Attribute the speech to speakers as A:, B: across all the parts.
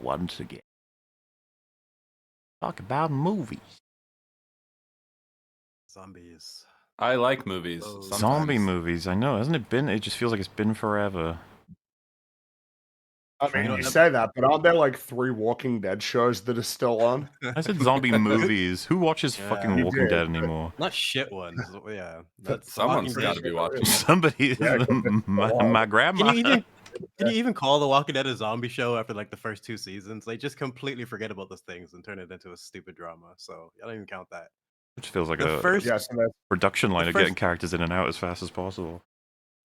A: Once again. Talk about movies.
B: Zombies.
C: I like movies.
B: Sometimes.
A: Zombie movies, I know. Hasn't it been? It just feels like it's been forever.
D: I mean, you say that, but aren't there like 3 Walking Dead shows that are still on?
A: I said zombie movies. Who watches
B: Yeah.
A: fucking
D: You
A: Walking
D: did,
A: Dead
D: but-
A: anymore?
B: Not shit ones. Yeah, that's
C: Someone's
B: Walking
C: got
B: Dead.
C: to be watching.
A: Somebody,
D: Yeah, 'cause it's
A: my grandma.
B: Can you even call The Walking Dead a zombie show after like the first 2 seasons? They just completely forget about those things and turn it into a stupid drama. So I don't even count that.
A: Which feels like
B: The
A: a
B: first,
D: Yeah, so that's
A: production line of
B: first-
A: getting characters in and out as fast as possible.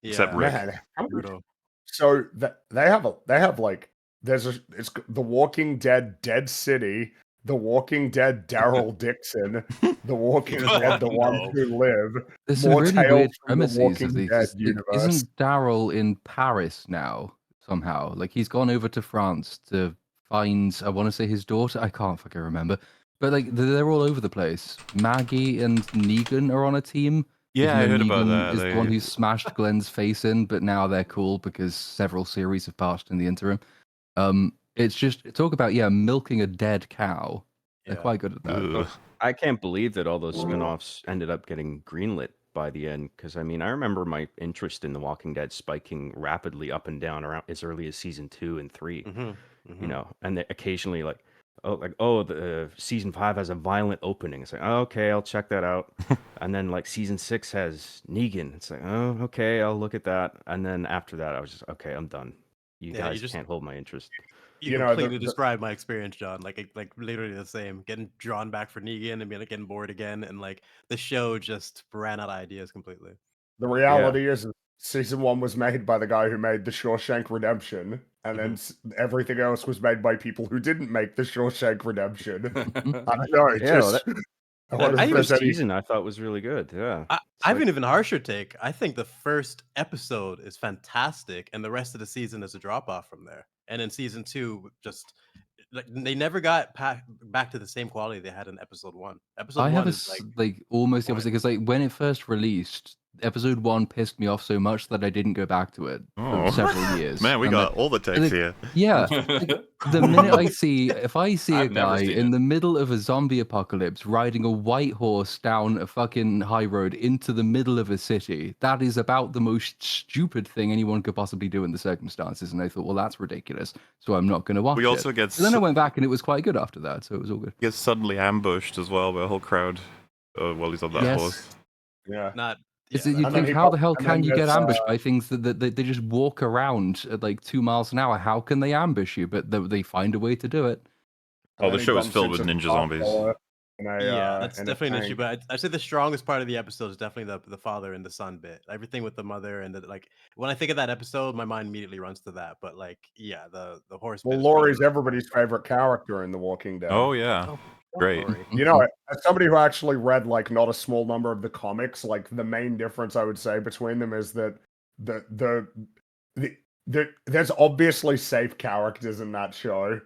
A: Except
B: yeah,
A: Rick.
D: man. How much-
B: brutal.
D: So they have like it's The Walking Dead Dead City, The Walking Dead Daryl Dixon, The Walking Dead The Ones Who Live.
E: There's some
D: More
E: really
D: tales
E: weird
D: from the
E: premises
D: Walking
E: of these.
D: Dead
E: Like,
D: universe.
E: isn't Daryl in Paris now somehow? Like he's gone over to France to find, I want to say his daughter. I can't fucking remember. But like they're all over the place. Maggie and Negan are on a team.
A: Yeah, I
E: Even
A: heard
E: though
A: about
E: Negan
A: that.
E: is the one who smashed Glenn's face in, but now they're cool because several series have passed in the interim. It's just talk about milking a dead cow. They're
B: Yeah.
E: quite good at that.
A: Ugh.
F: I can't believe that all those spin-offs ended up getting greenlit by the end, because I mean, I remember my interest in The Walking Dead spiking rapidly up and down around as early as season 2 and 3. You know, and they occasionally the season 5 has a violent opening. It's like, oh, okay, I'll check that out. And then like season 6 has Negan. It's like, oh, okay, I'll look at that. And then after that, I was just, okay, I'm done. You
B: Yeah, you
F: guys
B: just-
F: can't hold my interest.
B: You completely described my experience, John. Like literally the same. Getting drawn back for Negan and being getting bored again, and like the show just ran out of ideas completely.
D: The reality is season 1 was made by the guy who made The Shawshank Redemption, and then everything else was made by people who didn't make The Shawshank Redemption. I don't know.
F: The first season I thought was really good. Yeah.
B: I have an even harsher take. I think the first episode is fantastic, and the rest of the season is a drop off from there. And in season 2, just like they never got back to the same quality they had in episode 1. Episode
E: I
B: 1
E: have
B: is
E: like almost the opposite, because like when it first released, episode 1 pissed me off so much that I didn't go back to it for several years.
A: Man, we
E: And,
A: got
E: like,
A: all the takes here.
E: Yeah, like, the minute if I see a
C: I've never
E: guy
C: seen
E: in
C: it.
E: the middle of a zombie apocalypse riding a white horse down a fucking high road into the middle of a city, that is about the most stupid thing anyone could possibly do in the circumstances. And I thought, well, that's ridiculous, so I'm not going to watch
A: We also
E: it.
A: get
E: And then I went back and it was quite good after that, so it was all good.
A: gets suddenly ambushed as well by a whole crowd while he's on that horse.
D: Yeah.
B: not.
E: Is
B: yeah,
E: that you
D: And then
E: think,
D: he
E: how the
D: pop-
E: hell
D: and
E: can
D: then
E: you get
D: there's,
E: ambushed by things that they just walk around at like 2 miles an hour? How can they ambush you? But they find a way to do it.
A: Oh, the
D: And
A: show
D: he
A: is
D: bumps
A: filled with
D: into
A: ninja
D: the
A: zombies.
D: fella in a,
B: Yeah, that's
D: in a
B: definitely an issue.
D: tank.
B: But I'd say the strongest part of the episode is definitely the father and the son bit. Everything with the mother and the like. When I think of that episode, my mind immediately runs to that. But like, yeah, the horse.
D: Well,
B: bit is
D: Laurie's
B: probably-
D: everybody's favorite character in The Walking Dead.
A: Oh yeah, great.
B: Laurie.
D: You know, as somebody who actually read like not a small number of the comics, like the main difference I would say between them is that there's obviously safe characters in that show,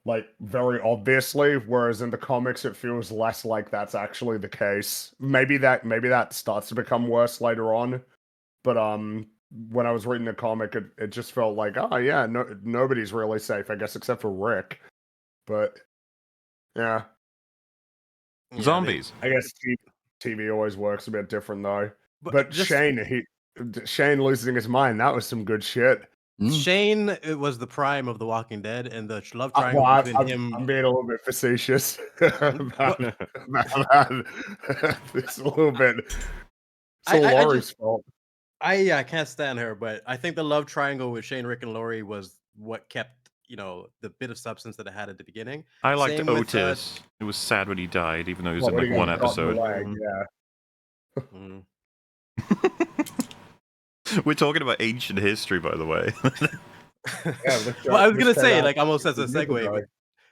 D: like very obviously, whereas in the comics it feels less like that's actually the case. Maybe that starts to become worse later on, but when I was reading the comic, it just felt like, oh yeah, nobody's really safe, I guess, except for Rick. But yeah.
B: Yeah,
A: Zombies.
D: I guess TV always works a bit different though.
B: But
D: But
B: just-
D: Shane losing his mind, that was some good shit.
B: Shane, it was the prime of The Walking Dead, and the love
D: Well,
B: triangle between him.
D: I'm being a little bit facetious. about it's a little bit. It's all
B: I
D: Laurie's
B: just-
D: fault.
B: I can't stand her, but I think the love triangle with Shane, Rick, and Laurie was what kept the bit of substance that it had at the beginning.
A: I liked
B: Same with,
A: Otis. It was sad when he died, even though he was
D: Well,
A: in
D: when
A: like
D: he
A: one
D: got shot in the
A: episode.
D: leg,
B: Mhm.
D: yeah.
A: We're talking about ancient history, by the way.
B: Well, I was gonna
D: this came
B: say,
D: out
B: like, almost as a
D: years ago.
B: segue, but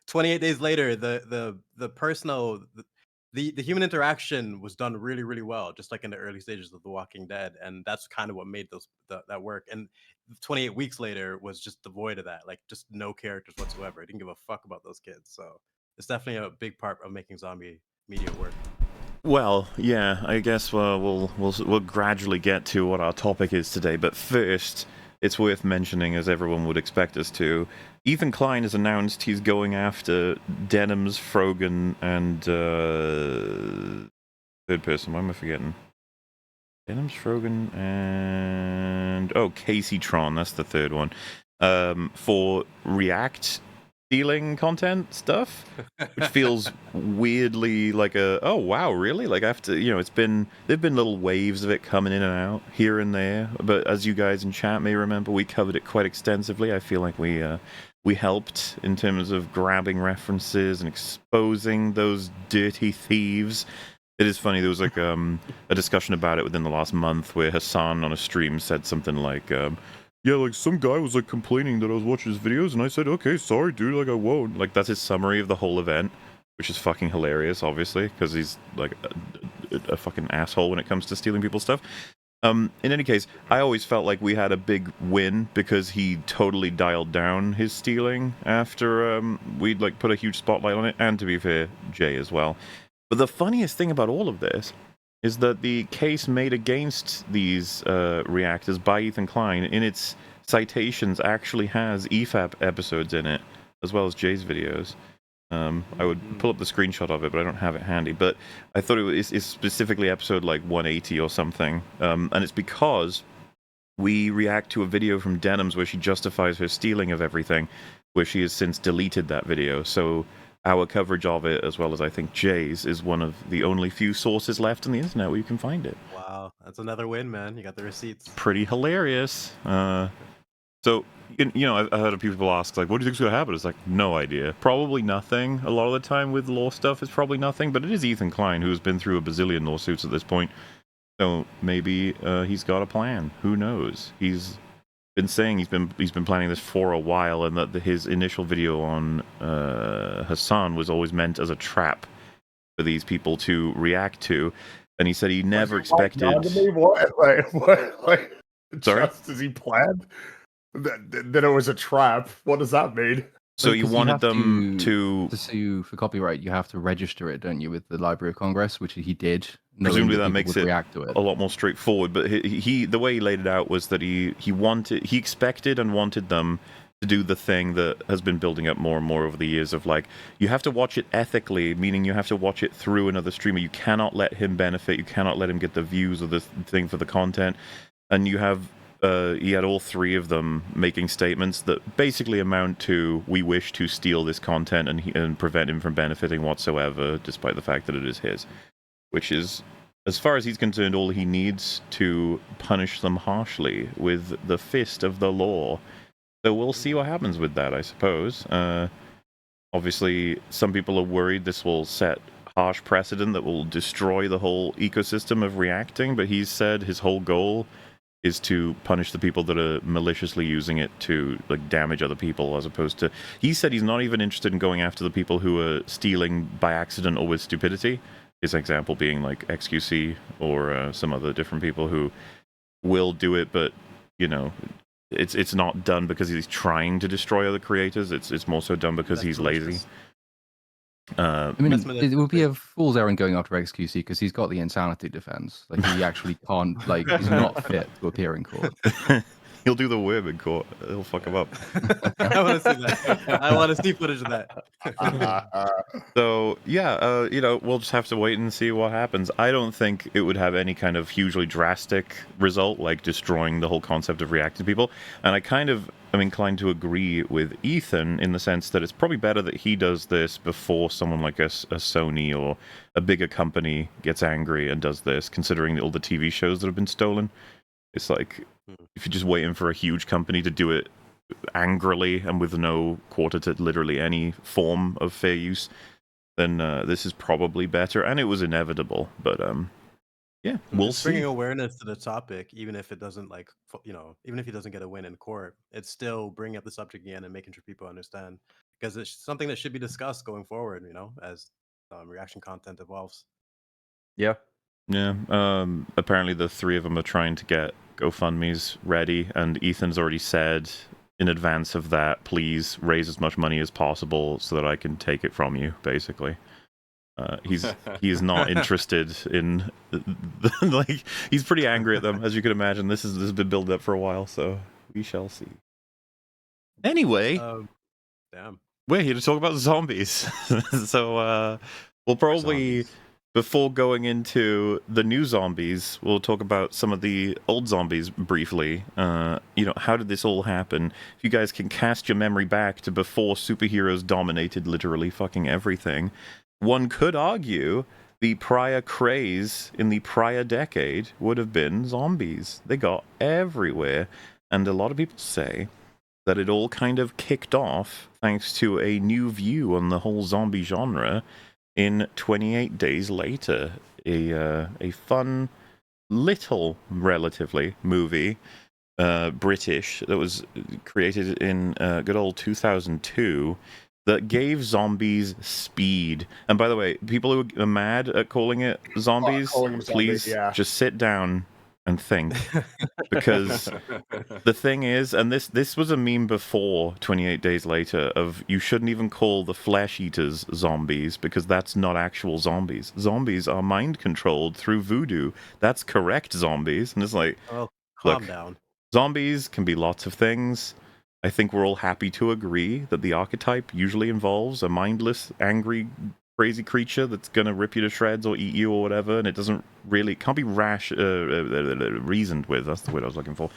B: 28 days later, the personal, the human interaction was done really, really well, just like in the early stages of The Walking Dead, and that's kind of what made that work. And 28 weeks later was just devoid of that, like just no characters whatsoever. I didn't give a fuck about those kids, so it's definitely a big part of making zombie media work.
A: Well, yeah, I guess we'll gradually get to what our topic is today. But first, it's worth mentioning, as everyone would expect us to. Ethan Klein has announced he's going after Denims, Frogan, and third person. Why am I forgetting? Denims, Frogan, and Casey Tron. That's the third one. For React stealing content stuff, which feels weirdly like oh wow, really? Like after there've been little waves of it coming in and out here and there, but as you guys in chat may remember, we covered it quite extensively. I feel like we helped in terms of grabbing references and exposing those dirty thieves. It is funny, there was like a discussion about it within the last month where Hassan on a stream said something like yeah, like some guy was like complaining that I was watching his videos, and I said, okay, sorry, dude, like I won't. Like that's his summary of the whole event, which is fucking hilarious, obviously, because he's like a fucking asshole when it comes to stealing people's stuff. In any case, I always felt like we had a big win because he totally dialed down his stealing after we'd like put a huge spotlight on it, and to be fair, Jay as well. But the funniest thing about all of this is that the case made against these reactors by Ethan Klein in its citations actually has EFAP episodes in it, as well as Jay's videos. I would pull up the screenshot of it, but I don't have it handy. But I thought it's specifically episode like 180 or something. And it's because we react to a video from Denims where she justifies her stealing of everything, where she has since deleted that video. So our coverage of it, as well as I think Jay's, is one of the only few sources left on the internet where you can find it.
B: Wow, that's another win, man. You got the receipts.
A: Pretty hilarious. So, I've heard people ask, like, what do you think's going to happen? It's like, no idea. Probably nothing. A lot of the time with law stuff, it's probably nothing. But it is Ethan Klein, who's been through a bazillion lawsuits at this point. So maybe he's got a plan. Who knows? He's been saying he's been planning this for a while, and that his initial video on Hassan was always meant as a trap for these people to react to, and he said he never expected.
D: What?
A: Sorry?
D: Just as he planned? That it was a trap. What does that mean?
A: So you wanted them to
E: sue for copyright. You have to register it, don't you, with the Library of Congress, which he did.
A: Presumably that makes it
E: react to it
A: a lot more straightforward. But he the way he laid it out was that he expected and wanted them to do the thing that has been building up more and more over the years of like, you have to watch it ethically, meaning you have to watch it through another streamer. You cannot let him benefit. You cannot let him get the views or the thing for the content. And you have he had all three of them making statements that basically amount to, we wish to steal this content and prevent him from benefiting whatsoever, despite the fact that it is his. Which is, as far as he's concerned, all he needs to punish them harshly with the fist of the law. So we'll see what happens with that, I suppose. Obviously, some people are worried this will set harsh precedent that will destroy the whole ecosystem of reacting, but he's said his whole goal is to punish the people that are maliciously using it to like damage other people, as opposed to, he said he's not even interested in going after the people who are stealing by accident or with stupidity. His example being like XQC or some other different people who will do it, but it's not done because he's trying to destroy other creators. It's more so done because he's lazy.
E: I mean, it would be a fool's errand going after XQC because he's got the insanity defense. Like, he actually can't, like, he's not fit to appear in court.
A: He'll do the worm in court. He'll fuck him up.
B: I want to see that. I want to see footage of that.
A: So, yeah, we'll just have to wait and see what happens. I don't think it would have any kind of hugely drastic result, like destroying the whole concept of reacting to people. And I'm inclined to agree with Ethan in the sense that it's probably better that he does this before someone like a Sony or a bigger company gets angry and does this, considering all the TV shows that have been stolen. It's like, if you're just waiting for a huge company to do it angrily and with no quarter to literally any form of fair use, then this is probably better. And it was inevitable, but yeah, we'll see.
B: Bringing awareness to the topic, even if it doesn't even if he doesn't get a win in court, it's still bringing up the subject again and making sure people understand, because it's something that should be discussed going forward, as reaction content evolves.
F: Yeah.
A: Yeah. Apparently the three of them are trying to get GoFundMes ready, and Ethan's already said in advance of that, please raise as much money as possible so that I can take it from you, basically. He is not interested in like, he's pretty angry at them, as you can imagine. This has been built up for a while, so We shall see. Anyway,
B: Damn.
A: we're here to talk about zombies. So we'll probably,
F: Zombies.
A: before going into the new zombies, we'll talk about some of the old zombies briefly. How did this all happen? If you guys can cast your memory back to before superheroes dominated literally fucking everything, one could argue the prior craze in the prior decade would have been zombies. They got everywhere. And a lot of people say that it all kind of kicked off thanks to a new view on the whole zombie genre in 28 Days Later, a fun little, relatively, movie, British, that was created in good old 2002, that gave zombies speed. And by the way, people who are mad at calling it zombies,
D: calling them zombies,
A: please
D: yeah.
A: just sit down and think. Because the thing is, and this was a meme before 28 Days Later, of you shouldn't even call the flesh eaters zombies, because that's not actual zombies. Zombies are mind controlled through voodoo. That's correct zombies. And it's like,
B: Oh, calm
A: look,
B: down.
A: zombies can be lots of things. I think we're all happy to agree that the archetype usually involves a mindless, angry, crazy creature that's gonna rip you to shreds or eat you or whatever, and it can't be reasoned with. That's the word I was looking for.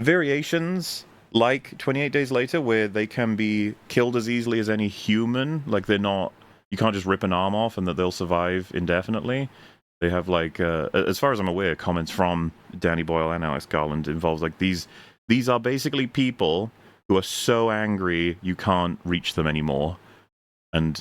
A: Variations like 28 Days Later, where they can be killed as easily as any human, like you can't just rip an arm off and that they'll survive indefinitely. They have as far as I'm aware, comments from Danny Boyle and Alex Garland involves like these are basically people who are so angry you can't reach them anymore. And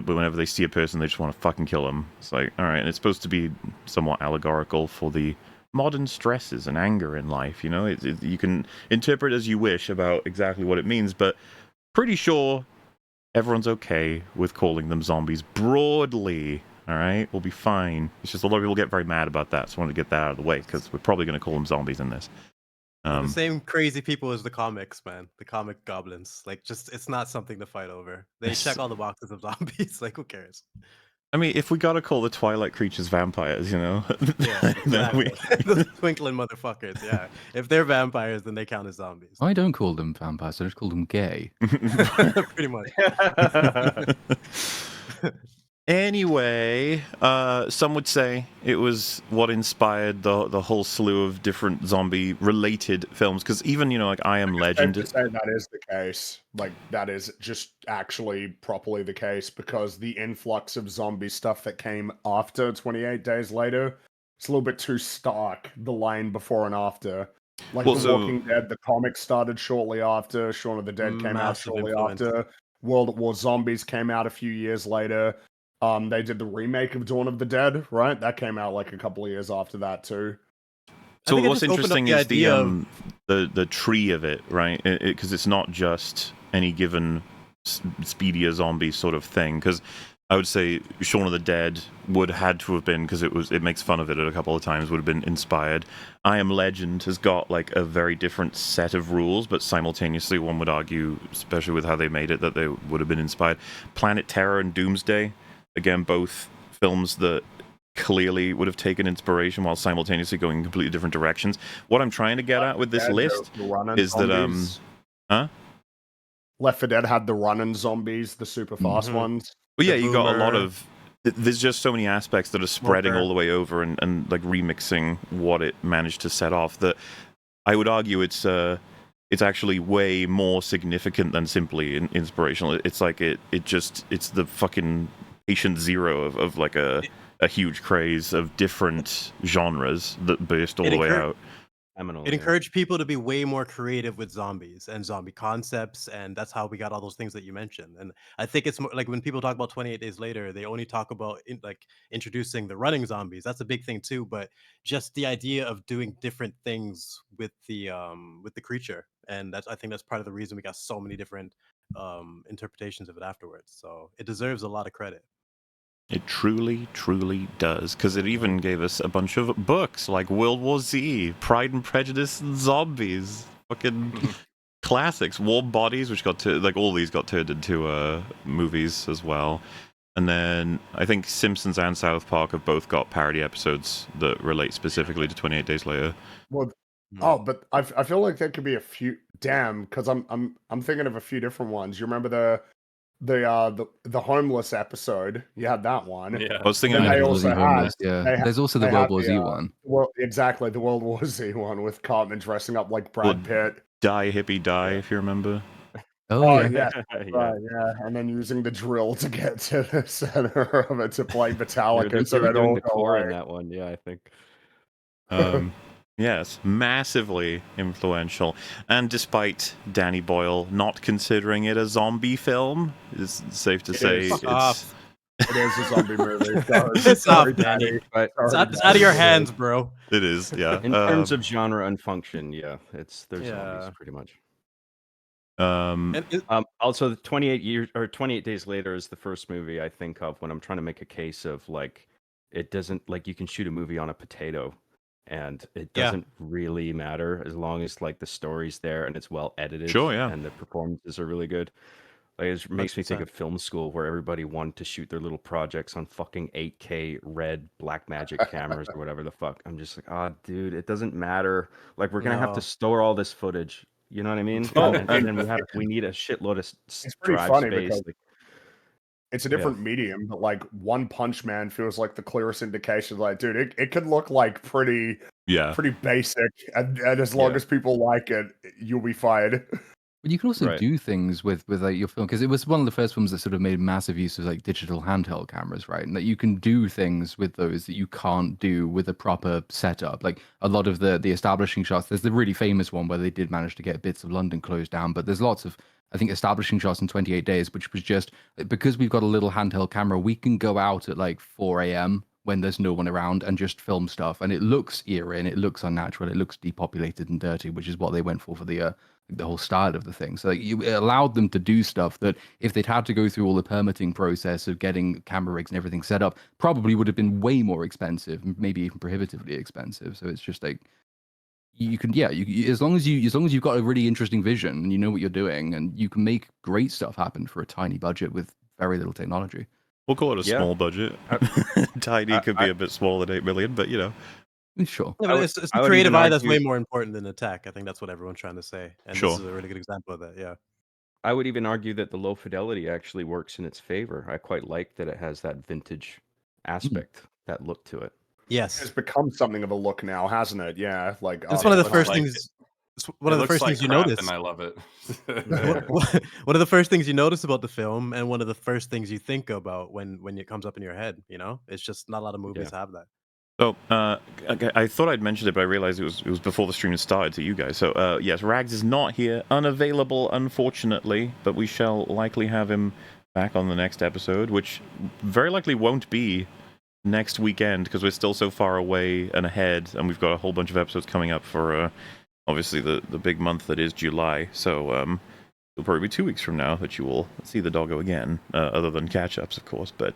A: whenever they see a person, they just want to fucking kill them. It's like, all right, and it's supposed to be somewhat allegorical for the modern stresses and anger in life. You can interpret as you wish about exactly what it means, but pretty sure everyone's okay with calling them zombies broadly. All right, we'll be fine. It's just a lot of people get very mad about that, so I wanted to get that out of the way because we're probably going to call them zombies in this.
B: The same crazy people as the comics, man. The comic goblins. Like, just it's not something to fight over. They check all the boxes of zombies. Like, who cares?
A: I mean, if we gotta call the Twilight creatures vampires,
B: Yeah, exactly. Those twinkling motherfuckers. Yeah, if they're vampires, then they count as zombies.
E: I don't call them vampires. I just call them gay.
B: Pretty much.
A: Anyway, some would say it was what inspired the whole slew of different zombie-related films. Because even like I Am Legend.
D: Safe to say that is the case. Like that is just actually properly the case, because the influx of zombie stuff that came after 28 Days Later, it's a little bit too stark. The line before and after. Like The Walking Dead, the comic started shortly after. Shaun of the Dead came out shortly after. World at War Zombies came out a few years later. They did the remake of Dawn of the Dead, right? That came out like a couple of years after that too.
A: So what's interesting is the tree of it, right? Because it's not just any given speedier zombie sort of thing. Because I would say Shaun of the Dead would had to have been, because it makes fun of it a couple of times, would have been inspired. I Am Legend has got like a very different set of rules, but simultaneously one would argue, especially with how they made it, that they would have been inspired. Planet Terror and Doomsday, again, both films that clearly would have taken inspiration while simultaneously going in completely different directions. What I'm trying to get at with this list is that
D: Left 4 Dead had the running zombies, the super fast ones.
A: Well, yeah, you got a lot of. There's just so many aspects that are spreading all the way over and like remixing what it managed to set off, that I would argue it's actually way more significant than simply inspirational. It's like it's the fucking patient zero of like a huge craze of different genres that burst all the way out.
B: It encouraged people to be way more creative with zombies and zombie concepts, and that's how we got all those things that you mentioned. And I think it's more, like when people talk about 28 Days Later, they only talk about introducing the running zombies. That's a big thing too, but just the idea of doing different things with the creature, and I think that's part of the reason we got so many different interpretations of it afterwards. So it deserves a lot of credit.
A: It truly, truly does, because it even gave us a bunch of books like World War Z, Pride and Prejudice, and Zombies. Fucking classics. Warm Bodies, which all these got turned into movies as well. And then I think Simpsons and South Park have both got parody episodes that relate specifically to 28 Days Later.
D: Well, Oh, but I feel like there could be a few. Damn, because I'm thinking of a few different ones. You remember the homeless episode? You had that one.
C: Yeah.
A: I was thinking
D: Then
A: of
D: they
E: Animal
D: also
E: Lizzie
D: had
E: Homeless, yeah.
D: they ha-
E: There's also the
D: they
E: World
D: had
E: War
D: the
E: Z one.
D: well, exactly the World War Z one with Cartman dressing up like Brad Pitt.
A: Die Hippie Die,
F: Yeah.
A: if you remember.
E: Oh,
D: Oh
E: yeah.
D: yeah,
F: Yeah.
D: right, yeah, and then using the drill to get to the center of it to play
F: They were,
D: Metallica, so
F: they were
D: they'd
F: doing
D: all
F: the
D: go
F: core in
D: away.
F: that one. Yeah, I think.
A: Yes, massively influential. And despite Danny Boyle not considering it a zombie film, it's safe to
D: It
A: say
D: is.
B: Fuck
A: it's
B: off.
D: It is a zombie movie. Sorry,
B: Piss off,
D: sorry,
B: Danny.
D: Danny.
F: But
B: It's
D: Sorry,
B: out, it's out of your
D: Danny.
B: hands, bro.
A: it is, yeah.
F: in terms of genre and function, yeah, they're zombies
B: Yeah.
F: pretty much.
B: And
F: Also, the 28 years or 28 Days Later is the first movie I think of when I'm trying to make a case of like it doesn't like you can shoot a movie on a potato and it
B: Yeah.
F: doesn't really matter as long as like the story's there and it's well edited
A: Sure, yeah.
F: and the performances are really good. Like it makes me think
B: 100%.
F: of film school where everybody wanted to shoot their little projects on fucking 8K red Blackmagic cameras or whatever the fuck. I'm just like, oh, dude, it doesn't matter. Like we're gonna have
B: No.
F: to store all this footage. You know what I mean?
A: Oh,
F: and then we need a shitload of
D: It's pretty
F: drive
D: funny
F: space.
D: because
F: Like,
D: it's a different medium, but like One Punch Man feels like the clearest indication. Like, dude, it could look like pretty
A: yeah.
D: basic, and as long
F: Yeah.
D: as people like it, you'll be fine.
E: But you can also
F: Right.
E: do things with like your film because it was one of the first films that sort of made massive use of like digital handheld cameras, right? And that you can do things with those that you can't do with a proper setup. Like a lot of the establishing shots. There's the really famous one where they did manage to get bits of London closed down, but there's lots of I think establishing shots in 28 days, which was just because we've got a little handheld camera, we can go out at like 4 a.m. when there's no one around and just film stuff, and it looks eerie and it looks unnatural, it looks depopulated and dirty, which is what they went for the whole style of the thing. So like, it allowed them to do stuff that if they'd had to go through all the permitting process of getting camera rigs and everything set up, probably would have been way more expensive, maybe even prohibitively expensive. So it's just like you can, yeah, as long as you've got a really interesting vision and you know what you're doing, and you can make great stuff happen for a tiny budget with very little technology.
A: We'll call it a
F: Yeah.
A: small budget. Tiny could be a bit smaller than 8 million, but you know.
E: Sure.
B: Yeah,
F: I
B: but
F: would-
B: it's
F: I
B: the
F: would
B: creative
F: even
B: eye that's way
F: argue-
B: more important than the tech. I think that's what everyone's trying to say. And
A: Sure.
B: this is a really good example of that. Yeah.
F: I would even argue that the low fidelity actually works in its favor. I quite like that it has that vintage aspect, that look to it.
B: Yes.
D: It's become something of a look now, hasn't it? Yeah, like
B: It's one of the
C: looks
B: first
C: like
B: things.
C: it.
B: It's one
C: It
B: of the
C: looks
B: first
C: like
B: things you
C: crap,
B: notice.
C: and I love it.
B: One of the first things you notice about the film, and one of the first things you think about when it comes up in your head. You know, it's just not a lot of movies have that.
A: So, okay, I thought I'd mentioned it, but I realized it was before the stream had started to you guys. So, yes, Rags is not here, unavailable, unfortunately, but we shall likely have him back on the next episode, which very likely won't be next weekend because we're still so far away and ahead, and we've got a whole bunch of episodes coming up for obviously the big month that is July. So, it'll probably be 2 weeks from now that you will see the doggo again, other than catch-ups, of course, but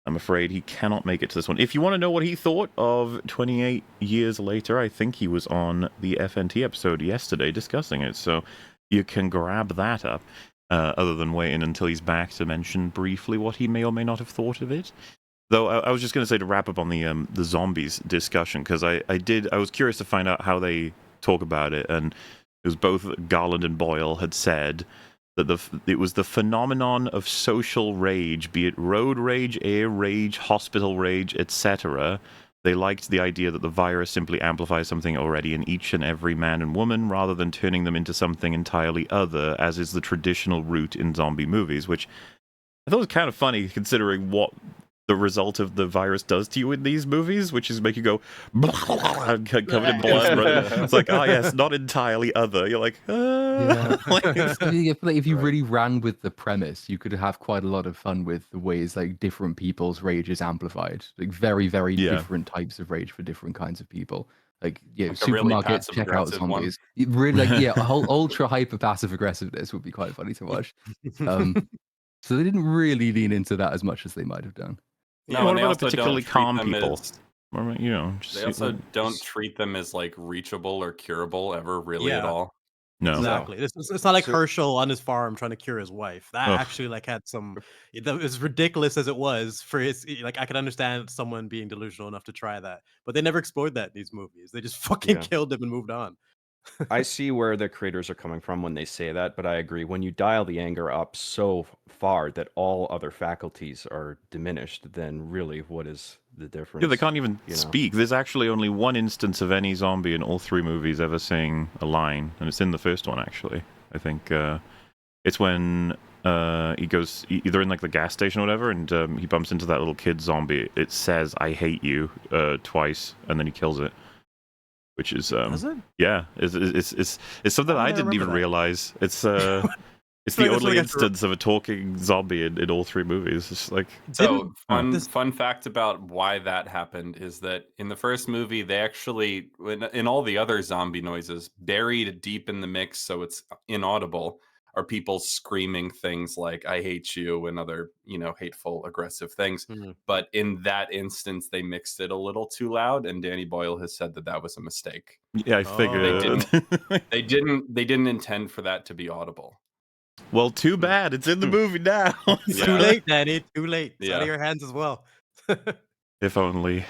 A: I'm afraid he cannot make it to this one. If you want to know what he thought of 28 Years Later, I think he was on the FNT episode yesterday discussing it, so you can grab that up, other than waiting until he's back to mention briefly what he may or may not have thought of it. Though I was just going to say to wrap up on the zombies discussion, because I was curious to find out how they talk about it, and it was both Garland and Boyle had said that it was the phenomenon of social rage, be it road rage, air rage, hospital rage, etc. They liked the idea that the virus simply amplifies something already in each and every man and woman, rather than turning them into something entirely other, as is the traditional route in zombie movies, which I thought was kind of funny considering what the result of the virus does to you in these movies, which is make you go covered in blood. Right? It's like, oh yes, not entirely other. You're like,
E: Yeah.
A: like,
E: If you
F: Right.
E: really ran with the premise, you could have quite a lot of fun with the ways like different people's rage is amplified. Like very, very
A: Yeah.
E: different types of rage for different kinds of people. Like yeah,
C: Like a really
E: supermarkets, check out
C: passive-aggressive one.
E: zombies. Really, like yeah, a whole ultra hyper passive aggressiveness would be quite funny to watch. So they didn't really lean into that as much as they might have done.
C: No,
A: what
C: and they
A: about
C: also
A: particularly
C: don't treat
A: calm
C: them
A: people?
C: as-
A: What about, you know, just
C: They also don't treat them as like reachable or curable ever really at
B: Yeah.
C: all.
A: no.
B: Exactly. It's not like
F: So-
B: Herschel on his farm trying to cure his wife. That
A: Ugh.
B: actually like had some. As ridiculous as it was for his, like I could understand someone being delusional enough to try that, but they never explored that in these movies. They just fucking
F: Yeah.
B: killed him and moved on.
F: I see where the creators are coming from when they say that, but I agree. When you dial the anger up so far that all other faculties are diminished, then really, what is the difference?
A: Yeah, they can't even
F: you know?
A: speak. There's actually only one instance of any zombie in all 3 movies ever saying a line, and it's in the first one, actually. I think it's when he goes, either in like the gas station or whatever, and he bumps into that little kid zombie. It says, "I hate you," twice, and then he kills it. Which is
B: Does it?
A: yeah, it's something
B: Why
A: I
B: did I
A: didn't even
B: remember that?
A: realize. It's the
B: Like, that's
A: only
B: like a-
A: instance of a talking zombie in all 3 movies. It's like
C: So
B: this-
C: fun fact about why that happened is that in the first movie, they actually, in all the other zombie noises, buried deep in the mix, so it's inaudible, are people screaming things like "I hate you" and other, hateful, aggressive things.
B: Mhm.
C: But in that instance, they mixed it a little too loud, and Danny Boyle has said that was a mistake.
A: yeah, I figured.
C: They didn't intend for that to be audible.
A: Well, too bad. It's in the movie now.
B: It's
C: Yeah.
B: too late, Danny. Too late. It's out
C: Yeah.
B: of your hands as well.
A: If only.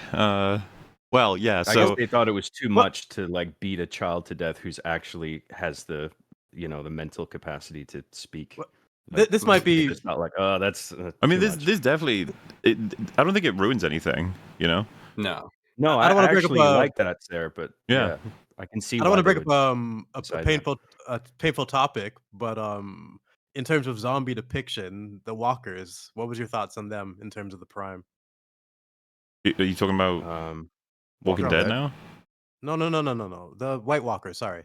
A: Well, yeah.
F: I guess
A: So
F: they thought it was too much to like beat a child to death who's actually has the the mental capacity to speak.
B: Well, this might be.
F: It's not like, oh, that's.
A: I mean,
F: too
A: this
F: much.
A: definitely. I don't think it ruins anything. You know.
C: No.
F: No,
B: I
F: I
B: don't
F: don't
B: wanna bring up,
F: actually like that it's there, but
A: Yeah.
F: I can see.
B: I don't
F: want
B: want
F: to
B: to bring up a
F: decide that.
B: painful topic, but in terms of zombie depiction, the walkers. What was your thoughts on them in terms of the prime?
A: Are you talking about Walking
D: Walking
A: Dead
D: Dead.
A: now?
B: No. The White Walkers. Sorry.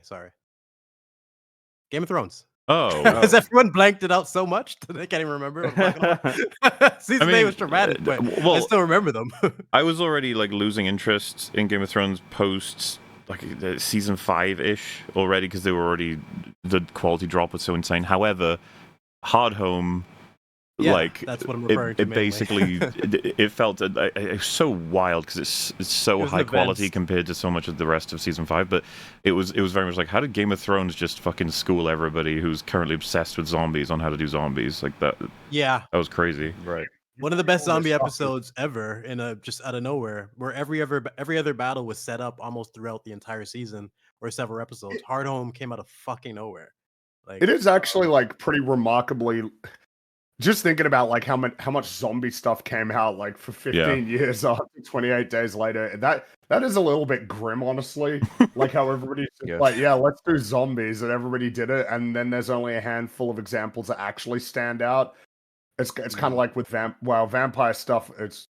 B: Game of Thrones.
A: Oh.
B: Has everyone blanked it out so much that they can't even remember what I'm talking about? Season 8 was traumatic, but I
A: well,
B: still remember them.
A: I was already like losing interest in Game of Thrones post like season 5-ish already because the quality drop was so insane. However, Hard Home,
B: Yeah,
A: like
B: that's what I'm referring to
A: it
B: mainly.
A: basically it felt it's so wild because it's so
B: It was
A: high
B: the
A: quality
B: events.
A: compared to so much of the rest of season 5. But it was very much like, how did Game of Thrones just fucking school everybody who's currently obsessed with zombies on how to do zombies like that?
B: Yeah,
A: That was crazy.
F: Right.
B: one of the best
D: All this
B: zombie
D: stuff is-
B: episodes ever, in a just out of nowhere, where every other battle was set up almost throughout the entire season or several episodes. Hard Home came out of fucking nowhere. Like
D: It is actually like pretty remarkably. Just thinking about like how much zombie stuff came out like for 15 years after 28 days later. That is a little bit grim, honestly. Like how everybody's just
F: Yeah.
D: like, yeah, let's do zombies, and everybody did it, and then there's only a handful of examples that actually stand out. It's kind of like with vampire stuff. It's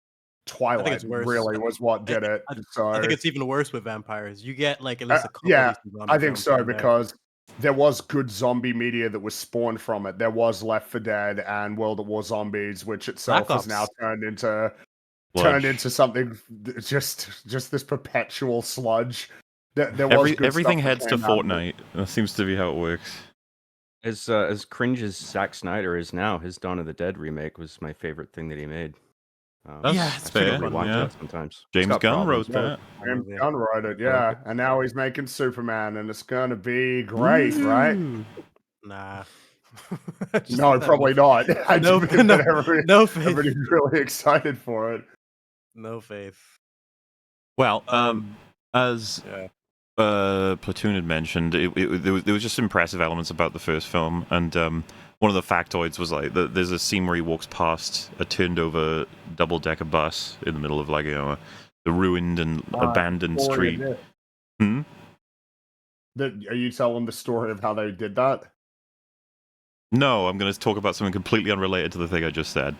D: Twilight
B: it's worse.
D: really was what did it. So
B: I think it's even worse with vampires. You get like at least a couple
D: yeah,
B: decent zombie
D: I think
B: films
D: so
B: here and there.
D: because there was good zombie media that was spawned from it. There was Left 4 Dead and World at War Zombies, which itself
B: Black
D: has now
B: Ops.
D: turned into
A: Sludge.
D: something just this perpetual sludge. There was good
A: Everything
D: stuff that
A: heads to
D: came out of it.
A: Fortnite. That seems to be how it works.
F: As cringe as Zack Snyder is now, his Dawn of the Dead remake was my favorite thing that he made.
A: That's
B: Yeah,
F: I
B: it's
F: still
A: fair.
F: rewatch
A: Yeah.
F: that sometimes. It's
A: James
F: got
A: Gunn
F: problems,
A: wrote
F: but-
A: that.
D: James
B: movie.
D: Gunn wrote it, yeah, and now he's making Superman, and it's gonna be great, right?
B: Ooh. Nah. Just
D: No,
B: let that
D: probably not. I
B: No-
D: just think
B: no-
D: that
B: No faith.
D: everybody's really excited for it.
B: No faith.
A: Well, as
B: Yeah.
A: Platoon had mentioned, there was just impressive elements about the first film, and one of the factoids was like there's a scene where he walks past a turned over double-decker bus in the middle of like the ruined and abandoned
D: Story
A: street.
D: of it.
A: Hmm?
D: Are you telling the story of how they did that?
A: No, I'm going to talk about something completely unrelated to the thing I just said.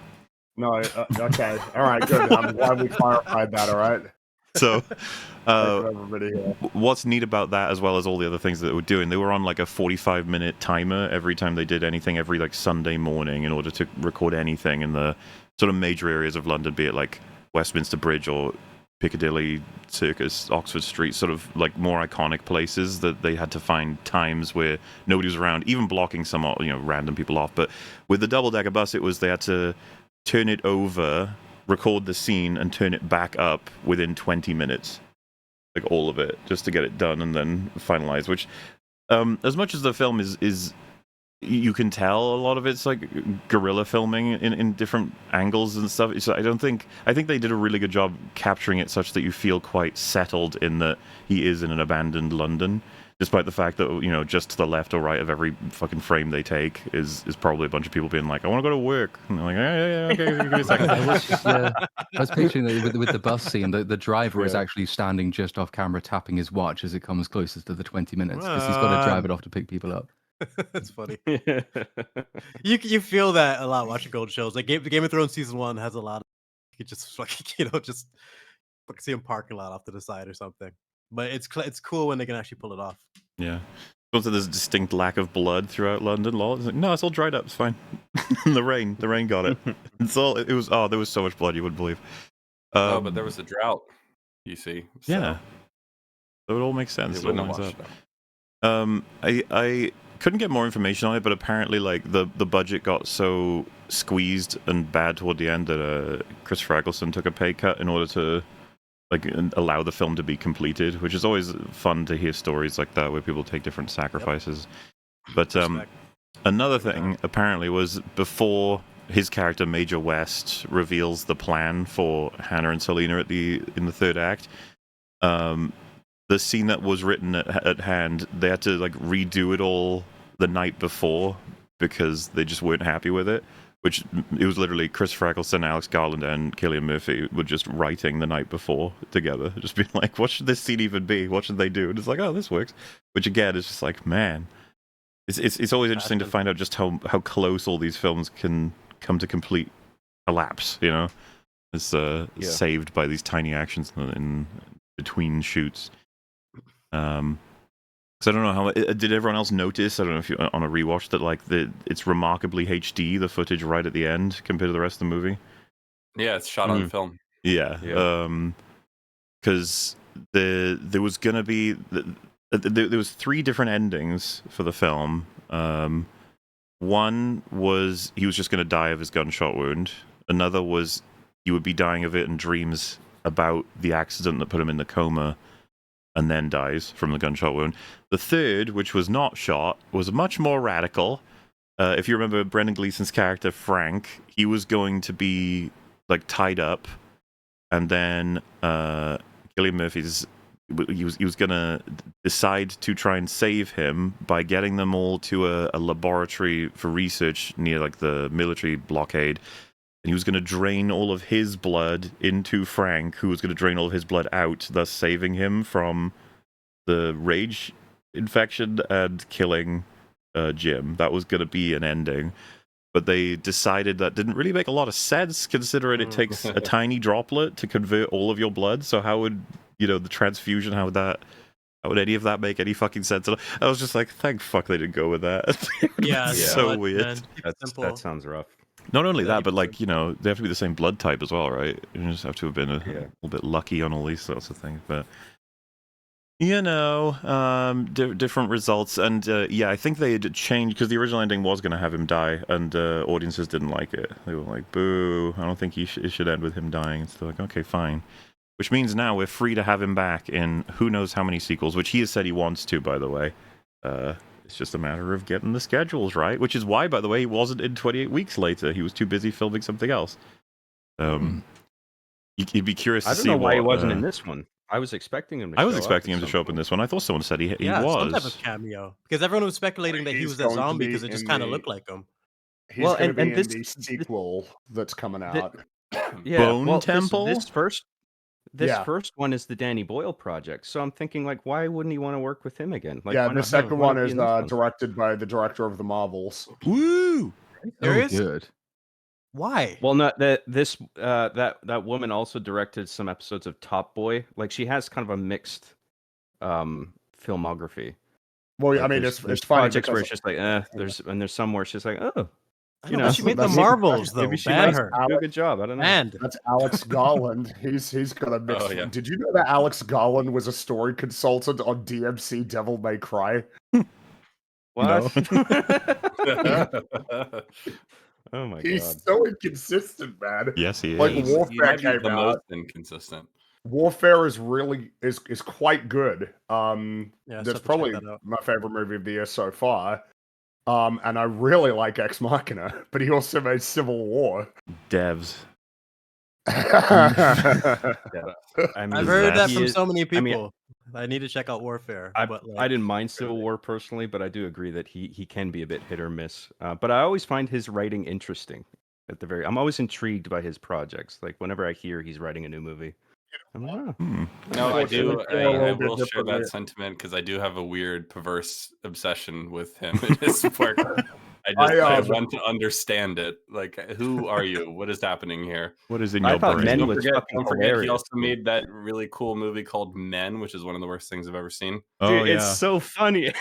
D: No, okay, all right, good. I'm glad we clarified that. All right,
A: So,
D: Thank you, everybody here.
A: what's neat about that, as well as all the other things that they were doing, they were on like a 45-minute timer every time they did anything, every like Sunday morning, in order to record anything in the sort of major areas of London, be it like Westminster Bridge or Piccadilly Circus, Oxford Street, sort of like more iconic places that they had to find times where nobody was around, even blocking some random people off. But with the double-decker bus, it was they had to turn it over, record the scene, and turn it back up within 20 minutes. Like all of it, just to get it done and then finalize. Which, as much as the film is you can tell a lot of it's like guerrilla filming in different angles and stuff. So I think they did a really good job capturing it such that you feel quite settled in that he is in an abandoned London. Despite the fact that, you know, just to the left or right of every fucking frame they take is probably a bunch of people being like, I want to go to work. And they're like, yeah, okay, give me a second.
E: I was picturing that with the bus scene, the driver is
D: Yeah.
E: actually standing just off camera tapping his watch as it comes closest to the 20 minutes because he's got to drive it off to pick people up.
B: That's funny. You feel that a lot watching old shows. Like Game of Thrones season 1 has a lot of, you just fucking, just see him parking lot off to the side or something. But it's cool when they can actually pull it off.
A: Yeah. Also, there's a distinct lack of blood throughout London. Lol. It's like, no, it's all dried up. It's fine. the rain got it. There was so much blood you wouldn't believe.
C: But there was a drought. You see. So
A: Yeah. So it all makes sense.
C: it
A: It all
C: wouldn't have
A: lines
C: washed
A: up.
C: out.
A: I couldn't get more information on it, but apparently, like the budget got so squeezed and bad toward the end that Christopher Eccleston took a pay cut in order to allow the film to be completed, which is always fun to hear stories like that where people take different sacrifices. But
B: Respect.
A: another thing apparently was before his character Major West reveals the plan for Hannah and Selena in the third act. The scene that was written at hand, they had to like redo it all the night before because they just weren't happy with it. Which it was literally Christopher Eccleston, Alex Garland, and Cillian Murphy were just writing the night before together, just being like, "What should this scene even be? What should they do?" And it's like, "Oh, this works." Which again is just like, man, it's always interesting to find out just how close all these films can come to complete collapse. You know, it's saved by these tiny actions in between shoots. So I don't know how did everyone else notice? I don't know if you on a rewatch that like it's remarkably HD, the footage right at the end compared to the rest of the movie.
C: Yeah, it's shot on film.
A: Yeah. Because there was gonna be there was 3 different endings for the film. One was he was just gonna die of his gunshot wound. Another was he would be dying of it in dreams about the accident that put him in the coma, and then dies from the gunshot wound. The third, which was not shot, was much more radical. If you remember Brendan Gleeson's character, Frank, he was going to be like tied up, and then Cillian Murphy's, he was going to decide to try and save him by getting them all to a laboratory for research near like the military blockade. And he was going to drain all of his blood into Frank, who was going to drain all of his blood out, thus saving him from the rage infection and killing Jim. That was going to be an ending. But they decided that didn't really make a lot of sense, considering it takes a tiny droplet to convert all of your blood. So how would, the transfusion, how would any of that make any fucking sense? I was just like, thank fuck they didn't go with that.
B: Yeah,
A: It's so weird.
F: That sounds rough.
A: Not only that, but like, they have to be the same blood type as well, right? You just have to have been a little bit lucky on all these sorts of things. But, different results. And I think they had changed because the original ending was going to have him die, and audiences didn't like it. They were like, boo, I don't think it should end with him dying. So like, okay, fine. Which means now we're free to have him back in who knows how many sequels, which he has said he wants to, by the way. It's just a matter of getting the schedules right, which is why, by the way, he wasn't in 28 Weeks Later. He was too busy filming something else. You'd be curious to see
F: I don't know why he wasn't in this one. I was expecting him to show up in
A: this one. I thought someone said he
B: some
A: was.
B: type of cameo. Because everyone was speculating that he was a zombie because it just kind of looked like him.
D: He's going to be in the sequel that's coming out.
A: Bone Temple?
F: This first one is the Danny Boyle project, so I'm thinking, like, why wouldn't he want to work with him again? Like,
D: the second one is directed by the director of the Marvels.
A: Woo!
B: Serious?
E: Oh, good.
B: Why?
F: Well, not that that woman also directed some episodes of Top Boy. Like, she has kind of a mixed filmography.
D: Well,
F: like,
D: I mean,
F: there's
D: it's
F: projects where it's just like, there's some where she's like, oh.
B: I know, she made the Marvels, though.
F: Maybe she
B: Ban
F: might
B: her.
F: do a good job. I don't know.
B: And
D: that's Alex Garland. He's got a mix.
C: Oh, yeah.
D: Did you know that Alex Garland was a story consultant on DMC Devil May Cry?
F: What?
A: No.
F: Oh my god.
D: He's so inconsistent, man.
A: Yes, he is.
D: Like
C: He
D: Warfare
C: might be
D: came
C: the
D: out.
C: most inconsistent.
D: Warfare is really is quite good.
B: Yeah,
D: That's probably my favorite movie of the year so far. And I really like Ex Machina, but he also made Civil War.
A: Devs.
F: I mean,
B: I've heard that from
F: is-
B: so many
F: I mean,
B: people. I need to check out Warfare.
F: I
B: but
F: I didn't mind Civil War personally, but I do agree that he can be a bit hit or miss. But I always find his writing interesting. I'm always intrigued by his projects. Like whenever I hear he's writing a new movie, I'm like, oh.
C: No, I do.
D: Unfortunately, feel a
C: I
D: little bit
C: will share
D: differently.
C: that sentiment because I do have a weird, perverse obsession with him and his work. I want to understand it. Like, who are you? What is happening here?
A: What is in
F: I
A: your
F: thought
A: brain?
F: Men
C: Don't
F: was
C: forget,
F: fucking
C: don't forget, he
F: hilarious,
C: also
F: dude.
C: made that really cool movie called Men, which is one of the worst things I've ever seen.
A: Oh
F: Dude,
A: yeah.
F: it's so funny.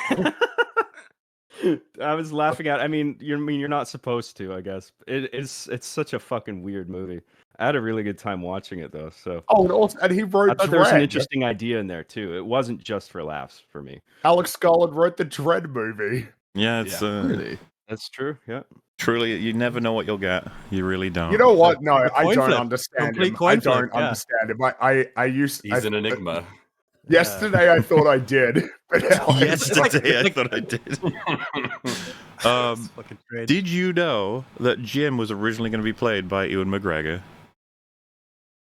F: I was laughing at. I mean, you're not supposed to, I guess. It's such a fucking weird movie. I had a really good time watching it though. So
D: Oh, and also, and he
F: I
D: wrote
F: thought there was an
D: Dredd.
F: interesting idea in there too. It wasn't just for laughs for me.
D: Alex Garland wrote the Dredd movie.
A: Yeah, it's
E: Really?
F: That's true. Yeah.
A: truly, you never know what you'll get. You really don't.
D: You know what? No,
B: a
D: I
B: coin
D: don't
B: flip.
D: understand
B: Complete
D: him.
B: coin
D: I don't
B: flip, yeah.
D: understand him.
C: He's an enigma.
D: Yesterday, I thought I did, but now I
A: Yesterday, I
B: like-
A: thought I did.
B: It's fucking strange.
A: Did you know that Jim was originally going to be played by Ewan McGregor?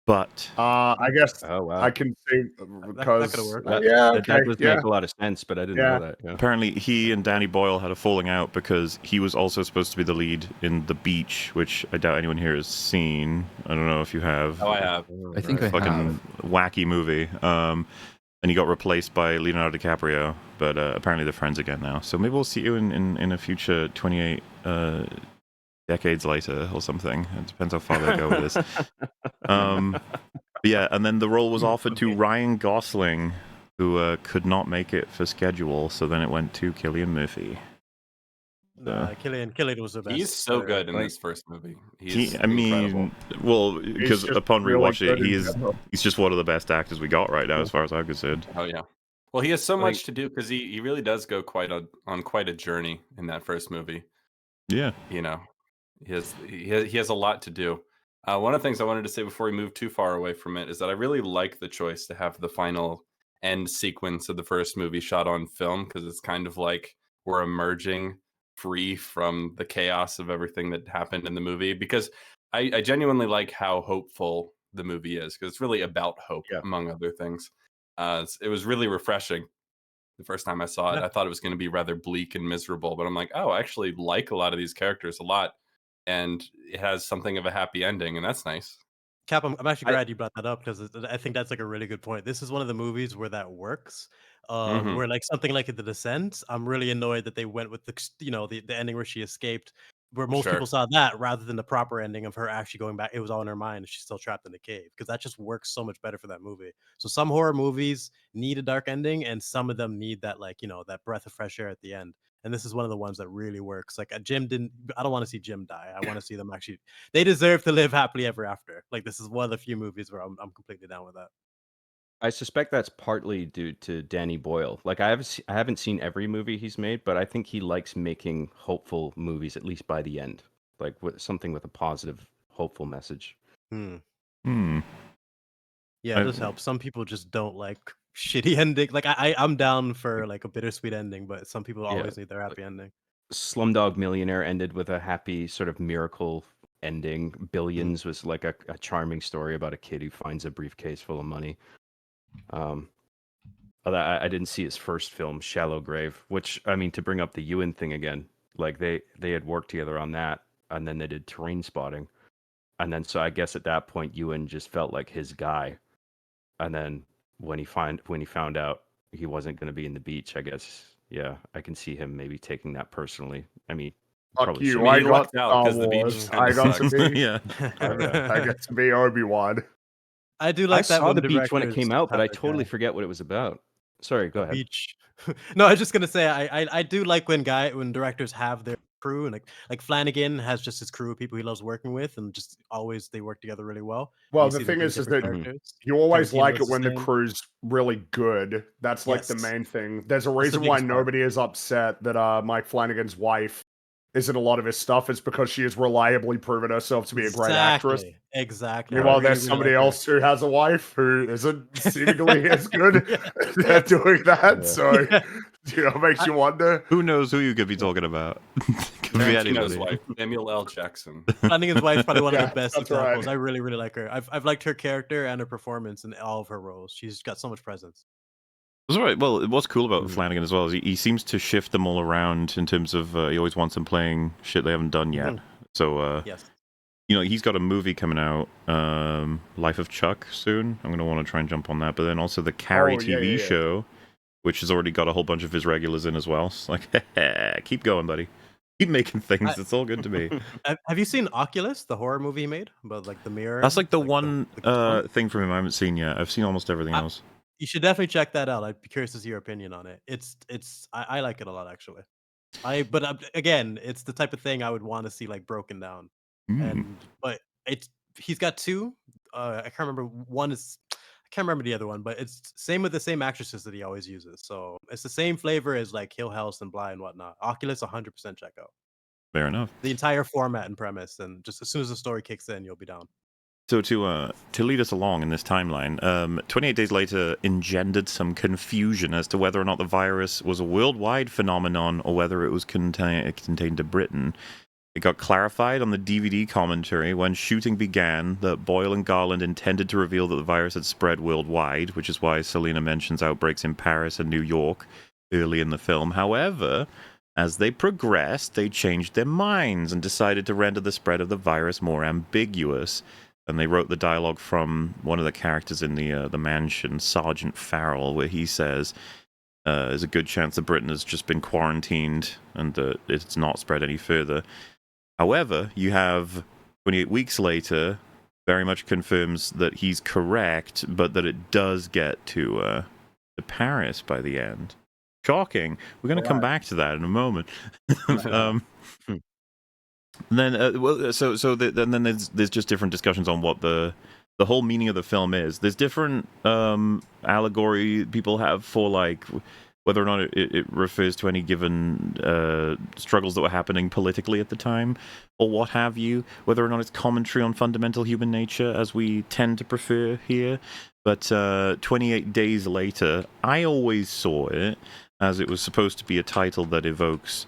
A: But
D: I guess
F: Oh wow.
D: I can see
B: that
D: because
B: could've worked.
D: yeah,
F: That
D: okay,
F: does
D: yeah.
F: make a lot of sense, but I didn't
D: Yeah.
F: know that. Yeah.
A: apparently he and Danny Boyle had a falling out because he was also supposed to be the lead in The Beach, which I doubt anyone here has seen. I don't know if you have.
C: Oh, I have.
E: I think I
A: Fucking
E: have.
A: wacky movie. And he got replaced by Leonardo DiCaprio, but apparently they're friends again now. So maybe we'll see you in a future 28 decades later or something. It depends how far they go with this. But yeah, and then the role was offered to Ryan Gosling, who could not make it for schedule, so then it went to Cillian Murphy.
B: Nah, Killian was the best.
C: He's so
B: for-
C: good in
F: like-
C: this first movie. He's
A: I
C: incredible.
A: mean, well, because
D: just
A: upon
D: really
A: rewatching it,
D: good in general.
A: he's just one of the best actors we got right now, as far as I'm concerned.
C: Oh yeah. Well, he has so
F: Like-
C: much to do because he really does go on quite a journey in that first movie.
A: Yeah.
C: You know, he has a lot to do. One of the things I wanted to say before we move too far away from it is that I really like the choice to have the final end sequence of the first movie shot on film because it's kind of like we're emerging free from the chaos of everything that happened in the movie. Because I genuinely like how hopeful the movie is because it's really about hope,
F: Yeah.
C: among other things. It was really refreshing the first time I saw it.
B: Yeah.
C: I thought it was going to be rather bleak and miserable, but I'm like, oh, I actually like a lot of these characters a lot. And it has something of a happy ending, and that's nice.
B: Cap, I'm actually
F: I-
B: glad you brought that up because I think that's like a really good point. This is one of the movies where that works.
C: Mhm.
B: Where like something like The Descent, I'm really annoyed that they went with the ending where she escaped, where most
C: Sure.
B: people saw that rather than the proper ending of her actually going back. It was all in her mind and she's still trapped in the cave because that just works so much better for that movie. So some horror movies need a dark ending and some of them need that that breath of fresh air at the end. And this is one of the ones that really works. Like Jim didn't. I don't want to see Jim die. I want to see them actually. They deserve to live happily ever after. Like this is one of the few movies where I'm completely down with that.
F: I suspect that's partly due to Danny Boyle. Like I haven't seen every movie he's made, but I think he likes making hopeful movies, at least by the end, like with something with a positive, hopeful message.
B: Hmm.
A: Hmm.
B: Yeah,
A: I-
B: it does help. Some people just don't like shitty ending. Like I'm down for like a bittersweet ending, but some people always need their happy ending.
F: Slumdog Millionaire ended with a happy sort of miracle ending. Billions was like a charming story about a kid who finds a briefcase full of money. Although I didn't see his first film, Shallow Grave, which, I mean, to bring up the Ewan thing again, like they had worked together on that, and then they did Terrain Spotting, and then so I guess at that point Ewan just felt like his guy, and then when he found out he wasn't going to be in The Beach, I guess, yeah, I can see him maybe taking that personally. I mean,
D: Fuck
F: probably
D: you!
F: shouldn't.
D: I
C: he
D: got
C: lucked out
D: Star
C: 'cause The Beach
D: Wars.
C: kinda
D: I got to
C: sucks.
D: be.
A: Yeah.
D: I get to be Obi-Wan.
B: I do
F: I
B: like that
F: saw
B: when
F: The Beach when it
B: directors
F: came out, but
B: have
F: I
B: a guy.
F: totally forget what it was about. Sorry, go ahead.
B: Beach. No, I was just gonna say I do like when directors have their crew and like Flanagan has just his crew of people he loves working with and just always they work together really well. And
D: Well,
B: you
D: the
B: see them
D: thing
B: doing
D: is
B: different
D: that
B: characters.
D: you always
B: Tarantino
D: like
B: does
D: it when
B: the
D: the
B: same.
D: crew's really good. That's like the
B: Yes.
D: main thing. There's a
B: the
D: reason why
B: biggest part.
D: nobody is upset that Mike Flanagan's wife is in a lot of his stuff. It's because she has reliably proven herself to be a great actress.
B: Exactly.
D: Meanwhile,
B: I really,
D: there's
B: really
D: somebody
B: like her.
D: else who has a wife who isn't seemingly as good at doing that.
F: Yeah.
D: So, makes you wonder.
A: Who knows who you could be talking about? Could be
C: Tarantino's
A: anybody.
C: wife, Samuel L. Jackson.
B: Flanagan's wife's probably one of
D: Yeah,
B: the best
D: that's right.
B: examples. I really, really like her. I've liked her character and her performance in all of her roles. She's got so much presence.
A: That's right. Well, what's cool about
F: Mhm.
A: Flanagan as well is he seems to shift them all around in terms of he always wants them playing shit they haven't done yet.
B: Mhm.
A: So,
B: Yes.
A: he's got a movie coming out, Life of Chuck, soon. I'm going to want to try and jump on that. But then also the Carrie
D: Oh, yeah,
A: TV
D: yeah, yeah.
A: show, which has already got a whole bunch of his regulars in as well. It's like, keep going, buddy. Keep making things. It's all good to me.
B: Have you seen Oculus, the horror movie he made about like the mirror?
A: That's like the
B: like
A: one
B: the ghost one?
A: thing from him I haven't seen yet. I've seen almost everything
B: I-
A: else.
B: You should definitely check that out. I'd be curious to see your opinion on it. I like it a lot actually. Again, it's the type of thing I would want to see like broken down. But he's got two. I can't remember. I can't remember the other one, but it's same with the same actresses that he always uses. So it's the same flavor as like Hill House and Bly and whatnot. Oculus 100% check out
A: Fair enough.
B: the entire format and premise, and just as soon as the story kicks in, you'll be down.
A: So to lead us along in this timeline, 28 days later engendered some confusion as to whether or not the virus was a worldwide phenomenon or whether it was contained to Britain. It got clarified on the DVD commentary when shooting began that Boyle and Garland intended to reveal that the virus had spread worldwide, which is why Selena mentions outbreaks in Paris and New York early in the film. However, as they progressed, they changed their minds and decided to render the spread of the virus more ambiguous. And they wrote the dialogue from one of the characters in the mansion, Sergeant Farrell, where he says, "There's a good chance that Britain has just been quarantined and that it's not spread any further." However, you have 28 weeks later, very much confirms that he's correct, but that it does get to Paris by the end. Shocking. We're going to come back to that in a moment. Then, then there's just different discussions on what the whole meaning of the film is. There's different allegory people have for like whether or not it refers to any given struggles that were happening politically at the time, or what have you. Whether or not it's commentary on fundamental human nature, as we tend to prefer here. But 28 days later, I always saw it as it was supposed to be a title that evokes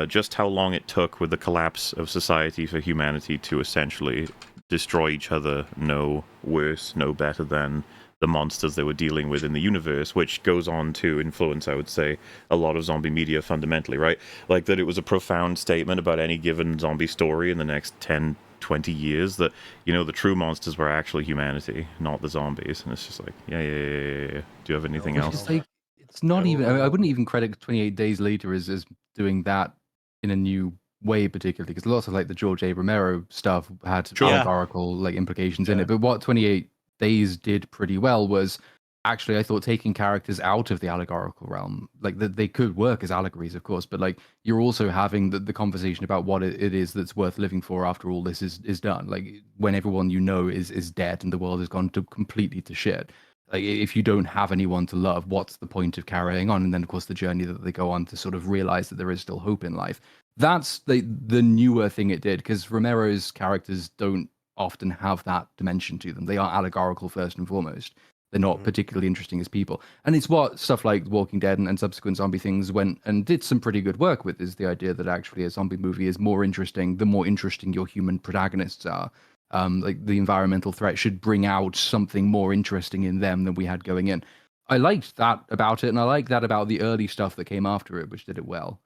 A: just how long it took with the collapse of society for humanity to essentially destroy each other, no worse, no better than the monsters they were dealing with in the universe, which goes on to influence, I would say, a lot of zombie media fundamentally, right? Like that it was a profound statement about any given zombie story in the next 10, 20 years that, the true monsters were actually humanity, not the zombies. And it's just like, yeah. Do you have anything else?
E: It's like, it's not even, I wouldn't even credit 28 Days Later as doing that in a new way particularly, because lots of like the George A. Romero stuff had
A: Sure.
E: allegorical like implications in it. But what 28 Days did pretty well was actually, I thought, taking characters out of the allegorical realm. Like they could work as allegories, of course, but like you're also having the conversation about what it is that's worth living for after all this is done. Like when everyone is dead and the world has gone completely to shit. Like if you don't have anyone to love, what's the point of carrying on? And then of course the journey that they go on to sort of realize that there is still hope in life. That's the newer thing it did, because Romero's characters don't often have that dimension to them. They are allegorical first and foremost. They're not particularly interesting as people. And it's what stuff like Walking Dead and subsequent zombie things went and did some pretty good work with, is the idea that actually a zombie movie is more interesting the more interesting your human protagonists are. Like the environmental threat should bring out something more interesting in them than we had going in. I liked that about it, and I like that about the early stuff that came after it, which did it well.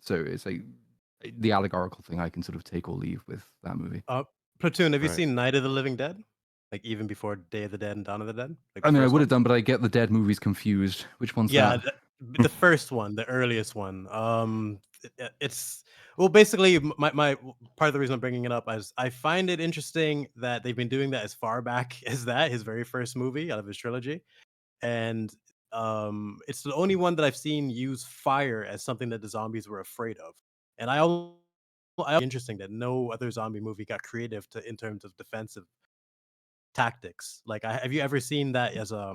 E: So it's like the allegorical thing I can sort of take or leave with that movie.
B: Platoon, have you
F: Right.
B: seen Night of the Living Dead? Like even before Day of the Dead and Dawn of the Dead? Like
E: I mean, I
B: first
E: would
B: one?
E: have done, but I get the dead movies confused. Which one's
B: Yeah,
E: that?
B: the first one, the earliest one. It's well, basically, my part of the reason I'm bringing it up is I find it interesting that they've been doing that as far back as that, his very first movie out of his trilogy, and it's the only one that I've seen use fire as something that the zombies were afraid of, and interesting that no other zombie movie got creative in terms of defensive tactics. Like, have you ever seen that as a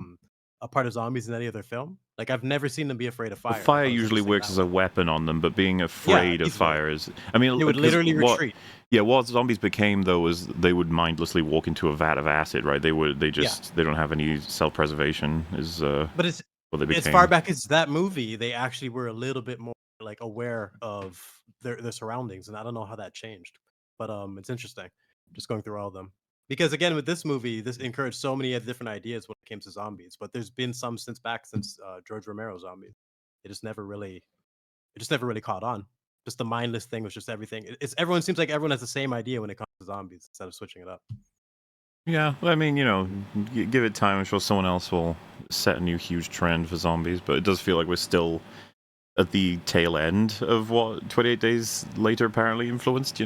B: part of zombies in any other film? Like, I've never seen them be afraid of
A: Well,
B: fire. I
A: fire
B: thought it was
A: usually
B: interesting
A: works
B: that
A: as a
B: way.
A: weapon on them, but being afraid of
B: easily.
A: fire is. I mean,
B: They would
A: 'cause
B: literally retreat.
A: what zombies became though is they would mindlessly walk into a vat of acid, right? They don't have any self-preservation. Is
B: But it's
A: what they became.
B: as far back as that movie, they actually were a little bit more like aware of their surroundings, and I don't know how that changed. But it's interesting, just going through all of them. Because again, with this movie, this encouraged so many different ideas when it came to zombies. But there's been some since George Romero's Zombies. It just never really caught on. Just the mindless thing was just everything. It's everyone seems like everyone has the same idea when it comes to zombies instead of switching it up.
A: Yeah, I mean, give it time. I'm sure someone else will set a new huge trend for zombies, but it does feel like we're still at the tail end of what 28 Days Later apparently influenced,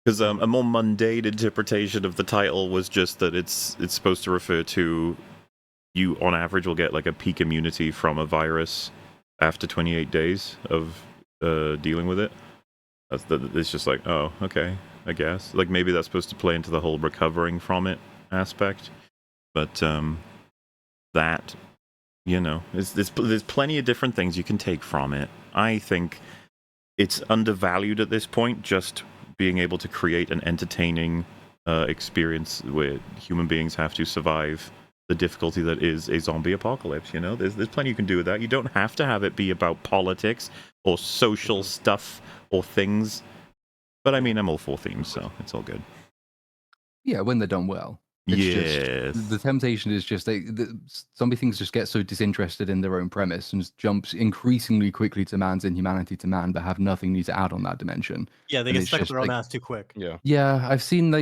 A: Because a more mundane interpretation of the title was just that it's supposed to refer to you, on average, will get like a peak immunity from a virus after 28 days of dealing with it. It's just like, oh, okay, I guess. Like, maybe that's supposed to play into the whole recovering from it aspect. But that, there's plenty of different things you can take from it. I think it's undervalued at this point, just being able to create an entertaining experience where human beings have to survive the difficulty that is a zombie apocalypse. There's plenty you can do with that. You don't have to have it be about politics or social stuff or things. But I mean, I'm all for themes, so it's all good.
E: Yeah, when they're done well. It's just the temptation is just the zombie things just get so disinterested in their own premise and jumps increasingly quickly to man's inhumanity to man, but have nothing new to add on that dimension.
B: Yeah, they get stuck up their own ass too quick.
E: Yeah, I've seen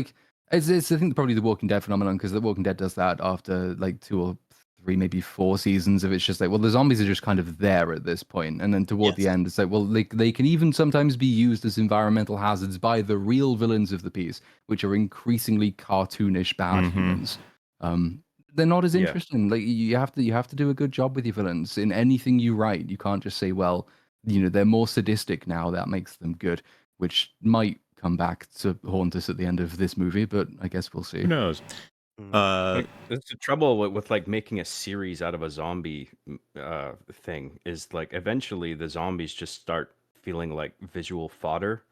E: it's I think probably the Walking Dead phenomenon, because the Walking Dead does that after like 2 or 3, maybe 4 seasons of it's just like, well, the zombies are just kind of there at this point, and then toward the end, it's like, well, they can even sometimes be used as environmental hazards by the real villains of the piece, which are increasingly cartoonish bad humans. They're not as interesting. Like you have to do a good job with your villains in anything you write. You can't just say, well, they're more sadistic now, that makes them good, which might come back to haunt us at the end of this movie, but I guess we'll see.
A: Who knows?
F: That's the trouble with like making a series out of a zombie thing is like eventually the zombies just start feeling like visual fodder.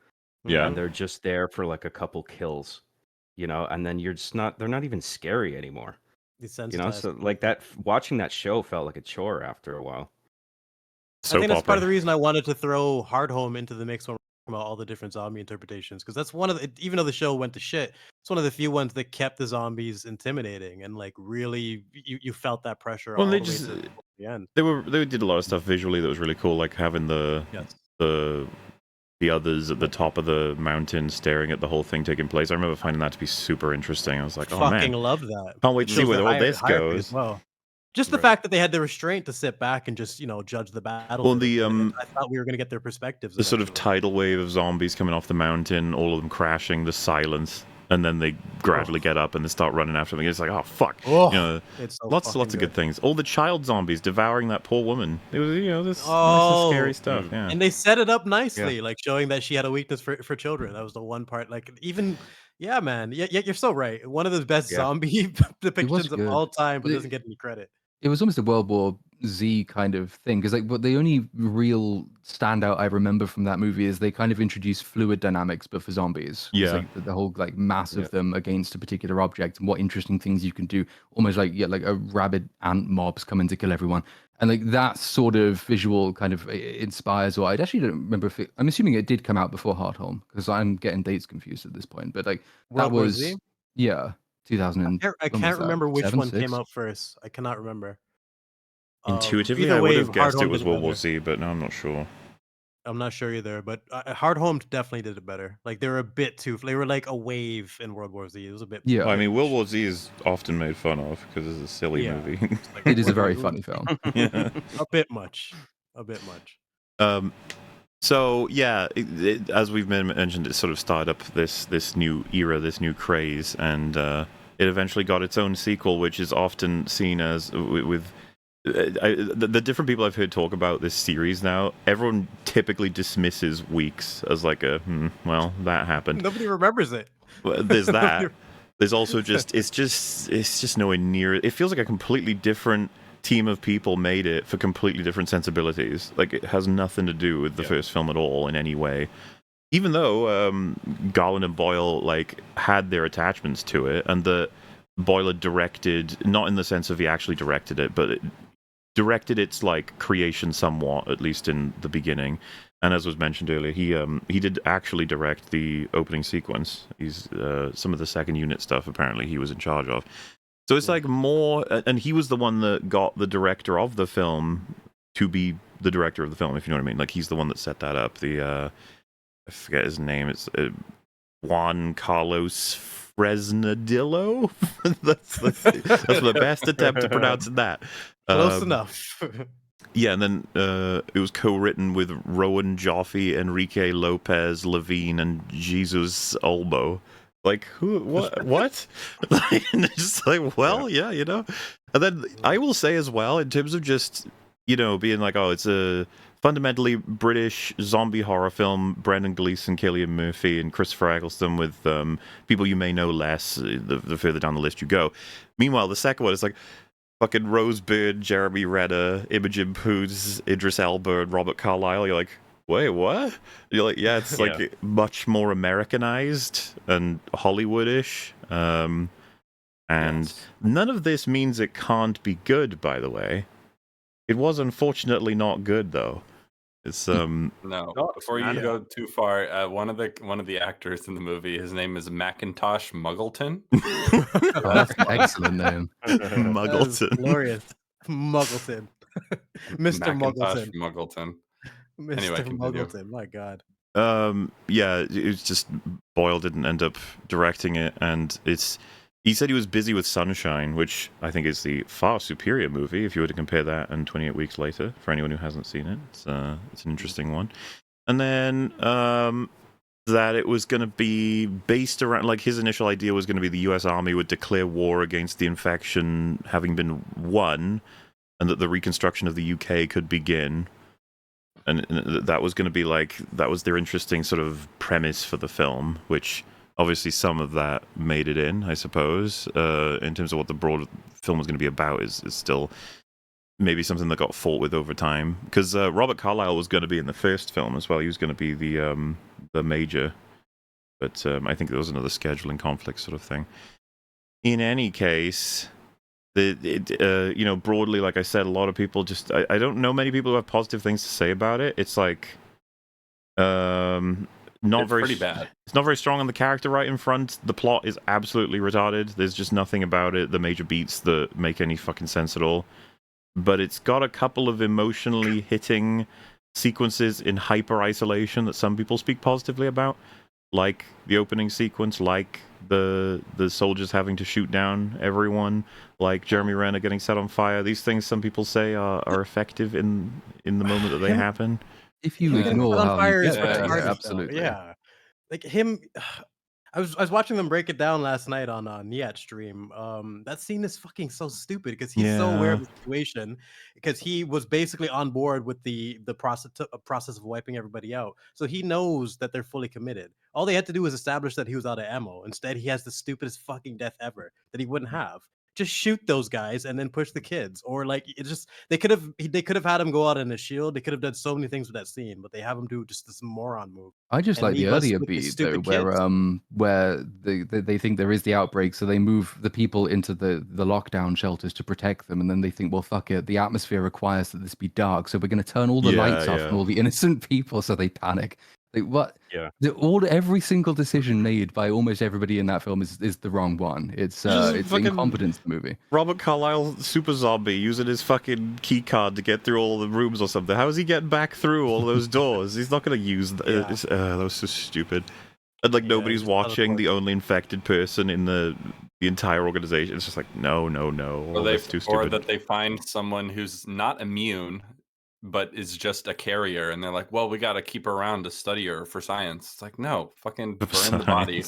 A: Yeah.
F: And they're just there for like a couple kills, and then they're not even scary anymore. So like that, watching that show felt like a chore after a while.
B: I think that's part of the reason I wanted to throw Hard Home into the mix when we're talking about all the different zombie interpretations, because that's one of the, even though the show went to shit, it's one of the few ones that kept the zombies intimidating and like really you felt that pressure all the way to the end.
A: They did a lot of stuff visually that was really cool, like having the others at the top of the mountain staring at the whole thing taking place. I remember finding that to be super interesting. I was like, oh man,
B: fucking love that.
A: Can't wait to see where all this goes.
B: Well, just the fact that they had the restraint to sit back and just judge the battle.
A: Well,
B: I thought we were going to get their perspectives.
A: The sort of tidal wave of zombies coming off the mountain, all of them crashing, the silence, and then they gradually get up and they start running after them. It's like, oh fuck,
B: it's so
A: lots of good things. All the child zombies devouring that poor woman. It was this nice scary stuff. Yeah,
B: and they set it up nicely, like showing that she had a weakness for children. That was the one part. Like even. Yeah, man. Yeah, you're so right. One of the best zombie depictions of all time, but doesn't get any credit.
E: It was almost a World War Z kind of thing, because but the only real standout I remember from that movie is they kind of introduced fluid dynamics, but for zombies.
A: Yeah,
E: like the whole like mass of them against a particular object and what interesting things you can do. Almost like like a rabid ant mobs coming to kill everyone, and like that sort of visual kind of inspires. Or I actually don't remember if I'm assuming it did come out before Hard Home, because I'm getting dates confused at this point. But like
B: World War Z?
E: 2000.
B: I can't remember which one came out first. I cannot remember.
A: Intuitively, I would have guessed it was World War Z, but no, I'm not sure.
B: I'm not sure either, but Hard Home definitely did it better. Like they were a bit too. They were like a wave in World War Z. It was a bit.
E: Yeah,
A: well, I mean, World War Z is often made fun of because it's a silly movie.
E: Like, it is a very funny film.
A: Yeah.
B: A bit much.
A: So yeah, as we've mentioned, it sort of started up this new era, this new craze, and it eventually got its own sequel, which is often seen as with. The different people I've heard talk about this series now, everyone typically dismisses Weeks as like well, that happened.
B: Nobody remembers it.
A: There's that. There's also it's just nowhere near it. It feels like a completely different team of people made it for completely different sensibilities. Like it has nothing to do with the first film at all in any way. Even though Garland and Boyle like had their attachments to it, and the Boyle directed, not in the sense of he actually directed it, but directed its like creation somewhat, at least in the beginning. And as was mentioned earlier, he did actually direct the opening sequence. He's some of the second unit stuff apparently he was in charge of. So it's like more, and he was the one that got the director of the film to be the director of the film, if you know what I mean. Like he's the one that set that up. I forget his name. It's Juan Carlos Fresnadillo. that's the best attempt to pronounce that.
B: Close enough.
A: Yeah, and then it was co-written with Rowan Joffe, Enrique Lopez Levine, and Jesus Olmo. Like who? What? Just like, well, yeah, you know. And then I will say as well, in terms of just being like, oh, it's a fundamentally British zombie horror film. Brendan Gleeson, Cillian Murphy, and Christopher Eccleston with people you may know less. The further down the list you go. Meanwhile, the second one is like fucking Rose Byrne, Jeremy Renner, Imogen Poots, Idris Elba, and Robert Carlyle. You're like, wait, what? You're like, yeah, it's like much more Americanized and Hollywoodish. And none of this means it can't be good, by the way. It was unfortunately not good, though. It's
C: No, before you go too far, one of the actors in the movie, his name is Macintosh Muggleton.
E: Oh, that's an excellent name.
A: Muggleton.
B: Glorious. Muggleton. Mr.
C: Macintosh
B: Muggleton.
C: Muggleton.
B: Mr.
C: Anyway, continue.
B: Muggleton, my God.
A: Yeah, it's just Boyle didn't end up directing it, and he said he was busy with Sunshine, which I think is the far superior movie if you were to compare that and 28 Weeks Later, for anyone who hasn't seen it. It's an interesting one. And then that it was going to be based around, like his initial idea was going to be the US Army would declare war against the infection having been won, and that the reconstruction of the UK could begin. And that was going to be like, that was their interesting sort of premise for the film, which obviously some of that made it in, I suppose. In terms of what the broad film was going to be about is still maybe something that got fought with over time. Because Robert Carlyle was going to be in the first film as well. He was going to be the major. But I think there was another scheduling conflict sort of thing. In any case, broadly, like I said, a lot of people just... I don't know many people who have positive things to say about it. It's like...
C: It's pretty bad.
A: It's not very strong on the character right in front. The plot is absolutely retarded. There's just nothing about it, the major beats, that make any fucking sense at all. But it's got a couple of emotionally hitting sequences in hyper-isolation that some people speak positively about. Like the opening sequence, like the soldiers having to shoot down everyone, like Jeremy Renner getting set on fire. These things some people say are effective in the moment that they happen.
E: If you ignore how
B: fire
E: you
B: is
E: get there,
B: retarded, though.
E: absolutely.
B: Yeah. Like him, I was watching them break it down last night on Niat stream. That scene is fucking so stupid because he's so aware of the situation, because he was basically on board with the process of wiping everybody out. So he knows that they're fully committed. All they had to do was establish that he was out of ammo. Instead, he has the stupidest fucking death ever that he wouldn't have. Just shoot those guys and then push the kids, or like they could have had him go out in a shield. They could have done so many things with that scene, but they have him do just this moron move.
E: I just
B: And
E: like the
B: leave us
E: earlier
B: with these
E: beat though,
B: stupid
E: where they think there is the outbreak, so they move the people into the lockdown shelters to protect them, and then they think, well, fuck it, the atmosphere requires that this be dark, so we're going to turn all the lights off and all the innocent people, so they panic. Like what?
F: Yeah.
E: Every single decision made by almost everybody in that film is the wrong one. It's
A: fucking
E: incompetence, the movie.
A: Robert Carlyle, super zombie, using his fucking key card to get through all the rooms or something. How is he getting back through all those doors? He's not going to use... that was so stupid. And like nobody's watching, the only infected person in the entire organization. It's just like, no.
C: Or
A: That's too stupid.
C: Or that they find someone who's not immune, but is just a carrier, and they're like, well, we got to keep her around to study her for science. It's like, no, fucking burn the body.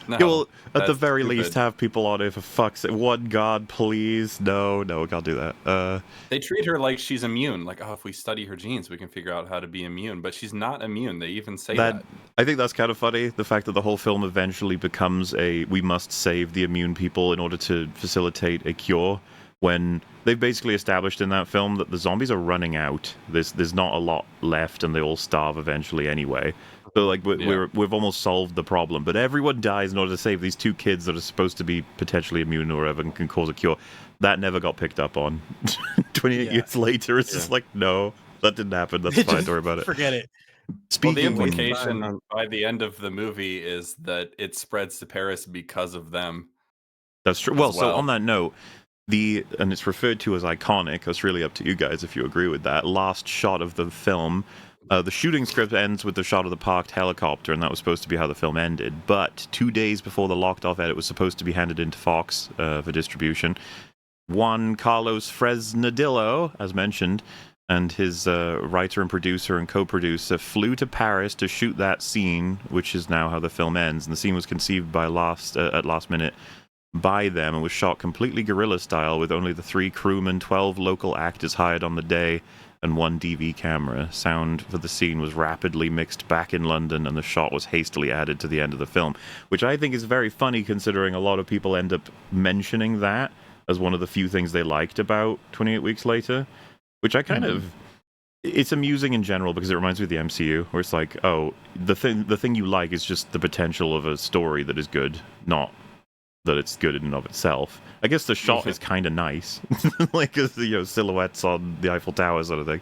C: No,
A: Yeah, well, at the
C: that's
A: very
C: stupid.
A: least, have people on it for fuck's sake. One God, please. No, we can't do that.
C: They treat her like she's immune. Like, oh, if we study her genes, we can figure out how to be immune. But she's not immune. They even say that.
A: I think that's kind of funny. The fact that the whole film eventually becomes we must save the immune people in order to facilitate a cure, when they've basically established in that film that the zombies are running out. There's not a lot left, and they all starve eventually anyway. So like we've almost solved the problem, but everyone dies in order to save these two kids that are supposed to be potentially immune or whatever and can cause a cure. That never got picked up on. 28 years later, it's just like, no. That didn't happen. That's fine.
B: Just
A: Don't worry about it.
B: Forget it.
C: Well, the
A: Speaking
C: implication by the end of the movie is that it spreads to Paris because of them.
A: That's true. Well, so on that note, and it's referred to as iconic. It's really up to you guys if you agree with that. Last shot of the film, the shooting script ends with the shot of the parked helicopter, and that was supposed to be how the film ended. But 2 days before the locked-off edit was supposed to be handed into Fox for distribution, Juan Carlos Fresnadillo, as mentioned, and his writer and producer and co-producer flew to Paris to shoot that scene, which is now how the film ends. And the scene was conceived by at last minute by them and was shot completely guerrilla style with only the 3 crewmen, 12 local actors hired on the day, and 1 DV camera. Sound for the scene was rapidly mixed back in London, and the shot was hastily added to the end of the film, which I think is very funny considering a lot of people end up mentioning that as one of the few things they liked about 28 Weeks Later, which I kind of... It's amusing in general because it reminds me of the MCU, where it's like, oh, the thing you like is just the potential of a story that is good, not that it's good in and of itself. I guess the shot is kind of nice, like silhouettes on the Eiffel Tower sort of thing.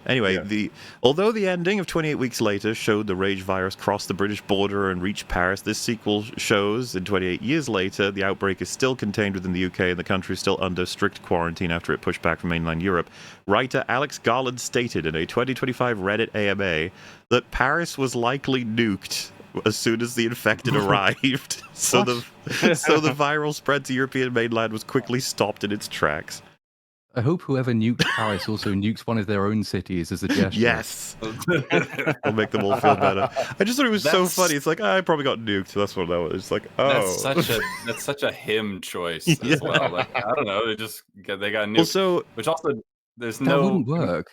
A: Anyway, although the ending of 28 Weeks Later showed the rage virus cross the British border and reach Paris, this sequel shows in 28 years later the outbreak is still contained within the UK and the country is still under strict quarantine after it pushed back from mainland Europe. Writer Alex Garland stated in a 2025 Reddit AMA that Paris was likely nuked as soon as the infected arrived. So the viral spread to European mainland was quickly stopped in its tracks.
E: I hope whoever nuked Paris also nukes one of their own cities as a gesture.
A: Yes. It'll make them all feel better. I just thought it was so funny. It's like, I probably got nuked. That's what that was. It's like, oh.
C: That's such a him choice as well. Like, I don't know. They got nuked.
A: Also,
C: which also, there's
E: that wouldn't work.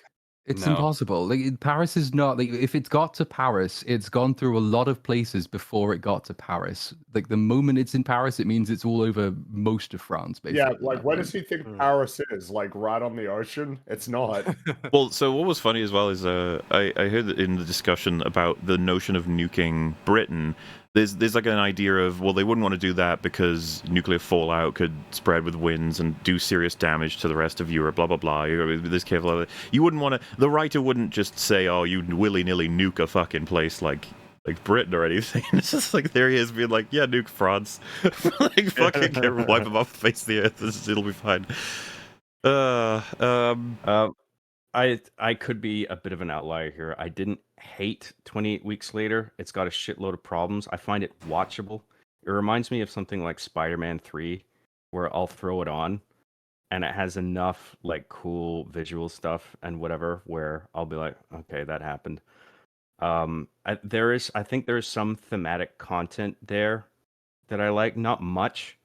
E: It's impossible. Like, Paris is not like, if it's got to Paris, it's gone through a lot of places before it got to Paris. Like, the moment it's in Paris, it means it's all over most of France, basically.
D: Yeah, like, where does he think Paris is? Like, right on the ocean? It's not.
A: Well, so what was funny as well is I heard in the discussion about the notion of nuking Britain. There's like an idea of, well, they wouldn't want to do that because nuclear fallout could spread with winds and do serious damage to the rest of Europe, blah, blah, blah. You're this careful. You wouldn't want to... The writer wouldn't just say, oh, you willy-nilly nuke a fucking place like Britain or anything. It's just like, there he is being like, yeah, nuke France. Like, fucking wipe them off the face of the earth. It'll be fine.
F: I could be a bit of an outlier here. I didn't hate 28 Weeks Later. It's got a shitload of problems. I find it watchable. It reminds me of something like Spider-Man 3, where I'll throw it on, and it has enough like cool visual stuff and whatever, where I'll be like, okay, that happened. I think there is some thematic content there that I like. Not much,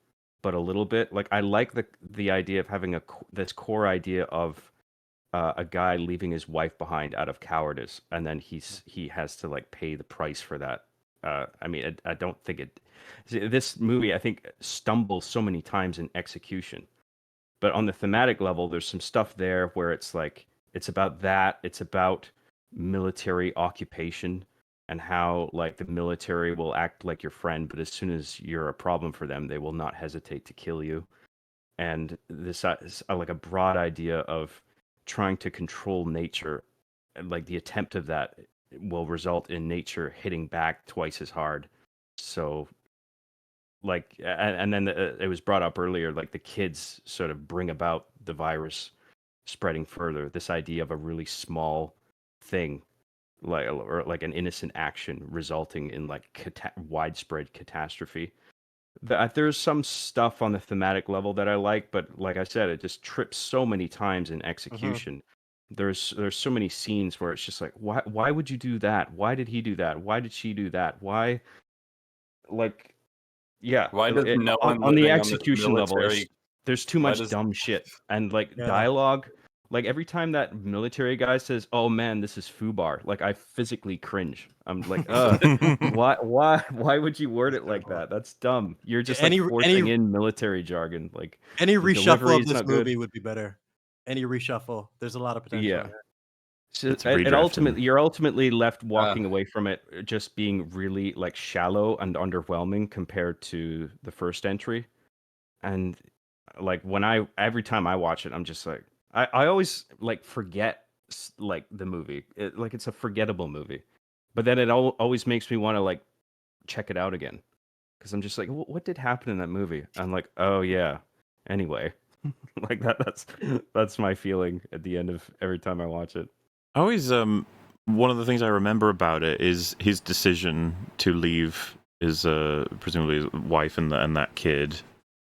F: but a little bit. Like, I like the idea of having this core idea of a guy leaving his wife behind out of cowardice, and then he has to like pay the price for that. I mean, I don't think this movie, I think, stumbles so many times in execution, but on the thematic level, there's some stuff there where it's like, it's about that. It's about military occupation and how like the military will act like your friend, but as soon as you're a problem for them, they will not hesitate to kill you. And this is like a broad idea of trying to control nature, like the attempt of that will result in nature hitting back twice as hard. So like, and then it was brought up earlier, like the kids sort of bring about the virus spreading further. This idea of a really small thing, like an innocent action resulting in like widespread catastrophe. There's some stuff on the thematic level that I like, but like I said, it just trips so many times in execution. There's so many scenes where it's just like, why would you do that? Why did he do that? Why did she do that? Why? Like, yeah.
C: Why does no one
F: on the
C: living
F: execution
C: this
F: level? There's too much dumb shit and like dialogue. Like every time that military guy says, "Oh man, this is FUBAR," like I physically cringe. I'm like, why would you word it like that? That's dumb. You're just like forcing in military jargon. Like
B: any reshuffle of this movie would be better. Any reshuffle, there's a lot of potential.
F: Yeah. So you're ultimately left walking away from it just being really like shallow and underwhelming compared to the first entry. And like every time I watch it, I'm just like, I always like forget like the movie. Like it's a forgettable movie, but then it always makes me want to like check it out again because I'm just like, what did happen in that movie? I'm like, oh yeah. Anyway, like that's my feeling at the end of every time I watch it.
A: I always one of the things I remember about it is his decision to leave his presumably his wife and that kid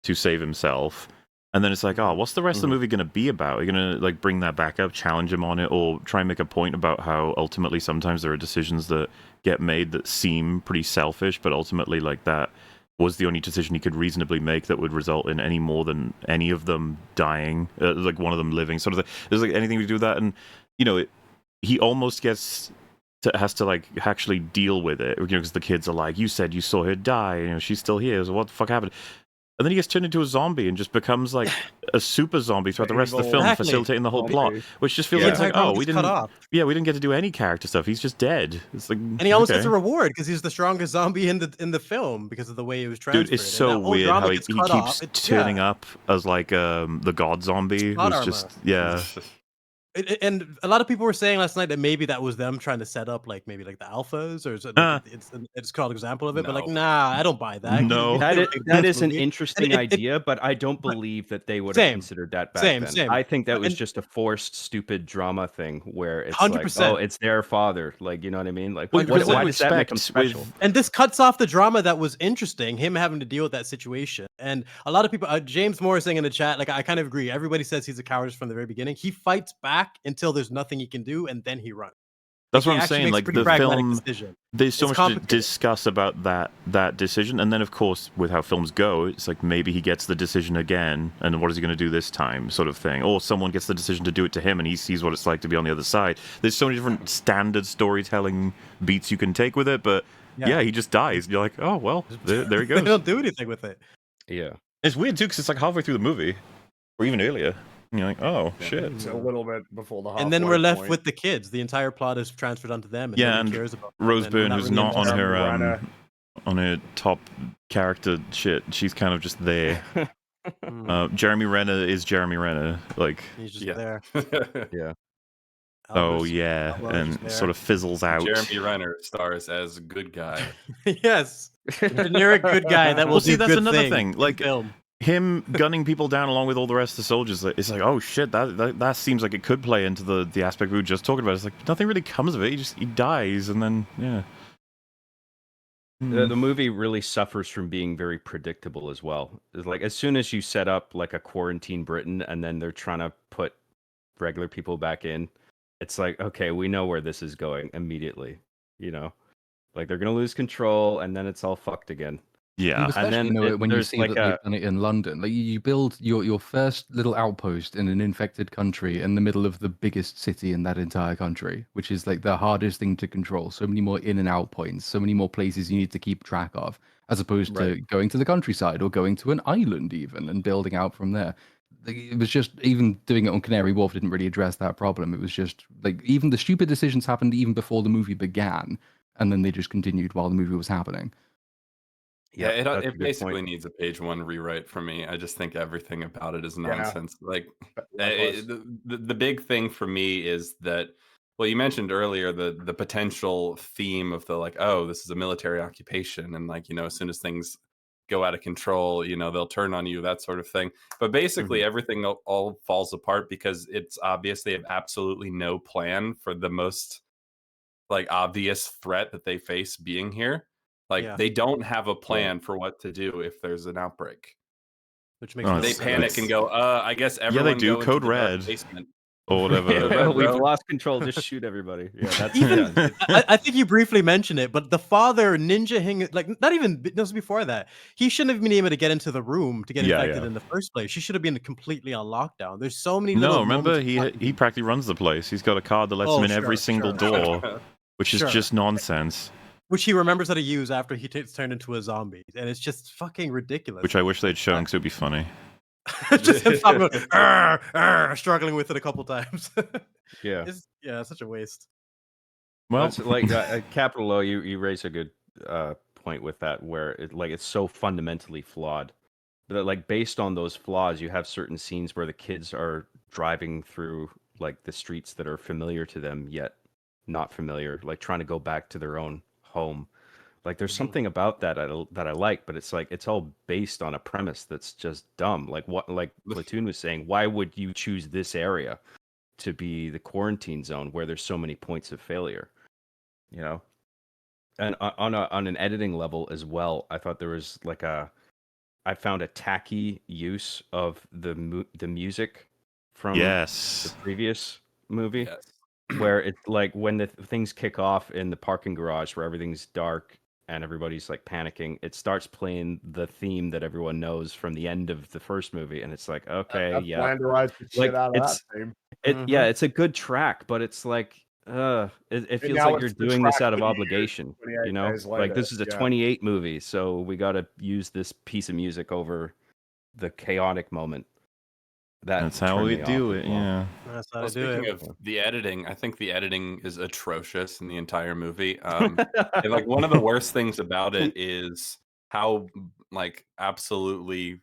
A: to save himself. And then it's like, oh, what's the rest of the movie going to be about? Are you going to like bring that back up, challenge him on it, or try and make a point about how ultimately sometimes there are decisions that get made that seem pretty selfish, but ultimately like that was the only decision he could reasonably make that would result in any more than any of them dying, like one of them living. Sort of there's like anything to do with that, and you know, he almost has to like actually deal with it, you know, because the kids are like, you said you saw her die, you know, she's still here, so what the fuck happened? And then he gets turned into a zombie and just becomes like a super zombie throughout the rest of the film,
B: Exactly.
A: facilitating the whole plot, which just feels
B: Yeah.
A: like, it's like, oh, we
B: Cut
A: didn't,
B: off.
A: yeah, we didn't get to do any character stuff. He's just dead. It's like,
B: And he almost
A: okay.
B: gets a reward because he's the strongest zombie in the film because of the way he was transferred.
A: Dude, it's
B: And
A: so
B: that whole
A: weird
B: drama
A: how he
B: gets cut off.
A: keeps turning up as like the god zombie
B: plot
A: who's just
B: armor.
A: yeah.
B: And a lot of people were saying last night that maybe that was them trying to set up like maybe like the alphas or it's called example of it, but like,
C: No.
B: nah, I don't buy that.
A: No.
F: That is an
B: movie.
F: interesting
B: it-
F: idea, but I don't believe that they would have
B: Same.
F: considered that back
B: Same,
F: then.
B: same.
F: I think that was
B: And-
F: just a forced, stupid drama thing where it's
B: 100%.
F: like, oh, it's their father. Like, you know what I mean? Like,
A: Well,
F: why
A: because what you
F: does that make them
A: expect
F: special?
A: with-
B: And this cuts off the drama that was interesting, him having to deal with that situation. And a lot of people, James Moore saying in the chat, like, I kind of agree. Everybody says he's a coward from the very beginning. He fights back until there's nothing he can do, and then he runs.
A: That's
B: Like,
A: what
B: he
A: I'm
B: actually
A: saying.
B: makes a
A: Like
B: pretty
A: the
B: pragmatic
A: film,
B: decision.
A: there's so
B: It's
A: much to
B: complicated.
A: discuss about that decision, and then of course with how films go, it's like maybe he gets the decision again, and what is he going to do this time, sort of thing, or someone gets the decision to do it to him, and he sees what it's like to be on the other side. There's so many different standard storytelling beats you can take with it, but yeah, he just dies. And you're like, oh well, there he
B: They
A: goes.
B: don't do anything with it.
F: Yeah.
A: It's weird too, because it's like halfway through the movie, or even earlier, and you're like, oh shit.
D: It's a little bit before the
B: And then
D: halfway
B: we're left
D: point.
B: with the kids. The entire plot is transferred onto them, and
A: Yeah,
B: nobody
A: and
B: cares about them.
A: Rose
B: And we're
A: Byrne, who's
B: really
A: not on
B: invested.
A: her
D: Renner.
A: on her top character shit, she's kind of just there. Jeremy Renner is Jeremy Renner, like,
B: He's just
C: Yeah.
B: there.
F: Yeah.
A: oh
B: Albus-
A: yeah,
B: Albus is
A: and
B: there.
A: sort of fizzles out.
C: Jeremy Renner stars as good guy.
B: Yes, a generic good guy that will
A: Well, see,
B: do
A: that's
B: good
A: another
B: things
A: thing,
B: in
A: like-
B: film.
A: Him gunning people down along with all the rest of the soldiers, it's like, oh shit, that seems like it could play into the aspect we were just talking about. It's like nothing really comes of it. He dies, and then yeah.
F: The movie really suffers from being very predictable as well. It's like as soon as you set up like a quarantine Britain and then they're trying to put regular people back in, it's like, okay, we know where this is going immediately. You know, like they're gonna lose control and then it's all fucked again.
A: Yeah,
E: You especially
F: then
E: know it when you
F: there's
E: see
F: like
E: that they've done it in London. Like you build your first little outpost in an infected country in the middle of the biggest city in that entire country, which is like the hardest thing to control. So many more in and out points, so many more places you need to keep track of, as opposed to going to the countryside or going to an island even and building out from there. It was just, even doing it on Canary Wharf didn't really address that problem. It was just like even the stupid decisions happened even before the movie began, and then they just continued while the movie was happening.
C: Yeah,
F: Yep, that's a
C: it
F: good
C: basically
F: point.
C: needs a page one rewrite for me. I just think everything about it is
D: Yeah.
C: nonsense. Like
D: Likewise.
C: the big thing for me is that, well, you mentioned earlier the potential theme of the like, oh, this is a military occupation, and like, you know, as soon as things go out of control, you know, they'll turn on you, that sort of thing. But basically, everything all falls apart because it's obvious they have absolutely no plan for the most like obvious threat that they face being here. Like
B: Yeah.
C: they don't have a plan for what to do if there's an outbreak.
B: Which makes
A: Oh,
B: no
C: They
A: it's-
B: sense.
C: panic and go, I guess
A: they
C: everyone
A: do.
C: go into
A: Code
C: the dark
A: Red.
C: basement.
A: or whatever.
C: Yeah.
F: We've
C: bro.
F: lost control. Just shoot everybody. Yeah, that's
B: Even
F: yeah.
B: I think you briefly mentioned it, but the father ninja like not even this was before that. He shouldn't have been able to get into the room to get
A: Yeah,
B: infected
A: yeah.
B: in the first place. She should have been completely on lockdown. There's so many
A: No,
B: little
A: remember
B: moments of
A: he
B: continuity.
A: practically runs the place. He's got a card that lets
B: Oh,
A: him in
B: sure,
A: every single
B: sure.
A: door, which is
B: Sure.
A: just nonsense.
B: which he remembers how to use after he turned into a zombie, and it's just fucking ridiculous.
A: Which I wish they'd shown because it would be funny.
B: just him talking about, "Arr, arr," struggling with it a couple times.
F: Yeah.
B: It's such a waste.
A: Well,
F: That's like Capital O. You raise a good point with that, where it's so fundamentally flawed. But like based on those flaws, you have certain scenes where the kids are driving through like the streets that are familiar to them yet not familiar, like trying to go back to their own home. Like there's something about that that I like, but it's like it's all based on a premise that's just dumb. Like what, like Platoon was saying, why would you choose this area to be the quarantine zone where there's so many points of failure? You know, and on an editing level as well, I thought there was like I found a tacky use of the music from the previous movie,
C: Yes.
F: where it's like when the things kick off in the parking garage where everything's dark and everybody's like panicking, it starts playing the theme that everyone knows from the end of the first movie, and it's like, okay,
D: That
F: yeah,
D: flanderized the
F: like
D: shit out of that theme.
F: yeah, it's a good track, but it's like, it
D: And
F: feels
D: now
F: like you're
D: it's the
F: doing this
D: track
F: out of
D: that you use
F: obligation,
D: 28
F: you know?
D: days
F: Like
D: later,
F: this is a
D: yeah.
F: 28 movie, so we got to use this piece of music over the chaotic moment.
A: That's how
F: turned
A: we
F: me off
A: do
F: as
A: it.
F: well.
A: Yeah.
B: That's how
C: Well,
B: to do
C: speaking
B: it.
C: of the editing, I think the editing is atrocious in the entire movie. And like one of the worst things about it is how like absolutely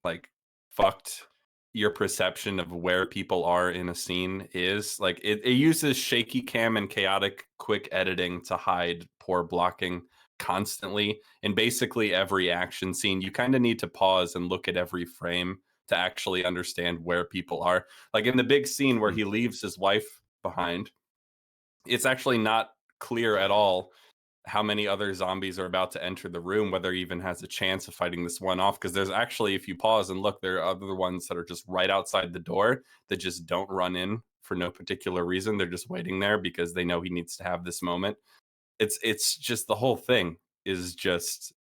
C: like fucked your perception of where people are in a scene is. Like it uses shaky cam and chaotic quick editing to hide poor blocking constantly in basically every action scene. You kind of need to pause and look at every frame to actually understand where people are. Like in the big scene where he leaves his wife behind, it's actually not clear at all how many other zombies are about to enter the room, whether he even has a chance of fighting this one off. Because there's actually, if you pause and look, there are other ones that are just right outside the door that just don't run in for no particular reason. They're just waiting there because they know he needs to have this moment. It's just the whole thing is just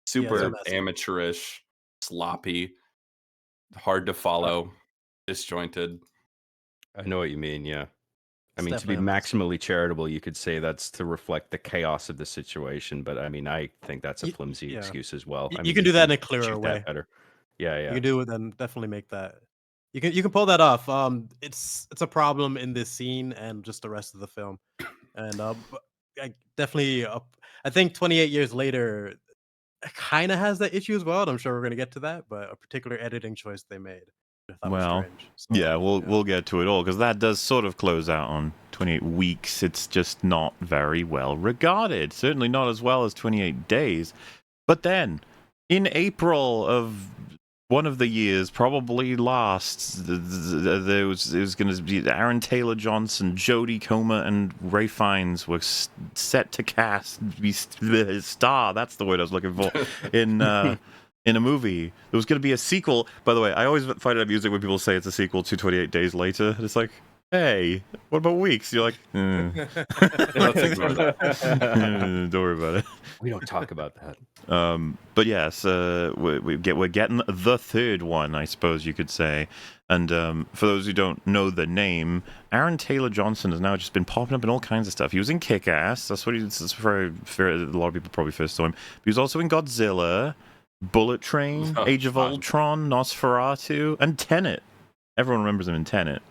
C: super
B: messy.
C: amateurish, sloppy, hard to follow, disjointed.
F: I know what you mean, yeah. I
B: It's
F: mean, to be
B: definitely a mess.
F: maximally charitable, you could say that's to reflect the chaos of the situation, but I mean, I think that's a flimsy
B: Yeah.
F: excuse as well. I
B: You
F: mean,
B: can do that in a
F: shoot
B: clearer way.
F: that better. Yeah,
B: You
F: yeah.
B: can do it and definitely make that. You can pull that off. It's a problem in this scene and just the rest of the film, and but I definitely. I think 28 years later, kind of has that issue as well. And I'm sure we're gonna get to that, but a particular editing choice they made, I thought was
A: Well,
B: strange. So,
A: yeah, we'll get to it all because that does sort of close out on 28 weeks. It's just not very well regarded. Certainly not as well as 28 days. But then, in April of one of the years, probably last, there was going to be Aaron Taylor Johnson, Jodie Comer, and Ray Fiennes were set to be star. That's the word I was looking for in a movie. There was going to be a sequel. By the way, I always find it amusing when people say it's a sequel to 28 Days Later. It's like, hey, what about weeks? You're like,
C: Let's ignore that.
A: don't worry about it.
F: We don't talk about that.
A: But yes, we're getting the third one, I suppose you could say. And for those who don't know the name, Aaron Taylor Johnson has now just been popping up in all kinds of stuff. He was in Kick-Ass. That's where a lot of people probably first saw him. But he was also in Godzilla, Bullet Train,
C: Oh,
A: Age of
C: fun.
A: Ultron, Nosferatu, and Tenet. Everyone remembers him in Tenet.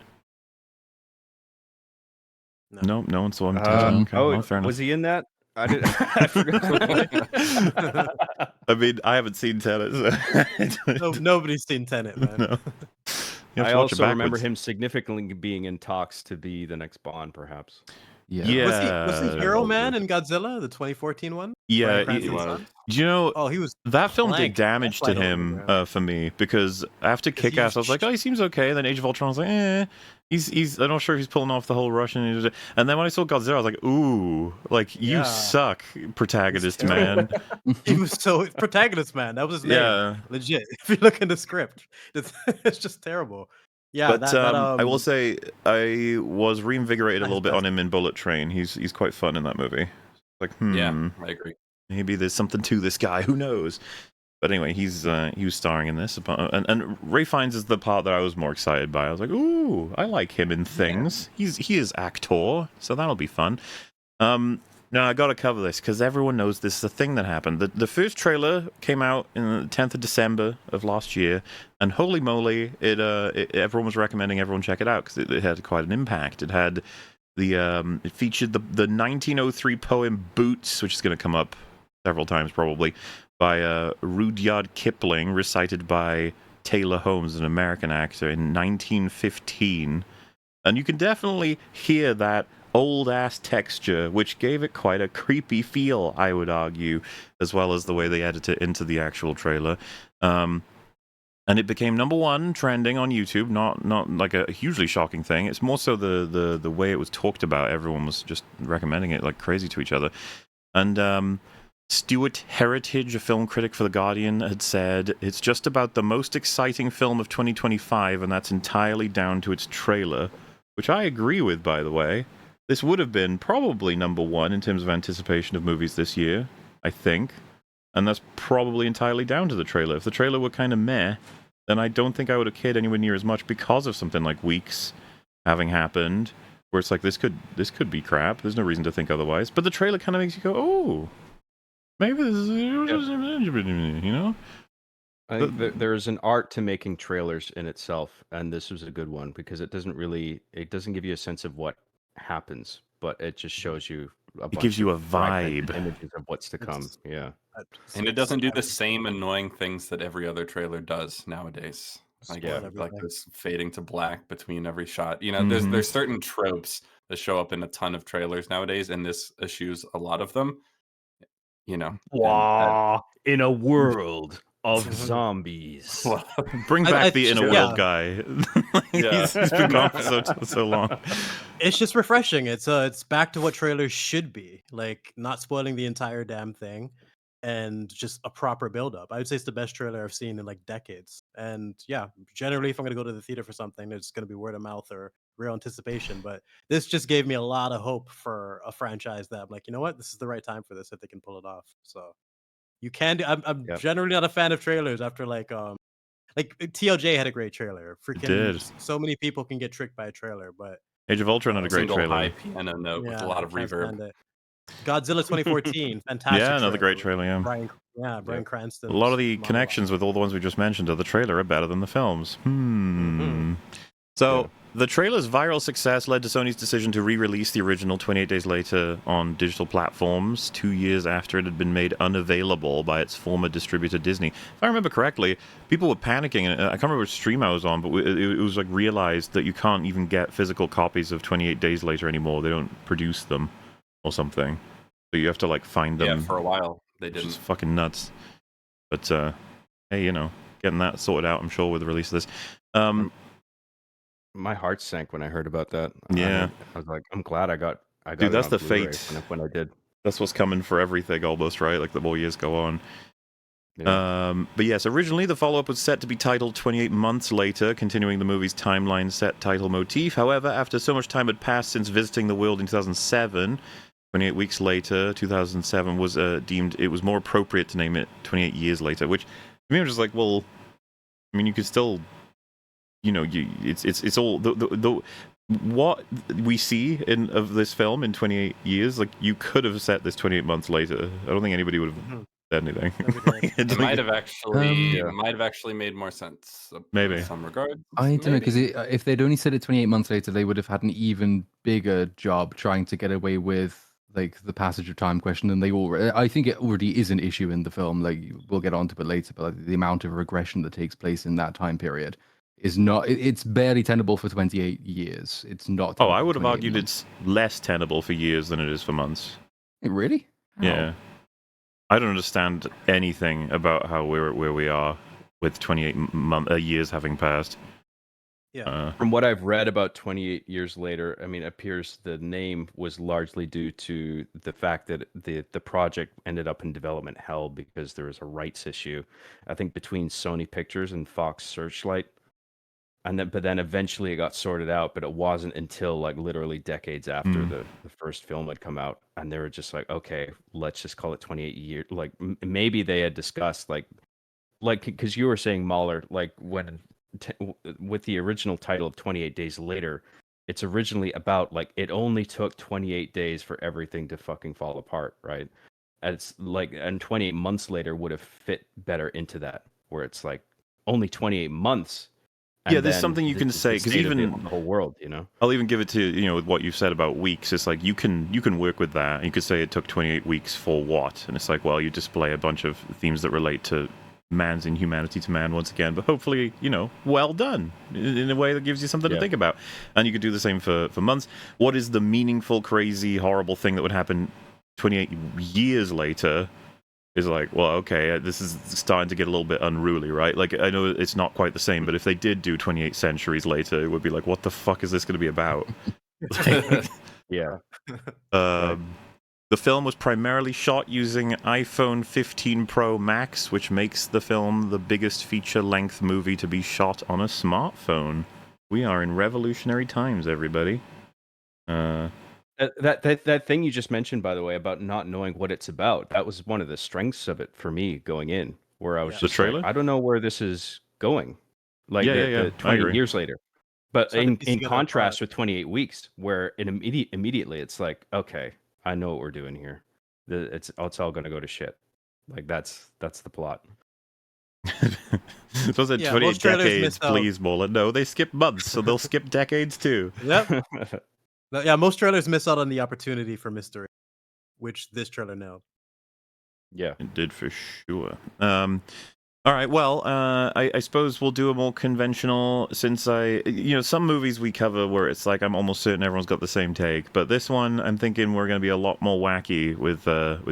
A: No one saw him. Okay, well, fair enough.
F: Was he in that? I did. I forgot.
A: I mean, I haven't seen Tenet. So
B: Nobody's seen Tenet, man.
A: No. You have
F: I
A: to watch it
F: also remember
A: backwards.
F: him significantly being in talks to be the next Bond, perhaps.
A: Yeah.
B: Was he Hero Man in Godzilla, the 2014 one?
A: Yeah,
B: Bryan Cranston's son?
A: do you know,
B: Oh, he was
A: that film did
B: blank.
A: damage
B: That's
A: to
B: why I don't
A: him
B: remember
A: for me, because after
B: 'Cause he
A: Kick-Ass, I was
B: was
A: like, oh, he seems okay. And then Age of Ultron, I was like, he's I'm not sure if he's pulling off the whole Russian. And then when I saw Godzilla, I was like, ooh, like, you
B: Yeah.
A: suck, protagonist
B: He's
A: man.
B: He was so protagonist man. That was his name.
A: Yeah.
B: Legit. If you look in the script, it's just terrible. Yeah,
A: But I will say, I was reinvigorated a
B: Not
A: little
B: his
A: bit on
B: best.
A: him in Bullet Train. He's quite fun in that movie. Like,
C: Yeah, I agree.
A: maybe there's something to this guy. Who knows? But anyway, he was starring in this, and Ray Fiennes is the part that I was more excited by. I was like, ooh, I like him in things. He is actor, so that'll be fun. Now I got to cover this because everyone knows this is a thing that happened. The first trailer came out in the 10th of December of last year, and holy moly, everyone was recommending everyone check it out because it had quite an impact. It had it featured the 1903 poem Boots, which is going to come up several times probably, by Rudyard Kipling, recited by Taylor Holmes, an American actor, in 1915. And you can definitely hear that old-ass texture, which gave it quite a creepy feel, I would argue, as well as the way they edited it into the actual trailer. And it became #1 trending on YouTube, not like a hugely shocking thing. It's more so the way it was talked about. Everyone was just recommending it like crazy to each other. And Stuart Heritage, a film critic for The Guardian, had said, "It's just about the most exciting film of 2025, and that's entirely down to its trailer," which I agree with, by the way. This would have been probably #1 in terms of anticipation of movies this year, I think. And that's probably entirely down to the trailer. If the trailer were kind of meh, then I don't think I would have cared anywhere near as much because of something like Weeks having happened, where it's like, this could be crap. There's no reason to think otherwise. But the trailer kind of makes you go, oh, maybe this is, you know?
F: I think there's an art to making trailers in itself, and this was a good one because it doesn't give you a sense of what happens, but it just shows you
A: It gives you a
F: fragmented
A: vibe.
F: images of what's to come.
B: It's-
F: Yeah.
C: And it doesn't do the same annoying things that every other trailer does nowadays. Like,
B: Spoil
C: like
B: everything.
C: this fading to black between every shot. You know,
A: Mhm.
C: there's certain tropes that show up in a ton of trailers nowadays, and this eschews a lot of them. You know, and
F: Wow, in a world of
B: Mhm.
F: zombies.
A: Bring
B: I-
A: back
B: I-
A: the inner
B: yeah.
A: world guy.
C: Yeah.
A: he's been gone for so long.
B: It's just refreshing. It's back to what trailers should be, like not spoiling the entire damn thing, and just a proper build up. I would say it's the best trailer I've seen in like decades. And yeah, generally, if I'm gonna go to the theater for something, it's gonna be word of mouth or real anticipation. But this just gave me a lot of hope for a franchise that I'm like, you know what, this is the right time for this if they can pull it off. So you can do. I'm
F: Yep.
B: generally not a fan of trailers after like TLJ had a great trailer. Freaking
A: did.
B: so many people can get tricked by a trailer, but
A: Age of Ultron had a great
C: single
A: trailer.
C: high piano note with a lot of
B: can't
C: reverb.
B: stand it. Godzilla 2014, fantastic.
A: Yeah, another great
B: trailer.
A: trailer, yeah.
B: Brian Cranston.
A: A lot of the connections with all the ones we just mentioned of the trailer are better than the films. So,
F: Yeah.
A: the trailer's viral success led to Sony's decision to re-release the original 28 days later on digital platforms, 2 years after it had been made unavailable by its former distributor Disney. If I remember correctly, people were panicking, and I can't remember which stream I was on, but it was like realized that you can't even get physical copies of 28 days later anymore. They don't produce them or something. So you have to like find them.
C: Yeah, for a while they
A: Which is
C: didn't.
A: fucking nuts. But hey, you know, getting that sorted out, I'm sure, with the release of this.
F: My heart sank when I heard about that.
A: Yeah.
F: I was like, I'm glad I got
A: Dude,
F: it
A: that's
F: on
A: the
F: Blu-ray
A: fate.
F: when I did.
A: That's what's coming for everything almost, right? Like the more years go on.
F: Yeah.
A: But yes, originally the follow-up was set to be titled 28 Months Later, continuing the movie's timeline set title motif. However, after so much time had passed since visiting the world in 2007, 28 weeks later, 2007 was deemed it was more appropriate to name it 28 years later, which to me I'm just like, well, I mean, you could still, you know, it's all the what we see of this film in 28 years. Like, you could have set this 28 months later. I don't think anybody would have said anything.
C: It might have actually
F: Yeah.
C: might have actually made more sense.
A: Maybe.
C: In some regards.
E: I don't know, because
C: maybe.
E: if they'd only said it 28 months later, they would have had an even bigger job trying to get away with like the passage of time question than they already. I think it already is an issue in the film. Like, we'll get onto it later, but like, the amount of regression that takes place in that time period is not. It's barely tenable for 28 years. It's not.
A: Oh, I
E: tenable
A: would
E: for
A: have
E: 28
A: argued
E: months.
A: it's less tenable for years than it is for months.
E: Really. How?
A: Yeah. I don't understand anything about how we're where we are with 28 years having passed.
B: Yeah.
F: From what I've read about 28 years later, I mean, it appears the name was largely due to the fact that the project ended up in development hell because there was a rights issue, I think, between Sony Pictures and Fox Searchlight. But then eventually it got sorted out, but it wasn't until like literally decades after the first film had come out, and they were just like, okay, let's just call it 28 years. Like maybe they had discussed like because you were saying, Mahler, like when with the original title of 28 Days Later, it's originally about like it only took 28 days for everything to fucking fall apart, right? And it's like, and 28 months later would have fit better into that, where it's like only 28 months.
A: Yeah, there's something you can say, because even
F: the whole world, you know.
A: I'll even give it to, you know, with what you've said about weeks. It's like you can work with that. You could say it took 28 weeks for what, and it's like, well, you display a bunch of themes that relate to man's inhumanity to man once again, but hopefully, well done in a way that gives you something to think about. And you could do the same for months. What is the meaningful, crazy, horrible thing that would happen 28 years later? Is like, well, okay, this is starting to get a little bit unruly, right? Like, I know it's not quite the same, but if they did do 28 centuries later, it would be like, what the fuck is this going to be about?
F: Yeah.
A: The film was primarily shot using iPhone 15 Pro Max, which makes the film the biggest feature-length movie to be shot on a smartphone. We are in revolutionary times, everybody.
F: That thing you just mentioned, by the way, about not knowing what it's about, that was one of the strengths of it for me going in, where I was
A: The
F: just
A: trailer?
F: like, I don't know where this is going. Like
A: Yeah,
F: the
A: I
F: 20
A: agree.
F: years later. But
B: It's hard to piece
F: in
B: together a
F: contrast
B: plot.
F: with 28 weeks, where immediately it's like, okay, I know what we're doing here. It's all going to go to shit. Like that's the plot.
A: Those are
B: Yeah,
A: 28
B: most trailers
A: decades,
B: missed out.
A: please, Mola. No, they skip months, so they'll skip decades too.
B: Yep. No, yeah, most trailers miss out on the opportunity for mystery, which this trailer nailed.
F: Yeah.
A: It did for sure. All right, well, I suppose we'll do a more conventional, since some movies we cover where it's like I'm almost certain everyone's got the same take, but this one I'm thinking we're going to be a lot more wacky with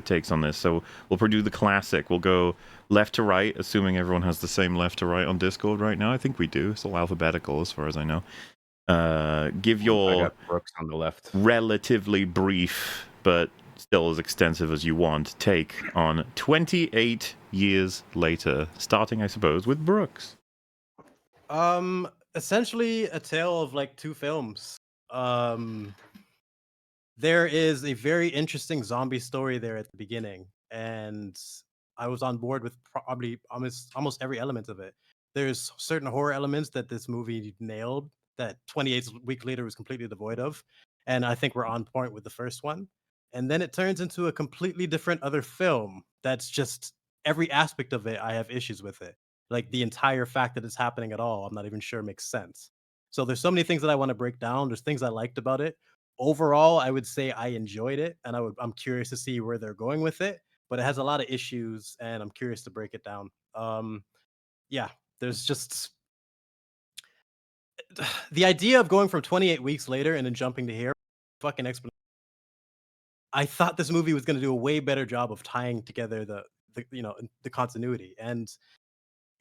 A: takes on this. So we'll do the classic. We'll go left to right, assuming everyone has the same left to right on Discord right now. I think we do. It's all alphabetical as far as I know. Give
F: I
A: your
F: got Brooks on the left.
A: relatively brief, but still as extensive as you want, take on 28 years later, starting, I suppose, with Brooks.
B: Essentially a tale of like two films. There is a very interesting zombie story there at the beginning, and I was on board with probably almost every element of it. There's certain horror elements that this movie nailed that 28 weeks later was completely devoid of, and I think we're on point with the first one. And then it turns into a completely different other film that's just every aspect of it I have issues with it. Like the entire fact that it's happening at all, I'm not even sure makes sense. So there's so many things that I want to break down. There's things I liked about it. Overall, I would say I enjoyed it, and I'm curious to see where they're going with it. But it has a lot of issues, and I'm curious to break it down. Yeah, there's just the idea of going from 28 weeks later and then jumping to here, fucking explanation. I thought this movie was going to do a way better job of tying together the continuity, and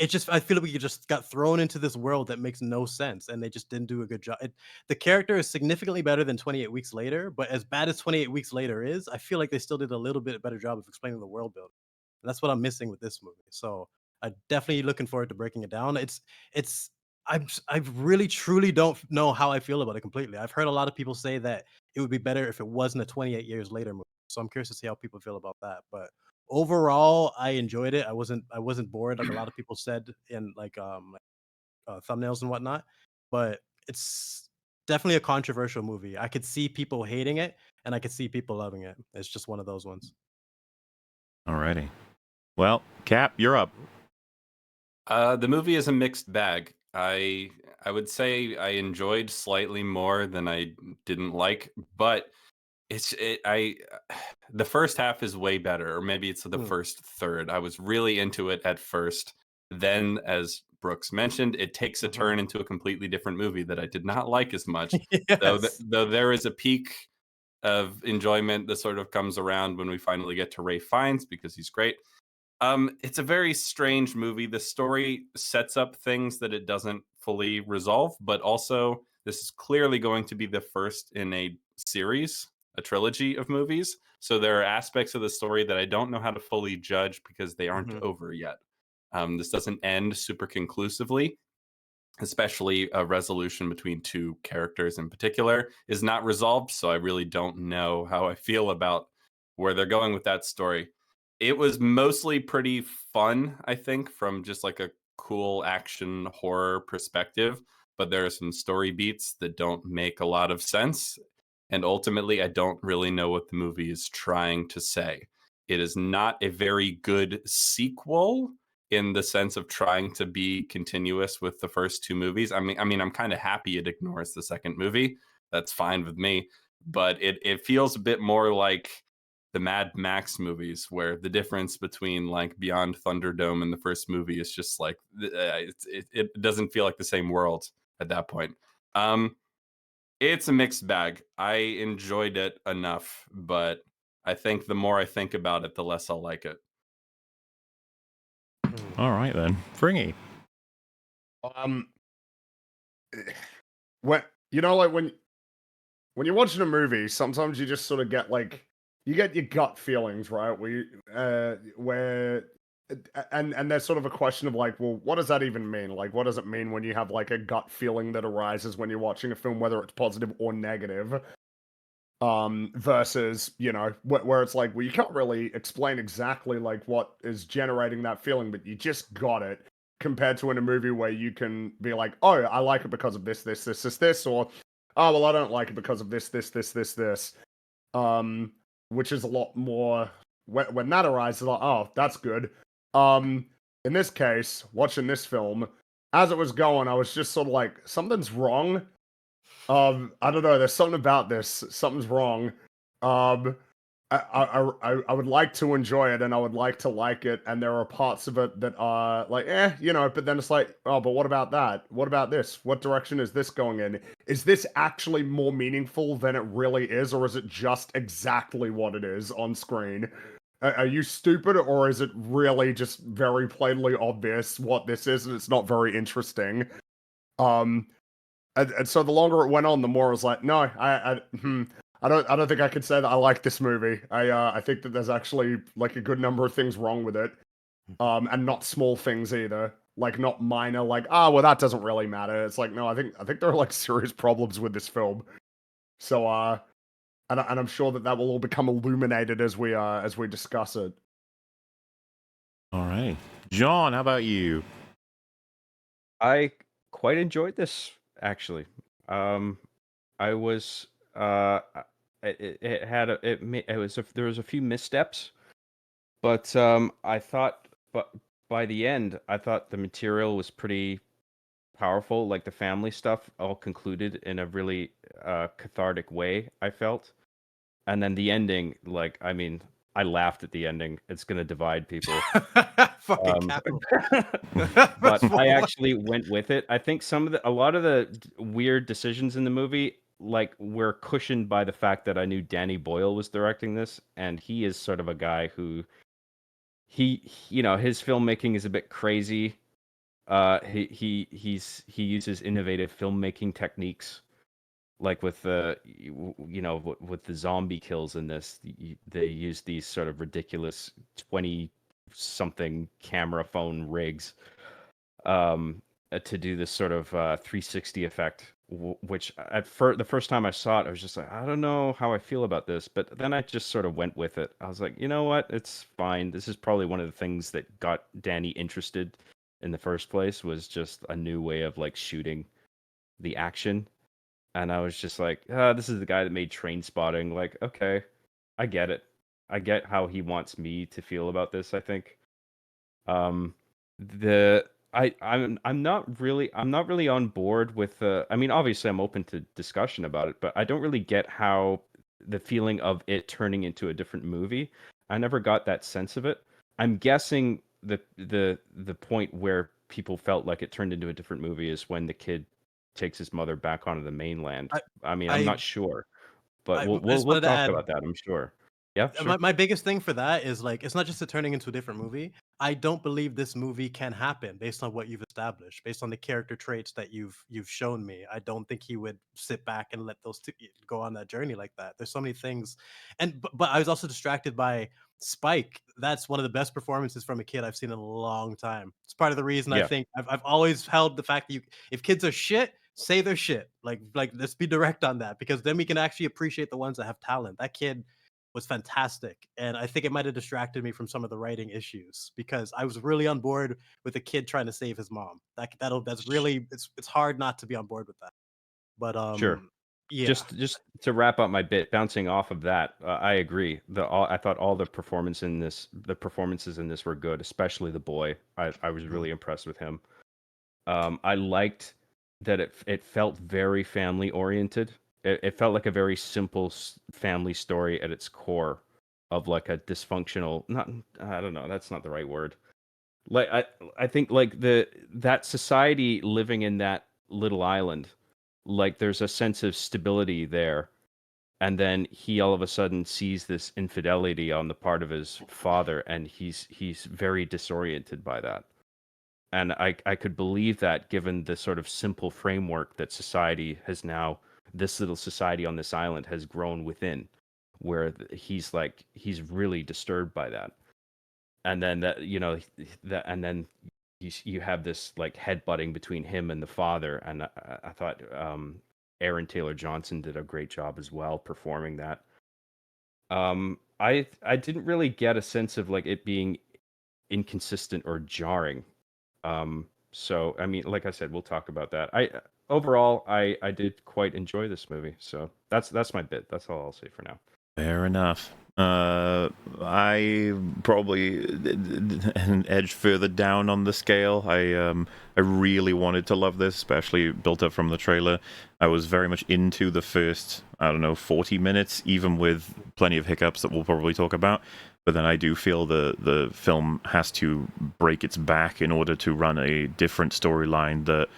B: I feel like we just got thrown into this world that makes no sense, and they just didn't do a good job. The character is significantly better than 28 Weeks Later, but as bad as 28 Weeks Later is, I feel like they still did a little bit better job of explaining the world building. And that's what I'm missing with this movie. So I'm definitely looking forward to breaking it down. I really truly don't know how I feel about it completely. I've heard a lot of people say that it would be better if it wasn't a 28 years later movie. So I'm curious to see how people feel about that. But overall, I enjoyed it. I wasn't bored like a lot of people said in thumbnails and whatnot. But it's definitely a controversial movie. I could see people hating it, and I could see people loving it. It's just one of those ones.
A: Alrighty. Well, Cap, you're up.
C: The movie is a mixed bag. I would say I enjoyed slightly more than I didn't like, but the first half is way better, or maybe it's the first third. I was really into it at first. Then, as Brooks mentioned, it takes a turn into a completely different movie that I did not like as much.
B: Yes.
C: Though there is a peak of enjoyment that sort of comes around when we finally get to Ralph Fiennes, because he's great. It's a very strange movie. The story sets up things that it doesn't fully resolve, but also this is clearly going to be the first in a series, a trilogy of movies. So there are aspects of the story that I don't know how to fully judge because they aren't over yet. This doesn't end super conclusively, especially a resolution between two characters in particular is not resolved. So I really don't know how I feel about where they're going with that story. It was mostly pretty fun, I think, from just like a cool action horror perspective, but there are some story beats that don't make a lot of sense. And ultimately, I don't really know what the movie is trying to say. It is not a very good sequel in the sense of trying to be continuous with the first two movies. I mean, I'm kind of happy it ignores the second movie. That's fine with me. But it feels a bit more like the Mad Max movies, where the difference between like Beyond Thunderdome and the first movie is just like it doesn't feel like the same world at that point. It's a mixed bag. I enjoyed it enough, but I think the more I think about it, the less I'll like it.
A: All right then, Fringy.
D: When you know, like when you're watching a movie, sometimes you just sort of get like you get your gut feelings, right? And there's sort of a question of like, well, what does that even mean? Like, what does it mean when you have like a gut feeling that arises when you're watching a film, whether it's positive or negative? Versus, you know, where it's like, well, you can't really explain exactly like what is generating that feeling, but you just got it. Compared to in a movie where you can be like, oh, I like it because of this, or oh, well, I don't like it because of this. Which is a lot more when that arises, like, oh, that's good. In this case, watching this film, as it was going, I was just sort of like, something's wrong. I don't know. There's something about this. Something's wrong. I would like to enjoy it and I would like to like it, and there are parts of it that are like, you know, but then it's like, oh, but what about that? What about this? What direction is this going in? Is this actually more meaningful than it really is, or is it just exactly what it is on screen? Are you stupid, or is it really just very plainly obvious what this is and it's not very interesting? And so the longer it went on, the more I was like, no, I don't think I could say that I like this movie. I think that there's actually like a good number of things wrong with it, and not small things either. Like not minor, like well that doesn't really matter. It's like no, I think there are like serious problems with this film. So and I'm sure that will all become illuminated as we discuss it.
A: All right, John, how about you?
F: I quite enjoyed this actually. I was it had there was a few missteps, but I thought by the end I thought the material was pretty powerful. Like the family stuff all concluded in a really cathartic way, I felt. And then the ending, like, I mean, I laughed at the ending. It's gonna divide people.
B: Fucking capital.
F: But I actually went with it. I think a lot of the weird decisions in the movie, like, were cushioned by the fact that I knew Danny Boyle was directing this, and he is sort of a guy who you know, his filmmaking is a bit crazy. He uses innovative filmmaking techniques, like with the you know, with the zombie kills in this. They use these sort of ridiculous 20 something camera phone rigs to do this sort of 360 effect, which the first time I saw it, I was just like, I don't know how I feel about this, but then I just sort of went with it. I was like, you know what, it's fine. This is probably one of the things that got Danny interested in the first place, was just a new way of like shooting the action. And I was just like, this is the guy that made Train Spotting. Like, okay, I get it. I get how he wants me to feel about this, I think. I'm not really on board with I mean, obviously I'm open to discussion about it, but I don't really get how the feeling of it turning into a different movie. I never got that sense of it. I'm guessing the point where people felt like it turned into a different movie is when the kid takes his mother back onto the mainland. I mean, I'm not sure, but
B: I
F: we'll
B: just wanted to
F: talk
B: add,
F: about that, I'm sure. Yeah, sure.
B: my biggest thing for that is like, it's not just it turning into a different movie. I don't believe this movie can happen based on what you've established, based on the character traits that you've shown me. I don't think he would sit back and let those two go on that journey like that. There's so many things, and but I was also distracted by Spike. That's one of the best performances from a kid I've seen in a long time. It's part of the reason I
F: Yeah.
B: think I've always held the fact that if kids are shit, say they're shit. Like let's be direct on that, because then we can actually appreciate the ones that have talent. That kid was fantastic, and I think it might have distracted me from some of the writing issues, because I was really on board with a kid trying to save his mom. That's really, it's hard not to be on board with that. But
F: Sure.
B: yeah,
F: Just to wrap up my bit, bouncing off of that, I agree. I thought all the performances in this were good, especially the boy. I was really impressed with him. I liked that it felt very family oriented. It felt like a very simple family story at its core. of like a dysfunctional, not, I don't know, that's not the right word. Like I think like that society living in that little island, like there's a sense of stability there. And then he all of a sudden sees this infidelity on the part of his father, and he's very disoriented by that. And I could believe that, given the sort of simple framework that society has now, this little society on this island has grown within, where he's really disturbed by that. And then that, you know, that, and then you have this like headbutting between him and the father. And I thought Aaron Taylor Johnson did a great job as well performing that. I didn't really get a sense of like it being inconsistent or jarring. So I mean, like I said, we'll talk about that. Overall, I did quite enjoy this movie. So that's my bit. That's all I'll say for now.
A: Fair enough. I probably an edge further down on the scale. I really wanted to love this, especially built up from the trailer. I was very much into the first, I don't know, 40 minutes, even with plenty of hiccups that we'll probably talk about. But then I do feel the film has to break its back in order to run a different storyline that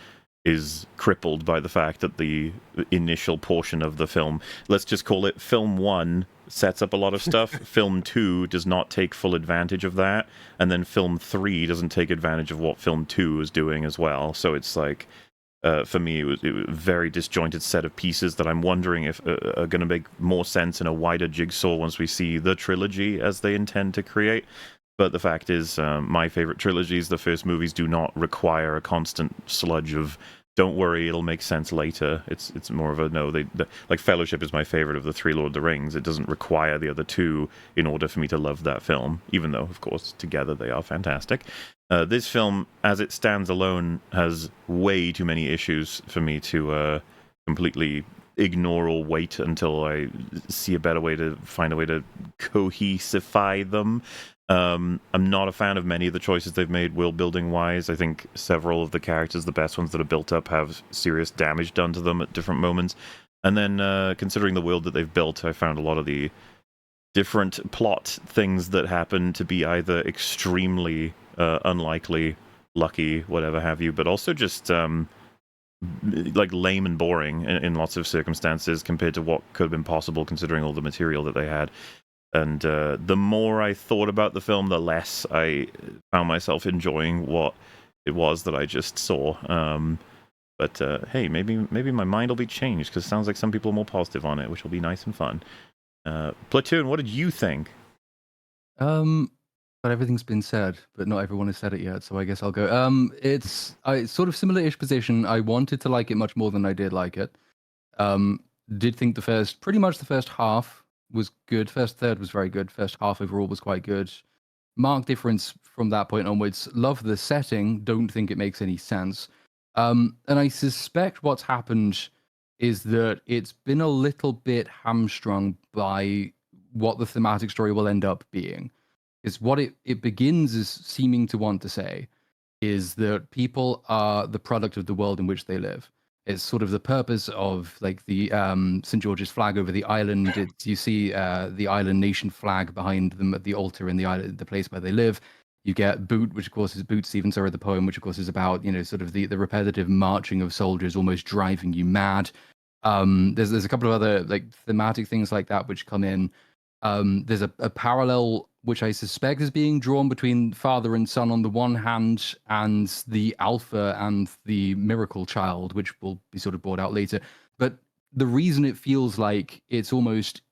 A: is crippled by the fact that the initial portion of the film, let's just call it film 1, sets up a lot of stuff. Film 2 does not take full advantage of that, and then film 3 doesn't take advantage of what film 2 is doing as well. So it's like, for me, it was a very disjointed set of pieces that I'm wondering if are going to make more sense in a wider jigsaw once we see the trilogy as they intend to create. But the fact is, my favorite trilogies, the first movies, do not require a constant sludge of, don't worry, it'll make sense later. It's more of a, no, like Fellowship is my favorite of the 3 Lord of the Rings. It doesn't require the other 2 in order for me to love that film, even though, of course, together they are fantastic. This film, as it stands alone, has way too many issues for me to completely ignore or wait until I see a better way to find a way to cohesify them. I'm not a fan of many of the choices they've made world building wise. I think several of the characters, the best ones that are built up, have serious damage done to them at different moments. And then considering the world that they've built, I found a lot of the different plot things that happen to be either extremely unlikely, lucky, whatever have you, but also just like lame and boring in lots of circumstances compared to what could have been possible considering all the material that they had. And the more I thought about the film, the less I found myself enjoying what it was that I just saw. But hey, maybe my mind will be changed, because it sounds like some people are more positive on it, which will be nice and fun. Platoon, what did you think?
E: But everything's been said, but not everyone has said it yet, so I guess I'll go. It's sort of similar-ish position. I wanted to like it much more than I did like it. Did think pretty much the first half was good. First third was very good. First half overall was quite good. Marked difference from that point onwards. Love the setting. Don't think it makes any sense. And I suspect what's happened is that it's been a little bit hamstrung by what the thematic story will end up being. Is what it begins is seeming to want to say is that people are the product of the world in which they live. It's sort of the purpose of like the St. George's flag over the island. You see the island nation flag behind them at the altar in the island, the place where they live. You get Boot, which of course is Boot Stevens or the poem, which of course is about, you know, sort of the repetitive marching of soldiers almost driving you mad. There's a couple of other like thematic things like that which come in. There's a parallel which I suspect is being drawn between father and son on the one hand, and the alpha and the miracle child, which will be sort of brought out later. But the reason it feels like it's almost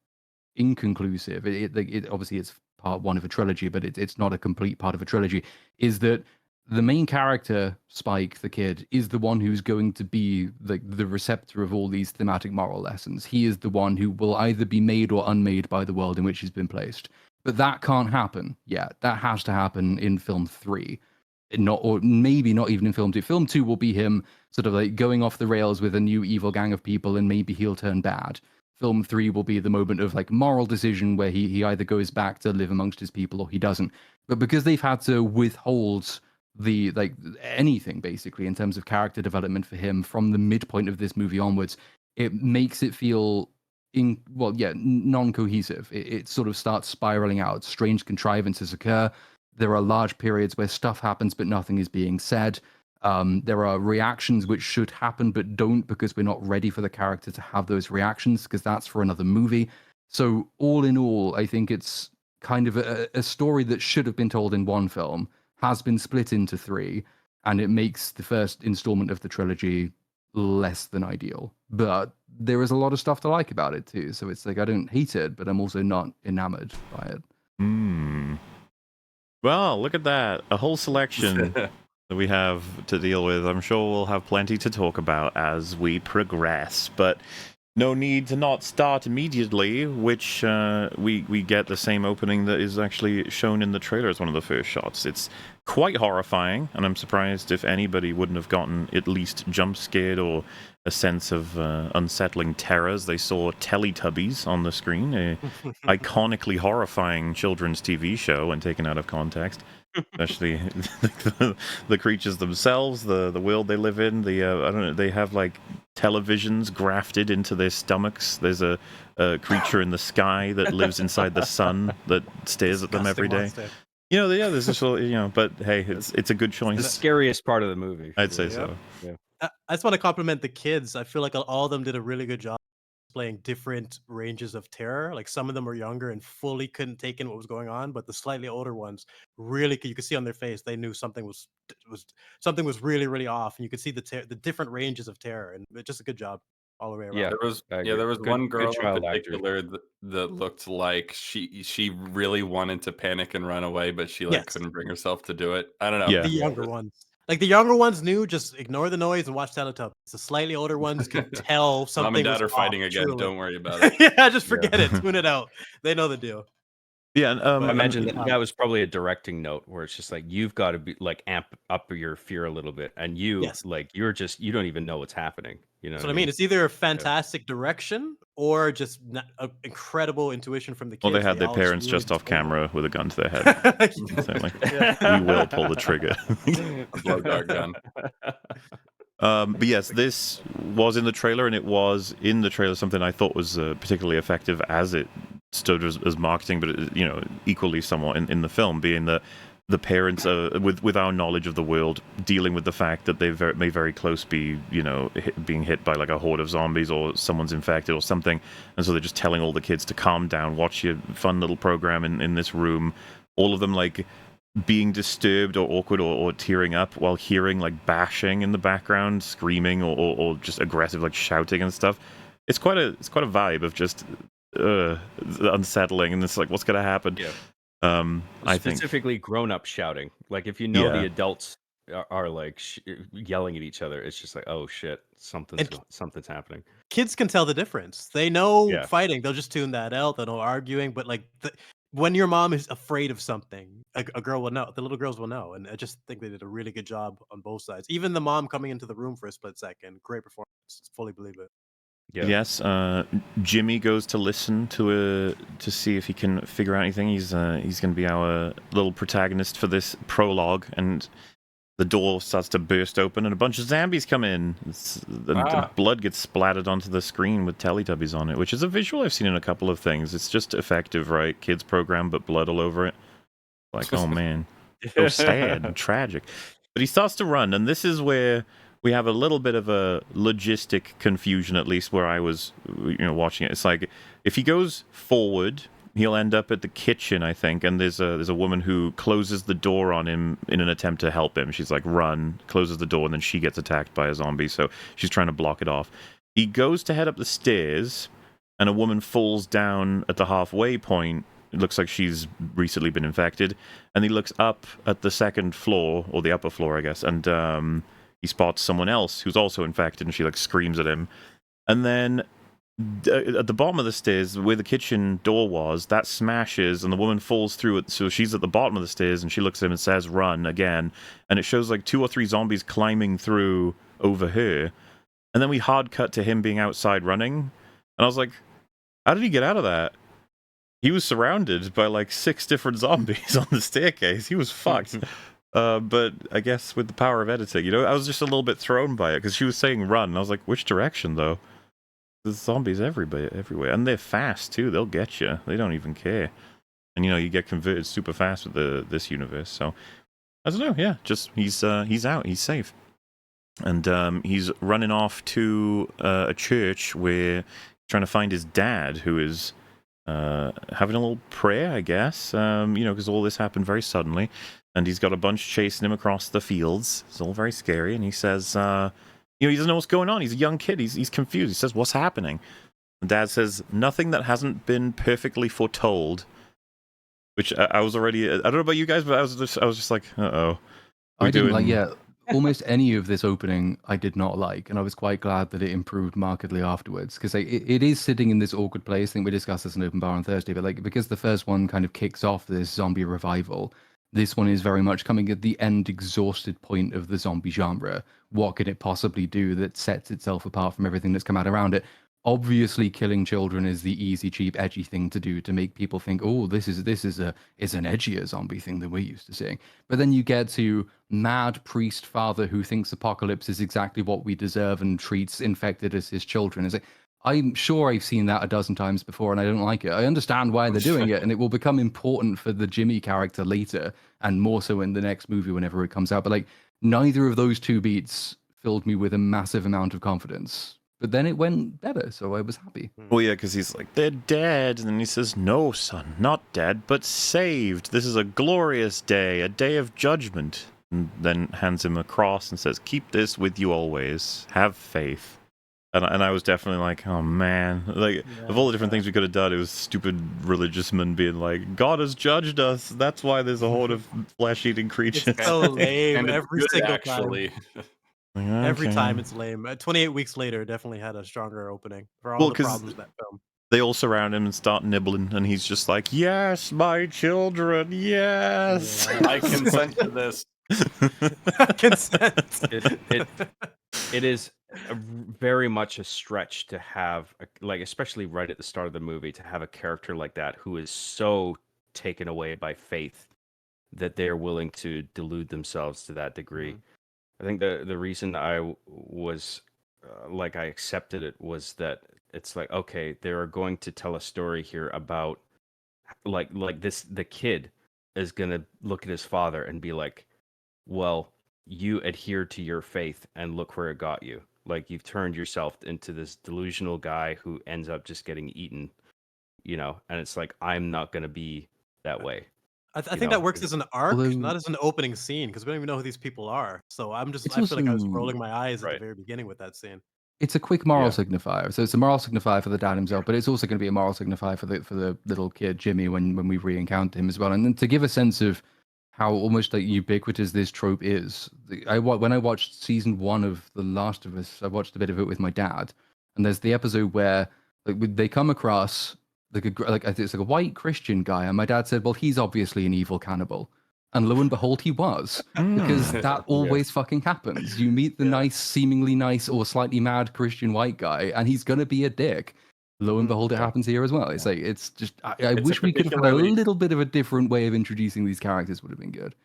E: inconclusive, it obviously it's part 1 of a trilogy, but it's not a complete part of a trilogy, is that the main character, Spike, the kid, is the one who's going to be the receptor of all these thematic moral lessons. He is the one who will either be made or unmade by the world in which he's been placed. But that can't happen yet. That has to happen in film 3. Or maybe not even in film 2. Film 2 will be him sort of like going off the rails with a new evil gang of people, and maybe he'll turn bad. Film 3 will be the moment of like moral decision where he either goes back to live amongst his people or he doesn't. But because they've had to withhold the like anything basically in terms of character development for him from the midpoint of this movie onwards, it makes it feel non-cohesive. It sort of starts spiraling out. Strange contrivances occur. There are large periods where stuff happens but nothing is being said. There are reactions which should happen but don't because we're not ready for the character to have those reactions because that's for another movie. So all in all, I think it's kind of a story that should have been told in one film, has been split into three, and it makes the first installment of the trilogy less than ideal. But there is a lot of stuff to like about it too. So it's like I don't hate it, but I'm also not enamored by it.
A: Well, look at that. A whole selection that we have to deal with. I'm sure we'll have plenty to talk about as we progress, but no need to not start immediately, which we get the same opening that is actually shown in the trailer as one of the first shots. It's quite horrifying, and I'm surprised if anybody wouldn't have gotten at least jump scared or a sense of unsettling terror as they saw Teletubbies on the screen, a iconically horrifying children's TV show when taken out of context. Especially the creatures themselves, the world they live in. I don't know. They have like televisions grafted into their stomachs. There's a creature in the sky that lives inside the sun that stares at them every day.
B: Monster.
A: There's this little, but hey, it's a good
F: The
A: choice.
F: scariest part of the movie.
A: I'd say
B: Yep.
A: so.
B: I just want to compliment the kids. I feel like all of them did a really good job playing different ranges of terror. Like some of them were younger and fully couldn't take in what was going on, but the slightly older ones really you could see on their face they knew something was really really off, and you could see the different ranges of terror, and just a good job all the way around.
F: Yeah.
C: There was
F: Good-
C: one
F: good
C: girl in
F: child actors.
C: particular that looked like she really wanted to panic and run away, but she
B: Yes.
C: couldn't bring herself to do it. I don't know.
A: Yeah.
B: The younger ones. Like the younger ones knew just ignore the noise and watch Teletubbies. The slightly older ones could tell something.
C: Mom and Dad
B: was
C: are
B: off,
C: fighting again.
B: truly.
C: Don't worry about it.
B: Yeah, just forget it. Tune it out. They know the deal.
A: Yeah, and,
B: But
F: I imagine
B: and-
F: that was probably a directing note where it's just like you've got to be like amp up your fear a little bit, and
B: Yes.
F: you don't even know what's happening. You know
B: That's what I mean. It's either a fantastic direction or just incredible intuition from the kids.
A: well, they had their
B: all
A: parents
B: really
A: just off
B: told it.
A: camera with a gun to their head. So, like, we will pull the trigger.
C: Blow dart gun.
A: But yes, this was in the trailer, and it was in the trailer something I thought was particularly effective as it stood as marketing, but equally somewhat in the film, being that the parents, with our knowledge of the world, dealing with the fact that they may very close be, being hit by like a horde of zombies or someone's infected or something, and so they're just telling all the kids to calm down, watch your fun little program in this room. All of them like being disturbed or awkward or tearing up while hearing like bashing in the background, screaming or just aggressive like shouting and stuff. It's quite a vibe of just unsettling, and it's like, what's gonna happen?
F: Yeah.
A: I think
F: Specifically grown-up shouting. Like if you know
A: Yeah.
F: the adults are like yelling at each other, it's just like, oh shit, something's happening.
B: Kids can tell the difference. They know
F: Yeah.
B: fighting. They'll just tune that out. They know arguing. But like when your mom is afraid of something, a girl will know. The little girls will know. And I just think they did a really good job on both sides. Even the mom coming into the room for a split second, great performance. Fully believe it.
F: Yeah.
A: Yes, Jimmy goes to listen to see if he can figure out anything. He's going to be our little protagonist for this prologue, and the door starts to burst open, and a bunch of zombies come in. The blood gets splattered onto the screen with Teletubbies on it, which is a visual I've seen in a couple of things. It's just effective, right? Kids program, but blood all over it. Like, oh man, so sad and tragic. But he starts to run, and this is where we have a little bit of a logistic confusion, at least where I was, watching it. It's like if he goes forward, he'll end up at the kitchen, I think, and there's a woman who closes the door on him in an attempt to help him. She's like, run, closes the door, and then she gets attacked by a zombie, so she's trying to block it off. He goes to head up the stairs, and a woman falls down at the halfway point. It looks like she's recently been infected, and he looks up at the second floor, or the upper floor, I guess, and he spots someone else who's also infected, and she like screams at him. And then at the bottom of the stairs, where the kitchen door was, that smashes, and the woman falls through it. So she's at the bottom of the stairs, and she looks at him and says, "Run," again. And it shows like 2 or 3 zombies climbing through over her. And then we hard cut to him being outside running. And I was like, how did he get out of that? He was surrounded by like 6 different zombies on the staircase. He was fucked. But I guess with the power of editing, I was just a little bit thrown by it because she was saying run. And I was like, which direction though? There's zombies everywhere, and they're fast too. They'll get you. They don't even care. And you get converted super fast with this universe. So I don't know. Yeah, just he's out. He's safe, and he's running off to a church where he's trying to find his dad, who is having a little prayer, I guess. Because all this happened very suddenly, and he's got a bunch chasing him across the fields. It's all very scary, and he says, he doesn't know what's going on. He's a young kid. He's confused. He says, "What's happening?" And Dad says, "Nothing that hasn't been perfectly foretold." Which I was already. I don't know about you guys, but I was just like, uh-oh.
E: I didn't like. Yeah, almost any of this opening I did not like, and I was quite glad that it improved markedly afterwards, because it is sitting in this awkward place. I think we discussed this in Open Bar on Thursday, but because the first one kind of kicks off this zombie revival, this one is very much coming at the end exhausted point of the zombie genre. What can it possibly do that sets itself apart from everything that's come out around it? Obviously, killing children is the easy, cheap, edgy thing to do to make people think, oh, this is an edgier zombie thing than we're used to seeing. But then you get to mad priest father who thinks apocalypse is exactly what we deserve and treats infected as his children. It's like, I'm sure I've seen that a dozen times before and I don't like it. I understand why they're doing it, and it will become important for the Jimmy character later, and more so in the next movie whenever it comes out. But neither of those two beats filled me with a massive amount of confidence. But then it went better, so I was happy.
A: Well, yeah, because he's like, "They're dead," and then he says, "No, son, not dead, but saved. This is a glorious day, a day of judgment." And then hands him a cross and says, "Keep this with you always. Have faith." And I was definitely like, oh man, of all the different things we could have done, it was stupid religious men being like, "God has judged us. That's why there's a horde of flesh-eating creatures."
B: It's so lame.
C: And it's
B: Every
C: good,
B: single
C: actually.
B: time.
A: Like,
B: Every
A: okay.
B: time it's lame. 28 weeks later definitely had a stronger opening for all
A: Well,
B: the
A: 'cause
B: problems of that film.
A: they all surround him and start nibbling, and he's just like, "Yes, my children, yes."
B: Yeah.
C: I consent to this.
B: Consent.
F: It is very much a stretch to have, especially right at the start of the movie, to have a character like that who is so taken away by faith that they're willing to delude themselves to that degree.
B: Mhm.
F: I think the reason I was I accepted it was that it's like, okay, they are going to tell a story here about the kid is gonna look at his father and be like, well, you adhered to your faith and look where it got you. Like, you've turned yourself into this delusional guy who ends up just getting eaten, and it's like, I'm not gonna be that way.
B: I think that works as an arc,
E: Although-
B: not as an opening scene, because we don't even know who these people are. So I
E: It's
B: feel like I was
E: also-
B: rolling my eyes at the
F: Right.
B: very beginning with that scene.
E: It's a quick moral
F: Yeah.
E: signifier. So it's a moral signifier for the dad himself, but it's also going to be a moral signifier for the little kid Jimmy when we re-encounter him as well. And then to give a sense of how almost ubiquitous this trope is, when I watched season 1 of The Last of Us, I watched a bit of it with my dad, and there's the episode where they come across it's like a white Christian guy, and my dad said, "Well, he's obviously an evil cannibal." And lo and behold, he was. Because that always fucking happens. You meet the nice, seemingly nice or slightly mad Christian white guy, and he's gonna be a dick. Lo and behold, it happens here as well. It's like, it's just, I wish we could have had a little bit of a different way of introducing these characters. Would have been good.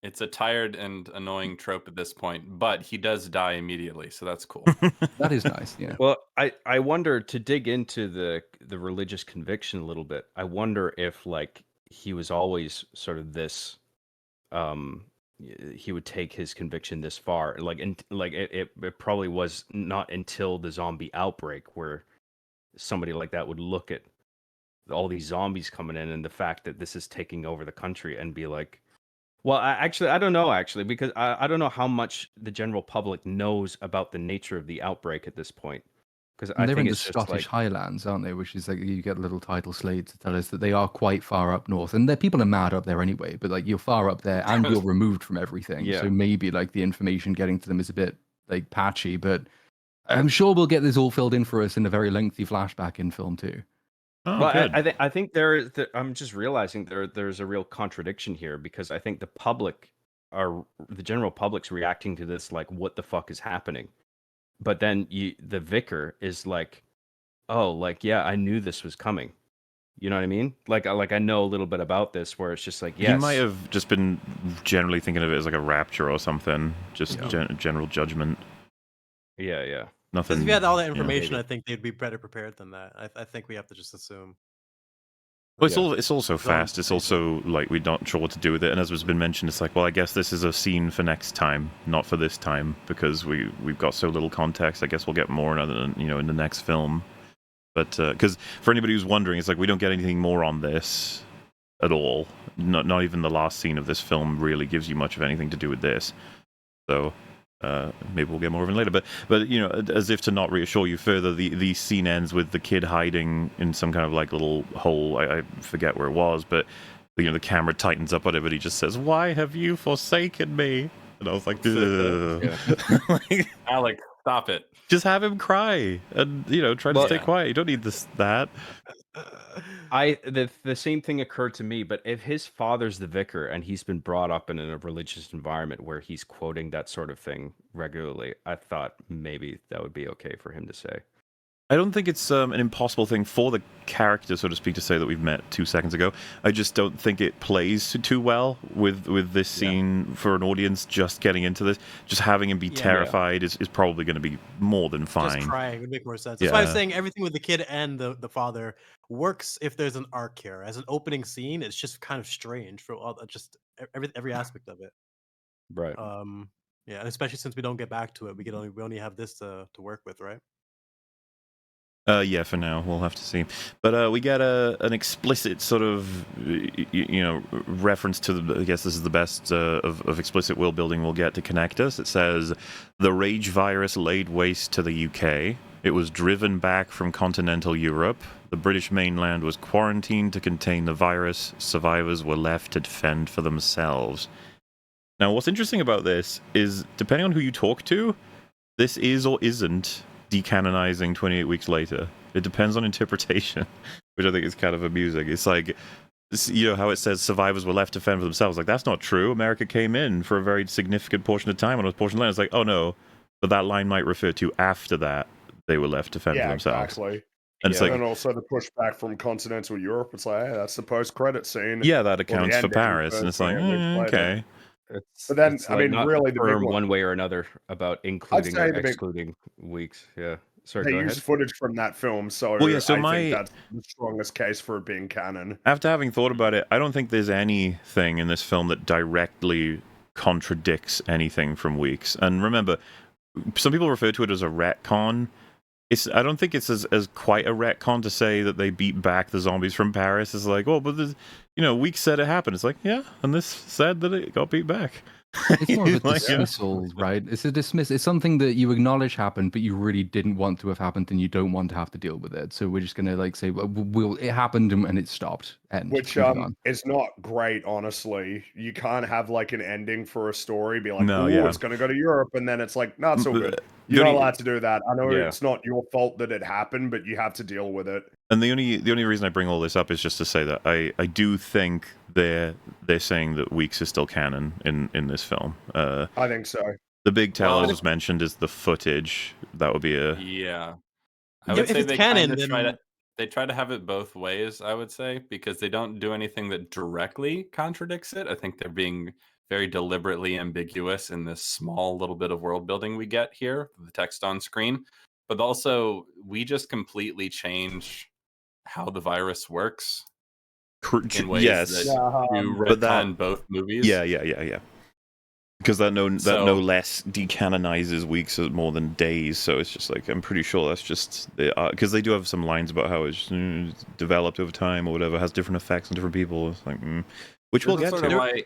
C: It's a tired and annoying trope at this point, but he does die immediately, so that's cool.
E: That is nice. Yeah.
F: Well, I wonder, to dig into the religious conviction a little bit, I wonder if he was always sort of this, he would take his conviction this far. It probably was not until the zombie outbreak where somebody like that would look at all these zombies coming in and the fact that this is taking over the country and be like, well, I don't know, because I don't know how much the general public knows about the nature of the outbreak at this point. Because I
E: They're
F: think
E: in the
F: it's just
E: Scottish Highlands, aren't they? Which is you get a little title slate to tell us that they are quite far up north, and people are mad up there anyway. But you're far up there, and you're removed from everything.
F: Yeah.
E: So maybe the information getting to them is a bit patchy. But I'm sure we'll get this all filled in for us in a very lengthy flashback in film 2.
A: Oh,
F: well,
A: good.
F: I think I'm just realizing there's a real contradiction here, because I think the general public's reacting to this like, what the fuck is happening? But then the vicar is like, oh, yeah, I knew this was coming. You know what I mean? I know a little bit about this, where it's just like, yes.
A: He might have just been generally thinking of it as like a rapture or something, just general judgment.
F: Yeah.
A: Nothing.
B: Because if you had all that
A: you know.
B: information,
F: maybe.
B: I think they'd be better prepared than that. I think we have to just assume.
A: Well, it's
F: Yeah.
A: all it's also
B: Zombies
A: fast. It's
B: crazy.
A: also like we're not sure what to do with it. And as has been mentioned, it's like, well, I guess this is a scene for next time, not for this time, because we've got so little context. I guess we'll get more in the next film. But because for anybody who's wondering, it's like we don't get anything more on this at all. Not even the last scene of this film really gives you much of anything to do with this. So maybe we'll get more of it later. But as if to not reassure you further, the scene ends with the kid hiding in some kind of like little hole. I forget where it was, but the camera tightens up on it, but he just says, "Why have you forsaken me?" And I was like,
F: Yeah.
A: like,
C: Alex, stop it.
A: just have him cry and try to
F: Well,
A: stay
C: yeah.
A: quiet. You don't need that.
F: The same thing occurred to me, but if his father's the vicar and he's been brought up in a religious environment where he's quoting that sort of thing regularly, I thought maybe that would be okay for him to say.
A: I don't think it's an impossible thing for the character, so to speak, to say that we've met 2 seconds ago. I just don't think it plays too well with this scene for an audience just getting into this. Just having him be
B: Yeah.
A: terrified is probably going to be more than fine.
B: Just crying would make more sense. That's why I was
A: Yeah.
B: saying everything with the kid and the father works if there's an arc here. As an opening scene, it's just kind of strange for all just every aspect of it.
F: Right.
B: Yeah, and especially since we don't get back to it, we only have this to work with, right?
A: Yeah, for now we'll have to see. But we get an explicit sort of reference to the. I guess this is the best of explicit world building we'll get to connect us. It says the rage virus laid waste to the UK. It was driven back from continental Europe. The British mainland was quarantined to contain the virus. Survivors were left to defend for themselves. Now, what's interesting about this is, depending on who you talk to, this is or isn't decanonizing 28 weeks later. It depends on interpretation, which I think is kind of amusing. It's like, how it says survivors were left to fend for themselves. Like, that's not true. America came in for a very significant portion of time on a portion of land. It's like, oh no, but that line might refer to after that they were left to fend for themselves.
D: Exactly.
A: And it's
F: Yeah.
A: like,
D: And also the pushback from continental Europe. It's like, hey, that's the post-credit scene.
A: yeah, that
D: Or the
A: accounts for
D: ending,
A: Paris. And it's like,
D: 28 weeks later.
A: okay.
D: But then,
F: It's
D: I
F: like
D: mean,
F: not
D: really, the big
F: firm
D: one.
F: one way or another about including
D: say
F: or
D: the big-
F: excluding weeks. Yeah. Sorry,
D: They
F: go
D: use
F: ahead.
D: footage from that film, so,
A: Well, yeah, so
D: I
A: my-
D: think that's the strongest case for it being canon.
A: After having thought about it, I don't think there's anything in this film that directly contradicts anything from Weeks. And remember, some people refer to it as a retcon. I don't think it's as quite a retcon to say that they beat back the zombies from Paris. It's like, oh, but Weeks said it happened. It's like, yeah, and this said that it got beat back.
E: It's more of a
A: Like, yeah.
E: dismissal, right? It's a dismiss. It's something that you acknowledge happened, but you really didn't want to have happened, and you don't want to have to deal with it. So we're just gonna say, well, it happened and it stopped. End.
D: Which
E: Moving on.
D: is not great, honestly. You can't have like an ending for a story, be like,
A: No,
D: "Ooh,
A: yeah.
D: it's gonna go to Europe," and then it's like, "No, it's all good."
A: The
D: You're not
A: only-
D: allowed to do that. I know
F: Yeah.
D: it's not your fault that it happened, but you have to deal with it.
A: And the only reason I bring all this up is just to say that I do think they're saying that Weeks is still canon in this film.
D: I think so.
A: The big tell,
C: Well,
A: as was mentioned, is the footage. That would be a
C: Yeah. I
B: Yeah,
C: would
B: if
C: say
B: it's
C: they
B: canon,
C: kind of
B: then-
C: they try to have it both ways, I would say, because they don't do anything that directly contradicts it. I think they're being very deliberately ambiguous in this small little bit of world building we get here, the text on screen. But also, we just completely change how the virus works in ways
A: yes,
C: that
D: Yeah,
C: do
A: but that-
C: retcon both movies.
A: yeah. Because that no
C: So-
A: less decanonizes Weeks as more than days. So it's just like, I'm pretty sure that's just because they do have some lines about how it's developed over time or whatever, has different effects on different people. It's like, which we'll
C: This is
A: get
C: sort
A: to.
C: of why-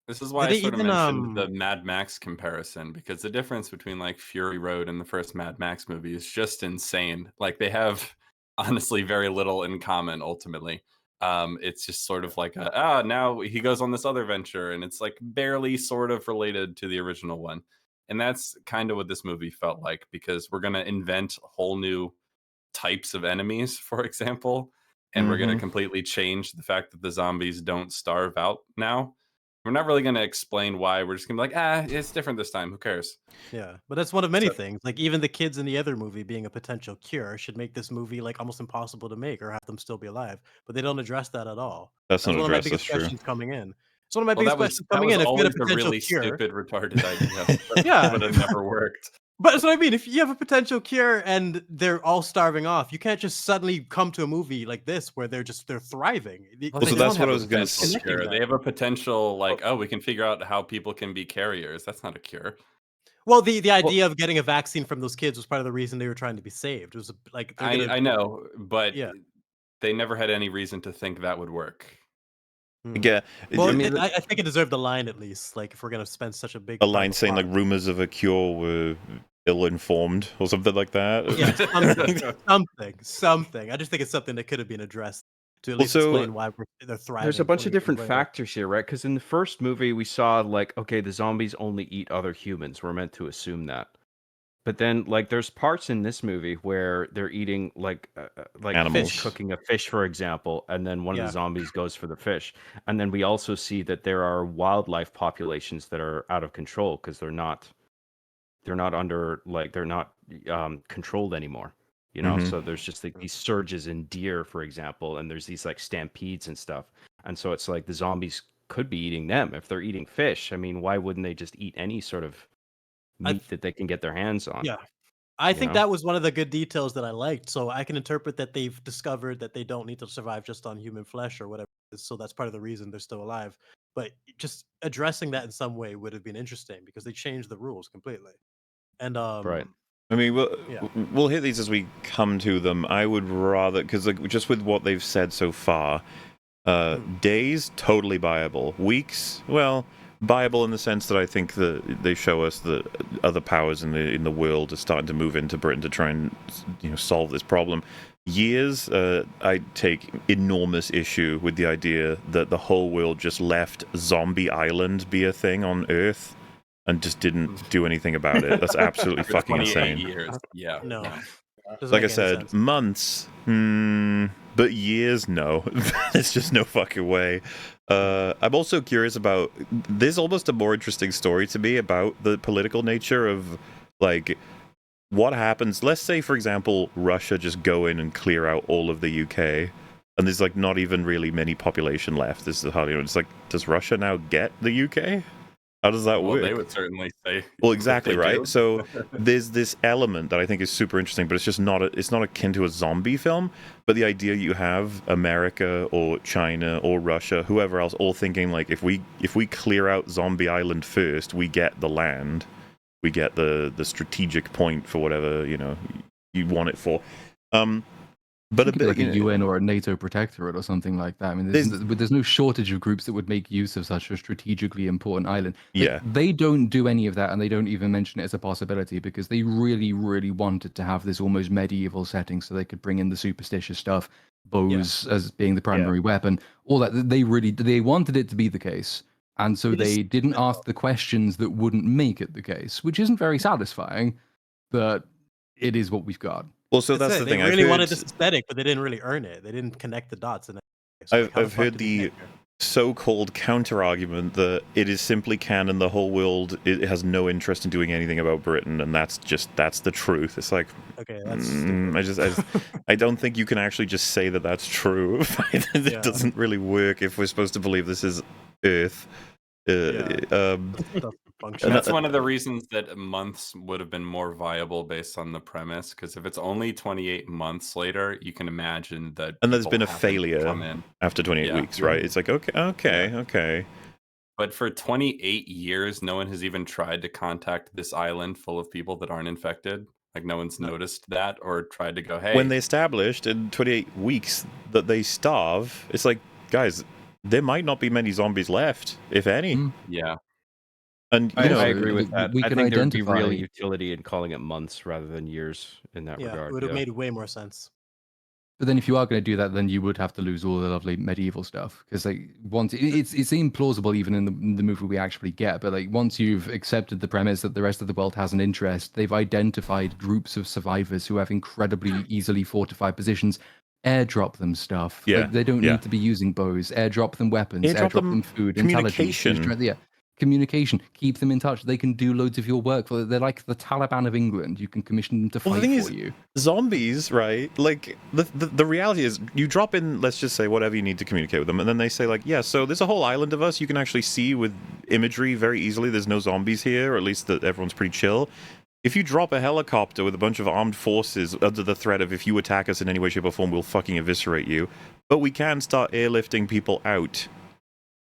C: This is why I
B: they
C: sort of
B: even,
C: mentioned the Mad Max comparison, because the difference between like Fury Road and the first Mad Max movie is just insane. Like they have honestly very little in common ultimately. It's just sort of like now he goes on this other venture and it's like barely sort of related to the original one. And that's kind of what this movie felt like, because we're going to invent whole new types of enemies, for example, and we're going to completely change the fact that the zombies don't starve out now. We're not really going to explain why. We're just going to be like, it's different this time. Who cares?
B: Yeah, but that's one of many
C: So-
B: things. Like even the kids in the other movie being a potential cure should make this movie like almost impossible to make or have them still be alive. But they don't address that at all.
A: That's not
B: one of my
A: addressed. That's
B: biggest
A: true.
B: questions coming in. It's one of my
C: Well,
B: biggest
C: that was
B: questions coming in. If you
C: always
B: had a
C: a
B: potential
C: really
B: cure,
C: stupid, retarded idea.
B: Yeah.
C: But it never worked.
B: But that's what I mean. If you have a potential cure and they're all starving off, you can't just suddenly come to a movie like this where they're thriving.
C: Well,
A: so
C: they
A: that's
C: don't
A: what
C: have
A: I
C: a
A: was gonna
C: potential
A: say.
B: Connecting
C: cure.
B: that.
C: They have a potential, like, oh, we can figure out how people can be carriers. That's not a cure.
B: Well, the idea of getting a vaccine from those kids was part of the reason they were trying to be saved. It was like
C: I know, but
B: Yeah.
C: they never had any reason to think that would work.
A: Yeah,
B: Well,
F: I mean,
B: I think it deserved a line at least. Like if we're gonna spend such a big
A: a
B: part
A: line
B: of the
A: saying like
B: plot.
A: rumors of a cure were ill-informed or something like that.
B: Yeah, something. I just think it's something that could have been addressed to at least
A: Also,
B: explain why they're thriving.
F: there's a bunch of
B: 20 years
F: different
B: later.
F: factors here, right? Because in the first movie, we saw like, okay, the zombies only eat other humans. We're meant to assume that. But then, like, there's parts in this movie where they're eating like
A: Animals.
F: fish, cooking a fish, for example, and then one of
B: Yeah.
F: the zombies goes for the fish. And then we also see that there are wildlife populations that are out of control because they're not under like they're not controlled anymore. You know,
A: Mhm.
F: so there's just like these surges in deer, for example, and there's these like stampedes and stuff. And so it's like the zombies could be eating them if they're eating fish. I mean, why wouldn't they just eat any sort of meat that they can get their hands on?
B: Yeah. I think
F: know?
B: that was one of the good details that I liked. So I can interpret that they've discovered that they don't need to survive just on human flesh or whatever. So that's part of the reason they're still alive. But just addressing that in some way would have been interesting because they changed the rules completely. And
F: Right.
A: I mean,
B: Yeah.
A: we'll hit these as we come to them. I would rather, because like just with what they've said so far, days totally viable. Weeks, well, viable in the sense that I think that they show us that other powers in the world are starting to move into Britain to try and solve this problem. Years, I take enormous issue with the idea that the whole world just left Zombie Island be a thing on Earth and just didn't do anything about it. That's absolutely
C: For
A: fucking
C: 28
A: insane.
C: years. Yeah.
B: No. Doesn't
A: Like I
B: make any
A: said,
B: sense.
A: months, but years, no. There's just no fucking way. I'm also curious about. There's almost a more interesting story to me about the political nature of, like, what happens. Let's say, for example, Russia just go in and clear out all of the UK, and there's like not even really many population left. This is hardly. It's like, does Russia now get the UK? How does that
C: Well,
A: work?
C: they would certainly say.
A: Well,
C: that
A: exactly
C: they
A: right.
C: do.
A: So there's this element that I think is super interesting, but it's just not. It's not akin to a zombie film. But the idea you have America or China or Russia, whoever else, all thinking like, if we clear out Zombie Island first, we get the land, we get the strategic point for whatever you want it for. But a
E: Could be
A: bit
E: like a UN or a NATO protectorate or something like that. I mean, there's no shortage of groups that would make use of such a strategically important island.
A: Yeah.
E: They don't do any of that, and they don't even mention it as a possibility because they really, really wanted to have this almost medieval setting so they could bring in the superstitious stuff, bows as being the primary weapon, all that. They wanted it to be the case. And so they didn't ask the questions that wouldn't make it the case, which isn't very satisfying, but it is what we've got.
A: Well, so that's
B: it.
A: the
B: They
A: thing.
B: really
A: I've
B: wanted
A: heard,
B: this aesthetic, but they didn't really earn it. They didn't connect the dots. So
A: I've heard the so-called counter-argument that it is simply canon. The whole world it has no interest in doing anything about Britain, and that's the truth. It's like,
B: okay, that's
A: I don't think you can actually just say that that's true. It doesn't really work if we're supposed to believe this is Earth.
C: And that's one of the reasons that months would have been more viable based on the premise, because if it's only 28 months later, you can imagine that.
A: And there's been a
C: people haven't
A: failure
C: come in.
A: after 28 weeks, right? It's like, okay.
C: But for 28 years, no one has even tried to contact this island full of people that aren't infected. Like, no one's noticed that or tried to go, hey.
A: When they established in 28 weeks that they starve, it's like, guys, there might not be many zombies left, if any.
C: Yeah.
A: And
F: I agree with that.
E: We
F: I
E: can
F: think there would be real
E: identify-
F: utility in calling it months rather than years in that regard.
B: it would have made way more sense.
E: But then, if you are going to do that, then you would have to lose all the lovely medieval stuff because, like, once it seemed plausible even in the movie we actually get. But like, once you've accepted the premise that the rest of the world has an interest, they've identified groups of survivors who have incredibly easily fortified positions. Airdrop them stuff.
A: Yeah,
E: Like, they don't need to be using bows. Airdrop them weapons.
A: Airdrop
E: Airdrop them food.
A: communication.
E: Intelligence. Communication. Keep them in touch. They can do loads of your work. They're like the Taliban of England. You can commission them to fight for you.
A: Zombies, right? Like the reality is, you drop in, let's just say, whatever you need to communicate with them, and then they say like, yeah, so there's a whole island of us you can actually see with imagery very easily. There's no zombies here, or at least that everyone's pretty chill. If you drop a helicopter with a bunch of armed forces under the threat of if you attack us in any way, shape, or form, we'll fucking eviscerate you. But we can start airlifting people out.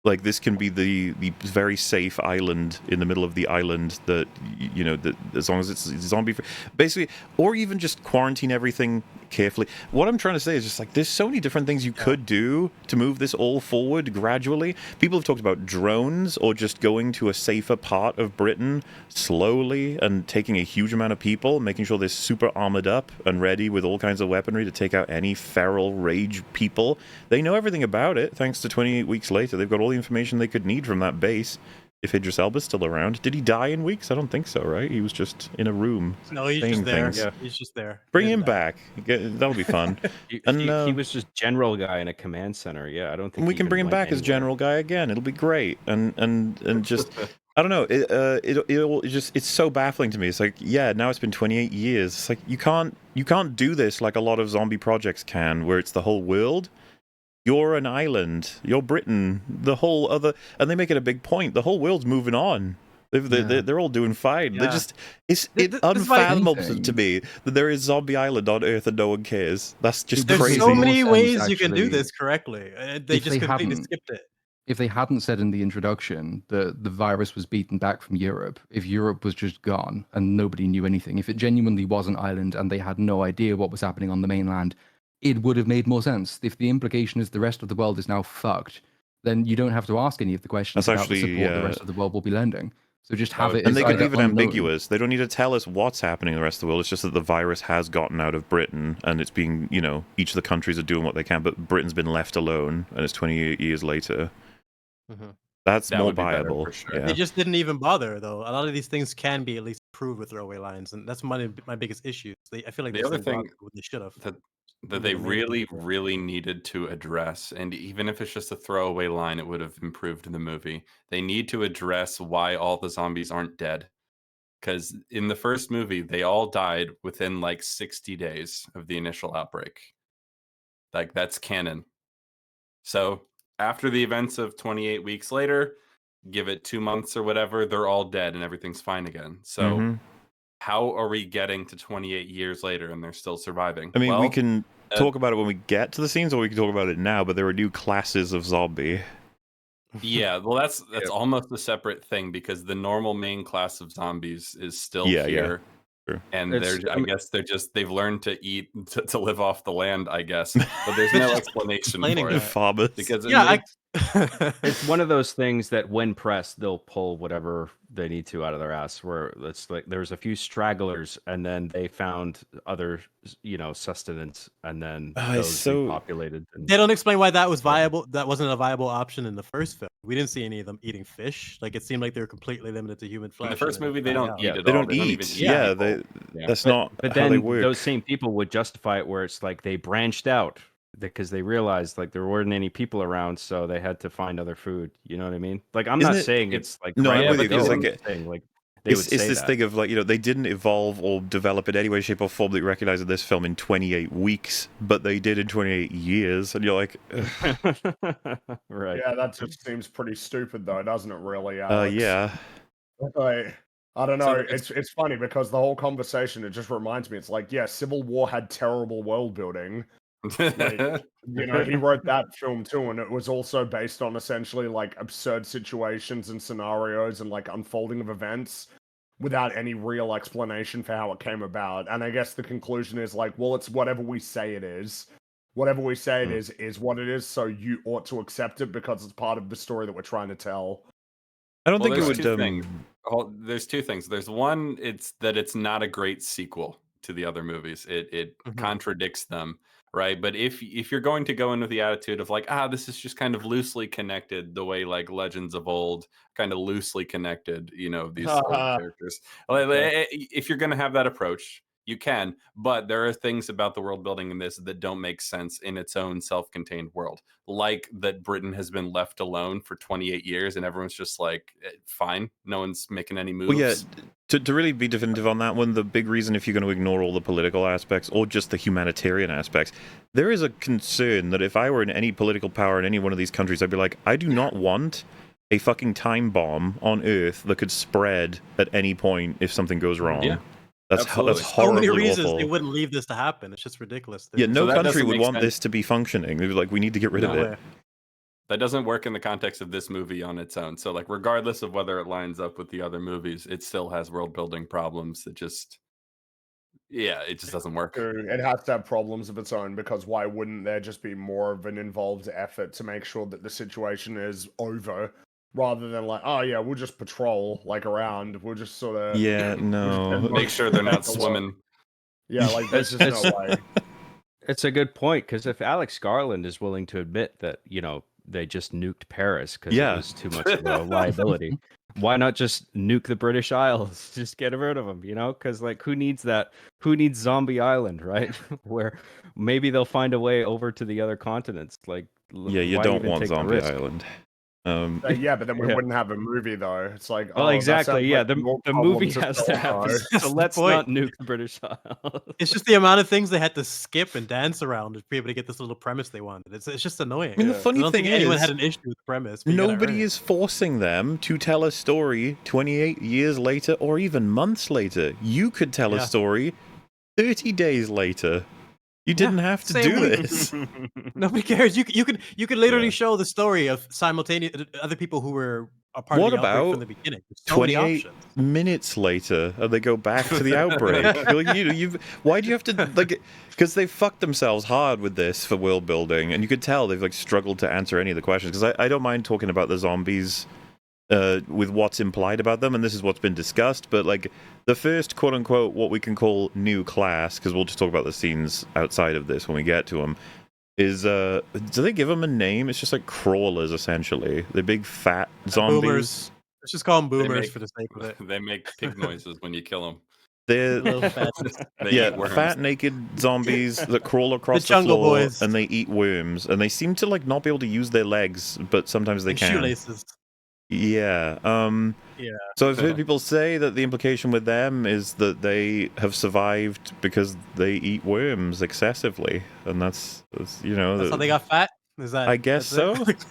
A: Like, this can be the very safe island in the middle of the island that, you know, that as long as it's zombie... Basically, or even just quarantine everything carefully. What I'm trying to say is just, like, there's so many different things you could do to move this all forward gradually. People have talked about drones or just going to a safer part of Britain slowly and taking a huge amount of people, making sure they're super armored up and ready with all kinds of weaponry to take out any feral rage people. They know everything about it, thanks to 28 Weeks Later. They've got all the information they could need from that base. If Idris Elba's still around. Did he die in Weeks? I don't think so, right? He was just in a room.
B: No, he's
A: saying
B: just there.
A: things.
B: Yeah, he's just there.
A: Bring
B: He
A: him
B: didn't die.
A: back. That'll be fun.
F: He,
A: And,
F: he was just general guy in a command center. Yeah, I don't think
A: And we
F: he
A: can
F: even
A: bring him
F: went
A: back as
F: anywhere.
A: general guy again. It'll be great. And just I don't know. It's so baffling to me. It's like, yeah, now it's been 28 years. It's like you can't do this like a lot of zombie projects can, where it's the whole world. You're an island. You're Britain. The whole other, and they make it a big point. The whole world's moving on. They're all doing fine.
B: Yeah.
A: They're just it's
B: This is why
A: unfathomable
E: anything-
A: to me that there is zombie island on Earth and no one cares. That's just
E: There's
B: There's
A: crazy.
B: so
E: more
B: many
E: sense,
B: ways you can do
E: actually,
B: this correctly. They
E: if
B: just
E: they
B: completely
E: hadn't.
B: skipped it.
E: If they hadn't said in the introduction that the virus was beaten back from Europe, if Europe was just gone and nobody knew anything, if it genuinely was an island and they had no idea what was happening on the mainland, it would have made more sense. If the implication is the rest of the world is now fucked, then you don't have to ask any of the questions
A: That's
E: about the
A: actually,
E: support the rest of the world will be lending. So just have it.
A: And
E: as
A: they could
E: either
A: leave it
E: unknown-
A: ambiguous. They don't need to tell us what's happening in the rest of the world. It's just that the virus has gotten out of Britain and it's being, you know, each of the countries are doing what they can, but Britain's been left alone and it's 28 years later.
B: Mhm.
A: That's
C: That
A: more
C: would be better,
A: viable.
C: for sure.
A: Yeah.
B: They just didn't even bother, though. A lot of these things can be at least improved with throwaway lines, and that's my biggest issue. I feel like
C: The
B: they
C: other
B: didn't bother
C: thing
B: when they should have.
C: that they really needed to address, and even if it's just a throwaway line, it would have improved the movie. They need to address why all the zombies aren't dead. Because in the first movie, they all died within like 60 days of the initial outbreak. Like, that's canon. So after the events of 28 weeks later, give it 2 months or whatever, they're all dead and everything's fine again. So
A: Mhm.
C: how are we getting to 28 years later and they're still surviving?
A: I mean, we
C: Well,
A: can
C: uh,
A: talk about it when we get to the scenes, or we can talk about it now, but there are new classes of zombie.
C: yeah, well, that's
D: Yeah.
C: almost a separate thing because the normal main class of zombies is still
A: Yeah, yeah.
C: here.
A: True.
C: And
F: It's-
C: I guess they've learned to eat to live off the land, I guess. But there's no explanation
B: Explaining
C: for
B: that.
C: it
A: Farmers.
C: because
B: Yeah,
F: It's one of those things that when pressed, they'll pull whatever they need to out of their ass. Where it's like there's a few stragglers, and then they found other, sustenance, and then
A: It's
F: those
A: so-
F: repopulated. And
B: They don't explain why that was viable. That wasn't a viable option in the first film. We didn't see any of them eating fish. Like, it seemed like they were completely limited to human flesh.
C: in the first
B: and then
C: movie they
B: died
C: don't
B: out.
C: eat at
A: They
C: all.
A: don't
C: They don't
A: eat.
C: even eat
A: Yeah,
C: people. Yeah.
A: that's not
F: but
A: how they
F: then
A: work.
F: those same people would justify it, where it's like they branched out because they realized like there weren't any people around, so they had to find other food. You know what I mean? Like, I'm
A: Isn't
F: not
A: it-
F: saying it's like
A: No,
F: right,
A: I'm with
F: but
A: you,
F: they
A: 'cause,
F: were
A: like,
F: saying, like they would
A: It's
F: say
A: this
F: that.
A: thing of, like, they didn't evolve or develop in any way, shape, or form that you recognize in this film in 28 weeks, but they did in 28 years, and you're like,
F: Right.
D: Yeah, that just seems pretty stupid, though, doesn't it? Really, Alex?
A: yeah.
D: Like, I don't
C: So
D: know.
C: it's-
D: It's funny because the whole conversation, it just reminds me. It's like, yeah, Civil War had terrible world building. He wrote that film too, and it was also based on essentially like absurd situations and scenarios and like unfolding of events without any real explanation for how it came about. And I guess the conclusion is like, well, it's whatever we say it is. Whatever we say it is what it is, so you ought to accept it because it's part of the story that we're trying to tell.
A: I don't
C: Well,
A: think it
C: there's
A: would.
C: two things. There's two things. There's one, it's that it's not a great sequel to the other movies. It
B: Mhm.
C: contradicts them, right? But if you're going to go in with the attitude of like, this is just kind of loosely connected, the way like Legends of Old kind of loosely connected, these old characters. If you're going to have that approach, you can, but there are things about the world building in this that don't make sense in its own self-contained world. Like that Britain has been left alone for 28 years and everyone's just like, fine, no one's making any moves.
A: Well, yeah, to really be definitive on that one, the big reason, if you're going to ignore all the political aspects or just the humanitarian aspects, there is a concern that if I were in any political power in any one of these countries, I'd be like, I do not want a fucking time bomb on Earth that could spread at any point if something goes wrong.
C: Yeah.
A: That's
C: Absolutely.
A: that's
B: So many
A: horribly
B: reasons
A: awful.
B: they wouldn't leave this to happen. It's just ridiculous.
A: Yeah, no
C: that
A: country
C: doesn't
A: would
C: make
A: want
C: sense.
A: this to be functioning. They'd be like, we need to get rid of
C: No
A: it.
B: way.
C: That doesn't work in the context of this movie on its own. So, like, regardless of whether it lines up with the other movies, it still has world building problems. It just doesn't work.
D: It has to have problems of its own, because why wouldn't there just be more of an involved effort to make sure that the situation is over, rather than like, oh yeah, we'll just patrol like around, we'll just sort of
A: Yeah, no.
C: Make sure they're not swimming.
D: Yeah, like there's just no way.
F: It's a good point, because if Alex Garland is willing to admit that, they just nuked Paris because
A: Yeah.
F: it was too much of a liability, why not just nuke the British Isles? Just get rid of them, Because like, who needs that? Who needs Zombie Island, right? Where maybe they'll find a way over to the other continents. Like,
A: Yeah, you
F: why
A: don't
F: even
A: want
F: take the
A: Zombie
F: risk?
A: Island.
D: Yeah, but then we
F: Yeah.
D: wouldn't have a movie though. It's like,
F: Well,
D: oh, that
F: exactly.
D: sounds
F: Yeah,
D: like
F: the
D: your
F: movie
D: problem to
F: has to
D: solve,
F: happen.
D: though.
F: So
B: That's the
F: let's
B: point.
F: not nuke the British Isles.
B: It's just the amount of things they had to skip and dance around to be able to get this little premise they wanted. It's just annoying.
A: I mean, the
D: Yeah.
A: funny
B: I don't
A: thing
B: think anyone
A: is,
B: had an issue with the premise. But you gotta earn
A: nobody
B: it.
A: is forcing them to tell a story 28 years later or even months later. You could tell a
B: Yeah.
A: story 30 days later. You didn't have to
B: same
A: do
B: week.
A: this.
B: Nobody cares. You could literally
F: Yeah.
B: show the story of simultaneous other people who were a part
A: What
B: of the outbreak
A: about
B: from the beginning. There's so many
A: 28
B: options.
A: minutes later, and they go back to the outbreak. Like, why do you have to, like, because they fucked themselves hard with this for world building, and you could tell they've like struggled to answer any of the questions. Because I don't mind talking about the zombies with what's implied about them, and this is what's been discussed, but like the first quote unquote what we can call new class, because we'll just talk about the scenes outside of this when we get to them, is do they give them a name? It's just like crawlers, essentially. They're big fat zombies.
B: Boomers. Let's just call them
C: They
B: boomers
C: make-
B: for the sake of it.
C: They make pig noises when you kill them.
A: They're
B: Little fat-
C: They
A: yeah,
C: eat worms.
A: fat naked zombies that crawl across the
B: Jungle
A: floor
B: Boys.
A: and they eat worms, and they seem to like not be able to use their legs, but sometimes they
B: and
A: can.
B: shoelaces.
A: Yeah.
B: Yeah.
A: So I've heard people say that the implication with them is that they have survived because they eat worms excessively, and that's
B: That's how they got fat. Is that?
A: I guess
B: that's it?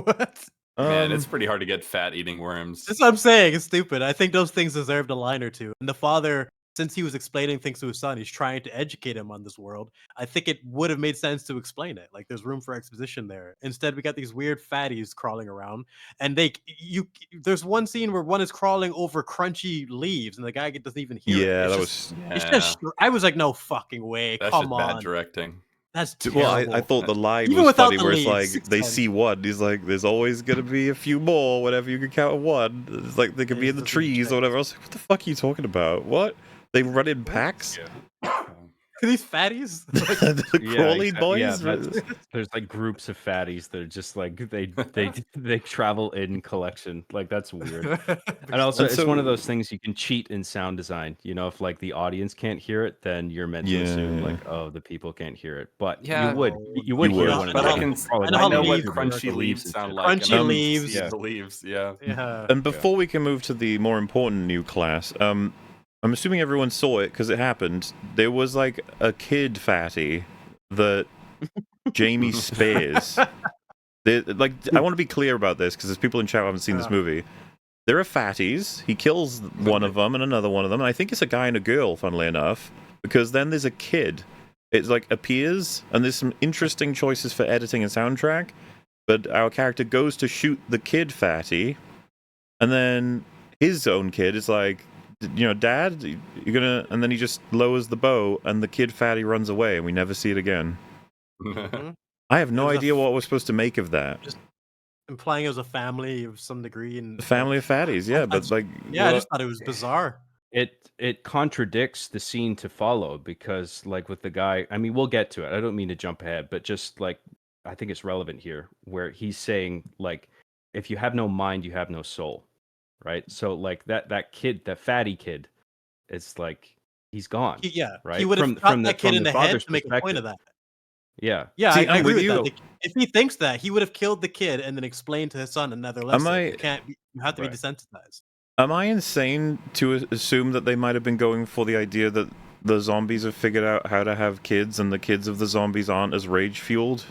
B: What?
C: Man, it's pretty hard to get fat eating worms.
B: That's what I'm saying. It's stupid. I think those things deserved a line or two. And the father, since he was explaining things to his son, he's trying to educate him on this world. I think it would have made sense to explain it. Like there's room for exposition there. Instead, we got these weird fatties crawling around, and there's one scene where one is crawling over crunchy leaves, and the guy doesn't even hear it.
A: yeah,
B: It's
A: that
B: just-
A: was.
B: It's just. I was like, no fucking way.
C: That's
B: Come
C: just
B: on.
C: bad directing.
B: That's terrible.
A: Well, I thought the line
B: Even
A: was
B: without
A: funny,
B: the
A: where it's
B: leaves,
A: like they
B: 6'10".
A: see one. He's like, "There's always gonna be a few more. Whatever you can count at one. It's like they could
B: Yeah,
A: be
B: he
A: in the
B: doesn't even
A: trees
B: check.
A: or whatever." I was like, "What the fuck are you talking about? What? They run in packs?
B: These fatties.
A: The crawly
F: exact-
A: boys?
F: Yeah, there's like groups of fatties that are just like they travel in collection. Like that's weird. And also,
A: And
F: it's one of
A: so-
F: those things you can cheat in sound design. If like the audience can't hear it, then you're meant to assume
A: Yeah.
F: like, oh, the people can't hear it. But
C: Yeah.
F: you would
A: You
F: hear
A: would.
F: one of
C: But
F: the
C: I can-
F: probably
B: I know
C: I
B: how
C: know what
B: leaves work.
C: crunchy leaves
F: and
C: sound
F: shit.
C: like.
B: Crunchy
C: and
B: leaves.
C: see
F: Yeah.
C: the leaves, yeah.
B: Yeah.
A: And before we can move to the more important new class, I'm assuming everyone saw it because it happened. There was like a kid fatty that Jamie spares. Like, I want to be clear about this because there's people in chat who haven't seen this movie. There are fatties. He kills one of them and another one of them, and I think it's a guy and a girl, funnily enough, because then there's a kid. It like appears, and there's some interesting choices for editing and soundtrack. But our character goes to shoot the kid fatty, and then his own kid is like, Dad, you're gonna, and then he just lowers the bow, and the kid fatty runs away, and we never see it again.
B: Mhm.
A: I have no
B: It was a
A: idea what we're supposed to make of that.
B: Implying it was a family of some degree, and
A: The family of fatties, yeah, but like,
B: yeah, I
F: Well,
B: just thought it was bizarre.
F: It contradicts the scene to follow, because like with the guy, I mean, we'll get to it. I don't mean to jump ahead, but just like, I think it's relevant here, where he's saying like, if you have no mind, you have no soul, right? So like that kid, that fatty kid, it's like he's gone.
B: He
F: right?
B: would have
F: From-
B: shot
F: from
B: that
F: the-
B: kid
F: from
B: in
F: the
B: the head
F: father's
B: to make a point of
F: perspective.
B: that.
F: Yeah.
B: Yeah,
A: See,
B: I
A: I'm
B: agree
A: with
B: with that.
A: you.
B: If he thinks that, he would have killed the kid and then explained to his son another lesson. You can't. You have to
F: Right.
B: be desensitized.
A: am I insane to assume that they might have been going for the idea that the zombies have figured out how to have kids, and the kids of the zombies aren't as rage fueled?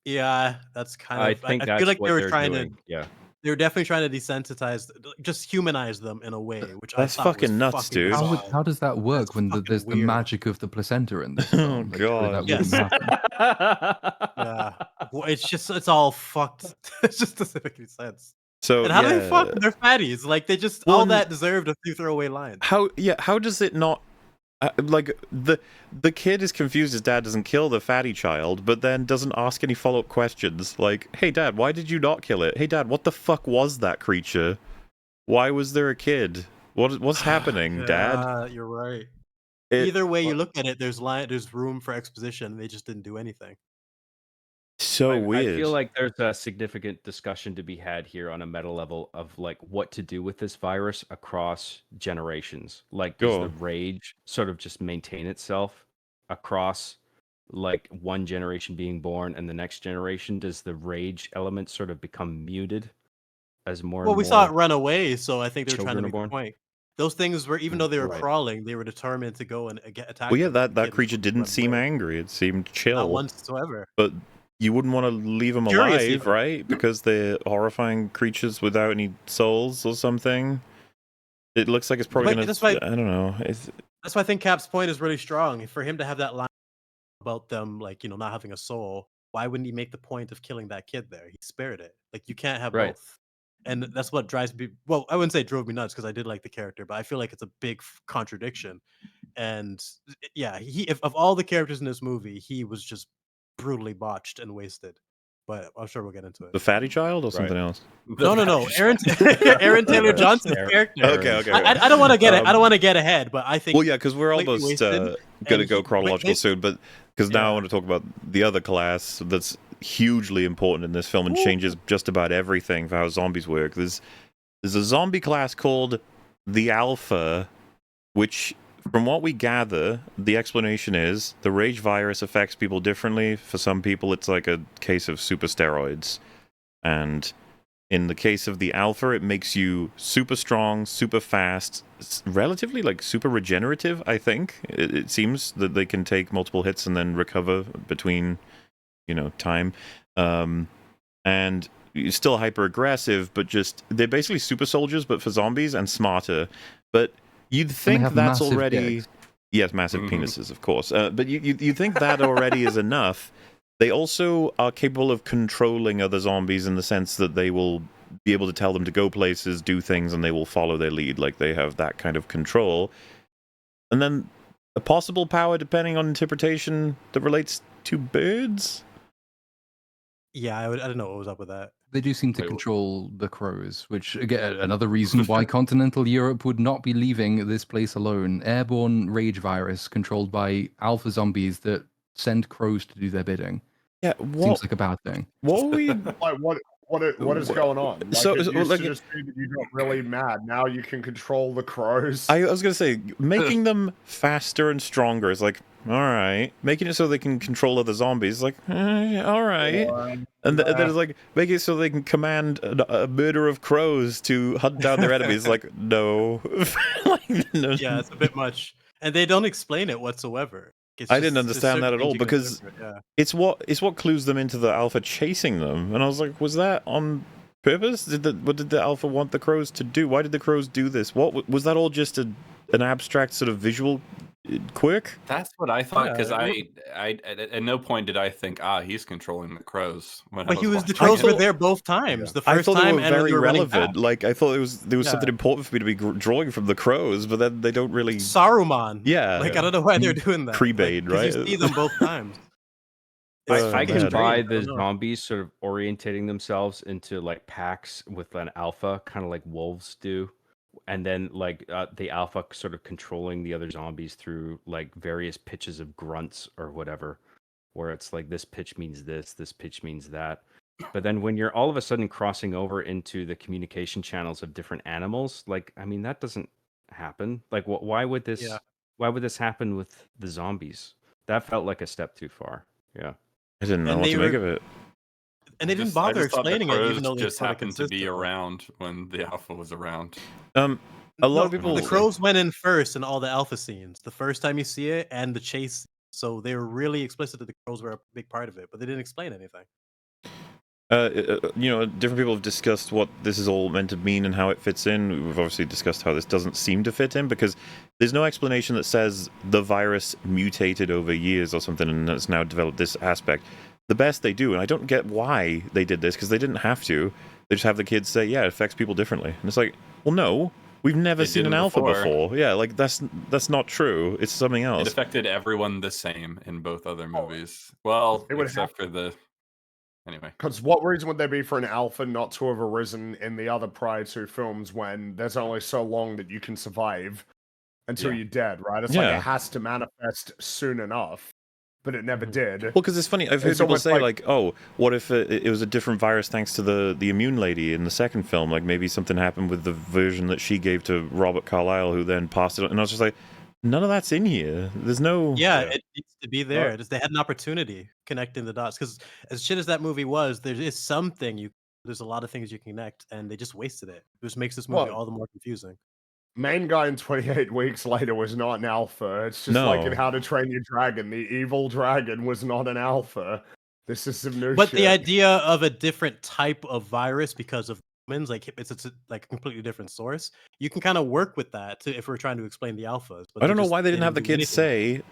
B: Yeah, that's kind of.
F: I think
B: I
F: that's
B: feel like
F: what
B: they were
F: they're
B: trying
F: doing. Yeah.
B: They were definitely trying to desensitize, just humanize them in a way, which
A: That's
B: I thought
A: fucking
B: was
A: nuts,
B: fucking
A: dude.
B: bizarre.
E: How does that work
B: That's
E: when
B: fucking
E: there's the
B: weird.
E: magic of the placenta in this
A: Oh,
E: film? Like, surely
A: God.
E: that
B: Yes.
E: wouldn't happen.
B: Yeah, well, it's all fucked. It just doesn't make any sense.
A: So
B: And how do they fuck?
A: yeah,
B: They're fatties. Like they just
A: Well,
B: all
A: and-
B: that deserved a few throwaway lines.
A: how does it not? Like the kid is confused his dad doesn't kill the fatty child, but then doesn't ask any follow-up questions like, hey dad, why did you not kill it? Hey dad, what the fuck was that creature? Why was there a kid? What's happening, dad?
B: Yeah, you're right.
A: It-
B: Either way you look at it, there's room for exposition. They just didn't do anything.
A: so weird.
F: I feel like there's a significant discussion to be had here on a meta level of like what to do with this virus across generations. Like, does
A: Sure.
F: the rage sort of just maintain itself across like one generation being born and the next generation? Does the rage element sort of become muted as more
B: Well,
F: and
B: we
F: more
B: saw it run away, so I think they were trying to
F: children are
B: make a
F: born?
B: point. Those things were, even though they were
F: Right.
B: crawling, they were determined to go and get attacked.
A: Well, yeah,
B: them, and the
A: that
B: kid was
A: creature
B: just
A: didn't
B: running
A: seem
B: away.
A: angry. It seemed
B: Not
A: chill.
B: whatsoever.
A: But you wouldn't want to leave them
B: Curious
A: alive,
B: even.
A: right? Because they're horrifying creatures without any souls or something. It looks like it's probably
B: But
A: gonna.
B: that's why-
A: I don't know. It's,
B: That's why I think Cap's point is really strong. For him to have that line about them, like, not having a soul, why wouldn't he make the point of killing that kid there? He spared it. Like, you can't have
F: Right.
B: both. And that's what drives me. Well, I wouldn't say drove me nuts because I did like the character, but I feel like it's a big contradiction. And yeah, if of all the characters in this movie, he was just brutally botched and wasted. But I'm sure we'll get into
A: the
B: it.
A: fatty child or
F: Right.
A: something else.
B: No. Aaron Taylor Johnson's character.
A: Okay.
B: I don't want to get it. I don't want to get ahead, but I think
A: Well, yeah, because we're
B: completely
A: almost
B: wasted,
A: gonna
B: and
A: go
B: he-
A: chronological
B: they-
A: soon, but because now I
B: Yeah.
A: want to talk about the other class that's hugely important in this film and
B: Ooh.
A: changes just about everything for how zombies work. There's a zombie class called the Alpha, which, from what we gather, the explanation is the rage virus affects people differently. For some people, it's like a case of super steroids, and in the case of the Alpha, it makes you super strong, super fast, relatively like super regenerative, I think. It seems that they can take multiple hits and then recover between, time. And you're still hyper aggressive, but just they're basically super soldiers, but for zombies and smarter. But you'd think
E: have
A: that's
E: massive
A: already
E: dicks.
A: yes, massive
C: Mhm.
A: penises, of course. But you think that already is enough. They also are capable of controlling other zombies in the sense that they will be able to tell them to go places, do things, and they will follow their lead. Like they have that kind of control. And then a possible power, depending on interpretation, that relates to birds.
B: Yeah, I don't know what was up with that.
E: They do seem to
C: Wait,
E: control the crows, which again another reason why continental Europe would not be leaving this place alone. Airborne rage virus controlled by alpha zombies that send crows to do their bidding.
A: Yeah,
E: Seems like a bad thing.
A: what were we?
D: Like what is going on? Like,
A: So-
D: it
A: so,
D: used
A: like-
D: to just be that you got really mad. Now you can control the crows.
A: I was gonna say making them faster and stronger is like, all right. Making it so they can control other zombies is like, all right. And then it's like making it so they can command a murder of crows to hunt down their enemies. Like, no. Like, no.
B: Yeah, it's a bit much, and they don't explain it whatsoever. It's
A: I didn't
B: just- it's
A: understand that at all,
B: changing the
A: because
B: character, yeah.
A: It's what clues them into the Alpha chasing them. And I was like, was that on purpose? What did the Alpha want the crows to do? Why did the crows do this? What was that all just an abstract sort of visual quirk?
C: That's what I thought, because
B: Yeah,
C: I at no point did I think, he's controlling the crows. When
B: But
C: I
B: he
C: was
B: was the
C: watching
B: crows
C: it.
B: were there both times. The
A: I
B: first
A: thought they
B: time
A: were
B: and when
A: very
B: you were running
A: relevant.
B: back.
A: Like I thought there was
B: Yeah.
A: something important for me to be drawing from the crows, but then they don't really.
B: Saruman.
A: Yeah.
B: Like I don't know why they're doing that.
A: Pre-Bane,
B: Like, 'cause
A: right?
B: You see them both times.
A: I
B: It's
F: I
A: bad.
F: can
B: strange.
F: buy
B: I
F: the
B: don't know.
F: zombies sort of orientating themselves into like packs with an alpha, kind of like wolves do, and then like the alpha sort of controlling the other zombies through like various pitches of grunts or whatever, where it's like this pitch means this pitch means that. But then when you're all of a sudden crossing over into the communication channels of different animals, like I mean that doesn't happen. Like why would this?
B: Yeah.
F: Why would this happen with the zombies? That felt like a step too far. Yeah.
A: I didn't know
B: And
A: what
B: they
A: to make
B: were-
A: of it.
B: And they
C: I
B: didn't
C: just- I
B: bother
C: just thought the
B: explaining it, even
C: crows
B: though they
C: just
B: sort of
C: happened to be
B: consistent.
C: around when the alpha was around.
A: A lot
B: No,
A: of people.
B: The crows went in first in all the alpha scenes. The first time you see it and the chase. So they were really explicit that the crows were a big part of it, but they didn't explain anything.
A: Different people have discussed what this is all meant to mean and how it fits in. We've obviously discussed how this doesn't seem to fit in because there's no explanation that says the virus mutated over years or something and has now developed this aspect. The best they do, and I don't get why they did this because they didn't have to. They just have the kids say, "Yeah, it affects people differently," and it's like, well, no. We've never seen an alpha before. Yeah, like that's not true. It's something else.
C: It affected everyone the same in both other movies. Well, except for the... Anyway.
D: Because what reason would there be for an alpha not to have arisen in the other prior two films when there's only so long that you can survive until you're dead, right? It's like it has to manifest soon enough, but it never did.
A: Well, because it's funny. I've heard people say, like, oh, what if it was a different virus thanks to the immune lady in the second film? Like, maybe something happened with the version that she gave to Robert Carlyle, who then passed it on. And I was just like, none of that's in here. There's no...
B: Yeah, it needs to be there. They had an opportunity connecting the dots. Because as shit as that movie was, there is something there's a lot of things you can connect, and they just wasted it. It just makes this movie all the more confusing.
D: Main guy in 28 Weeks Later was not an alpha. It's just like in How to Train Your Dragon. The evil dragon was not an alpha. This is some new shit.
B: But the idea of a different type of virus because of humans, like it's like a completely different source. You can kind of work with that if we're trying to explain the alphas. But
A: I don't know why they didn't have the kids say,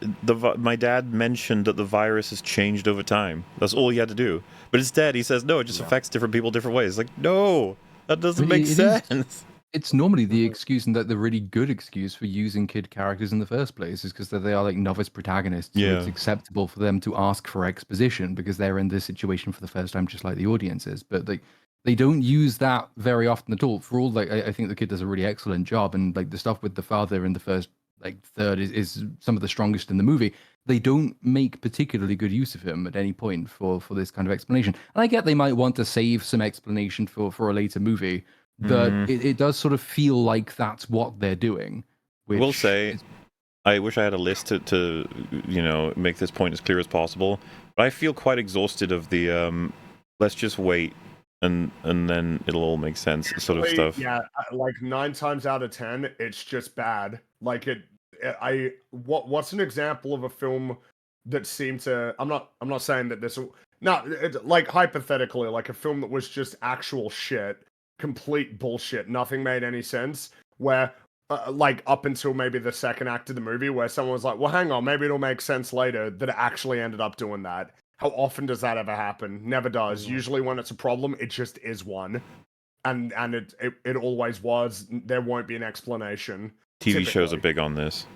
A: my dad mentioned that the virus has changed over time. That's all he had to do. But instead, he says, no, it just affects different people different ways. Like, no, that doesn't make sense.
E: It's normally the excuse, and that the really good excuse for using kid characters in the first place is because they are like novice protagonists. So it's acceptable for them to ask for exposition because they're in this situation for the first time, just like the audience is. But they don't use that very often at all. For all, like, I think the kid does a really excellent job, and like the stuff with the father in the first third is some of the strongest in the movie. They don't make particularly good use of him at any point for this kind of explanation. And I get they might want to save some explanation for a later movie. But it does sort of feel like that's what they're doing.
A: I will say, I wish I had a list to make this point as clear as possible. But I feel quite exhausted of the let's just wait and then it'll all make sense sort of stuff.
D: Yeah, like 9 times out of 10, it's just bad. Like what's an example of a film that seemed to? I'm not saying that this. No, like hypothetically, like a film that was just actual shit. Complete bullshit. Nothing made any sense. Where, like, up until maybe the second act of the movie, where someone was like, "Well, hang on, maybe it'll make sense later." That it actually ended up doing that. How often does that ever happen? Never does. Usually, when it's a problem, it just is one, and it always was. There won't be an explanation.
A: TV shows are big on this.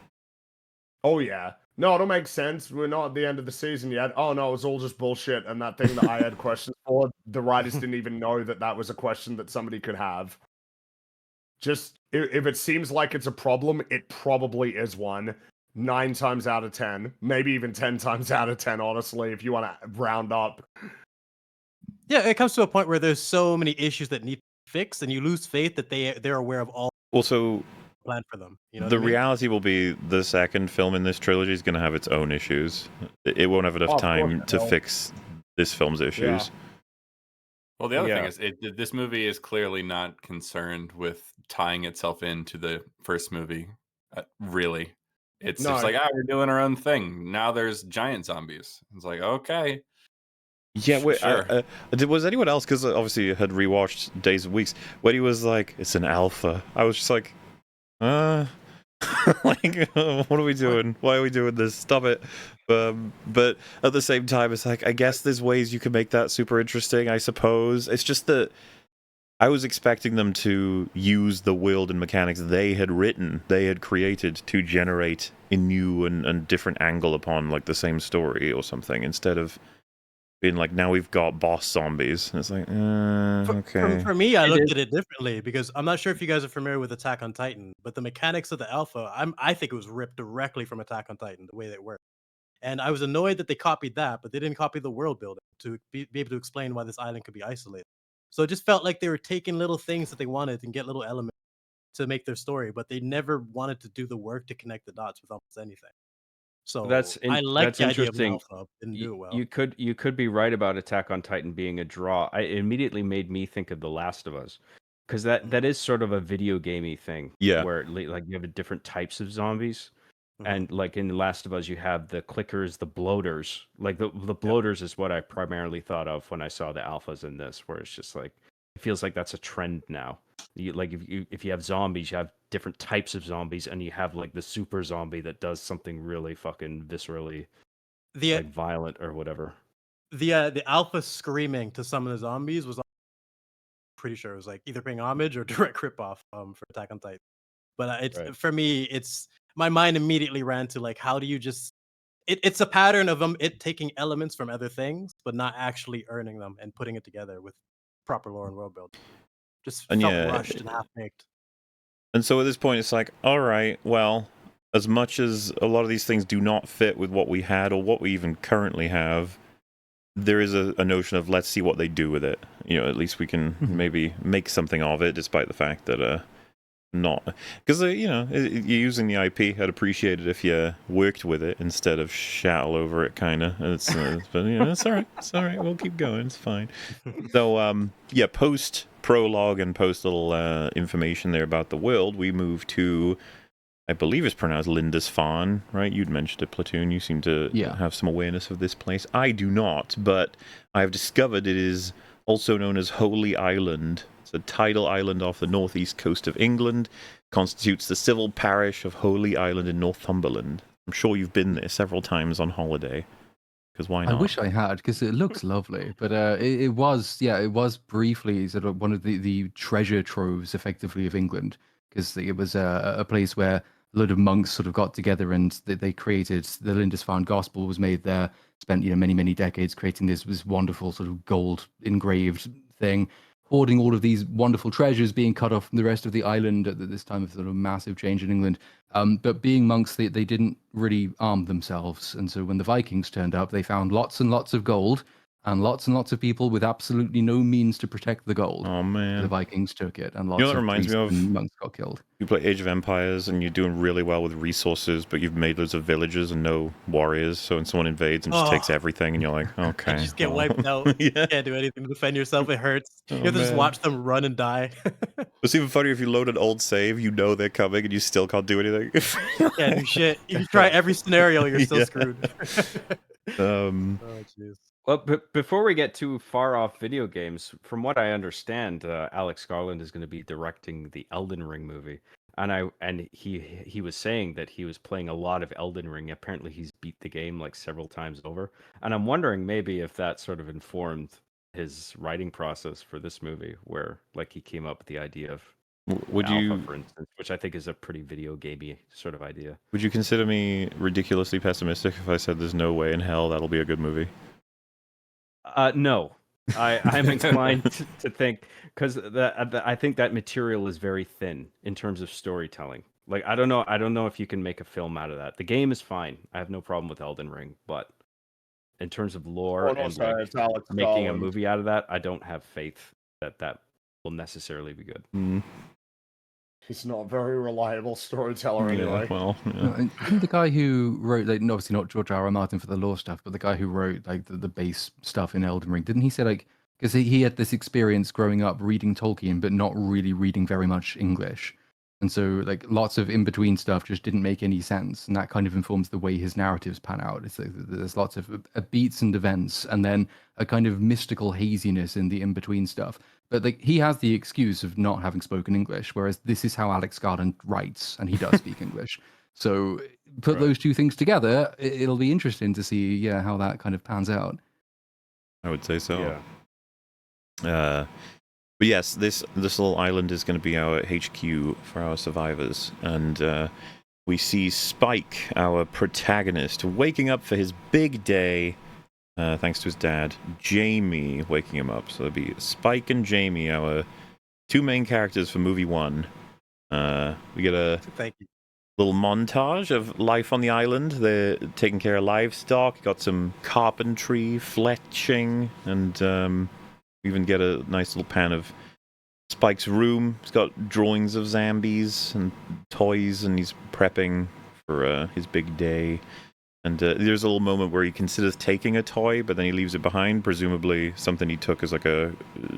D: Oh yeah. No, it'll make sense. We're not at the end of the season yet. Oh no, it was all just bullshit. And that thing that I had questions for, the writers didn't even know that was a question that somebody could have. Just, if it seems like it's a problem, it probably is one. 9 times out of 10. Maybe even 10 times out of 10, honestly, if you want to round up.
B: Yeah, it comes to a point where there's so many issues that need fixed, and you lose faith that they're aware of all.
A: Also,
B: plan for them.
A: The reality will be the second film in this trilogy is going to have its own issues. It won't have enough time to fix this film's issues.
C: Yeah. Well, the other thing is, this movie is clearly not concerned with tying itself into the first movie. Really, it's just like, we're doing our own thing. Now there's giant zombies. It's like, okay.
A: Yeah, wait,
C: sure.
A: Was anyone else, because obviously I had rewatched Days of Weeks, when he was like, it's an alpha, I was just like, like, what are we doing? Why are we doing this? Stop it. But at the same time, it's like, I guess there's ways you can make that super interesting, I suppose. It's just that I was expecting them to use the world and mechanics they had written, they had created, to generate a new and different angle upon, like, the same story or something, instead of being like, now we've got boss zombies. And it's like, okay.
B: For me, I looked at it differently because I'm not sure if you guys are familiar with Attack on Titan, but the mechanics of the alpha, I think it was ripped directly from Attack on Titan, the way they work. And I was annoyed that they copied that, but they didn't copy the world building to be able to explain why this island could be isolated. So it just felt like they were taking little things that they wanted and get little elements to make their story, but they never wanted to do the work to connect the dots with almost anything. So I like the idea of Alpha. Didn't do it well.
F: You could be right about Attack on Titan being a draw. It immediately made me think of The Last of Us, because that is sort of a video gamey thing.
A: Yeah,
F: where like you have different types of zombies. And like in The Last of Us, you have the clickers, the bloaters. Like the bloaters is what I primarily thought of when I saw the alphas in this, where it's just like it feels like that's a trend now. Like if you have zombies, you have different types of zombies, and you have like the super zombie that does something really fucking viscerally like violent or whatever.
B: The alpha screaming to summon the zombies was pretty sure it was like either paying homage or direct ripoff for Attack on Titan. But it's
F: Right.
B: for me, it's my mind immediately ran to like, how do you just? It's a pattern of it taking elements from other things, but not actually earning them and putting it together with proper lore and world building. Just
A: And
B: felt
A: yeah,
B: rushed and half baked.
A: And so at this point, it's like, all right, well, as much as a lot of these things do not fit with what we had or what we even currently have, there is a notion of let's see what they do with it. You know, at least we can maybe make something of it, despite the fact that not because you know you're using the IP. I'd appreciate it if you worked with it instead of shout all over it, kind of. It's but you know, it's all right. It's all right. We'll keep going. It's fine. So yeah, post prologue and post little information there about the world, we move to, I believe it's pronounced Lindisfarne, right? You'd mentioned it, Platoon. You seem to have some awareness of this place. I do not, but I've discovered it is also known as Holy Island. It's a tidal island off the northeast coast of England. Constitutes the civil parish of Holy Island in Northumberland. I'm sure you've been there several times on holiday. Because why not?
E: I wish I had, because it looks lovely. But it was briefly sort of one of the treasure troves, effectively, of England, because it was a place where a load of monks sort of got together and they created the Lindisfarne Gospel was made there. Spent many decades creating this wonderful sort of gold engraved thing, hoarding all of these wonderful treasures, being cut off from the rest of the island at this time of sort of massive change in England. But being monks, they didn't really arm themselves. And so when the Vikings turned up, they found lots and lots of gold and lots of people with absolutely no means to protect the gold.
A: Oh, man.
E: The Vikings took it, and
A: You know what
E: lots
A: it
E: of
A: reminds
E: priests
A: me of?
E: and monks got killed.
A: You play Age of Empires and you're doing really well with resources, but you've made loads of villages and no warriors. So when someone invades and just takes everything, and you're like, okay.
B: You just get wiped out.
A: Yeah.
B: You can't do anything to defend yourself. It hurts.
A: Oh,
B: You have to just
A: man.
B: watch them run and die.
A: It's even funnier if you load an old save, you know they're coming, and you still can't do anything.
B: Can't do shit. If you try every scenario, you're still
A: Yeah.
B: screwed. Oh, jeez.
F: Well, before we get too far off video games, from what I understand, Alex Garland is going to be directing the Elden Ring movie, and he was saying that he was playing a lot of Elden Ring. Apparently, he's beat the game like several times over, and I'm wondering maybe if that sort of informed his writing process for this movie, where like he came up with the idea of
A: Would
F: Alpha,
A: you
F: for instance, which I think is a pretty video gamey sort of idea.
A: would you consider me ridiculously pessimistic if I said there's no way in hell that'll be a good movie?
F: No, I'm inclined to think, because I think that material is very thin in terms of storytelling. Like I don't know if you can make a film out of that. The game is fine. I have no problem with Elden Ring, but in terms of lore and
D: Also,
F: like,
D: it's Alex
F: making a
D: Garland.
F: movie out of that, I don't have faith that will necessarily be good.
A: Mm.
D: He's not a very reliable storyteller
A: Yeah,
D: anyway.
A: well, yeah.
E: I think the guy who wrote, like, obviously not George R. R. Martin for the lore stuff, but the guy who wrote like the base stuff in Elden Ring, didn't he say like, because he had this experience growing up reading Tolkien, but not really reading very much English, and so like lots of in between stuff just didn't make any sense, and that kind of informs the way his narratives pan out. It's like there's lots of beats and events, and then a kind of mystical haziness in the in between stuff. But like he has the excuse of not having spoken English, whereas this is how Alex Garland writes, and he does speak English. So put those two things together, it'll be interesting to see, how that kind of pans out.
A: I would say so.
F: Yeah.
A: But yes, this little island is going to be our HQ for our survivors, and we see Spike, our protagonist, waking up for his big day. Thanks to his dad, Jamie, waking him up. So it'll be Spike and Jamie, our two main characters for movie one. We get a
B: Thank you.
A: little montage of life on the island. They're taking care of livestock. Got some carpentry, fletching, and we even get a nice little pan of Spike's room. He's got drawings of zombies and toys, and he's prepping for his big day. And there's a little moment where he considers taking a toy, but then he leaves it behind, presumably something he took as like a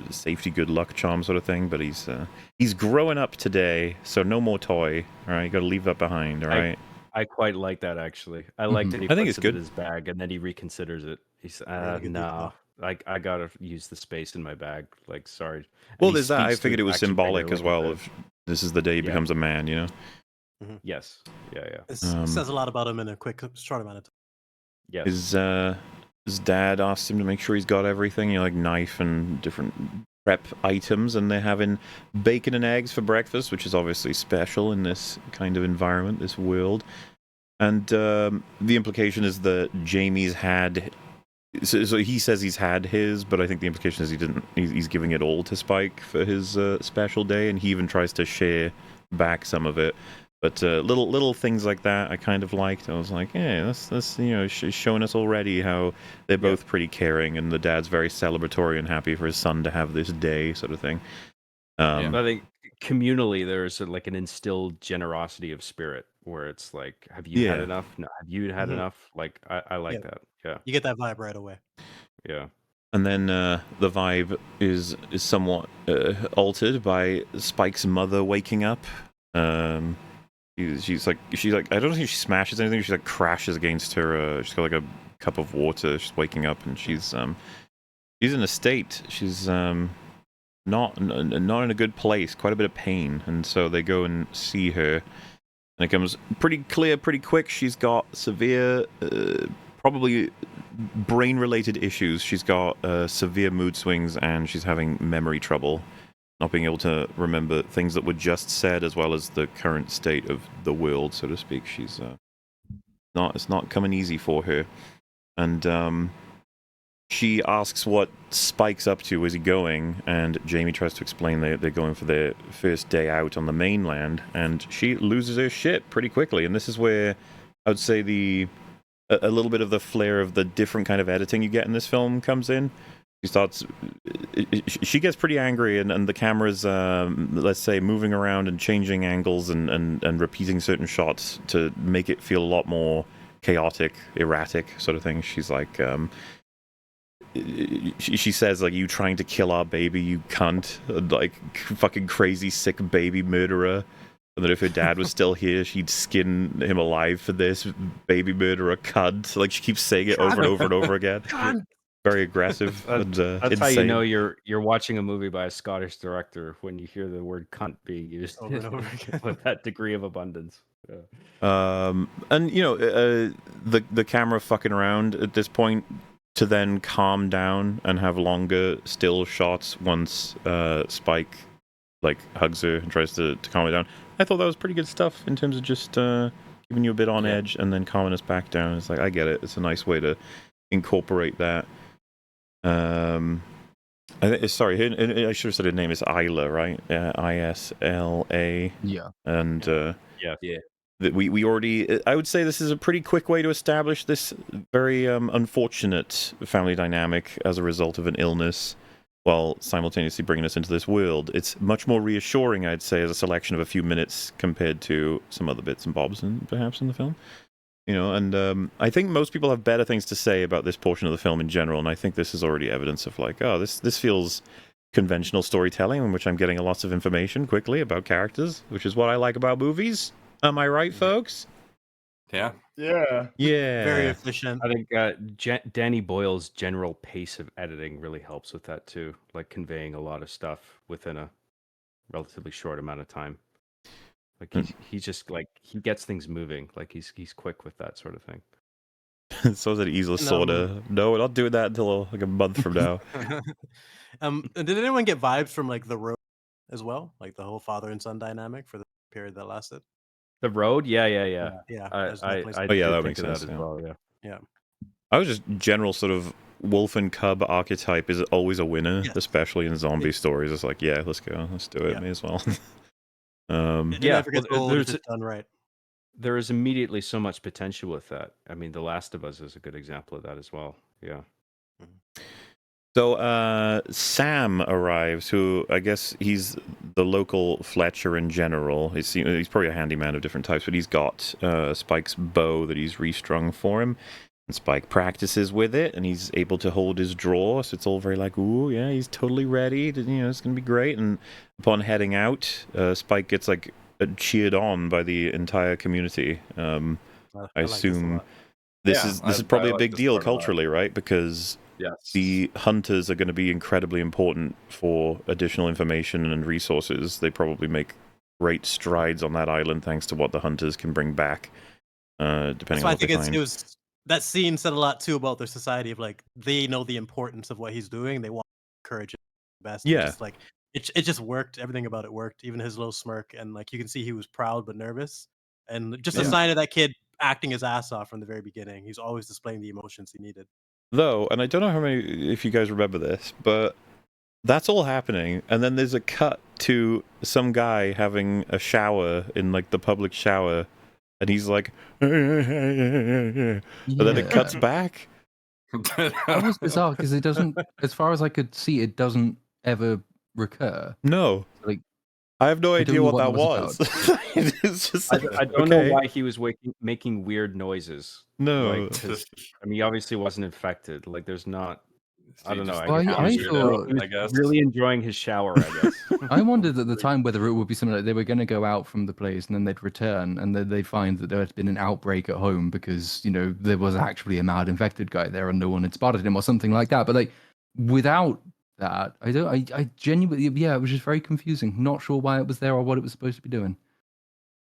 A: safety good luck charm sort of thing. But he's growing up today, so no more toy. All right, you got to leave that behind. All right.
F: I quite like that actually. I like that he
A: I think
F: puts
A: it's
F: it in
A: good.
F: his bag and then he reconsiders it. He's
B: Really good
F: no,
B: detail.
F: I gotta use the space in my bag. Like sorry. And
A: Well,
F: he
A: there's that. I
F: speaks to
A: figured
F: his
A: it was
F: action
A: symbolic
F: figure
A: as
F: like
A: well
F: that.
A: of this is the day he
F: Yeah.
A: becomes a man, you know?
F: Yes. Yeah.
B: It
A: Um,
B: says a lot about him in a quick, short amount of time.
F: Yes.
A: His dad asks him to make sure he's got everything, you know, like knife and different prep items, and they're having bacon and eggs for breakfast, which is obviously special in this kind of environment, this world. And the implication is that Jamie's had. So he says he's had his, but I think the implication is he didn't. He's giving it all to Spike for his special day, and he even tries to share back some of it. But little things like that I kind of liked. I was like, yeah, that's you know, showing us already how they're both pretty caring, and the dad's very celebratory and happy for his son to have this day, sort of thing.
C: Yeah.
F: I think communally there's like an instilled generosity of spirit where it's like, have you had
A: Yeah.
F: enough? No, have you had
B: Mhm.
F: enough? Like I like
B: Yeah.
F: that. Yeah.
B: You get that vibe right away.
F: Yeah.
A: And then the vibe is somewhat altered by Spike's mother waking up. She's like I don't think she smashes anything. She like crashes against her. She's got like a cup of water. She's waking up and she's in a state. She's not in a good place. Quite a bit of pain. And so they go and see her. And it comes pretty clear, pretty quick. She's got severe, probably brain-related issues. She's got severe mood swings and she's having memory trouble. Not being able to remember things that were just said, as well as the current state of the world, so to speak. She's it's not coming easy for her, and she asks what Spike's up to. Is he going? And Jamie tries to explain they're going for their first day out on the mainland, and she loses her shit pretty quickly. And this is where I would say a little bit of the flair of the different kind of editing you get in this film comes in. She gets pretty angry, and the camera's, let's say, moving around and changing angles and repeating certain shots to make it feel a lot more chaotic, erratic, sort of thing. She's like, she says, like, you trying to kill our baby, you cunt, like, fucking crazy, sick baby murderer. And that if her dad was still here, she'd skin him alive for this baby murderer cunt. Like, she keeps saying it over and over and over again. Very aggressive and
F: That's
A: insane.
F: how you know you're watching a movie by a Scottish director when you hear the word cunt being used
B: Over and over again.
F: with that degree of abundance. Yeah.
A: And you know, the camera fucking around at this point to then calm down and have longer still shots once Spike like hugs her and tries to calm her down. I thought that was pretty good stuff in terms of just giving you a bit on edge and then calming us back down. It's like, I get it. It's a nice way to incorporate that. Sorry, I should have said her name is Isla, right? Isla.
E: Yeah.
A: And
F: Yeah.
A: that we already. I would say this is a pretty quick way to establish this very unfortunate family dynamic as a result of an illness, while simultaneously bringing us into this world. It's much more reassuring, I'd say, as a selection of a few minutes compared to some other bits and bobs, perhaps in the film. You know, and I think most people have better things to say about this portion of the film in general, and I think this is already evidence of like, oh, this feels conventional storytelling in which I'm getting lots of information quickly about characters, which is what I like about movies. Am I right, folks?
C: Yeah.
D: Yeah.
A: Yeah.
B: Very efficient.
F: I think Danny Boyle's general pace of editing really helps with that too, like conveying a lot of stuff within a relatively short amount of time. Like he's just like he gets things moving. Like he's quick with that sort of thing.
A: So is it easily sorta. No, we're not doing that until like a month from now.
B: Did anyone get vibes from like The Road as well, like the whole father and son dynamic for the period that lasted?
F: The Road, yeah.
B: Yeah,
F: I
A: Oh, yeah,
F: did
A: that
F: think
A: makes
F: of
A: sense,
F: as
A: yeah.
F: well. Yeah.
B: yeah.
A: I was just general sort of wolf and cub archetype is always a winner,
B: Yes.
A: especially in zombie stories. It's like, yeah, let's go, let's do it,
B: Yeah.
A: may as well.
B: It
F: Yeah,
B: never gets
F: well,
B: old if
F: there's-
B: it's done right.
F: There is immediately so much potential with that. I mean, The Last of Us is a good example of that as well. Yeah.
A: So Sam arrives, who I guess he's the local Fletcher in general. He's probably a handyman of different types, but he's got Spike's bow that he's restrung for him. And Spike practices with it, and he's able to hold his draw, so it's all very like, ooh, yeah, he's totally ready. It's going to be great. And upon heading out, Spike gets like cheered on by the entire community. I
B: like this a
A: assume
B: lot.
A: this
C: Yeah,
A: is
C: I
A: probably a
C: like
A: big
C: this
A: deal
C: part a lot.
A: culturally, right? Because
C: Yes.
A: the hunters are going to be incredibly important for additional information and resources. They probably make great strides on that island thanks to what the hunters can bring back, depending
B: That's
A: on
B: why I
A: what they
B: think
A: find.
B: it was that scene said a lot too about their society of like they know the importance of what he's doing. They want to encourage it best. And
A: Yeah.
B: just like it just worked. Everything about it worked. Even his little smirk, and like you can see he was proud but nervous, and just a
A: Yeah.
B: sign of that kid acting his ass off from the very beginning. He's always displaying the emotions he needed.
A: Though, and I don't know how many, if you guys remember this, but that's all happening, and then there's a cut to some guy having a shower in like the public shower, and he's like, and then it cuts back.
E: That was bizarre because it doesn't, as far as I could see, it doesn't ever recur.
A: No,
E: Like,
A: I have no
E: I don't
A: idea
E: know
A: what
E: what
A: that
E: that
A: was. It's just like,
F: I don't
A: okay.
F: know why he was making weird noises.
A: No.
F: Like, 'cause, I mean, he obviously wasn't infected. Like, there's not. I don't know.
C: Just
F: I,
E: Well,
F: guess
E: I
F: he was,
E: thought-
F: he was
C: I guess.
F: really enjoying his shower. I guess.
E: I wondered at the time whether it would be something like they were going to go out from the place and then they'd return and then they'd find that there had been an outbreak at home because, you know, there was actually a mad infected guy there and no one had spotted him or something like that. But like, without that, I genuinely, yeah, it was just very confusing. Not sure why it was there or what it was supposed to be doing.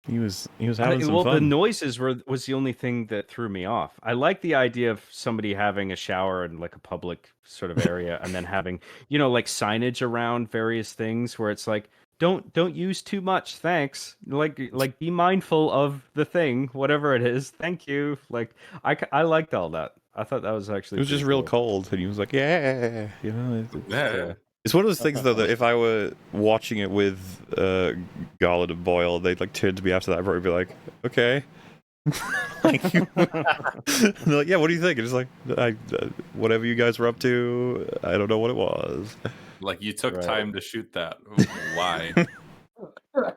A: He was having some
F: Well, the
A: fun.
F: noises was the only thing that threw me off. I like the idea of somebody having a shower in like a public sort of area and then having, you know, like signage around various things where it's like, don't use too much, thanks. Like be mindful of the thing, whatever it is. Thank you. Like I liked all that. I thought that was actually
A: It was just
F: pretty
A: real
F: cool.
A: cold, and he was like, "Yeah, you know."
C: Yeah.
A: It's one of those things though that if I were watching it with Garland and Boyle, they'd like turn to me after that and probably be like, "Okay." Like, and they're like, "Yeah, what do you think?" And it's like, whatever you guys were up to, I don't know what it was.
C: Like you took
F: Right.
C: time to shoot that. Why?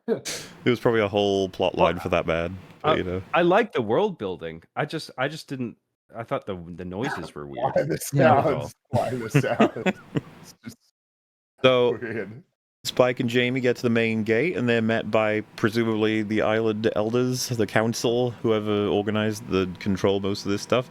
A: It was probably a whole plot line for that man, but you know.
F: I like the world building. I just didn't. I thought the noises were weird.
D: Why the
E: Yeah.
D: sounds? Why the sounds? It's just
A: So
D: weird.
A: Spike and Jamie get to the main gate, and they're met by presumably the island elders, the council, whoever organized the control most of this stuff.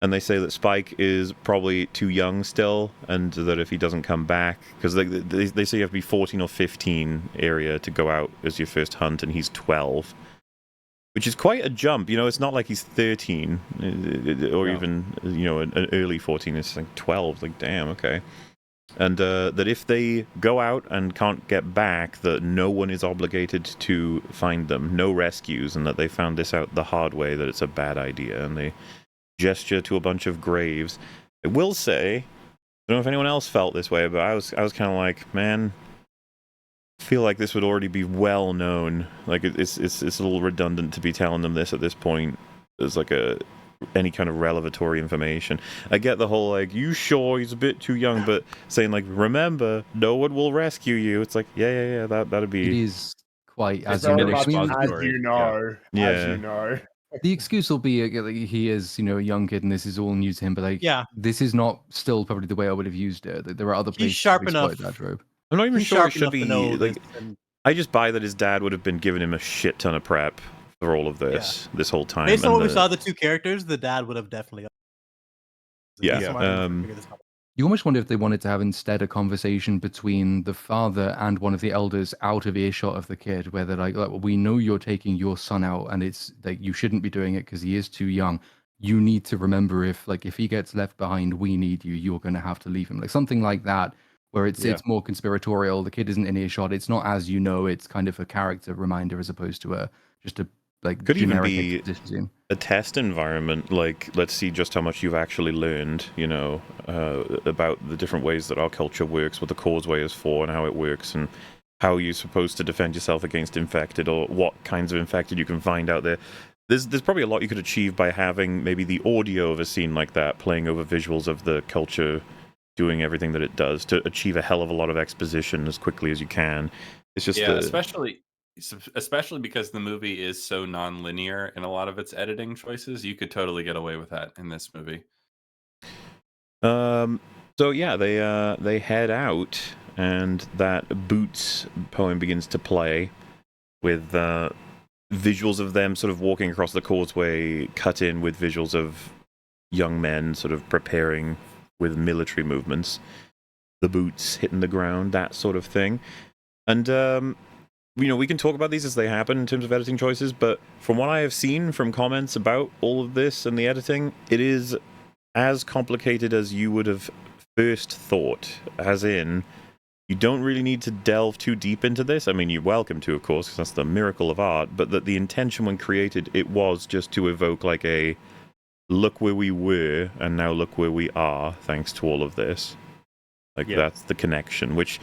A: And they say that Spike is probably too young still, and that if he doesn't come back, because they say you have to be 14 or 15 area to go out as your first hunt, and he's 12. Which is quite a jump, you know. It's not like he's 13, or even, you know, an early 14. It's like 12. Like, damn, okay. And that if they go out and can't get back, that no one is obligated to find them, no rescues, and that they found this out the hard way, that it's a bad idea, and they gesture to a bunch of graves. I will say, I don't know if anyone else felt this way, but I was kind of like, man, I feel like this would already be well known. Like it's a little redundant to be telling them this at this point. There's like any kind of revelatory information. I get the whole like, you sure he's a bit too young, but saying like, remember, no one will rescue you. It's like, yeah, that'd
E: It
A: be.
E: is quite
F: It's
E: as
F: very
E: you
F: much
E: know. I mean,
F: expository.
D: As you know, as
A: Yeah.
D: you know.
E: the excuse will be like, he is, you know, a young kid and this is all new to him. But like,
B: Yeah.
E: this is not still probably the way I would have used it. There are other
B: He's
E: places
B: sharp
E: to exploit
B: enough.
E: that trope.
A: I'm not even
B: He's
A: sure it
B: sharp
A: should
B: enough to
A: be
B: know
A: like.
B: this, and
A: I just buy that his dad would have been giving him a shit ton of prep for all of this whole time.
B: based on
A: and
B: what we saw, the two characters, the dad would have definitely.
A: Yeah,
B: He's smart enough to figure this out.
E: You almost wonder if they wanted to have instead a conversation between the father and one of the elders out of earshot of the kid, where they're like, well, we know you're taking your son out, and it's like you shouldn't be doing it because he is too young. You need to remember if he gets left behind, we need you. You're going to have to leave him, like something like that, where it's more conspiratorial. The kid isn't in earshot. It's not as you know. It's kind of a character reminder as opposed to just a like
A: Could even
E: generic
A: be
E: exposition scene.
A: a test environment. Like, let's see just how much you've actually learned, you know, about the different ways that our culture works, what the causeway is for, and how it works, and how you're supposed to defend yourself against infected, or what kinds of infected you can find out there. There's probably a lot you could achieve by having maybe the audio of a scene like that playing over visuals of the culture doing everything that it does to achieve a hell of a lot of exposition as quickly as you can. It's just
C: especially because the movie is so non-linear in a lot of its editing choices. You could totally get away with that in this movie.
A: So yeah, they head out, and that Boots poem begins to play. with visuals of them sort of walking across the causeway, cut in with visuals of young men sort of preparing with military movements, the boots hitting the ground, that sort of thing. And we can talk about these as they happen in terms of editing choices, but from what I have seen from comments about all of this and the editing, it is as complicated as you would have first thought, as in, you don't really need to delve too deep into this. I mean, you're welcome to, of course, because that's the miracle of art, but that the intention when created, it was just to evoke like a look where we were and now look where we are thanks to all of this. Like, that's the connection, which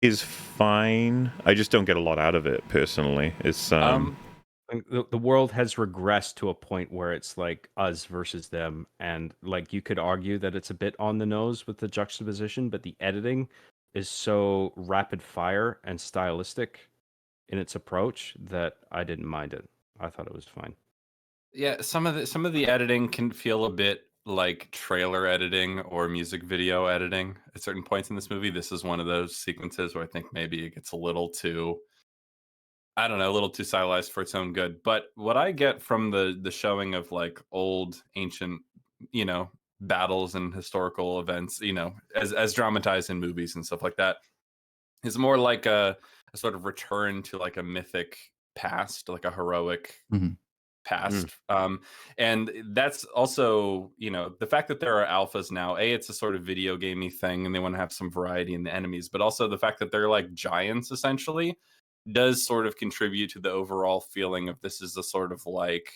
A: is fine. I just don't get a lot out of it, personally. It's
F: the world has regressed to a point where it's like us versus them, and like you could argue that it's a bit on the nose with the juxtaposition, but the editing is so rapid fire and stylistic in its approach that I didn't mind it. I thought it was fine.
C: Yeah, some of the editing can feel a bit like trailer editing or music video editing at certain points in this movie. This is one of those sequences where I think maybe it gets a little too, I don't know, a little too stylized for its own good. But what I get from the showing of like old ancient, battles and historical events, as dramatized in movies and stuff like that, is more like a sort of return to like a mythic past, like a heroic past. And that's also, the fact that there are alphas now, it's a sort of video gamey thing and they want to have some variety in the enemies, but also the fact that they're like giants essentially does sort of contribute to the overall feeling of this is a sort of like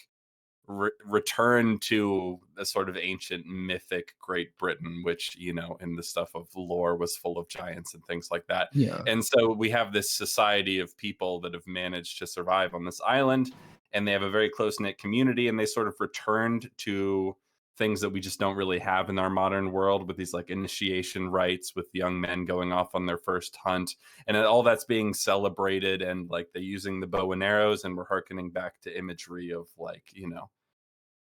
C: return to a sort of ancient mythic Great Britain, which, in the stuff of lore was full of giants and things like that.
E: Yeah.
C: And so we have this society of people that have managed to survive on this island, and they have a very close-knit community, and they sort of returned to things that we just don't really have in our modern world, with these like initiation rites with young men going off on their first hunt, and all that's being celebrated, and like they're using the bow and arrows, and we're hearkening back to imagery of like,
E: I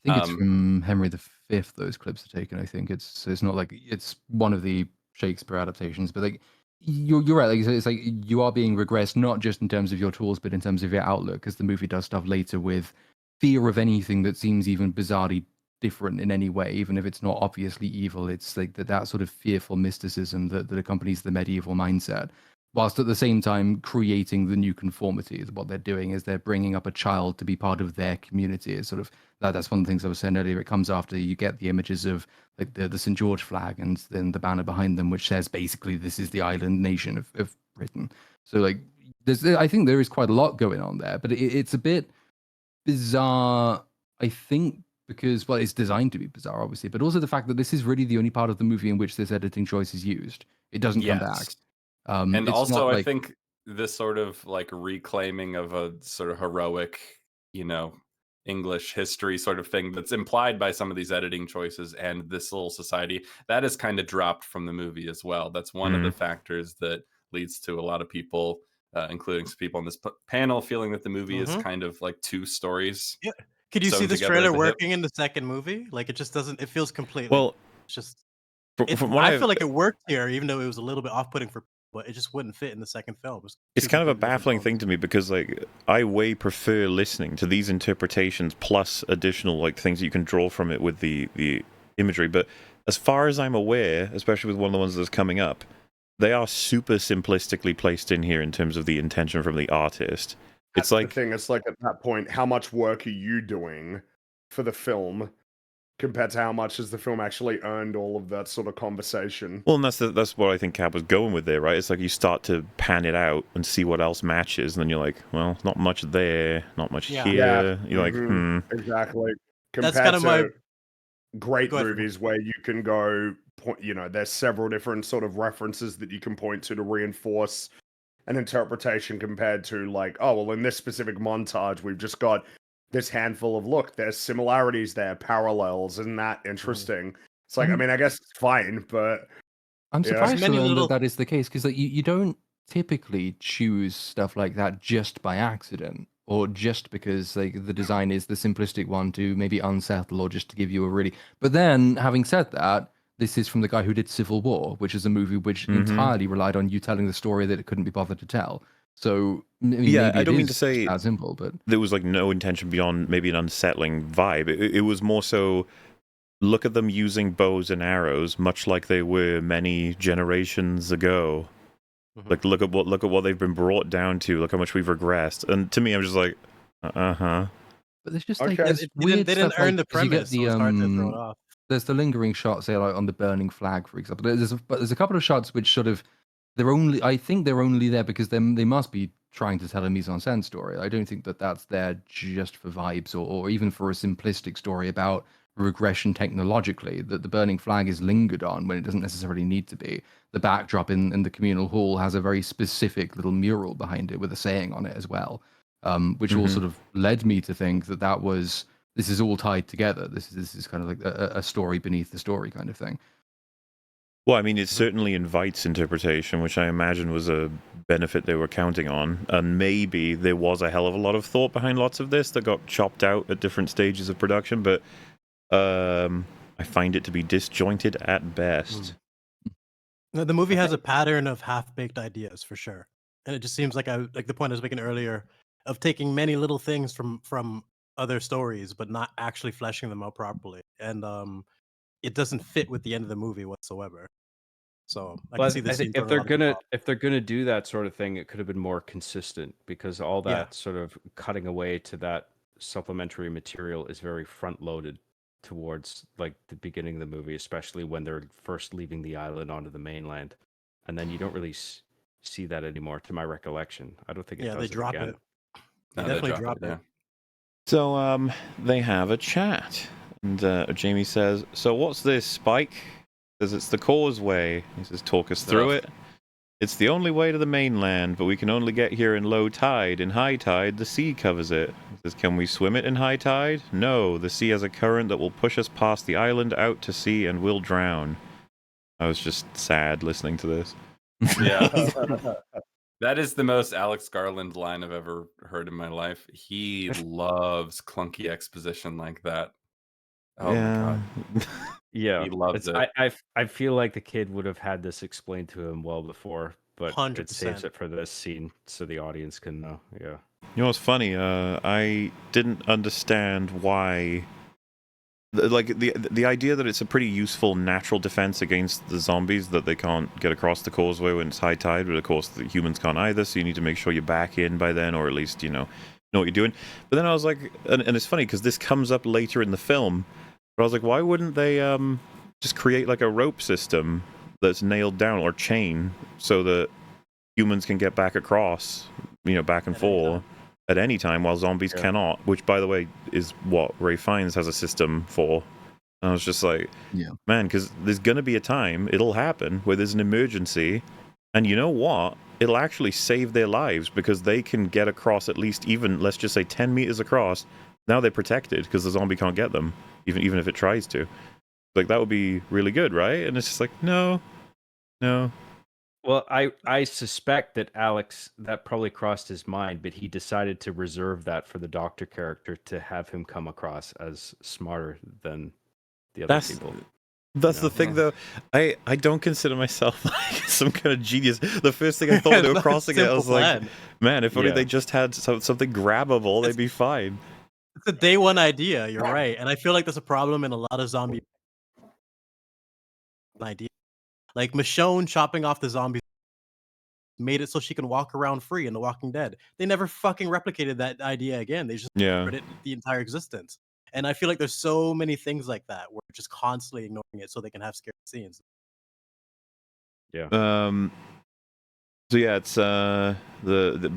E: think it's from Henry V. Those clips are taken. I think it's not like it's one of the Shakespeare adaptations, but like you're right. Like it's like you are being regressed, not just in terms of your tools, but in terms of your outlook, because the movie does stuff later with fear of anything that seems even bizarrely different in any way, even if it's not obviously evil. It's like that sort of fearful mysticism that accompanies the medieval mindset, whilst at the same time creating the new conformity. What they're doing is they're bringing up a child to be part of their community. It's sort of that's one of the things I was saying earlier. It comes after you get the images of like the St. George flag and then the banner behind them, which says basically this is the island nation of Britain. So like I think there is quite a lot going on there, but it's a bit bizarre, I think, because it's designed to be bizarre, obviously, but also the fact that this is really the only part of the movie in which this editing choice is used. It doesn't come back.
C: And
E: it's
C: also,
E: not
C: I think this sort of like reclaiming of a sort of heroic, English history sort of thing that's implied by some of these editing choices and this little society, that is kind of dropped from the movie as well. That's one of the factors that leads to a lot of people, including some people on this panel, feeling that the movie is kind of like two stories.
B: Yeah. Could you see this trailer working in the second movie? Like it just doesn't. It feels completely.
A: Well,
B: it's just.
A: I
B: feel like it worked here, even though it was a little bit off-putting for. But it just wouldn't fit in the second film.
A: It's kind of a baffling thing to me because, like, I way prefer listening to these interpretations plus additional like things that you can draw from it with the imagery. But as far as I'm aware, especially with one of the ones that's coming up, they are super simplistically placed in here in terms of the intention from the artist.
D: That's the thing. It's like at that point, how much work are you doing for the film compared to how much has the film actually earned all of that sort of conversation?
A: Well, and that's what I think Cap was going with there, right? It's like you start to pan it out and see what else matches, and then you're like, well, not much there, not much here. Yeah. You're like,
D: Exactly. Compared
B: That's kind of my
D: great movies where you can go, there's several different sort of references that you can point to reinforce an interpretation compared to like, oh, well, in this specific montage, we've just got this handful of there's similarities there, parallels. Isn't that interesting? It's like, I mean, I guess it's fine, but
E: I'm surprised to learn that is the case, because like you don't typically choose stuff like that just by accident or just because like the design is the simplistic one to maybe unsettle or just to give you a really. But then, having said that, this is from the guy who did Civil War, which is a movie which entirely relied on you telling the story that it couldn't be bothered to tell. So I mean,
A: Yeah,
E: maybe
A: I
E: it
A: don't mean to
E: is
A: say
E: that simple, but
A: there was like no intention beyond maybe an unsettling vibe. It was more so, look at them using bows and arrows, much like they were many generations ago. Like look at what they've been brought down to. Look how much we've regressed. And to me, I'm just like, uh-huh.
E: but there's just
D: Okay.
E: like
D: Yeah,
E: there's
B: They
E: weird
B: didn't
E: stuff
B: earn
E: like
B: the
E: 'cause you get
B: premise, so it's hard to throw it off.
E: there's the lingering shots, say like on the burning flag, for example. But there's a couple of shots which sort of I think they're only there because they must be trying to tell a mise en scène story. I don't think that that's there just for vibes or even for a simplistic story about regression technologically. That the burning flag is lingered on when it doesn't necessarily need to be. The backdrop in the communal hall has a very specific little mural behind it with a saying on it as well, which all sort of led me to think that this is all tied together. This is kind of like a story beneath the story kind of thing.
A: Well, I mean, it certainly invites interpretation, which I imagine was a benefit they were counting on. And maybe there was a hell of a lot of thought behind lots of this that got chopped out at different stages of production, but I find it to be disjointed at best.
B: The movie has a pattern of half-baked ideas for sure, and it just seems like like the point I was making earlier of taking many little things from other stories, but not actually fleshing them out properly, and it doesn't fit with the end of the movie whatsoever. So I can
F: But
B: see
F: I
B: this
F: think
B: scene throwing a lot of people off.
F: if they're gonna do that sort of thing, it could have been more consistent because all
B: Yeah.
F: that sort of cutting away to that supplementary material is very front loaded towards like the beginning of the movie, especially when they're first leaving the island onto the mainland, and then you don't really see that anymore, to my recollection. I don't think it
B: Yeah, they
F: does
B: drop
F: again.
B: it. They
C: No,
B: definitely drop it.
C: yeah.
A: So, they have a chat. And Jamie says, "So what's this, Spike?" Says, "It's the causeway." He says, "Talk us through
C: Ugh.
A: it." "It's the only way to the mainland, but we can only get here in low tide. In high tide, the sea covers it." He says, "Can we swim it in high tide?" "No, the sea has a current that will push us past the island out to sea and we'll drown." I was just sad listening to this.
C: Yeah. That is the most Alex Garland line I've ever heard in my life. He loves clunky exposition like that. Oh my god.
F: Yeah,
C: He loves it.
F: I feel like the kid would have had this explained to him well before, but it saves
B: 100%.
F: it for this scene so the audience can know. Yeah.
A: You know what's funny? I didn't understand why. The idea that it's a pretty useful natural defense against the zombies, that they can't get across the causeway when it's high tide, but of course the humans can't either, so you need to make sure you're back in by then, or at least, know what you're doing. But then I was like, and it's funny because this comes up later in the film, but I was like, why wouldn't they just create like a rope system that's nailed down, or chain, so that humans can get back across, back and
B: At any
A: forth
B: time.
A: at any time, while zombies
F: Yeah.
A: cannot, which, by the way, is what Ray Fiennes has a system for. And I was just like,
E: Yeah.
A: man, because there's going to be a time, it'll happen, where there's an emergency, and you know what? It'll actually save their lives, because they can get across at least even, let's just say, 10 meters across. Now they're protected, because the zombie can't get them, even if it tries to. Like, that would be really good, right? And it's just like, no.
F: Well, I suspect that Alex, that probably crossed his mind, but he decided to reserve that for the Doctor character to have him come across as smarter than the other people.
A: That's
F: No.
A: the thing, though. I don't consider myself like some kind of genius. The first thing I thought when they were
B: That's a
A: crossing it, I was
B: simple
A: like,
B: plan.
A: man, if only
F: Yeah.
A: they just had something grabbable, they'd be fine.
B: It's a day one idea, you're right. And I feel like there's a problem in a lot of zombie ideas. Like Michonne chopping off the zombies made it so she can walk around free in The Walking Dead. They never fucking replicated that idea again. They just
A: Yeah.
B: ignored it the entire existence. And I feel like there's so many things like that where we're just constantly ignoring it so they can have scary scenes.
F: Yeah.
A: So yeah, it's the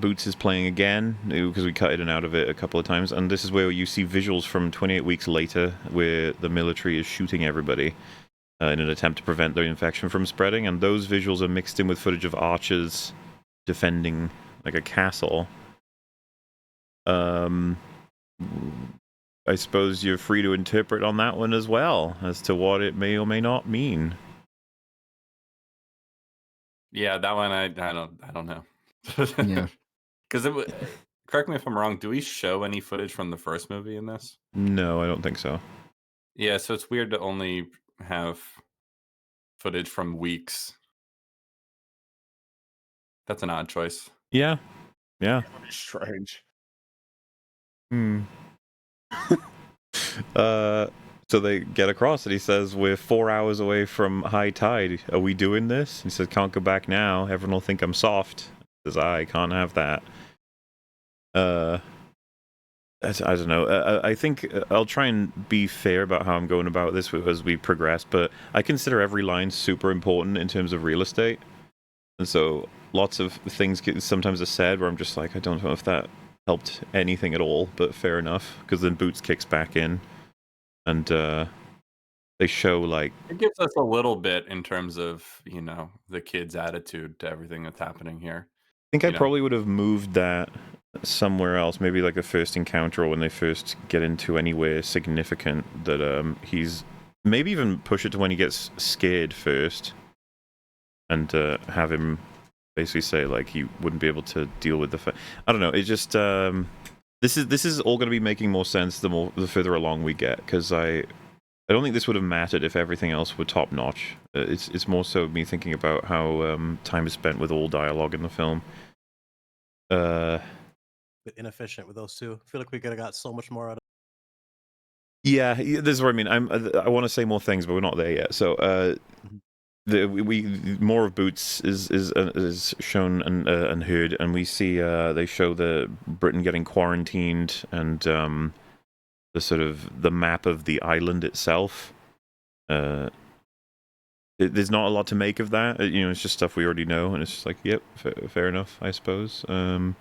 A: Boots is playing again, because we cut in and out of it a couple of times, and this is where you see visuals from 28 weeks later, where the military is shooting everybody in an attempt to prevent the infection from spreading, and those visuals are mixed in with footage of archers defending like a castle. I suppose you're free to interpret on that one as well as to what it may or may not mean.
C: Yeah, that one I don't know.
E: Yeah.
C: Because correct me if I'm wrong, do we show any footage from the first movie in this?
A: No, I don't think so.
C: Yeah, so it's weird to only have footage from weeks. That's an odd choice.
A: Yeah, Yeah.
D: Strange.
A: Hmm. So they get across and he says, we're 4 hours away from high tide. Are we doing this? He says, can't go back now. Everyone will think I'm soft. He says, I can't have that. I don't know. I think I'll try and be fair about how I'm going about this as we progress, but I consider every line super important in terms of real estate. And so lots of things sometimes are said where I'm just like, I don't know if that helped anything at all, but fair enough. Because then Boots kicks back in and they show like...
C: It gives us a little bit in terms of, you know, the kid's attitude to everything that's happening here.
A: I think I probably would have moved that somewhere else, maybe like a first encounter or when they first get into anywhere significant that he's... Maybe even push it to when he gets scared first and have him basically say like he wouldn't be able to deal with the... I don't know, it just... This is all going to be making more sense the further along we get, because I don't think this would have mattered if everything else were top notch. It's more so me thinking about how time is spent with all dialogue in the film.
B: Bit inefficient with those two. I feel like we could have got so much more out of.
A: Yeah, this is what I mean. I want to say more things, but we're not there yet. So we more of Boots is shown and heard, and we see they show the Britain getting quarantined and the sort of the map of the island itself. There's not a lot to make of that. You know, it's just stuff we already know, and it's just like, yep, fair enough, I suppose. And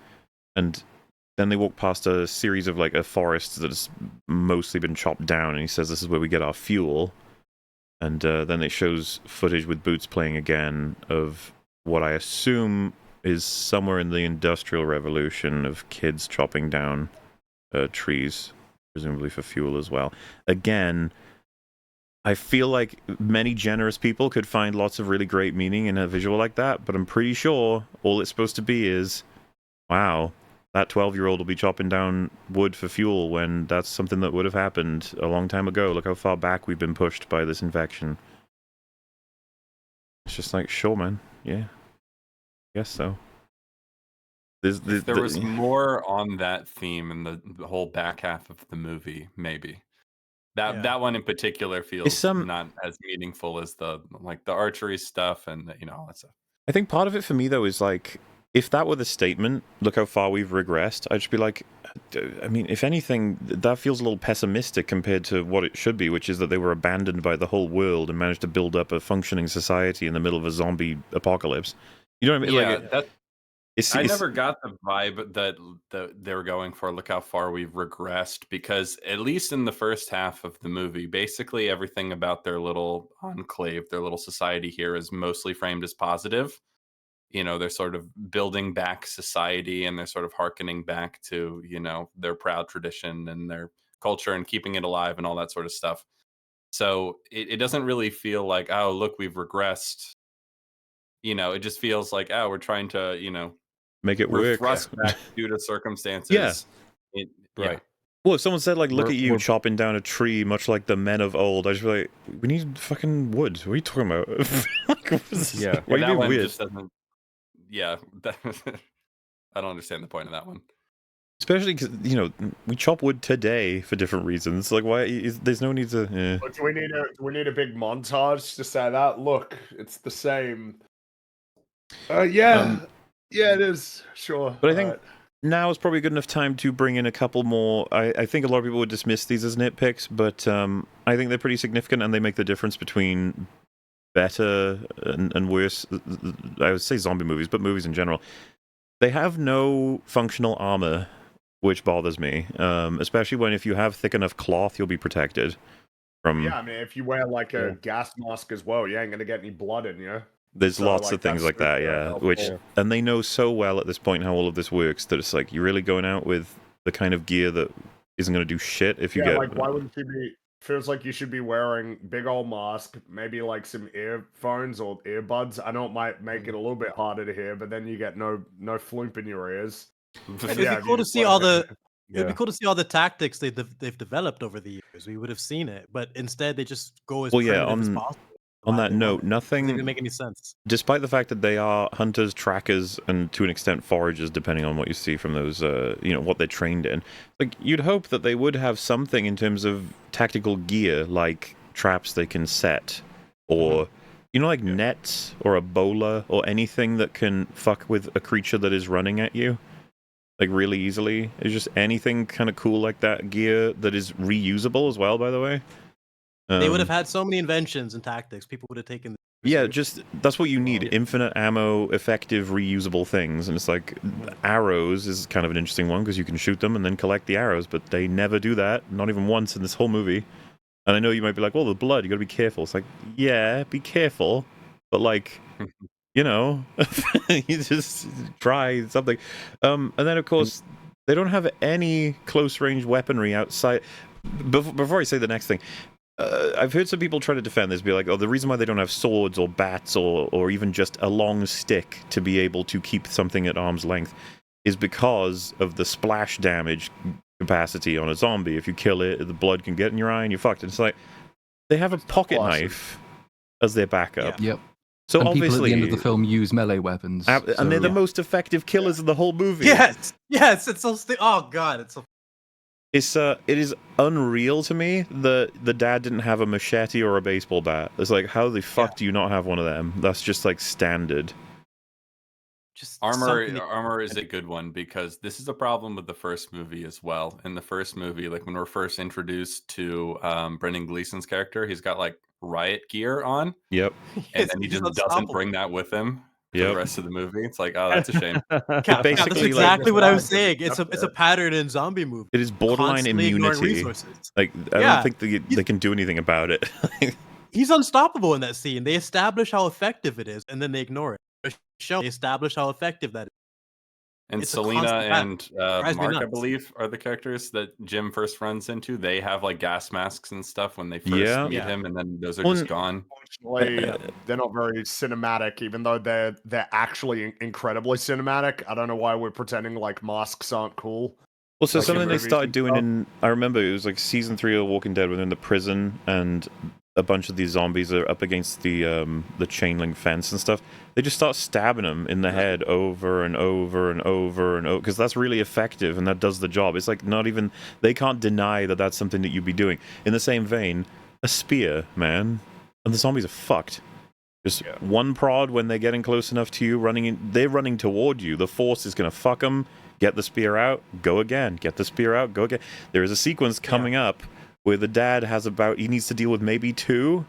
A: then they walk past a series of like a forest that has mostly been chopped down, and he says this is where we get our fuel. And then it shows footage with Boots playing again of what I assume is somewhere in the Industrial Revolution of kids chopping down trees, presumably for fuel as well. Again, I feel like many generous people could find lots of really great meaning in a visual like that, but I'm pretty sure all it's supposed to be is, wow, that 12-year-old will be chopping down wood for fuel when that's something that would have happened a long time ago. Look how far back we've been pushed by this infection. It's just like, sure, man. Yeah. Guess so.
C: If there was more on that theme in the whole back half of the movie, maybe. That one in particular feels not as meaningful as the archery stuff and all that stuff.
A: I think part of it for me though is like, if that were the statement, look how far we've regressed, I'd just be like, I mean, if anything, that feels a little pessimistic compared to what it should be, which is that they were abandoned by the whole world and managed to build up a functioning society in the middle of a zombie apocalypse. You know what I mean?
C: Yeah,
A: like,
C: I never got the vibe that they were going for, look how far we've regressed, because at least in the first half of the movie, basically everything about their little enclave, their little society here is mostly framed as positive. They're sort of building back society and they're sort of hearkening back to, their proud tradition and their culture and keeping it alive and all that sort of stuff. So it doesn't really feel like, oh, look, we've regressed. It just feels like, oh, we're trying to,
A: make it work.
C: Thrust back due to circumstances.
A: Yeah.
C: Right.
A: Well, if someone said, like, look at you chopping down a tree, much like the men of old, I'd just be like, we need fucking wood. What are you talking about?
C: Yeah.
A: Why are you being weird?
C: Just doesn't... Yeah. I don't understand the point of that one.
A: Especially because, we chop wood today for different reasons. Like, why? There's no need to...
D: Do we need a big montage to say that? Look, it's the same. Yeah, it is. Sure.
A: But I think now is probably a good enough time to bring in a couple more. I think a lot of people would dismiss these as nitpicks, but I think they're pretty significant and they make the difference between better and worse. I would say zombie movies, but movies in general. They have no functional armor, which bothers me, especially when if you have thick enough cloth, you'll be protected from...
D: Yeah, I mean, if you wear like a gas mask as well, you ain't going to get any blood in you.
A: There's lots of things like that, yeah. And they know so well at this point how all of this works that it's like, you're really going out with the kind of gear that isn't going to do shit if you get...
D: like, why wouldn't you be... Feels like you should be wearing big old mask, maybe like some earphones or earbuds. I know it might make it a little bit harder to hear, but then you get no flump in your ears.
B: It'd be cool to see all the... It'd be cool to see all the tactics they've developed over the years. We would have seen it, but instead they just go as primitive as possible.
A: On
B: why
A: that
B: they want
A: note,
B: it. Doesn't
A: nothing,
B: even make any sense.
A: despite the fact that they are hunters, trackers, and to an extent foragers, depending on what you see from those, what they're trained in. Like, you'd hope that they would have something in terms of tactical gear, like traps they can set, or, like nets, or a bowler, or anything that can fuck with a creature that is running at you, like, really easily. It's just anything kind of cool like that gear that is reusable as well, by the way.
B: They would have had so many inventions and tactics. People would have taken.
A: Yeah, just that's what you need.
F: Yeah.
A: Infinite ammo, effective, reusable things. And it's like arrows is kind of an interesting one because you can shoot them and then collect the arrows, but they never do that, not even once in this whole movie. And I know you might be like, well, the blood, you gotta be careful. It's like, yeah, be careful, but like, you just try something. And then of course they don't have any close range weaponry outside. Before I say the next thing, I've heard some people try to defend this, be like, oh, the reason why they don't have swords or bats or even just a long stick to be able to keep something at arm's length is because of the splash damage capacity on a zombie. If you kill it, the blood can get in your eye and you're fucked. And it's like, they have a pocket knife as their backup.
E: Yep.
A: So
E: and
A: obviously,
E: people at the end of the film use melee weapons.
A: and they're the most effective killers in the whole movie.
B: Yes, it's so. Oh god, it's so.
A: It is unreal to me that the dad didn't have a machete or a baseball bat. It's like, how the fuck do you not have one of them? That's just like standard.
B: Just
C: Armor is a good one because this is a problem with the first movie as well. In the first movie, like when we're first introduced to Brendan Gleeson's character, he's got like riot gear on.
A: Yep.
C: And then he just doesn't bring that with him for the rest of the movie. It's like, oh, that's a shame.
A: Basically,
B: that's exactly what I was saying. It's a pattern in zombie movies.
A: It is borderline
B: Constantly ignoring
A: immunity.
B: resources.
A: Like, I don't think they can do anything about it.
B: He's unstoppable in that scene. They establish how effective it is, and then they ignore it. They establish how effective that is.
C: And
B: It's a
C: Selena
B: constant
C: and
B: Drives me
C: Mark, I
B: nuts.
C: believe, are the characters that Jim first runs into. They have like gas masks and stuff when they first
A: Yeah.
C: meet
B: Yeah.
C: him, and then those are
A: Well,
C: just gone.
D: Unfortunately, they're not very cinematic, even though they're actually incredibly cinematic. I don't know why we're pretending like masks aren't cool.
A: Well, so
D: Like in
A: something they
D: movies
A: started
D: and
A: doing
D: stuff.
A: in, I remember it was like season 3 of Walking Dead when they're in the prison and a bunch of these zombies are up against the chain link fence and stuff. They just start stabbing them in the head over and over and over and over because that's really effective and that does the job. It's like not even, they can't deny that that's something that you'd be doing. In the same vein, a spear, man, and the zombies are fucked. Just one prod when they're getting close enough to you, they're running toward you. The force is going to fuck them. Get the spear out, go again. Get the spear out, go again. There is a sequence coming up where the dad he needs to deal with maybe 2,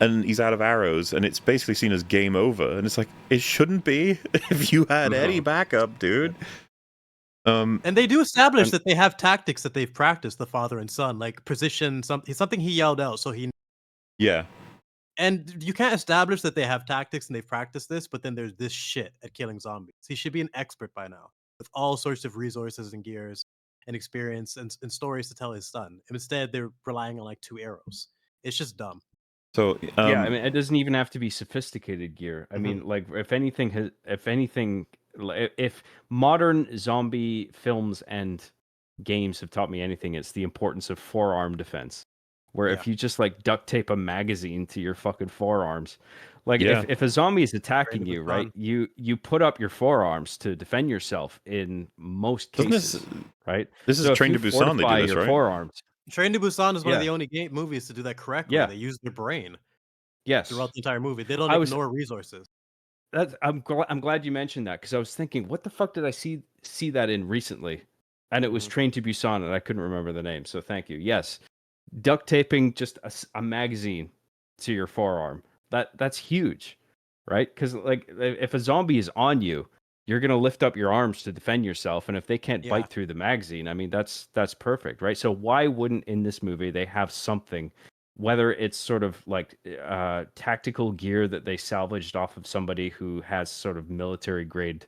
A: and he's out of arrows, and it's basically seen as game over. And it's like, it shouldn't be if you had any backup, dude.
B: And they do establish that they have tactics that they've practiced, the father and son, like precision, something he yelled out, so he.
A: Yeah.
B: And you can't establish that they have tactics and they've practiced this, but then there's this shit at killing zombies. He should be an expert by now, with all sorts of resources and gears and experience and stories to tell his son. And instead, they're relying on like 2 arrows. It's just dumb.
A: So
F: yeah, I mean, it doesn't even have to be sophisticated gear. I mean, like if modern zombie films and games have taught me anything, it's the importance of forearm defense. Where if you just like duct tape a magazine to your fucking forearms, like if a zombie is attacking you, right, you put up your forearms to defend yourself in most cases, right?
A: This is Train to Busan. They do this, right?
F: Forearms.
B: Train to Busan is one of the only movies to do that correctly.
F: Yeah.
B: They use their brain
F: Yes.
B: throughout the entire movie. They don't ignore resources.
F: I'm glad you mentioned that because I was thinking, what the fuck did I see that in recently? And it was Train to Busan, and I couldn't remember the name. So thank you. Yes, duct taping just a magazine to your forearm. That's huge, right? Because like if a zombie is on you, you're gonna lift up your arms to defend yourself, and if they can't bite through the magazine, I mean that's perfect, right? So why wouldn't in this movie they have something, whether it's sort of like tactical gear that they salvaged off of somebody who has sort of military grade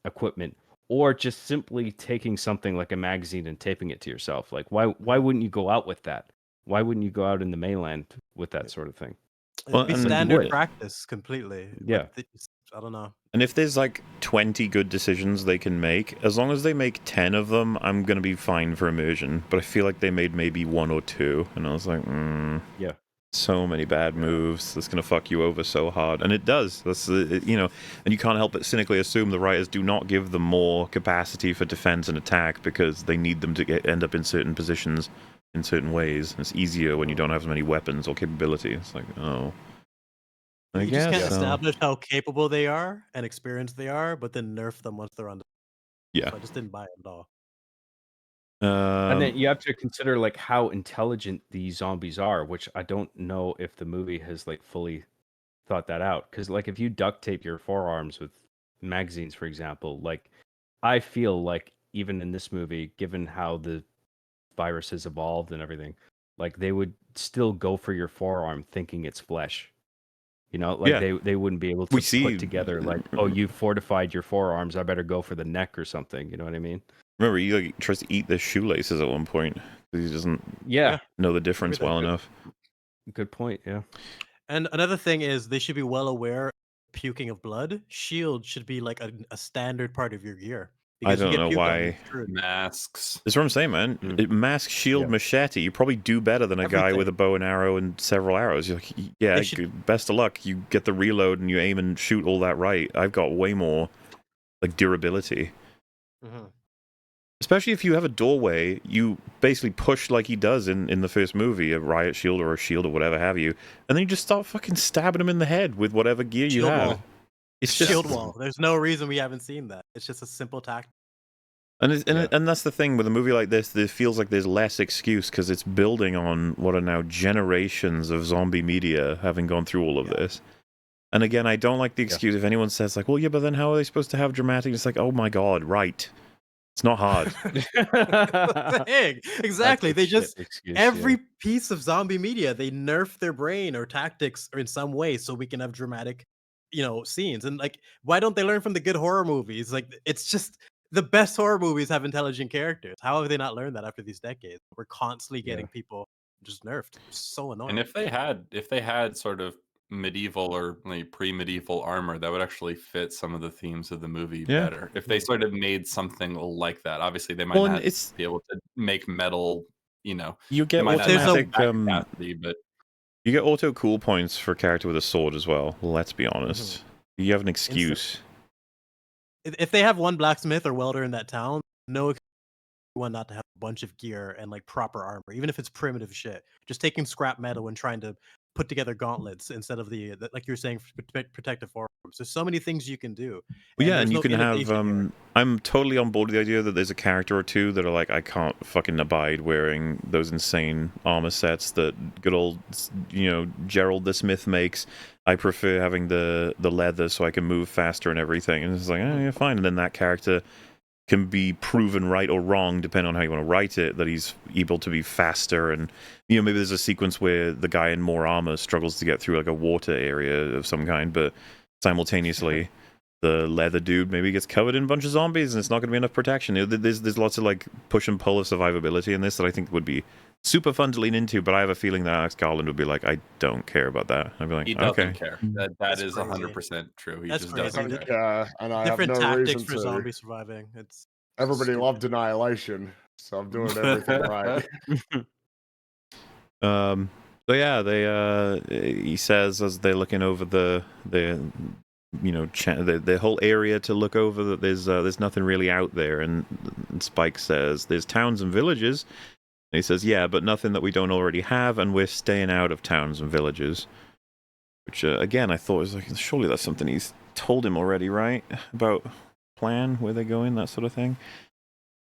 F: equipment, or just simply taking something like a magazine and taping it to yourself? Like why wouldn't you go out with that? Why wouldn't you go out in the mainland with that sort of thing?
B: It'd be standard practice completely.
F: Yeah.
B: I don't know.
A: And if there's like 20 good decisions they can make, as long as they make 10 of them, I'm going to be fine for immersion. But I feel like they made maybe 1 or 2. And I was like,
F: Yeah.
A: so many bad moves that's going to fuck you over so hard, and it does. That's and you can't help but cynically assume the writers do not give them more capacity for defense and attack because they need them to end up in certain positions in certain ways. It's easier when you don't have as many weapons or capability. It's like, oh, I
B: You
A: guess
B: just can't
A: so.
B: establish how capable they are and experienced they are, but then nerf them once they're on the.
A: Yeah.
B: So I just didn't buy it at all.
F: And then you have to consider like how intelligent these zombies are, which I don't know if the movie has like fully thought that out. Because like if you duct tape your forearms with magazines, for example, like I feel like even in this movie, given how the virus has evolved and everything, like they would still go for your forearm thinking it's flesh. You know, like
A: Yeah.
F: they wouldn't be able
A: We
F: to
A: see-
F: put together like, oh, you fortified your forearms, I better go for the neck or something. You know what I mean?
A: Remember, he like tries to eat the shoelaces at one point because he doesn't
F: Yeah,
A: know the difference
B: Everything.
A: well enough.
F: good point. Yeah.
B: And another thing is they should be well aware puking of blood. Shield should be like a standard part of your gear.
A: I
B: Because you
A: don't
B: get
A: know
B: puked on,
A: why.
B: you're screwed.
C: Masks.
A: That's what I'm saying, man. Mask, shield,
F: Yeah.
A: machete. You probably do better than a guy
B: Everything.
A: with a bow and arrow and several arrows. You're like, yeah,
B: They should-
A: best of luck. You get the reload and you aim and shoot all that right. I've got way more like durability.
B: Mhm.
A: Especially if you have a doorway, you basically push like he does in the first movie, a riot shield or a shield or whatever have you, and then you just start fucking stabbing him in the head with whatever gear you
B: Shield
A: have.
B: wall.
A: It's just
B: Shield wall. There's no reason we haven't seen that. It's just a simple tactic.
A: And that's the thing with a movie like this. It feels like there's less excuse because it's building on what are now generations of zombie media having gone through all of this. And again, I don't like the excuse if anyone says like, "Well, yeah, but then how are they supposed to have dramatic?" It's like, "Oh my god, right? It's not hard."
B: Dang, exactly. They just every
F: yeah.
B: piece of zombie media, they nerf their brain or tactics or in some way so we can have dramatic, scenes. And like, why don't they learn from the good horror movies? Like, it's just the best horror movies have intelligent characters. How have they not learned that after these decades? We're constantly getting people just nerfed. It's so annoying.
C: And if they had sort of medieval or like pre-medieval armor, that would actually fit some of the themes of the movie better. If they sort of made something like that, obviously they might not be able to make metal.
A: You get
C: might not have
A: automatic
C: that capacity, but
A: you get auto cool points for a character with a sword as well. Let's be honest. You have an excuse.
B: If they have one blacksmith or welder in that town, no excuse for one not to have a bunch of gear and like proper armor, even if it's primitive shit. Just taking scrap metal and trying to put together gauntlets instead of the like you're saying, protective forearms. There's so many things you can do.
A: Well, yeah,
B: there's
A: and you
B: no
A: can have.
B: innovation here.
A: I'm totally on board with the idea that there's a character or two that are like, I can't fucking abide wearing those insane armor sets that good old, Gerald the Smith makes. I prefer having the leather so I can move faster and everything. And it's like, oh, yeah, fine. And then that character can be proven right or wrong depending on how you want to write it, that he's able to be faster. And maybe there's a sequence where the guy in more armor struggles to get through like a water area of some kind, but simultaneously the leather dude maybe gets covered in a bunch of zombies and it's not going to be enough protection. There's lots of like push and pull of survivability in this that I think would be super fun to lean into, but I have a feeling that Alex Garland would be like, I don't care about that. I'd be like,
C: he doesn't
A: okay.
C: care. That
B: That's
C: is
B: crazy.
C: 100% true. He
B: That's
C: just
B: crazy.
C: doesn't care.
D: Yeah, and I have
B: Different
D: no
B: tactics
D: reason
B: for
D: to.
B: zombie surviving. It's
D: Everybody
B: stupid.
D: loved Annihilation, so I'm doing everything right.
A: So yeah, he says as they're looking over the whole area to look over that there's nothing really out there, and Spike says there's towns and villages. And he says, yeah, but nothing that we don't already have, and we're staying out of towns and villages. Which again, I thought was like, surely that's something he's told him already, right? About plan, where they're going, that sort of thing.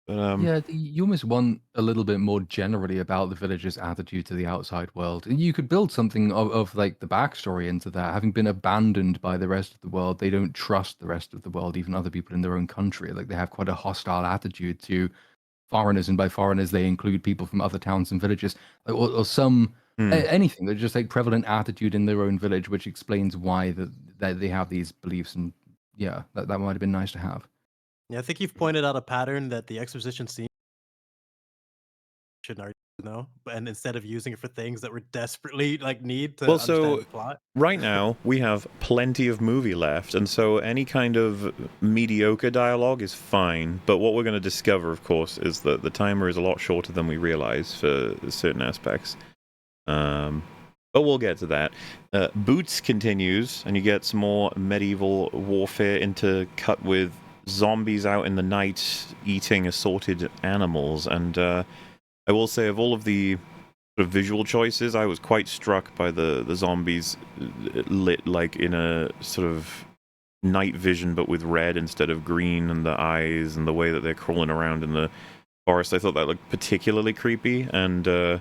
A: But
E: Yeah, you almost want a little bit more generally about the villagers' attitude to the outside world. And you could build something of like the backstory into that. Having been abandoned by the rest of the world, they don't trust the rest of the world, even other people in their own country. Like they have quite a hostile attitude to foreigners, and by foreigners they include people from other towns and villages, or some anything. They're just like prevalent attitude in their own village, which explains why that they have these beliefs. And yeah, that might have been nice to have.
B: Yeah, I think you've pointed out a pattern that the exposition scene should already know, and instead of using it for things that we desperately need to understand the plot.
A: Right now we have plenty of movie left, and so any kind of mediocre dialogue is fine. But what we're going to discover, of course, is that the timer is a lot shorter than we realize for certain aspects. But we'll get to that. Boots continues, and you get some more medieval warfare intercut with zombies out in the night eating assorted animals. And I will say, of all of the sort of visual choices, I was quite struck by the zombies lit like in a sort of night vision, but with red instead of green, and the eyes and the way that they're crawling around in the forest. I thought that looked particularly creepy, and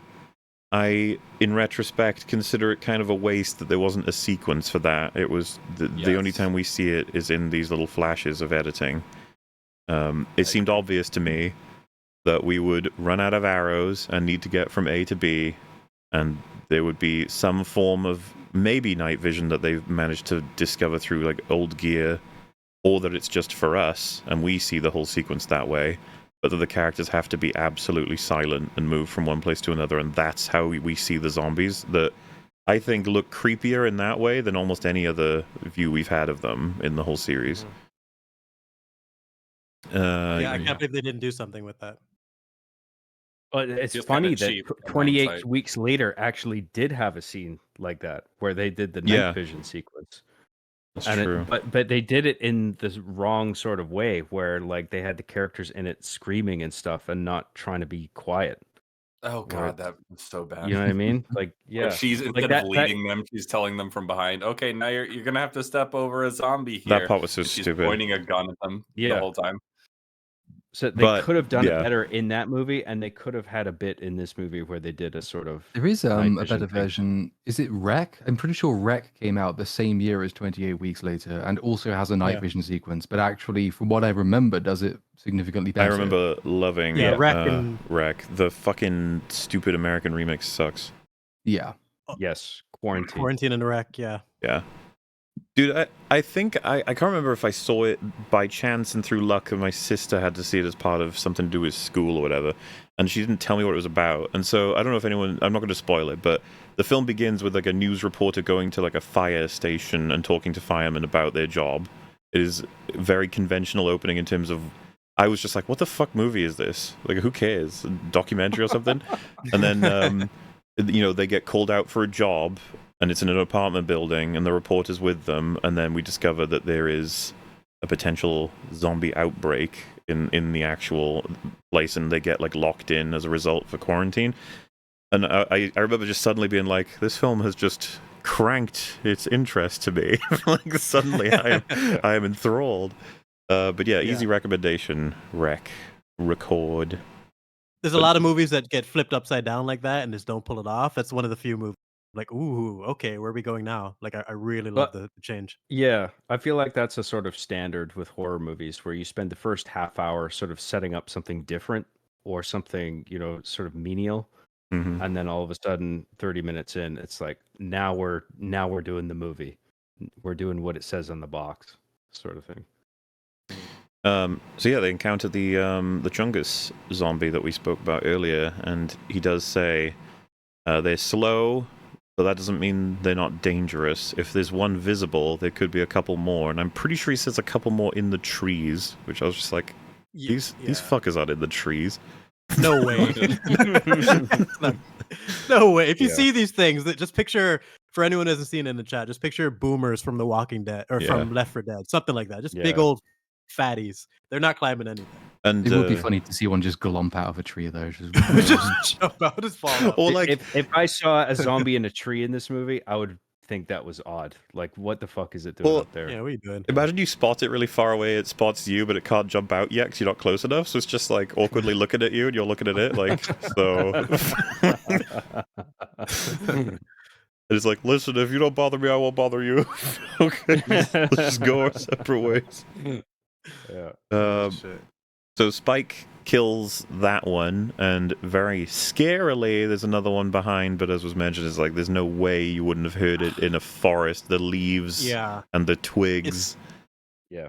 A: I, in retrospect, consider it kind of a waste that there wasn't a sequence for that. It was the only time we see it is in these little flashes of editing. It seemed obvious to me that we would run out of arrows and need to get from A to B, and there would be some form of maybe night vision that they've managed to discover through like old gear, or that it's just for us and we see the whole sequence that way, but that the characters have to be absolutely silent and move from one place to another, and that's how we see the zombies that I think look creepier in that way than almost any other view we've had of them in the whole series.
B: I can't believe they didn't do something with that.
F: But it's
C: Feels
F: funny
C: kinda
F: that
C: cheap in
F: 28
C: hindsight.
F: weeks later actually did have a scene like that where they did the night
A: Yeah.
F: vision sequence.
A: That's
F: And
A: true.
F: but they did it in the wrong sort of way, where like they had the characters in it screaming and stuff and not trying to be quiet.
C: Oh
F: Where
C: god, that was so bad.
F: You know what I mean? Like,
C: Where
F: yeah,
C: she's
F: like
C: instead
F: that,
C: of leading them, she's telling them from behind, okay, now you're gonna have to step over a zombie here.
A: That part was so
C: And she's
A: stupid.
C: pointing a gun at them the
F: Yeah.
C: whole time.
F: So they
A: But,
F: could have done
A: yeah.
F: it better in that movie, and they could have had a bit in this movie where they did a sort of
E: There is
F: night
E: a
F: vision
E: better
F: thing.
E: version. Is it Wreck? I'm pretty sure Wreck came out the same year as 28 Weeks Later, and also has a night
B: Yeah.
E: vision sequence. But actually, from what I remember, does it significantly
A: I
E: better.
A: remember loving
B: Yeah, Wreck
A: The fucking stupid American remix sucks.
E: Yeah.
F: Yes, quarantine.
B: Quarantine and Wreck, yeah.
A: Yeah. Dude, I think I can't remember if I saw it by chance and through luck, and my sister had to see it as part of something to do with school or whatever, and she didn't tell me what it was about. And so I don't know if anyone, I'm not going to spoil it, but the film begins with like a news reporter going to like a fire station and talking to firemen about their job. It is a very conventional opening in terms of, I was just like, what the fuck movie is this? Like, who cares? A documentary or something? And then they get called out for a job, and it's in an apartment building, and the reporter's with them, and then we discover that there is a potential zombie outbreak in the actual place, and they get like locked in as a result for quarantine. And I remember just suddenly being like, this film has just cranked its interest to me. Like suddenly I am enthralled. But yeah, easy recommendation, record.
B: There's a lot of movies that get flipped upside down like that and just don't pull it off. That's one of the few movies. Like, ooh, okay, where are we going now? Like, I really love the change.
F: Yeah, I feel like that's a sort of standard with horror movies where you spend the first half hour sort of setting up something different or something, sort of menial.
A: Mm-hmm.
F: And then all of a sudden, 30 minutes in, it's like, now we're doing the movie. We're doing what it says on the box, sort of thing.
A: So yeah, they encounter the Chungus zombie that we spoke about earlier, and he does say they're slow, but that doesn't mean they're not dangerous. If there's one visible, there could be a couple more, and I'm pretty sure he says a couple more in the trees, which I was just like, these fuckers aren't in the trees.
B: No way. No way. If you see these things, just picture, for anyone who hasn't seen it in the chat, just picture boomers from The Walking Dead or from Left 4 Dead, something like that. Just big old fatties. They're not climbing anything.
A: And
E: It would be funny to see one just glomp out of a tree, though.
B: Just jump out, just fall out.
A: Or like,
F: if I saw a zombie in a tree in this movie, I would think that was odd. Like, what the fuck is it doing up there?
B: Yeah, what are you doing?
A: Imagine you spot it really far away, it spots you, but it can't jump out yet because you're not close enough, so it's just like awkwardly looking at you, and you're looking at it, like, so. And it's like, listen, if you don't bother me, I won't bother you. Okay, let's just go our separate ways.
F: Yeah.
A: So Spike kills that one, and very scarily, there's another one behind, but as was mentioned, it's like, there's no way you wouldn't have heard it in a forest, the leaves and the twigs.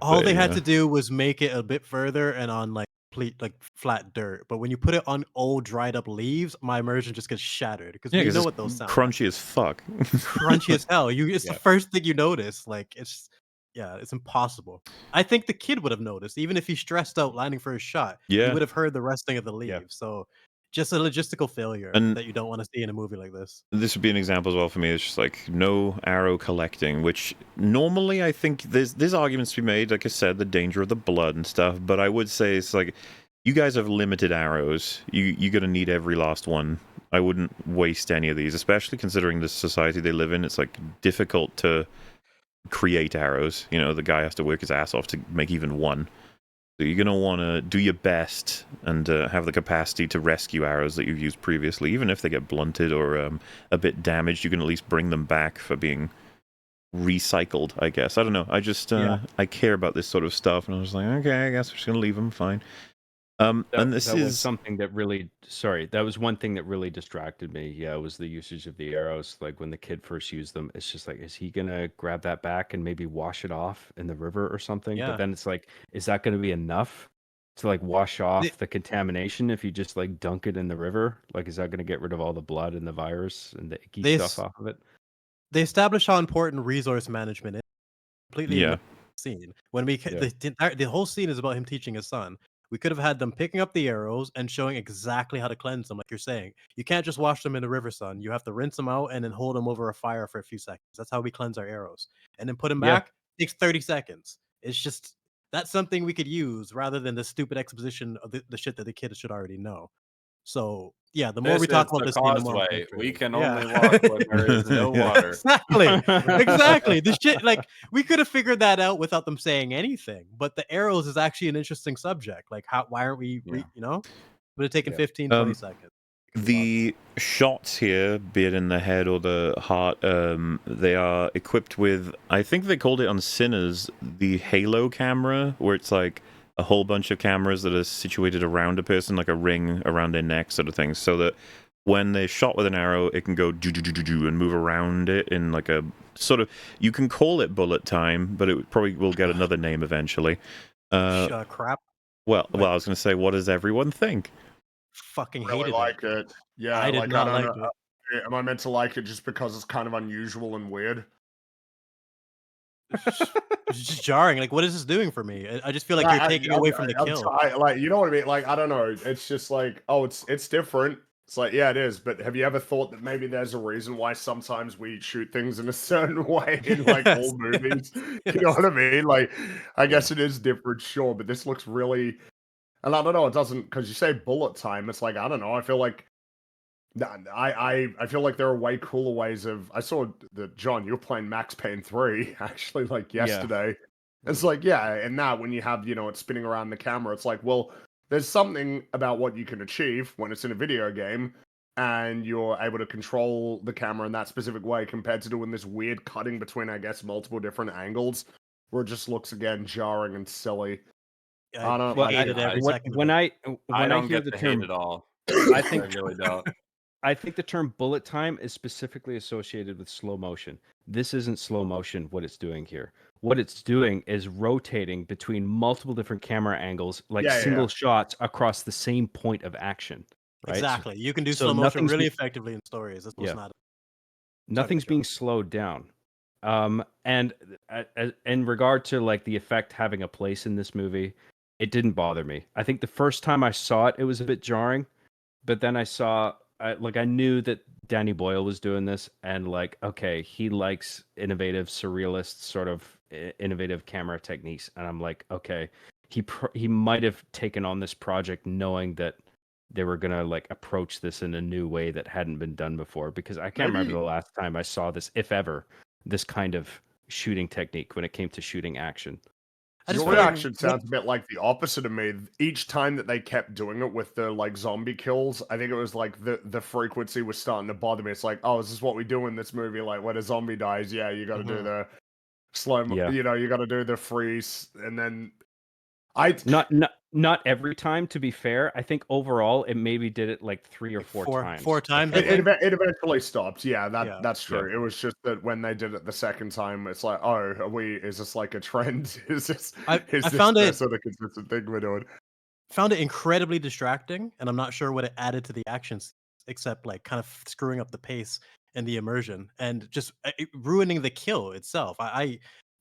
B: All they had to do was make it a bit further and on like flat dirt. But when you put it on old dried up leaves, my immersion just gets shattered because you know what those sound
A: crunchy as fuck.
B: Crunchy as hell. It's the first thing you notice. Like it's impossible. I think the kid would have noticed, even if he stressed out lining for his shot. He would have heard the rusting of the leaves. So just a logistical failure
A: And-
B: that you don't want to see in a movie like this.
A: This would be an example as well for me. It's just like no arrow collecting, which normally I think there's arguments to be made. Like I said, the danger of the blood and stuff. But I would say it's like you guys have limited arrows. You're gonna need every last one. I wouldn't waste any of these, especially considering the society they live in. It's like difficult to create arrows. You know, the guy has to work his ass off to make even one. So you're going to want to do your best and have the capacity to rescue arrows that you've used previously. Even if they get blunted or a bit damaged, you can at least bring them back for being recycled, I guess. I don't know. I just, I care about this sort of stuff. And I was like, okay, I guess we're just going to leave them, fine. And this
F: that was
A: is...
F: something that really, that was one thing that really distracted me. Yeah, was the usage of the arrows. Like when the kid first used them, it's just like, is he gonna grab that back and maybe wash it off in the river or something?
B: Yeah.
F: But then it's like, is that gonna be enough to like wash off the contamination if you just like dunk it in the river? Like, is that gonna get rid of all the blood and the virus and the icky stuff off of it?
B: They establish how important resource management is. Completely ignored the scene. When the whole scene is about him teaching his son. We could have had them picking up the arrows and showing exactly how to cleanse them, like you're saying. You can't just wash them in the river, son. You have to rinse them out and then hold them over a fire for a few seconds. That's how we cleanse our arrows. And then put them back. Takes 30 seconds. It's just, that's something we could use rather than the stupid exposition of the shit that the kid should already know. So, yeah, the more we talk about this scene, the more
C: causeway. We can only walk when there is no water.
B: Exactly. The shit, like, we could have figured that out without them saying anything. But the arrows is actually an interesting subject. Like, why aren't we, you know? Would have taken 15, 20 seconds.
A: The shots here, be it in the head or the heart, they are equipped with, I think they called it on Sinners, the halo camera, where it's like a whole bunch of cameras that are situated around a person, like a ring around their neck sort of thing, so that when they're shot with an arrow, it can go do-do-do-do-do and move around it in like a sort of, you can call it bullet time, but it probably will get another name eventually.
B: Crap.
A: Well, I was going to say, what does everyone think?
B: Fucking
D: really
B: hated
D: like it. Yeah,
B: I did
D: like,
B: not
D: I don't
B: like
D: know. Am I meant to like it just because it's kind of unusual and weird?
B: It's just jarring. Like, what is this doing for me? I just feel like you're taking away from the kill.
D: Like, you know what I mean? Like, I don't know. It's just like, oh, it's different. It's like, yeah, it is. But have you ever thought that maybe there's a reason why sometimes we shoot things in a certain way in like old movies? You know what I mean? Like, I guess it is different, sure. But this looks really, and I don't know. It doesn't, because you say bullet time. It's like, I don't know. I feel like I feel like there are way cooler ways of. I saw that John, you were playing Max Payne 3 actually like yesterday. It's like, yeah, and that when you have, it's spinning around the camera, it's like, well, there's something about what you can achieve when it's in a video game and you're able to control the camera in that specific way compared to doing this weird cutting between, I guess, multiple different angles where it just looks again jarring and silly. I don't
B: hate it every second.
F: When I
C: don't
F: hear
C: get
F: the
C: the
F: term
C: hate at all.
F: I think
C: I really don't.
F: I think the term bullet time is specifically associated with slow motion. This isn't slow motion, what it's doing here. What it's doing is rotating between multiple different camera angles, like single shots across the same point of action. Right?
B: Exactly. You can do slow motion really effectively in stories. That's what's not.
F: Nothing's being slowed down. And in regard to like the effect having a place in this movie, it didn't bother me. I think the first time I saw it, it was a bit jarring. But then I saw, I knew that Danny Boyle was doing this, and like, okay, he likes innovative, surrealist, sort of innovative camera techniques, and I'm like, okay, he might have taken on this project knowing that they were gonna like approach this in a new way that hadn't been done before. Because I can't remember the last time I saw this, if ever, this kind of shooting technique when it came to shooting action.
D: Your reaction sounds a bit like the opposite of me. Each time that they kept doing it with the like zombie kills, I think it was like the frequency was starting to bother me. It's like, oh, is this what we do in this movie? Like when a zombie dies, yeah, you got to do the slow, you got to do the freeze, and then
F: not every time. To be fair, I think overall it maybe did it like 3 or 4 times.
B: 4 times.
D: It eventually stopped. Yeah, that's true. Yeah. It was just that when they did it the second time, it's like, oh, is this like a trend? Is this
B: found it
D: sort of consistent thing we're doing?
B: Found it incredibly distracting, and I'm not sure what it added to the actions, except like kind of screwing up the pace and the immersion, and just ruining the kill itself.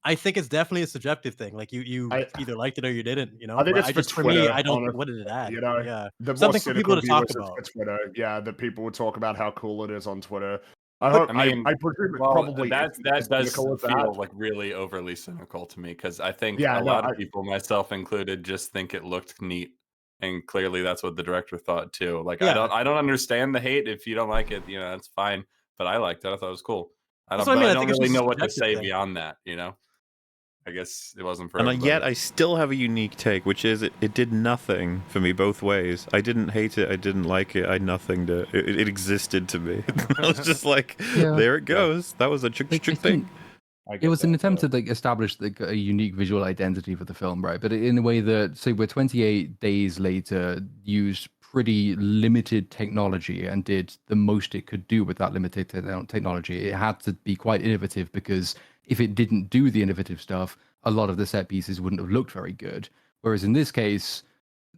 B: I think it's definitely a subjective thing. Like you
D: I
B: either liked it or you didn't, you
D: I
B: know.
D: think
B: But
D: it's
B: I
D: for
B: just for me,
D: Twitter,
B: I don't think what did it
D: honestly.
B: add?
D: You know,
B: Yeah,
D: the more
B: something for people
D: cynical
B: to talk
D: viewers, it's
B: about.
D: for Twitter. Yeah, that people will talk about how cool it is on Twitter. I
B: But
D: hope.
C: I mean,
D: I presume it
C: well,
D: probably
C: that
D: isn't as
C: that does
D: cynical as
C: feel
D: that.
C: like really overly cynical to me because I think
D: Yeah,
C: a
D: no,
C: lot of people, myself included, just think it looked neat, and clearly that's what the director thought too. Like,
B: yeah,
C: I don't understand the hate. If you don't like it, you know, that's fine. But I liked it. I thought it was cool.
B: that's what I
C: But
B: mean.
C: I
B: I
C: don't
B: think it's
C: really
B: just a
C: know what to
B: subjective
C: say
B: thing.
C: beyond that. You know, I guess it wasn't for
A: And
C: everybody.
A: yet I still have a unique take, which is it did nothing for me both ways. I didn't hate it. I didn't like it. I had nothing to... It existed to me. I was just like,
E: Yeah.
A: there it goes. That was a chick
E: Like, I
A: thing.
E: think
F: I
E: it
F: get
E: was an
F: that,
E: attempt
F: yeah.
E: to like establish like a unique visual identity for the film, right? But in a way that, say, we're 28 days later, used pretty limited technology and did the most it could do with that limited technology. It had to be quite innovative because if it didn't do the innovative stuff, a lot of the set pieces wouldn't have looked very good. Whereas in this case,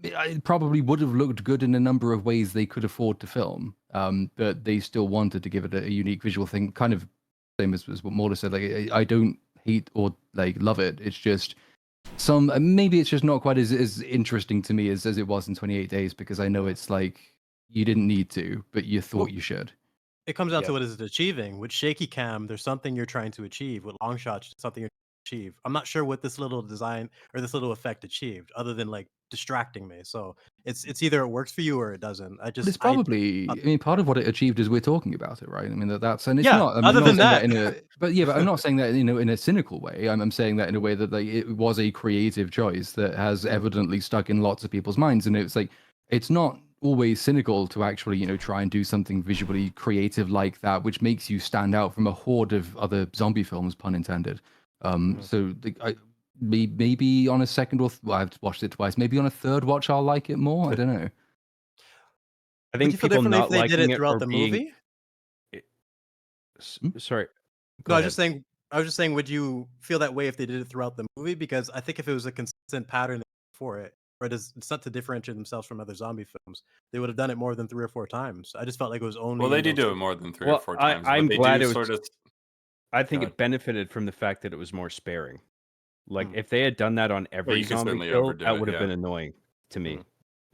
E: it probably would have looked good in a number of ways they could afford to film, but they still wanted to give it a unique visual thing, kind of same as what Morda said. Like, I don't hate or like love it. It's just maybe it's just not quite as interesting to me as it was in 28 Days because I know it's like you didn't need to, but you thought
B: Well,
E: you should.
B: it comes down
F: Yeah.
B: to what is it achieving. With shaky cam, there's something you're trying to achieve. With long shots, something you're trying to achieve. I'm not sure what this little design or this little effect achieved, other than like distracting me. So it's either it works for you or it doesn't.
E: But it's
B: I
E: probably, I mean, part of what it achieved is we're talking about it, right? I mean, that's, and it's
B: yeah.
E: not, I'm
B: Other
E: not
B: than
E: saying that
B: that,
E: in a, but yeah, but I'm not saying that, in a cynical way. I'm saying that in a way that like it was a creative choice that has evidently stuck in lots of people's minds. And it's like, it's not always cynical to actually, try and do something visually creative like that, which makes you stand out from a horde of other zombie films, pun intended. So maybe on a second well, I've watched it twice. Maybe on a third watch, I'll like it more. I don't know.
F: I
B: would you
F: think
B: feel
F: people
B: differently if
F: not
B: they did
F: liking
B: it
F: it
B: throughout
F: or
B: the
F: being
B: movie?
F: sorry,
B: No,
F: go
B: I was
F: ahead.
B: just saying. I was just saying, would you feel that way if they did it throughout the movie? Because I think if it was a consistent pattern for it, or it's not to differentiate themselves from other zombie films, they would have done it more than 3 or 4 times. I just felt like it was only
C: Well, they
B: in
C: do
B: those
C: do it
B: two.
C: more than three or
F: Well,
C: four times, but
F: I'm
C: they
F: glad
C: do
F: it was.
C: sort of.
F: I
C: Go
F: think
C: ahead.
F: it benefited from the fact that it was more sparing. Like
B: Hmm.
F: if they had done that on
C: Well,
F: every
C: you could
F: zombie
C: certainly
F: kill,
C: overdo
F: that
C: it.
F: would have
C: Yeah.
F: been annoying to me.
C: Mhm.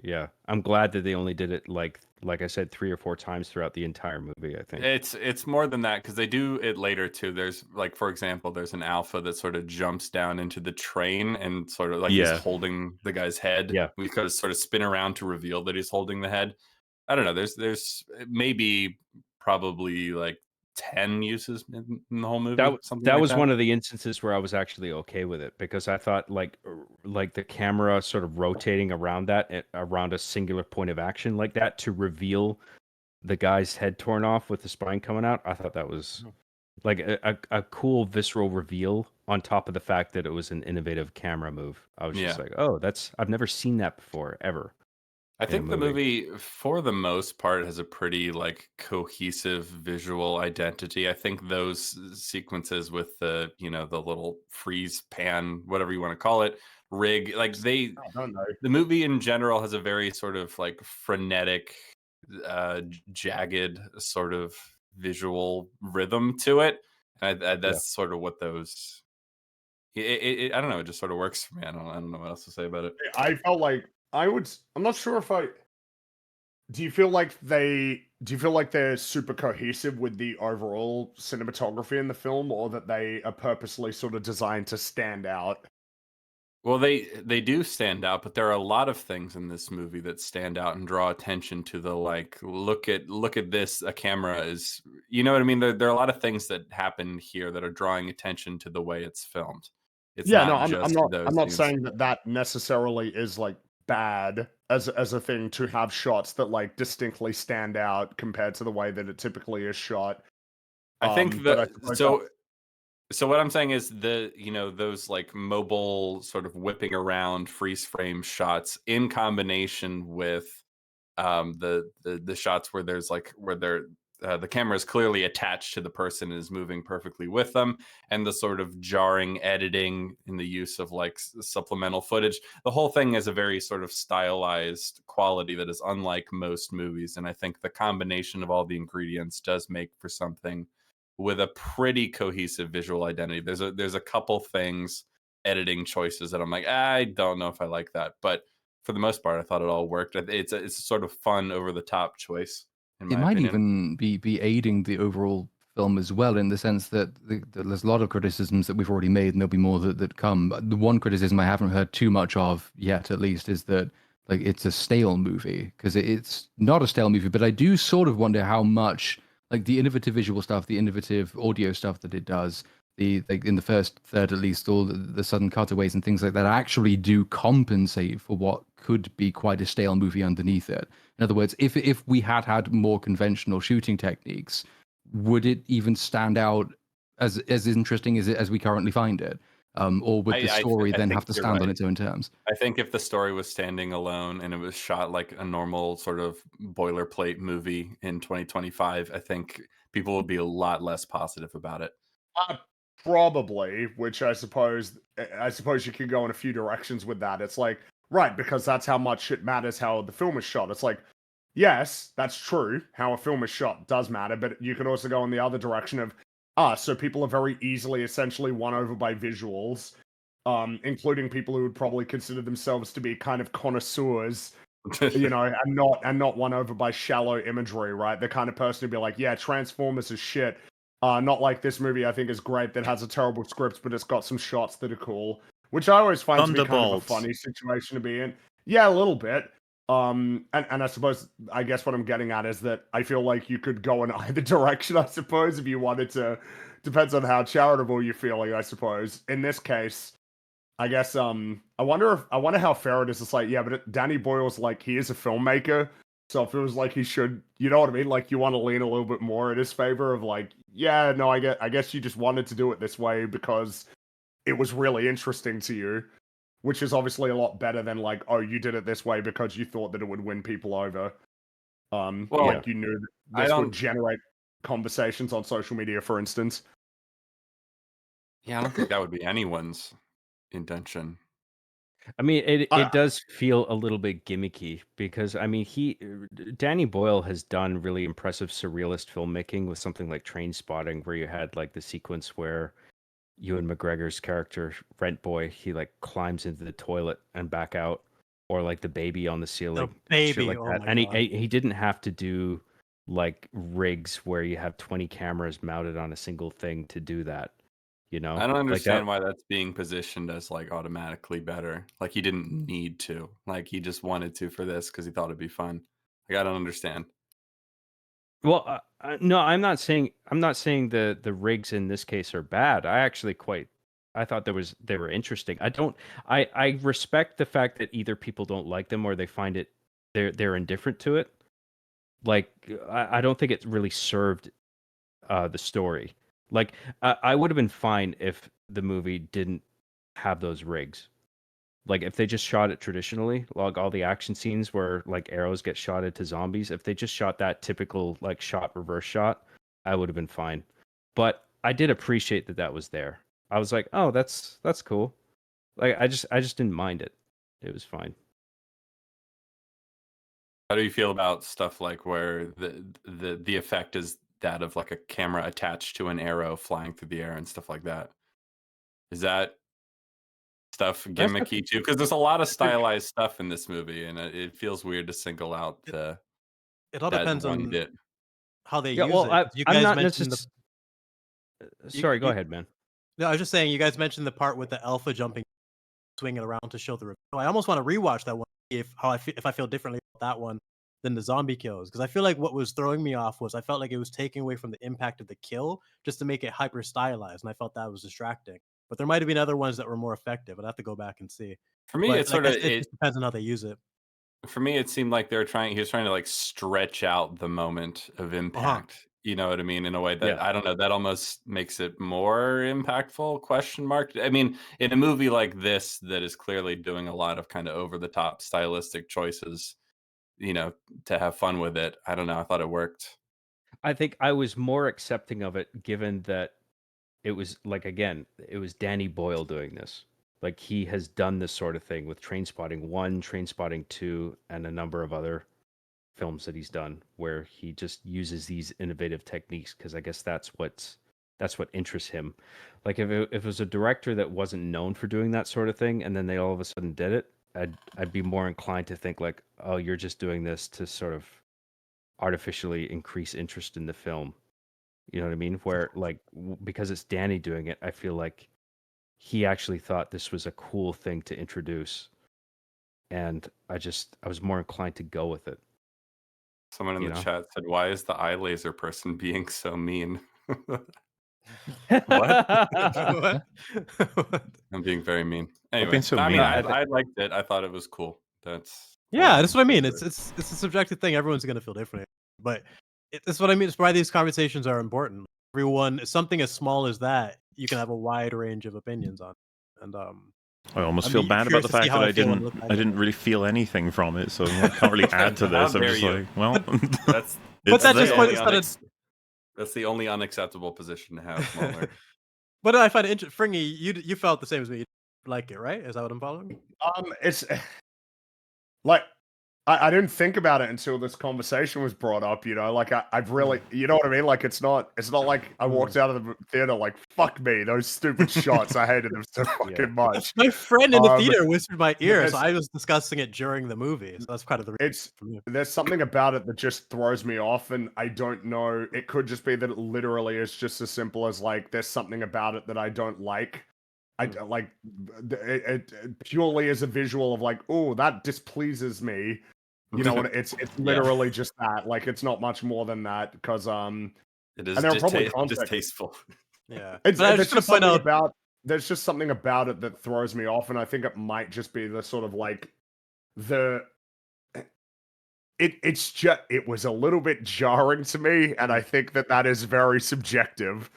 F: Yeah, I'm glad that they only did it like I said 3 or 4 times throughout the entire movie. I think.
C: It's more than that because they do it later too. There's like, for example, there's an alpha that sort of jumps down into the train and sort of like he's
A: Yeah.
C: holding the guy's head.
F: Yeah.
C: We could sort of spin around to reveal that he's holding the head. I don't know. There's maybe probably like 10 uses in the whole movie, something
F: That
C: like
F: was
C: that.
F: one of the instances where I was actually okay with it because I thought like the camera sort of rotating around around a singular point of action like that to reveal the guy's head torn off with the spine coming out. I thought that was like a cool visceral reveal on top of the fact that it was an innovative camera move. I was just
C: Yeah.
F: like, oh, I've never seen that before ever.
C: I
F: in a
C: think the
F: movie.
C: movie, for the most part, has a pretty like cohesive visual identity. I think those sequences with the the little freeze pan, whatever you want to call it, rig, like
D: I don't know.
C: the movie in general has a very sort of like frenetic, jagged sort of visual rhythm to it. And that's sort of what those. I don't know. It just sort of works for me. I don't know what else to say about it.
D: I felt like I'm not sure if I. Do you feel like they're super cohesive with the overall cinematography in the film, or that they are purposely sort of designed to stand out?
C: Well, they do stand out, but there are a lot of things in this movie that stand out and draw attention to the like, look at this, a camera is, you know what I mean? There are a lot of things that happen here that are drawing attention to the way it's filmed. It's
D: Yeah, no,
C: not just
D: I'm
C: those
D: not
C: things.
D: saying that necessarily is like bad as a thing to have shots that like distinctly stand out compared to the way that it typically is shot.
C: I think
D: But I
C: that
D: suppose
C: so what I'm saying is those like mobile sort of whipping around freeze frame shots in combination with the shots where there's like where the camera is clearly attached to the person and is moving perfectly with them, and the sort of jarring editing in the use of like supplemental footage. The whole thing is a very sort of stylized quality that is unlike most movies, and I think the combination of all the ingredients does make for something with a pretty cohesive visual identity. There's a couple things, editing choices that I'm like, I don't know if I like that, but for the most part, I thought it all worked. It's a sort of fun, over the top choice, in
E: It
C: my
E: might
C: opinion.
E: even be aiding the overall film as well, in the sense that there's a lot of criticisms that we've already made, and there'll be more that come. But the one criticism I haven't heard too much of yet, at least, is that like it's a stale movie, because it's not a stale movie. But I do sort of wonder how much like the innovative visual stuff, the innovative audio stuff that it does, the like in the first third at least, all the sudden cutaways and things like that actually do compensate for what could be quite a stale movie underneath it. In other words, if we had more conventional shooting techniques, would it even stand out as interesting as we currently find it? Or would the story
C: I
E: then
C: think
E: have to
C: you're
E: stand on
C: right.
E: its own terms?
C: I think if the story was standing alone and it was shot like a normal sort of boilerplate movie in 2025, I think people would be a lot less positive about it.
D: Uh, Probably, which I suppose you could go in a few directions with that. It's like, right, because that's how much it matters how the film is shot. It's like, yes, that's true. How a film is shot does matter, but you could also go in the other direction of, so people are very easily essentially won over by visuals, including people who would probably consider themselves to be kind of connoisseurs, and not won over by shallow imagery, right? The kind of person who'd be like, yeah, Transformers is shit. Not like this movie, I think, is great, that has a terrible script, but it's got some shots that are cool, which I always find to be kind of a
A: Thunderbolts.
D: funny situation to be in. Yeah, a little bit. And I guess what I'm getting at is that I feel like you could go in either direction, I suppose, if you wanted to. Depends on how charitable you're feeling, I suppose. In this case, I guess I wonder how fair it is. It's like, yeah, but Danny Boyle's like, he is a filmmaker, so it feels like he should, you know what I mean? Like, you want to lean a little bit more in his favor of like, yeah, no, I guess you just wanted to do it this way because it was really interesting to you, which is obviously a lot better than like, oh, you did it this way because you thought that it would win people over.
C: Well,
D: Like you knew that
C: I
D: this would
C: don't.
D: generate conversations on social media, for instance.
C: Yeah, I don't think that would be anyone's intention.
F: I mean, it
D: I,
F: it does feel a little bit gimmicky because I mean, Danny Boyle has done really impressive surrealist filmmaking with something like Train Spotting, where you had like the sequence where Ewan McGregor's character Rent Boy, he like climbs into the toilet and back out, or like the baby on the
B: The
F: ceiling, shit
B: baby,
F: like
B: oh
F: that.
B: my
F: And
B: god.
F: he didn't have to do like rigs where you have 20 cameras mounted on a single thing to do that.
C: I don't
F: Like that.
C: understand why that's being positioned as like automatically better. Like he didn't need to. Like he just wanted to for this because he thought it'd be fun. Like I don't understand.
F: Well, no, I'm not saying the rigs in this case are bad. I thought they were interesting. I respect the fact that either people don't like them or they find it they're indifferent to it. Like I don't think it really served the story. Like I would have been fine if the movie didn't have those rigs. Like if they just shot it traditionally, like all the action scenes where like arrows get shot into zombies, if they just shot that typical like shot reverse shot, I would have been fine. But I did appreciate that that was there. I was like, "Oh, that's cool." Like I just didn't mind it. It was fine.
C: How do you feel about stuff like where the effect is that of like a camera attached to an arrow flying through the air and stuff like that? Is that stuff
F: That's okay.
C: gimmicky too? Because there's a lot of
D: I think
C: stylized stuff in this movie, and it feels weird to single out
B: It, it all
C: that
B: depends
C: one
B: on
C: bit.
B: how they
F: Yeah,
B: use
F: well,
B: it. 'Cause you
F: I'm
B: guys
F: not
B: mentioned the
F: necessarily
B: you,
F: sorry, go
B: you
F: ahead, man.
B: no, I was just saying you guys mentioned the part with the alpha jumping, swinging around to show the reveal. I almost want to rewatch that one if I feel differently about that one than the zombie kills, because I feel like what was throwing me off was I felt like it was taking away from the impact of the kill just to make it hyper stylized, and I felt that was distracting. But there might have been other ones that were more effective. I'd have to go back and see.
C: For me,
B: But
C: it's
B: like
C: sort
B: I
C: of
B: said, it
C: it.
B: just depends on how they use it.
C: For me, it seemed like he was trying to like stretch out the moment of
B: Uh huh.
C: impact. You know what I mean? In a way that
F: Yeah.
C: I don't know, that almost makes it more impactful, question mark. I mean, in a movie like this that is clearly doing a lot of kind of over the top stylistic choices, you know, to have fun with it. I don't know. I thought it worked.
F: I think I was more accepting of it given that it was like again, it was Danny Boyle doing this. Like he has done this sort of thing with Train Spotting 1, Train Spotting 2, and a number of other films that he's done where he just uses these innovative techniques because I guess that's what's That's what interests him. Like if it was a director that wasn't known for doing that sort of thing, and then they all of a sudden did it, I'd be more inclined to think like, oh, you're just doing this to sort of artificially increase interest in the film. You know what I mean? Where like because it's Danny doing it, I feel like he actually thought this was a cool thing to introduce, and I was more inclined to go with it.
C: Someone in
F: You
C: the
F: know?
C: chat said, "Why is the eye laser person being so mean?"
B: What? What?
C: I'm being very mean.
A: being
C: Anyway,
A: so
C: I mean,
A: mean.
C: I liked it. I thought it was cool. That's
B: Yeah, that's what I mean.
C: it.
B: It's a subjective thing. Everyone's gonna feel differently, but that's what I mean. It's why these conversations are important. Everyone, something as small as that, you can have a wide range of opinions on, and
A: I almost
B: I'm
A: feel bad about
B: curious
A: the
B: to see
A: fact
B: how
A: that
B: I
A: I
B: feel when
A: didn't
B: I look
A: I
B: back at
A: didn't
B: it.
A: really feel anything from it, so I can't really add to
C: How
A: this. I'm
C: dare
A: just
C: you.
A: like, well,
C: That's
B: But that just
C: the
B: points
C: only
B: out
C: that's the only unacceptable position to have, Smaller.
B: But I find it interesting. Fringy, you felt the same as me. You like it, right? Is that what I'm following?
D: It's like I didn't think about it until this conversation was brought up. You know, like I've really, you know what I mean? Like it's not like I walked out of the theater like fuck me, those stupid shots. I hated them so fucking much.
B: My friend in the
D: Um,
B: theater whispered my ear, so
D: there's-
B: I was discussing it during the movie. So that's kind of the reason
D: It's
B: for me.
D: there's something about it that just throws me off, and I don't know. It could just be that it literally is just as simple as like there's something about it that I don't like. I like it purely as a visual of like, oh, that displeases me. You know, it's literally just that. Like, it's not much more than that because
C: It is
D: and there are probably context.
C: distasteful.
B: Yeah,
D: It's,
B: but I was
D: there's
B: just gonna
D: just
B: point
D: something
B: out.
D: about there's just something about it that throws me off, and I think it might just be the sort of like the it's just it was a little bit jarring to me, and I think that is very subjective.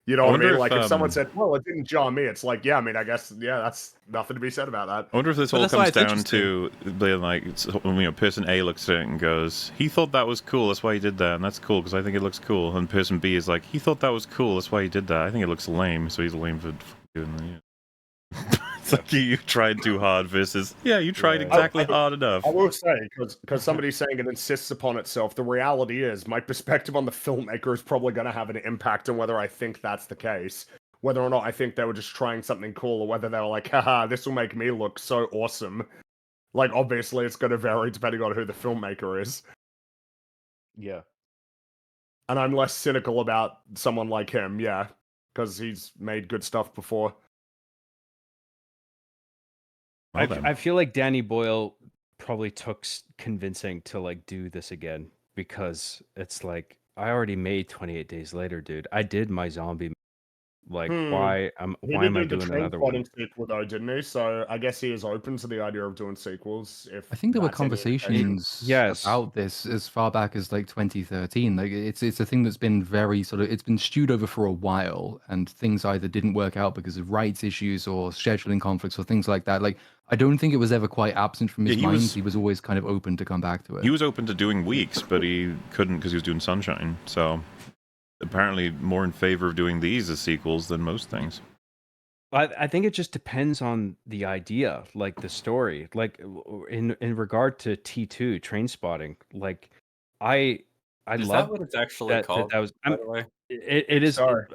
D: You know
A: I
D: what I mean?
A: wonder
D: Like
A: if,
D: if someone said, "Well, it didn't jar me," it's like, yeah, I mean, I guess, yeah, that's nothing to be said about that.
A: I wonder if this
B: But
A: all
B: that's why
A: comes
B: it's
A: down to being like, person A looks at it and goes, he thought that was cool, that's why he did that, and that's cool because I think it looks cool. And person B is like, he thought that was cool, that's why he did that. I think it looks lame, so he's lame for doing that. Yeah. It's like you tried too hard versus, yeah, you tried exactly hard enough.
D: I will say, because somebody's saying it insists upon itself, the reality is my perspective on the filmmaker is probably going to have an impact on whether I think that's the case. Whether or not I think they were just trying something cool, or whether they were like, haha, this will make me look so awesome. Like, obviously, it's going to vary depending on who the filmmaker is.
F: Yeah.
D: And I'm less cynical about someone like him, yeah, because he's made good stuff before.
F: I feel like Danny Boyle probably took convincing to like do this again, because it's like I already made 28 Days Later, dude. I did my zombie. Like, why am I doing another one?
D: Sequel though, didn't he? So I guess he is open to the idea of doing sequels. If
E: I think there were
D: that's any indication.
E: conversations
F: Yes.
E: about this as far back as like 2013. Like it's a thing that's been very sort of it's been stewed over for a while, and things either didn't work out because of rights issues or scheduling conflicts or things like that. Like I don't think it was ever quite absent from his mind. He was always kind of open to come back to it.
A: He was open to doing Weeks, but he couldn't because he was doing Sunshine. So apparently more in favor of doing these as sequels than most things.
F: I think it just depends on the idea, like the story. Like in regard to T2 Train Spotting, like I
C: Is
F: love
C: that what it's actually called?
F: That was,
C: by the way,
F: it is.
D: Sorry.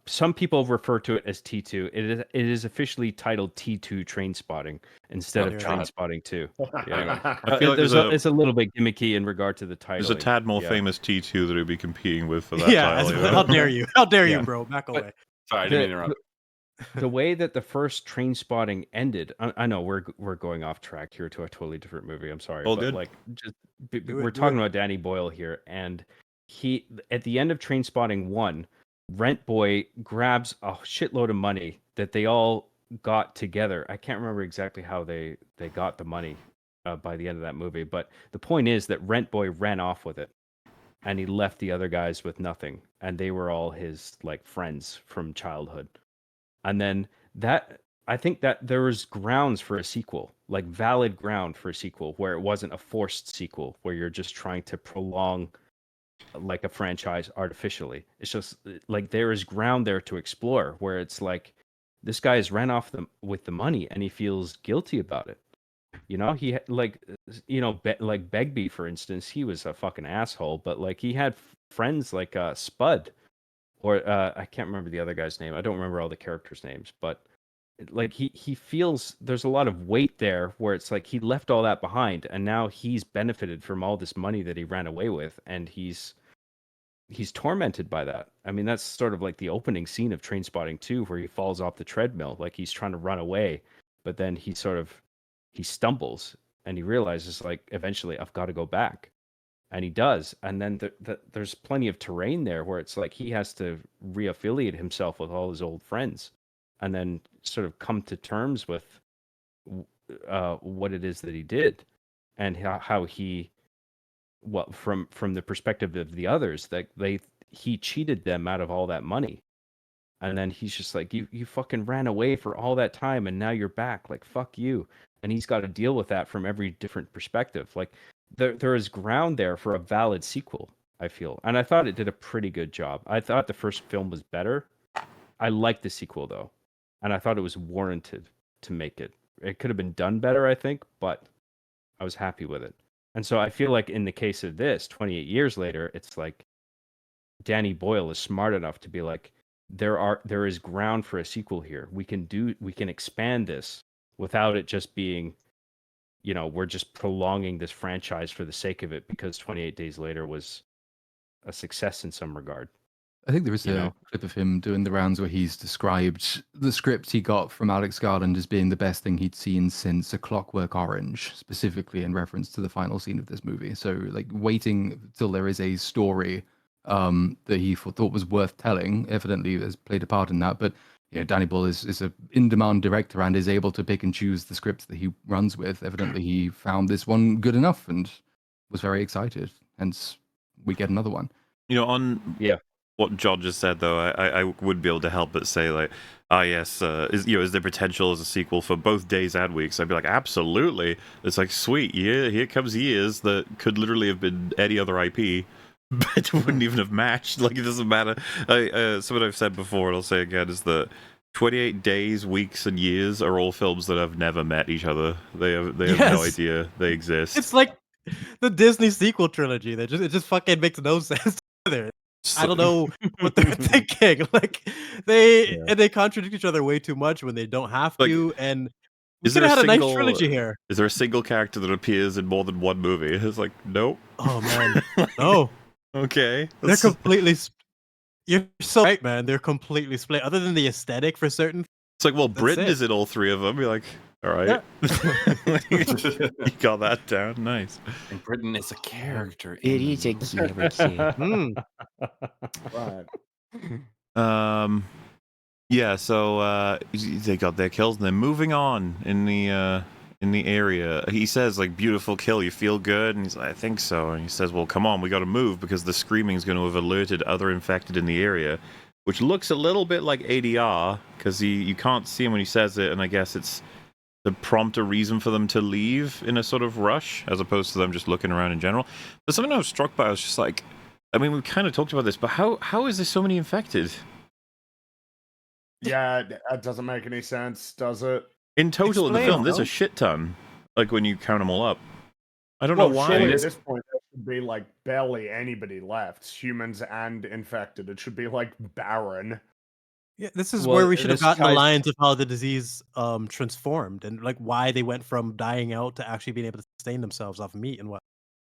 F: Some people refer to it as T2. It is officially titled T2 Train Spotting instead
B: Oh,
F: of
B: dear
F: Train
C: God.
F: Spotting 2.
C: Anyway.
A: I feel like
F: it's a little bit gimmicky in regard to the title.
A: there's a tad more famous T2 that would be competing with for that
B: Yeah,
A: title. you know?
B: how dare you? How dare
F: Yeah.
B: you, bro? Back away.
C: Sorry, I didn't mean to interrupt.
F: The way that the first Train Spotting ended, I know we're going off track here to a totally different movie. I'm sorry,
A: All
F: but
A: good.
F: like just
B: Do
F: we're
B: it.
F: talking about Danny Boyle here, and he at the end of Train Spotting 1, Rent Boy grabs a shitload of money that they all got together. I can't remember exactly how they got the money by the end of that movie, but the point is that Rent Boy ran off with it, and he left the other guys with nothing, and they were all his like friends from childhood. And then I think that there was grounds for a sequel, like valid ground for a sequel, where it wasn't a forced sequel, where you're just trying to prolong like a franchise artificially. It's just like there is ground there to explore, where it's like this guy has ran off with the money and he feels guilty about it. You know, he like like Begbie, for instance, he was a fucking asshole, but like he had friends like Spud or I can't remember the other guy's name. I don't remember all the characters' names, but like he feels there's a lot of weight there where it's like he left all that behind and now he's benefited from all this money that he ran away with, and he's tormented by that. I mean, that's sort of like the opening scene of Trainspotting 2 where he falls off the treadmill, like he's trying to run away, but then he stumbles and he realizes like eventually I've got to go back. And he does. And then there's plenty of terrain there where it's like he has to reaffiliate himself with all his old friends and then sort of come to terms with what it is that he did and how he, well, from the perspective of the others, that he cheated them out of all that money. And then he's just like, you fucking ran away for all that time and now you're back. Like, fuck you. And he's got to deal with that from every different perspective. Like, there is ground there for a valid sequel, I feel. And I thought it did a pretty good job. I thought the first film was better. I liked the sequel, though. And I thought it was warranted to make it. It could have been done better, I think, but I was happy with it. And so I feel like in the case of this, 28 years later, it's like Danny Boyle is smart enough to be like, there is ground for a sequel here. We can expand this without it just being, you know, we're just prolonging this franchise for the sake of it because 28 Days Later was a success in some regard.
E: I think there is a clip of him doing the rounds where he's described the script he got from Alex Garland as being the best thing he'd seen since A Clockwork Orange, specifically in reference to the final scene of this movie. So, like, waiting till there is a story that he thought was worth telling, evidently has played a part in that. But you know, Danny Boyle is an in-demand director and is able to pick and choose the scripts that he runs with. Evidently, he found this one good enough and was very excited. Hence, we get another one.
A: You know, what John just said, though, I would be able to help but say, like, yes, is there potential as a sequel for both days and weeks? I'd be like, absolutely. It's like, sweet, yeah, here comes years that could literally have been any other IP, but wouldn't even have matched. Like, it doesn't matter. Something I've said before, and I'll say again, is that 28 Days, Weeks, and Years are all films that have never met each other. They have no idea they exist.
B: It's like the Disney sequel trilogy. It just fucking makes no sense together. I don't know what they're thinking. Like they contradict each other way too much when they don't have to. And we could have had a nice trilogy here.
A: Is there a single character that appears in more than one movie? It's like, nope.
B: Oh man, no.
A: Okay,
B: they're completely. You're so right, man. They're completely split. Other than the aesthetic for certain.
A: It's like, well, Britain is in all three of them. You're like, all right, you got that down, nice.
C: And Britain is a character.
G: It is a character.
A: Right. Yeah. So they got their kills, and they're moving on in the area. He says, like, beautiful kill. You feel good, and he's like, I think so. And he says, well, come on, we got to move because the screaming is going to have alerted other infected in the area. Which looks a little bit like ADR, because you can't see him when he says it, and I guess it's to prompt a reason for them to leave in a sort of rush, as opposed to them just looking around in general. But something I was struck by, I was just like, I mean, we kind of talked about this, but how is there so many infected?
D: Yeah, that doesn't make any sense, does it?
A: In total in the film, there's a shit ton, like when you count them all up. I don't know why.
D: Surely at this point, there should be like barely anybody left, humans and infected. It should be like barren.
B: Yeah, this is where we should have gotten the lines of how the disease transformed and like why they went from dying out to actually being able to sustain themselves off meat and what.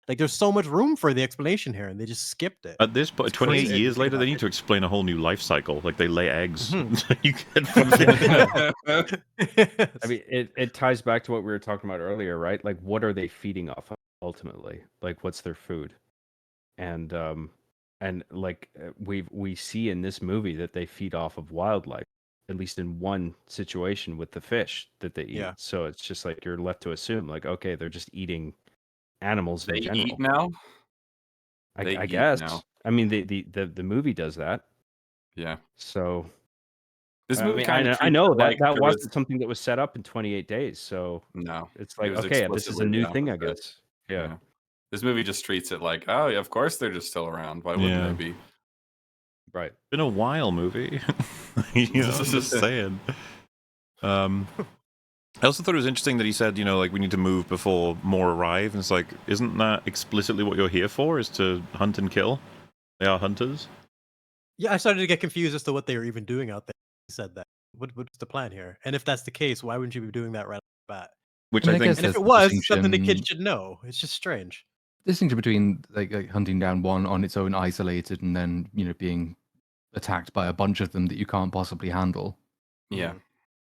B: Like, there's so much room for the explanation here, and they just skipped it.
A: At this point, 28 years later, they need to explain a whole new life cycle. Like, they lay eggs. You get
F: I mean, it ties back to what we were talking about earlier, right? Like, what are they feeding off of, ultimately? Like, what's their food? And like we see in this movie that they feed off of wildlife, at least in one situation with the fish that they eat.
B: Yeah.
F: So it's just like you're left to assume, like, okay, they're just eating animals
C: They
F: in general.
C: eat now.
F: I guess. Now. I mean, the movie does that.
C: Yeah.
F: So
C: this movie,
F: I know that wasn't something that was set up in 28 days. So
C: no,
F: it's like, okay, this is a new thing, I guess. Yeah.
C: This movie just treats it like, oh, yeah, of course they're just still around. Why wouldn't they be?
F: Right.
A: Been a while, movie. You know, I'm just saying. I also thought it was interesting that he said, you know, like, we need to move before more arrive. And it's like, isn't that explicitly what you're here for? Is to hunt and kill? They are hunters.
B: Yeah, I started to get confused as to what they were even doing out there. He said that. What's the plan here? And if that's the case, why wouldn't you be doing that right off the bat?
A: Which
E: I mean,
A: I
E: I
A: think
E: guess
B: And if
E: there's
B: it
E: the
B: was, it's something the kid
E: distinction
B: should know. It's just strange.
E: between like hunting down one on its own isolated and then, you know, being attacked by a bunch of them that you can't possibly handle.
C: Yeah.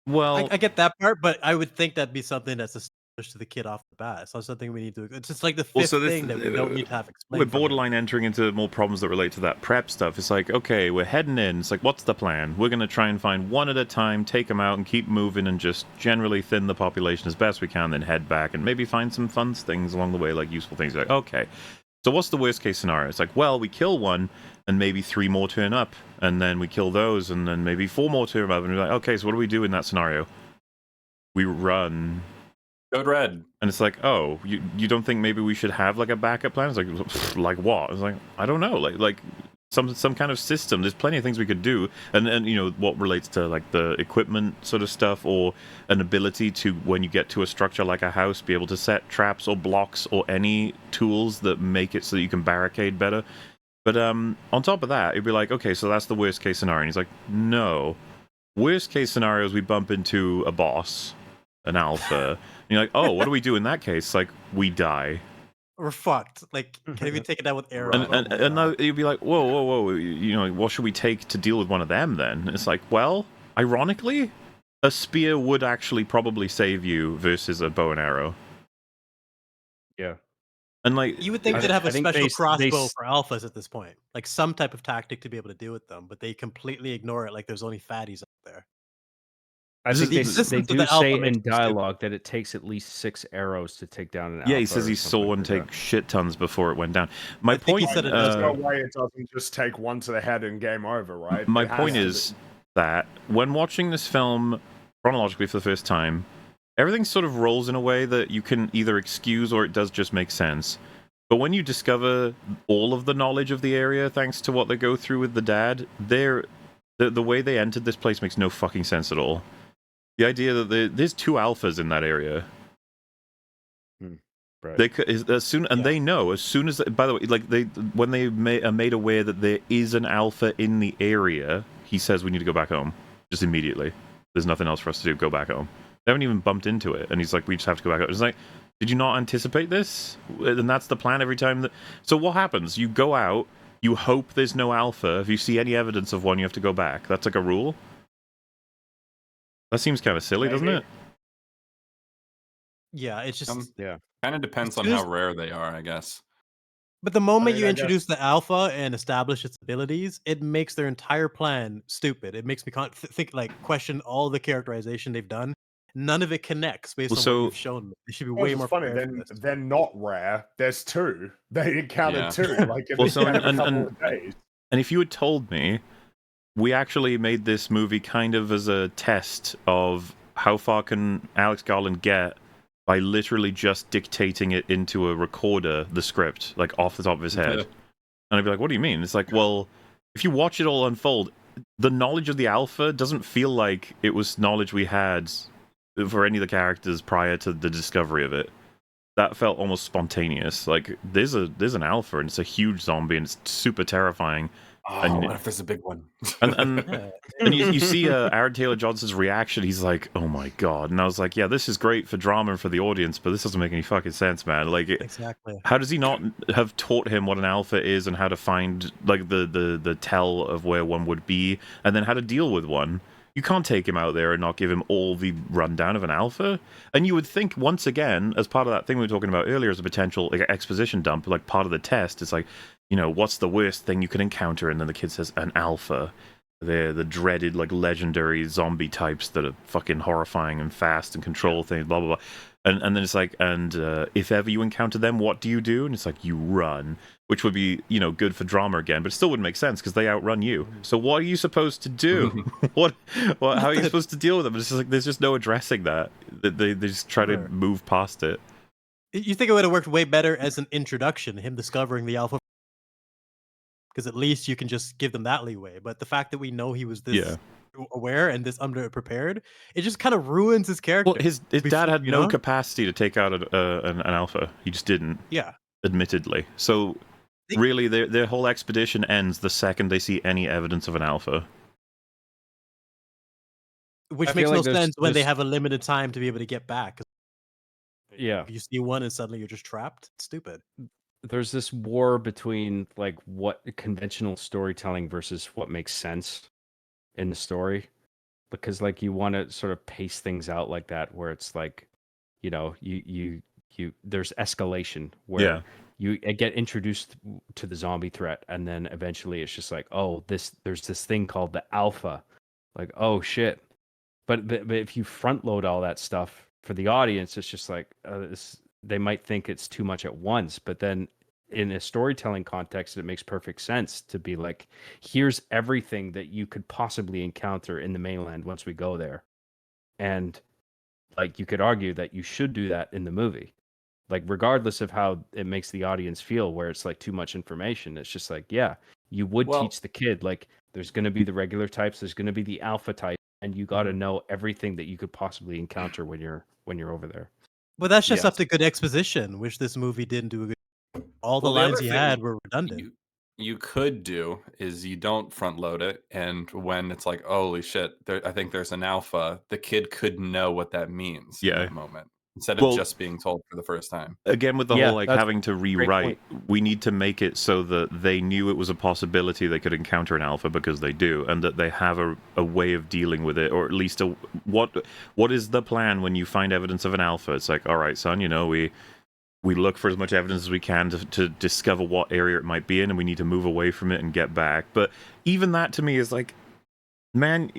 A: well,
B: I get that part, but I would think that'd be something that's established to the kid off the bat. So it's something we need to. It's just like the fifth
A: so this
B: thing that we don't need to have
A: we're
B: explained. from him.
A: borderline entering into more problems that relate to that prep stuff. It's like, okay, we're heading in. It's like, what's the plan? We're going to try and find one at a time, take them out, and keep moving, and just generally thin the population as best we can, then head back and maybe find some fun things along the way, like useful things. Like, okay, so what's the worst case scenario? It's like, well, we kill one, and maybe 3 more turn up, and then we kill those, and then maybe 4 more turn up, and we're like, okay, so what do we do in that scenario? We run.
C: Code Red.
A: And it's like, oh, you don't think maybe we should have like a backup plan? It's like what? It's like, I don't know, like some kind of system. There's plenty of things we could do, and you know what relates to like the equipment sort of stuff, or an ability to, when you get to a structure like a house, be able to set traps or blocks or any tools that make it so that you can barricade better. But on top of that, it'd be like, okay, so that's the worst case scenario. And he's like, no, worst case scenario is we bump into a boss, an alpha. And you're like, oh, what do we do in that case? Like, we die.
B: We're fucked. Like, can we take it down with arrows?
A: And now you'd be like, whoa, you know, what should we take to deal with one of them then? It's like, well, ironically, a spear would actually probably save you versus a bow and arrow.
F: Yeah.
A: And like,
B: You would think
F: I
B: they'd have a
F: think
B: special
F: they
B: crossbow
F: s-
B: for alphas at this point, like some type of tactic to be able to deal with them, but they completely ignore it. Like there's only fatties out there.
F: I think
B: the
F: they
B: existence of
F: do
B: the alpha
F: say
B: makes
F: in
B: them stupid.
F: dialogue that it takes at least 6 arrows to take down an alpha.
A: yeah, he says
F: or
A: he
F: something
A: saw one
F: like that.
A: take shit tons before it went down. My
B: I think he
A: point,
B: said it
D: There's no
B: does
D: way it doesn't just take one to the head and game over, right?
A: my
D: It has
A: point
D: to
A: is that when watching this film chronologically for the first time, everything sort of rolls in a way that you can either excuse or it does just make sense. But when you discover all of the knowledge of the area, thanks to what they go through with the dad, the way they entered this place makes no fucking sense at all. The idea that there's 2 alphas in that area.
F: Right.
A: They could, as soon, and they know as soon as. By the way, like when they are made aware that there is an alpha in the area, he says we need to go back home just immediately. There's nothing else for us to do. Go back home. They haven't even bumped into it, and he's like, we just have to go back home. It's like, did you not anticipate this? And that's the plan every time. So what happens? You go out. You hope there's no alpha. If you see any evidence of one, you have to go back. That's like a rule. That seems kind of silly, doesn't it?
B: Yeah, it's just.
F: Yeah.
C: Kind of depends on
B: soon
C: how
B: as-
C: rare they are, I guess.
B: But the moment
D: mean,
B: you
D: I guess-
B: introduce the alpha and establish its abilities, it makes their entire plan stupid. It makes me think, like, question all the characterization they've done. None of it connects based
A: Well,
B: on
A: so-
B: what you've shown me. They should be
D: Well,
B: way
D: it's
B: more
D: funny.
B: prepared for this.
D: They're not rare. There's 2. They encountered
C: Yeah.
D: 2. Like in
A: Well,
D: the
A: so-
D: span of a
A: and-
D: couple
A: and-
D: of days.
A: And if you had told me, we actually made this movie kind of as a test of how far can Alex Garland get by literally just dictating it into a recorder, the script, like off the top of his head. And I'd be like, what do you mean? It's like, well, if you watch it all unfold, the knowledge of the alpha doesn't feel like it was knowledge we had for any of the characters prior to the discovery of it. That felt almost spontaneous. Like, there's an alpha, and it's a huge zombie, and it's super terrifying.
C: Oh,
A: And-
C: what if there's a big one?
A: And
B: Yeah.
A: and you see Aaron Taylor Johnson's reaction. He's like, "Oh my god!" And I was like, "Yeah, this is great for drama and for the audience, but this doesn't make any fucking sense, man. Like,
B: Exactly.
A: how does he not have taught him what an alpha is and how to find like the tell of where one would be, and then how to deal with one? You can't take him out there and not give him all the rundown of an alpha. And you would think, once again, as part of that thing we were talking about earlier, as a potential like exposition dump, like part of the test, it's like, you know, what's the worst thing you can encounter? And then the kid says, an alpha. They're the dreaded, like, legendary zombie types that are fucking horrifying and fast and control things, blah, blah, blah. And then it's like, and if ever you encounter them, what do you do? And it's like, you run, which would be, you know, good for drama again, but it still wouldn't make sense because they outrun you. So what are you supposed to do? How are you supposed to deal with them? It's just like, there's just no addressing that. They just try to
B: Sure.
A: move past it.
B: You think it would have worked way better as an introduction, him discovering the alpha, because at least you can just give them that leeway. But the fact that we know he was this
A: Yeah.
B: aware and this underprepared, it just kind of ruins his character.
A: Well, his
B: Before-
A: dad had
B: you
A: no
B: know?
A: capacity to take out an alpha. He just didn't,
B: Yeah.
A: admittedly. So really, their whole expedition ends the second they see any evidence of an alpha.
B: Which
F: I
B: makes
F: feel
B: no
F: like there's-
B: sense when they
F: there's-
B: have a limited time to be able to get back. 'Cause
F: Yeah.
B: if you see one and suddenly you're just trapped, it's stupid.
F: There's this war between like what conventional storytelling versus what makes sense in the story, because like you want to sort of pace things out like that, where it's like, you know, you there's escalation where
A: Yeah.
F: you get introduced to the zombie threat, and then eventually it's just like, oh, there's this thing called the alpha, like, oh shit. But if you front load all that stuff for the audience, it's just like they might think it's too much at once. But then in a storytelling context, it makes perfect sense to be like, here's everything that you could possibly encounter in the mainland once we go there. And like you could argue that you should do that in the movie. Like regardless of how it makes the audience feel, where it's like too much information, it's just like, yeah, you would
C: Well-
F: teach the kid like there's going to be the regular types, there's going to be the alpha type, and you got to
B: Mhm.
F: know everything that you could possibly encounter when you're over there.
B: But that's just
C: Yes.
B: up to good exposition, which this movie didn't do a good. All the
C: Well, the
B: lines
C: other
B: he
C: thing
B: had were redundant.
C: you could do is you don't front load it, and when it's like, holy shit, I think there's an alpha, the kid could know what that means in
A: Yeah.
C: that moment instead of
A: Well-
C: just being told for the first time.
A: Again, with the
F: Yeah,
A: whole like
F: that's
A: having to rewrite, we need to make it so that they knew it was a possibility they could encounter an alpha, because they do, and that they have a way of dealing with it, or at least what is the plan when you find evidence of an alpha? It's like, all right, son, you know, we look for as much evidence as we can to discover what area it might be in, and we need to move away from it and get back. But even that to me is like, man,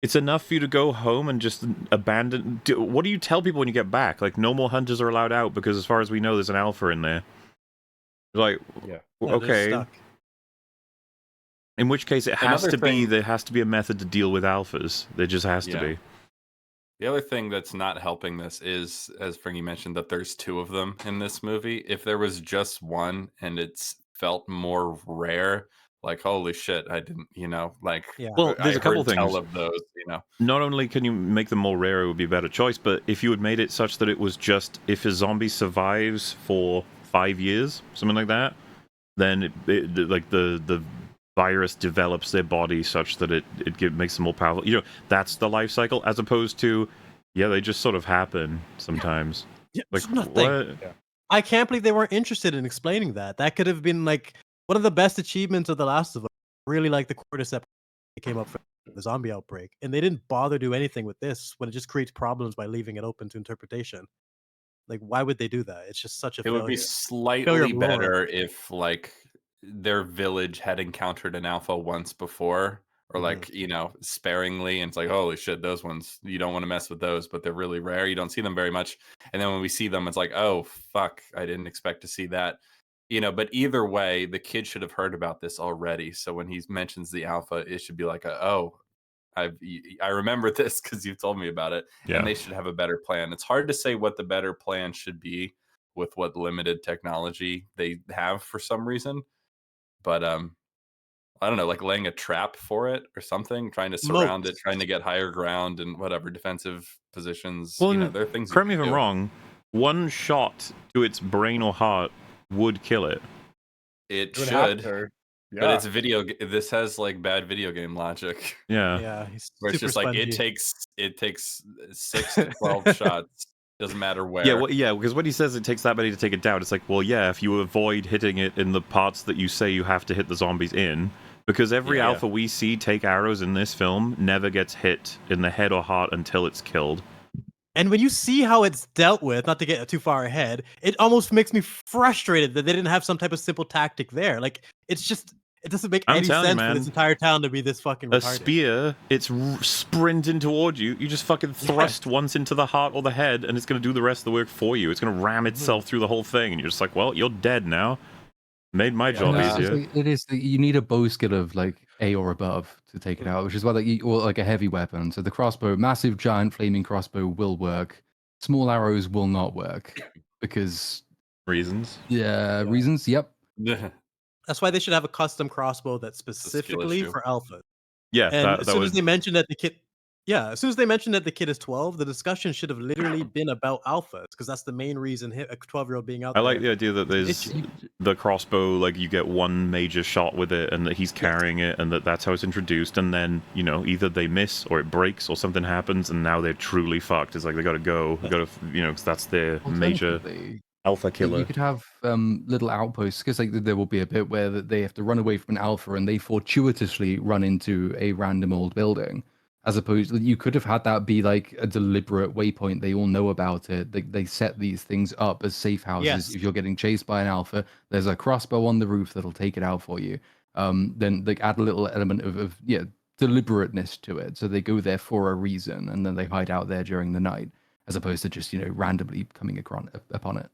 A: it's enough for you to go home and just abandon. What do you tell people when you get back? Like, no more hunters are allowed out because, as far as we know, there's an alpha in there. Like,
F: Yeah.
B: Yeah, they're
A: okay.
B: stuck.
A: In which case, it has
C: Another
A: to be.
C: thing-
A: There has to be a method to deal with alphas. There just has to
C: Yeah.
A: be.
C: The other thing that's not helping this is, as Fringy mentioned, that there's two of them in this movie. If there was just one and it's felt more rare, like, holy shit, I didn't, like,
B: Yeah.
A: Well, there's
C: I
A: a couple
C: heard tell
A: things.
C: of those,
A: Not only can you make them more rare, it would be a better choice, but if you had made it such that it was just, if a zombie survives for 5 years, something like that, then like the virus develops their body such that it makes them more powerful. That's the life cycle, as opposed to, yeah, they just sort of happen sometimes.
B: Yeah,
A: Like,
B: it's nothing.
A: what?
B: I can't believe they weren't interested in explaining that. That could have been like one of the best achievements of The Last of Us. Really like the cordyceps that came up from the zombie outbreak, and they didn't bother do anything with this when it just creates problems by leaving it open to interpretation. Like, why would they do that? It's just such a
C: it
B: failure.
C: would be
B: Failure
C: slightly
B: of lore.
C: better if, like, their village had encountered an alpha once before, or like, sparingly, and it's like, holy shit, those ones, you don't want to mess with those, but they're really rare, you don't see them very much, and then when we see them, it's like, oh fuck, I didn't expect to see that. But either way, the kid should have heard about this already, so when he mentions the alpha, it should be like, I remember this because you told me about it.
A: Yeah.
C: And they should have a better plan. It's hard to say what the better plan should be with what limited technology they have for some reason, but I don't know, like laying a trap for it or something, trying to surround it, trying to get higher ground and whatever defensive positions.
A: Well,
C: there are things.
A: Correct me if I'm wrong. One shot to its brain or heart would kill it.
C: It
D: would have
C: should,
D: to. Yeah.
C: but it's this has like bad video game logic.
A: Yeah.
B: Yeah, he's
C: Where it's
B: super
C: just like
B: spongy.
C: it takes 6 to 12 shots. Doesn't matter where.
A: Yeah, because when he says it takes that many to take it down, it's like, well, yeah, if you avoid hitting it in the parts that you say you have to hit the zombies in, because every
C: Yeah.
A: alpha we see take arrows in this film never gets hit in the head or heart until it's killed.
B: And when you see how it's dealt with, not to get too far ahead, it almost makes me frustrated that they didn't have some type of simple tactic there. Like, it doesn't make
A: I'm
B: any
A: telling you,
B: sense for this
A: man.
B: entire town to be this fucking
A: A
B: retarded.
A: spear, it's sprinting towards you. You just fucking thrust once into the heart or the head, and it's going to do the rest of the work for you. It's going to ram itself through the whole thing, and you're just like, well, you're dead now. Made my job
E: No,
A: easier.
E: it is. You need a bow skill of like A or above to take it out, which is why or like a heavy weapon. So the crossbow, massive, giant, flaming crossbow will work. Small arrows will not work because
A: Reasons.
E: reasons. Yep.
B: That's why they should have a custom crossbow that's specifically
C: issue.
B: for alpha.
A: Yeah,
B: And
A: that
B: as soon
A: would...
B: as they mentioned that the kid, Yeah, as soon as they mentioned that the kid is 12, the discussion should have literally been about alphas, because that's the main reason a 12-year-old being out
A: I
B: there.
A: like the idea that there's
B: itchy.
A: the crossbow, like you get one major shot with it, and that he's carrying it, and that's how it's introduced. And then either they miss, or it breaks, or something happens, and now they're truly fucked. It's like they gotta go, they gotta, because that's their major
E: Alternatively,
A: alpha
E: you
A: killer.
E: could have little outposts, because like there will be a bit where they have to run away from an alpha and they fortuitously run into a random old building. As opposed, you could have had that be like a deliberate waypoint. They all know about it. They set these things up as safe houses.
B: Yes.
E: If you're getting chased by an alpha, there's a crossbow on the roof that'll take it out for you. Then they add a little element of deliberateness to it. So they go there for a reason, and then they hide out there during the night, as opposed to just randomly coming upon it.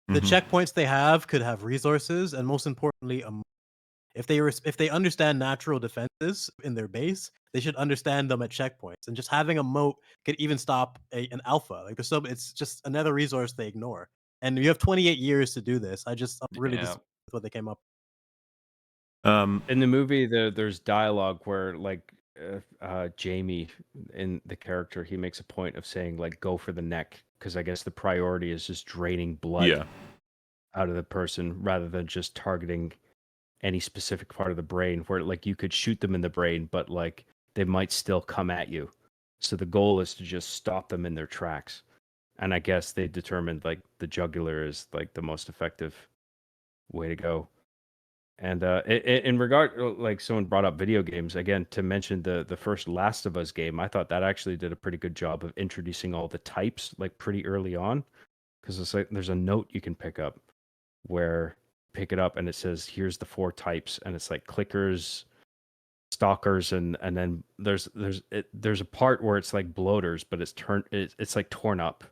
B: The
A: Mhm.
B: checkpoints they have could have resources, and most importantly, if they understand natural defenses in their base, they should understand them at checkpoints. And just having a moat could even stop an alpha. Like it's just another resource they ignore. And you have 28 years to do this. I'm really
C: Yeah.
B: disappointed with what they came up.
F: In the movie, there's dialogue where like Jamie, in the character, he makes a point of saying like go for the neck, because I guess the priority is just draining blood
A: Yeah.
F: out of the person rather than just targeting any specific part of the brain, where like you could shoot them in the brain, but like they might still come at you. So the goal is to just stop them in their tracks. And I guess they determined like the jugular is like the most effective way to go. And in regard, like someone brought up video games again, to mention the first Last of Us game, I thought that actually did a pretty good job of introducing all the types like pretty early on, because it's like there's a note you can pick up where pick it up and it says here's the 4 types, and it's like clickers, stalkers, and then there's a part where it's like bloaters, but it's like torn up,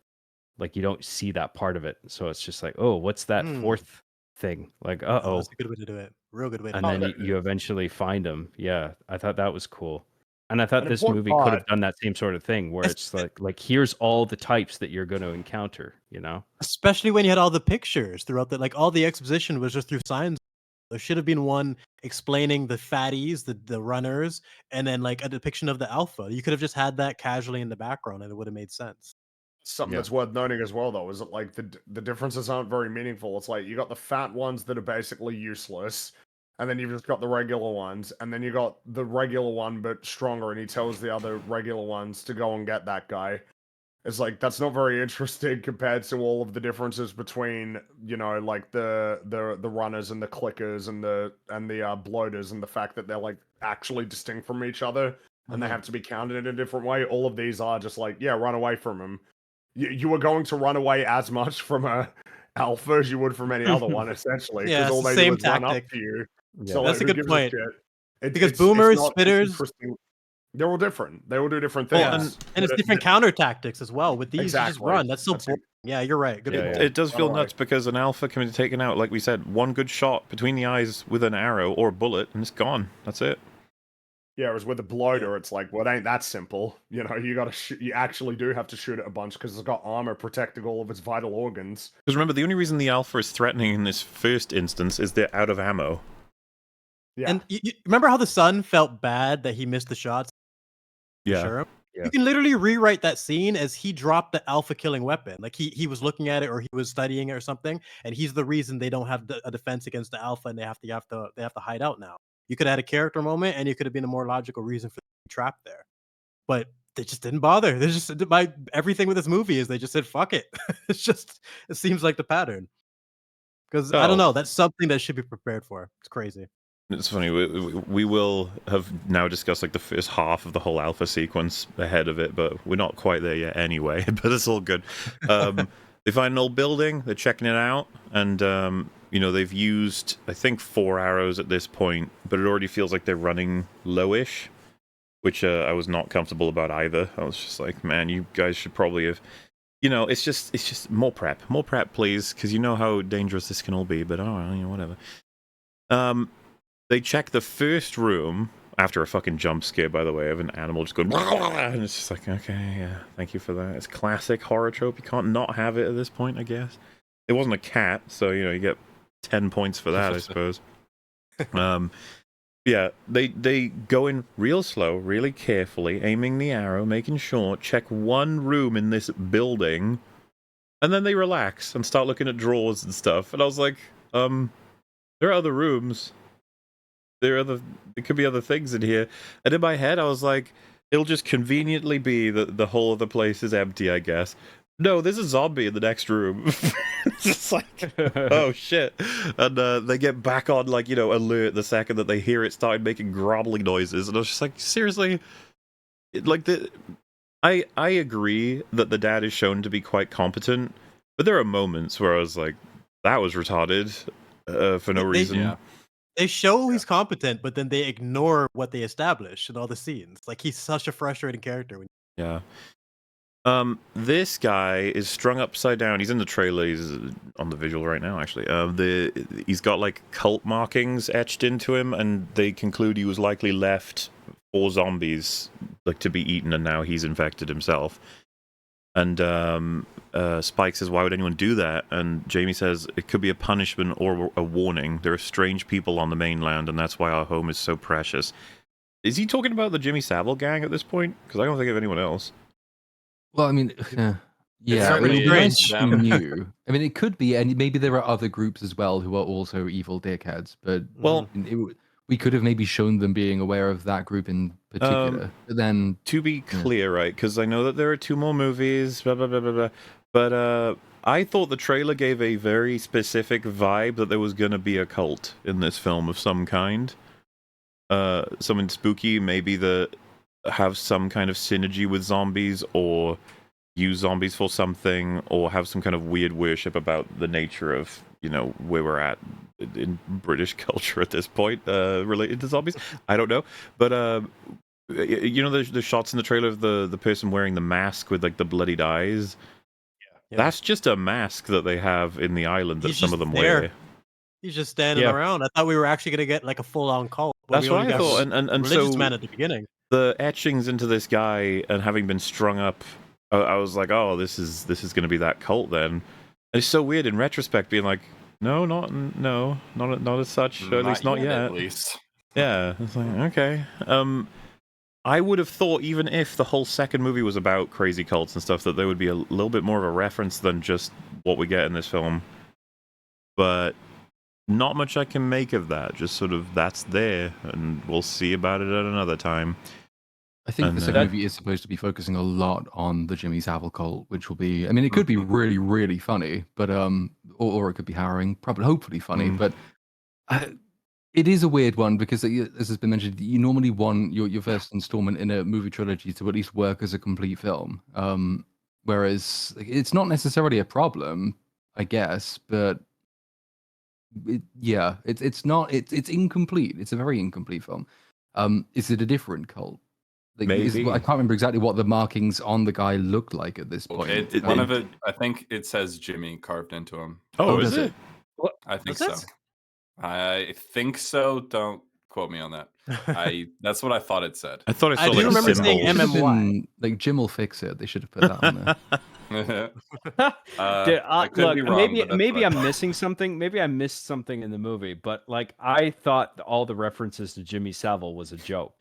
F: like you don't see that part of it, so it's just like, oh, what's that 4th thing, like
B: Oh,
F: uh-oh.
B: that's a good way to do it. Real good way to
F: And
B: do
F: then
B: it.
F: you eventually find them. Yeah, I thought that was cool. And I thought
D: An
F: this
D: important
F: movie could have
D: part-
F: done that same sort of thing, where it's like here's all the types that you're going to encounter,
B: Especially when you had all the pictures throughout like all the exposition was just through signs. There should have been one explaining the fatties, the runners, and then like a depiction of the alpha. You could have just had that casually in the background, and it would have made sense.
D: Something
F: Yeah.
D: that's worth noting as well, though, is that like the differences aren't very meaningful. It's like you got the fat ones that are basically useless, and then you've just got the regular ones, and then you got the regular one but stronger, and he tells the other regular ones to go and get that guy. It's like that's not very interesting compared to all of the differences between like the runners and the clickers and the bloaters, and the fact that they're like actually distinct from each other and they have to be counted in a different way. All of these are just like, yeah, run away from him. You were going to run away as much from a alpha as you would from any other one, essentially,
B: Yeah,
D: because
B: it's
D: all
B: the
D: they do
B: same
D: is run up
B: tactic.
D: to you.
F: Yeah.
D: So like,
B: That's a
D: who
B: good
D: gives
B: point.
D: a shit?
B: Because
D: It's
B: boomers,
D: not
B: spitters,
D: interesting. They're all different. They all do different
A: Well,
D: things.
B: and it's
D: But
B: different counter tactics as well. With these, you just
D: Exactly.
B: run. That's so
D: That's
B: boring. Yeah, you're right. Good
F: Yeah,
B: point.
A: It does feel
D: Run away.
A: nuts because an alpha can be taken out, like we said, one good shot between the eyes with an arrow or a bullet, and it's gone. That's it.
D: Yeah, whereas with the bloater, it's like, well, it ain't that simple. You gotta shoot. You actually do have to shoot it a bunch because it's got armor protecting all of its vital organs.
A: Because remember, the only reason the alpha is threatening in this first instance is they're out of ammo.
D: Yeah.
B: And you remember how the son felt bad that he missed the shots? Sure.
F: Yeah.
B: You can literally rewrite that scene as he dropped the alpha killing weapon. Like he was looking at it or he was studying it or something, and he's the reason they don't have a defense against the alpha, and they have to hide out now. You could have had a character moment, and you could have been a more logical reason for the trap there. But they just didn't bother. They just everything with this movie is they just said fuck it. It seems like the pattern. Because I don't know, that's something that should be prepared for. It's crazy.
A: It's funny, we will have now discussed like the first half of the whole alpha sequence ahead of it, but we're not quite there yet anyway, but it's all good. They find an old building, they're checking it out, and they've used, I think, 4 arrows at this point, but it already feels like they're running lowish, which I was not comfortable about either. I was just like, man, you guys should probably have, it's just more prep, please, because you know how dangerous this can all be, but whatever. They check the first room after a fucking jump scare, by the way, of an animal just going, and it's just like, okay, yeah, thank you for that. It's classic horror trope. You can't not have it at this point, I guess. It wasn't a cat, so you get 10 points for that, I suppose. Yeah, they go in real slow, really carefully, aiming the arrow, making sure, check one room in this building, and then they relax and start looking at drawers and stuff. And I was like, there are other rooms. There could be other things in here. And in my head, I was like, it'll just conveniently be that the whole of the place is empty, I guess. No, there's a zombie in the next room. It's just like, oh shit. And they get back on, like, alert the second that they hear it started making groveling noises. And I was just like, seriously? Like, I agree that the dad is shown to be quite competent, but there are moments where I was like, that was retarded for no reason.
C: Yeah.
B: They show he's competent, but then they ignore what they establish in all the scenes. Like, he's such a frustrating character.
A: Yeah. This guy is strung upside down. He's in the trailer. He's on the visual right now, actually. He's got like cult markings etched into him, and they conclude he was likely left for zombies, like, to be eaten, and now he's infected himself. And Spike says, "Why would anyone do that?" And Jamie says, "It could be a punishment or a warning. There are strange people on the mainland, and that's why our home is so precious." Is he talking about the Jimmy Savile gang at this point? Because I don't think of anyone else.
E: Well, I mean, yeah,
C: certainly
E: it would be
C: is
E: nice
C: them.
E: who knew. I mean, it could be, and maybe there are other groups as well who are also evil dickheads. But
A: Well,
E: we could have maybe shown them being aware of that group in particular. But then,
A: to be clear, right? Because I know that there are 2 more movies, blah blah blah blah blah. But I thought the trailer gave a very specific vibe that there was going to be a cult in this film of some kind. Something spooky, maybe that have some kind of synergy with zombies, or use zombies for something, or have some kind of weird worship about the nature of, where we're at in British culture at this point, related to zombies. I don't know. But the shots in the trailer of the person wearing the mask with, like, the bloodied eyes.
B: Yeah.
A: That's just a mask that they have in the island that
B: He's
A: some
B: just
A: of them
B: there.
A: wear.
B: He's just standing around. I thought we were actually gonna get like a full-on cult. But
A: That's
B: we
A: what
B: only
A: I
B: got
A: thought. And
B: religious
A: so
B: man at the beginning.
A: the etchings into this guy and having been strung up, I was like, oh, this is going to be that cult then. And it's so weird in retrospect, being like, not as such, at least not yet.
C: At least.
A: Yeah, it's like, okay. I would have thought, even if the whole second movie was about crazy cults and stuff, that there would be a little bit more of a reference than just what we get in this film. But not much I can make of that. Just sort of, that's there, and we'll see about it at another time.
E: I think
A: And,
E: the second movie is supposed to be focusing a lot on the Jimmy Savile cult, which will be, I mean, it could be really, really funny, but or it could be harrowing, probably, hopefully funny, but it is a weird one because, as has been mentioned, you normally want your first installment in a movie trilogy to at least work as a complete film. Whereas it's not necessarily a problem, I guess, but it's not. It's incomplete. It's a very incomplete film. Is it a different cult? Like,
A: Maybe.
E: I can't remember exactly what the markings on the guy looked like at this point.
C: One of it, I think it says Jimmy carved into him.
A: Oh,
E: does
A: is it?
C: I think
B: Does
C: so.
B: it?
C: I think so. Don't quote me on that. That's what I thought it said.
A: I thought I saw
B: I do
A: like
B: remember
A: symbols.
B: saying
E: It should have
B: MMY.
E: been, like, Jim will fix it. They should have put that on there.
C: I could
H: Look,
C: be wrong,
H: maybe
C: but that's
H: maybe
C: what I
H: I'm
C: thought.
H: missing something. Maybe I missed something in the movie, but like I thought all the references to Jimmy Savile was a joke.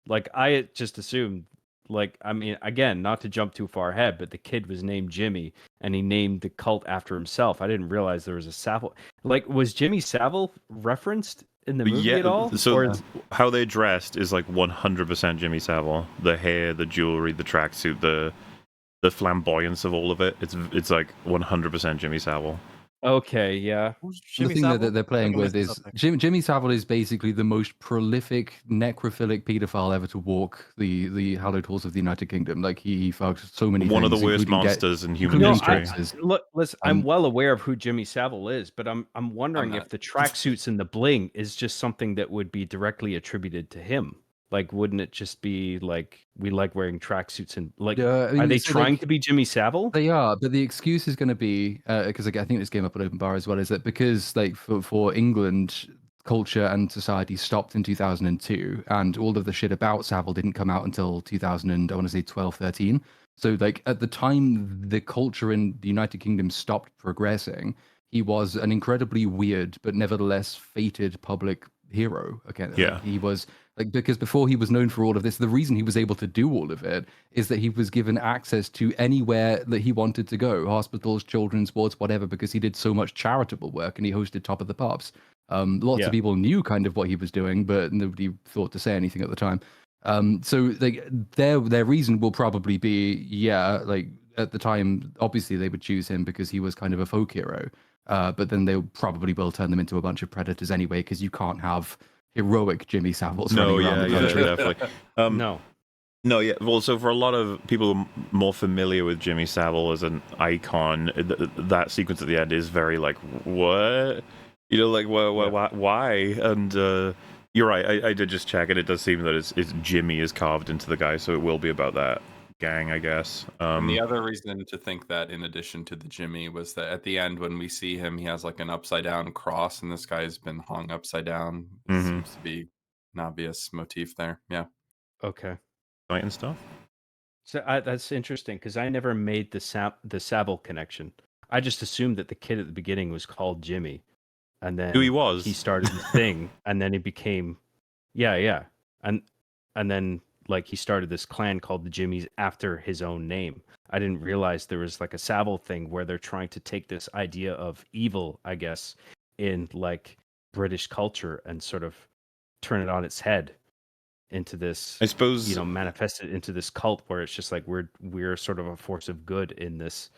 H: Like I just assumed, like, I mean, again, not to jump too far ahead, but the kid was named Jimmy and he named the cult after himself. I didn't realize there was a Savile. Like, was Jimmy Savile referenced in the movie at all?
A: So
H: Or is-
A: how they dressed is like 100% Jimmy Savile. The hair, the jewelry, the tracksuit, the flamboyance of all of it. It's like 100% Jimmy Savile.
H: okay, yeah.
B: Who's
E: The
B: Jimmy
E: thing
B: Savile?
E: that they're playing
B: I
E: with
B: missed
E: is
B: something.
E: Jimmy Savile is basically the most prolific necrophilic pedophile ever to walk the hallowed halls of the United Kingdom. Like, he fucked so many
A: One of the
E: things,
A: worst
E: including
A: monsters in human
H: No,
E: including
A: history.
E: corpses.
H: look, listen, I'm
E: Um,
H: well aware of who Jimmy Savile is, but I'm wondering
C: not.
H: if the tracksuits and the bling is just something that would be directly attributed to him. Like, wouldn't it just be like we like wearing tracksuits and like?
E: Yeah, I mean,
H: Are they
E: so,
H: trying
E: like,
H: to be Jimmy Savile?
E: They are, but the excuse is going to be because I think this came up at Open Bar as well. Is that because, like, for England, culture and society stopped in 2002, and all of the shit about Savile didn't come out until 2000 and I want to say 12, 13. So, like, at the time the culture in the United Kingdom stopped progressing, he was an incredibly weird but nevertheless fated public hero again. Like,
A: Yeah.
E: he was like, because before he was known for all of this, the reason he was able to do all of it is that he was given access to anywhere that he wanted to go, hospitals, children's wards, whatever, because he did so much charitable work and he hosted Top of the Pops. Lots
H: Yeah.
E: of people knew kind of what he was doing, but nobody thought to say anything at the time. So like their reason will probably be, yeah, like at the time, obviously they would choose him because he was kind of a folk hero. But then they probably will turn them into a bunch of predators anyway, because you can't have heroic Jimmy Saviles
A: No,
E: running around
A: yeah,
E: the country.
A: definitely.
H: No.
A: No, yeah. Well, so for a lot of people more familiar with Jimmy Savile as an icon, that sequence at the end is very like, what? You know, like, why? And you're right. I did just check, and it does seem that it's Jimmy is carved into the guy, so it will be about that gang, I guess.
C: And the other reason to think that, in addition to the Jimmy, was that at the end when we see him, he has like an upside down cross, and this guy's been hung upside down. It seems to be an obvious motif there. Yeah.
H: Okay.
A: and stuff.
H: So that's interesting because I never made the Savile connection. I just assumed that the kid at the beginning was called Jimmy, and then
A: Who he was.
H: he started the thing, and then he became, yeah, and then like he started this clan called the Jimmies after his own name. I didn't realize there was like a Savile thing where they're trying to take this idea of evil, I guess, in like British culture and sort of turn it on its head into this,
A: I suppose,
H: manifest it into this cult where it's just like we're sort of a force of good in this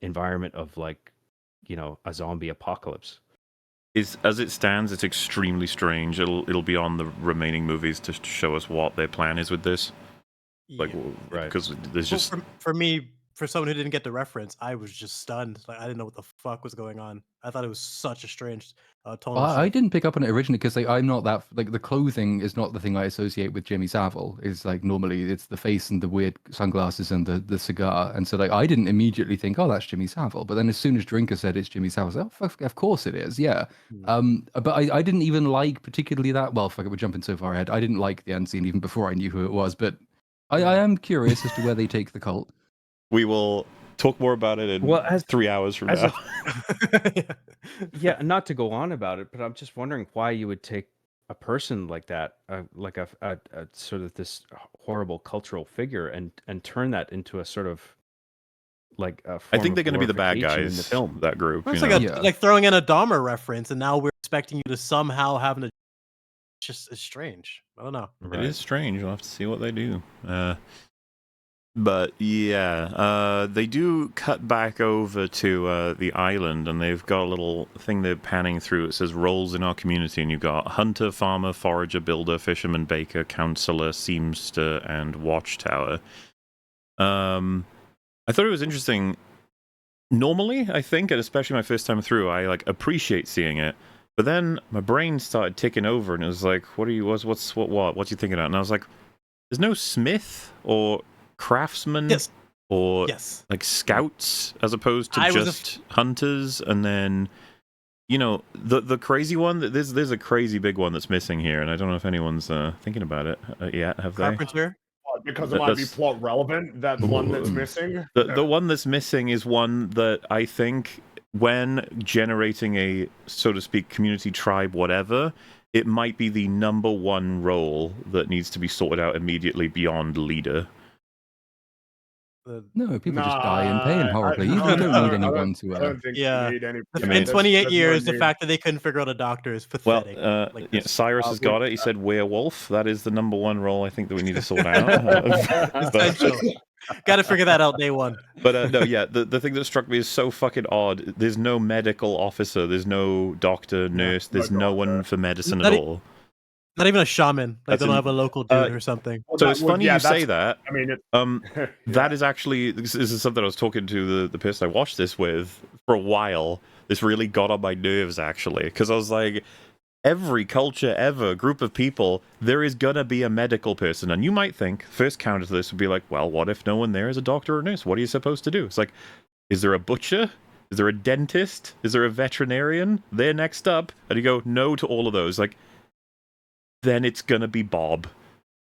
H: environment of like, a zombie apocalypse.
A: As it stands, it's extremely strange. It'll be on the remaining movies to show us what their plan is with this. Like,
H: right?
A: Because there's just
B: for me, for someone who didn't get the reference, I was just stunned. Like I didn't know what the fuck was going on. I thought it was such a strange tonal
E: Well, I
B: shift.
E: didn't pick up on it originally because like, I'm not that like the clothing is not the thing I associate with Jimmy Savile. It's like normally it's the face and the weird sunglasses and the cigar, and so like I didn't immediately think, oh, that's Jimmy Savile. But then as soon as Drinker said it's Jimmy Savile, I was like, oh, of course it is, yeah. But I didn't even like particularly that. Well, fuck it, we're jumping so far ahead. I didn't like the end scene even before I knew who it was. But I am curious as to where they take the cult.
A: we will talk more about it in 3 hours from now.
H: Yeah, not to go on about it, but I'm just wondering why you would take a person like that, like a sort of this horrible cultural figure, and turn that into a sort of like a
A: I
H: form
A: think
H: of
A: they're going to be the bad
H: glorification
A: guys
H: in the film.
A: that group.
B: It's
A: you
B: like
A: know?
B: like throwing in a Dahmer reference, and now we're expecting you to somehow have an. It's strange. I don't know.
A: It is strange. We'll have to see what they do. But yeah, they do cut back over to the island, and they've got a little thing they're panning through. It says roles in our community, and you've got hunter, farmer, forager, builder, fisherman, baker, counselor, seamster, and watchtower. I thought it was interesting. Normally, I think, and especially my first time through, I like appreciate seeing it. But then my brain started ticking over, and it was like, "What are you? What's you thinking about?" And I was like, "There's no smith or craftsman or like scouts as opposed to just hunters." And then, the crazy one. There's a crazy big one that's missing here, and I don't know if anyone's thinking about it yet. Have they?
B: Carpenter.
D: Because it might be plot relevant. That one that's missing.
A: The one that's missing is one that I think, when generating a, so to speak, community, tribe, whatever, it might be the number one role that needs to be sorted out immediately beyond leader.
E: No, people just die in pain horribly. You don't need anyone to.
D: I don't think you need any.
B: In 28 years, the fact that they couldn't figure out a doctor is pathetic.
A: Well, Cyrus has got it. He said werewolf. That is the number one role I think that we need to sort out.
B: Got to figure that out day one.
A: But no, yeah, the thing that struck me is so fucking odd. There's no medical officer. There's no doctor, nurse. There's no one for medicine at all.
B: Not even a shaman. Like they don't have a local dude or something.
A: So it's funny you say that.
D: I mean,
A: that is actually, this is something I was talking to the person I watched this with for a while. This really got on my nerves, actually, because I was like, every culture ever, group of people, there is gonna be a medical person. And you might think, first counter to this would be like, well, what if no one there is a doctor or nurse? What are you supposed to do? It's like, is there a butcher? Is there a dentist? Is there a veterinarian? They're next up. And you go, no to all of those. Like, then it's gonna be Bob.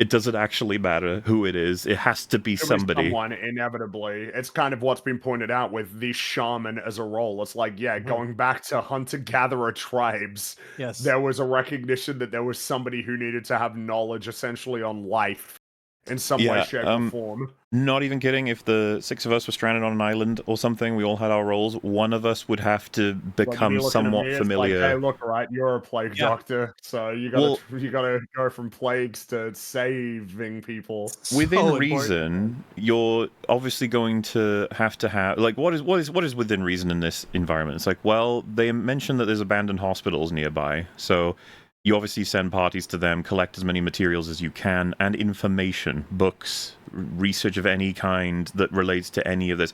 A: It doesn't actually matter who it is. It has to be
D: It'll be
A: somebody.
D: someone, inevitably. It's kind of what's been pointed out with the shaman as a role. It's like, yeah, going back to hunter-gatherer tribes,
B: Yes.
D: there was a recognition that there was somebody who needed to have knowledge essentially on life in some way,
A: Yeah,
D: shape, or form.
A: Not even kidding. If the 6 of us were stranded on an island or something, we all had our roles. One of us would have to
D: Like,
A: become
D: you looking at
A: somewhat
D: me, it's
A: familiar.
D: like, hey, look, right, you're a plague
B: Yeah.
D: doctor, so you gotta go from plagues to saving people.
A: Within
B: So important.
A: reason, you're obviously going to have like what is within reason in this environment? It's like, well, they mentioned that there's abandoned hospitals nearby, so you obviously send parties to them, collect as many materials as you can, and information, books, research of any kind that relates to any of this.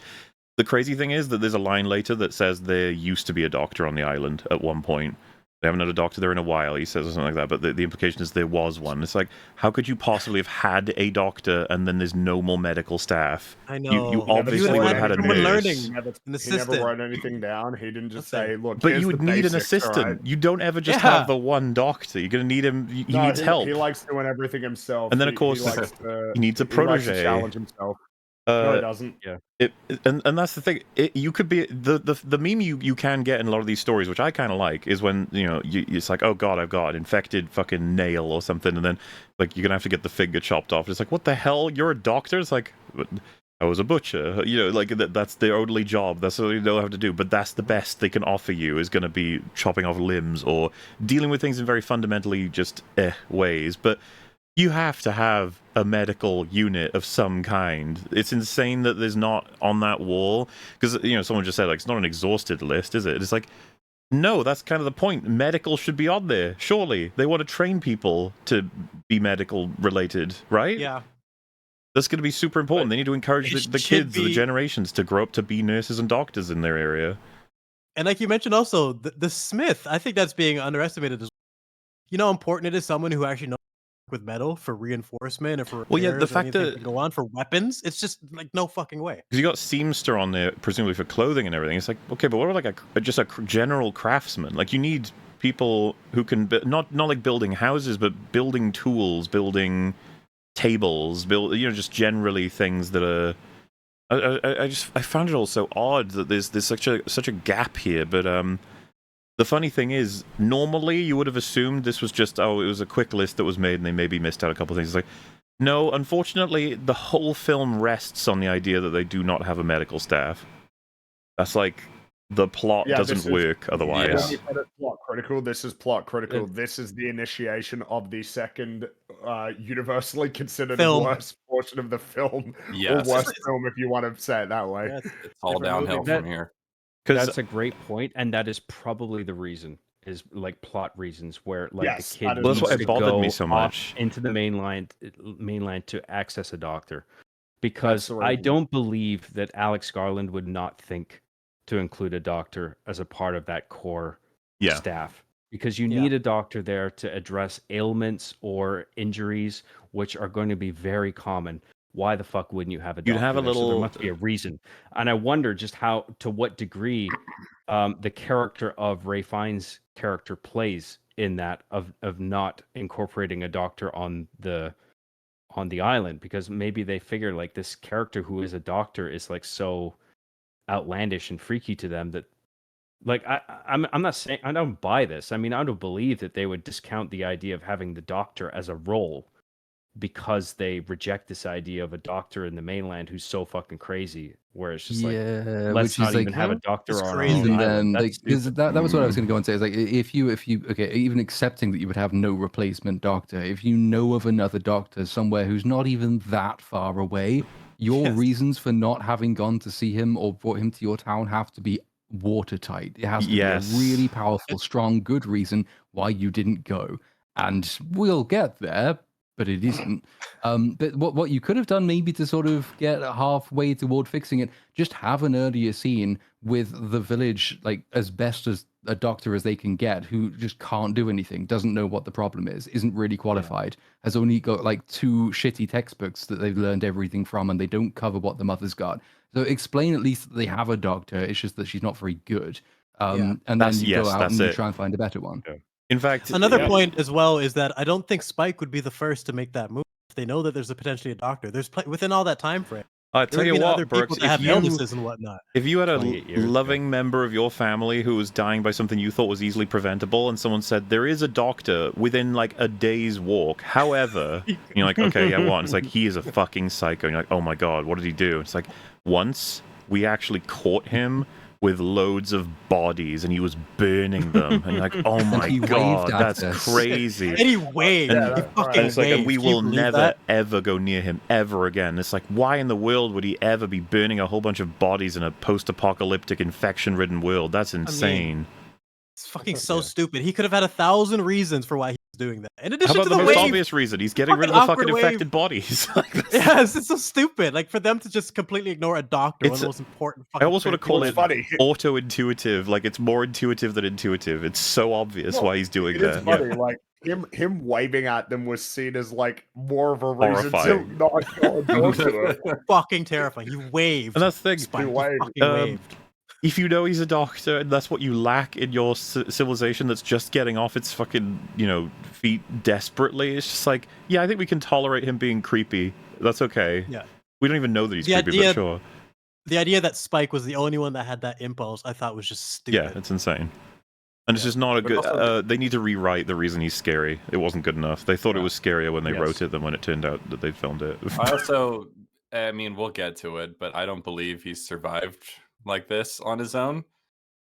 A: The crazy thing is that there's a line later that says there used to be a doctor on the island at one point. They haven't had a doctor there in a while, he says, or something like that, but the implication is there was one. It's like, how could you possibly have had a doctor and then there's no more medical staff?
B: I know.
A: You obviously
B: You
A: would have had a
B: someone
A: nurse.
B: learning.
D: He never,
B: An
D: he never
B: assistant.
D: wrote anything down. He didn't just say,
B: Nothing.
D: look,
A: But
D: here's
A: you would
D: the
A: need an
D: basics,
A: assistant.
D: alright?
A: You don't ever just
B: Yeah.
A: have the one doctor. You're going to need him. He
D: No,
A: needs help.
D: He likes doing everything himself.
A: And then, of course,
D: he likes to,
A: he needs a
D: he likes to
A: protege.
D: challenge himself. No, he doesn't.
A: And that's the thing. You could be the meme you can get in a lot of these stories, which I kind of like, is when it's like, oh god, I've got an infected fucking nail or something, and then like you're gonna have to get the finger chopped off. It's like, what the hell? You're a doctor? It's like, I was a butcher. Like that's their only job. That's all they'll have to do. But that's the best they can offer you is going to be chopping off limbs or dealing with things in very fundamentally just ways. But you have to have a medical unit of some kind. It's insane that there's not on that wall, because someone just said like it's not an exhausted list, is it? It's like, no, that's kind of the point. Medical should be on there. Surely they want to train people to be medical related, right?
B: Yeah.
A: That's going to be super important.
B: But
A: they need to encourage
B: it
A: the
B: should
A: kids, the
B: be-
A: generations, to grow up to be nurses and doctors in their area.
B: And like you mentioned also, the Smith, I think that's being underestimated as well. You know how important it is someone who actually knows with metal for reinforcement or for
A: Well, yeah, the
B: repairs or
A: fact
B: anything
A: that-
B: to go on for weapons. It's just like no fucking way.
A: Because you got seamster on there, presumably for clothing and everything. It's like, okay, but what about like just a general craftsman? Like you need people who can not like building houses, but building tools, building tables, just generally things that are. I found it all so odd that there's such a gap here, but the funny thing is, normally you would have assumed this was just, it was a quick list that was made and they maybe missed out a couple of things. It's like, no, unfortunately, the whole film rests on the idea that they do not have a medical staff. That's like, the plot doesn't work otherwise.
D: When you said it's plot critical, this is plot critical. This is the initiation of the second universally considered
B: Film.
D: worst portion of the film.
C: Yes.
D: Or worst film, if you want to say it that way.
B: Yeah,
C: It's all downhill
H: movie.
C: from here.
H: That's a great point, and that is probably the reason. Is like plot reasons where like
D: Yes,
H: the kid
D: that is-
A: Well, that's why
H: needs
A: it
H: to
A: bothered me
H: go
A: so
H: off
A: much.
H: into the mainland to access a doctor, because
D: the
H: I
D: reason.
H: don't believe that Alex Garland would not think to include a doctor as a part of that core
A: Yeah.
H: staff, because you
B: Yeah.
H: need a doctor there to address ailments or injuries which are going to be very common. Why the fuck wouldn't you have a doctor?
A: You'd have a
H: there? So there
A: little-
H: must be a reason, and I wonder just to what degree the character of Ray Fiennes' character plays in that of not incorporating a doctor on the island, because maybe they figure like this character who is a doctor is like so outlandish and freaky to them that like I'm not saying I don't buy this. I mean, I don't believe that they would discount the idea of having the doctor as a role because they reject this idea of a doctor in the mainland who's so fucking crazy, where it's just like,
E: Yeah,
H: let's
E: which
H: not
E: is like
H: even have a doctor
B: It's
H: on our
B: crazy.
H: own
E: even
H: island.
E: then,
H: That's
E: because
H: stupid.
E: that was what I was going to go and say. Is like if you okay, even accepting that you would have no replacement doctor, if you know of another doctor somewhere who's not even that far away, your
B: Yes.
E: reasons for not having gone to see him or brought him to your town have to be watertight. It has to
A: Yes.
E: be a really powerful, strong, good reason why you didn't go. And we'll get there, but it isn't. But what you could have done maybe to sort of get halfway toward fixing it, just have an earlier scene with the village, like as best as a doctor as they can get, who just can't do anything, doesn't know what the problem is, isn't really qualified, has only got like 2 shitty textbooks that they've learned everything from, and they don't cover what the mother's got. So explain at least that they have a doctor. It's just that she's not very good. And then you go out and you try and find a better one.
A: In fact,
B: Another point as well is that I don't think Spike would be the first to make that move. They know that there's potentially a doctor. There's within all that time frame.
A: I
B: There
A: tell
B: would
A: you
B: have been
A: what,
B: other people
A: Brooks,
B: that have illnesses and whatnot.
A: if you had a
F: 28 years ago.
A: loving member of your family who was dying by something you thought was easily preventable, and someone said there is a doctor within like a day's walk, however, and you're like, okay, yeah, what? And it's like, he is a fucking psycho. And you're like, oh my god, what did he do? It's like, once we actually caught him with loads of bodies and he was burning them, and you're like, oh my
E: he
A: god,
E: waved at
A: that's
E: us.
A: crazy.
B: And he waved.
A: And-
B: he
D: that's
B: fucking
A: And it's like,
B: waved.
A: and we
B: Can you
A: will
B: believe
A: never
B: that?
A: ever go near him ever again. It's like, why in the world would he ever be burning a whole bunch of bodies in a post-apocalyptic, infection-ridden world? That's insane.
B: It's fucking so stupid. He could have had 1,000 reasons for why he was doing that. In
A: How
B: addition
A: about
B: to
A: the
B: the
A: most
B: wave.
A: obvious reason? He's getting rid of
B: Fucking
A: the fucking
B: awkward
A: infected bodies. Like, that's-
B: Yes, it's so stupid. Like for them to just completely ignore a doctor, one of
A: It's-
B: the most important.
A: I almost want to call
D: It's
A: it
D: funny.
A: auto-intuitive. Like, it's more intuitive than intuitive. It's so obvious
D: Well,
A: why he's doing
D: It is
A: that.
D: funny, like him waving at them was seen as like more of a reason to
A: Horrifying.
D: not go and talk to them.
B: Fucking terrifying. He waved.
A: And that's the thing.
B: Spike,
D: He
B: he
D: waved.
B: fucking waved.
A: If you know he's a doctor and that's what you lack in your civilization that's just getting off its fucking, feet desperately, it's just like, yeah, I think we can tolerate him being creepy. That's okay.
B: Yeah.
A: We don't even know that he's
B: The
A: creepy,
B: idea-
A: but sure.
B: The idea that Spike was the only one that had that impulse, I thought was just stupid.
A: Yeah, it's insane. And it's just not a
C: But
A: good...
C: also-
A: they need to rewrite the reason he's scary. It wasn't good enough. They thought it
C: Yeah.
A: was scarier when they
F: Yes.
A: wrote it than when it turned out that they filmed it.
C: I also, I mean, we'll get to it, but I don't believe he's survived like this on his own.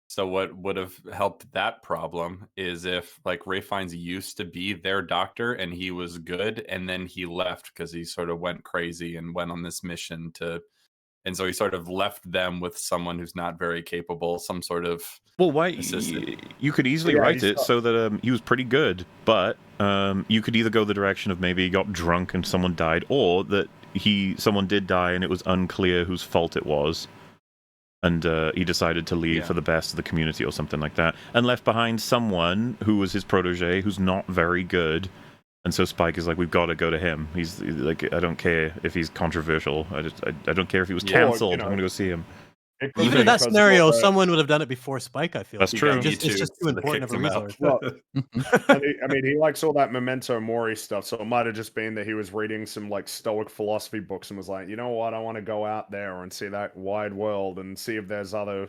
C: So what would have helped that problem is if like Ray Fiennes used to be their doctor and he was good, and then he left because he sort of went crazy and went on this mission and so he sort of left them with someone who's not very capable, some sort of
A: Well, why
C: assistant.
A: you could easily
D: Yeah,
A: write
D: he's
A: it
D: not-
A: so that he was pretty good, but you could either go the direction of maybe he got drunk and someone died, or that someone did die and it was unclear whose fault it was, and he decided to leave
C: Yeah.
A: for the best of the community or something like that, and left behind someone who was his protege who's not very good. And so Spike is like, we've got to go to him. He's like, I don't care if he's controversial. I don't care if he was
C: Yeah,
A: cancelled.
D: you know.
A: I'm gonna go see him.
D: It could
B: Even
D: be
B: in that
D: because
B: scenario,
D: of the-
B: someone would have done it before Spike, I feel.
A: That's
C: He
A: true.
C: got
B: It's just too
C: so they
B: important of
C: kicked
B: a
C: him out.
B: resource.
D: Well, I mean, he likes all that Memento Mori stuff, so it might have just been that he was reading some like Stoic philosophy books and was like, you know what, I want to go out there and see that wide world and see if there's other.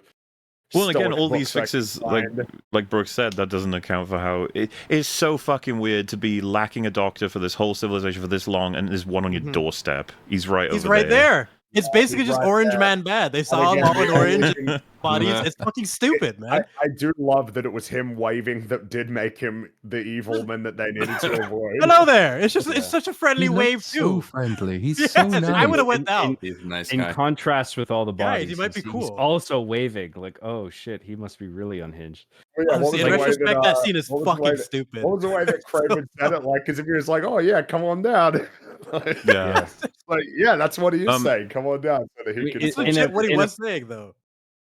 A: Well, again,
D: Stoic
A: all these
D: books I can
A: fixes,
D: find.
A: like Brooks said, that doesn't account for how it is so fucking weird to be lacking a doctor for this whole civilization for this long, and there's one on your
B: Mhm.
A: doorstep. He's right
B: He's
A: over
B: right there. It's basically
D: he's
B: just
D: right
B: Orange
D: there.
B: Man bad. They saw him
D: again,
B: all in orange
D: I-
B: bodies.
C: Yeah.
B: It's fucking stupid, man.
D: I do love that it was him waving that did make him the evil man that they needed to avoid.
B: Hello there. It's just
D: Yeah.
B: it's such a friendly
E: He
B: wave
E: looks
B: too.
E: so friendly. He's
B: Yes,
E: so nice.
B: I would have went
H: In-
B: down.
C: He's a nice
H: In
C: guy.
H: contrast with all the
B: Guys,
H: bodies,
B: he might be
H: he's
B: cool.
H: also waving. Like, oh shit, he must be really unhinged.
D: But yeah, what
B: Honestly,
D: was
B: in
D: the way
B: retrospect, that scene is
D: what was the way
B: fucking
D: that-
B: stupid.
D: What was the way that Craven said it? Like, because if he was like, "Oh yeah, come on down," like,
A: Yeah.
D: like, yeah, that's what he is
A: Um,
D: saying. Come on down, so that he
H: I mean,
D: can.
H: it-
B: It's
H: in
B: legit
H: a-
B: what he
H: in a-
B: was saying, though.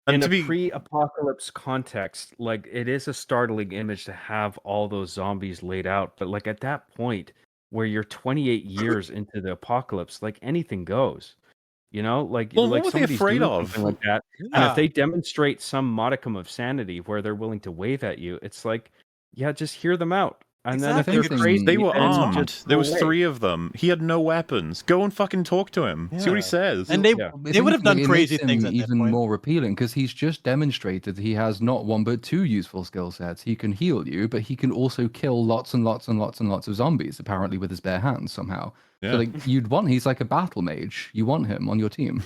A: And
H: In
A: to
H: a
A: be
H: pre-apocalypse context, like it is a startling image to have all those zombies laid out, but like at that point where you're 28 years into the apocalypse, like anything goes. You know, like
A: Well,
H: like
A: what were they
H: somebody's
A: afraid
H: doing
A: of?
H: something like that, and
B: Yeah.
H: if they demonstrate some modicum of sanity where they're willing to wave at you, it's like, yeah, just hear them out. And then if
B: Exactly.
H: they're
E: They
H: crazy,
A: they were
H: then
A: armed.
H: just
A: There
H: go
A: was
H: away.
A: 3 of them. He had no weapons. Go and fucking talk to him. See what
B: Yeah.
A: he says.
B: And they
H: Yeah.
B: they would have done
E: It
B: crazy
E: makes him
B: things at that
E: even
B: point.
E: more appealing because he's just demonstrated that he has not one but 2 useful skill sets. He can heal you, but he can also kill lots and lots and lots and lots of zombies, apparently with his bare hands somehow.
A: Yeah.
E: So like he's like a battle mage. You want him on your team.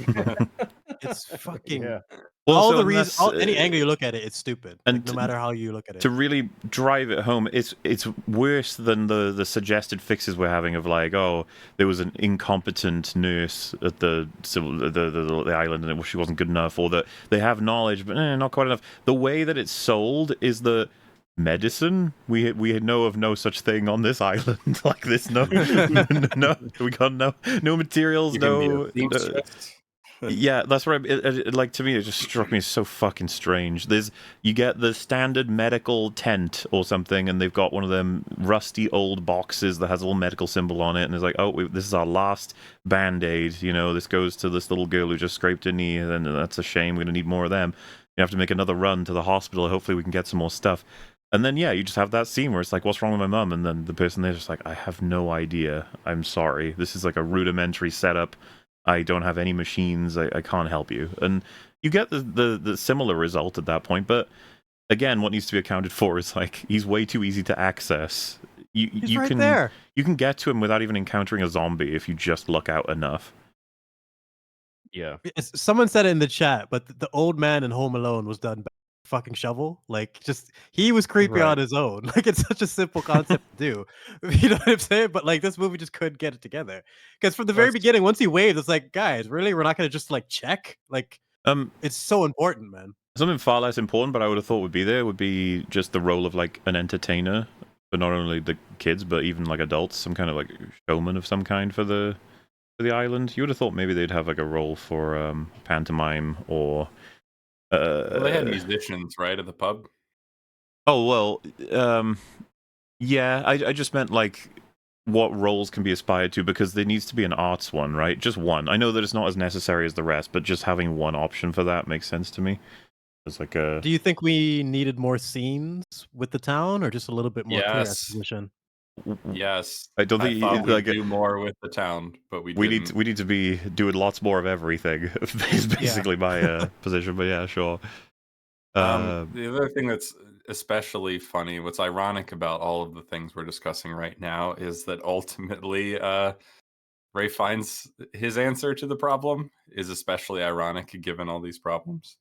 B: It's fucking
H: Yeah.
A: Well,
B: all
A: so
B: the
A: unless,
B: reasons. Any angle you look at it, it's stupid.
A: and
B: Like, no matter how you look at it.
A: to really drive it home, it's worse than the suggested fixes we're having of like, oh, there was an incompetent nurse at the island and she wasn't good enough, or that they have knowledge but not quite enough. The way that it's sold is the medicine. We know of no such thing on this island. Like this, no, no, we got no materials,
C: You can be a
A: no.
C: seamstress.
A: Yeah, that's right. Like to me, it just struck me as so fucking strange. You get the standard medical tent or something, and they've got one of them rusty old boxes that has a little medical symbol on it, and it's like, oh, this is our last band-aid. You know, this goes to this little girl who just scraped her knee, and that's a shame. We're gonna need more of them. You have to make another run to the hospital. Hopefully, we can get some more stuff. And then yeah, you just have that scene where it's like, what's wrong with my mum? And then the person there's just like, I have no idea. I'm sorry. This is like a rudimentary setup. I don't have any machines. I can't help you. And you get the similar result at that point, but again, what needs to be accounted for is like he's way too easy to access.
B: He's
A: You
B: right
A: can
B: there.
A: you can get to him without even encountering a zombie if you just look out enough.
H: Yeah.
B: Someone said it in the chat, but the old man in Home Alone was done by a fucking shovel. Like, just he was creepy on
H: Right.
B: his own. Like, it's such a simple concept to do. You know what I'm saying? But like, this movie just couldn't get it together. Because from the very
H: That's-
B: beginning, once he waved, it's like, guys, really, we're not gonna just like check. Like, it's so important, man.
A: Something far less important, but I would have thought would be there would be just the role of like an entertainer for not only the kids but even like adults, some kind of like showman of some kind for the island. You would have thought maybe they'd have like a role for pantomime or.
C: Well, they had musicians, right, at the pub.
A: Oh well, yeah. I just meant like what roles can be aspired to because there needs to be an arts one, right? Just one. I know that it's not as necessary as the rest, but just having one option for that makes sense to me. It's like a.
B: Do you think we needed more scenes with the town, or just a little bit more clear
C: Yes.
B: exposition?
C: Yes.
A: I don't think
C: thought we'd
A: like
C: do more with the town, but we
A: need to be doing lots more of everything. Is basically my position, but yeah, sure.
C: The other thing that's especially funny, what's ironic about all of the things we're discussing right now, is that ultimately Ray finds his answer to the problem is especially ironic given all these problems.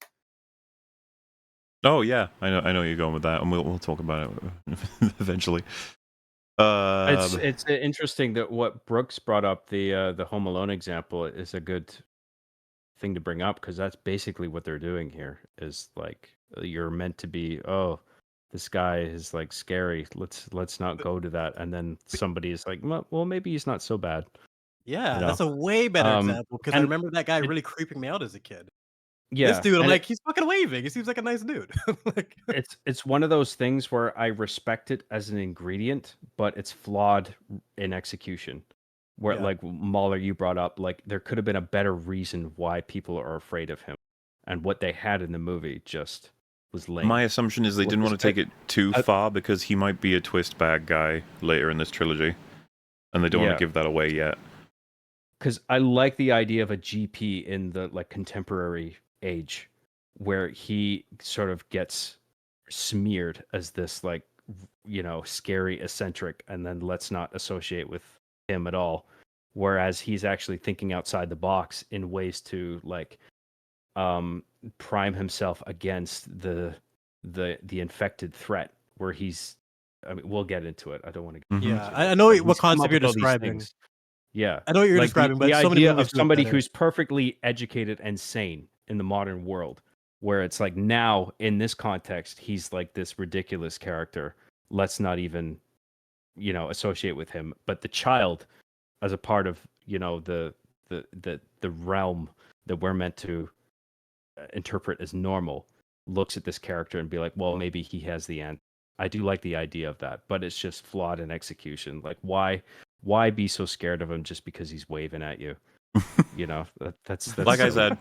A: Oh yeah, I know you're going with that, and we'll talk about it eventually.
H: It's interesting that what Brooks brought up, the Home Alone example, is a good thing to bring up because that's basically what they're doing here. Is like you're meant to be, oh, this guy is like scary. Let's not go to that, and then somebody is like, well, maybe he's not so bad.
B: Yeah,
H: You know?
B: that's a way better example because I
H: and
B: remember that guy really creeping me out as a kid. This
H: Yeah,
B: dude, I'm
H: and
B: like, he's fucking waving. He seems like a nice dude. Like,
H: it's one of those things where I respect it as an ingredient, but it's flawed in execution. Where
B: Yeah.
H: like Mahler, you brought up, like there could have been a better reason why people are afraid of him, and what they had in the movie just was lame.
A: My assumption is they
H: With
A: didn't want to take it too
H: I-
A: far because he might be a twist bag guy later in this trilogy, and they don't want
H: Yeah.
A: to give that away yet.
H: Because I like the idea of a GP in the like contemporary age, where he sort of gets smeared as this like scary eccentric, and then let's not associate with him at all. Whereas he's actually thinking outside the box in ways to like prime himself against the infected threat. Where he's, I mean, we'll get into it. I don't want to.
A: Mhm.
B: yeah, I know what
H: He's come
B: concept
H: up
B: you're
H: with all these
B: describing.
H: things. Yeah,
B: I know what you're
H: like
B: describing,
H: the
B: but so many
H: idea
B: movies
H: of
B: do it
H: somebody
B: better.
H: who's perfectly educated and sane in the modern world, where it's like now in this context, he's like this ridiculous character. Let's not even, associate with him. But the child, as a part of the realm that we're meant to interpret as normal, looks at this character and be like, well, maybe he has the answer. I do like the idea of that, but it's just flawed in execution. Like, why be so scared of him just because he's waving at you? That's
A: Like I
H: silly.
A: said,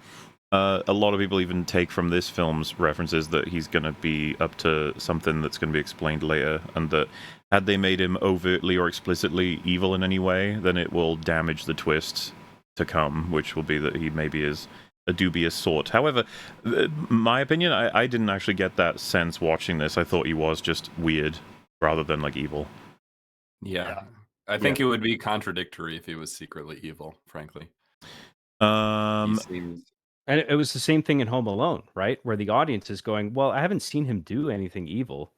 A: a lot of people even take from this film's references that he's going to be up to something that's going to be explained later, and that had they made him overtly or explicitly evil in any way, then it will damage the twist to come, which will be that he maybe is a dubious sort. However, my opinion, I didn't actually get that sense watching this. I thought he was just weird rather than like evil.
C: Yeah. I think it would be contradictory if he was secretly evil, frankly. He seems...
H: And it was the same thing in Home Alone, right? Where the audience is going, well, I haven't seen him do anything evil.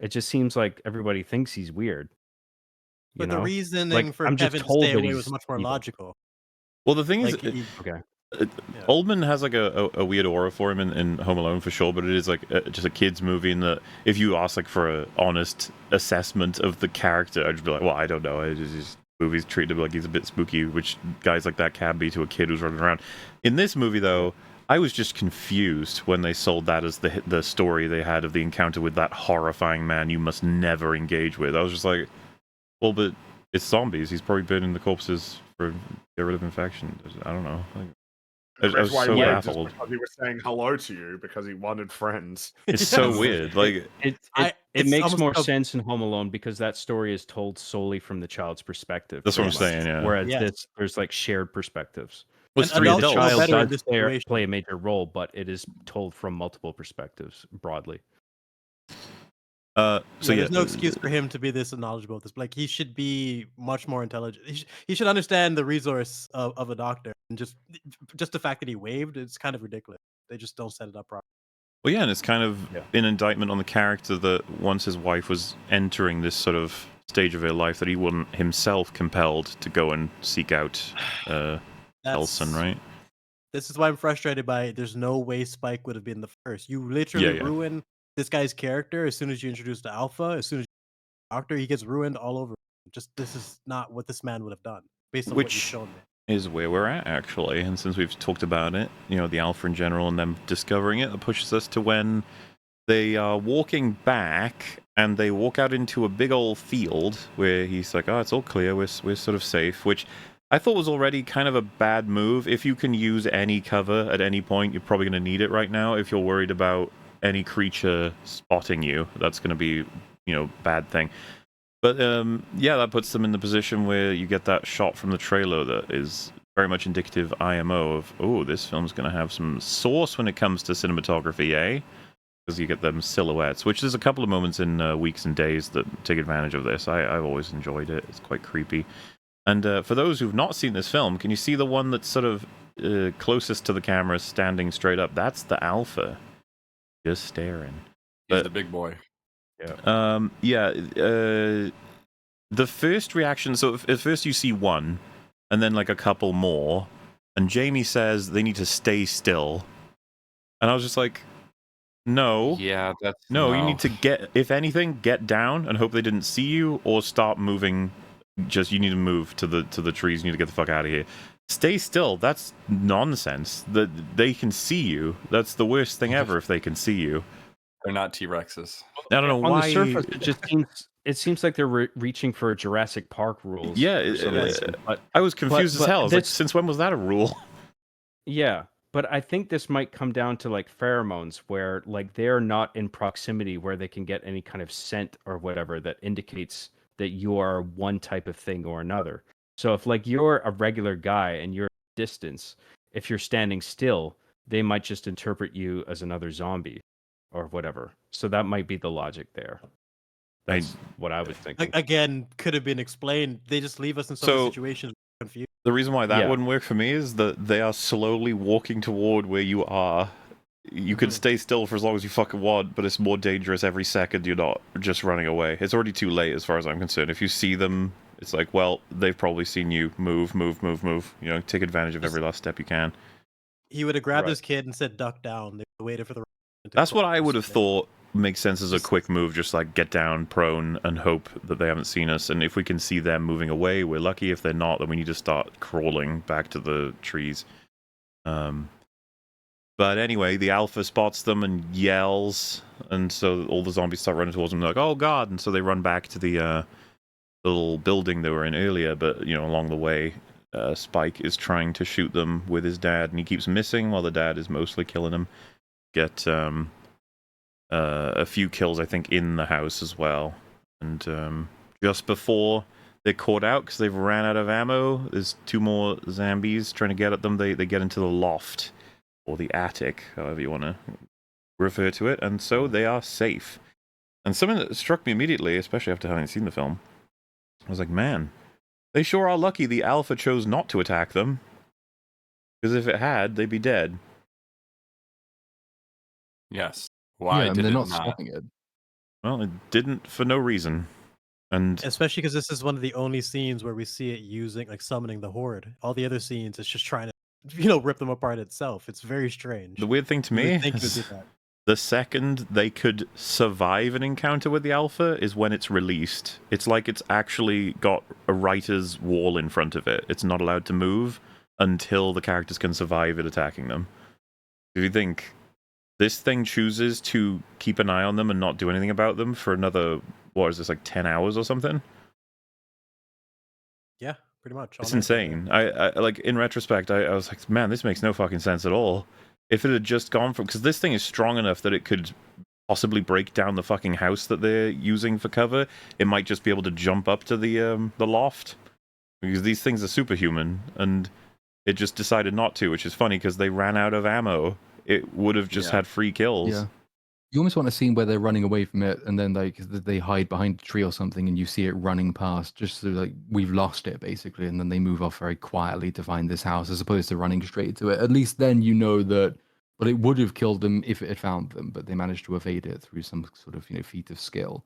H: It just seems like everybody thinks he's weird.
B: But the reasoning
H: Like,
B: for
H: I'm just
B: Kevin to
H: told
B: stay
H: that
B: away was
H: he's
B: much more
H: evil.
B: logical.
A: Well, the thing is,
B: Like,
H: Okay.
A: Oldman has like a weird aura for him in Home Alone for sure, but it is like just a kid's movie. In that, if you ask like for an honest assessment of the character, I'd just be like, well, I don't know. It's just movies treat him like he's a bit spooky, which guys like that can be to a kid who's running around. In this movie, though, I was just confused when they sold that as the story they had of the encounter with that horrifying man you must never engage with. I was just like, well, but it's zombies. He's probably burning the corpses for get rid of infection. I don't know. I was so baffled.
D: Because he was saying hello to you because he wanted friends.
A: It's so weird. Like
H: It
B: It's
H: makes
B: almost
H: more
B: like a-
H: sense in Home Alone because that story is told solely from the child's perspective.
A: That's what I'm
H: pretty much.
A: saying, yeah.
H: Whereas
B: Yes.
H: there's like shared perspectives.
A: Well, it's
B: And
A: three
H: The
B: adults know
A: adults.
H: child
B: better in
H: does
B: this situation.
H: play a major role, but it is told from multiple perspectives broadly.
A: So yeah,
B: there's no excuse for him to be this knowledgeable. This like he should be much more intelligent. He should understand the resource of a doctor, and just the fact that he waved, it's kind of ridiculous. They just don't set it up properly.
A: Well, yeah, and it's kind of
H: Yeah.
A: an indictment on the character that once his wife was entering this sort of stage of her life, that he wasn't himself compelled to go and seek out Elson, right?
B: This is why I'm frustrated by it. There's no way Spike would have been the first. You literally
A: Yeah.
B: ruin this guy's character as soon as you introduce the Alpha. As soon as you Doctor, he gets ruined all over. Just this is not what this man would have done based on what you've
A: Which
B: shown me.
A: is where we're at, actually. And since we've talked about it, you know, the Alpha in general and them discovering it pushes us to when they are walking back and they walk out into a big old field where he's like, oh, it's all clear, we're sort of safe, which I thought was already kind of a bad move. If you can use any cover at any point, you're probably going to need it right now. If you're worried about any creature spotting you, that's going to be, you know, bad thing. But yeah, that puts them in the position where you get that shot from the trailer that is very much indicative IMO of, oh, this film's going to have some sauce when it comes to cinematography, eh? Because you get them silhouettes, which there's a couple of moments in Weeks and Days that take advantage of this. I've always enjoyed it. It's quite creepy. And for those who've not seen this film, can you see the one that's sort of closest to the camera standing straight up? That's the Alpha. Just staring.
C: He's
A: But-
C: the big boy.
A: The first reaction, so at first you see one, and then like a couple more, and Jamie says they need to stay still. And I was just like, no.
C: Yeah, that's
A: No, you need to get, if anything, get down and hope they didn't see you, or start moving. Just, you need to move to the trees, you need to get the fuck out of here. Stay still, that's nonsense. That they can see you. That's the worst thing ever if they can see you.
C: They're not T-Rexes.
A: I don't know
H: On
A: why.
H: the surface, it seems like they're reaching for Jurassic Park rules.
A: Yeah,
H: for some reason, but
A: I was confused
H: but
A: as hell. I was like,
H: this-
A: since when was that a rule?
H: yeah, but I think this might come down to like pheromones, where like they're not in proximity where they can get any kind of scent or whatever that indicates that you are one type of thing or another. So if like you're a regular guy and you're at distance, if you're standing still, they might just interpret you as another zombie or whatever. So that might be the logic there. That's what I was thinking.
B: Again, could have been explained. They just leave us in some
A: So-
B: situations confused.
A: The reason why that
H: Yeah.
A: wouldn't work for me is that they are slowly walking toward where you are. You could stay still for as long as you fucking want, but it's more dangerous every second you're not just running away. It's already too late as far as I'm concerned. If you see them, it's like, well, they've probably seen you. Move. You know, take advantage of every last step you can.
B: He would have grabbed
H: Right.
B: this kid and said, "Duck down." They waited for the.
A: That's what I would have thought makes sense as a
B: Just-
A: quick move, just like get down prone and hope that they haven't seen us. And if we can see them moving away, we're lucky. If they're not, then we need to start crawling back to the trees. But anyway, the Alpha spots them and yells, and so all the zombies start running towards them. They're like, "Oh God!" And so they run back to the little building they were in earlier. But you know, along the way, Spike is trying to shoot them with his dad, and he keeps missing while the dad is mostly killing him. Get a few kills, I think, in the house as well. And just before they're caught out because they've ran out of ammo, there's two more zombies trying to get at them. They get into the loft, or the attic, however you want to refer to it, and so they are safe. And something that struck me immediately, especially after having seen the film, I was like, man, they sure are lucky the Alpha chose not to attack them, because if it had, they'd be dead.
C: Yes. Why
E: yeah, and
C: did
E: they're
C: it
E: not
C: not?
E: stopping it.
A: Well, it didn't for no reason. And
B: Especially because this is one of the only scenes where we see it using, like, summoning the horde. All the other scenes, it's just trying to, rip them apart itself. It's very strange.
A: the weird thing to
B: You would
A: me
B: think it would
A: is
B: do that.
A: the second they could survive an encounter with the Alpha is when it's released. It's like it's actually got a writer's wall in front of it. It's not allowed to move until the characters can survive it attacking them. If you think this thing chooses to keep an eye on them and not do anything about them for another, what is this, like 10 hours or something?
B: Yeah, pretty much.
A: It's
B: all night, yeah.
A: insane. I like, in retrospect, I was like, man, this makes no fucking sense at all. If it had just gone from, because this thing is strong enough that it could possibly break down the fucking house that they're using for cover. It might just be able to jump up to the loft, because these things are superhuman, and it just decided not to, which is funny because they ran out of ammo. It would have just had free kills.
E: Yeah. You almost want a scene where they're running away from it, and then like they hide behind a tree or something, and you see it running past, just so like we've lost it basically, and then they move off very quietly to find this house, as opposed to running straight to it. At least then you know that. Well, it would have killed them if it had found them, but they managed to evade it through some sort of feat of skill.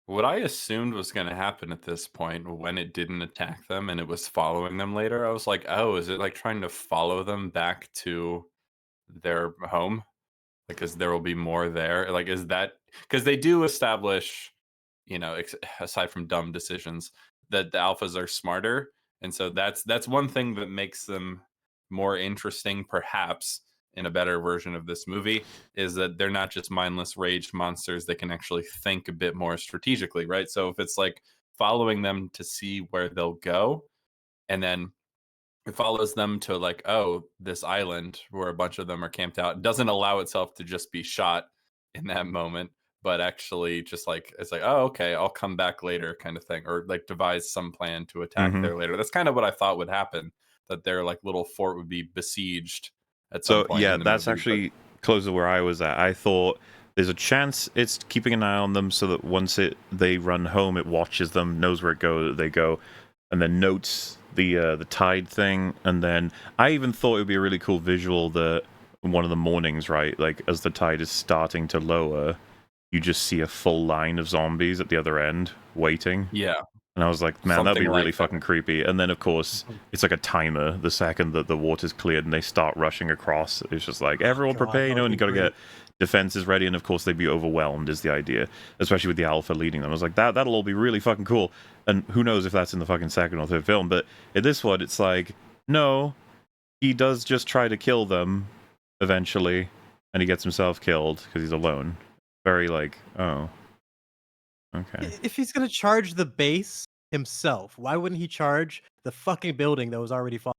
C: What I assumed was going to happen at this point when it didn't attack them and it was following them later, I was like, oh, is it like trying to follow them back to their home? Like, because there will be more there. Like, is that because they do establish, aside from dumb decisions, that the alphas are smarter, and so that's one thing that makes them more interesting, perhaps in a better version of this movie, is that they're not just mindless rage monsters. They can actually think a bit more strategically, right? So if it's like following them to see where they'll go, and then it follows them to like, oh, this island where a bunch of them are camped out, it doesn't allow itself to just be shot in that moment, but actually just like, it's like, oh, okay, I'll come back later kind of thing, or like devise some plan to attack there later. That's kind of what I thought would happen, that their like little fort would be besieged at some point.
A: Yeah,
C: in the
A: that's
C: movie,
A: actually close to where I was at. I thought there's a chance it's keeping an eye on them so that once they run home, it watches them, knows where they go, and then notes the tide thing. And then I even thought it would be a really cool visual that one of the mornings, right, like as the tide is starting to lower, you just see a full line of zombies at the other end waiting.
C: Yeah.
A: And I was like, man, that'd be
C: Something
A: really
C: like
A: fucking creepy. And then, of course, it's like a timer. The second that the water's cleared and they start rushing across, it's just like, everyone prepare, and you got to get defenses ready. And, of course, they'd be overwhelmed is the idea, especially with the alpha leading them. I was like, that'll all be really fucking cool. And who knows if that's in the fucking second or third film. But in this one, it's like, no, he does just try to kill them eventually, and he gets himself killed because he's alone. Very like, oh. Okay.
B: If he's gonna charge the base himself, why wouldn't he charge the fucking building that was already falling?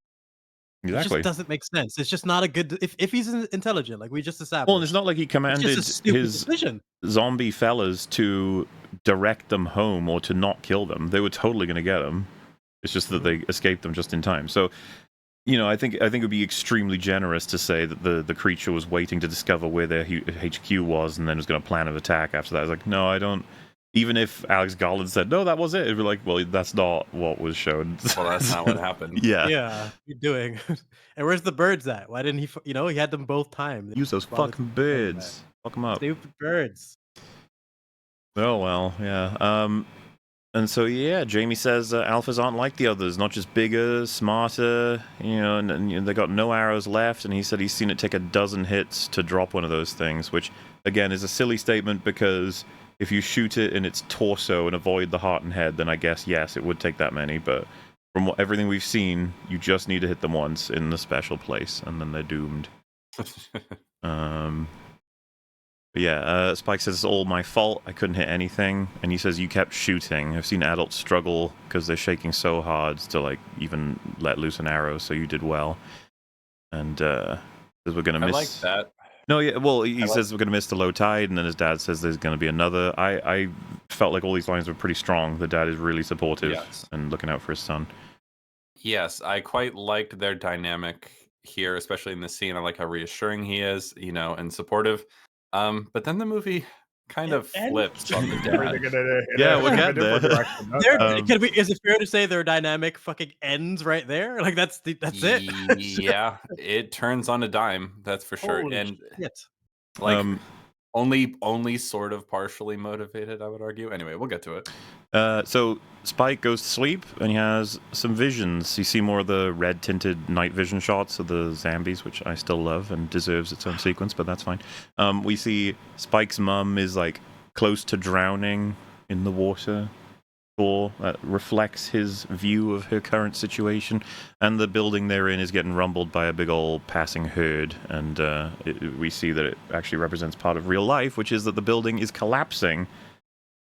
A: Exactly.
B: It just doesn't make sense. It's just not a good. If he's intelligent, like we just established.
A: Well, and it's not like he commanded his
B: decision.
A: zombie fellas to direct them home or to not kill them. They were totally going to get them. It's just that they escaped them just in time. So, I think it would be extremely generous to say that the creature was waiting to discover where their HQ was and then was going to plan an attack after that. I was like, no, I don't. Even if Alex Garland said, no, that was it, it'd be like, well, that's not what was shown.
C: Well, that's not what happened.
A: Yeah.
B: Yeah, you're doing. And where's the birds at? Why didn't he, he had them both timed.
A: Use those fucking birds. Fuck them up.
B: Stupid birds.
A: Oh, well, yeah. And so, yeah, Jamie says alphas aren't like the others, not just bigger, smarter, and they got no arrows left, and he said he's seen it take 12 hits to drop one of those things, which, again, is a silly statement because if you shoot it in its torso and avoid the heart and head, then I guess, yes, it would take that many, but from everything we've seen, you just need to hit them once in the special place, and then they're doomed. But yeah, Spike says it's all my fault, I couldn't hit anything, and he says you kept shooting. I've seen adults struggle because they're shaking so hard to, like, even let loose an arrow, so you did well. And, says we're gonna miss...
C: I like that.
A: No, yeah, well, he says we're going to miss the low tide, and then his dad says there's going to be another. I felt like all these lines were pretty strong. The dad is really supportive and looking out for his son.
C: Yes, I quite liked their dynamic here, especially in this scene. I like how reassuring he is, and supportive. But then the movie kind of flips on the dad.
A: Yeah, we'll get there.
B: Is it fair to say their dynamic fucking ends right there? Like that's it.
C: Yeah, it turns on a dime. That's for sure.
B: Holy
C: and
B: shit.
C: like only sort of partially motivated, I would argue. Anyway, we'll get to it.
A: So Spike goes to sleep and he has some visions. You see more of the red tinted night vision shots of the zombies, which I still love and deserves its own sequence, but that's fine. We see Spike's mum is like close to drowning in the water. That reflects his view of her current situation, and the building they're in is getting rumbled by a big old passing herd, and we see that it actually represents part of real life, which is that the building is collapsing.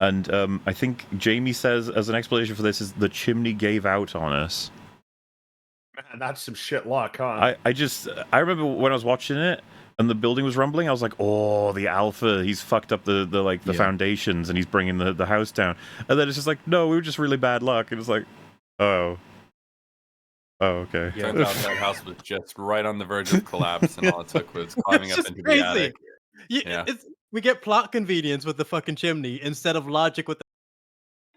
A: And I think Jamie says, as an explanation for this, is the chimney gave out on us.
D: Man, that's some shit luck, huh?
A: I remember when I was watching it, and the building was rumbling, I was like, oh, the alpha, he's fucked up the
E: Yeah.
A: foundations and he's bringing the house down. And then it's just like, no, we were just really bad luck. And it's like, oh, okay.
H: Yeah.
C: Turns out that house was just right on the verge of collapse, and all it took was climbing
B: It's
C: up
B: just
C: into
B: crazy.
C: the attic.
B: Yeah,
C: Yeah.
B: we get plot convenience with the fucking chimney instead of logic with the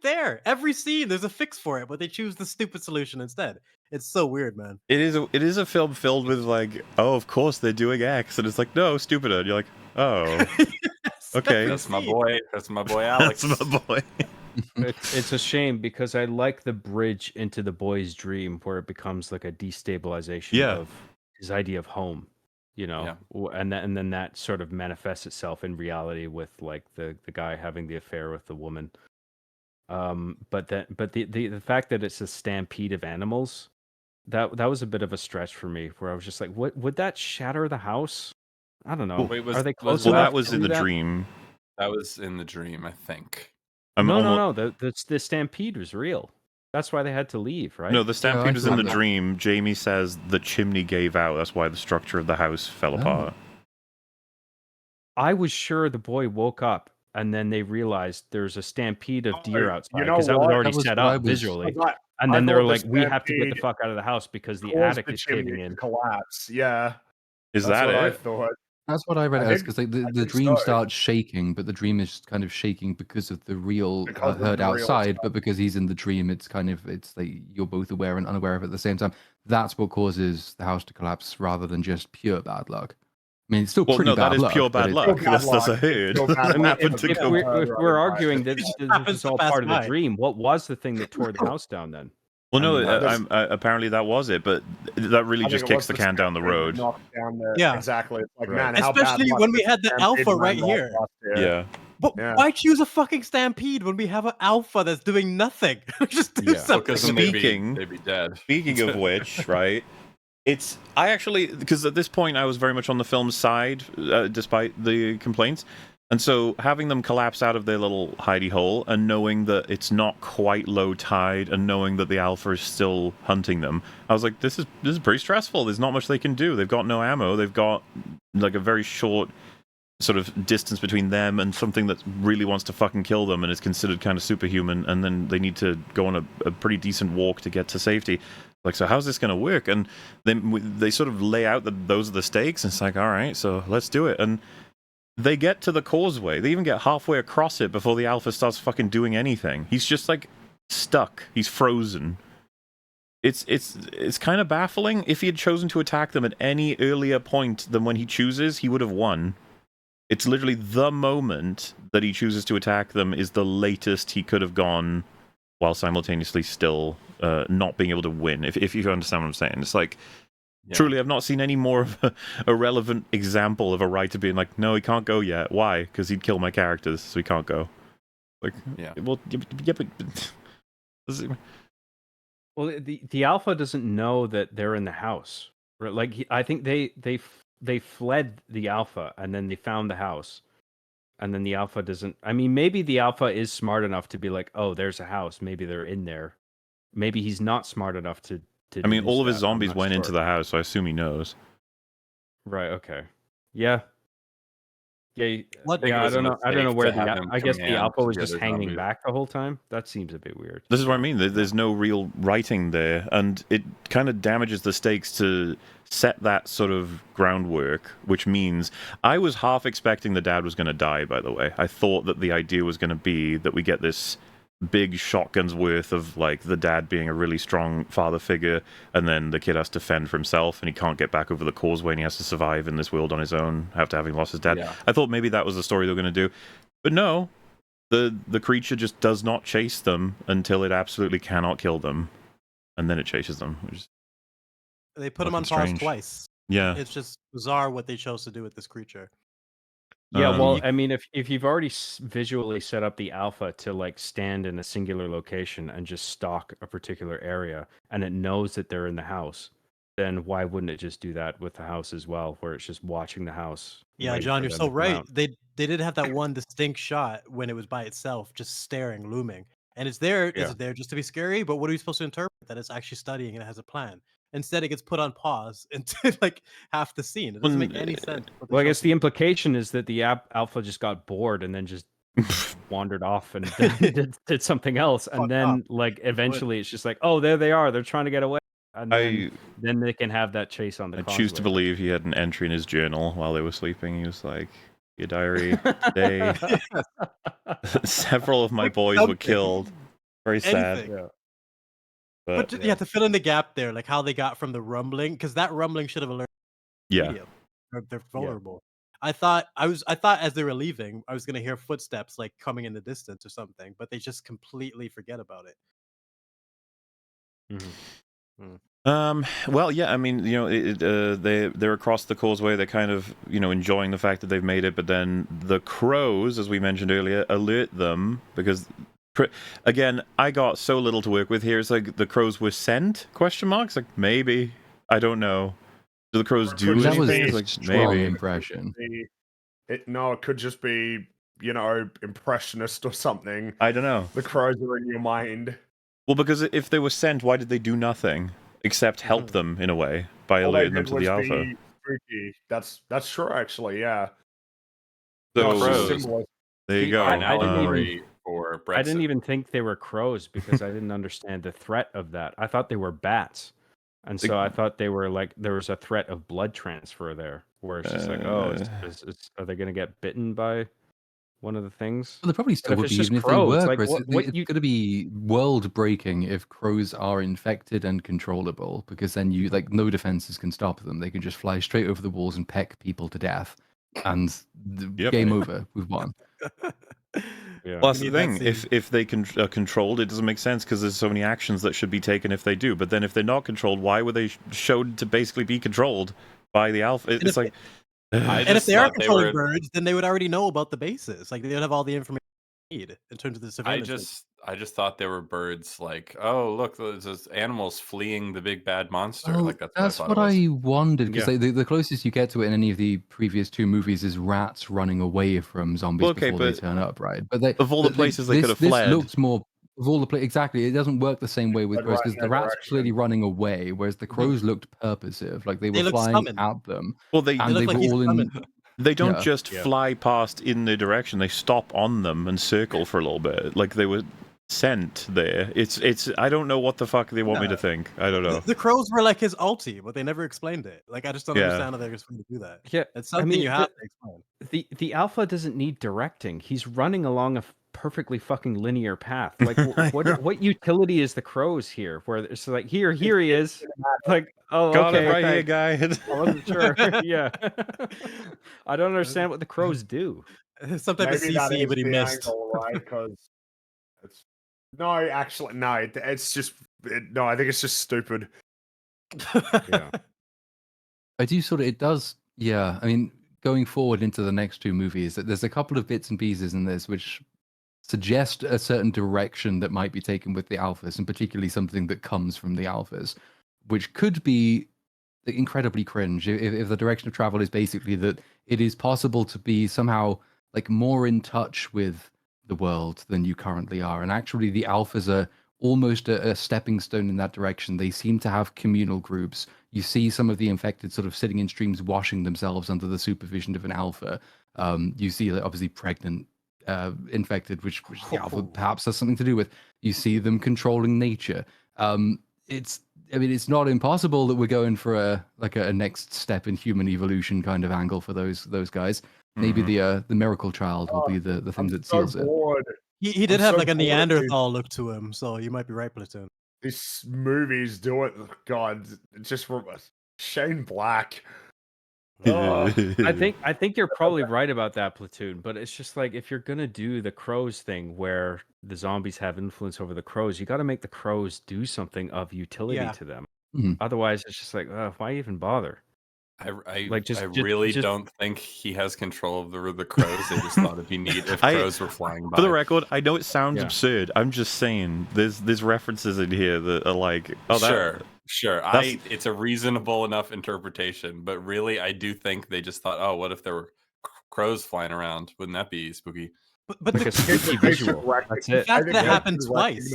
B: there. Every scene, there's a fix for it, but they choose the stupid solution instead. It's so weird, man.
A: It is a film filled with like, oh, of course they're doing X, and it's like, no, stupider. And you're like, oh,
B: Yes,
A: okay.
B: every
C: That's my
B: scene.
C: boy. That's my boy Alex.
A: that's my boy.
H: It's a shame because I like the bridge into the boy's dream where it becomes like a destabilization
A: Yeah.
H: of his idea of home, you know,
C: Yeah.
H: and then that sort of manifests itself in reality with like the guy having the affair with the woman. But the fact that it's a stampede of animals, that was a bit of a stretch for me, where I was just like, what would that shatter the house? I don't know.
A: Well,
C: Wait,
H: Are they
C: was
H: close
A: Well,
H: enough
A: that was
H: to
A: in
H: do
A: the
H: that?
A: dream.
C: That was in the dream, I think.
A: I'm
H: No,
A: almost,
H: no, no. The stampede was real. That's why they had to leave, right?
A: No, the stampede
E: I
A: was in the
E: thought that-
A: dream. Jamie says the chimney gave out. That's why the structure of the house fell
E: Oh.
A: apart.
H: I was sure the boy woke up and then they realized there's a stampede of deer
D: Oh,
H: outside
D: you know
H: because that was
D: what?
H: already
E: That was
H: set
E: what I
H: up
E: was-
H: visually.
D: I
H: And then they were
D: thought
H: like,
D: the
H: we have to get the
D: stampede
H: fuck out of the house because the
D: caused
H: attic
D: the
H: is
D: chimney
H: caving
D: to
H: in.
D: collapse. Yeah,
A: Is
D: that's
A: that
D: what I
A: it?
D: thought.
E: That's what I read
D: I
E: it as,
D: think-
E: because like, the
D: I think
E: dream
D: so.
E: starts shaking, but the dream is kind of shaking because of the real
D: Because of
E: heard
D: the real
E: outside,
D: stuff.
E: but because he's in the dream, it's like you're both aware and unaware of it at the same time. That's what causes the house to collapse rather than just pure bad luck. I mean, it's still
A: Well,
E: pretty
A: no,
E: bad
A: that is
E: luck.
A: pure
E: but
A: bad
E: it's-
A: luck.
D: Still bad
A: That's a
D: luck.
A: herd.
D: Still bad
H: I mean,
D: luck.
A: Happened
H: if,
A: to
H: if
A: go-
H: we're,
D: Right,
H: if we're
D: right.
H: arguing that
B: just
H: this
B: happens
H: is
B: to
H: all
B: pass
H: part of the
B: by.
H: dream, what was the thing that tore the house down then?
A: Well,
H: I
A: no,
H: mean,
D: that's-
A: apparently that was it, but that really
D: I
A: just
D: think it
A: kicks
D: was
A: the can down the
D: stampede that
A: road.
D: knocked down the-
B: Yeah.
D: exactly. It's like,
H: Right.
D: man, how bad
B: Especially
D: luck
B: when we
D: this
B: had the
D: stampede
B: alpha right
D: landed
B: here.
D: last year.
A: Yeah.
B: But
D: Yeah.
B: why choose a fucking stampede when we have an alpha that's doing nothing? Just do
H: Yeah.
B: something.
C: Because then they'd
A: Speaking-
C: be dead.
A: Speaking of which, right? I actually, because at this point I was very much on the film's side, despite the complaints. And so having them collapse out of their little hidey hole and knowing that it's not quite low tide and knowing that the alpha is still hunting them, I was like, this is pretty stressful. There's not much they can do. They've got no ammo. They've got like a very short sort of distance between them and something that really wants to fucking kill them and is considered kind of superhuman, and then they need to go on a pretty decent walk to get to safety. Like, so how's this going to work? And then they sort of lay out that those are the stakes, and it's like, all right, so let's do it. And they get to the causeway. They even get halfway across it before the alpha starts fucking doing anything. He's just like stuck. He's frozen. It's kind of baffling. If he had chosen to attack them at any earlier point than when he chooses, he would have won. It's literally the moment that he chooses to attack them is the latest he could have gone, while simultaneously still not being able to win. If you understand what I'm saying, it's like,
C: Yeah.
A: truly, I've not seen any more of a relevant example of a writer being like, no, he can't go yet. Why? Because he'd kill my characters, so he can't go. Like,
C: Yeah.
A: well, yeah, but
H: Well, the alpha doesn't know that they're in the house. Right? Like I think they fled the alpha and then they found the house, and then the alpha doesn't. I mean, maybe the alpha is smart enough to be like, oh, there's a house. Maybe they're in there. Maybe he's not smart enough to.
A: I mean, all of his
H: deduce that. I'm
A: zombies
H: not
A: went into
H: sure.
A: the house, so I assume he knows.
H: Right. Okay. Yeah. Yeah.
B: What-
H: Yeah. I
C: was a
H: don't know. I don't know
C: mistake
H: where
C: to have
H: the.
C: him
H: I guess the
C: command
H: alpha was
C: the
H: just
C: other
H: hanging
C: zombies.
H: back the whole time. That seems a bit weird.
A: This is what I mean. There's no real writing there, and it kind of damages the stakes to set that sort of groundwork, which means I was half expecting the dad was going to die, by the way. I thought that the idea was going to be that we get this big shotgun's worth of like the dad being a really strong father figure, and then the kid has to fend for himself and he can't get back over the causeway and he has to survive in this world on his own after having lost his dad.
C: Yeah.
A: I thought maybe that was the story they were going to do, but no, the creature just does not chase them until it absolutely cannot kill them, and then it chases them, which is,
B: They put him on
A: Fucking
B: pause
A: strange.
B: twice.
A: yeah.
B: It's just bizarre what they chose to do with this creature.
H: Yeah, well,
A: You-
H: I mean, if you've already visually set up the alpha to like stand in a singular location and just stalk a particular area, and it knows that they're in the house, then why wouldn't it just do that with the house as well, where it's just watching the house?
B: Yeah,
H: waiting
B: John,
H: for
B: you're
H: them
B: so
H: to come
B: right.
H: out?
B: They did have that one distinct shot when it was by itself, just staring, looming. And it's there,
H: Yeah.
B: is it there just to be scary? But what are we supposed to interpret? That it's actually studying and it has a plan. Instead, it gets put on pause into like half the scene. It doesn't make any sense.
H: Well, I guess the implication is that the alpha just got bored and then just wandered off and did something else, and then like eventually it's just like, oh, there they are. They're trying to get away, and then they can have that chase on the.
A: I choose to believe he had an entry in his journal while they were sleeping. He was like, "Your diary today. Several of my boys were killed. Very sad."
B: Yeah. But to fill in the gap there, like how they got from the rumbling, because that rumbling should have alerted.
A: Yeah,
B: they're vulnerable. I thought as they were leaving, I was gonna hear footsteps like coming in the distance or something, but they just completely forget about it.
A: Well, yeah. I mean, they're across the causeway. They're kind of, enjoying the fact that they've made it. But then the crows, as we mentioned earlier, alert them because. Again, I got so little to work with here. It's like the crows were sent? Question marks? Like maybe, I don't know. Do the crows do
E: that was
A: anything?
E: a
A: Like
E: strong
A: maybe.
E: impression.
D: It could just be, impressionist or something.
A: I don't know.
D: The crows are in your mind.
A: Well, because if they were sent, why did they do nothing except help them in a way by alerting them to the alpha?
D: Spooky. That's true, actually. Yeah.
A: So
C: crows.
A: There you go.
C: I
H: didn't even think they were crows because I didn't understand the threat of that. I thought they were bats. And so I thought they were like, there was a threat of blood transfer there where it's just like, oh, are they going to get bitten by one of the things?
E: Well, they probably still would be, even if they were. Like, it's going to be world breaking if crows are infected and controllable, because then no defenses can stop them. They can just fly straight over the walls and peck people to death. And game over. We've won.
A: Yeah. Well, that's the thing. If they are controlled, it doesn't make sense because there's so many actions that should be taken if they do. But then if they're not controlled, why were they showed to basically be controlled by the alpha? It's like,
B: and if they are controlling birds, then they would already know about the bases. Like they would have all the information they need in terms of the surveillance.
C: I just thought they were birds. Like, oh look, there's animals fleeing the big bad monster.
E: Oh,
C: like
E: that's what I wondered, because the closest you get to it in any of the previous two movies is rats running away from zombies before they turn up, right? But
A: of all the places they could have fled,
E: this looks more of all the exactly. It doesn't work the same way with crows because the rats are clearly running away, whereas the crows looked purposive, like they were flying at them.
A: Well, they
E: were all in.
A: They don't just fly past in their direction; they stop on them and circle for a little bit, like they were sent there. It's I don't know what the fuck they want me to think. I don't know.
B: The crows were like his ulti, but they never explained it. Like I just don't understand how they're just going to do that.
H: Yeah,
B: it's something you have to explain.
H: The alpha doesn't need directing. He's running along a perfectly fucking linear path. Like what utility is the crows here? Where it's like here he is. Like
A: got it right here, guy.
H: I wasn't sure. Yeah, I don't understand what the crows do.
B: Some type of CC, but he missed.
D: Angle, right? Because it's it's just I think it's just stupid.
E: Yeah, I do sort of. It does. Yeah, I mean, going forward into the next two movies, there's a couple of bits and pieces in this which suggest a certain direction that might be taken with the alphas, and particularly something that comes from the alphas, which could be incredibly cringe if the direction of travel is basically that it is possible to be somehow like more in touch with the world than you currently are. And actually the alphas are almost a stepping stone in that direction. They seem to have communal groups. You see some of the infected sort of sitting in streams washing themselves under the supervision of an alpha. You see obviously pregnant infected, which the alpha perhaps has something to do with. You see them controlling nature. It's not impossible that we're going for a next step in human evolution kind of angle for those guys. Maybe the miracle child will be the thing that seals it.
B: He did have like a Neanderthal look to him, so you might be right, Platoon.
D: These movies do it. God, it's just Shane Black.
H: I think you're probably right about that, Platoon, but it's just like if you're gonna do the crows thing where the zombies have influence over the crows, you got to make the crows do something of utility to them.
E: Mm-hmm.
H: Otherwise, it's just like, why even bother?
C: I really don't think he has control of the crows. They just thought it'd be neat if crows were flying by.
A: For the record, I know it sounds absurd. I'm just saying there's references in here that are like,
C: Sure. It's a reasonable enough interpretation, but really, I do think they just thought, oh, what if there were crows flying around? Wouldn't that be spooky?
B: But
H: like a spooky visual.
B: That's it. The fact that happened twice.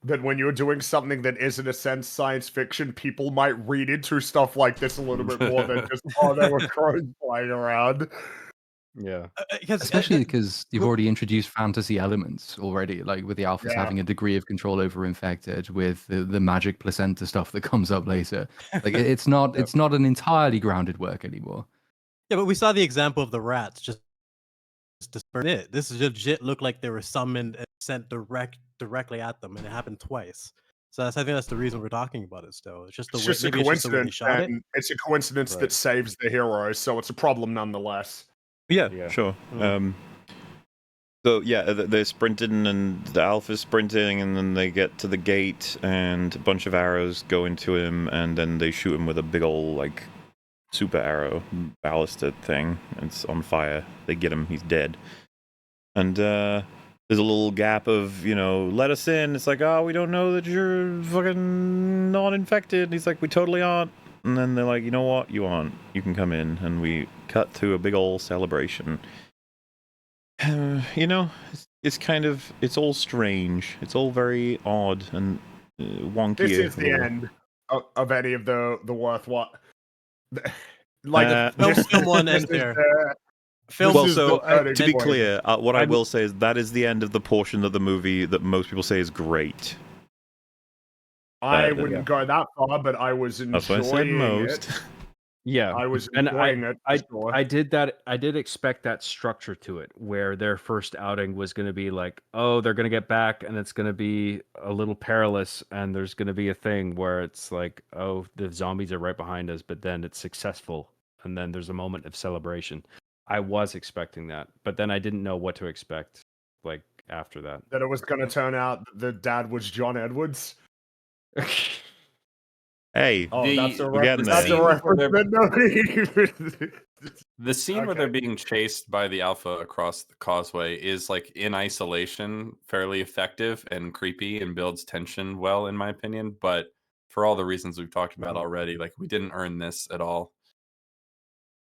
D: that when you're doing something that is in a sense science fiction, people might read into stuff like this a little bit more than just, oh, there were crows flying around.
H: Yeah.
E: Especially because you've already introduced fantasy elements already, like with the alphas
D: Yeah.
E: having a degree of control over infected, with the magic placenta stuff that comes up later. Like it's not an entirely grounded work anymore.
B: Yeah, but we saw the example of the rats just to burn it. This is legit looked like they were summoned and sent directly at them, and it happened twice. So I think that's the reason we're talking about it still. It's just the
D: It's
B: way,
D: just a
B: maybe it's just the way they
D: coincidence,
B: shot it.
D: and it's a coincidence
H: Right.
D: that saves the hero, so it's a problem nonetheless.
A: Yeah,
H: Yeah.
A: sure.
B: Mm.
A: So yeah, they're sprinting and the alpha's sprinting, and then they get to the gate, and a bunch of arrows go into him, and then they shoot him with a big old like super arrow ballista thing. It's on fire. They get him. He's dead. And there's a little gap of, let us in. It's like, oh, we don't know that you're fucking not infected. He's like, we totally aren't. And then they're like, you know what? You aren't. You can come in. And we cut to a big old celebration. It's kind of, it's all strange. It's all very odd and wonky.
D: This is the end of any of the worthwhile. Like
B: Film one ends there.
A: Well, so to be clear, what I will say is that is the end of the portion of the movie that most people say is great.
D: I wouldn't go that far, but I was enjoying
A: That's what I said most.
D: it.
H: Yeah,
D: I was
H: and
D: enjoying it.
H: I did that. I did expect that structure to it, where their first outing was going to be like, oh, they're going to get back, and it's going to be a little perilous, and there's going to be a thing where it's like, oh, the zombies are right behind us, but then it's successful, and then there's a moment of celebration. I was expecting that, but then I didn't know what to expect, like after that.
D: That it was going to turn out the dad was John Edwards.
A: Hey,
D: Oh, that's a
A: we're getting
D: reference. That's a
A: there.
D: reference that nobody.
C: The scene where
D: Okay.
C: they're being chased by the alpha across the causeway is like in isolation fairly effective and creepy and builds tension well, in my opinion. But for all the reasons we've talked about already, like we didn't earn this at all.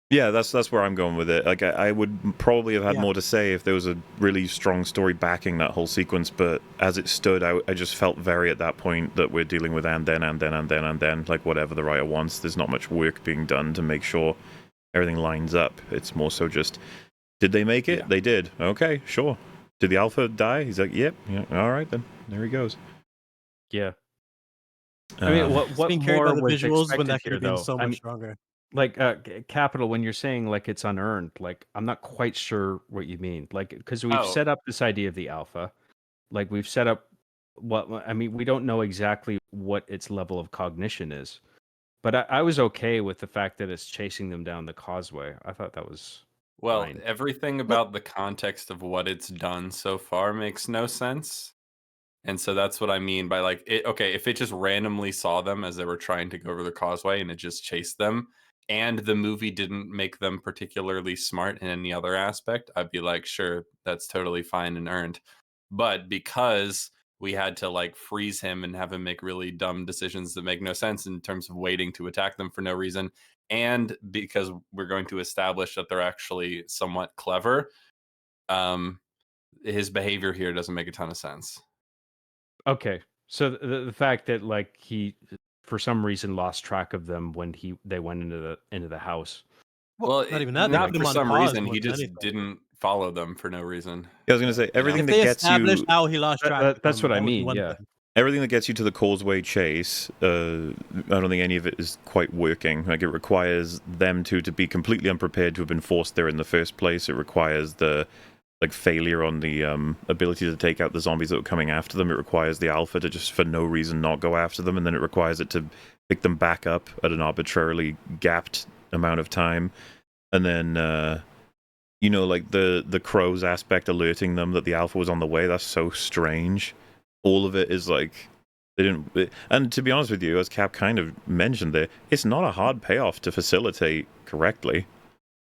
A: Yeah, that's where I'm going with it. Like, I would probably have had
B: Yeah.
A: more to say if there was a really strong story backing that whole sequence, but as it stood, I just felt very at that point that we're dealing with and then, like whatever the writer wants. There's not much work being done to make sure everything lines up. It's more so just, did they make it?
H: Yeah.
A: They did. Okay, sure. Did the alpha die? He's like, yep. Yeah, all right then. There he goes.
H: Yeah. I mean, what
B: being carried
H: more
B: by the
H: was
B: visuals when
H: expected
B: that could
H: here,
B: have been
H: though?
B: so
H: I
B: much
H: mean,
B: stronger.
H: like Capital, when you're saying like it's unearned, like I'm not quite sure what you mean. Like, because we've
C: Oh.
H: set up this idea of the alpha, like we've set up we don't know exactly what its level of cognition is, but I was okay with the fact that it's chasing them down the causeway. I thought that was
C: Well,
H: fine.
C: everything about the context of what it's done so far makes no sense. And so that's what I mean by like it. Okay, if it just randomly saw them as they were trying to go over the causeway and it just chased them, and the movie didn't make them particularly smart in any other aspect, I'd be like, sure, that's totally fine and earned. But because we had to like freeze him and have him make really dumb decisions that make no sense in terms of waiting to attack them for no reason, and because we're going to establish that they're actually somewhat clever, his behavior here doesn't make a ton of sense.
H: Okay, so the fact that like he for some reason lost track of them when they went into the house.
C: Well,
B: not even that. They
C: not
B: put him
C: for
B: on
C: some
B: pause
C: reason.
B: more
C: He
B: than
C: just
B: anything.
C: didn't follow them for no reason.
A: Yeah, I was going to say, everything
B: If
A: that
B: they
A: gets
B: established
A: you...
B: how he lost track, of
H: That's
B: them,
H: what I
B: that would be
H: mean.
B: one
H: Yeah.
B: thing.
A: Everything that gets you to the causeway chase, I don't think any of it is quite working. Like, it requires them to be completely unprepared to have been forced there in the first place. It requires the failure on the ability to take out the zombies that were coming after them. It requires the alpha to just for no reason not go after them, and then it requires it to pick them back up at an arbitrarily gapped amount of time. And then like the crows aspect alerting them that the alpha was on the way. That's so strange. All of it is like they didn't. And to be honest with you, as Cap kind of mentioned there, it's not a hard payoff to facilitate correctly.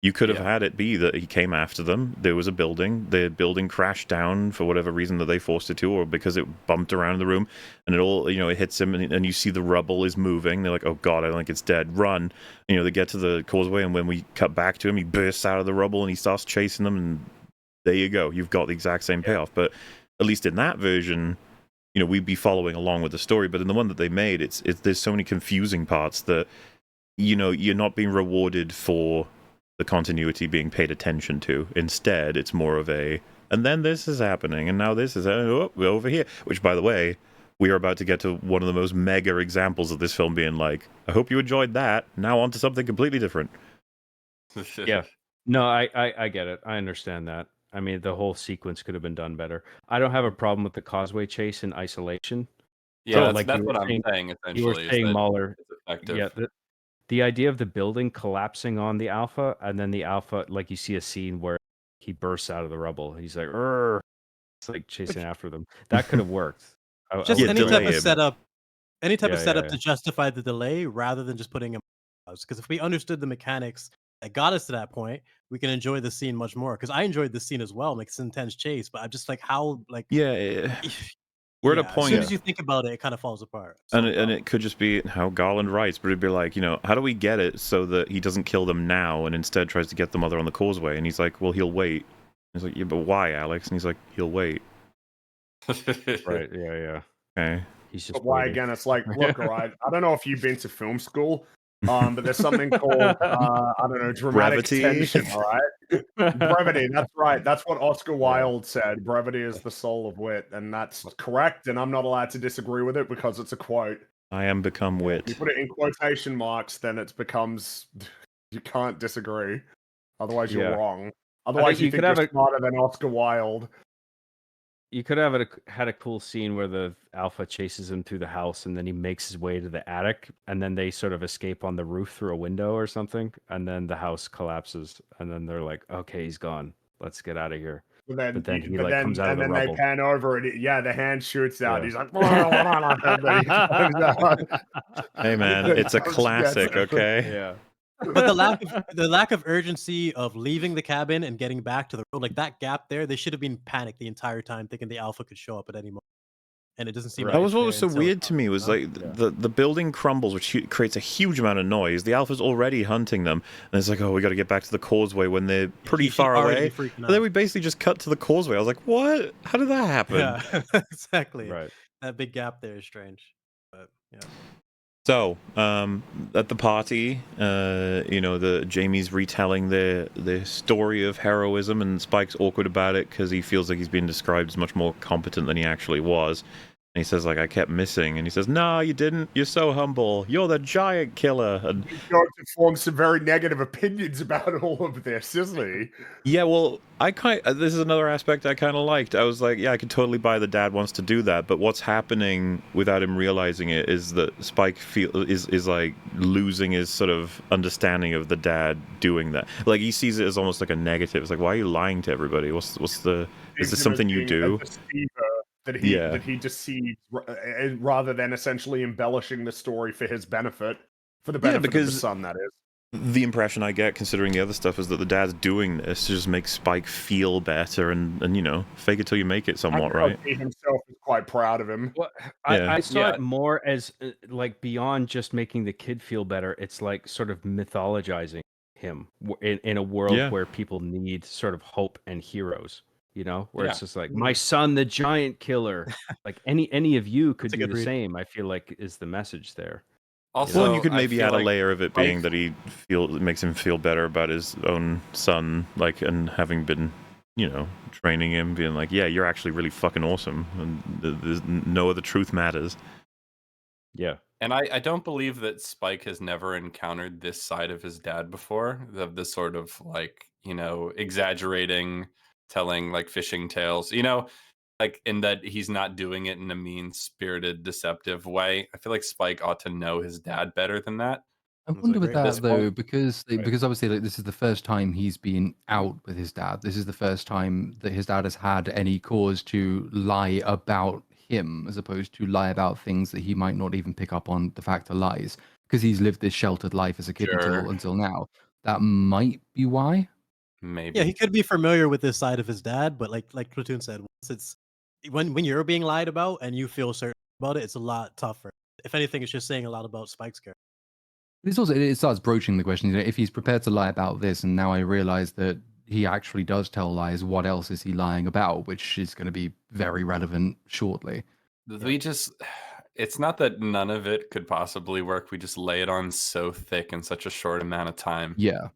A: You could have had it be that he came after them. There was a building. The building crashed down for whatever reason that they forced it to, or because it bumped around the room, and it all, it hits him, and you see the rubble is moving. They're like, "Oh God, I think it's dead. Run!" They get to the causeway, and when we cut back to him, he bursts out of the rubble and he starts chasing them, and there you go. You've got the exact same payoff. But at least in that version, we'd be following along with the story. But in the one that they made, it's there's so many confusing parts that you're not being rewarded for the continuity being paid attention to. Instead, it's more of a, and then this is happening, and now this is we're over here. Which, by the way, we are about to get to one of the most mega examples of this film being like, I hope you enjoyed that. Now on to something completely different.
H: Yeah. No, I get it. I understand that. I mean, the whole sequence could have been done better. I don't have a problem with the causeway chase in isolation.
C: Yeah,
H: like
C: that's
H: you
C: what
H: were
C: I'm
H: saying-
C: saying,
H: You were
C: essentially.
H: saying,
C: is that
H: Mahler.
C: it's effective.
H: Yeah, the idea of the building collapsing on the Alpha, and then the Alpha, like you see a scene where he bursts out of the rubble. He's like, "Rrr." It's like chasing after them. That could have worked.
B: Just
A: Yeah,
B: any
A: delay
B: type of
A: him.
B: setup,
H: Yeah.
B: to justify the delay rather than just putting him. Because if we understood the mechanics that got us to that point, we can enjoy the scene much more. Because I enjoyed the scene as well, like it's an intense chase. But I'm just like, how, like,
A: Yeah, we're at a
B: As
A: point,
B: soon as you think about it, it kind of falls apart.
A: and it could just be how Garland writes, but it'd be like, how do we get it so that he doesn't kill them now and instead tries to get the mother on the causeway? And he's like, well, he'll wait. He's like, yeah, but why, Alex? And he's like, he'll wait.
H: Right. Yeah.
A: Okay.
H: He's just.
D: But why
H: waiting.
D: again? It's like, look, all right. I don't know if you've been to film school, but there's something called I don't know, dramatic
A: Brevity.
D: tension. All right, brevity. That's right. That's what Oscar Wilde said. Brevity is the soul of wit, and that's correct. And I'm not allowed to disagree with it because it's a quote.
A: I am become wit.
D: If you put it in quotation marks, then it becomes you can't disagree. Otherwise, you're wrong. Otherwise, you
H: you
D: think
H: could have
D: you're smarter than Oscar Wilde.
H: You could have had a cool scene where the Alpha chases him through the house, and then he makes his way to the attic, and then they sort of escape on the roof through a window or something, and then the house collapses, and then they're like, "Okay, he's gone. Let's get out of here." But then he comes out of the rubble.
D: They pan over and the hand shoots out.
H: Yeah.
D: He's like, and then he climbs out.
A: Hey man, it's a classic, okay?
H: Yeah.
B: But the lack of urgency of leaving the cabin and getting back to the road, like that gap there, they should have been panicked the entire time, thinking the Alpha could show up at any moment. And it doesn't seem
A: That
B: like
A: was
B: it's
A: what
B: there
A: was so
B: until it
A: weird to
B: comes,
A: me was
B: you know?
A: like the building crumbles, which creates a huge amount of noise. The Alpha's already hunting them, and it's like, oh, we got to get back to the causeway when they're pretty
B: she's
A: far
B: already
A: away.
B: freaking
A: And then
B: out.
A: we basically just cut to the causeway. I was like, what? How did that happen?
B: Yeah, exactly.
H: Right.
B: That big gap there is strange. But yeah.
A: So, at the party, the Jamie's retelling the story of heroism, and Spike's awkward about it because he feels like he's being described as much more competent than he actually was. And he says, like, I kept missing. And he says, no, you didn't. You're so humble. You're the giant killer. And
D: He's going to form some very negative opinions about all of this, isn't he?
A: yeah, well, this is another aspect I kind of liked. I was like, yeah, I can totally buy the dad wants to do that, but what's happening without him realizing it is that Spike is like losing his sort of understanding of the dad doing that. Like he sees it as almost like a negative. It's like, why are you lying to everybody? Is this something you do?
D: That he deceives rather than essentially embellishing the story for his benefit, for the benefit of the son, that is.
A: The impression I get, considering the other stuff, is that the dad's doing this to just make Spike feel better and fake it till you make it somewhat, right?
D: He himself is quite proud of him.
H: Well, I saw it more as like beyond just making the kid feel better. It's like sort of mythologizing him in a world where people need sort of hope and heroes. Where it's just like, my son, the giant killer. Like any of you could do the same. I feel like is the message there.
C: Also,
A: and you could maybe add a
C: like
A: layer of it being that it makes him feel better about his own son, like, and having been, training him, being like, yeah, you're actually really fucking awesome, and there's no other truth matters.
H: Yeah.
C: And I don't believe that Spike has never encountered this side of his dad before, of the sort of like, exaggerating, telling like fishing tales, like in that he's not doing it in a mean-spirited, deceptive way. I feel like Spike ought to know his dad better than that.
E: I wonder with that though, because
B: Right.
E: obviously like this is the first time he's been out with his dad. This is the first time that his dad has had any cause to lie about him, as opposed to lie about things that he might not even pick up on the fact are lies, because he's lived this sheltered life as a kid until now. That might be why.
C: Maybe.
B: Yeah, he could be familiar with this side of his dad, but like Platoon said, once it's when you're being lied about and you feel certain about it, it's a lot tougher. If anything, it's just saying a lot about Spike's character.
E: It's also it starts broaching the question, if he's prepared to lie about this, and now I realize that he actually does tell lies, what else is he lying about? Which is going to be very relevant shortly.
C: We just it's not that none of it could possibly work. We just lay it on so thick in such a short amount of time
E: Yeah.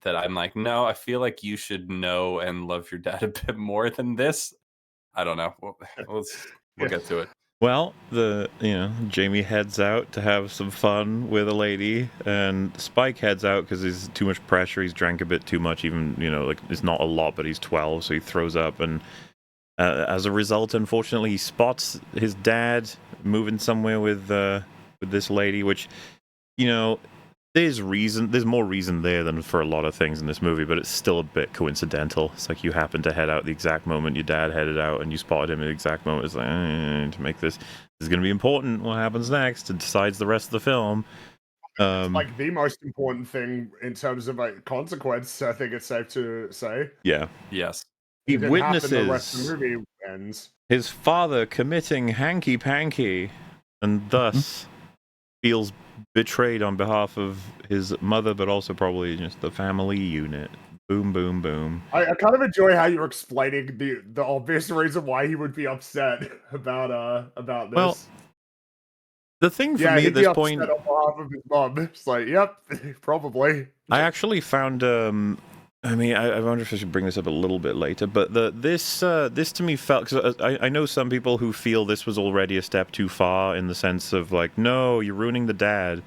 C: that I'm like, no, I feel like you should know and love your dad a bit more than this. I don't know. We'll get to it.
A: Well, Jamie heads out to have some fun with a lady, and Spike heads out because there's too much pressure. He's drank a bit too much, even, like, it's not a lot, but he's 12, so he throws up, and as a result, unfortunately, he spots his dad moving somewhere with this lady, which, there's more reason there than for a lot of things in this movie, but it's still a bit coincidental. It's like you happen to head out the exact moment your dad headed out, and you spotted him at the exact moment. It's like, to make this is going to be important. What happens next? It decides the rest of the film.
D: It's like the most important thing in terms of consequence, I think it's safe to say.
A: Yeah.
C: Yes.
A: He
D: The rest of the movie ends.
A: His father committing hanky-panky, and thus feels betrayed on behalf of his mother, but also probably just the family unit. Boom, boom, boom.
D: I kind of enjoy how you're explaining the obvious reason why he would be upset about this.
A: Well, the thing for me at this point,
D: on behalf of his mom. It's like, yep, probably.
A: I actually found. I wonder if I should bring this up a little bit later, but this to me felt, because I know some people who feel this was already a step too far in the sense of like, no, you're ruining the dad.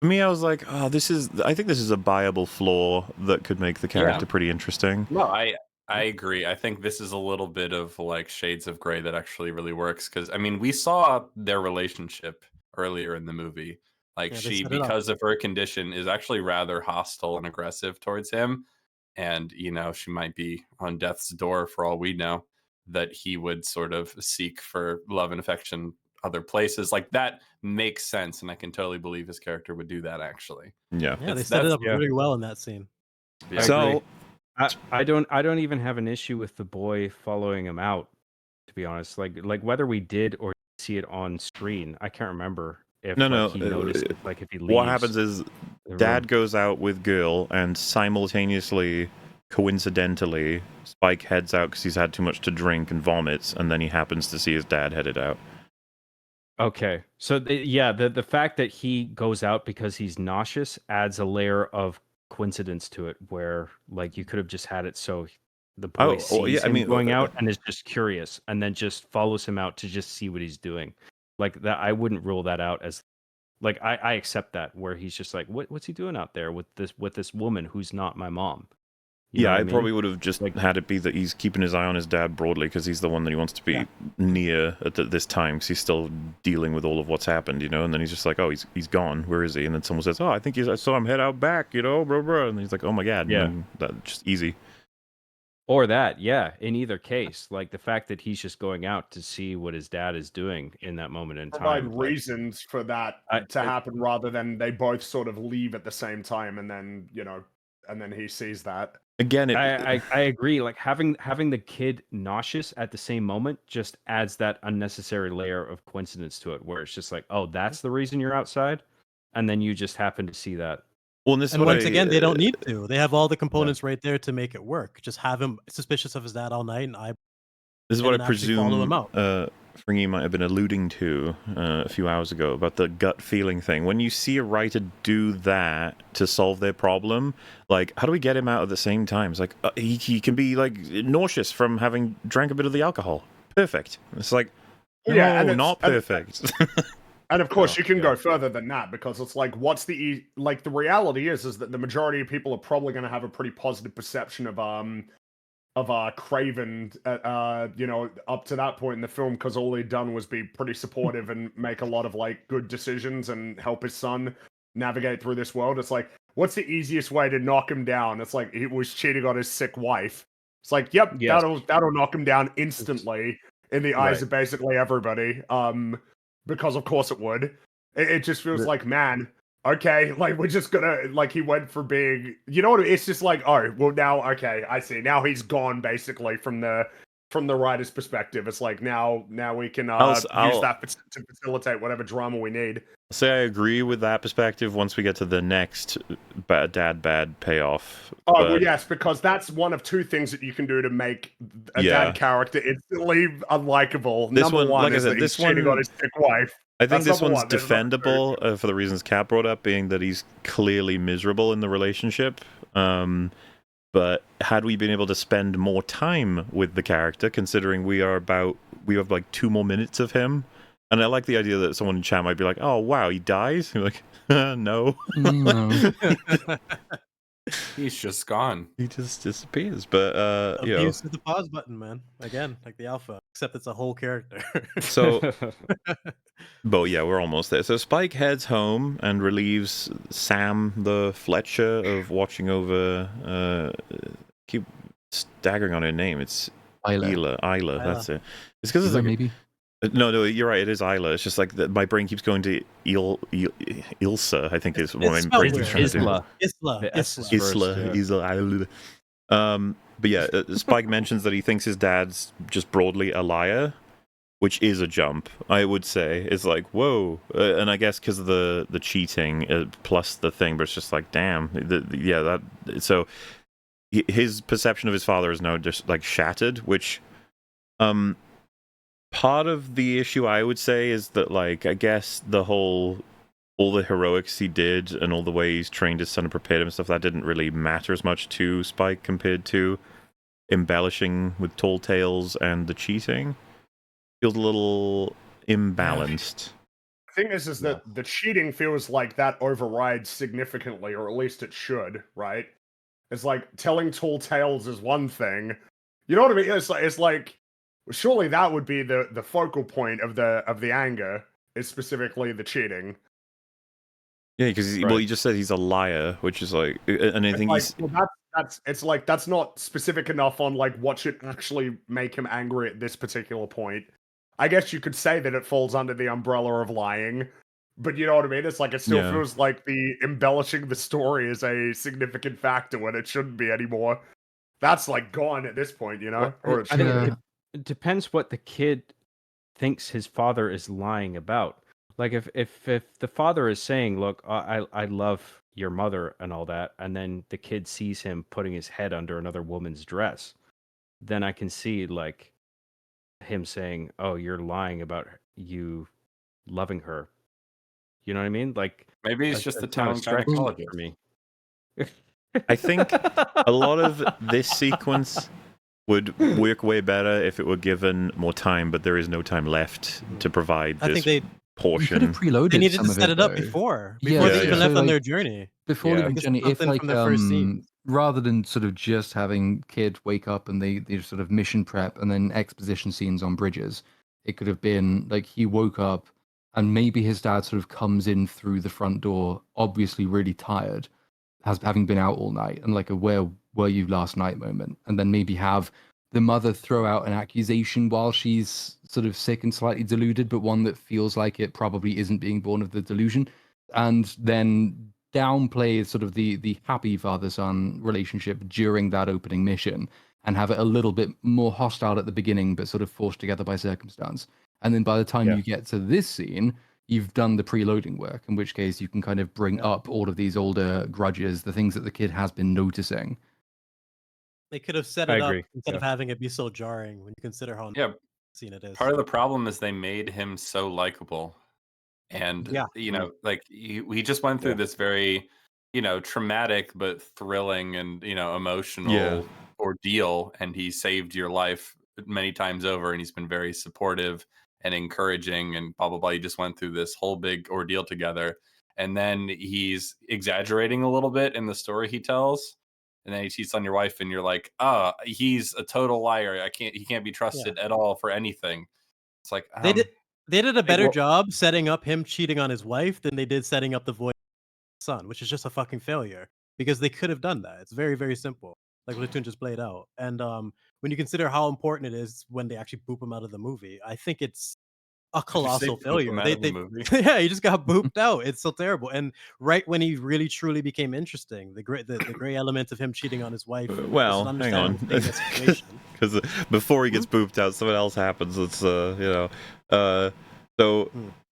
A: For me, I was like, I think this is a viable flaw that could make the character pretty interesting.
C: No, I agree. I think this is a little bit of like shades of gray that actually really works, because we saw their relationship earlier in the movie. Like, she, because of her condition, is actually rather hostile and aggressive towards him. And, she might be on death's door for all we know, that he would sort of seek for love and affection other places. Like, that makes sense, and I can totally believe his character would do that, actually.
A: Yeah.
B: Yeah, they set it up really well in that scene.
C: Yeah.
A: So
H: I don't even have an issue with the boy following him out, to be honest. Like whether we did or see it on screen, I can't remember if he noticed it, like if he leaves.
A: What happens is dad goes out with girl, and simultaneously, coincidentally, Spike heads out because he's had too much to drink and vomits, and then he happens to see his dad headed out.
H: Okay, so the fact that he goes out because he's nauseous adds a layer of coincidence to it, where like you could have just had it so the boy sees him going out and is just curious, and then just follows him out to just see what he's doing. Like that, I wouldn't rule that out as like I accept that, where he's just like, what's he doing out there with this woman who's not my mom?
A: I probably would have just had it be that he's keeping his eye on his dad broadly because he's the one that he wants to be near at this time, because he's still dealing with all of what's happened, and then he's just like, oh, he's gone, where is he? And then someone says, oh, I think I saw him head out back, blah, blah. And he's like, oh my god, that's just easy.
H: Or that, in either case, like the fact that he's just going out to see what his dad is doing in that moment in time.
D: Provide reasons for that to happen, rather than they both sort of leave at the same time, and then and then he sees that.
A: Again,
H: I agree. Like having the kid nauseous at the same moment just adds that unnecessary layer of coincidence to it, where it's just like, oh, that's the reason you're outside, and then you just happen to see that.
A: Well, and
B: once again, they don't need to. They have all the components right there to make it work. Just have him suspicious of his dad all night, and
A: this is what I presume
B: follow him out.
A: Fringy might have been alluding to a few hours ago about the gut feeling thing. When you see a writer do that to solve their problem, like, how do we get him out at the same time? It's like, he can be like nauseous from having drank a bit of the alcohol. Perfect. It's like, no, not perfect.
D: And of course, you can go further than that, because it's like, the reality is that the majority of people are probably going to have a pretty positive perception of Craven, up to that point in the film, because all he'd done was be pretty supportive and make a lot of like good decisions and help his son navigate through this world. It's like, what's the easiest way to knock him down? It's like he was cheating on his sick wife. It's like, that'll knock him down instantly in the eyes of basically everybody. Because of course it would. It just feels like, man, okay, like we're just gonna, like, he went for being, it's just like, oh, well now, okay, I see. Now he's gone basically from the writer's perspective. It's like now we can use that to facilitate whatever drama we need.
A: say I agree with that perspective once we get to the next bad payoff.
D: Oh,
A: but,
D: well, yes, because that's one of two things that you can do to make a
A: Yeah.
D: dad character instantly unlikable.
A: This
D: Number
A: one,
D: one
A: like I
D: is
A: said,
D: that
A: this
D: he's cheating
A: one-
D: on his sick wife.
A: I think
D: That's
A: this
D: number
A: one's
D: one. There's number two.
A: defendable for the reasons Cap brought up, being that he's clearly miserable in the relationship. But had we been able to spend more time with the character, considering we have like 2 more minutes of him, and I like the idea that someone in chat might be like, "Oh wow, he dies." You're like, no,
E: No.
C: He's just gone.
A: he just disappears. But you know,
B: Abuse of the pause button, man. Again, like the alpha, except it's a whole character.
A: so. But yeah, we're almost there. So Spike heads home and relieves Sam the Fletcher of watching over. Keep staggering on her name. It's
E: Isla.
A: Isla. That's it. It's because it's
E: Isla,
A: like
E: maybe.
A: no, you're right. It is Isla. It's just like my brain keeps going to Ilsa. I think is what my
B: It's
A: brain
B: spelled
A: keeps trying to do.
H: Isla.
B: Isla.
H: The S is
B: Isla.
H: first,
A: Isla. But yeah, Spike mentions that he thinks his dad's just broadly a liar, which is a jump, I would say. It's like, whoa. And I guess because of the cheating plus the thing, but it's just like, damn. So his perception of his father is now just like shattered, which part of the issue I would say is that, like, I guess all the heroics he did and all the way he's trained his son and prepared him and stuff, that didn't really matter as much to Spike compared to embellishing with tall tales and the cheating. Feels a little imbalanced.
D: The thing is that the cheating feels like that overrides significantly, or at least it should, right? It's like telling tall tales is one thing. You know what I mean? It's like surely that would be the focal point of the anger, is specifically the cheating.
A: Yeah, because he just said he's a liar, which is like, and I think
D: like,
A: he's.
D: Well, that's not specific enough on like what should actually make him angry at this particular point. I guess you could say that it falls under the umbrella of lying, but you know what I mean? It's like it still feels like the embellishing the story is a significant factor when it shouldn't be anymore. That's like gone at this point, you know? Or it
H: I think
D: should be.
H: it depends what the kid thinks his father is lying about. Like if the father is saying, "Look, I love your mother and all that," and then the kid sees him putting his head under another woman's dress, then I can see like him saying, "Oh, you're lying about you loving her." You know what I mean? Like
C: Maybe he's just a
H: that's not
C: town
H: stretch
C: gynecologist.
H: for me.
A: I think a lot of this sequence would work way better if it were given more time, but there is no time left to provide
B: I
A: this
B: think
E: You could
A: portion.
E: have preloaded
B: they needed
E: some
B: to
E: of
B: set it up
E: though.
B: before
E: Yeah,
B: they
A: yeah.
B: even left
E: So,
B: on
E: like,
B: their journey.
E: Before
H: Yeah.
E: leaving
B: Like,
E: Jenny, if
B: something
E: like
B: from the first scene.
E: rather than sort of just having kid wake up and they sort of mission prep and then exposition scenes on bridges, it could have been like he woke up and maybe his dad sort of comes in through the front door, obviously really tired, having been out all night, and like a "where were you last night" moment, and then maybe have the mother throw out an accusation while she's sort of sick and slightly deluded, but one that feels like it probably isn't being born of the delusion, and then downplay sort of the happy father-son relationship during that opening mission and have it a little bit more hostile at the beginning but sort of forced together by circumstance. And then by the time you get to this scene, you've done the preloading work, in which case you can kind of bring up all of these older grudges, the things that the kid has been noticing.
B: They could have set
H: I
B: it up
H: agree,
B: instead of having it be so jarring when you consider how
C: Yeah,
B: scene it is.
C: part of the problem is they made him so likable, and you know, like he just went through this very, you know, traumatic but thrilling and, you know, emotional ordeal, and he saved your life many times over, and he's been very supportive and encouraging and blah blah blah. He just went through this whole big ordeal together, and then he's exaggerating a little bit in the story he tells, and then he cheats on your wife, and you're like, he's a total liar. He can't be trusted at all for anything. It's like
B: They did a better job setting up him cheating on his wife than they did setting up the voice of his son, which is just a fucking failure because they could have done that. It's very, very simple, like Platoon just played out. And when you consider how important it is when they actually boop him out of the movie, I think it's a colossal failure. Yeah, he just got booped out. It's so terrible. And right when he really truly became interesting, the gray element of him cheating on his wife.
A: Well, hang on, because before he gets booped out, something else happens. It's so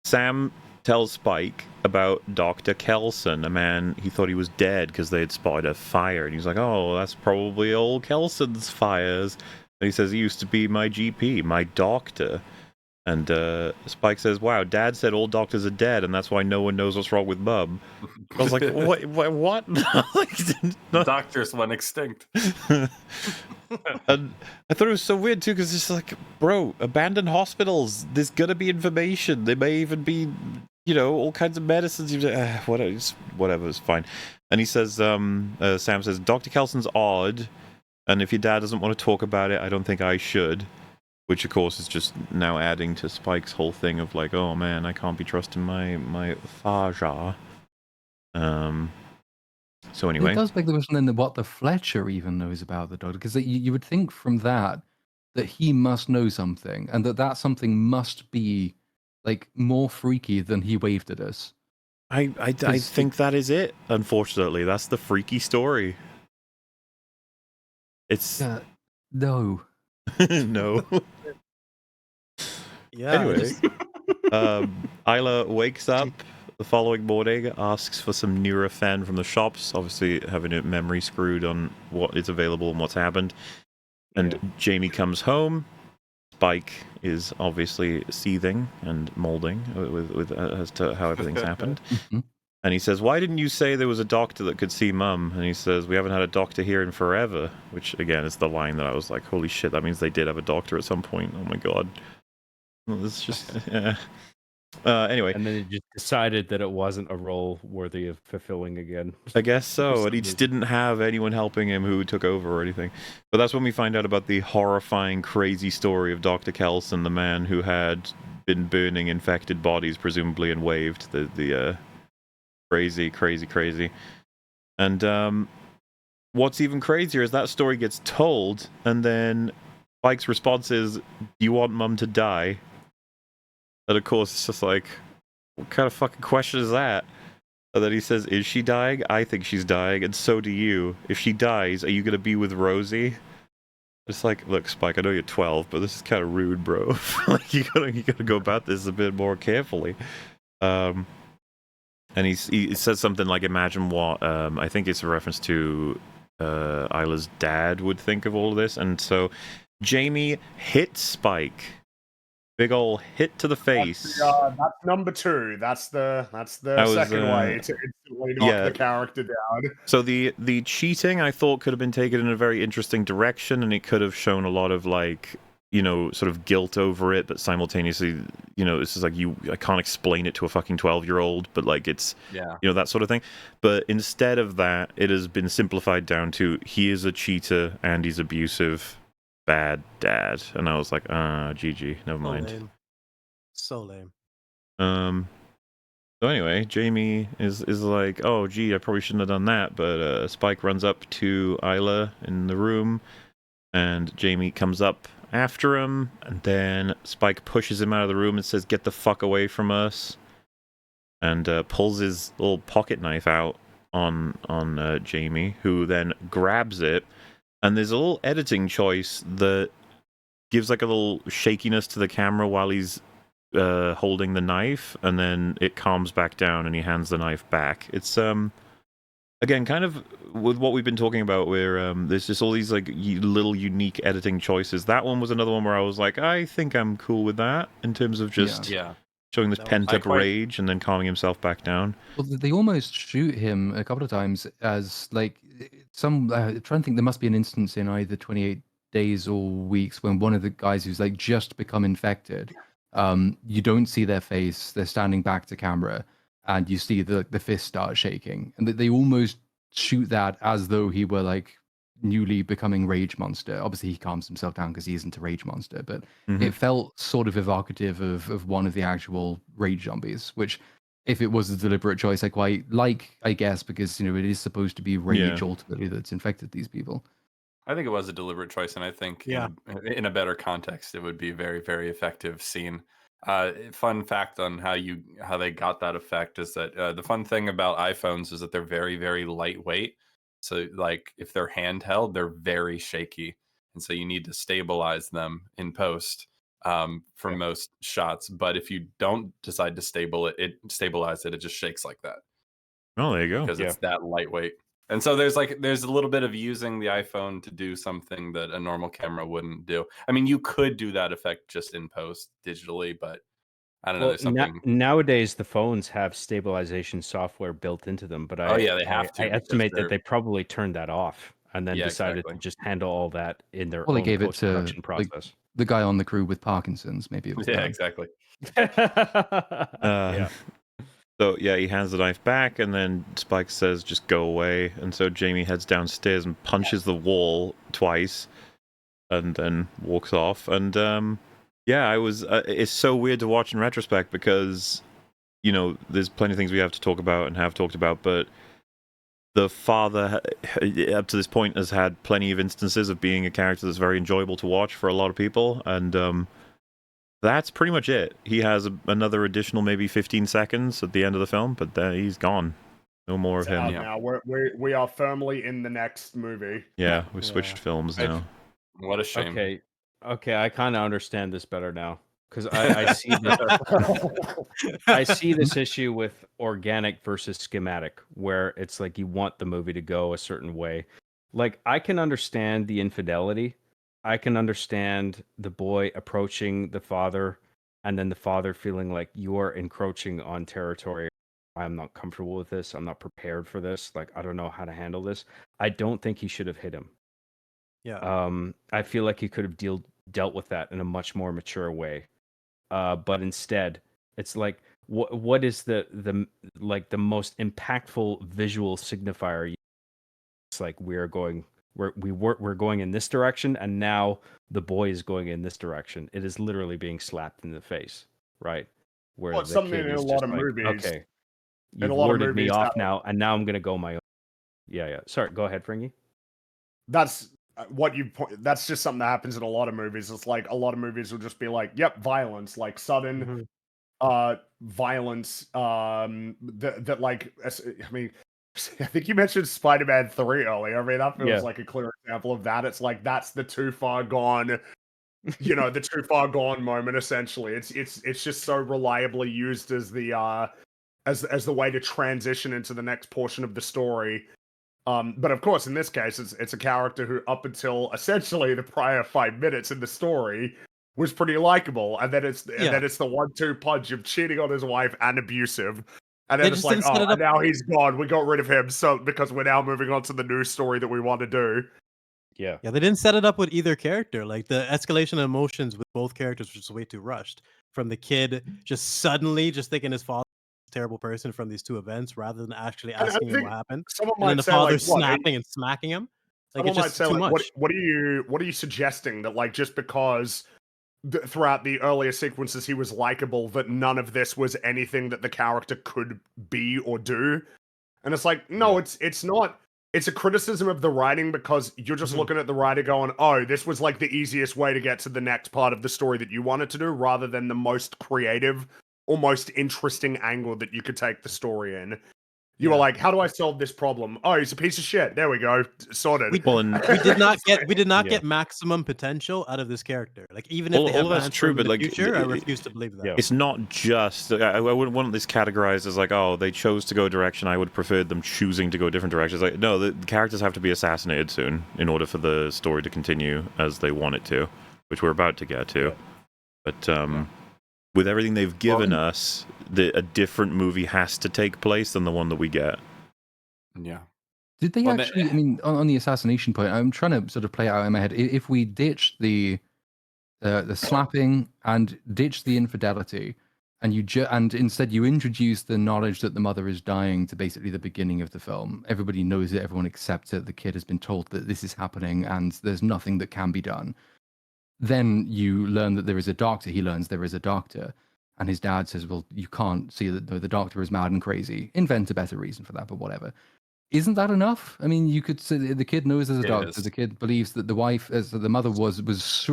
A: Sam tells Spike about Dr. Kelson, a man he thought he was dead because they had spotted a fire. And he's like, oh, that's probably old Kelson's fires. And he says, he used to be my GP, my doctor. And Spike says, wow, Dad said all doctors are dead, and that's why no one knows what's wrong with Mum. I was like, what?
C: Doctors went extinct.
A: And I thought it was so weird, too, because it's like, bro, abandoned hospitals, there's going to be information. There may even be, all kinds of medicines. Whatever, it's fine. And he says, Sam says, Dr. Kelson's odd, and if your dad doesn't want to talk about it, I don't think I should. Which, of course, is just now adding to Spike's whole thing of like, oh man, I can't be trusting my Faja. So anyway,
E: It does beg the question then what the Fletcher even knows about the doctor, because you would think from that he must know something, and that something must be like more freaky than he waved at us.
A: I think that is it. Unfortunately, that's the freaky story. It's
E: no.
A: No.
B: Yeah.
A: Anyway, Isla wakes up the following morning, asks for some Nurofen from the shops, obviously having her memory screwed on what is available and what's happened. And Jamie comes home. Spike is obviously seething and molding with as to how everything's happened.
E: Mhm.
A: And he says, why didn't you say there was a doctor that could see Mum? And he says, we haven't had a doctor here in forever. Which, again, is the line that I was like, holy shit, that means they did have a doctor at some point. Oh my god. It's just... anyway.
H: And then he just decided that it wasn't a role worthy of fulfilling again.
A: I guess so. And he just didn't have anyone helping him who took over or anything. But that's when we find out about the horrifying, crazy story of Dr. Kelson, the man who had been burning infected bodies, presumably, and waved the crazy. And what's even crazier is that story gets told, and then Spike's response is, do you want Mum to die? And of course, it's just like, what kind of fucking question is that? And then he says, is she dying? I think she's dying, and so do you. If she dies, are you going to be with Rosie? It's like, look, Spike, I know you're 12, but this is kind of rude, bro. Like, you gotta go about this a bit more carefully. And he says something like, imagine what, I think it's a reference to Isla's dad would think of all of this. And so Jamie hits Spike. Big ol' hit to the face.
D: That's number 2. That's the second way to instantly knock the character down.
A: So the cheating, I thought, could have been taken in a very interesting direction, and it could have shown a lot of, like, sort of guilt over it, but simultaneously, this is like, I can't explain it to a fucking 12-year-old, but like, it's, that sort of thing. But instead of that, it has been simplified down to, he is a cheater and he's abusive. Bad dad. And I was like, GG, never mind.
B: So lame.
A: So anyway, Jamie is like, oh gee, I probably shouldn't have done that, but Spike runs up to Isla in the room, and Jamie comes up after him, and then Spike pushes him out of the room and says, get the fuck away from us, and pulls his little pocket knife out on Jamie, who then grabs it. And there's a little editing choice that gives like a little shakiness to the camera while he's holding the knife, and then it calms back down and he hands the knife back. It's again kind of with what we've been talking about, where there's just all these like little unique editing choices. That one was another one where I was like, I think I'm cool with that in terms of just showing this pent-up rage and then calming himself back down.
E: Well, they almost shoot him a couple of times as like some. I'm trying to think. There must be an instance in either 28 days or weeks when one of the guys who's like just become infected. You don't see their face. They're standing back to camera, and you see the fist start shaking, and they almost shoot that as though he were like newly becoming Rage Monster. Obviously, he calms himself down because he isn't a Rage Monster, but it felt sort of evocative of one of the actual Rage zombies, which, if it was a deliberate choice, I quite like, I guess, because, it is supposed to be Rage ultimately that's infected these people.
C: I think it was a deliberate choice, and I think in a better context, it would be a very, very effective scene. Fun fact on how they got that effect is that the fun thing about iPhones is that they're very, very lightweight. So, like, if they're handheld, they're very shaky, and so you need to stabilize them in post. for most shots. But if you don't decide to stabilize it, it just shakes like that
A: Oh, there you go.
C: because it's that lightweight. And so there's a little bit of using the iPhone to do something that a normal camera wouldn't do. I mean, you could do that effect just in post digitally, but I don't know.
H: Well,
C: There's something.
H: nowadays the phones have stabilization software built into them, but
C: Oh yeah, they have to.
H: I
C: because
H: estimate that
C: they're-
H: they probably turned that off and then
C: Yeah,
H: decided
C: exactly.
H: to just handle all that in their
E: Well, they
H: own
E: gave it
H: post
E: to
H: production process.
E: the guy on the crew with Parkinson's. Maybe it was
C: Yeah,
E: that.
C: exactly.
H: Yeah.
A: So yeah, he hands the knife back, and then Spike says, "Just go away." And so Jamie heads downstairs and punches the wall twice, and then walks off. And yeah, it's so weird to watch in retrospect because there's plenty of things we have to talk about and have talked about, but the father up to this point has had plenty of instances of being a character that's very enjoyable to watch for a lot of people, and that's pretty much it. He has another additional maybe 15 seconds at the end of the film, but then he's gone. No more of
D: It's out
A: him.
D: now. We are firmly in the next movie.
A: Yeah, we've switched films now.
C: What a shame.
H: Okay, I kind of understand this better now because I see I see this issue with organic versus schematic, where it's like you want the movie to go a certain way. Like I can understand the infidelity. I can understand the boy approaching the father and then the father feeling like you are encroaching on territory. I'm not comfortable with this. I'm not prepared for this. Like I don't know how to handle this. I don't think he should have hit him.
B: Yeah.
H: I feel like he could have dealt with that in a much more mature way. But instead, it's like what is the most impactful visual signifier? It's like we're going in this direction, and now the boy is going in this direction. It is literally being slapped in the face, right? Where
D: Well, it's
H: the
D: something
H: kid
D: in
H: is
D: a lot
H: just
D: of
H: like,
D: movies.
H: okay,
D: In a
H: you've
D: lot of
H: warded me
D: movies
H: off
D: that-
H: now, and now I'm gonna go my own. Yeah. Sorry, go ahead, Fringy.
D: That's that's just something that happens in a lot of movies. It's like a lot of movies will just be like, "Yep, violence, like sudden violence." That like, I mean, I think you mentioned Spider-Man 3 earlier. I mean, that feels like a clear example of that. It's like that's the too far gone, the too far gone moment. Essentially, it's just so reliably used as the as the way to transition into the next portion of the story. But of course, in this case, it's a character who, up until essentially the prior 5 minutes in the story, was pretty likable, and then it's the 1-2 punch of cheating on his wife and abusive, and then it's like, oh, and now he's gone. We got rid of him, so because we're now moving on to the new story that we want to do.
B: Yeah, they didn't set it up with either character. Like the escalation of emotions with both characters was just way too rushed. From the kid just suddenly just thinking his father was a terrible person from these two events, rather than actually asking him what happened. And then the father snapping and smacking him. Like it's just too much.
D: What are you suggesting that like just because throughout the earlier sequences he was likable, that none of this was anything that the character could be or do? And it's like, no, it's not. It's a criticism of the writing because you're just looking at the writer going, oh, this was like the easiest way to get to the next part of the story that you wanted to do, rather than the most creative or most interesting angle that you could take the story in. You were like, how do I solve this problem? Oh, he's a piece of shit. There we go. Sorted.
B: We did not get maximum potential out of this character. Like even if they have
A: that's true, but like
B: future, I refuse to believe that.
A: It's not just. I wouldn't want this categorized as like, oh, they chose to go a direction. I would prefer them choosing to go different directions. Like, no, the characters have to be assassinated soon in order for the story to continue as they want it to, which we're about to get to. But with everything they've given us, a different movie has to take place than the one that we get.
C: Yeah.
E: Did they actually? I mean, on the assassination point, I'm trying to sort of play it out in my head. If we ditch the slapping and ditch the infidelity, and and instead you introduce the knowledge that the mother is dying to basically the beginning of the film. Everybody knows it. Everyone accepts it. The kid has been told that this is happening, and there's nothing that can be done. Then you learn that there is a doctor. He learns there is a doctor. And his dad says, well, you can't see that the doctor is mad and crazy. Invent a better reason for that, but whatever. Isn't that enough? I mean, you could say the kid knows there's a doctor. The kid believes that the wife, the mother was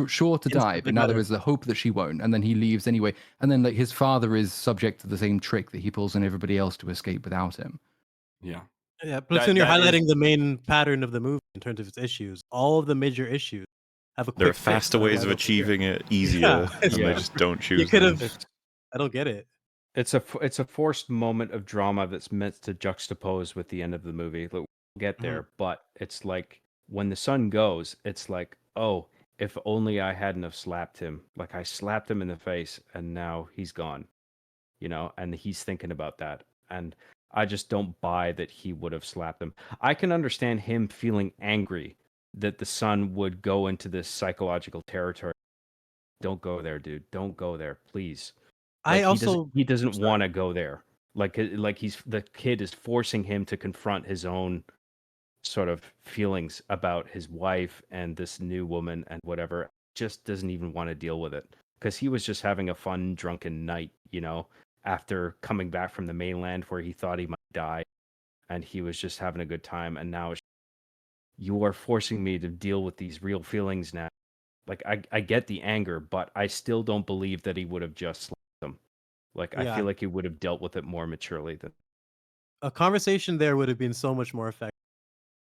E: sure to die, but now there is the hope that she won't. And then he leaves anyway. And then like his father is subject to the same trick that he pulls on everybody else to escape without him.
C: Yeah.
B: Yeah, but soon you're highlighting the main pattern of the movie in terms of its issues. All of the major issues have a quick
A: There are
B: fix,
A: faster ways
B: otherwise
A: of
B: I'll forget.
A: achieving it easier, and they
H: Yeah.
A: just don't
B: You
A: choose
B: could
A: them.
B: have. I don't get it.
H: It's a forced moment of drama that's meant to juxtapose with the end of the movie. Like, we'll get there, but it's like when the sun goes, it's like, oh, if only I hadn't have slapped him. Like I slapped him in the face, and now he's gone. And he's thinking about that, and I just don't buy that he would have slapped him. I can understand him feeling angry that the son would go into this psychological territory. Don't go there, dude. Don't go there, please.
B: I
H: Like
B: also
H: he doesn't
B: sorry.
H: want to go there. Like the kid is forcing him to confront his own sort of feelings about his wife and this new woman and whatever. Just doesn't even want to deal with it because he was just having a fun drunken night, after coming back from the mainland where he thought he might die, and he was just having a good time. And now you are forcing me to deal with these real feelings now. Like I get the anger, but I still don't believe that he would have just slapped him. Like I
B: Yeah.
H: feel like he would have dealt with it more maturely than.
B: A conversation there would have been so much more effective,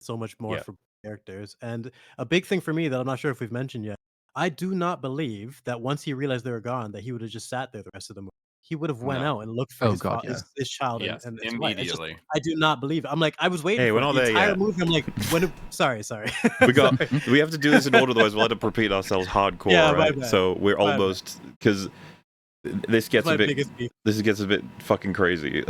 B: so much more
H: Yeah.
B: for characters. And a big thing for me that I'm not sure if we've mentioned yet, I do not believe that once he realized they were gone, that he would have just sat there the rest of the movie. He would have went
C: No.
B: out and looked for
E: Oh,
B: his,
E: God, yeah.
B: his child
C: Yes,
B: and his wife. It's just,
C: immediately.
B: I do not believe it. I'm like, I was waiting
A: Hey,
B: for
A: we're
B: it.
A: not
B: The
A: there
B: entire
A: yet.
B: movie. I'm like, sorry.
A: We have to do this in order, otherwise we'll end up repeating ourselves hardcore,
B: Yeah, my
A: right?
B: bad.
A: So we're
B: My bad.
A: almost, because this gets
B: my
A: a bit
B: biggest beef.
A: this gets a bit fucking crazy.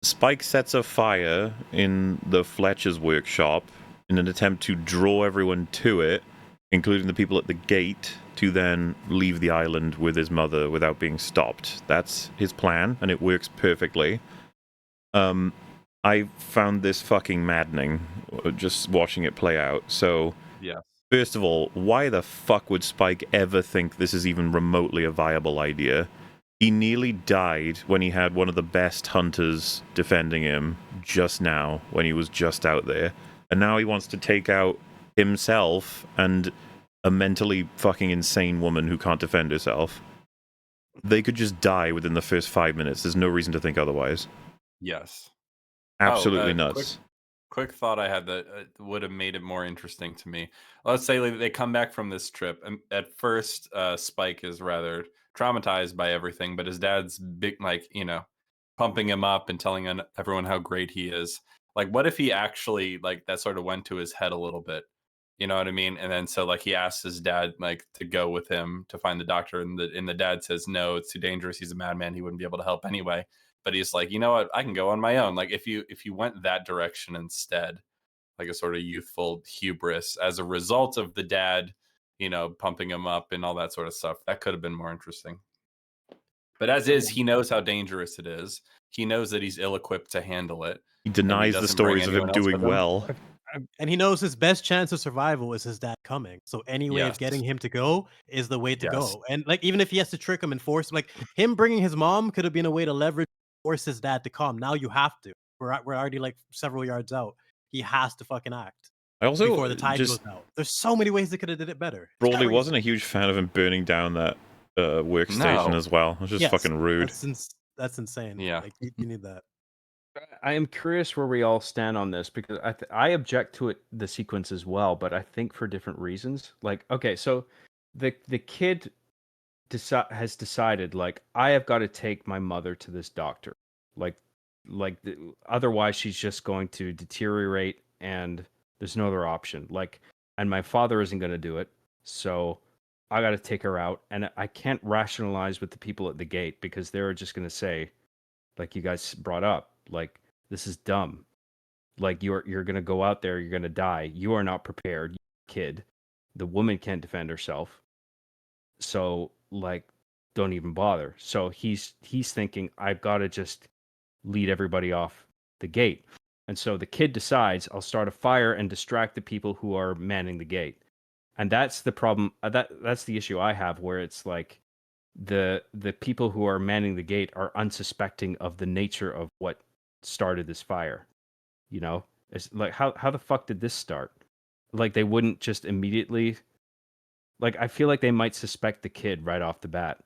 A: Spike sets a fire in the Fletcher's workshop in an attempt to draw everyone to it, including the people at the gate, to then leave the island with his mother without being stopped. That's his plan, and it works perfectly. I found this fucking maddening, just watching it play out. So,
C: Yeah.
A: first of all, why the fuck would Spike ever think this is even remotely a viable idea? He nearly died when he had one of the best hunters defending him just now, when he was just out there. And now he wants to take out himself and a mentally fucking insane woman who can't defend herself. They could just die within the first 5 minutes. There's no reason to think otherwise.
C: Yes.
A: Absolutely nuts.
C: Quick thought I had that would have made it more interesting to me. Let's say they come back from this trip, and at first, Spike is rather traumatized by everything, but his dad's big, pumping him up and telling everyone how great he is. Like, what if he actually that sort of went to his head a little bit? You know what I mean? And then so he asks his dad to go with him to find the doctor, and the dad says no, it's too dangerous. He's a madman. He wouldn't be able to help anyway. But he's like, you know what? I can go on my own. Like if you went that direction instead, like a sort of youthful hubris as a result of the dad, pumping him up and all that sort of stuff, that could have been more interesting. But as is, he knows how dangerous it is. He knows that he's ill-equipped to handle it.
A: He denies the
C: doesn't bring
A: stories of him
C: anyone else
A: doing
C: with him.
A: well.
B: And he knows his best chance of survival is his dad coming. So any way
C: Yes.
B: of getting him to go is the way to
C: Yes.
B: go. And even if he has to trick him and force him, him bringing his mom could have been a way to leverage, force his dad to come. Now you have to. We're already several yards out. He has to fucking act
A: I also
B: before the tide
A: just
B: goes out. There's so many ways they could have did it better. It's
A: broadly
B: crazy.
A: wasn't a huge fan of him burning down that workstation
C: No.
A: as well. It was just
B: Yes,
A: fucking rude.
B: That's insane.
C: Yeah.
B: You need that.
H: I am curious where we all stand on this because I object to the sequence as well, but I think for different reasons. Okay, so the kid has decided I have got to take my mother to this doctor, otherwise she's just going to deteriorate and there's no other option. And my father isn't going to do it, so I got to take her out, and I can't rationalize with the people at the gate because they're just going to say, like you guys brought up, this is dumb. You're gonna go out there, you're gonna die. You are not prepared, kid. The woman can't defend herself. So don't even bother. So he's thinking, I've got to just lead everybody off the gate. And so the kid decides, I'll start a fire and distract the people who are manning the gate. And that's the problem. That's the issue I have, where it's the people who are manning the gate are unsuspecting of the nature of what started this fire. It's how the fuck did this start? They wouldn't just immediately, I feel like they might suspect the kid right off the bat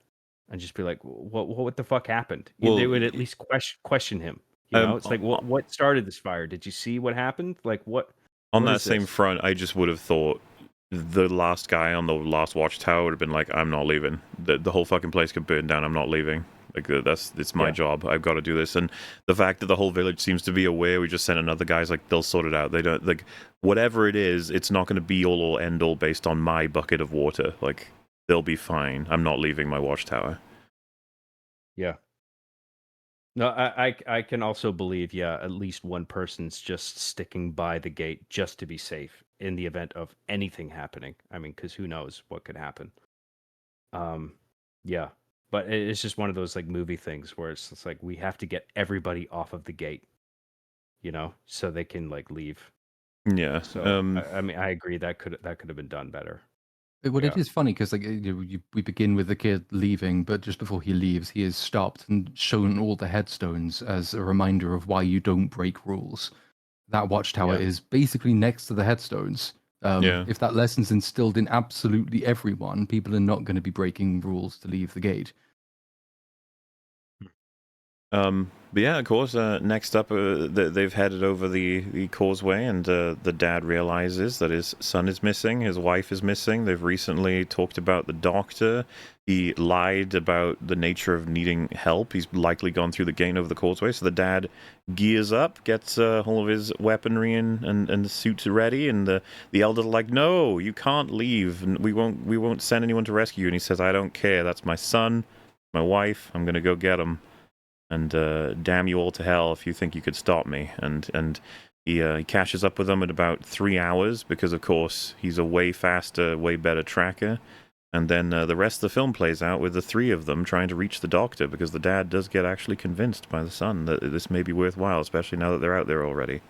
H: and just be like, what the fuck happened?
A: Well,
H: they would at least question him. It's what started this fire? Did you see what happened? What
A: on
H: what
A: that
H: is
A: same
H: this?
A: front, I just would have thought the last guy on the last watchtower would have been like, I'm not leaving. The whole fucking place could burn down. I'm not leaving. Like it's my job. I've got to do this. And the fact that the whole village seems to be aware, we just sent another guy's like, they'll sort it out. They don't like whatever it is. It's not going to be all or end all based on my bucket of water. Like they'll be fine. I'm not leaving my watchtower.
H: Yeah. No, I can also believe, at least one person's just sticking by the gate just to be safe in the event of anything happening. I mean, because who knows what could happen. Yeah. But it's just one of those like movie things where it's like we have to get everybody off of the gate, so they can like leave.
A: Yeah.
H: So I mean, I agree that could have been done better.
E: Well, it is funny because like we begin with the kid leaving, but just before he leaves, he is stopped and shown all the headstones as a reminder of why you don't break rules. That watchtower is basically next to the headstones. If that lesson's instilled in absolutely everyone, people are not going to be breaking rules to leave the gate.
A: But yeah, of course, next up, they've headed over the causeway, and the dad realizes that his son is missing, his wife is missing. They've recently talked about the doctor. He lied about the nature of needing help. He's likely gone through the gate over the causeway. So the dad gears up, gets all of his weaponry and suits ready, and the elders are like, "No, you can't leave. And we won't send anyone to rescue you." And he says, "I don't care. That's my son, my wife. I'm gonna go get him. And damn you all to hell if you think you could stop me." And he catches up with them at about 3 hours because, of course, he's a way faster, way better tracker. And then the rest of the film plays out with the three of them trying to reach the doctor because the dad does get actually convinced by the son that this may be worthwhile, especially now that they're out there already.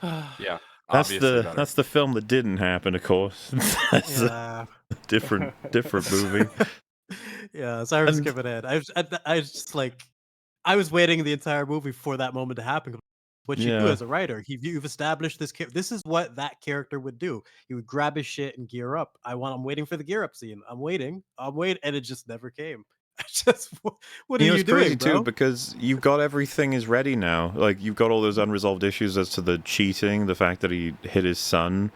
C: Yeah,
A: that's the film that didn't happen, of course. That's a different movie.
B: Yeah, sorry for skipping it. I was just like, I was waiting the entire movie for that moment to happen. What you do as a writer, you've established this. This is what that character would do. He would grab his shit and gear up. I'm waiting for the gear up scene. I'm waiting, and it just never came. What are you doing,
A: crazy
B: bro?
A: too, because you've got everything is ready now. Like you've got all those unresolved issues as to the cheating, the fact that he hit his son.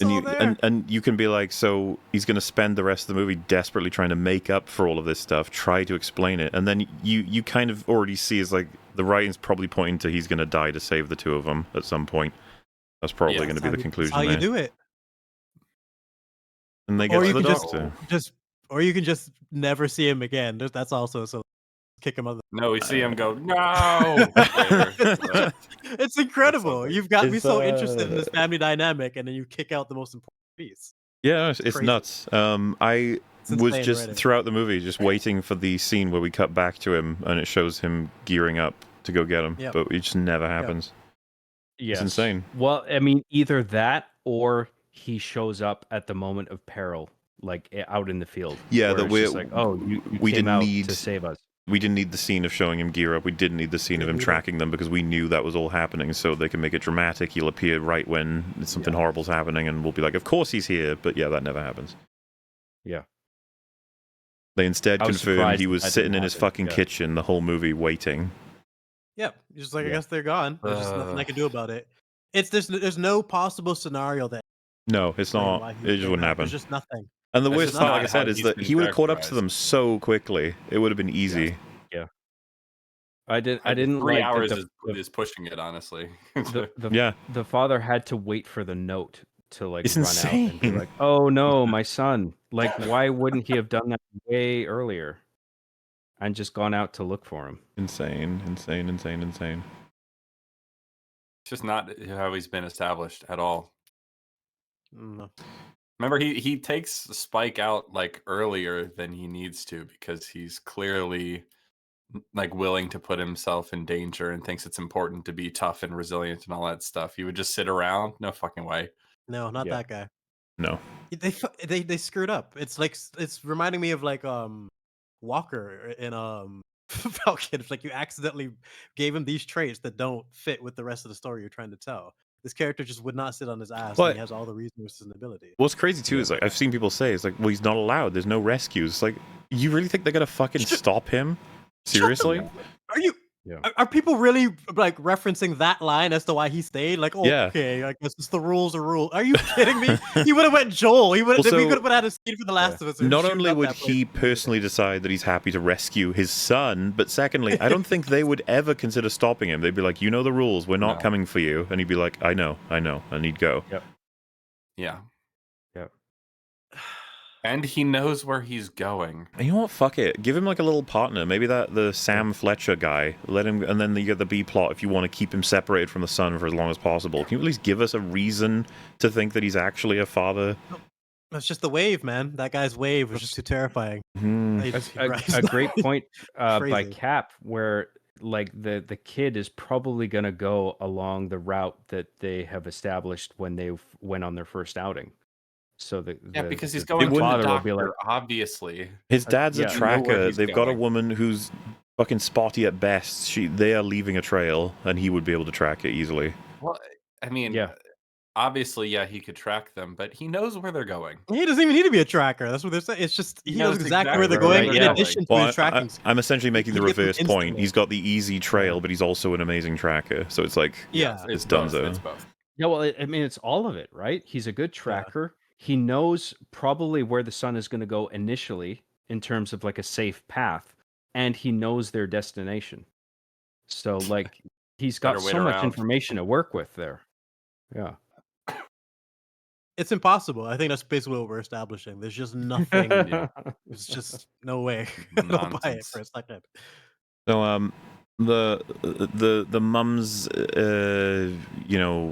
A: And you can be like, so he's going to spend the rest of the movie desperately trying to make up for all of this stuff, try to explain it, and then you kind of already see is like the writing's probably pointing to he's going to die to save the two of them at some point. That's probably going to be the conclusion.
B: How you do it?
A: And they get to the doctor.
B: Or you can just never see him again. That's also so. Kick him out.
C: No, we see him go, no.
B: It's incredible. You've got me so interested in this family dynamic, and then you kick out the most important piece.
A: Yeah, it's nuts. I was just throughout the movie just waiting for the scene where we cut back to him and it shows him gearing up to go get him, but it just never happens.
H: Yeah,
A: it's insane.
H: Well, I mean, either that or he shows up at the moment of peril, like out in the field.
A: Yeah, that we're
H: like, oh,
A: we
H: came
A: didn't
H: out
A: need
H: to save us.
A: We didn't need the scene of showing him gear up. We didn't need the scene of him tracking them because we knew that was all happening, so they can make it dramatic. He'll appear right when something horrible's happening, and we'll be like, of course he's here, but yeah, that never happens.
H: Yeah.
A: They instead confirmed he was sitting in his fucking kitchen the whole movie waiting.
B: Yep. Just like, I guess they're gone. There's just nothing I can do about it. There's no possible scenario that...
A: No, it's not. It just wouldn't happen.
B: There's just nothing.
A: And the worst part, like I said, is that he would have caught up to them so quickly. It would have been easy.
H: Yeah. I didn't
C: 3
H: like
C: hours is pushing it, honestly.
H: The father had to wait for the note to like
A: it's
H: run
A: insane.
H: out and be like, oh no, my son. Like, why wouldn't he have done that way earlier and just gone out to look for him?
A: Insane.
C: It's just not how he's been established at all.
B: No.
C: Remember, he takes Spike out like earlier than he needs to because he's clearly like willing to put himself in danger and thinks it's important to be tough and resilient and all that stuff. He would just sit around. No fucking way.
B: No, not that guy.
A: No.
B: They screwed up. It's like, it's reminding me of like Walker in Falcon. It's like you accidentally gave him these traits that don't fit with the rest of the story you're trying to tell. This character just would not sit on his ass, and he has all the resources and ability.
A: What's crazy too is like I've seen people say it's like, well, he's not allowed. There's no rescues. It's like, you really think they're gonna fucking stop him? Seriously?
B: Are you? Are people really like referencing that line as to why he stayed? Like,
A: Yeah.
B: okay, I guess it's the rules are rule. Are you kidding me? He would have went Joel. He would.
A: Well,
B: we
A: so-
B: could have had a scene for The Last of Us. of him
A: Not
B: shooting
A: only
B: up
A: would
B: that place.
A: he personally decide that he's happy to rescue his son, but secondly, I don't think they would ever consider stopping him. They'd be like, you know the rules, we're not
C: No.
A: coming for you. And he'd be like, I know, I need go.
C: Yeah.
H: Yep.
C: And he knows where he's going.
A: And you know what? Fuck it. Give him like a little partner. Maybe the Sam Fletcher guy. Let him, and then you get the B plot if you want to keep him separated from the son for as long as possible. Can you at least give us a reason to think that he's actually a father?
B: It's just the wave, man. That guy's wave was just too terrifying.
A: Hmm.
B: Jesus
H: A
B: Christ.
H: great point by
B: Crazy.
H: Cap, where like the kid is probably going to go along the route that they have established when they went on their first outing. So
C: Because he's
H: the
C: going to the
H: father will
C: doctor,
H: be like,
C: obviously.
A: His dad's
H: yeah,
A: a
H: you
C: know where
A: tracker.
C: he's
A: They've got a
C: going.
A: woman who's fucking spotty at best. They are leaving a trail, and he would be able to track it easily.
C: Well, I mean,
H: Yeah.
C: obviously, yeah, he could track them, but he knows where they're going.
B: He doesn't even need to be a tracker. That's what they're saying. It's just he knows exactly where they're
H: exactly
B: going.
H: right,
B: In
H: yeah.
B: addition to
A: Well,
B: his tracking.
A: I'm essentially making the
B: He gets them
A: reverse point.
B: instantly.
A: He's got the easy trail, but he's also an amazing tracker. So it's like,
B: Yeah.
A: it's
C: both.
A: donezo.
C: It's both.
H: yeah, well, I mean, it's all of it, right? He's a good tracker. He knows probably where the sun is going to go initially in terms of like a safe path, and he knows their destination. So, like, he's got
C: Better wait
H: so much
C: around.
H: information to work with there. Yeah.
B: It's impossible. I think that's basically what we're establishing. There's just nothing.
C: Yeah.
B: There's just no way. I'll buy it
C: Nonsense.
B: for a second.
A: So the mum's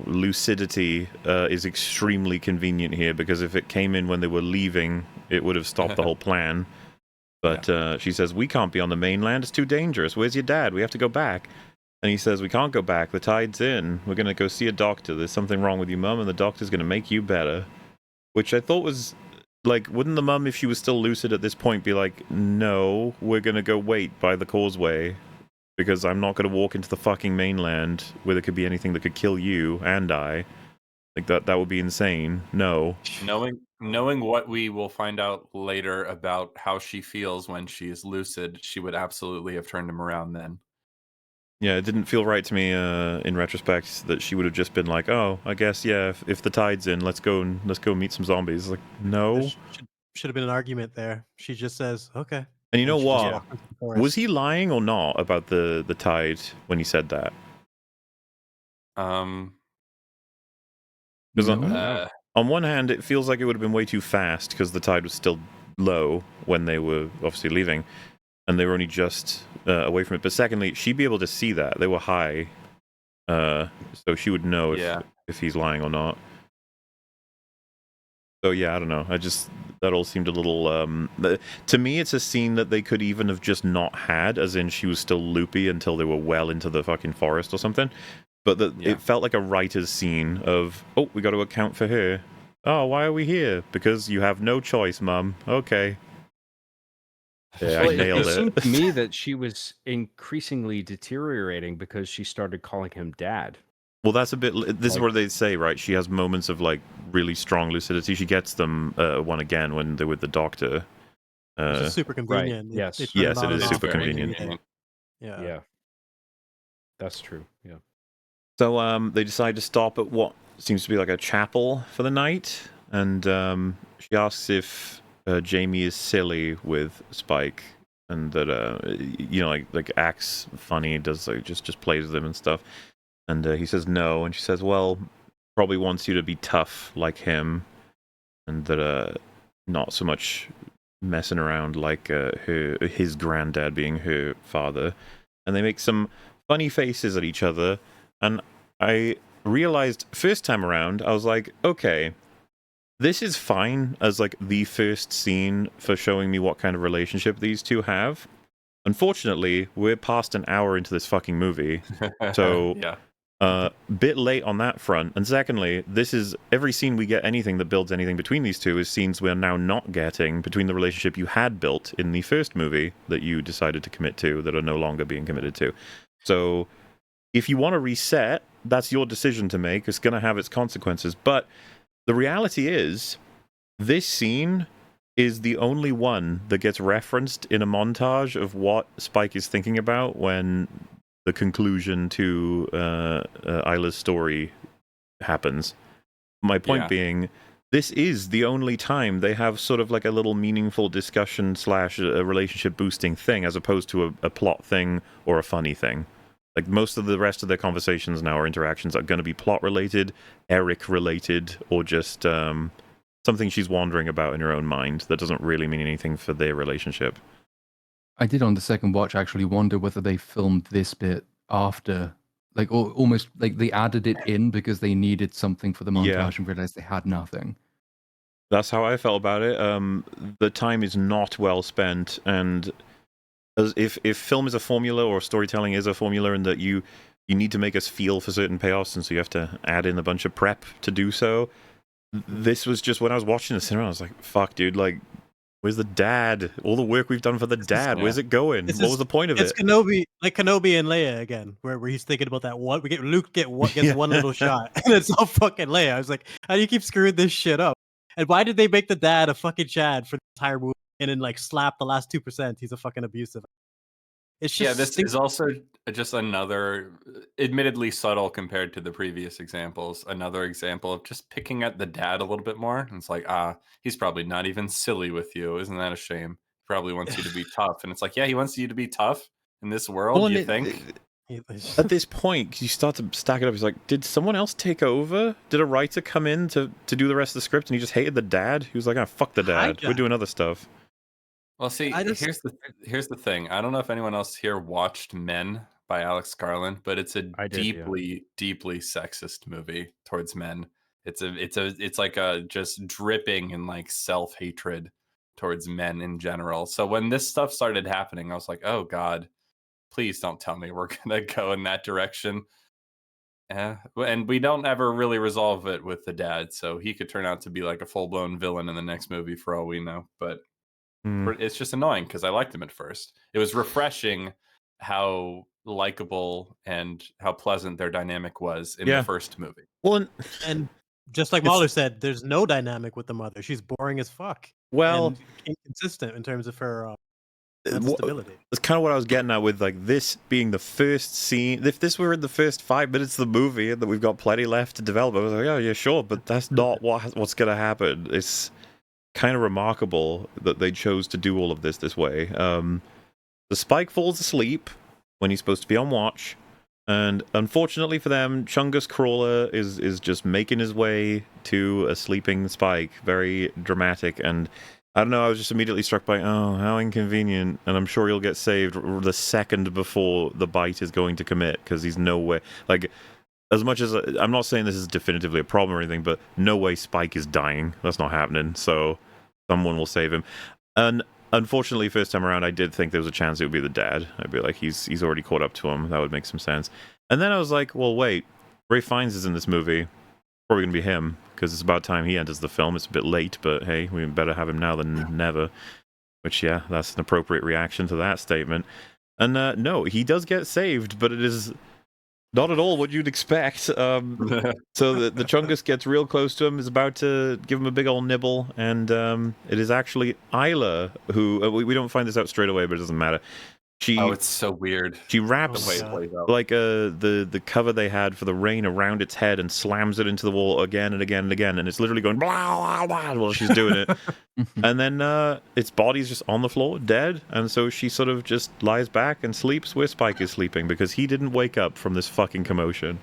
A: lucidity is extremely convenient here, because if it came in when they were leaving, it would have stopped the whole plan. But she says, we can't be on the mainland, it's too dangerous. Where's your dad? We have to go back. And he says, we can't go back, the tide's in. We're gonna go see a doctor. There's something wrong with you, mum, and the doctor's gonna make you better. Which I thought was like, wouldn't the mum, if she was still lucid at this point, be like, no, we're gonna go wait by the causeway, because I'm not gonna walk into the fucking mainland where there could be anything that could kill you and I. Like, that would be insane. No.
C: Knowing what we will find out later about how she feels when she is lucid, she would absolutely have turned him around then.
A: Yeah, it didn't feel right to me in retrospect that she would have just been like, oh, I guess, yeah, if the tide's in, let's go meet some zombies. Like, no.
B: There should have been an argument there. She just says, okay.
A: And you know
B: she just
A: what?
B: walks into the forest.
A: Was he lying or not about the tide when he said that? Because on one hand, it feels like it would have been way too fast because the tide was still low when they were obviously leaving, and they were only just away from it. But secondly, she'd be able to see that they were high, so she would know if he's lying or not. So yeah, I don't know. That all seemed a little. To me, it's a scene that they could even have just not had, as in she was still loopy until they were well into the fucking forest or something. But it felt like a writer's scene of, oh, we got to account for her. Oh, why are we here? Because you have no choice, Mum. Okay. Yeah, I nailed
H: It
A: it.
H: seemed to me that she was increasingly deteriorating because she started calling him dad.
A: Well, that's a bit. This is where they say, right? She has moments of like really strong lucidity. She gets them one again when they're with the doctor.
B: Which is super convenient.
H: Right. Yes.
A: Yes, it is super
C: very
A: convenient.
B: Yeah.
H: That's true. Yeah.
A: So they decide to stop at what seems to be like a chapel for the night, and she asks if Jamie is silly with Spike, and that like acts funny, does like just plays with him and stuff. And he says no, and she says, well, probably wants you to be tough like him, and that not so much messing around like his granddad being her father. And they make some funny faces at each other, and I realized first time around, I was like, okay, this is fine as like the first scene for showing me what kind of relationship these two have. Unfortunately, we're past an hour into this fucking movie, so bit late on that front. And secondly, this is every scene we get anything that builds anything between these two is scenes we're now not getting between the relationship you had built in the first movie that you decided to commit to that are no longer being committed to. So if you want to reset, that's your decision to make. It's going to have its consequences. But the reality is, this scene is the only one that gets referenced in a montage of what Spike is thinking about when the conclusion to Isla's story happens. My point
C: Yeah.
A: being, this is the only time they have sort of like a little meaningful discussion / a relationship boosting thing, as opposed to a plot thing or a funny thing. Like most of the rest of their conversations now or interactions are going to be plot related, Eric related, or just something she's wondering about in her own mind that doesn't really mean anything for their relationship.
E: I did on the second watch actually wonder whether they filmed this bit after, like, or almost like they added it in because they needed something for the montage
A: Yeah.
E: and realized they had nothing.
A: That's how I felt about it. The time is not well spent, and if film is a formula or storytelling is a formula, and that you need to make us feel for certain payoffs, and so you have to add in a bunch of prep to do so. This was just, when I was watching the cinema, I was like, "Fuck, dude! Like, where's the dad? All the work we've done for the dad. Where's it going? What was the point of
B: It's
A: it?"
B: Kenobi, like Kenobi and Leia again, where he's thinking about that one. Luke gets
A: Yeah.
B: one little shot, and it's all fucking Leia. I was like, how do you keep screwing this shit up? And why did they make the dad a fucking Chad for the entire movie, and then like slap the last 2%? He's a fucking abusive. It's just
C: This is also just another, admittedly subtle compared to the previous examples, another example of just picking at the dad a little bit more. And it's like, he's probably not even silly with you. Isn't that a shame? He probably wants you to be tough. And it's like, yeah, he wants you to be tough in this world,
A: and
C: you think?
A: At this point, you start to stack it up. He's like, did someone else take over? Did a writer come in to do the rest of the script, and he just hated the dad? He was like, fuck the dad. We're doing other stuff.
C: Well, see, here's the thing. I don't know if anyone else here watched Men by Alex Garland, but it's a
F: I did, yeah.
C: deeply sexist movie towards men. It's like a just dripping in like self-hatred towards men in general. So when this stuff started happening, I was like, oh God, please don't tell me we're gonna go in that direction. And we don't ever really resolve it with the dad, so he could turn out to be like a full-blown villain in the next movie for all we know. But it's just annoying because I liked him at first. It was refreshing how likable and how pleasant their dynamic was in the first movie.
A: Well,
B: and just like Mahler said, there's no dynamic with the mother. She's boring as fuck.
A: Well,
B: and inconsistent in terms of her mental stability.
A: That's kind of what I was getting at with like this being the first scene. If this were in the first 5 minutes of the movie and that we've got plenty left to develop, I was like, oh yeah, sure, but that's not what's going to happen. It's kind of remarkable that they chose to do all of this way. The Spike falls asleep when he's supposed to be on watch, and unfortunately for them, Chungus Crawler is just making his way to a sleeping Spike. Very dramatic, and I don't know, I was just immediately struck by, oh, how inconvenient, and I'm sure he'll get saved the second before the bite is going to commit, because he's nowhere, like, as much as, I'm not saying this is definitively a problem or anything, but no way Spike is dying. That's not happening, so someone will save him. And unfortunately, first time around, I did think there was a chance it would be the dad. I'd be like, he's already caught up to him, that would make some sense. And then I was like, well, wait, Ralph Fiennes is in this movie, probably gonna be him, because it's about time he enters the film. It's a bit late, but hey, we better have him now than never. Which, yeah, that's an appropriate reaction to that statement. And no, he does get saved, but it is not at all what you'd expect. So the Chungus gets real close to him, is about to give him a big old nibble, and it is actually Isla who, we don't find this out straight away, but it doesn't matter.
C: It's so weird.
A: She wraps like the cover they had for the rain around its head and slams it into the wall again and again and again, and it's literally going blah, blah, blah while she's doing it. And then its body's just on the floor, dead, and so she sort of just lies back and sleeps where Spike is sleeping, because he didn't wake up from this fucking commotion.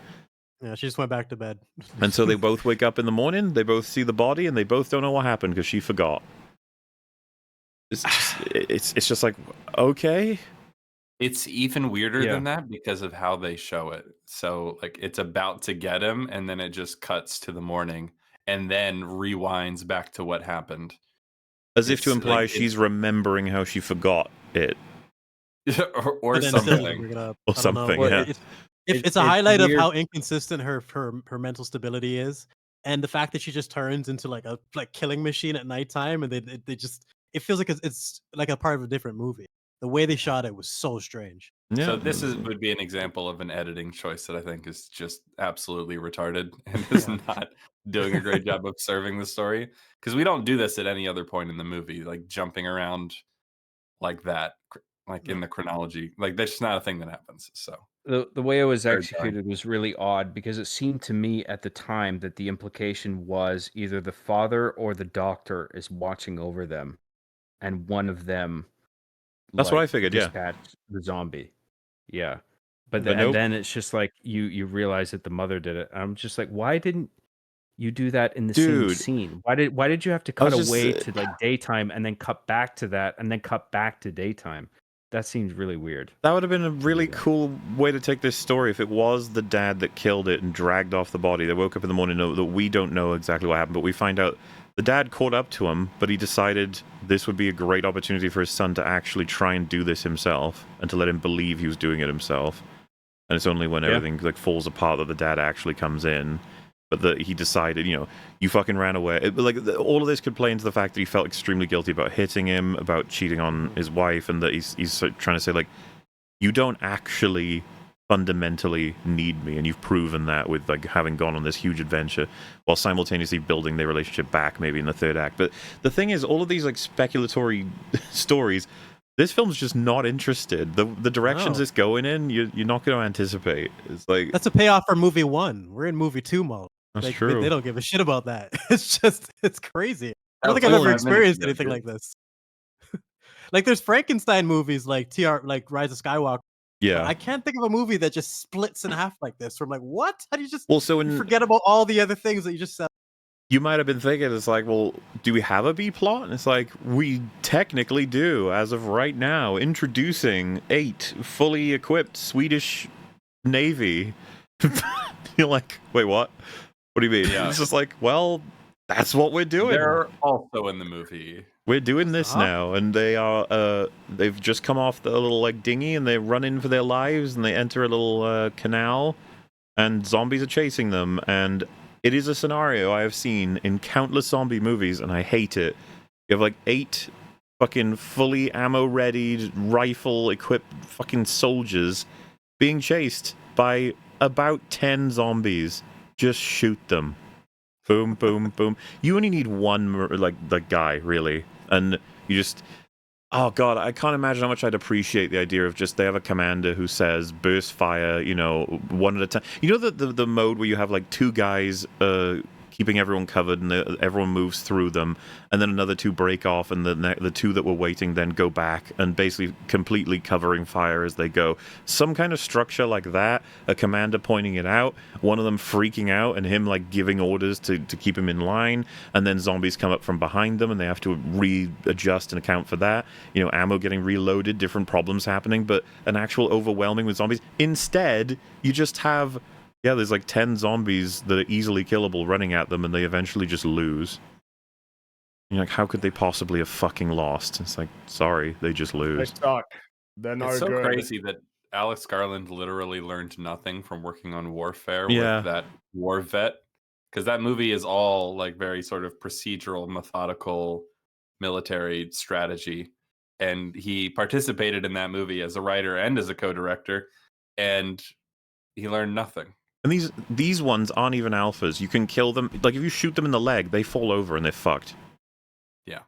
B: Yeah, she just went back to bed.
A: And so they both wake up in the morning, they both see the body, and they both don't know what happened because she forgot. It's just like, okay.
C: It's even weirder than that because of how they show it. So, like, it's about to get him, and then it just cuts to the morning, and then rewinds back to what happened.
A: As if to imply like, she's remembering how she forgot it.
C: or something.
A: Or something, yeah.
B: It's a highlight of how inconsistent her mental stability is, and the fact that she just turns into like a killing machine at nighttime, and they just, it feels like it's like a part of a different movie. The way they shot it was so strange.
A: Yeah.
C: So this would be an example of an editing choice that I think is just absolutely retarded and is not doing a great job of serving the story. Because we don't do this at any other point in the movie, like jumping around like that, like in the chronology. Like that's just not a thing that happens. So
H: the way it was
C: Very
H: executed was really odd because it seemed to me at the time that the implication was either the father or the doctor is watching over them, and one of them
A: That's what I figured, yeah.
H: dispatched the zombie. Yeah. But,
A: But
H: and
A: nope.
H: then it's just like you realize that the mother did it. I'm just like, why didn't you do that in the
A: Dude.
H: same scene? Why did you have to
A: I was
H: cut
A: just,
H: away to like daytime and then cut back to that and then cut back to daytime? That seems really weird.
A: That would have been a really cool way to take this story if it was the dad that killed it and dragged off the body. They woke up in the morning that we don't know exactly what happened, but we find out the dad caught up to him, but he decided this would be a great opportunity for his son to actually try and do this himself and to let him believe he was doing it himself. And it's only when everything like falls apart that the dad actually comes in. But that he decided, you fucking ran away. All of this could play into the fact that he felt extremely guilty about hitting him, about cheating on his wife, and that he's trying to say, like, you don't actually fundamentally need me, and you've proven that with like having gone on this huge adventure, while simultaneously building their relationship back, maybe in the third act. But the thing is, all of these like speculatory stories, this film's just not interested. The directions it's going in, you're not going to anticipate. It's like
B: That's a payoff for movie 1. We're in movie 2 mode.
A: that's
B: Like,
A: true.
B: They don't give a shit about that. It's crazy. I don't
C: That
B: think I've
C: was
B: ever
C: only 5 minutes
B: experienced
C: ago,
B: anything
C: too.
B: like this. Like, there's Frankenstein movies like like Rise of Skywalker.
A: Yeah.
B: I can't think of a movie that just splits in half like this. Where I'm like, what? How do you just
A: Well, so
B: you forget about all the other things that you just said?
A: you might have been thinking, it's like, well, do we have a B plot? And it's like, we technically do, as of right now, introducing 8 fully equipped Swedish Navy. You're like, wait, what? What do you mean?
C: Yeah.
A: It's just like, well, that's what we're doing.
C: They're also in the movie.
A: We're doing this now, and they are, they've just come off the little, like, dinghy, and they run in for their lives, and they enter a little canal, and zombies are chasing them, and it is a scenario I have seen in countless zombie movies, and I hate it. You have, like, 8 fucking fully ammo-readied, rifle-equipped fucking soldiers being chased by about 10 zombies. Just shoot them. Boom, boom, boom. You only need one, like guy, really. And you just... Oh, God, I can't imagine how much I'd appreciate the idea of just they have a commander who says, burst fire, one at a time. You know the mode where you have, like, 2 guys keeping everyone covered and everyone moves through them, and then another 2 break off, and the 2 that were waiting then go back and basically completely covering fire as they go. Some kind of structure like that, a commander pointing it out, one of them freaking out and him like giving orders to keep him in line, and then zombies come up from behind them and they have to readjust and account for that. Ammo getting reloaded, different problems happening, but an actual overwhelming with zombies. Instead, you just have... Yeah, there's like 10 zombies that are easily killable running at them, and they eventually just lose. You're like, how could they possibly have fucking lost? It's like, sorry, they just
D: They
A: lose.
D: suck. They're no
C: It's so
D: good.
C: crazy that Alex Garland literally learned nothing from working on Warfare
A: Yeah.
C: with that war vet. Because that movie is all like very sort of procedural, methodical military strategy. And he participated in that movie as a writer and as a co-director. And he learned nothing.
A: And these ones aren't even alphas. You can kill them. Like, if you shoot them in the leg, they fall over and they're fucked.
C: Yeah.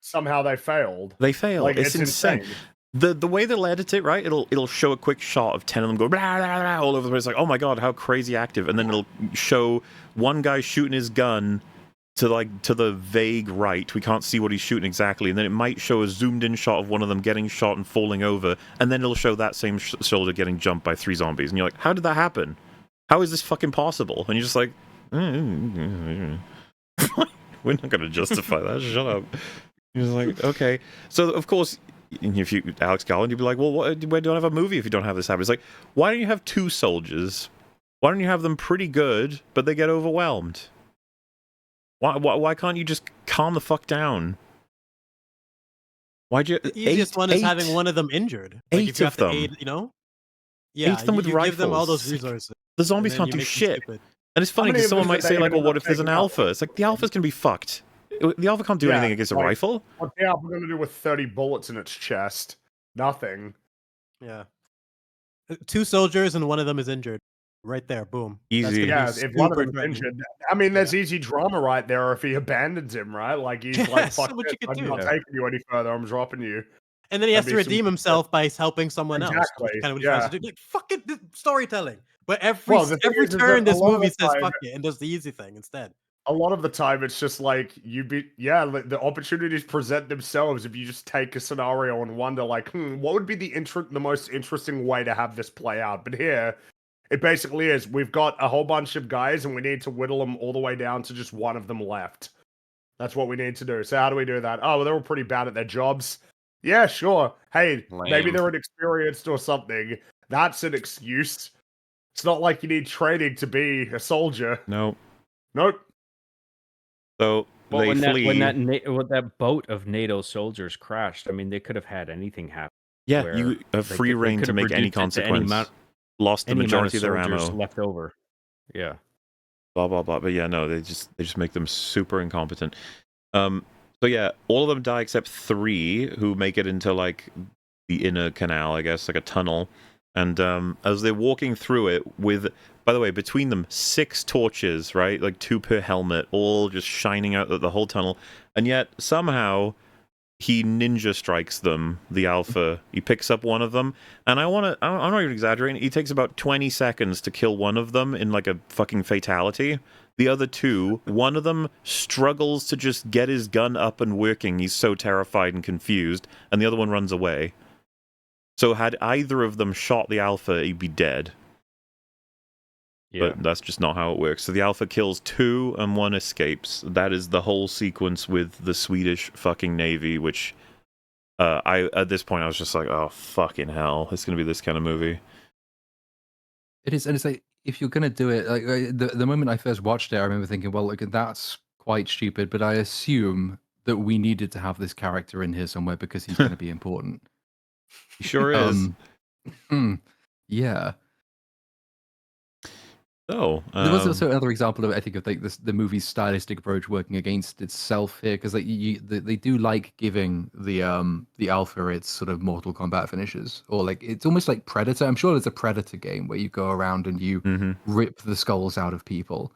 D: Somehow they failed.
A: They fail.
D: Like,
A: It's insane. The way they'll edit it, right? It'll show a quick shot of 10 of them go blah, blah, blah, all over the place. Like, oh my God, how crazy active. And then it'll show one guy shooting his gun to the vague right. We can't see what he's shooting exactly. And then it might show a zoomed in shot of one of them getting shot and falling over. And then it'll show that same soldier getting jumped by 3 zombies. And you're like, how did that happen? How is this fucking possible? And you're just like, we're not going to justify that. Shut up. You're just like, okay. So, of course, if you, Alex Garland, you'd be like, well, why don't I have a movie if you don't have this happen? It's like, why don't you have 2 soldiers? Why don't you have them pretty good, but they get overwhelmed? Why can't you just calm the fuck down? Why'd you...
B: The easiest one is having one of them injured. Like,
A: 8
B: if you have
A: of
B: to
A: them.
B: aid, Yeah,
A: 8 of them with
B: you
A: rifles.
B: give them all those
A: It's like,
B: resources.
A: the zombies
B: and then
A: can't
B: you
A: do
B: make them
A: shit.
B: stupid.
A: And it's funny
D: many
A: because
D: of
A: someone
D: them
A: might
D: did
A: say,
D: they
A: like,
D: even
A: well, what
D: end up
A: if there's an
D: taking out?
A: alpha? It's like, the alpha's going to be fucked. The alpha can't do
D: Yeah,
A: anything against a
D: like-
A: rifle.
D: What's the alpha going to do with 30 bullets in its chest? Nothing.
B: Yeah. 2 soldiers and one of them is injured. Right there, boom. That's
A: Easy.
B: gonna be
D: Yeah, if one of
B: super
D: them's
B: threatening.
D: injured, I mean, there's easy drama right there if he abandons him, right? Like, he's
B: Yeah,
D: like,
B: so
D: fuck
B: much
D: this,
B: you could
D: I'm
B: do.
D: not
H: Yeah.
D: taking you any further, I'm dropping you.
B: And then he has
D: That'd
B: to
D: be some
B: redeem
D: good stuff.
B: himself by helping someone else, which
D: Exactly,
B: kind of what he
D: yeah.
B: tries to do. Like, fucking storytelling. But
D: Well, the thing
B: every
D: is that
B: turn
D: a
B: this
D: lot of
B: movie
D: the
B: says
D: time
B: fuck it and does the easy thing instead.
D: a lot of the time it's just like like, the opportunities present themselves if you just take a scenario and wonder like, what would be the most interesting way to have this play out? But here, it basically is we've got a whole bunch of guys and we need to whittle them all the way down to just one of them left. That's what we need to do. So how do we do that? Oh, well, they're all pretty bad at their jobs. Yeah, sure. Hey, maybe
C: Lame.
D: they're inexperienced or something. That's an excuse. It's not like you need training to be a soldier.
A: No.
D: Nope.
A: So
H: Well,
A: they
H: when
A: flee.
H: that boat of NATO soldiers crashed, I mean, they could have had anything happen.
A: Yeah,
H: where
A: you have
H: they
A: free
H: could- they
A: reign
H: could
A: to
H: have
A: make any
H: reduced it to
A: consequence. Lost the
H: any amount
A: majority
H: of
A: of their
H: soldiers
A: ammo.
H: left over. Yeah.
A: Blah blah blah. But yeah, no, they just make them super incompetent. So yeah, all of them die except 3 who make it into like the inner canal, I guess, like a tunnel. And as they're walking through it with, by the way, between them 6 torches, right? Like 2 per helmet, all just shining out the whole tunnel. And yet somehow he ninja strikes them, the Alpha. He picks up one of them, and I'm not even exaggerating, he takes about 20 seconds to kill one of them in like a fucking fatality. The other 2, one of them struggles to just get his gun up and working, he's so terrified and confused, and the other one runs away. So had either of them shot the Alpha, he'd be dead.
H: Yeah.
A: But that's just not how it works. So the Alpha kills 2 and 1 escapes. That is the whole sequence with the Swedish fucking Navy, which at this point I was just like, oh fucking hell, it's gonna be this kind of movie.
E: It is, and it's like if you're gonna do it, like the moment I first watched it, I remember thinking, well, look, that's quite stupid. But I assume that we needed to have this character in here somewhere because he's going to be important.
A: He sure is.
E: Yeah.
A: So
E: There was also another example of, I think, of like the movie's stylistic approach working against itself here, because like they do like giving the Alpha its sort of Mortal Kombat finishes, or like it's almost like Predator. I'm sure there's a Predator game where you go around and you rip the skulls out of people.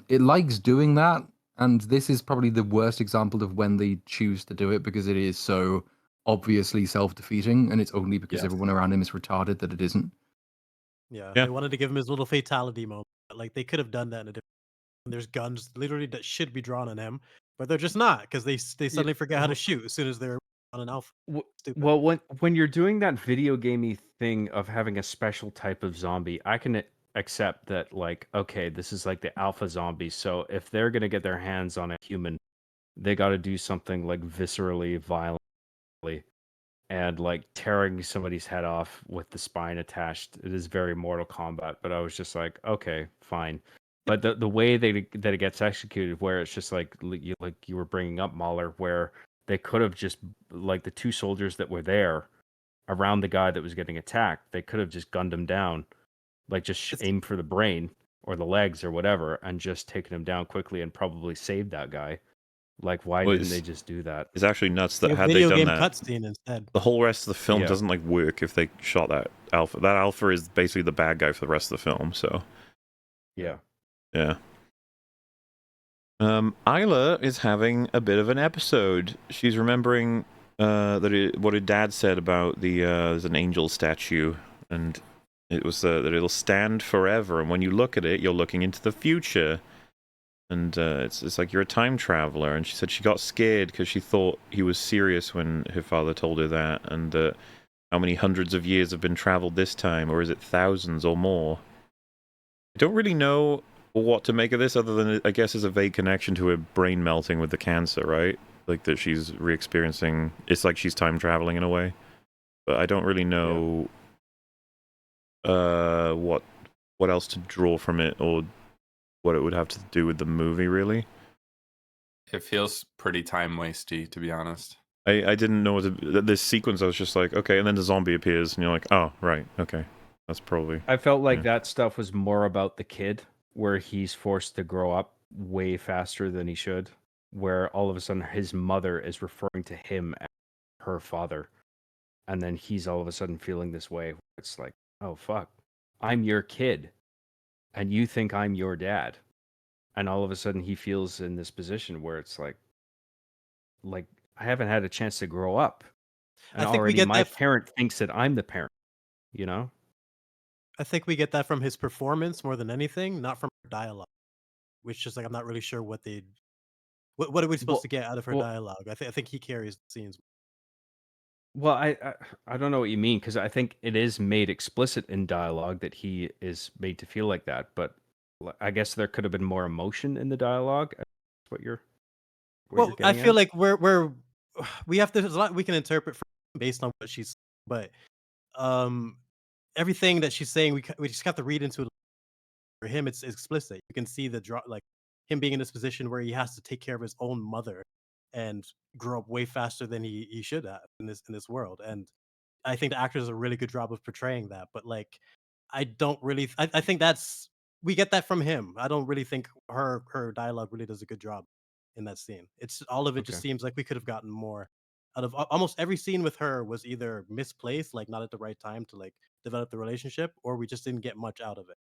E: It likes doing that, and this is probably the worst example of when they choose to do it because it is so obviously self-defeating, and it's only because everyone around him is retarded that it isn't.
B: Yeah,
A: Yeah.
B: they wanted to give him his little fatality moment. Like they could have done that in a different. And there's guns literally that should be drawn on him, but they're just not because they suddenly forget how to shoot as soon as they're on an Alpha. Stupid.
H: Well, when you're doing that video gamey thing of having a special type of zombie, I can accept that, like, okay, this is like the Alpha zombie, so if they're gonna get their hands on a human, they got to do something like viscerally violently, and like tearing somebody's head off with the spine attached. It is very Mortal Kombat, but I was just like, okay, fine. But the way that it gets executed, where it's just like you were bringing up, Mahler, where they could have just, like, the 2 soldiers that were there around the guy that was getting attacked, they could have just gunned him down, like just aim for the brain or the legs or whatever, and just taken him down quickly and probably saved that guy. Like, why
A: Well,
H: didn't they just do that?
A: It's actually nuts that
B: Like a
A: had they
B: video
A: done
B: game
A: that,
B: cutscene instead.
A: the whole rest of the film
H: Yeah.
A: doesn't like work if they shot that Alpha. That Alpha is basically the bad guy for the rest of the film. So
H: Yeah.
A: yeah. Isla is having a bit of an episode. She's remembering what her dad said about there's an angel statue, and it was that it'll stand forever, and when you look at it, you're looking into the future, and it's like you're a time traveler. And she said she got scared because she thought he was serious when her father told her that, and how many hundreds of years have been traveled this time, or is it thousands or more? I don't really know what to make of this, other than I guess there's a vague connection to her brain melting with the cancer, right? Like that she's re-experiencing. It's like she's time traveling in a way, but I don't really know what else to draw from it, or what it would have to do with the movie. Really,
C: It feels pretty time wasty, to be honest.
A: I didn't know this sequence. I was just like, okay, and then the zombie appears, and you're like, oh right, okay, that's probably.
H: I felt like that stuff was more about the kid, where he's forced to grow up way faster than he should, where all of a sudden his mother is referring to him as her father, and then he's all of a sudden feeling this way. It's like, oh fuck, I'm your kid, and you think I'm your dad, and all of a sudden he feels in this position where it's like I haven't had a chance to grow up.
F: And
B: I think we
F: already
B: get
F: my
B: that.
F: parent thinks that I'm the parent, you know?
B: I think we get that from his performance more than anything, not from her dialogue. Which is like I'm not really sure what they. What are we supposed
F: Well,
B: to get out of her
F: well,
B: dialogue? I think he carries the scenes.
F: well, I don't know what you mean because I think it is made explicit in dialogue that he is made to feel like that, but I guess there could have been more emotion in the dialogue. That's what you're
B: Well, I
F: getting
B: feel
F: at?
B: like we have to. There's a lot we can interpret based on what she's. But um, everything that she's saying, we just have to read into it. For him, it's explicit. You can see the draw, like him being in this position where he has to take care of his own mother and grow up way faster than he should have in this world. And I think the actor does a really good job of portraying that. But like, I don't really. I think that's we get that from him. I don't really think her dialogue really does a good job in that scene. It's all of it just
F: Okay.
B: seems like we could have gotten more out of almost every scene with her was either misplaced, like not at the right time to like develop the relationship, or we just didn't get much out of it.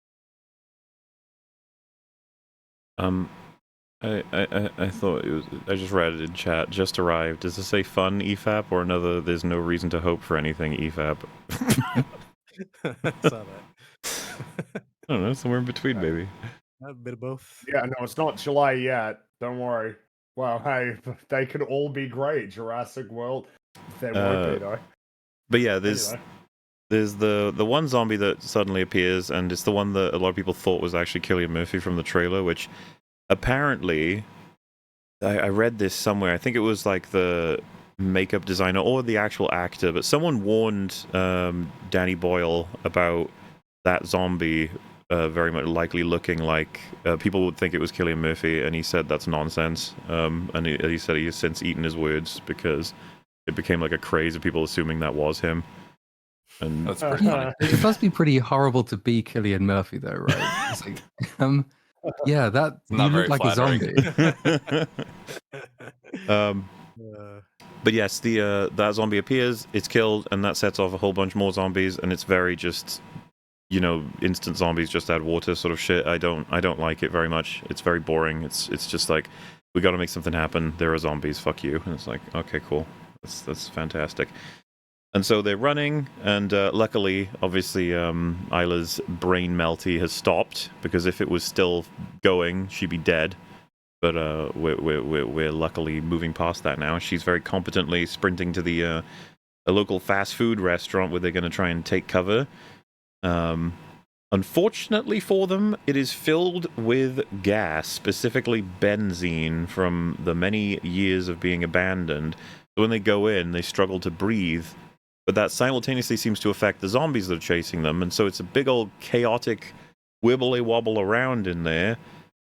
A: I thought it was. I just read it in chat. Just arrived. Does this say fun EFAP or another? There's no reason to hope for anything EFAP.
B: Saw that.
A: I don't know. Somewhere in between, maybe.
B: A bit of both.
D: Yeah, no, it's not July yet. Don't worry. Well, hey, they could all be great. Jurassic World. They won't be though.
A: But yeah, there's
D: Anyway.
A: there's the one zombie that suddenly appears, and it's the one that a lot of people thought was actually Cillian Murphy from the trailer, which apparently I read this somewhere. I think it was like the makeup designer or the actual actor, but someone warned Danny Boyle about that zombie very much likely looking like people would think it was Cillian Murphy, and he said that's nonsense. And he said he has since eaten his words because it became like a craze of people assuming that was him. And
C: That's pretty funny.
E: It must be pretty horrible to be Cillian Murphy, though, right? It's like, yeah, that
C: Not
E: you look
C: very
E: like
C: flattering.
E: a zombie.
A: But yes, that zombie appears, it's killed, and that sets off a whole bunch more zombies, and it's very just, instant zombies just add water sort of shit. I don't like it very much. It's very boring. It's just like, we got to make something happen. There are zombies. Fuck you. And it's like, okay, cool. That's fantastic. And so they're running, and luckily, obviously, Isla's brain melty has stopped, because if it was still going, she'd be dead. But we're luckily moving past that now. She's very competently sprinting to a local fast food restaurant where they're going to try and take cover. Unfortunately for them, it is filled with gas, specifically benzene, from the many years of being abandoned. So when they go in, they struggle to breathe. But that simultaneously seems to affect the zombies that are chasing them, and so it's a big old chaotic wibbly-wobble around in there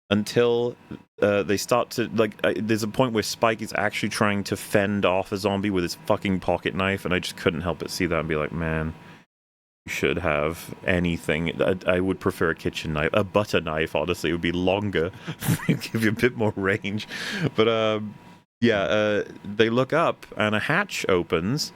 A: until they start to, there's a point where Spike is actually trying to fend off a zombie with his fucking pocket knife, and I just couldn't help but see that and be like, man, you should have anything. I would prefer a kitchen knife. A butter knife, honestly, it would be longer. Give you a bit more range. But, they look up, and a hatch opens,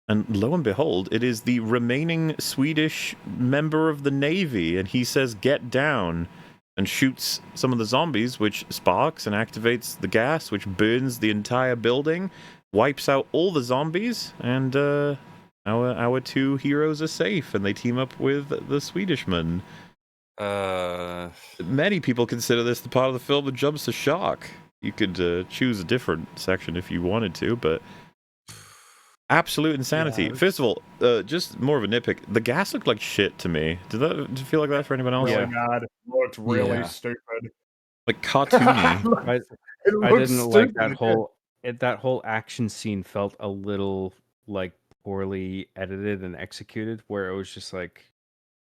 A: and lo and behold, it is the remaining Swedish member of the Navy, and he says, "Get down," and shoots some of the zombies, which sparks and activates the gas, which burns the entire building, wipes out all the zombies, and our two heroes are safe, and they team up with the Swedishman. Many people consider this the part of the film that jumps the shark. You could choose a different section if you wanted to, but absolute insanity.
B: Yeah.
A: First of all, just more of a nitpick. The gas looked like shit to me. Did it feel like that for anyone else?
D: Really bad. It looked really
E: Yeah.
D: stupid.
A: Like cartoony.
F: I
D: It
F: I
D: looked
F: didn't like
D: stupid.
F: that whole action scene felt a little like poorly edited and executed, where it was just like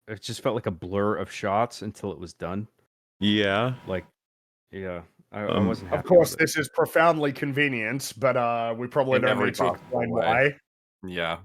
F: it just felt like a blur of shots until it was done.
A: Yeah.
F: Like, yeah, I wasn't happy.
D: Of course,
F: with it.
D: this is profoundly convenient, but we probably
C: In
D: don't
C: every
D: need to
C: possible
D: explain
C: way.
D: why.
C: Yeah.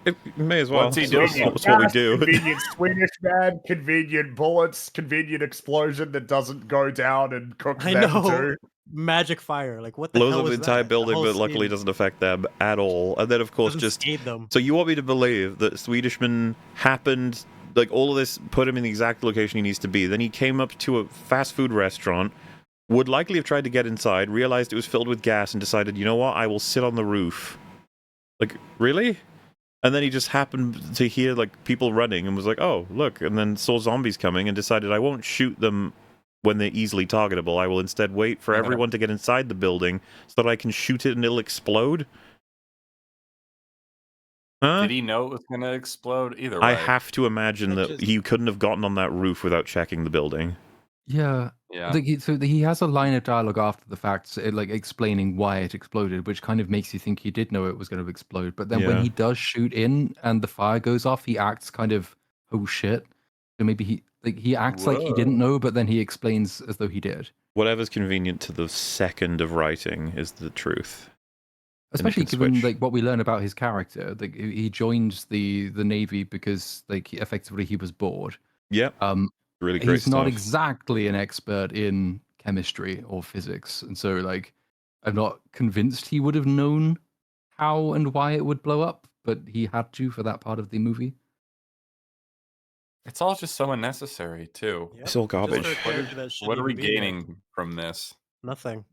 A: It may as well.
C: What's he
A: That's
C: doing?
A: what we do.
D: Convenient Swedish man, convenient bullets, convenient explosion that doesn't go down and cook
B: I
D: them
B: know.
D: too.
B: Magic fire. Like what the
A: Blows
B: hell
A: up the
B: was
A: entire
B: that?
A: building,
B: whole
A: but luckily
B: scene
A: doesn't affect them at all. And then, of course,
B: doesn't
A: just
B: skate them.
A: so you want me to believe that Swedishman happened, like all of this put him in the exact location he needs to be. Then he came up to a fast food restaurant, would likely have tried to get inside, realized it was filled with gas, and decided, you know what, I will sit on the roof. Like, really? And then he just happened to hear like people running and was like, "Oh, look!" And then saw zombies coming and decided, "I won't shoot them when they're easily targetable. I will instead wait for everyone to get inside the building so that I can shoot it and it'll explode." Huh?
C: Did he know it was going to explode? Either way.
A: I have to imagine that he couldn't have gotten on that roof without checking the building.
E: Yeah.
C: Yeah.
E: So he has a line of dialogue after the fact, like explaining why it exploded, which kind of makes you think he did know it was going to explode. But then when
A: Yeah.
E: he does shoot in and the fire goes off, he acts kind of, oh shit. So maybe he acts like he didn't know, but then he explains as though he did.
A: Whatever's convenient to the second of writing is the truth.
E: Especially
A: can
E: given
A: switch.
E: like what we learn about his character. Like he joined the Navy because like effectively he was bored.
A: Yep. Really great
E: He's not
A: stuff.
E: exactly an expert in chemistry or physics, and so like I'm not convinced he would have known how and why it would blow up, but he had to for that part of the movie.
C: It's all just so unnecessary, too.
B: Yep.
A: It's all garbage.
B: Just for a character that
C: What are
B: shouldn't
C: we
B: even be there.
C: gaining from this?
B: Nothing.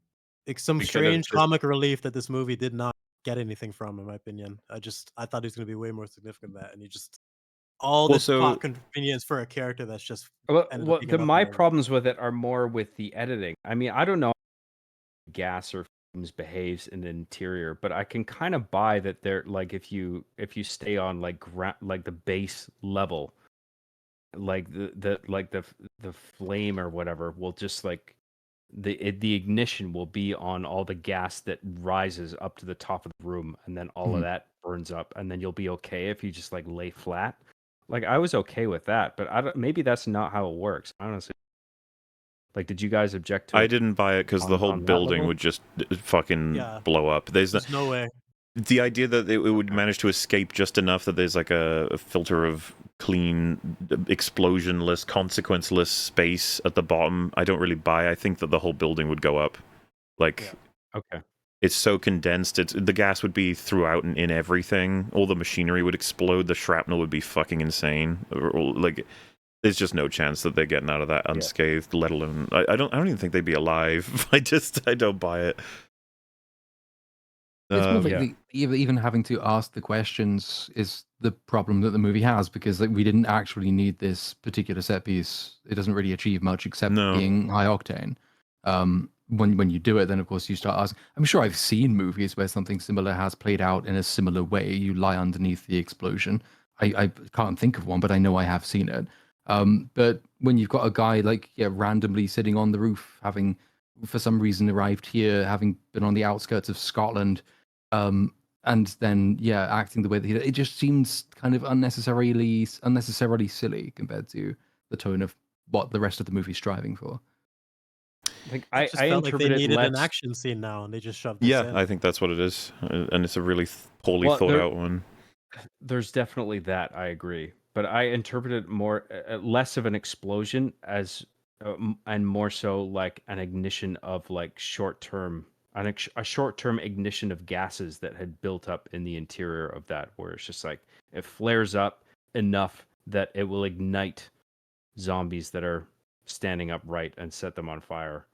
B: It's some
C: We could've
B: strange
C: just-
B: comic relief that this movie did not get anything from, in my opinion. I thought he was going to be way more significant than that, and you just all this plot convenience for a character that's just.
H: My problems with it are more with the editing. I mean, I don't know how gas or fumes behaves in the interior, but I can kind of buy that they're like if you stay on like the base level, like the flame or whatever will just like the ignition will be on all the gas that rises up to the top of the room, and then all of that burns up, and then you'll be okay if you just like lay flat. Like I was okay with that, but maybe that's not how it works. Honestly, like, did you guys object to it?
A: I didn't buy it because the whole building would just fucking blow up. There's
B: no way.
A: The idea that it would manage to escape just enough that there's like a filter of clean, explosionless, consequenceless space at the bottom, I don't really buy. I think that the whole building would go up. Like,
H: okay,
A: it's so condensed. The gas would be throughout and in everything. All the machinery would explode. The shrapnel would be fucking insane. Like, there's just no chance that they're getting out of that unscathed. Let alone, I don't even think they'd be alive. I don't buy it.
E: It's more like even having to ask the questions is the problem that the movie has, because like we didn't actually need this particular set piece. It doesn't really achieve much except being high octane. When you do it, then of course you start asking. I'm sure I've seen movies where something similar has played out in a similar way. You lie underneath the explosion. I can't think of one, but I know I have seen it. But when you've got a guy like randomly sitting on the roof, having for some reason arrived here, having been on the outskirts of Scotland, and then acting the way that he did, it just seems kind of unnecessarily silly compared to the tone of what the rest of the movie's striving for.
B: Like I felt like they needed an action scene now, and they just shoved this in.
A: I think that's what it is, and it's a really poorly thought out one.
H: There's definitely that, I agree, but I interpreted more less of an explosion as and more so like an ignition of like a short-term ignition of gases that had built up in the interior of that, where it's just like it flares up enough that it will ignite zombies that are standing upright and set them on fire.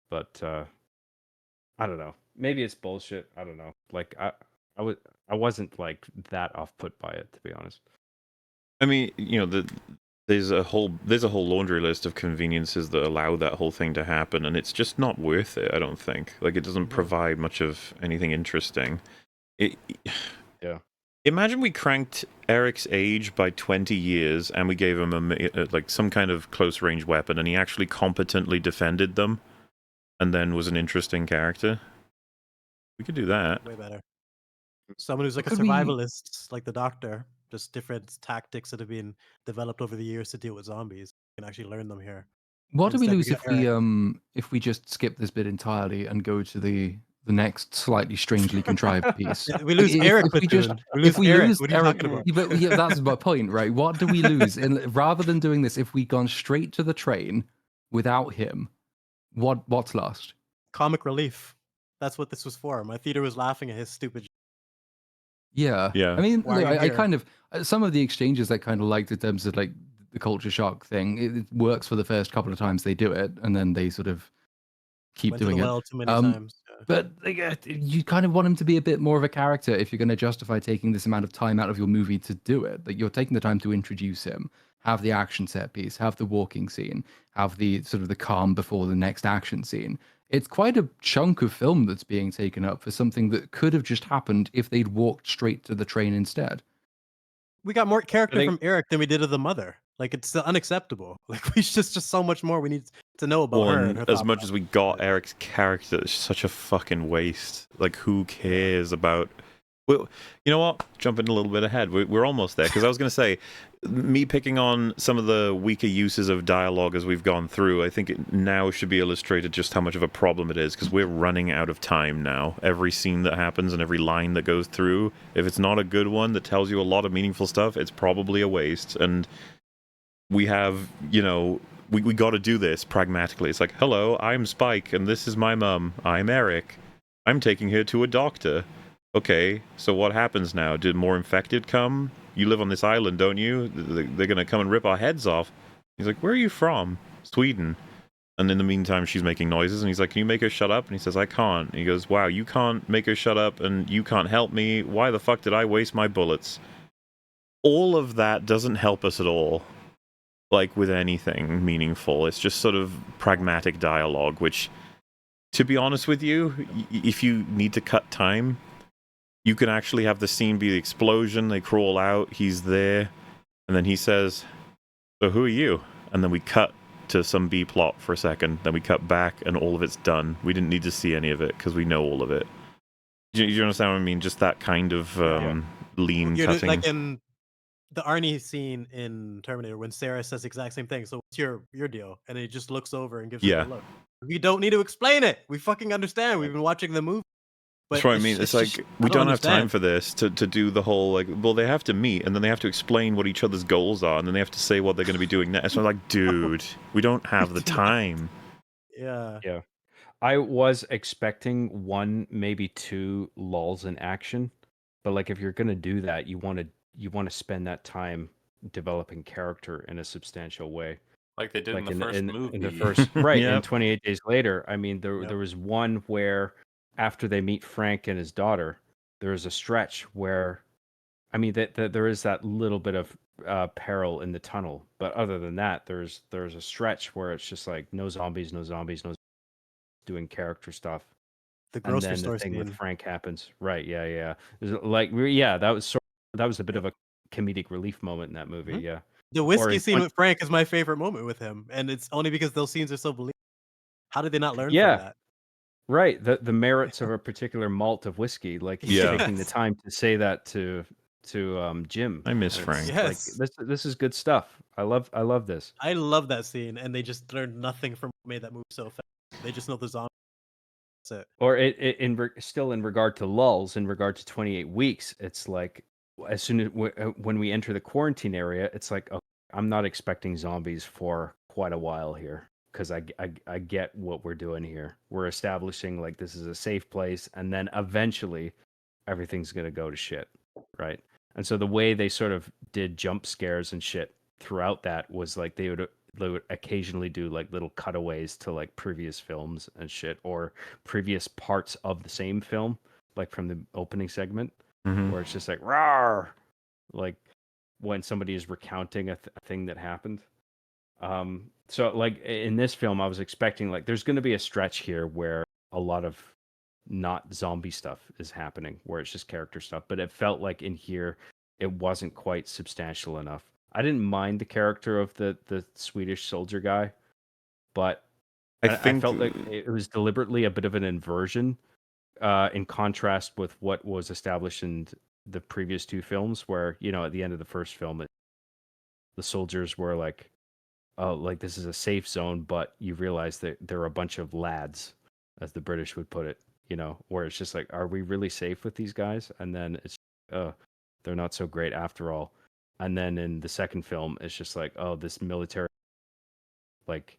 H: But I don't know. Maybe it's bullshit. I don't know. Like I wasn't like that off put by it, to be honest.
A: I mean, there's a whole laundry list of conveniences that allow that whole thing to happen, and it's just not worth it. I don't think. Like, it doesn't provide much of anything interesting. Imagine we cranked Eric's age by 20 years, and we gave him like some kind of close range weapon, and he actually competently defended them, and then was an interesting character. We could do that.
B: Way better. Someone who's like a survivalist, like the Doctor. Just different tactics that have been developed over the years to deal with zombies. You can actually learn them here.
E: What do we lose if we just skip this bit entirely and go to the next slightly strangely contrived piece?
B: We lose Eric.
E: If we lose Eric, that's my point, right? What do we lose? Rather than doing this, if we'd gone straight to the train without him, what's lost?
B: Comic relief. That's what this was for. My theater was laughing at his stupid.
E: Yeah. I mean, look, I kind of some of the exchanges I kind of liked in terms of like the culture shock thing. It works for the first couple of times they do it, and then they sort of keep doing it.
B: Too many times.
E: But like, you kind of want him to be a bit more of a character if you're going to justify taking this amount of time out of your movie to do it. Like, you're taking the time to introduce him, have the action set piece, have the walking scene, have the sort of the calm before the next action scene. It's quite a chunk of film that's being taken up for something that could have just happened if they'd walked straight to the train instead.
B: We got more character
H: think-
B: from Eric than we did of the mother. Like, it's unacceptable. Like, we just so much more we need to know about her. And her
A: as
B: thought
A: much as we got
B: process.
A: Eric's character, it's such a fucking waste. Like, who cares about... Well, you know what? Jumping a little bit ahead. We're almost there, because I was going to say, me picking on some of the weaker uses of dialogue as we've gone through, I think it now should be illustrated just how much of a problem it is, because we're running out of time now. Every scene that happens and every line that goes through, if it's not a good one that tells you a lot of meaningful stuff, it's probably a waste. And we have, you know, we got to do this pragmatically. It's like, hello, I'm Spike, and this is my mum. I'm Eric. I'm taking her to a doctor. Okay, so what happens now? Did more infected come? You live on this island, don't you? They're going to come and rip our heads off. He's like, where are you from? Sweden. And in the meantime, she's making noises, and he's like, can you make her shut up? And he says, I can't. And he goes, wow, you can't make her shut up, and you can't help me. Why the fuck did I waste my bullets? All of that doesn't help us at all, like, with anything meaningful. It's just sort of pragmatic dialogue, which, to be honest with you, if you need to cut time, you can actually have the scene be the explosion, they crawl out, he's there, and then he says, so who are you? And then we cut to some B-plot for a second, then we cut back, and all of it's done. We didn't need to see any of it, because we know all of it. Do you understand what I mean? Just that kind of lean cutting.
B: Like in the Arnie scene in Terminator, when Sarah says the exact same thing, so what's your deal? And he just looks over and gives her a look. We don't need to explain it. We fucking understand. We've been watching the movie.
A: That's what I mean. It's like,
B: just,
A: we don't have
B: understand.
A: time for this to do the whole, like, well, they have to meet, and then they have to explain what each other's goals are, and then they have to say what they're going to be doing next. So I'm like, dude, we don't have the time.
B: Yeah.
H: I was expecting 1, maybe 2 lulls in action, but like if you're gonna do that, you want to spend that time developing character in a substantial way.
C: Like they did
H: Like
C: in the first movie.
H: in the first right.
A: Yep.
H: And 28 Days Later, I mean, there was one where after they meet Frank and his daughter, there is a stretch where, I mean, that there is that little bit of peril in the tunnel, but other than that, there's a stretch where it's just like no zombies, doing character stuff.
B: The
H: And
B: grocery
H: then
B: store
H: the thing with
B: scene.
H: Frank happens. Right, yeah. There's like that was a bit of a comedic relief moment in that movie,
B: Mhm.
H: yeah.
B: The whiskey
H: in
B: scene
H: 20
B: with Frank is my favorite moment with him, and it's only because those scenes are so believable. How did they not learn
H: Yeah.
B: from that?
H: Right, the merits of a particular malt of whiskey, like he's
A: Yeah.
H: taking the time to say that to Jim.
A: I miss
H: And
A: Frank.
H: it's
B: Yes.
H: Like this is good stuff. I love this.
B: I love that scene, and they just learned nothing from what made that movie so effective. They just know the zombie. That's it.
H: Or still in regard to lulls, in regard to 28 weeks, it's like as soon as when we enter the quarantine area, it's like, okay, I'm not expecting zombies for quite a while here because I get what we're doing here. We're establishing like this is a safe place, and then eventually everything's gonna go to shit, right? And so the way they sort of did jump scares and shit throughout that was like they would occasionally do like little cutaways to like previous films and shit, or previous parts of the same film, like from the opening segment,
A: Mhm.
H: where it's just like rawr, like when somebody is recounting a thing that happened. So like in this film, I was expecting like there's going to be a stretch here where a lot of not zombie stuff is happening, where it's just character stuff, but it felt like in here it wasn't quite substantial enough. I didn't mind the character of the Swedish soldier guy, but
A: I
H: I
A: think
H: felt like it was deliberately a bit of an inversion in contrast with what was established in the previous 2 films, where, you know, at the end of the first film, the soldiers were like, oh, like this is a safe zone, but you realize that there are a bunch of lads, as the British would put it, you know, where it's just like, are we really safe with these guys? And then it's, they're not so great after all. And then in the second film, it's just like, oh, this military, like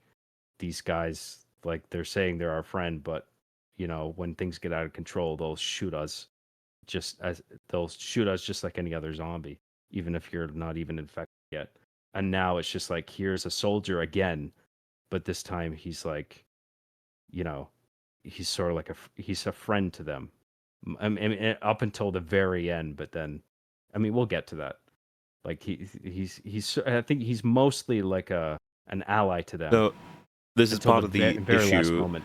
H: these guys, like they're saying they're our friend, but you know, when things get out of control, they'll shoot us just like any other zombie, even if you're not even infected yet. And now it's just like, here's a soldier again, but this time he's like, you know, he's sort of like he's a friend to them. I mean, up until the very end, but then, I mean, we'll get to that. Like he's I think he's mostly like an ally to them.
A: So this is
H: until
A: part of the
H: very last
A: issue.
H: moment.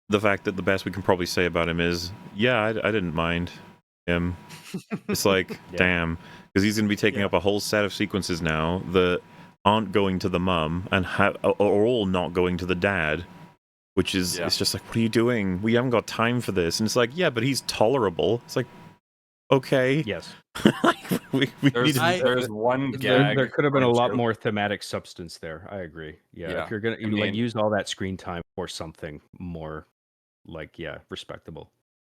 A: The fact that the best we can probably say about him is, yeah, I didn't mind him. It's like,
H: Yeah.
A: damn, because he's going to be taking
B: Yeah.
A: up a whole set of sequences now that aren't going to the mum and are all not going to the dad, which is,
C: Yeah.
A: it's just like, what are you doing? We haven't got time for this. And it's like, yeah, but he's tolerable. It's like, okay.
H: Yes.
A: we
C: There's,
A: need
C: there's one gag.
H: There could have been
C: or
H: a lot
C: joke.
H: more thematic substance there. I agree. Yeah.
C: Yeah,
H: If you're gonna
C: I mean-
H: use all that screen time for something more, like, respectable.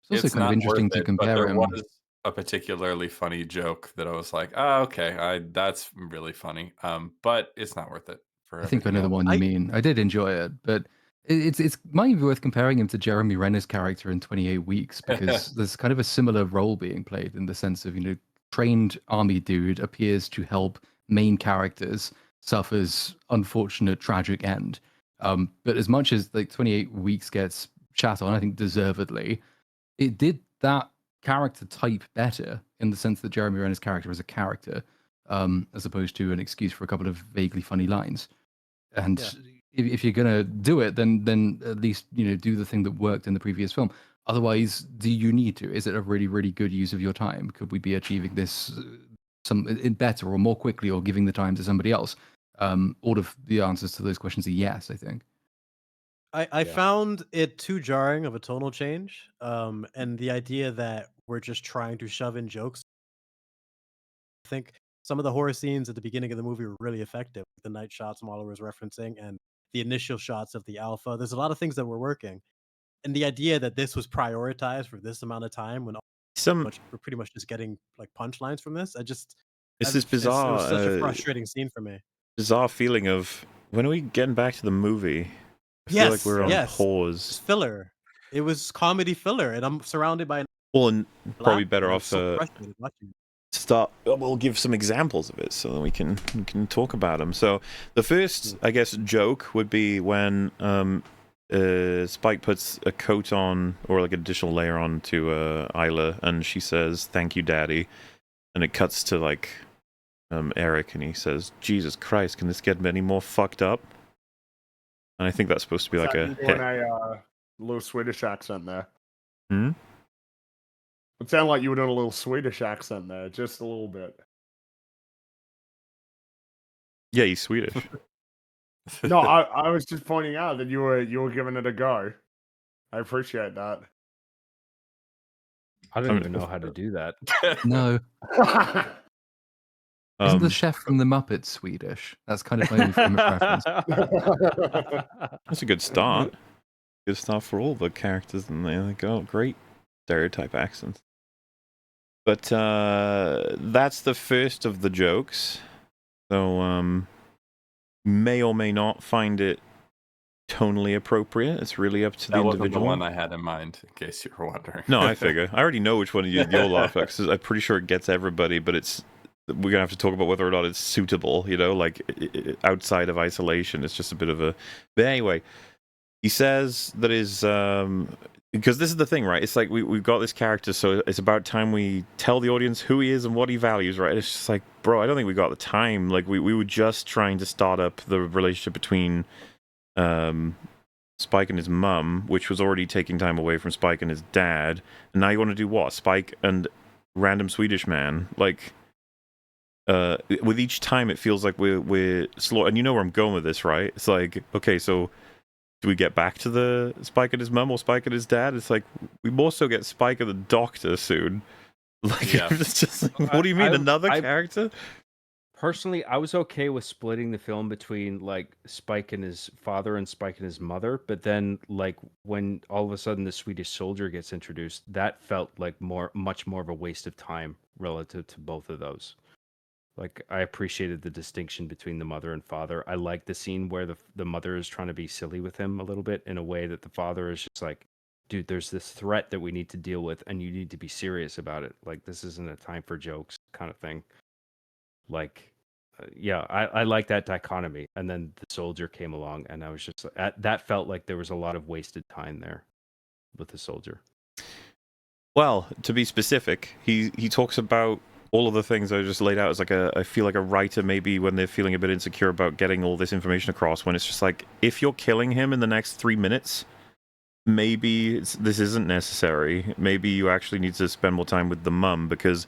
E: It's also kind of
C: not
E: interesting
C: worth
E: to
C: it,
E: compare
C: but there
E: him.
C: was a particularly funny joke that I was like, oh, okay, that's really funny. But it's not worth it for
E: I think I
C: everything
E: know the
C: else.
E: one you mean. I did enjoy it, but it's might be worth comparing him to Jeremy Renner's character in 28 Weeks because there's kind of a similar role being played in the sense of, trained army dude appears to help main characters, suffers unfortunate tragic end. But as much as like 28 Weeks gets chat on, I think deservedly, it did that character type better in the sense that Jeremy Renner's character is a character, as opposed to an excuse for a couple of vaguely funny lines. And if you're gonna do it, then at least do the thing that worked in the previous film. Otherwise, do you need to? Is it a really, really good use of your time? Could we be achieving this better or more quickly, or giving the time to somebody else? All of the answers to those questions are yes, I think.
B: I found it too jarring of a tonal change, and the idea that we're just trying to shove in jokes. I think some of the horror scenes at the beginning of the movie were really effective. The night shots Mahler was referencing and the initial shots of the alpha. There's a lot of things that were working. And the idea that this was prioritized for this amount of time when we're pretty much just getting like punchlines from this.
A: It's this bizarre,
B: It was such a frustrating scene for me.
A: bizarre feeling of, when are we getting back to the movie? I feel like we're on
B: It's
A: pause.
B: filler. It was comedy filler, and I'm surrounded by.
A: Well, and probably better
B: and I'm
A: off
B: so frustrated watching it.
A: start. We'll give some examples of it so that we can talk about them. So the first, I guess, joke would be when Spike puts a coat on, or like an additional layer on to Isla, and she says, "Thank you, Daddy," and it cuts to like Eric, and he says, "Jesus Christ, can this get any more fucked up?" And I think that's supposed to be like a
D: doing a little Swedish accent there.
A: Hmm?
D: It sounded like you were doing a little Swedish accent there, just a little bit.
A: Yeah, he's Swedish.
D: No, I was just pointing out that you were giving it a go. I appreciate that.
H: I don't even know how to do that.
E: No, isn't the
A: Um,
E: chef from the Muppets Swedish? That's kind of my only frame of reference.
A: That's a good start. Good start for all the characters, and they got great stereotype accents. But that's the first of the jokes. So may or may not find it tonally appropriate. It's really up to the
C: That wasn't the
A: individual.
C: one I had in mind, in case you were wondering.
A: No, I figure. I already know which one you'll laugh at, because I'm pretty sure it gets everybody, but we're going to have to talk about whether or not it's suitable, like outside of isolation. It's just a bit of a... But anyway, he says that his... because this is the thing, right? It's like we've got this character, so it's about time we tell the audience who he is and what he values, right? It's just like, bro, I don't think we got the time. Like, we were just trying to start up the relationship between Spike and his mum, which was already taking time away from Spike and his dad. And now you want to do what? Spike and random Swedish man? Like... with each time it feels like we're slow, and you know where I'm going with this, right? It's like, okay, so do we get back to the Spike and his mum or Spike and his dad? It's like we more so get Spike and the doctor soon. Like,
C: Yeah.
A: it's just like, what do you mean, another character?
H: Personally, I was okay with splitting the film between like Spike and his father and Spike and his mother, but then like when all of a sudden the Swedish soldier gets introduced, that felt like much more of a waste of time relative to both of those. Like, I appreciated the distinction between the mother and father. I like the scene where the mother is trying to be silly with him a little bit in a way that the father is just like, dude, there's this threat that we need to deal with, and you need to be serious about it. Like, this isn't a time for jokes kind of thing. Like, I like that dichotomy. And then the soldier came along, and I was just that felt like there was a lot of wasted time there.
F: with the soldier.
A: Well, to be specific, he talks about all of the things I just laid out as like I feel like a writer maybe when they're feeling a bit insecure about getting all this information across, when it's just like, if you're killing him in the next 3 minutes, maybe this isn't necessary. Maybe you actually need to spend more time with the mum, because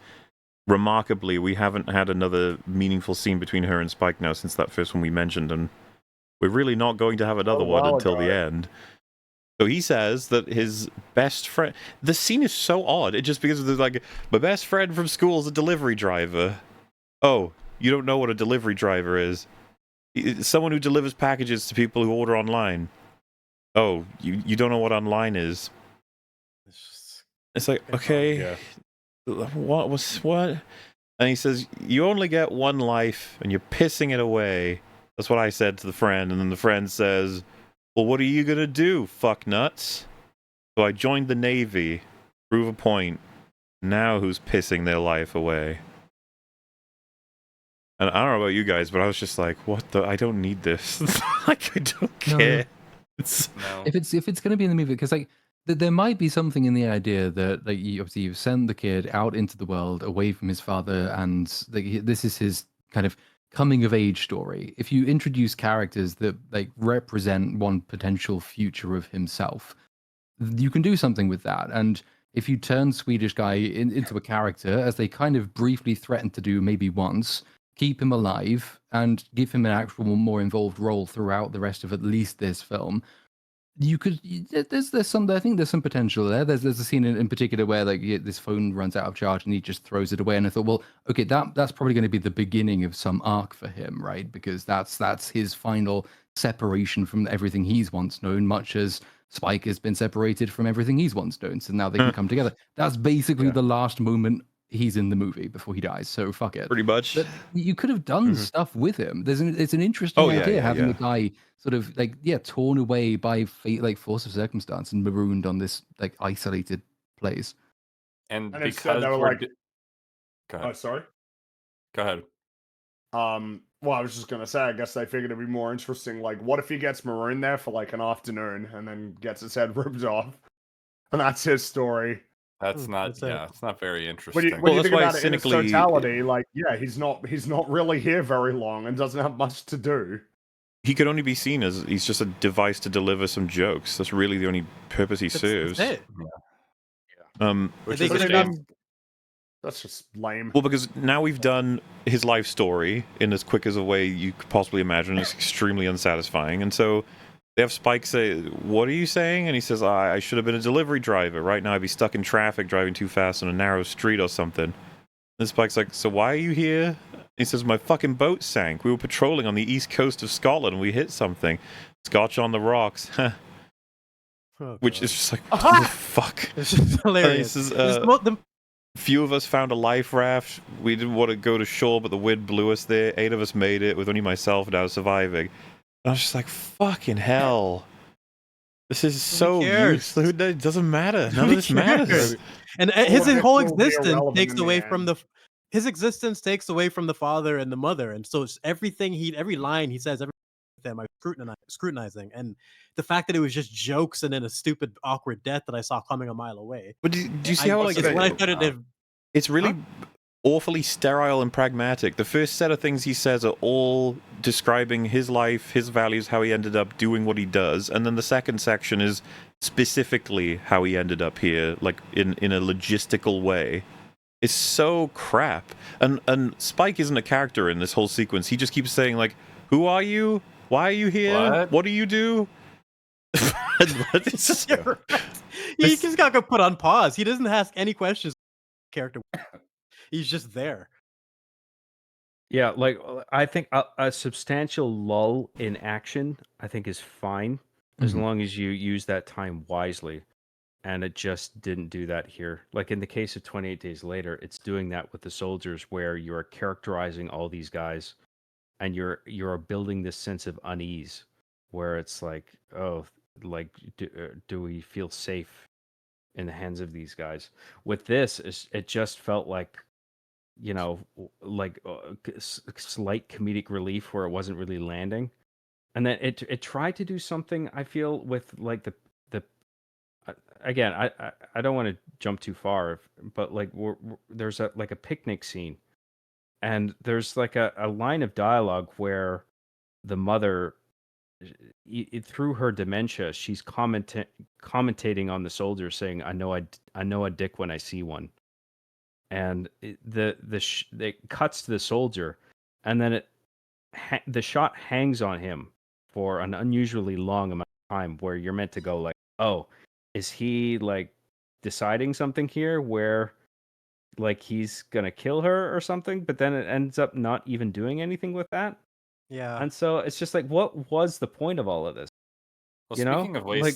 A: remarkably, we haven't had another meaningful scene between her and Spike now since that first one we mentioned, and we're really not going to have another one until the end. So he says that his best friend... The scene is so odd. It just because there's like, my best friend from school is a delivery driver. Oh, you don't know what a delivery driver is? It's someone who delivers packages to people who order online. Oh, you don't know what online is? It's like, okay, what? And he says, you only get one life, and you're pissing it away. That's what I said to the friend, and then the friend says, well, what are you gonna do, fuck nuts? So I joined the Navy, prove a point. Now who's pissing their life away? And I don't know about you guys, but I was just like, what the? I don't need this. Like, I don't care.
C: No.
E: If it's going to be in the movie, because like there might be something in the idea that like you've sent the kid out into the world away from his father, and this is his kind of coming of age story. If you introduce characters that like represent one potential future of himself, you can do something with that. And if you turn Swedish guy into a character, as they kind of briefly threatened to do maybe once, keep him alive and give him an actual more involved role throughout the rest of at least this film, you could there's some, I think there's some potential there. There's a scene in particular where like this phone runs out of charge and he just throws it away, and I thought, well, okay, that's probably going to be the beginning of some arc for him, right? Because that's his final separation from everything he's once known, much as Spike has been separated from everything he's once known, so now they can come together. That's basically the last moment he's in the movie before he dies, so fuck it.
A: Pretty much.
E: But you could have done stuff with him. It's an interesting idea having a guy sort of like torn away by fate, like force of circumstance, and marooned on this like isolated place.
C: And
D: And instead
C: because
D: they were
C: we're
D: like,
C: Go ahead.
D: oh, sorry.
C: Go ahead.
D: Well, I was just gonna say, I guess they figured it'd be more interesting. Like, what if he gets marooned there for like an afternoon and then gets his head ripped off, and that's his story.
C: That's not.
B: that's
C: Yeah,
B: it.
C: it's not very interesting.
D: When you
A: that's
D: think
A: why
D: about it in its
A: cynically-
D: totality, like, yeah, he's not really here very long and doesn't have much to do.
A: He could only be seen as he's just a device to deliver some jokes. That's really the only purpose he serves.
B: That's it.
C: Which
B: They
C: is a
B: could've
C: shame.
B: done-
D: That's just lame.
A: Well, because now we've done his life story in as quick as a way you could possibly imagine. It's extremely unsatisfying. And so they have Spike say, what are you saying? And he says, I should have been a delivery driver. Right now I'd be stuck in traffic driving too fast on a narrow street or something. And Spike's like, so why are you here? He says, my fucking boat sank. We were patrolling on the east coast of Scotland and we hit something. Scotch on the rocks.
B: Oh,
A: Which
B: God.
A: is just like, what the fuck?
B: It's just hilarious.
A: This is,
B: It's the
A: few of us found a life raft. We didn't want to go to shore, but the wind blew us there. 8 of us made it, with only myself now surviving. And I was just like, fucking hell. This is so
B: cares?
A: useless. It doesn't matter. None of this matters.
B: And
D: All
B: his
D: of it
B: whole
D: will be
B: existence
D: irrelevant
B: takes
D: in the
B: away from
D: end.
B: his existence takes away from the father and the mother, and so it's everything every line he says, every them I'm scrutinizing, and the fact that it was just jokes and then a stupid awkward death that I saw coming a mile away.
A: But do you see how, like,
B: it's when I started to,
A: it's really awfully sterile and pragmatic. The first set of things he says are all describing his life, his values, how he ended up doing what he does, and then the second section is specifically how he ended up here, like in a logistical way. It's so crap. And Spike isn't a character in this whole sequence. He just keeps saying, like, who are you? Why are you here? What do you do? It's just-
B: You're right. He just got put on pause. He doesn't ask any questions. Character, he's just there.
F: Yeah, like I think a substantial lull in action, I think, is fine as long as you use that time wisely. And it just didn't do that here. Like in the case of 28 Days Later, it's doing that with the soldiers, where you're characterizing all these guys, and you're building this sense of unease, where it's like, oh, like do we feel safe in the hands of these guys? With this, it just felt like, you know, like slight comedic relief where it wasn't really landing, and then it tried to do something, I feel, with like the
H: again, I don't want to jump too far, but like there's a like a picnic scene, and there's like a line of dialogue where the mother, through her dementia, she's commentating on the soldier, saying, "I know a dick when I see one," and it cuts to the soldier, and then the shot hangs on him for an unusually long amount of time, where you're meant to go like, oh, is he like deciding something here where like he's gonna kill her or something, but then it ends up not even doing anything with that.
B: Yeah.
H: And so it's just like, what was the point of all of this?
C: Well,
H: You know, like,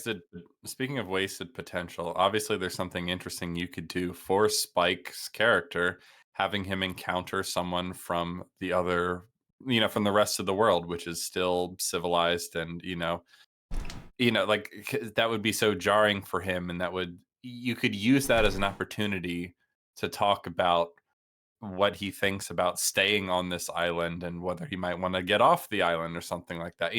C: speaking of wasted potential, obviously there's something interesting you could do for Spike's character, having him encounter someone from the other, from the rest of the world, which is still civilized, and like that would be so jarring for him, and you could use that as an opportunity to talk about what he thinks about staying on this island and whether he might want to get off the island or something like that.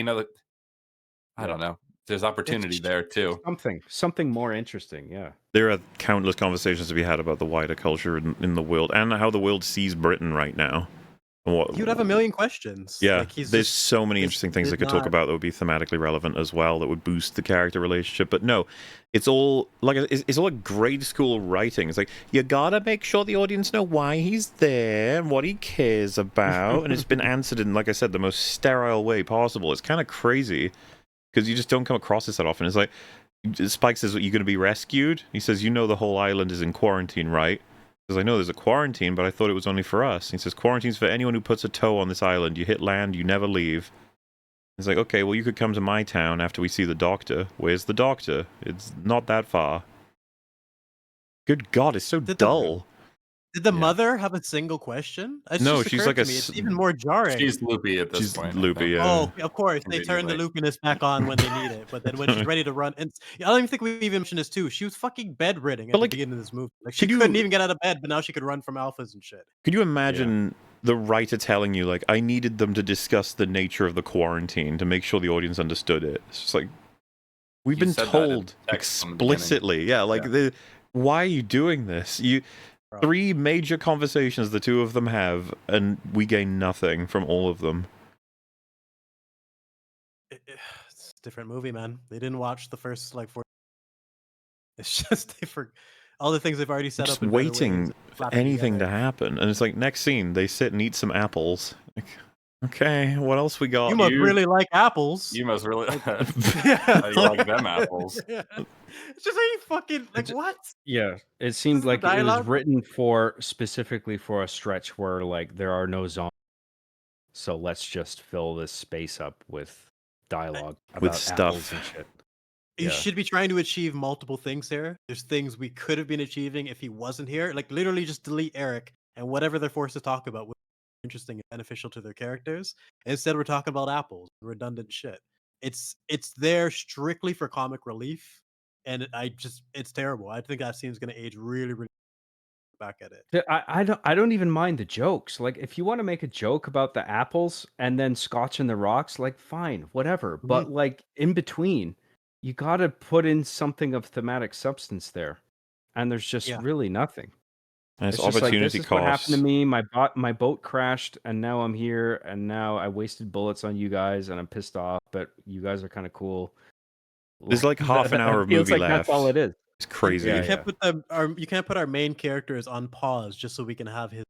C: I don't know. There's opportunity there too.
H: something more interesting. Yeah.
A: There are countless conversations to be had about the wider culture in the world and how the world sees Britain right now.
B: You'd have a million questions.
A: Yeah,
B: Like,
A: there's so many interesting things I could talk about that would be thematically relevant as well, that would boost the character relationship. But no, it's all like it's all like grade school writing. It's like, you gotta make sure the audience know why he's there and what he cares about, and it's been answered in, like I said, the most sterile way possible. It's kind of crazy because you just don't come across this that often. It's like, Spike says, "You're going to be rescued." He says, "You know the whole island is in quarantine, right?" He says, "I know there's a quarantine, but I thought it was only for us." He says, "Quarantine's for anyone who puts a toe on this island. You hit land, you never leave." He's like, "Okay, well, you could come to my town after we see the doctor." "Where's the doctor?" "It's not that far." Good God, it's so dull.
B: Did the mother have a single question? It's
A: No,
B: just
A: she's
B: occurred
A: like
B: to me. It's even more jarring.
C: She's loopy at this
A: She's
C: point.
A: loopy, yeah.
B: Oh, of course. They turn the loopiness back on when they need it, but then when she's ready to run, and I don't even think we even mentioned this too. She was fucking bedridden at the beginning of this movie. Like, she couldn't even get out of bed, but now she could run from alphas and shit.
A: Could you imagine the writer telling you, like, I needed them to discuss the nature of the quarantine to make sure the audience understood it? It's just like, we've been told explicitly. Yeah, like, why are you doing this? 3 major conversations the two of them have, and we gain nothing from all of them.
B: It's a different movie, man. They didn't watch the first, like, 4. It's just all the things they've already set
A: Just
B: up.
A: waiting for anything to happen, and it's like, next scene, they sit and eat some apples. Like, okay, what else we got?
B: You must really like apples.
C: You must really you like them apples.
B: It's just like, fucking, like, what?
H: Yeah, it seemed like it was written specifically for a stretch where like there are no zombies, so let's just fill this space up with dialogue about
A: stuff
H: and shit.
B: You should be trying to achieve multiple things here. There's things we could have been achieving if he wasn't here. Like, literally just delete Eric, and whatever they're forced to talk about would be interesting and beneficial to their characters. Instead, we're talking about apples, redundant shit. It's there strictly for comic relief, and it's terrible. I think that scene's gonna age really, really back at it.
H: I don't even mind the jokes. Like, if you want to make a joke about the apples and then Scotch and the rocks, like, fine, whatever. But like in between, you got to put in something of thematic substance there, and there's just really nothing.
A: And it's
H: just
A: opportunity
H: like, this is
A: costs.
H: what happened to me. My boat crashed, and now I'm here, and now I wasted bullets on you guys, and I'm pissed off. But you guys are kind of cool.
A: There's like half an hour of movie left.
H: That's all it is.
A: It's crazy.
B: You can't put our main characters on pause just so we can have his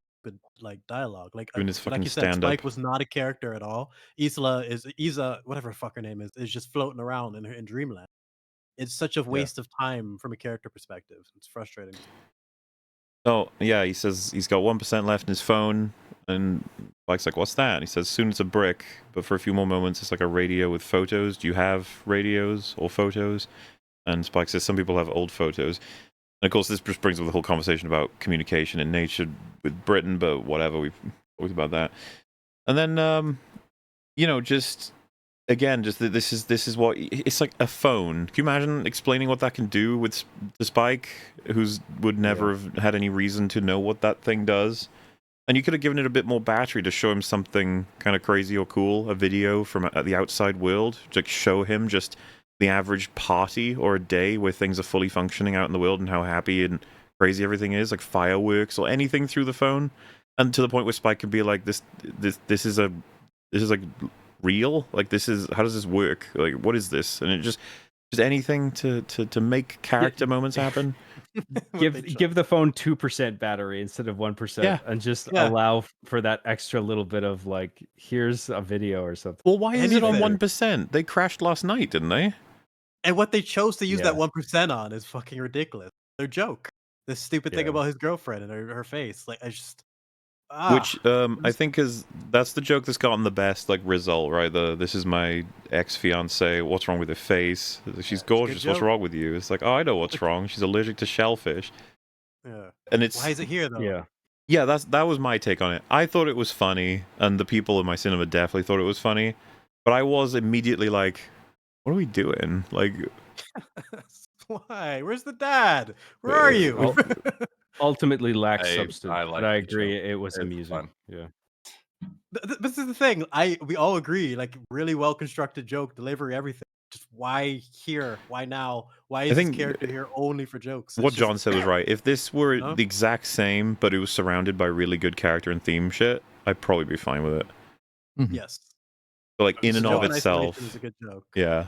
B: like dialogue. Like,
A: Doing his
B: like
A: fucking
B: you said,
A: stand-up.
B: Spike was not a character at all. Isa, whatever her fuck her name is just floating around in Dreamland. It's such a waste of time from a character perspective. It's frustrating.
A: Oh, yeah, he says he's got 1% left in his phone, and Spike's like, "What's that?" And he says, "Soon it's a brick, but for a few more moments, it's like a radio with photos. Do you have radios or photos?" And Spike says, "Some people have old photos." And of course, this just brings up the whole conversation about communication in nature with Britain, but whatever, we've talked about that. And then, just... Again, just this is what it's like, a phone. Can you imagine explaining what that can do with the Spike, who's would never have had any reason to know what that thing does? And you could have given it a bit more battery to show him something kind of crazy or cool, a video from the outside world, to show him just the average party or a day where things are fully functioning out in the world and how happy and crazy everything is, like fireworks or anything through the phone, and to the point where Spike can be like, this is like real, like this is, how does this work, like what is this, and it just anything to make character moments happen.
H: Give the phone 2% battery instead of 1%,
A: Yeah.
H: and just
B: Yeah.
H: allow for that extra little bit of like, here's a video or something.
A: Well, why is it on
B: Anything.
A: 1%? They crashed last night, didn't they?
B: And what they chose to use that
H: Yeah.
B: 1% on is fucking ridiculous. Their joke. This stupid thing
H: Yeah.
B: about his girlfriend and her face. Like, I just.
A: Which I think that's the joke that's gotten the best like result, right? This is my ex-fiance, what's wrong with her face? She's gorgeous, what's
B: joke.
A: wrong with you? It's like, oh, I know what's wrong, she's allergic to shellfish.
B: Yeah.
A: And it's
B: Why is it here though?
H: Yeah.
A: that was my take on it. I thought it was funny, and the people in my cinema definitely thought it was funny, but I was immediately like, what are we doing? Like,
B: Why? Where's the dad? Where are you?
H: Well, ultimately lacks
C: I
H: substance,
C: like
H: but I
C: the
H: agree
C: joke.
H: it was
C: It's
H: amusing.
C: fun.
H: Yeah.
B: This is the thing. We all agree, like really well constructed joke, delivery, everything. Just why here? Why now? Why is this
A: think
B: character here only for jokes?
A: what
B: It's just-
A: John said was right. If this were
B: Huh?
A: the exact same, but it was surrounded by really good character and theme shit, I'd probably be fine with it.
B: Yes.
A: But like in
B: The
A: and
B: joke
A: of
B: in isolation
A: itself,
B: is a good joke.
A: yeah.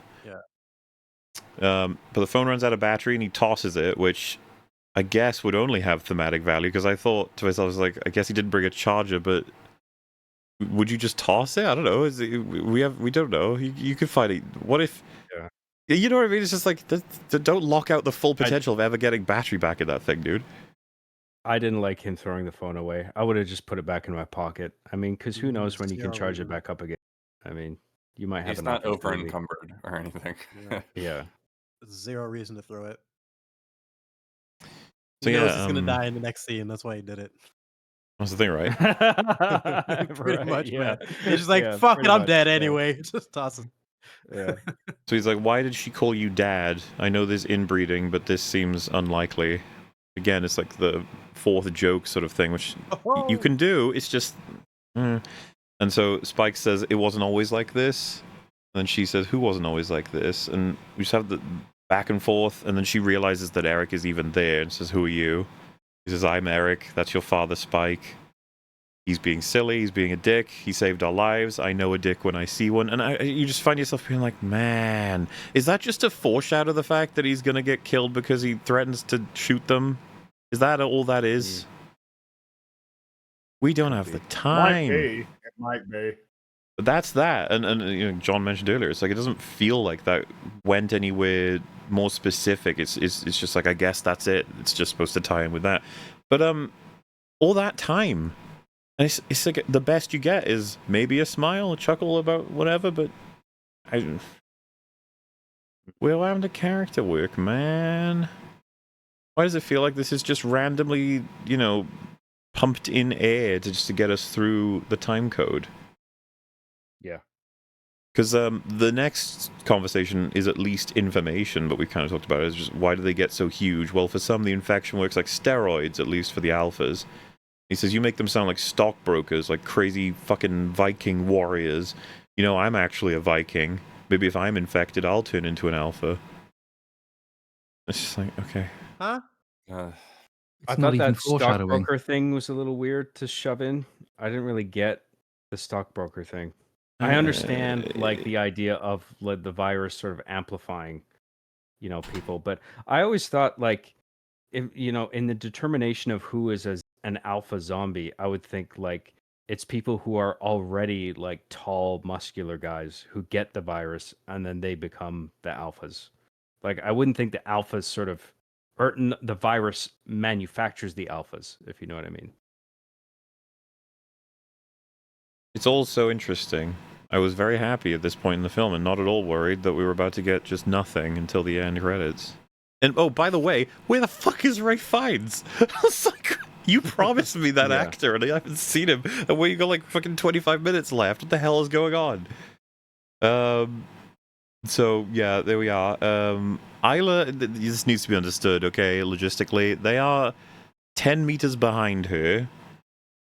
A: But the phone runs out of battery and he tosses it, which I guess would only have thematic value, because I thought to myself, I was like, I guess he didn't bring a charger, but would you just toss it? I don't know. We don't know. You could find it. What if?
H: Yeah.
A: You know what I mean? It's just like don't lock out the full potential of ever getting battery back in that thing, dude.
H: I didn't like him throwing the phone away. I would have just put it back in my pocket. I mean, because who knows when you can charge it back up again. I mean, you might have
C: He's
H: enough
C: not
H: in the
C: over
H: movie.
C: encumbered or anything.
B: Yeah.
H: Yeah.
B: Zero reason to throw it.
A: So
B: He knows
A: yeah,
B: he's gonna die in the next scene. That's why he did it.
A: that's the thing, right?
B: Pretty
H: Right,
B: much,
H: yeah.
B: man. He's just like,
H: Yeah,
B: fuck it,
H: pretty
B: I'm
H: much,
B: dead
H: yeah.
B: anyway. Just toss it.
H: Yeah.
A: So he's like, why did she call you dad? I know there's inbreeding, but this seems unlikely. Again, it's like the fourth joke sort of thing, which you can do. It's just... And so Spike says, it wasn't always like this. And then she says, who wasn't always like this? And we just have the back and forth, and then she realizes that Eric is even there and says, who are you? He says, I'm Eric. That's your father, Spike. He's being silly. He's being a dick. He saved our lives. I know a dick when I see one. And you just find yourself being like, man, is that just to foreshadow the fact that he's going to get killed because he threatens to shoot them? Is that all that is? We don't have the time.
D: It might be.
A: But that's that. And you know, John mentioned earlier, it's like it doesn't feel like that went anywhere more specific. It's just like, I guess that's it. It's just supposed to tie in with that. But all that time, and it's like the best you get is maybe a smile, a chuckle about whatever, but we're having the character work, man. Why does it feel like this is just randomly, you know, pumped in air to get us through the time code?
H: Yeah.
A: Because the next conversation is at least information, but we kind of talked about it. It's just, why do they get so huge? Well, for some, the infection works like steroids, at least for the alphas. He says, you make them sound like stockbrokers, like crazy fucking Viking warriors. You know, I'm actually a Viking. Maybe if I'm infected, I'll turn into an alpha. It's just like, okay.
B: Huh?
C: Uh,
E: It's
H: I
E: not
H: thought
E: even
H: that
E: foreshadowing.
H: stockbroker thing was a little weird to shove in. I didn't really get the stockbroker thing. I understand like the idea of like, the virus sort of amplifying, you know, people, but I always thought like, if you know, in the determination of who is an alpha zombie, I would think like it's people who are already like tall, muscular guys who get the virus and then they become the alphas. Like I wouldn't think the alphas sort of, or the virus manufactures the alphas, if you know what I mean.
A: It's all so interesting. I was very happy at this point in the film and not at all worried that we were about to get just nothing until the end credits. And oh, by the way, where the fuck is Ray Fiennes? I was like, you promised me that
H: Yeah.
A: actor and I haven't seen him. And where you got like fucking 25 minutes left. What the hell is going on? So yeah, there we are. Isla, this needs to be understood, okay, logistically. They are 10 meters behind her.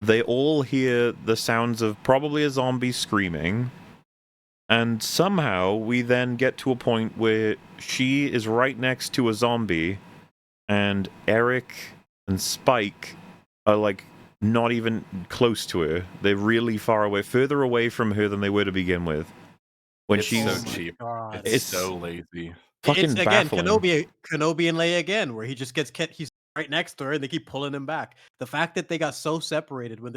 A: They all hear the sounds of probably a zombie screaming. And somehow we then get to a point where she is right next to a zombie, and Eric and Spike are like not even close to her. They're really far away, further away from her than they were to begin with. When
C: It's
A: she's
C: so cheap.
B: God.
C: It's
A: It's-
C: so lazy.
A: fucking
B: It's again
A: baffling.
B: Kenobi and Leia again, where he just gets he's right next to her and they keep pulling him back. The fact that they got so separated when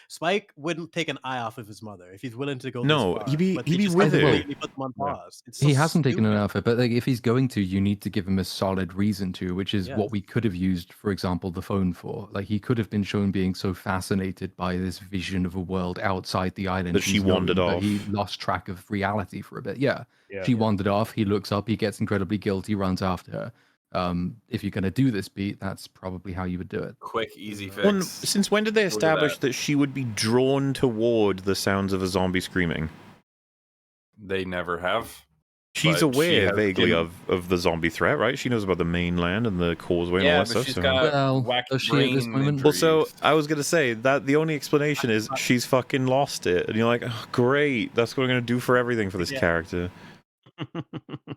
B: Spike wouldn't take an eye off of his mother if he's willing to go
A: No,
B: this far.
A: he'd be-
B: but
A: he'd
B: they
A: be
B: just
A: with her.
B: completely put them on
H: Yeah.
B: pause. It's so
E: He hasn't taken
B: stupid.
E: an alpha, but like, if he's going to, you need to give him a solid reason to, which is
B: Yes.
E: what we could have used, for example, the phone for. Like, he could have been shown being so fascinated by this vision of a world outside the island
A: That she
E: he's known
A: wandered
E: that
A: off.
E: he lost track of reality for a bit. Yeah,
H: Yeah.
E: she wandered off. He looks up. He gets incredibly guilty. Runs after her. If you're going to do this beat, that's probably how you would do it.
C: Quick, easy fix.
A: Well, since when did they
C: Look at
A: establish
C: that.
A: that she would be drawn toward the sounds of a zombie screaming?
C: They never have.
A: She's
C: But she
A: aware
C: has
A: vaguely
C: been-
A: of the zombie threat, right? She knows about the mainland and the causeway and all
C: Yeah,
A: that
C: but
A: stuff.
C: she's
A: so-
C: got
E: Well,
C: wacky
E: does she at this
C: brain
E: moment?
A: Well, so
C: injuries.
A: I was gonna say that the only explanation is she's fucking lost it, and you're like, oh, great, that's what we're gonna do for everything for this
B: Yeah.
A: character.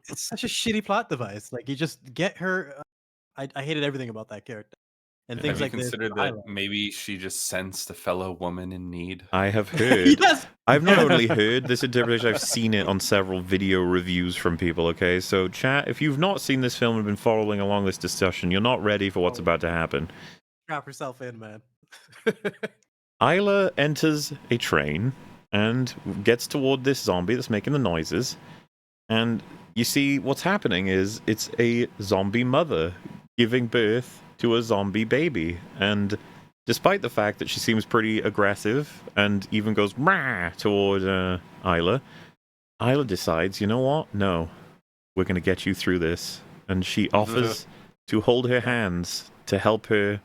B: It's such a shitty plot device. Like you just get her. I hated everything about that character. And
C: Have
B: things
C: you
B: like this.
C: considered
B: I
C: that
B: love.
C: maybe she just sensed a fellow woman in need?
A: I have heard.
B: Yes!
A: I've not only heard this interpretation, I've seen it on several video reviews from people. Okay, so chat, if you've not seen this film and been following along this discussion, you're not ready for what's about to happen.
B: Trap herself in, man.
A: Isla enters a train and gets toward this zombie that's making the noises. And you see what's happening is it's a zombie mother giving birth to a zombie baby. And despite the fact that she seems pretty aggressive and even goes rah toward Isla, Isla decides, you know what? No, we're going to get you through this. And she offers to hold her hands to help her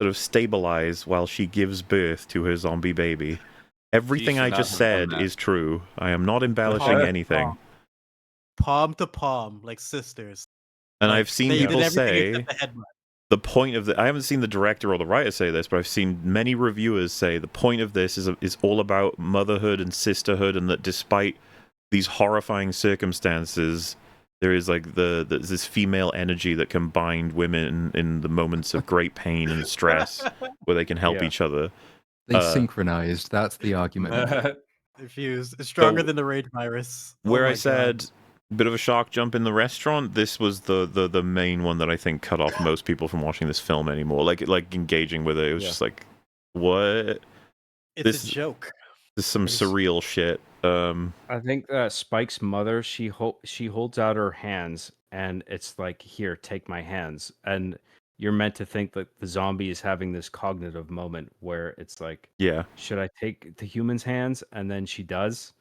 A: sort of stabilize while she gives birth to her zombie baby. Everything
C: should
A: I
C: not
A: just
C: have
A: said
C: done that.
A: is true. I am not embellishing
B: Palm-
A: anything.
B: palm to palm, like sisters.
A: And
B: Like,
A: I've seen
B: they did
A: people
B: everything
A: say
B: except the headbutt.
A: the point of the. I haven't seen the director or the writer say this, but I've seen many reviewers say the point of this is all about motherhood and sisterhood, and that despite these horrifying circumstances, there is like there's this female energy that can bind women in the moments of great pain and stress, where they can help
H: Yeah.
A: each other.
E: They
A: Uh,
E: synchronized. That's the argument.
B: Infused. It's stronger
A: So,
B: than the rage virus. Oh
A: Where
B: my
A: I
B: God.
A: said bit of a shark jump in the restaurant, this was the main one that I think cut off most people from watching this film anymore. Like engaging with it. It was
H: Yeah.
A: just like, what?
B: It's
A: this-
B: a joke.
A: This is some
H: It's-
A: surreal shit.
H: I think Spike's mother, she holds out her hands, and it's like, "Here, take my hands." And you're meant to think that the zombie is having this cognitive moment where it's like,
A: Yeah.
H: "Should I take the human's hands?" And then she does,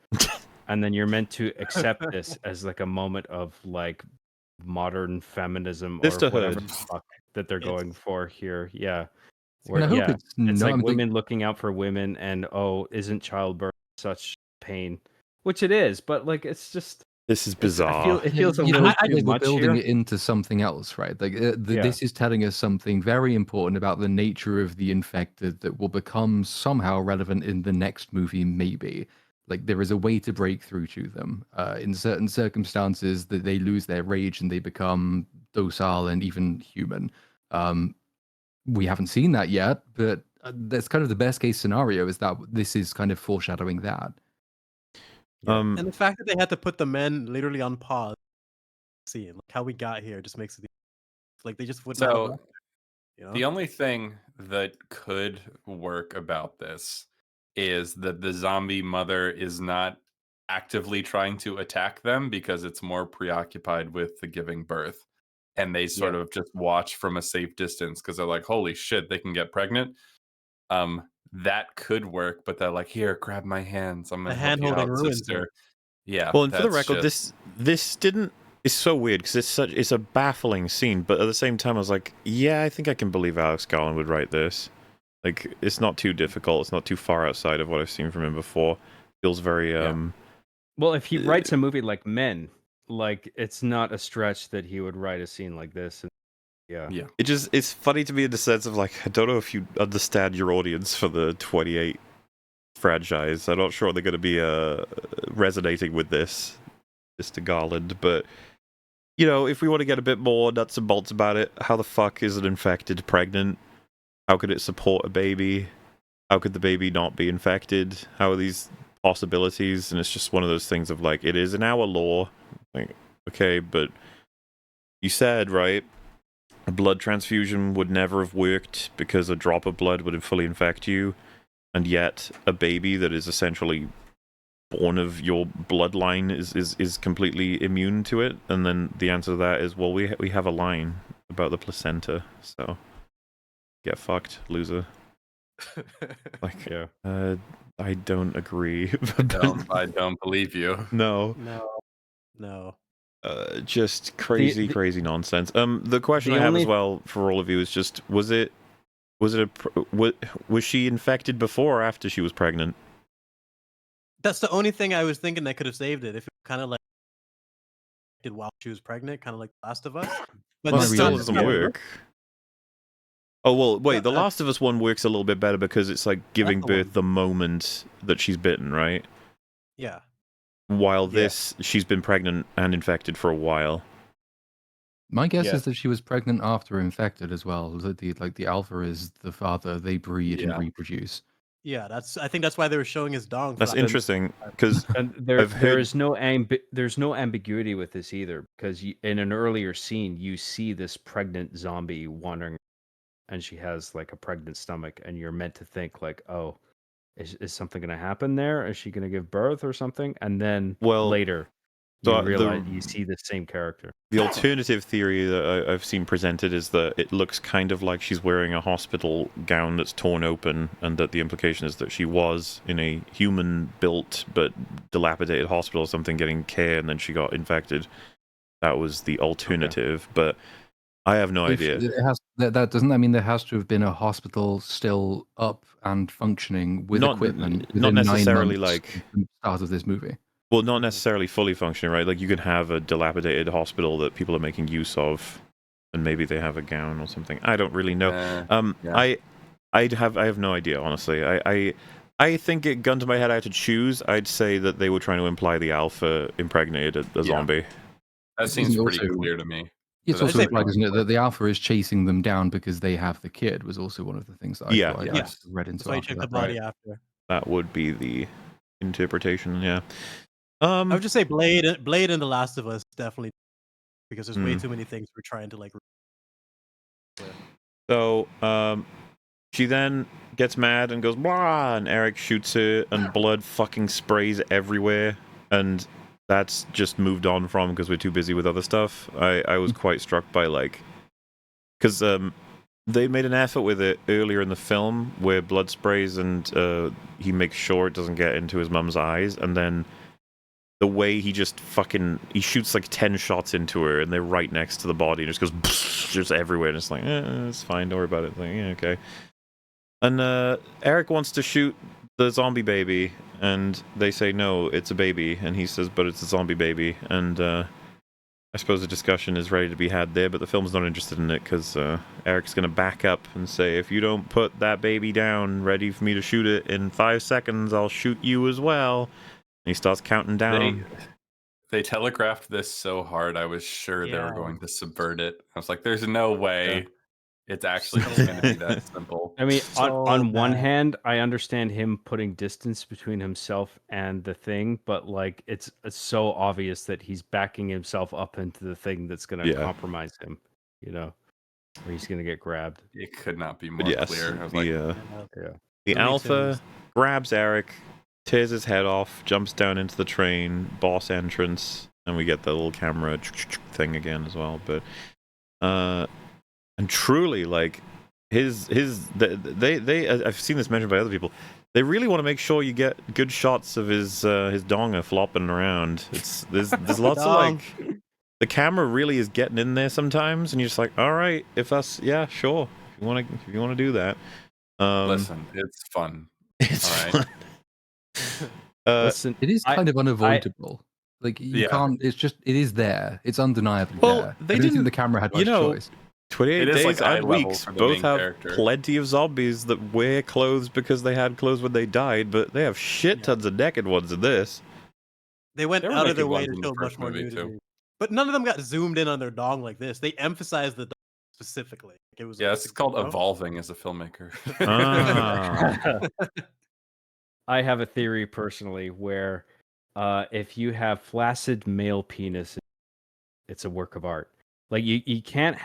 H: and then you're meant to accept this as like a moment of like modern feminism or
A: Sisterhood.
H: whatever the fuck that they're
B: It's-
H: going for here. Yeah,
E: And I hope it's
H: it's
E: not.
H: like
E: I'm
H: women looking out for women, and isn't childbirth such pain? Which it is, but like it's just
A: This is
H: I
A: bizarre.
H: feel it feels a
E: You'd
H: little
E: hope
H: too
E: they were
H: much
E: building
H: here.
E: it into something else, right? Like
H: Yeah.
E: this is telling us something very important about the nature of the infected that will become somehow relevant in the next movie, maybe. Like there is a way to break through to them. In certain circumstances, that they lose their rage and they become docile and even human. We haven't seen that yet, but that's kind of the best case scenario. Is that this is kind of foreshadowing that.
B: And the fact that they had to put the men literally on pause, seeing like how we got here, just makes it like they just would not. Have
C: So
B: left it, you know?
C: the only thing that could work about this is that the zombie mother is not actively trying to attack them because it's more preoccupied with the giving birth. And they sort of just watch from a safe distance because they're like, holy shit, they can get pregnant. That could work, but they're like, here, grab my hands. I'm gonna
B: The
C: help you
B: hand-holding
C: out,
B: ruins
C: sister.
B: it.
C: Yeah.
A: Well, and for the
C: that's
A: record,
C: just-
A: this didn't. It's so weird because it's a baffling scene, but at the same time, I was like, yeah, I think I can believe Alex Garland would write this. Like, it's not too difficult. It's not too far outside of what I've seen from him before. Feels very
H: Well, if he writes a movie like Men, like it's not a stretch that he would write a scene like this. And, yeah.
A: It's funny to me in the sense of like, I don't know if you understand your audience for the 28 franchise. I'm not sure they're going to be resonating with this, Mr. Garland. But you know, if we want to get a bit more nuts and bolts about it, how the fuck is an infected pregnant? How could it support a baby? How could the baby not be infected? How are these possibilities? And it's just one of those things of like, it is in our law. Like, okay, but you said, right, a blood transfusion would never have worked because a drop of blood would have fully infect you, and yet a baby that is essentially born of your bloodline is completely immune to it. And then the answer to that is, well, we have a line about the placenta, so get fucked, loser. Like,
F: Yeah.
A: I don't agree.
C: I don't believe you.
A: No.
B: No.
A: Just crazy nonsense. The question I have as well for all of you is just: was she infected before or after she was pregnant?
B: That's the only thing I was thinking that could have saved it. If it kind of like did while she was pregnant, kind of like The Last of Us. But
A: Well, it
B: this
A: still
B: doesn't
A: doesn't work. Oh well, wait. The Last of Us one works a little bit better because it's like giving
B: That's the
A: birth
B: one.
A: the moment that she's bitten, right?
B: Yeah.
A: While
B: Yeah.
A: this, she's been pregnant and infected for a while.
E: My guess
F: Yeah.
E: is that she was pregnant after infected as well. That the alpha is the father. They breed and
C: Yeah.
E: reproduce.
B: Yeah, I think that's why they were showing his dong.
A: That's interesting because
H: And
A: I've
H: there
A: heard-
H: is there's no ambiguity with this either, because in an earlier scene you see this pregnant zombie wandering, and she has like a pregnant stomach, and you're meant to think like, oh, is something going to happen there? Is she going to give birth or something? And then later you realize you see the same character.
A: The alternative theory that I've seen presented is that it looks kind of like she's wearing a hospital gown that's torn open, and that the implication is that she was in a human-built but dilapidated hospital or something getting care, and then she got infected. That was the alternative, but I have no idea.
E: Doesn't that mean there has to have been a hospital still up and functioning with equipment?
A: Not
E: within 9
A: necessarily
E: months
A: like
E: of the start of this movie.
A: Well, not necessarily fully functioning, right? Like you can have a dilapidated hospital that people are making use of, and maybe they have a gown or something. I don't really know.
C: Yeah.
A: I have no idea, honestly. I think it gun to my head I had to choose. I'd say that they were trying to imply the alpha impregnated a zombie.
C: That seems
E: Isn't
C: pretty
E: also-
C: clear to me.
E: It's
C: So
E: also
C: that's
E: implied,
C: like-
E: isn't it, that the alpha is chasing them down because they have the kid, was also one of the things that I
A: Yeah,
E: thought
A: yeah.
E: I read into
B: That's why you
E: after
B: check the
E: that.
B: body after.
A: That would be the interpretation, yeah.
B: I would just say Blade and The Last of Us definitely, because there's way
A: Mm.
B: too many things we're trying to like.
A: So, she then gets mad and goes blah, and Eric shoots her, and blood fucking sprays everywhere, and that's just moved on from because we're too busy with other stuff. I was quite struck by like, because they made an effort with it earlier in the film where blood sprays and he makes sure it doesn't get into his mum's eyes, and then the way he just he shoots like 10 shots into her, and they're right next to the body, and it just goes just everywhere, and it's like, it's fine, don't worry about it. It's like, yeah, okay. And Eric wants to shoot the zombie baby, and they say no, it's a baby, and he says, but it's a zombie baby, and I suppose the discussion is ready to be had there, but the film's not interested in it because Eric's going to back up and say, if you don't put that baby down ready for me to shoot it in 5 seconds, I'll shoot you as well. And he starts counting down.
C: They telegraphed this so hard, I was sure they were
B: Yeah.
C: going to subvert it. I was like, there's no way it's actually just going to be that simple.
H: I mean,
B: So
H: on one
B: bad.
H: hand, I understand him putting distance between himself and the thing, but like it's so obvious that he's backing himself up into the thing that's going to compromise him, you know, or he's going to get grabbed.
C: It could not be more
A: But yes,
C: clear. I was
A: the
B: Looney
A: alpha
B: Tunes.
A: grabs Eric, tears his head off, jumps down into the train, boss entrance, and we get the little camera thing again as well. But and truly, like I've seen this mentioned by other people. They really want to make sure you get good shots of his donger flopping around. There's lots of like, the camera really is getting in there sometimes, and you're just like, all right, if that's sure, if you want to do that.
C: listen, it's fun.
A: It's
C: all right.
A: fun.
H: Listen,
E: It is kind of unavoidable. Like you can't. It's just. It is there. It's undeniably
A: Well,
E: there.
A: they
E: I don't
A: didn't-
E: think the camera had
A: you
E: much
A: know,
E: choice.
A: 28
C: It is,
A: Days
C: like, eye
A: and
C: level
A: Weeks
C: for the
A: both
C: main
A: have
C: character.
A: plenty of zombies that wear clothes because they had clothes when they died, but they have shit tons of naked ones in this.
B: They went
C: There were
B: out of their
C: naked
B: way
C: ones
B: to
C: in the
B: show much
C: first
B: more
C: movie, too.
B: nudity. But none of them got zoomed in on their dong like this. They emphasized the dong specifically. It was
C: Yeah, it's called
B: you know?
C: evolving as a filmmaker.
A: Ah.
H: I have a theory personally where if you have flaccid male penis, it's a work of art. Like you can't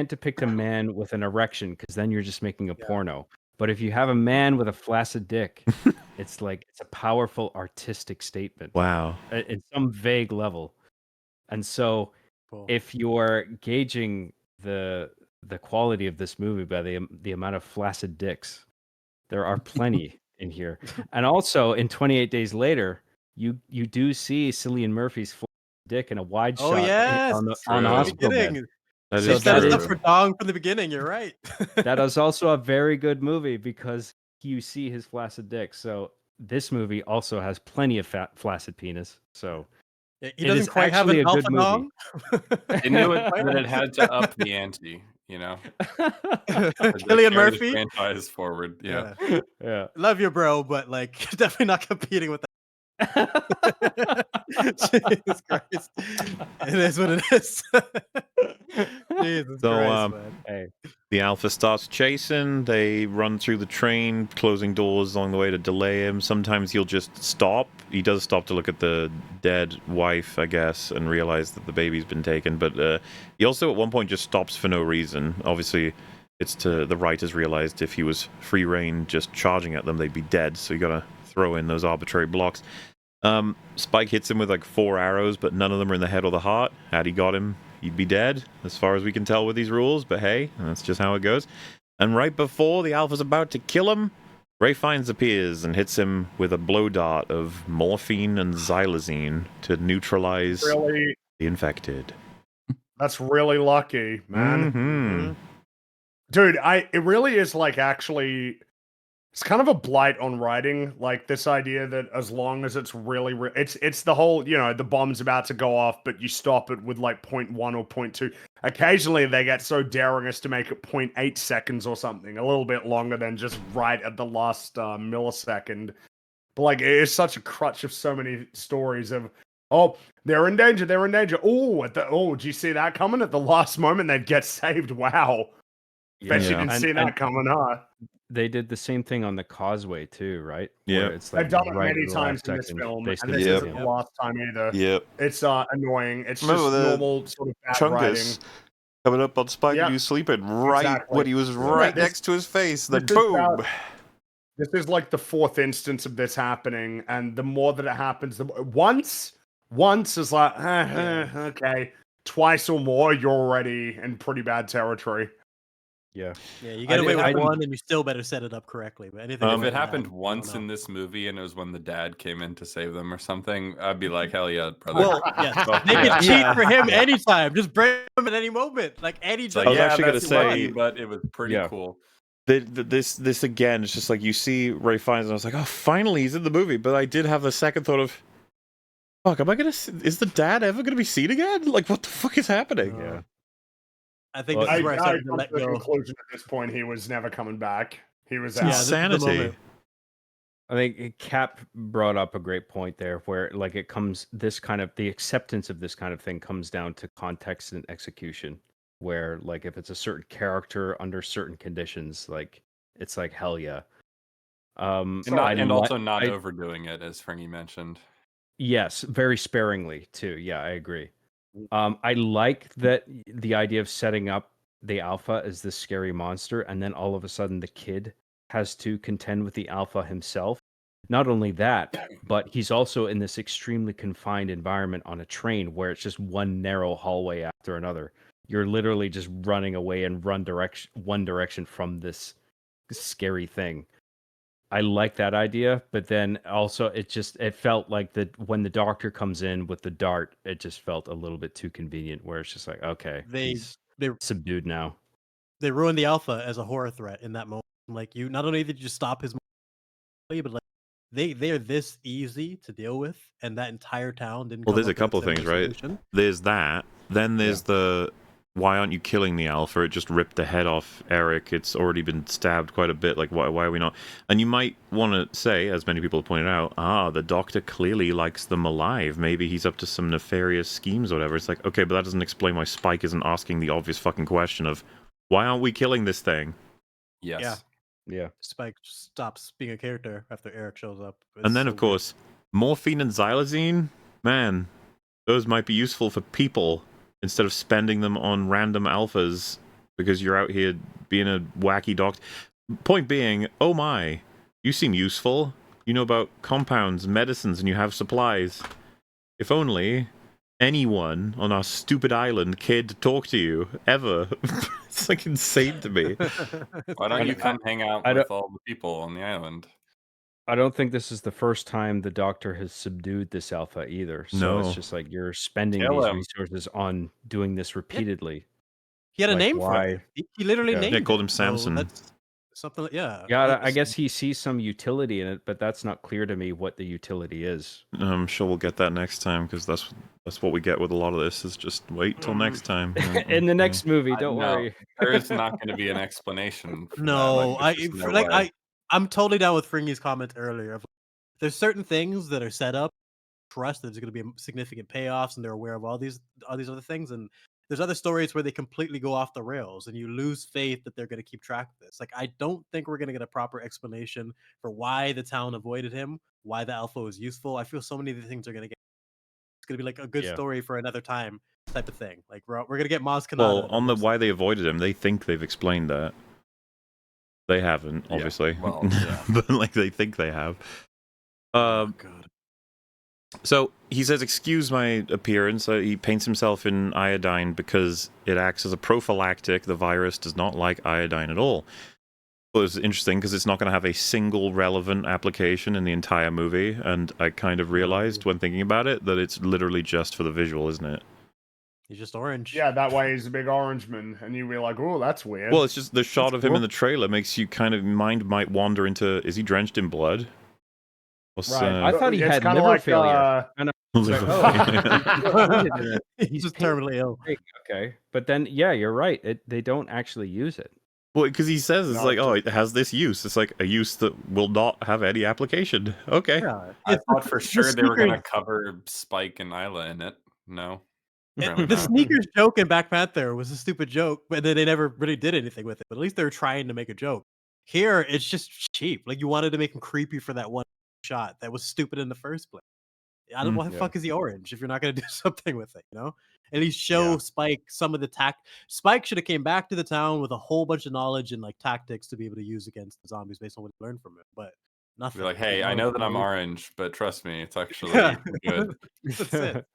H: depict a man with an erection because then you're just making a porno. But if you have a man with a flaccid dick, it's a powerful artistic statement
A: Wow.
H: at some vague level. And so
B: Cool.
H: if you're gauging the quality of this movie by the amount of flaccid dicks, there are plenty in here. And also in 28 Days Later, you do see Cillian Murphy's dick in a wide
B: Oh
H: shot
B: yes,
H: on the
C: True.
H: hospital bed.
B: beginning.
A: That
H: So
B: They
A: is
B: set us
H: that
B: up
H: is-
B: for dong from the beginning. You're right.
H: That is also a very good movie because you see his flaccid dick. So this movie also has plenty of flaccid penis. So
B: He
H: it
B: doesn't
H: is
B: quite have
H: actually
B: an
H: a good
B: alpha
H: movie.
B: dong.
C: They knew that it had to up the ante, you know? to
B: Cillian
C: carry the
B: Murphy.
C: franchise forward. Yeah.
H: Yeah.
B: Love you, bro, but like definitely not competing with that. Jesus Christ. It is what it is. Jesus
A: So,
B: Christ, man.
H: Hey.
A: The Alpha starts chasing. They run through the train, closing doors along the way to delay him. Sometimes he'll just stop. He does stop to look at the dead wife, I guess, and realize that the baby's been taken. But he also at one point just stops for no reason. Obviously, it's to the writers realized if he was free reign just charging at them, they'd be dead. So you gotta throw in those arbitrary blocks. Spike hits him with like 4 arrows, but none of them are in the head or the heart. Had he got him, he'd be dead, as far as we can tell with these rules, but hey, that's just how it goes. And right before the Alpha's about to kill him, Ray Fiennes appears and hits him with a blow dart of morphine and xylazine to neutralize
D: Really,
A: the infected.
D: that's really lucky, man.
A: Mhm.
D: Dude, it really is like actually it's kind of a blight on writing, like this idea that as long as it's really it's the whole, you know, the bomb's about to go off but you stop it with like 0.1 or 0.2. Occasionally they get so daring as to make it 0.8 seconds or something, a little bit longer than just right at the last millisecond. But like it is such a crutch of so many stories of, oh, they're in danger. Oh, do you see that coming? At the last moment they'd get saved. Wow. Bet you
A: Yeah.
D: didn't see
H: And
D: that coming, huh?
H: they did the same thing on the Causeway too, right?
A: Yeah.
H: Where it's
D: They've
H: like
D: done it
H: right
D: many
H: at the
D: times
H: last
D: in this
H: second,
D: film,
H: they
D: and
H: stick
D: this
H: it
D: isn't
H: in.
D: the last time either.
A: Yep.
D: It's annoying. It's
A: Remember
D: just
A: the
D: normal sort of bad writing.
A: Chungus coming up on Spike when he was sleeping, right
D: Exactly.
A: when he was
D: Yeah,
A: right
D: this-
A: next to his face, then
D: this is
A: boom.
D: about- This is like the 4th instance of this happening, and the more that it happens, once is like, okay. Twice or more, you're already in pretty bad territory.
H: Yeah.
B: Yeah, you get away with
H: I-
B: one, and you still better set it up correctly. But anything
C: If
B: other
C: it
B: than
C: happened
B: that, I
C: once
B: don't
C: in
B: know.
C: this movie and it was when the dad came in to save them or something, I'd be like, hell yeah, brother.
A: Well,
B: Yes,
C: Fuck
B: they
C: yeah.
B: can cheat for him anytime. Just bring him at any moment, like any.
C: It's like,
A: I was
C: yeah,
A: actually gonna
C: that's lucky,
A: say-
C: but it was pretty
H: Yeah.
C: cool.
A: This again, it's just like you see Ray Fiennes, and I was like, oh, finally he's in the movie. But I did have the second thought of, fuck, is the dad ever gonna be seen again? Like, what the fuck is happening?
H: Yeah.
B: I think
H: Well,
B: this
D: I
B: is where I
D: come
B: started to
D: to
B: let
D: the
B: go.
D: conclusion at this point he was never coming back. He was
A: It's
D: out.
B: this is the
A: insanity.
B: moment.
H: I think Cap brought up a great point there where like the acceptance of this kind of thing comes down to context and execution, where like if it's a certain character under certain conditions, like it's like hell yeah.
C: And also not
H: I-
C: overdoing it, as Frankie mentioned.
H: Yes, very sparingly too. Yeah, I agree. I like that the idea of setting up the alpha as this scary monster, and then all of a sudden the kid has to contend with the alpha himself. Not only that, but he's also in this extremely confined environment on a train where it's just one narrow hallway after another. You're literally just running away in one direction from this scary thing. I like that idea, but then also it felt like that when the doctor comes in with the dart, it just felt a little bit too convenient. Where it's just like, okay, he's
B: They
H: subdued now.
B: they ruined the alpha as a horror threat in that moment. Like you, not only did you stop his, but like they are this easy to deal with, and that entire town didn't.
A: Well,
B: come
A: there's a
B: up with
A: couple of
B: similar
A: things, right?
B: solution.
A: There's that. Then there's the why aren't you killing the Alpha? It just ripped the head off Eric. It's already been stabbed quite a bit. Like, why are we not? And you might want to say, as many people have pointed out, the Doctor clearly likes them alive. Maybe he's up to some nefarious schemes or whatever. It's like, okay, but that doesn't explain why Spike isn't asking the obvious fucking question of, why aren't we killing this thing?
C: Yes.
H: Yeah.
B: Spike stops being a character after Eric shows up.
A: And then, of course, morphine and xylazine, man, those might be useful for people instead of spending them on random alphas because you're out here being a wacky doctor. Point being, oh my, you seem useful. You know about compounds, medicines, and you have supplies. If only anyone on our stupid island cared to talk to you, ever. It's like insane to me.
C: Why don't you come hang out
H: I
C: with
H: don't-
C: all the people on the island?
H: I don't think this is the first time the Doctor has subdued this Alpha either. So it's
A: No.
H: just like you're spending
C: Kill
H: these
C: him.
H: resources on doing this repeatedly.
B: He had a
H: Like,
B: name for
H: why?
B: it. He literally
H: Yeah.
B: named
A: Yeah,
B: it.
A: called him
B: so
A: Samson.
B: that's something. Yeah.
H: Yeah, I guess he sees some utility in it, but that's not clear to me what the utility is.
A: I'm sure we'll get that next time because that's what we get with a lot of this is just wait till next time.
H: In the next movie,
C: I
H: don't
C: know.
H: worry.
C: There is not going to be an explanation. For
B: No,
C: that. There's just no way.
B: I'm totally down with Fringy's comment earlier. Of, there's certain things that are set up, trust that there's going to be significant payoffs, and they're aware of all these other things. And there's other stories where they completely go off the rails, and you lose faith that they're going to keep track of this. Like, I don't think we're going to get a proper explanation for why the town avoided him, why the Alpha was useful. I feel so many of the things are going to get. It's going to be like a good
H: Yeah.
B: story for another time type of thing. Like we're going to get Maz Kanata.
A: Well, on the why they avoided him, they think they've explained that. They haven't,
C: Yeah,
A: obviously.
C: well, yeah.
A: But like they think they have.
B: God.
A: So he says, "Excuse my appearance." He paints himself in iodine because it acts as a prophylactic. The virus does not like iodine at all. Well, it's interesting because it's not going to have a single relevant application in the entire movie, and I kind of realized when thinking about it that it's literally just for the visual, isn't it?
B: He's just orange.
D: Yeah, that way he's a big orange man, and you'd be like, "Oh, that's weird."
A: Well, it's just the shot
D: That's
A: of him
D: cool.
A: in the trailer makes you kind of mind might wander into: is he drenched in blood? What's,
H: I thought he
D: It's
H: had
D: kinda
H: liver
D: like,
H: failure.
A: liver
H: Oh.
A: failure?
B: He's just terminally ill.
H: Okay, but then yeah, you're right. They don't actually use it.
A: Well, because he says it's
D: No,
A: like,
D: it's
A: oh, it has this use. It's like a use that will not have any application. Okay.
B: Yeah.
C: I thought for sure they were going to
B: sneakers-
C: cover Spike and Isla in it. No.
B: And
C: Apparently
B: the
C: not.
B: sneakers joke in Black Panther was a stupid joke, but then they never really did anything with it. But at least they were trying to make a joke. Here, it's just cheap. Like you wanted to make him creepy for that one shot that was stupid in the first place. I don't. Why the
H: Yeah.
B: fuck is he orange if you're not going to do something with it? You know. At least show Spike some of the tact. Spike should have came back to the town with a whole bunch of knowledge and like tactics to be able to use against the zombies based on what he learned from it. But nothing.
C: Be like, hey, I know that I'm orange, but trust me, it's actually good.
B: That's it.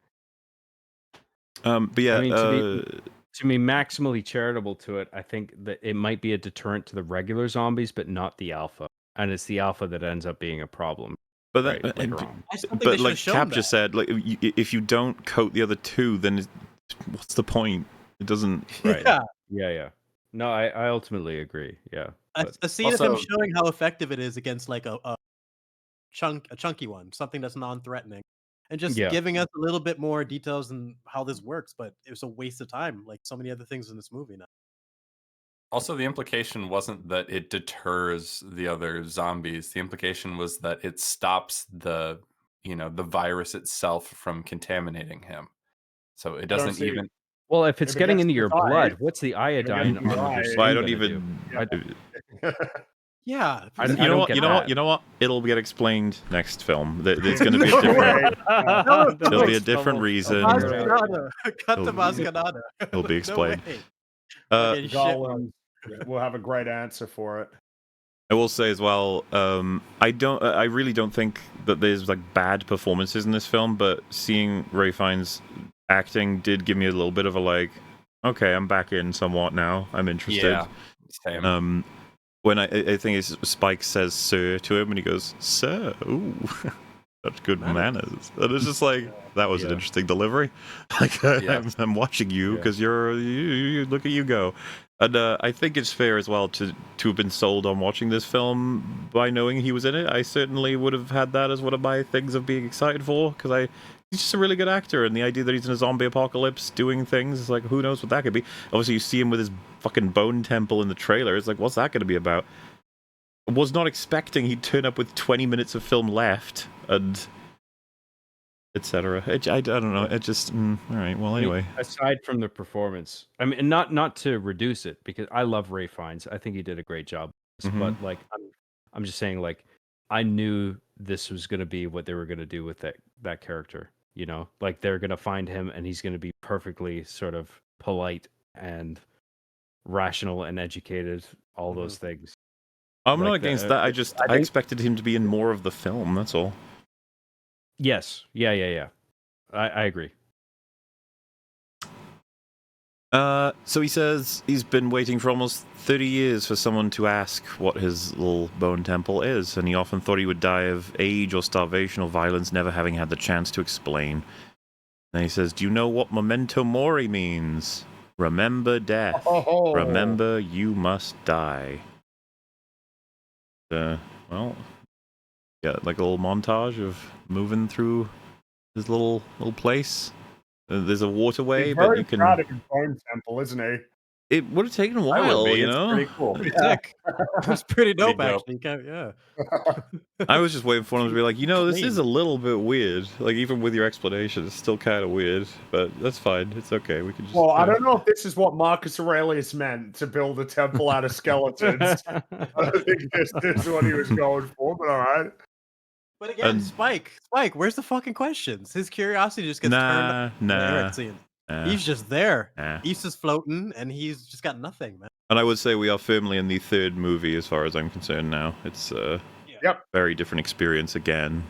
A: But yeah,
H: I mean, to be maximally charitable to it, I think that it might be a deterrent to the regular zombies, but not the alpha. And it's the alpha that ends up being a problem.
A: but
H: Right,
A: that,
H: later on.
B: I just don't think they
A: but
B: should
A: like
B: have shown
A: Cap
B: that.
A: just said, like if you don't coat the other two, then what's the point? It doesn't.
H: Right.
B: Yeah.
H: Yeah. No, I ultimately agree. Yeah. But
B: A scene of him
C: Also-
B: showing how effective it is against like a chunky one, something that's non-threatening, and just
H: Yeah.
B: giving us a little bit more details on how this works. But it was a waste of time, like so many other things in this movie now.
C: Also, the implication wasn't that it deters the other zombies. The implication was that it stops the virus itself from contaminating him. So it
D: don't
C: doesn't
D: see-
C: even.
H: well, if it's
D: If it
H: getting
D: gets
H: into
D: to
H: your
D: the eye,
H: blood, what's the iodine
D: to
H: on
D: the
H: your
D: eye,
H: skin
A: I don't
H: gonna
A: even.
H: do?
B: Yeah,
H: I
A: You
H: don't
A: know what?
H: get
A: You know
H: that.
A: what? You know what? It'll get explained next film. It's going to be a different. There'll be a different reason.
B: Mascanada. Cut the
A: It'll-
B: Mascanada.
A: it'll be explained.
B: No way.
A: Uh,
B: Fucking shit.
D: Garland will have a great answer for it.
A: I will say as well, I really don't think that there's like bad performances in this film, but seeing Ray Fiennes acting did give me a little bit of a like, okay, I'm back in somewhat now. I'm interested.
C: Yeah. Same.
A: When I think it's Spike says "sir" to him, and he goes "sir," ooh, such good manners. And it's just like that was an
H: Yeah.
A: interesting delivery. Like I'm watching you because you look at you go. And I think it's fair as well to have been sold on watching this film by knowing he was in it. I certainly would have had that as one of my things of being excited for, because I he's just a really good actor, and the idea that he's in a zombie apocalypse doing things is like, who knows what that could be. Obviously, you see him with his fucking bone temple in the trailer. It's like, what's that going to be about? I was not expecting he'd turn up with 20 minutes of film left, and etc. I don't know. It just all right. Well, anyway,
H: aside from the performance, I mean, not to reduce it, because I love Ray Fiennes. I think he did a great job. But like, I'm just saying, like, I knew this was going to be what they were going to do with that character. You know, like they're going to find him, and he's going to be perfectly sort of polite and rational and educated. All those things.
A: I'm
H: like
A: not against that. I expected him to be in more of the film. That's all.
H: Yes. Yeah. I agree.
A: So he says he's been waiting for almost 30 years for someone to ask what his little bone temple is, and he often thought he would die of age or starvation or violence, never having had the chance to explain. And he says, do you know what memento mori means? Remember death.
D: Oh.
A: Remember you must die. Well, yeah, like a little montage of moving through this little place. There's a waterway,
D: He's
A: but
D: very
A: you can.
D: proud of his bone temple, isn't he?
A: It would have taken a
B: I
A: while,
B: would be.
A: you
B: It's
A: know.
B: pretty cool. Pretty
D: Yeah.
B: sick. It's pretty dope,
C: dope.
B: actually. Yeah.
A: I was just waiting for him to be like, this
B: Clean.
A: is a little bit weird. Like, even with your explanation, it's still kind of weird, but that's fine. It's okay. We can just.
D: Well, I don't know if this is what Marcus Aurelius meant, to build a temple out of skeletons. I don't think this is what he was going for, but all right.
B: But again,
A: And-
B: Spike, where's the fucking questions? His curiosity just gets turned up.
A: Nah.
B: He's just there.
A: Nah.
B: He's just floating, and he's just got nothing, man.
A: And I would say we are firmly in the third movie, as far as I'm concerned. Now it's
D: Yep.
A: very different experience again.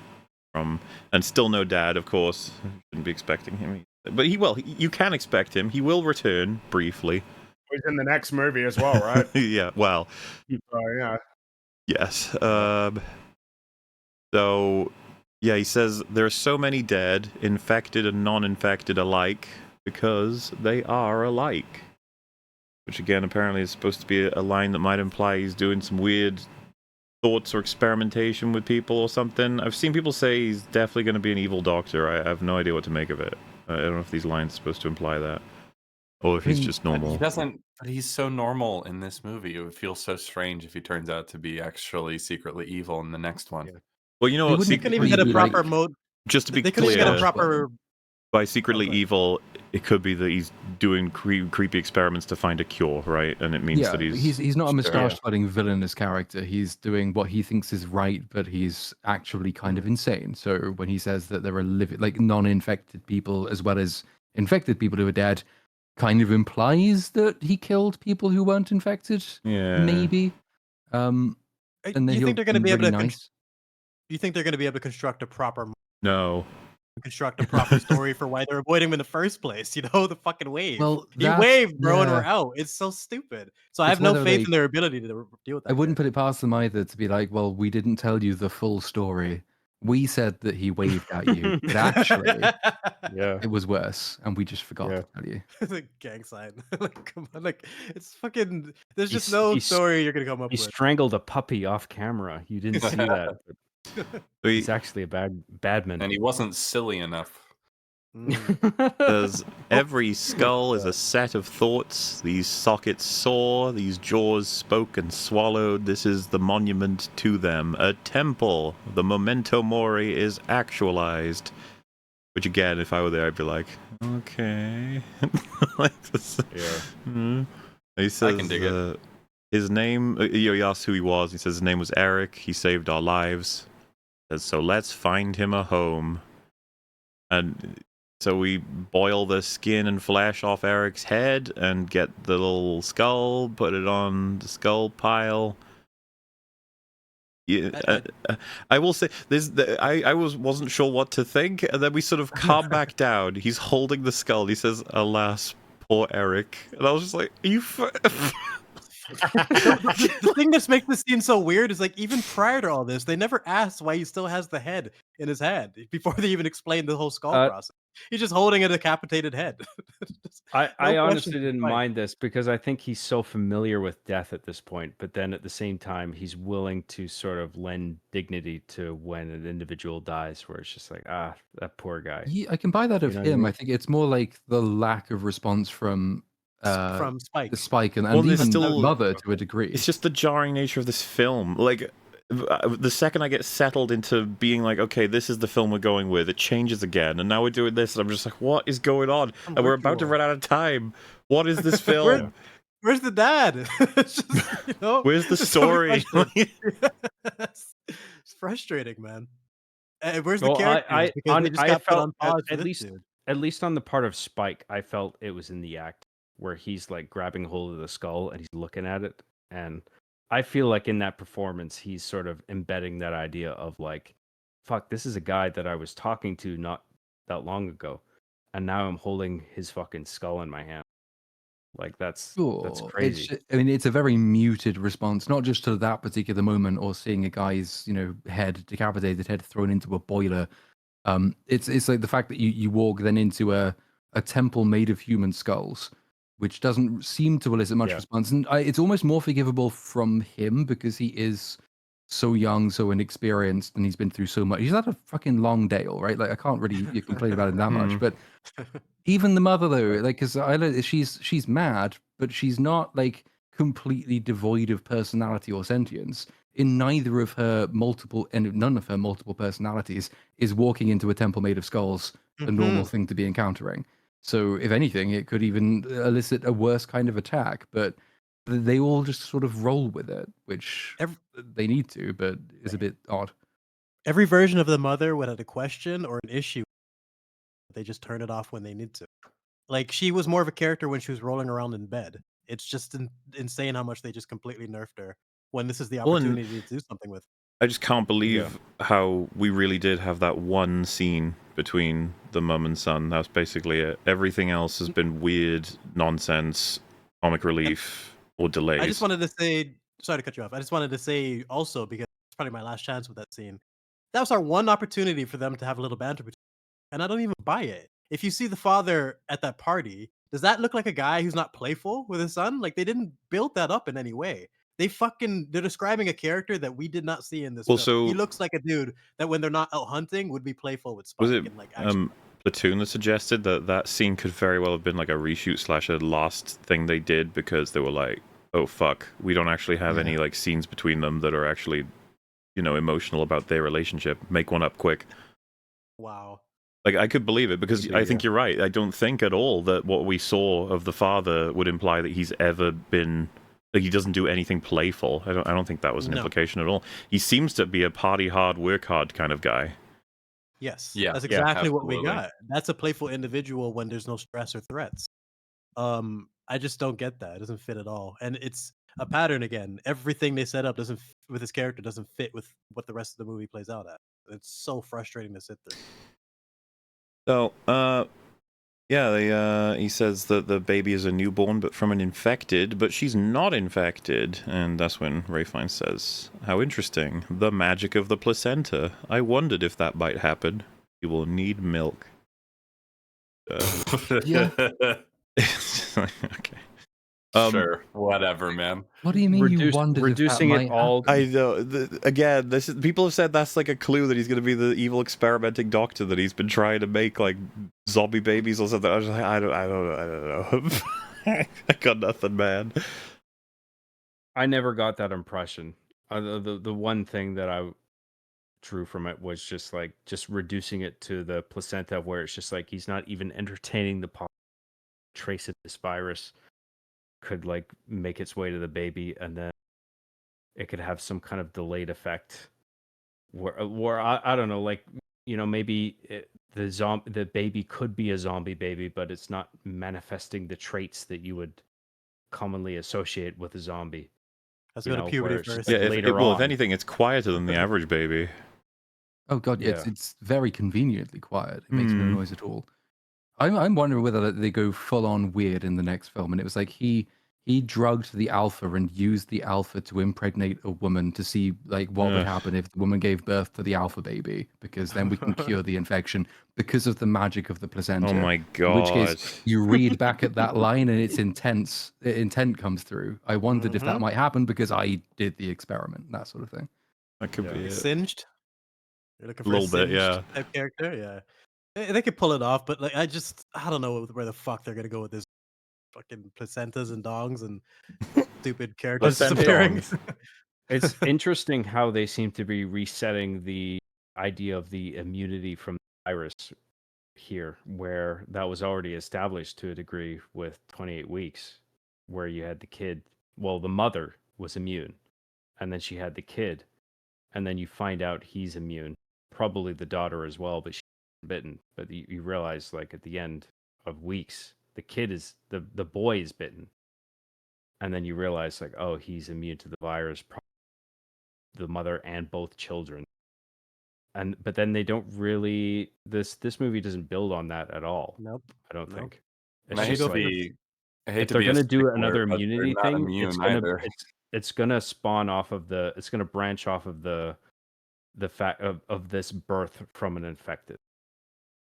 A: And still no dad, of course. Shouldn't be expecting him, but you can expect him. He will return briefly.
D: He's in the next movie as well, right?
A: Yeah. Well.
D: Yeah.
A: Yes. So, yeah, he says there are so many dead, infected and non-infected alike, because they are alike. Which, again, apparently is supposed to be a line that might imply he's doing some weird thoughts or experimentation with people or something. I've seen people say he's definitely going to be an evil doctor. I have no idea what to make of it. I don't know if these lines are supposed to imply that. Or if he's just normal.
C: He doesn't. But he's so normal in this movie. It would feel so strange if he turns out to be actually secretly evil in the next one.
B: Yeah.
A: Well, you know
E: They
A: what?
E: wouldn't
B: They couldn't even get a
E: be
B: proper
E: like-
B: mode.
A: Just to be
B: They couldn't even get a
A: clear,
B: proper.
A: by secretly
B: Okay.
A: evil, it could be that he's doing creepy experiments to find a cure, right? And it means
E: Yeah,
A: that
E: he's not a
A: Sure.
E: moustache-twirling villainous character. He's doing what he thinks is right, but he's actually kind of insane. So when he says that there are non-infected people as well as infected people who are dead, kind of implies that he killed people who weren't infected.
A: Yeah.
E: Maybe. And then
B: You
E: he'll
B: think they're going to be
E: really
B: able to?
E: nice.
B: You think they're going to be able to construct a proper story for why they're avoiding him in the first place? You know, the fucking wave.
E: Well,
B: he
E: that's-
B: waved, bro, and we're
E: yeah.
B: out. It's so stupid. So I have
E: It's
B: no
E: whether
B: faith
E: they-
B: in their ability to deal with that.
E: I wouldn't
B: guy.
E: put it past them either to be like, well, we didn't tell you the full story. We said that he waved at you, but actually,
H: Yeah.
E: it was worse, and we just forgot
H: Yeah.
E: to tell you.
B: the gang sign. Like, come on, like it's fucking. There's just
H: He's-
B: no
H: he's-
B: story you're gonna come up
H: He
B: with.
H: strangled a puppy off camera. You didn't see that. But
A: He
H: he's actually a bad man.
C: And he wasn't silly enough.
B: Mm.
A: says every skull is a set of thoughts. These sockets soar, these jaws spoke and swallowed. This is the monument to them, a temple. The memento mori is actualized. Which again, if I were there, I'd be like, okay. Like this.
H: Yeah.
A: He says,
C: can dig it.
A: his name. He asked who he was. He says his name was Eric. He saved our lives. Says, so let's find him a home. And so we boil the skin and flesh off Eric's head and get the little skull, put it on the skull pile. Yeah, I will say I wasn't sure what to think, and then we sort of calm back down. He's holding the skull. He says, "Alas, poor Eric," and I was just like, "Are you?"
B: The thing that makes this scene so weird is like even prior to all this, they never asked why he still has the head in his hand before they even explained the whole skull process. He's just holding a decapitated head.
H: I
B: No question
H: honestly
B: for
H: didn't
B: Spike.
H: mind this because I think he's so familiar with death at this point, but then at the same time, he's willing to sort of lend dignity to when an individual dies, where it's just like, that poor guy.
E: Yeah, I can buy that
H: You
E: of
H: know what I
E: him. I
H: mean?
E: think it's more like the lack of response from
B: Spike.
E: Spike and
A: Well, there's
E: even
A: still-
E: Mother to a degree.
A: It's just the jarring nature of this film. Like, the second I get settled into being like, okay, this is the film we're going with, it changes again, and now we're doing this, and I'm just like, what is going on? And we're about to run out of time. What is this film?
B: Where's the dad? It's just, you know,
A: Where's the
B: there's so many
A: story?
B: questions. It's frustrating, man. And where's the
H: Well,
B: characters? Because they just
H: I
B: got put
H: felt
B: on pause for
H: at
B: this
H: least
B: dude.
H: at least on the part of Spike, I felt it was in the act where he's like grabbing hold of the skull and he's looking at it, and I feel like in that performance he's sort of embedding that idea of like, fuck, this is a guy that I was talking to not that long ago, and now I'm holding his fucking skull in my hand. Like that's crazy.
E: I mean, it's a very muted response, not just to that particular moment or seeing a guy's, decapitated head thrown into a boiler. It's like the fact that you walk then into a temple made of human skulls, which doesn't seem to elicit much
H: Yeah.
E: response. And it's almost more forgivable from him because he is so young, so inexperienced, and he's been through so much. He's had a fucking long day, all right? Like I can't really complain about him that much, but even the mother though, like, because she's mad, but she's not like completely devoid of personality or sentience. In neither of her multiple, and none of her multiple personalities is walking into a temple made of skulls a normal thing to be encountering. So, if anything, it could even elicit a worse kind of attack. But they all just sort of roll with it, which they need to, but is a bit odd.
B: Every version of the mother would have a question or an issue. They just turn it off when they need to. Like she was more of a character when she was rolling around in bed. It's just insane how much they just completely nerfed her when this is the
A: Well, and-
B: opportunity to do something with.
A: I just can't believe how we really did have that one scene between the mum and son. That's basically it. Everything else has been weird nonsense, comic relief, or delays.
B: I just wanted to say, sorry to cut you off. I just wanted to say also, because it's probably my last chance with that scene. That was our one opportunity for them to have a little banter between, and I don't even buy it. If you see the father at that party, does that look like a guy who's not playful with his son? Like they didn't build that up in any way. They're describing a character that we did not see in this
A: Well,
B: film. He
A: so-
B: looks like a dude that when they're not out hunting would be playful with Spike
A: Was it
B: and like actually.
A: Platoon that suggested that scene could very well have been like a reshoot / a last thing they did because they were like, oh fuck, we don't actually have any like scenes between them that are actually, emotional about their relationship. Make one up quick.
B: Wow.
A: Like I could believe it because I think you're right. I don't think at all that what we saw of the father would imply that he's ever been like he doesn't do anything playful. I don't think that was an implication at all. He seems to be a party hard, work hard kind of guy.
B: Yes.
C: Yeah,
B: That's
C: yeah,
B: exactly what we
C: absolutely.
B: got. That's a playful individual when there's no stress or threats. I just don't get that. It doesn't fit at all. And it's a pattern again. Everything they set up with his character doesn't fit with what the rest of the movie plays out at. It's so frustrating to sit through.
A: So, he says that the baby is a newborn, but from an infected, but she's not infected. And that's when Ray Fiennes says, how interesting. The magic of the placenta. I wondered if that might happen. You will need milk.
E: Yeah.
A: Okay.
C: Sure, whatever, man.
E: What do you mean you wondered
H: reducing
E: if that
H: it
E: might
H: all?
A: I know. Again, people have said that's like a clue that he's going to be the evil experimenting doctor that he's been trying to make like zombie babies or something. I was like, I don't know. I got nothing, man.
H: I never got that impression. The one thing that I drew from it was just reducing it to the placenta, where it's just like he's not even entertaining the trace of this virus could like make its way to the baby, and then it could have some kind of delayed effect where I don't know, like, maybe the baby could be a zombie baby, but it's not manifesting the traits that you would commonly associate with a zombie.
B: Let's go to puberty
H: where it's just
B: first.
H: like
A: Yeah,
H: later
A: if
H: on.
A: anything, it's quieter than the average baby.
E: Oh god,
H: Yeah.
E: it's very conveniently quiet. It makes no noise at all. I'm wondering whether they go full on weird in the next film, and it was like he He drugged the alpha and used the alpha to impregnate a woman to see like what would
A: Ugh.
E: happen if the woman gave birth to the alpha baby, because then we can cure the infection because of the magic of the placenta.
A: Oh my
E: In which
A: god.
E: case, you read back at that line and it's intense. Intent comes through. I wondered if that might happen because I did the experiment, that sort of thing.
A: That could
H: Yeah.
A: be it.
B: Singed. You're looking for
A: Little
B: a
A: bit,
B: singed
A: yeah.
B: type character. Yeah, they could pull it off, but like I don't know where the fuck they're gonna go with this fucking placentas and dongs and stupid characters
A: Placenta
B: disappearing.
A: dongs.
H: It's interesting how they seem to be resetting the idea of the immunity from the virus here, where that was already established to a degree with 28 weeks, where you had the kid. Well, the mother was immune, and then she had the kid, and then you find out he's immune, probably the daughter as well, but she's bitten. But you realize, like at the end of weeks, the kid is the boy is bitten, and then you realize, like, oh, he's immune to the virus. The mother and both children, but then they don't really. This movie doesn't build on that at all.
B: Nope.
H: I don't
B: Nope.
H: think.
C: And
H: It's
C: I hate
H: just
C: to
H: like,
C: be, I hate
H: if
C: to
H: they're
C: be a
H: gonna do
C: stickler,
H: another
C: but they're
H: immunity
C: not
H: thing,
C: immune
H: it's gonna
C: either.
H: it's gonna spawn off of it's gonna branch off of the fact of this birth from an infected.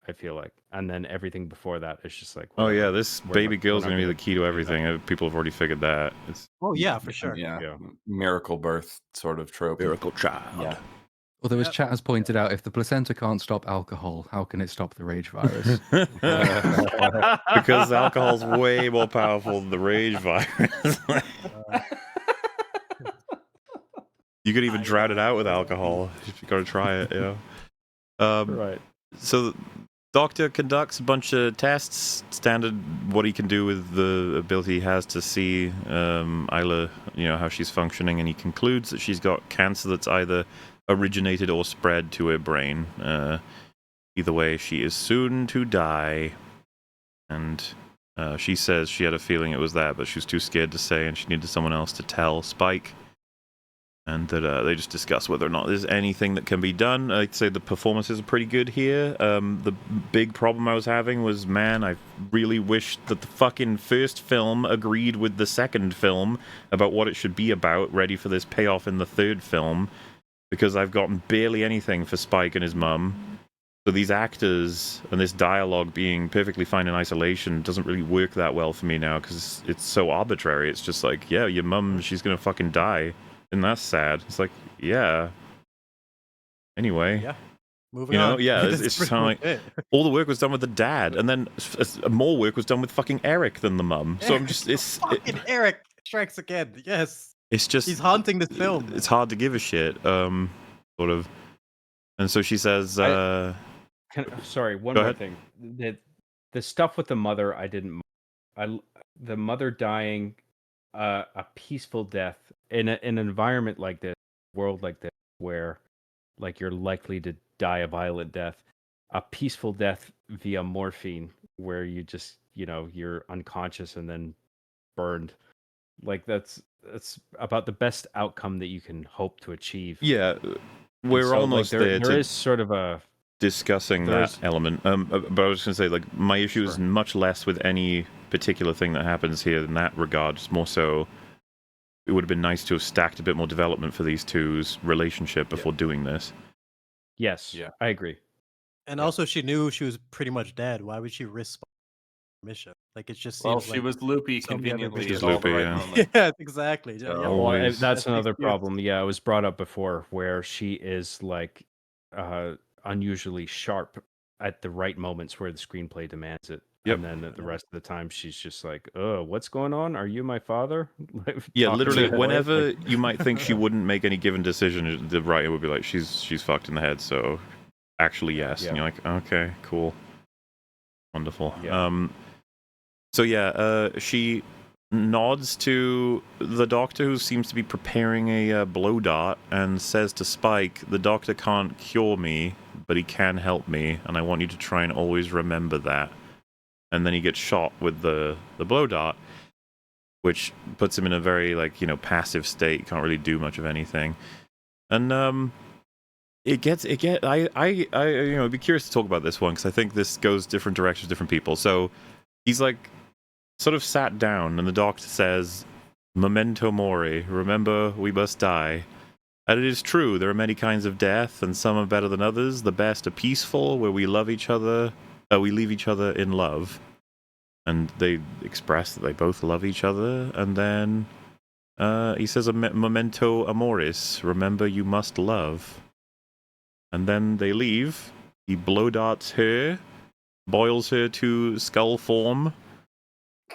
H: I feel like, and then everything before that is just like,
A: Oh
H: whatever.
A: yeah, this
H: We're
A: baby
H: not-
A: girl's
H: we're not
A: gonna be
H: gonna
A: the key to
H: do that.
A: everything. People have already figured that. It's
B: Oh yeah, for sure.
C: Yeah,
H: Yeah.
C: miracle birth sort of trope.
A: miracle child.
C: Yeah.
E: Although, as
B: Yep.
E: chat has pointed out, if the placenta can't stop alcohol, how can it stop the rage virus?
A: Because alcohol's way more powerful than the rage virus. You could even drown it out with alcohol if you gotta try it, yeah.
H: Right.
A: So the doctor conducts a bunch of tests, standard what he can do with the ability he has to see Isla, how she's functioning, and he concludes that she's got cancer that's either originated or spread to her brain. Either way, she is soon to die. And she says she had a feeling it was that, but she was too scared to say, and she needed someone else to tell Spike. And that they just discuss whether or not there's anything that can be done. I'd say the performances are pretty good here. The big problem I was having was, man, I really wished that the fucking first film agreed with the second film about what it should be about, ready for this payoff in the third film, because I've gotten barely anything for Spike and his mum. So these actors and this dialogue being perfectly fine in isolation doesn't really work that well for me now, because it's so arbitrary. It's just like, yeah, your mum, she's gonna fucking die. And that's sad. It's like, yeah. Anyway.
B: Yeah. Moving on.
A: It's
B: That's
A: just
B: pretty
A: like
B: much it.
A: all the work was done with the dad, and then more work was done with fucking Eric than the mum. So I'm just,
B: fucking Eric strikes again. Yes.
A: it's just,
B: He's haunting this film.
A: it's hard to give a shit, sort of. And so she says,
H: Sorry, one
A: Go
H: more
A: ahead.
H: thing. The stuff with the mother, I didn't. The mother dying a peaceful death in an environment like this, world like this, where like you're likely to die a violent death, a peaceful death via morphine, where you just you're unconscious and then burned. Like that's about the best outcome that you can hope to achieve.
A: yeah,
H: And
A: we're
H: so, like,
A: almost
H: there
A: to
H: is sort of a
A: discussing
H: there's-
A: that element. But I was going to say, like, my issue is
H: Sure.
A: much less with any particular thing that happens here in that regard. It's more so, it would have been nice to have stacked a bit more development for these two's relationship before doing this.
H: yes,
C: Yeah.
H: I agree.
B: And also, she knew she was pretty much dead. Why would she risk mission? Like it just seems
C: Well,
B: like
C: she was loopy
B: so many other
C: conveniently
B: bitches.
C: at all the
A: Loopy,
C: right
A: yeah.
C: moment.
B: yeah, exactly.
C: So-
B: Yeah,
H: Well,
A: Always.
H: that's
B: That's
H: another
B: excuse.
H: problem. Yeah, it was brought up before, where she is like unusually sharp at the right moments where the screenplay demands it.
A: Yep.
H: And then the rest of the time, she's just like, "Oh, what's going on? Are you my father?" Like,
A: Yeah,
H: talking to
A: literally,
H: the boy,
A: whenever
H: like-
A: you might think she wouldn't make any given decision, the writer would be like, she's fucked in the head, so actually, yes.
H: Yeah.
A: And you're like, okay, cool. Wonderful.
H: Yeah.
A: So yeah, she nods to the doctor, who seems to be preparing a blow dart, and says to Spike, the doctor can't cure me, but he can help me, and I want you to try and always remember that. And then he gets shot with the blow dart, which puts him in a very, like, passive state, can't really do much of anything. And I'd be curious to talk about this one, because I think this goes different directions, different people. So he's like, sort of sat down, and the doctor says, "Memento mori, remember we must die." And it is true, there are many kinds of death, and some are better than others. The best are peaceful, where we love each other, we leave each other in love. And they express that they both love each other, and then he says, "Memento amoris, remember you must love." And then they leave. He blow darts her, boils her to skull form,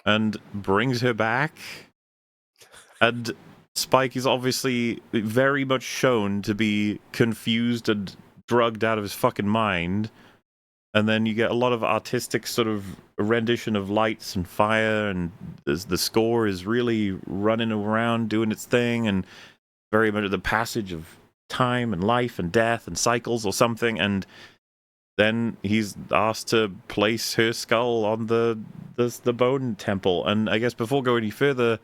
A: and brings her back. And Spike is obviously very much shown to be confused and drugged out of his fucking mind. And then you get a lot of artistic sort of rendition of lights and fire, and the score is really running around doing its thing, and very much the passage of time and life and death and cycles or something. And then he's asked to place her skull on the bone temple. And I guess before going any further,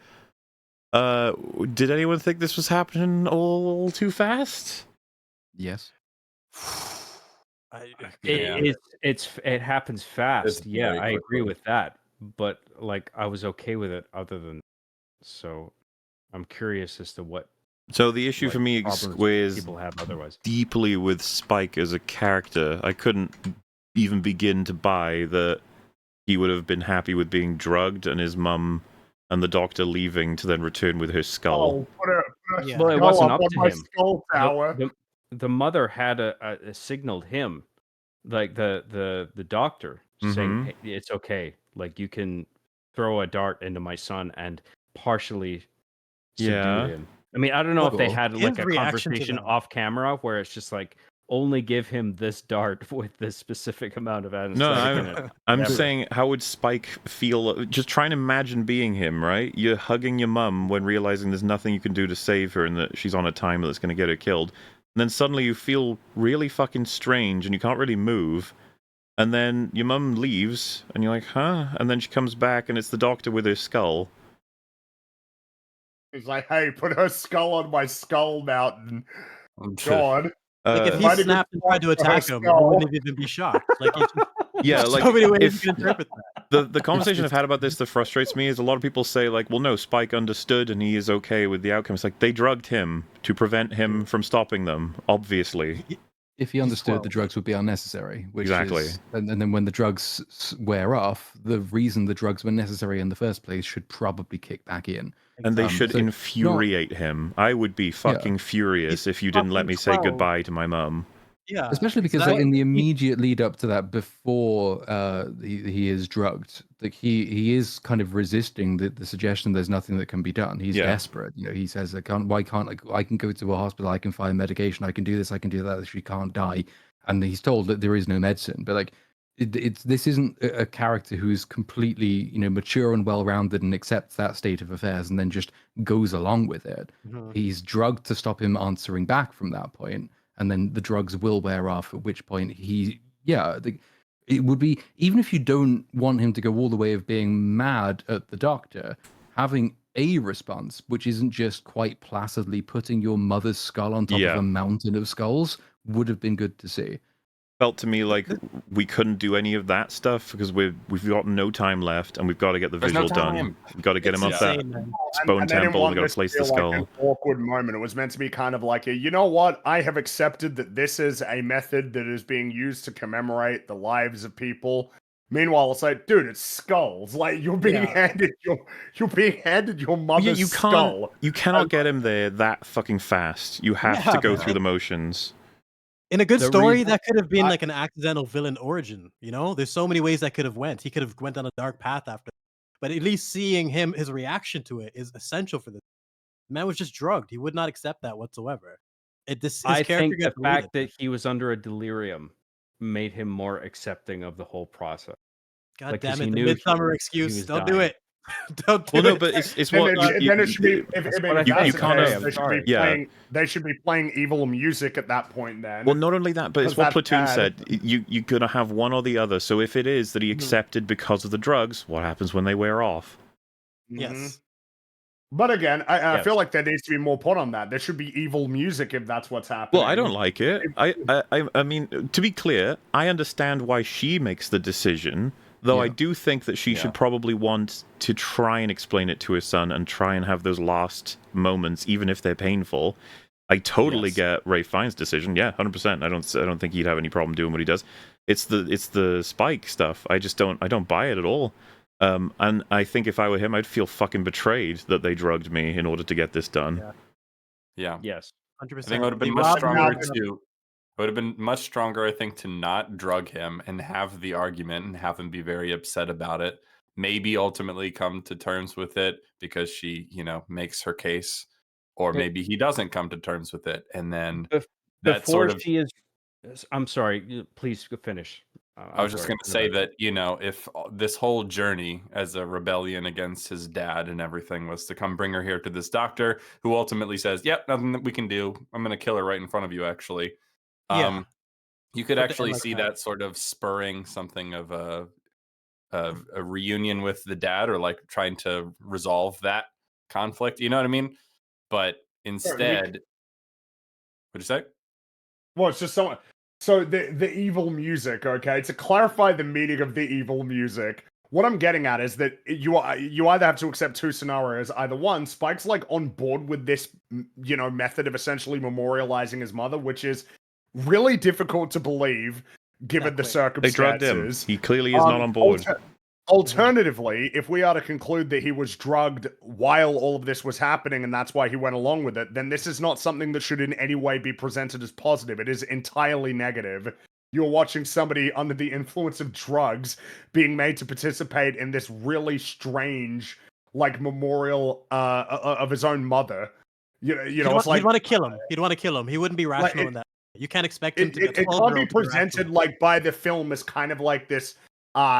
A: did anyone think this was happening all too fast?
E: Yes.
H: It happens fast.
C: It's
H: Yeah,
C: very
H: I agree
C: quickly.
H: with that. But like, I was okay with it. Other than, so I'm curious as to what
A: So the issue for me
H: problems
A: squares
H: people have otherwise.
A: deeply with Spike as a character. I couldn't even begin to buy that he would have been happy with being drugged and his mum and the doctor leaving to then return with her skull.
D: Oh, put a
B: Yeah.
H: Well, it
D: skull
H: wasn't
D: up
H: up
D: on
H: to
D: my
H: him.
D: skull tower.
H: The mother had a signaled him, like the doctor saying,
A: Mhm.
H: "Hey, it's okay. Like, you can throw a dart into my son and partially subdue
A: Yeah.
H: him." I mean, I don't know if they
B: Well,
H: had
B: his
H: like a
B: reaction to
H: conversation
B: that-
H: off camera where it's just like, only give him this dart with this specific amount of
A: No,
H: anesthetic in it.
A: I'm
H: Whatever.
A: saying, how would Spike feel? Just try and imagine being him, right? You're hugging your mum when realizing there's nothing you can do to save her and that she's on a timer that's going to get her killed. And then suddenly you feel really fucking strange and you can't really move. And then your mum leaves and you're like, huh? And then she comes back and it's the doctor with her skull.
D: He's like, hey, put her skull on my skull mountain.
C: Oh,
D: God.
B: Like, if
A: Uh,
B: he
D: Might have
B: snapped and tried to
D: been for her
B: attack him, I
D: skull.
B: wouldn't even be shocked. Like, it's
A: yeah,
B: there's
A: like
B: so many ways
A: if
B: you can interpret that.
A: the conversation I've had about this that frustrates me is a lot of people say like, well, no, Spike understood and he is okay with the outcome. It's like they drugged him to prevent him from stopping them. Obviously,
E: If he understood
B: 12.
E: the drugs would be unnecessary, which
A: Exactly.
E: is, and then when the drugs wear off, the reason the drugs were necessary in the first place should probably kick back in.
A: and they
E: Um,
A: should
E: so
A: infuriate him. I would be fucking furious if you didn't let
B: fucking
A: me say
B: 12.
A: goodbye to my mum.
B: Yeah,
E: Especially because like, in the immediate lead up to that, before he is drugged, like he is kind of resisting the suggestion there's nothing that can be done. He's
A: Yeah.
E: desperate. You know, he says, why can't I can go to a hospital, I can find medication, I can do this, I can do that, she can't die." And he's told that there is no medicine. But like this isn't a character who's completely, you know, mature and well-rounded and accepts that state of affairs and then just goes along with it.
B: Mhm.
E: He's drugged to stop him answering back from that point, and then the drugs will wear off, at which point it would be, even if you don't want him to go all the way of being mad at the doctor, having a response which isn't just quite placidly putting your mother's skull on top
A: Yeah.
E: of a mountain of skulls would have been good to see.
A: Felt to me like we couldn't do any of that stuff because we've got no time left and we've got to get the
C: There's no
A: visual done.
C: time.
A: We've got to get
B: It's
A: him up that
B: insane, man.
A: bone
D: And they didn't
A: temple.
D: want
A: We've got
D: this
A: to place
D: to
A: the
D: be like
A: skull.
D: an awkward moment. It was meant to be kind of like you know what? I have accepted that this is a method that is being used to commemorate the lives of people. Meanwhile, it's like, dude, it's skulls. Like you're being handed your mother's
A: you
D: skull.
A: You cannot get him there that fucking fast. You have to
B: Yeah,
A: go
B: man.
A: through the motions.
B: In a good
H: The
B: story,
H: reason-
B: that could have been like an accidental villain origin. You know, there's so many ways that could have went. He could have went down a dark path after, but at least seeing his reaction to it is essential for this. The man was just drugged. He would not accept that whatsoever. His
H: I
B: character
H: think the
B: got deleted.
H: fact that he was under a delirium made him more accepting of the whole process.
B: God
H: like, 'cause
B: damn
H: he
B: it, the
H: knew
B: midsummer
H: he
B: excuse.
H: was
B: Don't do
H: dying.
B: it. Don't do
A: Well, no,
B: it.
A: but it's
D: Then
A: what
D: it should be. If
H: That's
D: that's
H: what I
D: the
H: thought.
A: You
D: case,
A: can't have-
D: they should be
A: Yeah.
D: playing. They should be playing evil music at that point. Then.
A: Well, not only that, but it's
D: Because
A: what
D: that's
A: Platoon
D: bad.
A: said. You're gonna have one or the other. So if it is that he accepted because of the drugs, what happens when they wear off?
D: Mhm.
B: Yes.
D: But again, I
H: Yes.
D: feel like there needs to be more put on that. There should be evil music if that's what's happening.
A: Well, I don't like it. I mean, to be clear, I understand why she makes the decision Though I
E: Yeah.
A: do think that she should probably want to try and explain it to her son and try and have those last moments, even if they're painful. I totally
C: Yes.
A: get Ray Fiennes' decision. Yeah, 100%. I don't think he'd have any problem doing what he does. It's the Spike stuff. I don't buy it at all. And I think if I were him, I'd feel fucking betrayed that they drugged me in order to get this done.
C: Yeah.
H: Yes.
B: 100%.
C: I think it would have been
B: He
C: much
B: robbed
C: stronger
B: me.
C: to. It would have been much stronger, I think, to not drug him and have the argument and have him be very upset about it. Maybe ultimately come to terms with it because she, makes her case, or
H: It-
C: maybe he doesn't come to terms with it, and then
H: Bef-
C: that
H: Before
C: sort of.
H: she is, I'm sorry. Please finish.
C: I was just going to say that, if this whole journey as a rebellion against his dad and everything was to come bring her here to this doctor who ultimately says, yep, nothing that we can do. I'm going to kill her right in front of you, actually.
B: Yeah.
C: You could
B: But
C: actually
B: like
C: see
B: that.
C: that sort of spurring something of a reunion with the dad, or like trying to resolve that conflict. You know what I mean? But instead, what'd you say?
D: Well, it's just someone. So the evil music, okay? To clarify the meaning of the evil music, what I'm getting at is that you either have to accept two scenarios. Either one, Spike's like on board with this, method of essentially memorializing his mother, which is really difficult to believe given the
B: Exactly.
A: They drugged him.
D: circumstances.
A: He clearly is not on board.
D: Alternatively, if we are to conclude that he was drugged while all of this was happening and that's why he went along with it, then this is not something that should in any way be presented as positive. It is entirely negative. You're watching somebody under the influence of drugs being made to participate in this really strange, like, memorial of his own mother.
B: He'd want to kill him. He'd want to kill him. He wouldn't be rational in that. You can't expect him to be a 12-year-old.
D: It can't be presented like by the film as kind of like this.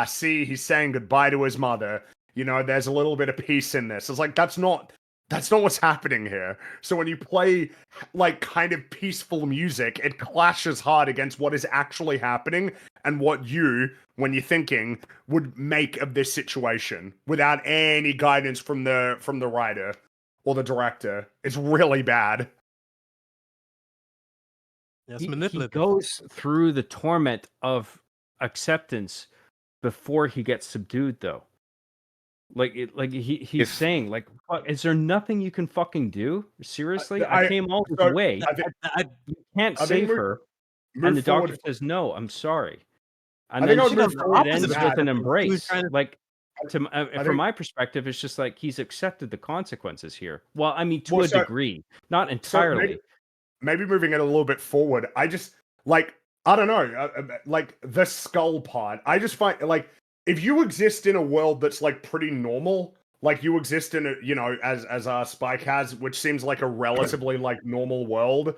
D: See, he's saying goodbye to his mother. There's a little bit of peace in this. It's like that's not what's happening here. So when you play like kind of peaceful music, it clashes hard against what is actually happening and what you, when you're thinking, would make of this situation without any guidance from the writer or the director. It's really bad.
B: It's
H: He
B: manipulative.
H: goes through the torment of acceptance before he gets subdued, though. He's saying, like, fuck, is there nothing you can fucking do? Seriously? I came all this way. You can't save her. And the doctor says, no, I'm sorry. And then it ends with an embrace. Like, from my perspective, it's just like he's accepted the consequences here. Well, I mean, to a degree, not entirely.
D: Maybe moving it a little bit forward, I just, like, I don't know, like, the skull part, I just find, like, if you exist in a world that's, like, pretty normal, like, you exist in a, as Spike has, which seems like a relatively, like, normal world,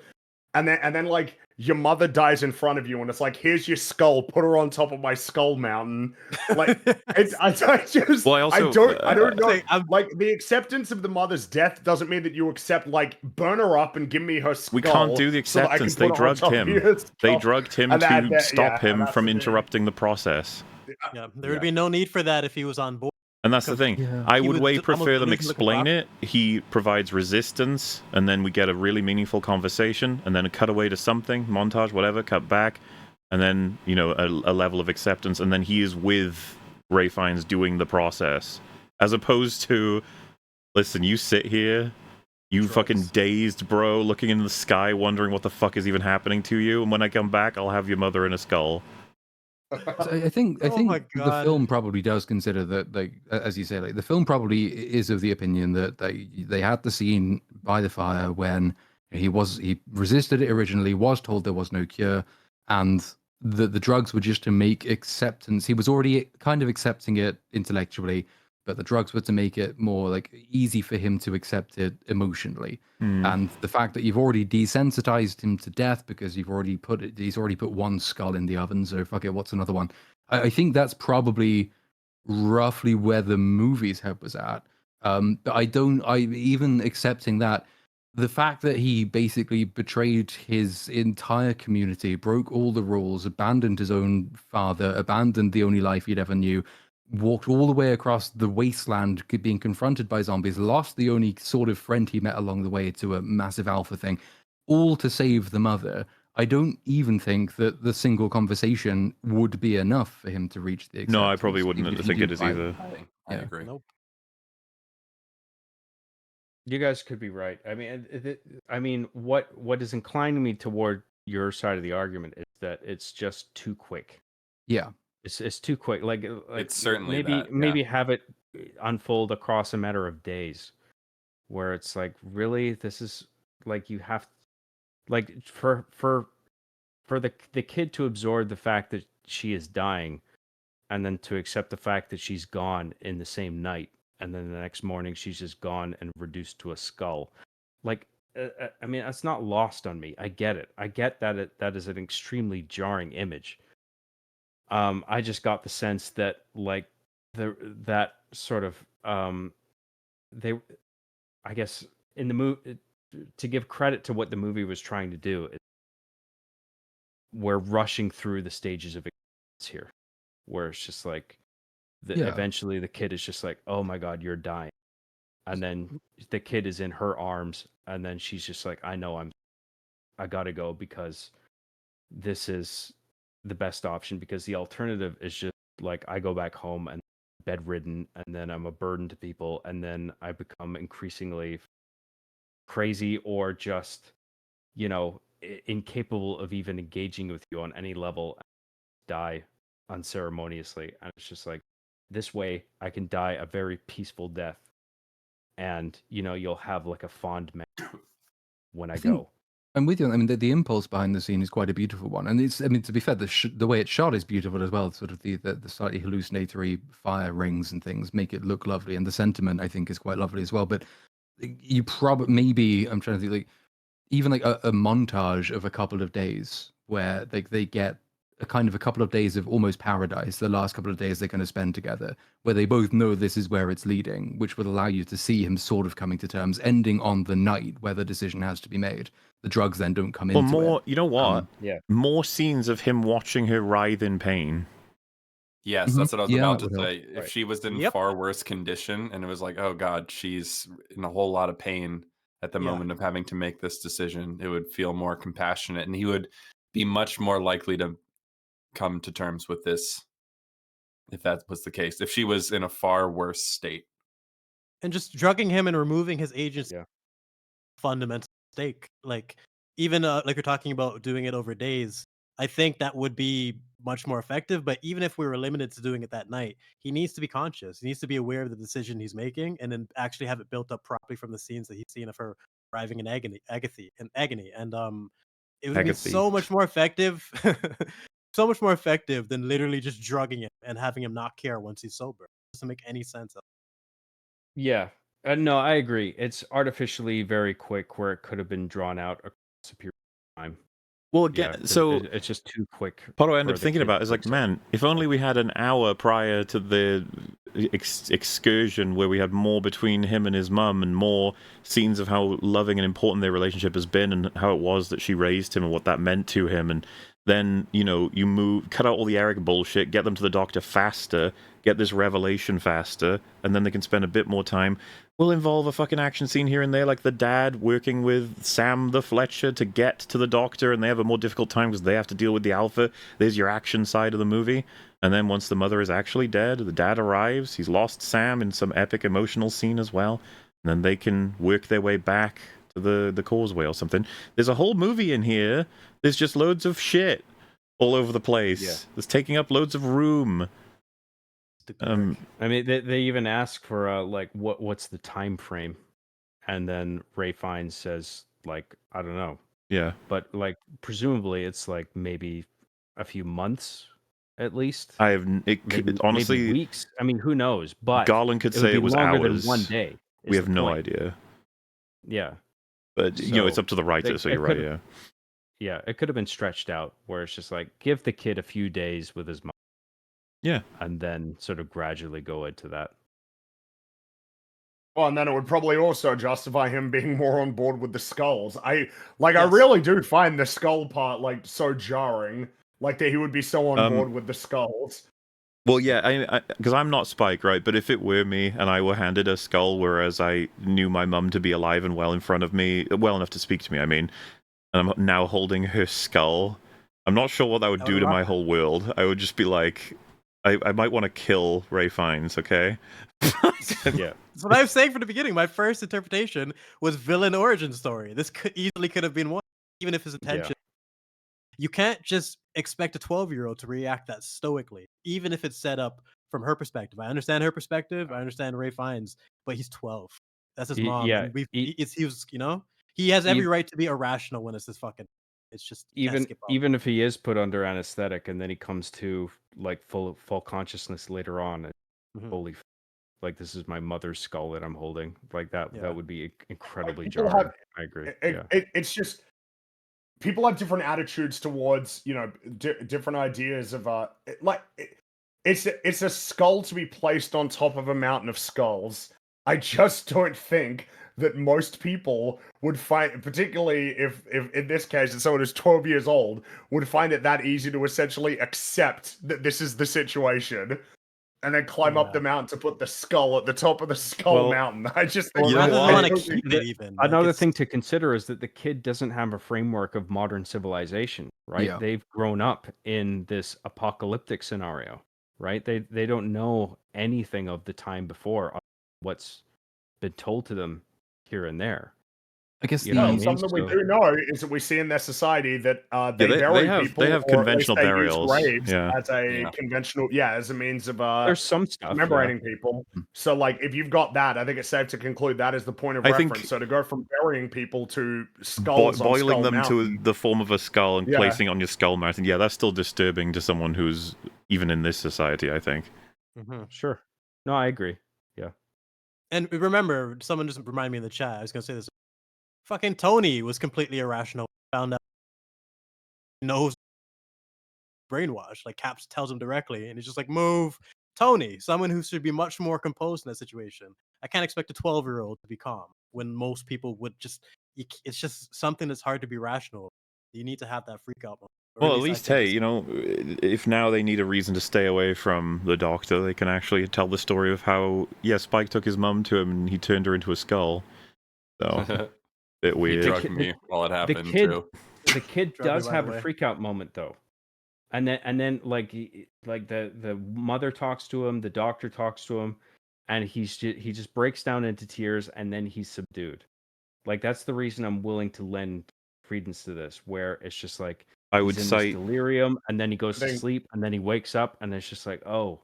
D: and then, like, your mother dies in front of you, and it's like, here's your skull, put her on top of my skull mountain. Like, I don't know. Like, the acceptance of the mother's death doesn't mean that you accept, like, burn her up and give me her skull.
A: We can't do the acceptance. They drugged him. They drugged him to stop him from interrupting the process.
B: Yeah, there would be no need for that if he was on board.
A: And that's the thing.
E: Yeah.
A: I would way prefer them explain it. He provides resistance, and then we get a really meaningful conversation, and then a cutaway to something, montage, whatever, cut back, and then, a level of acceptance, and then he is with Ray Fiennes doing the process. As opposed to, listen, you sit here, you fucking dazed bro, looking into the sky, wondering what the fuck is even happening to you, and when I come back, I'll have your mother in a skull.
E: So I think the film probably does consider that, like, as you say, like, the film probably is of the opinion that they had the scene by the fire when he resisted it originally, was told there was no cure, and the drugs were just to make acceptance. He was already kind of accepting it intellectually, but the drugs were to make it more, like, easy for him to accept it emotionally. And the fact that you've already desensitized him to death because he's already put one skull in the oven, so fuck it, what's another one? I think that's probably roughly where the movie's head was at. But even accepting that, the fact that he basically betrayed his entire community, broke all the rules, abandoned his own father, abandoned the only life he'd ever knew, walked all the way across the wasteland being confronted by zombies, lost the only sort of friend he met along the way to a massive alpha thing, all to save the mother. I don't even think that the single conversation would be enough for him to reach the acceptance.
A: No, I probably wouldn't
E: even if he
A: think
E: did
A: it is
E: find
A: either.
E: something.
C: I
E: Yeah.
C: agree.
B: Nope.
H: You guys could be right. I mean, what is inclining me toward your side of the argument is that it's just too quick.
E: Yeah.
H: It's too quick. Like
C: It's certainly
H: maybe
C: that, yeah.
H: maybe have it unfold across a matter of days, where it's like, really, this is like, you have, like, for the kid to absorb the fact that she is dying, and then to accept the fact that she's gone in the same night, and then the next morning she's just gone and reduced to a skull. Like, I mean, that's not lost on me. I get it. I get that that is an extremely jarring image. I just got the sense that, like, that sort of they, I guess, in the movie, to give credit to what the movie was trying to do, we're rushing through the stages of experience here, where it's just like,
E: Yeah.
H: eventually the kid is just like, oh my god, you're dying, and then the kid is in her arms, and then she's just like, I know, I gotta go, because this is the best option, because the alternative is just like, I go back home and bedridden, and then I'm a burden to people, and then I become increasingly crazy, or just, incapable of even engaging with you on any level, and die unceremoniously. And it's just like, this way I can die a very peaceful death, and you'll have like a fond memory when I go.
E: I'm with you. I mean, the impulse behind the scene is quite a beautiful one, and it's. I mean, to be fair, the way it's shot is beautiful as well. Sort of the slightly hallucinatory fire rings and things make it look lovely, and the sentiment, I think, is quite lovely as well. But you probably, maybe, I'm trying to think, like, even like a montage of a couple of days where they get a kind of a couple of days of almost paradise, the last couple of days they're going to spend together, where they both know this is where it's leading, which would allow you to see him sort of coming to terms, ending on the night where the decision has to be made. The drugs then don't come
A: Well,
E: into
A: more,
E: it.
A: you know what?
H: Yeah.
A: More scenes of him watching her writhe in pain.
C: Yes, that's what I was
E: Yeah,
C: about
E: that
C: to
E: would
C: say. If
H: Right.
C: she was in
B: Yep.
C: far worse condition, and it was like, oh god, she's in a whole lot of pain at the
B: Yeah.
C: moment of having to make this decision, it would feel more compassionate, and he would be much more likely to come to terms with this if that was the case. If she was in a far worse state.
B: And just drugging him and removing his agency,
H: Yeah.
B: fundamental mistake. Like, even like you're talking about doing it over days, I think that would be much more effective. But even if we were limited to doing it that night, he needs to be conscious. He needs to be aware of the decision he's making, and then actually have it built up properly from the scenes that he's seen of her arriving in agony. And it would be
A: Agatha.
B: so much more effective, so much more effective than literally just drugging him and having him not care once he's sober. It doesn't make any sense.
H: Yeah. No, I agree. It's artificially very quick, where it could have been drawn out across a period of time.
A: Well,
H: Yeah,
A: again,
H: 'cause
A: so
H: it's just too quick.
A: what I ended
H: for
A: up
H: the
A: thinking
H: kid
A: about
H: to
A: is like,
H: accept.
A: man, if only we had an hour prior to the excursion where we had more between him and his mum, and more scenes of how loving and important their relationship has been, and how it was that she raised him and what that meant to him. And then, you cut out all the Eric bullshit, get them to the doctor faster, get this revelation faster, and then they can spend a bit more time. We'll involve a fucking action scene here and there, like the dad working with Sam the Fletcher to get to the doctor, and they have a more difficult time because they have to deal with the alpha. There's your action side of the movie. And then once the mother is actually dead, the dad arrives, he's lost Sam in some epic emotional scene as well, and then they can work their way back to the causeway or something. There's a whole movie in here. There's just loads of shit all over the place.
H: Yeah.
A: It's taking up loads of room.
H: I mean, they even ask for like, what's the time frame, and then Ray Fiennes says, like, I don't know.
A: Yeah.
H: But like, presumably it's like maybe a few months at least.
A: Honestly,
H: maybe weeks. I mean, who knows? But
A: Garland could
H: it would
A: say
H: be
A: it was
H: longer
A: hours.
H: than 1 day.
A: We
H: is
A: have
H: the
A: no
H: point.
A: idea.
H: Yeah.
A: But, it's up to the writer, so you're right, yeah.
H: Yeah, it could have been stretched out, where it's just like, give the kid a few days with his mom.
A: Yeah.
H: And then sort of gradually go into that.
D: Well, and then it would probably also justify him being more on board with the skulls. I really do find the skull part, like, so jarring. Like, that he would be so on board with the skulls.
A: Well, yeah, because I'm not Spike, right? But if it were me and I were handed a skull, whereas I knew my mum to be alive and well in front of me, well enough to speak to me, I mean, and I'm now holding her skull. I'm not sure what that would
B: I
A: do
B: would
A: to
B: rock
A: my
B: that.
A: whole world. I would just be like, I might want to kill Ray Fiennes, okay?
H: Yeah.
B: That's what I was saying from the beginning. My first interpretation was villain origin story. This could have been one, even if his intention. You can't just expect a 12-year-old to react that stoically, even if it's set up from her perspective. I understand her perspective. I understand Ray Fiennes, but he's 12. That's his mom,
H: Yeah.
B: and he was, he has every
H: e-
B: right to be irrational when it's this fucking. It's just you can't skip up.
H: Even if he is put under anesthetic and then he comes to like full consciousness later on,
B: Mhm.
H: holy, like this is my mother's skull that I'm holding. Like that
B: Yeah.
H: that would be incredibly
D: people
H: jarring.
D: have-
H: I agree.
D: It's just people have different attitudes towards different ideas of it's a skull to be placed on top of a mountain of skulls. I just don't think that most people would find, particularly if in this case it's someone who's 12 years old, would find it that easy to essentially accept that this is the situation and then climb up the mountain to put the skull at the top of the skull
H: Well,
D: mountain. I just
H: well,
D: think
A: You know
B: Rather than
A: what?
B: want
D: I
B: to
D: don't think
B: keep
D: that-
B: it even.
H: another thing to consider is that the kid doesn't have a framework of modern civilization, right?
E: Yeah.
H: They've grown up in this apocalyptic scenario, right? They don't know anything of the time before, what's been told to them here and there.
E: I guess
H: You know what I
E: the
H: mean?
D: something we
H: So-
D: do know is that we see in their society that they bury people,
A: they have
D: or at least
A: conventional
D: they
A: burials.
D: use graves
A: Yeah.
D: as a
C: Yeah.
D: conventional, as a means of
H: There's some stuff.
D: commemorating people. So, like, if you've got that, I think it's safe to conclude that is the point of
A: I think-
D: reference. So, to go from burying people to skulls on
A: Boiling
D: Skull
A: them
D: Mountain,
A: to the form of a skull and
D: Yeah.
A: placing on your skull mountain. Yeah, that's still disturbing to someone who's even in this society, I think.
H: Sure. No, I agree.
B: And remember, someone just reminded me in the chat. I was gonna say this. Fucking Tony was completely irrational. Found out he knows brainwashed. Like Caps tells him directly, and he's just like, "Move." Tony, someone who should be much more composed in that situation. I can't expect a 12-year-old to be calm when most people would just. It's just something that's hard to be rational. You need to have that freak out moment. Or
A: Well, at
B: I
A: least,
B: think
A: hey, if now they need a reason to stay away from the doctor, they can actually tell the story of how, Spike took his mum to him and he turned her into a skull. So, bit
C: He
A: weird.
C: drugged me while it happened
H: kid-
C: too.
H: The kid
B: Drug me
H: does
B: right
H: have
B: away.
H: a freak out moment though. And then like the mother talks to him, the doctor talks to him, and he just breaks down into tears and then he's subdued. Like that's the reason I'm willing to lend credence to this, where it's just like
A: I
H: he's
A: would
H: in this
A: cite
H: delirium and then he goes to
D: think-
H: sleep and then he wakes up and it's just like, oh,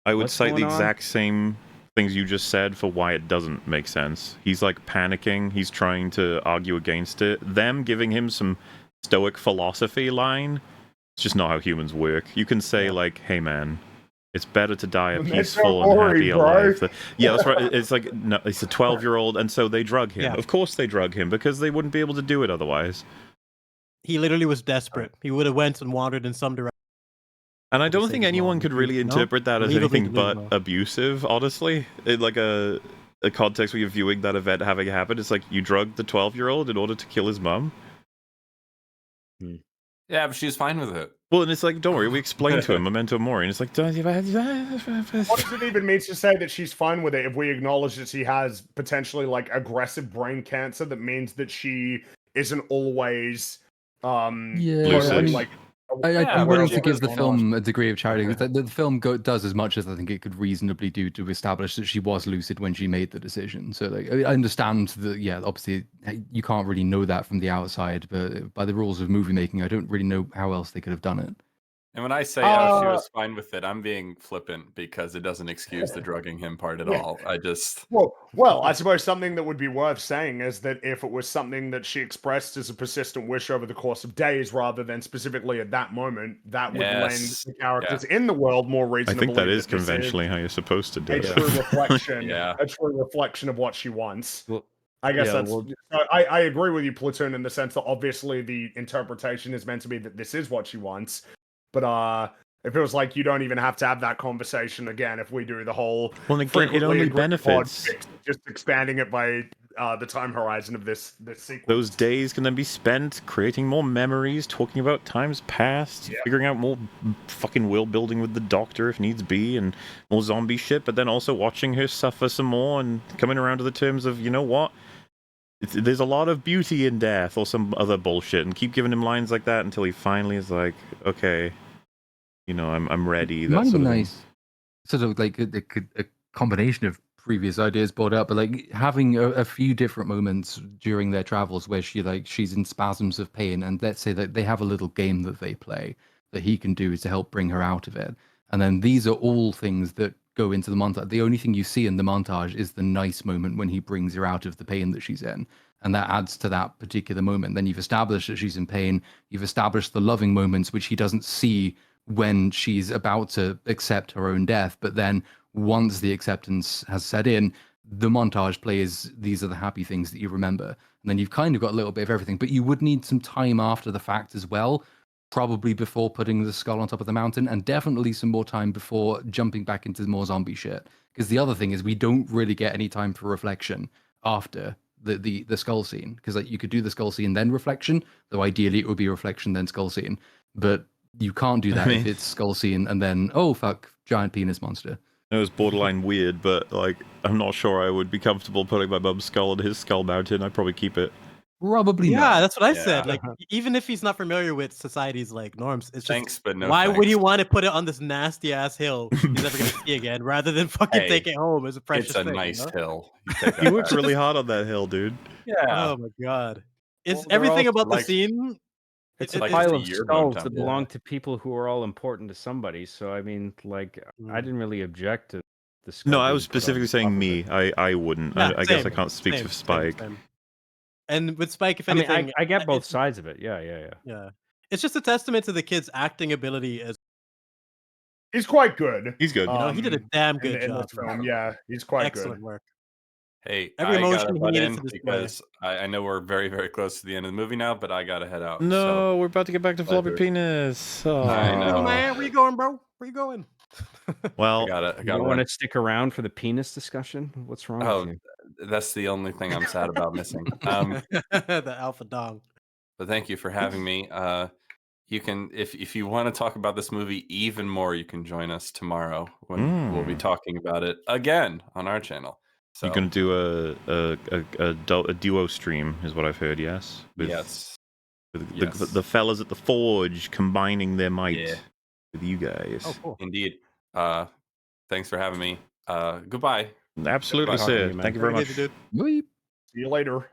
A: I would
H: what's
A: cite the
H: going on?
A: exact same things you just said for why it doesn't make sense. He's like panicking, he's trying to argue against it. Them giving him some stoic philosophy line, it's just not how humans work. You can say like, hey man, it's better to die a
D: That's so
A: peaceful and
D: boring,
A: happy
D: bro.
A: life. Yeah, that's right. It's like, no, it's a 12-year-old, and so they drug him.
B: Yeah.
A: Of course they drug him, because they wouldn't be able to do it otherwise.
B: he literally was desperate. He would have went and wandered in some direction.
A: And I don't
B: sake
A: think
B: of
A: anyone
B: long,
A: could really
B: no?
A: interpret that as
B: Believably
A: anything but
B: delusional.
A: abusive, honestly. In like a context where you're viewing that event having happened, it's like you drugged the 12-year-old in order to kill his mum.
C: Yeah, but she's fine with it.
A: Well, and it's like, don't worry, we explained to him, memento mori, and it's like,
D: what does it even mean to say that she's fine with it if we acknowledge that she has potentially like aggressive brain cancer? That means that she isn't always
A: Lucid.
D: like
E: I'm
C: where
E: willing
C: she
E: to give
D: was
E: the
D: going
E: film a degree of charity because the film does as much as I think it could reasonably do to establish that she was lucid when she made the decision. So, like, I understand that, obviously you can't really know that from the outside, but by the rules of movie making, I don't really know how else they could have done it.
C: And when I say, she was fine with it, I'm being flippant because it doesn't excuse the drugging him part at all. I just...
D: Well, I suppose something that would be worth saying is that if it was something that she expressed as a persistent wish over the course of days rather than specifically at that moment, that would lend
C: Yes.
D: the characters in the world more reason
A: I
D: to
A: think that
D: believe
A: is
D: this
A: conventionally how you're supposed to do
D: a
A: it.
D: true reflection,
C: Yeah.
D: a true reflection of what she wants.
H: Well,
D: I guess
H: yeah,
D: that's.
H: well-
D: I agree with you, Platoon, in the sense that obviously the interpretation is meant to be that this is what she wants, but it feels like you don't even have to have that conversation again if we do the whole.
A: Well, and again, it
D: frequently
A: only
D: agreed
A: benefits.
D: upon, just expanding it by the time horizon of this sequence.
A: Those days can then be spent creating more memories, talking about times past, figuring out more fucking world building with the Doctor if needs be, and more zombie shit, but then also watching her suffer some more and coming around to the terms of, you know what? there's a lot of beauty in death or some other bullshit, and keep giving him lines like that until he finally is like, okay, I'm ready.
E: It
A: That
E: might be
A: sort of thing.
E: nice, sort of like a combination of previous ideas brought up, but like having a few different moments during their travels where she's in spasms of pain, and let's say that they have a little game that they play that he can do to help bring her out of it. And then these are all things that go into the montage. The only thing you see in the montage is the nice moment when he brings her out of the pain that she's in. And that adds to that particular moment. Then you've established that she's in pain. You've established the loving moments, which he doesn't see when she's about to accept her own death. But then once the acceptance has set in, the montage plays, these are the happy things that you remember. And then you've kind of got a little bit of everything. But you would need some time after the fact as well, probably before putting the skull on top of the mountain, and definitely some more time before jumping back into more zombie shit. Because the other thing is we don't really get any time for reflection after the skull scene. Because like, you could do the skull scene then reflection, though ideally it would be reflection then skull scene. But you can't do that if it's skull scene and then, oh fuck, giant penis monster.
A: It was borderline weird, but like I'm not sure I would be comfortable putting my mum's skull on his skull mountain. I'd probably keep it.
E: Probably
B: Yeah,
E: not.
B: that's what I said. Like, even if he's not familiar with society's like norms, it's just
C: Thanks, but no
B: why would
C: thanks.
B: you want to put it on this nasty ass hill he's never gonna see again, rather than fucking
C: Hey,
B: take it home as a precious
C: It's a
B: thing?
C: nice
B: You know?
C: hill. You take
A: He
C: that
A: worked
C: back.
A: really hard on that hill, dude.
C: Yeah.
B: Oh my god, it's
H: Well, they're
B: everything
H: also,
B: about the
C: like-
B: scene.
H: It's
B: it-
H: a
C: like
H: pile
C: it's a
H: of
C: yearbook
H: skulls that
C: temple.
H: belong to people who are all important to somebody. So I mean, like, I didn't really object to the skull.
A: No, I
H: being
A: was
H: put on
A: specifically
H: top
A: saying
H: of
A: me.
H: it.
A: I wouldn't.
B: Yeah,
A: I guess I
B: same,
A: can't speak
B: same,
A: for
B: same,
A: Spike.
B: same. And with Spike, if
H: I mean,
B: anything,
H: I get both
B: it's-
H: sides of it. Yeah.
B: Yeah, it's just a testament to the kid's acting ability as
D: He's quite good.
A: He's good.
B: he did a damn good
D: in
B: job.
D: this film. Yeah, he's quite
B: Excellent
D: good.
B: work.
C: Hey,
B: Every
C: I
B: emotion
C: gotta
B: he
C: butt
B: needed
C: in
B: to display.
C: because I know we're very, very close to the end of the movie now, but I gotta head out.
A: No,
C: So,
A: we're about to get back to floppy
C: Pleasure.
A: penis.
C: I know.
B: Oh man, where you going, bro? Where you going?
C: I
A: Well,
C: gotta
H: You don't
C: run.
H: want to stick around for the penis discussion? What's wrong
C: Oh,
H: with you?
C: that's the only thing I'm sad about missing.
B: The alpha dong.
C: But thank you for having me. You can, if you want to talk about this movie even more, you can join us tomorrow when we'll be talking about it again on our channel. So
A: you're gonna do a duo stream, is what I've heard. Yes. With,
C: yes,
A: with
C: yes.
A: the fellas at the Forge combining their might
C: Yeah.
A: with you guys.
B: Oh, cool.
C: Indeed. Thanks for having me. Goodbye.
A: Absolutely,
H: Talking to
A: sir.
H: you, man.
A: Thank you very much.
B: Dude.
E: Weep.
D: See you later.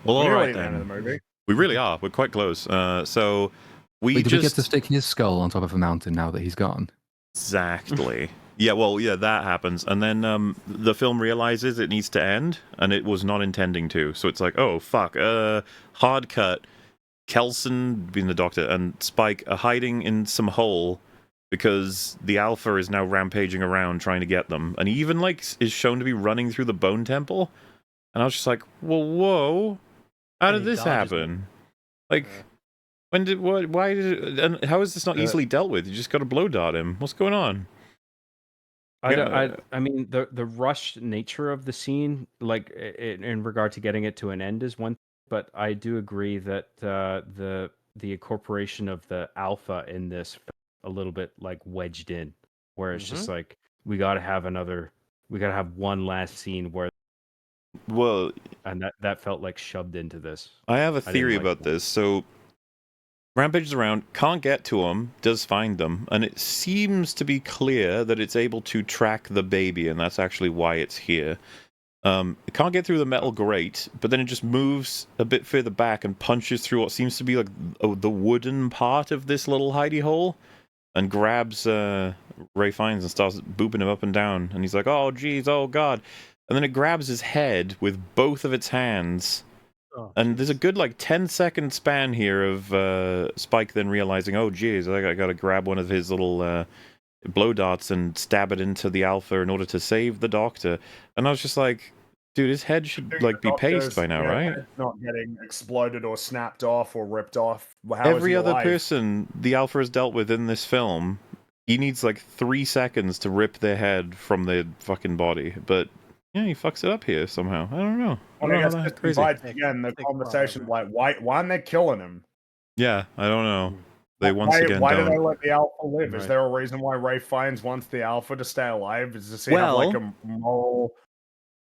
A: Well, all
D: We're
A: right
D: nearly at the end of
A: then.
D: the movie.
A: We really are. We're quite close. So we
E: Wait, do we get
A: just
E: to stick his skull on top of a mountain now that he's gone?
A: exactly. Yeah, well, yeah, that happens, and then the film realizes it needs to end, and it was not intending to. So it's like, oh fuck, hard cut. Kelson, being the Doctor, and Spike are hiding in some hole because the Alpha is now rampaging around trying to get them, and he even like is shown to be running through the Bone Temple. And I was just like, well, whoa, how
B: And
A: did
B: he
A: this
B: dodges it.
A: happen? Like, when did what? Why did it? And how is this not easily dealt with? You just got to blow dart him. What's going on?
H: I mean, the rushed nature of the scene, like in regard to getting it to an end, is one. But I do agree that the incorporation of the alpha in this felt a little bit like wedged in, where it's just like we got to have one last scene where,
A: Well,
H: and that felt like shoved into this.
A: I have a
H: didn't
A: theory
H: like
A: about
H: that.
A: this. So, rampages around, can't get to them, does find them, and it seems to be clear that it's able to track the baby, and that's actually why it's here. It can't get through the metal grate, but then it just moves a bit further back and punches through what seems to be like the wooden part of this little hidey hole, and grabs Ray Fiennes and starts booping him up and down. And he's like, "Oh, geez, oh god!" And then it grabs his head with both of its hands.
B: Oh,
A: And there's a good 10-second span here of Spike then realizing, "Oh, geez, I got to grab one of his little blow darts and stab it into the Alpha in order to save the Doctor." And I was just like, dude, his head should
D: The
A: be paced
D: Doctor's,
A: by now, right?
D: head's not getting exploded or snapped off or ripped off. How is
A: Every
D: he
A: other
D: alive?
A: person the Alpha has dealt with in this film, he needs 3 seconds to rip their head from their fucking body. But yeah, he fucks it up here somehow. I don't know.
D: Well, I guess
A: That's
D: this
A: crazy.
D: invites again the
B: Take
D: conversation
B: forever.
D: like why aren't they killing him?
A: Yeah, I don't know. They once
D: why,
A: again
D: why
A: don't.
D: do they let the Alpha live? Is
H: Right.
D: there a reason why Ray Fiennes wants the Alpha to stay alive? Does he have
A: Well,
D: a moral?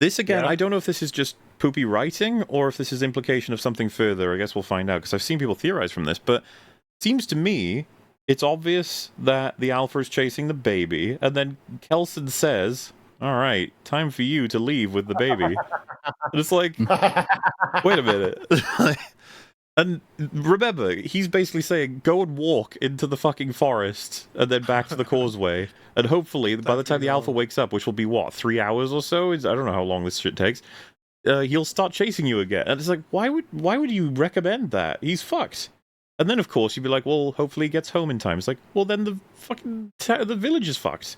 A: This again,
D: Yeah.
A: I don't know if this is just poopy writing or if this is implication of something further. I guess we'll find out, because I've seen people theorize from this, but it seems to me it's obvious that the alpha is chasing the baby, and then Kelson says, all right, time for you to leave with the baby. And it's like, wait a minute. And remember, he's basically saying, go and walk into the fucking forest and then back to the causeway. And hopefully, by the time the alpha wakes up, which will be, what, 3 hours or so? I don't know how long this shit takes. He'll start chasing you again. And it's like, why would you recommend that? He's fucked. And then, of course, you'd be like, well, hopefully he gets home in time. It's like, well, then the fucking the village is fucked.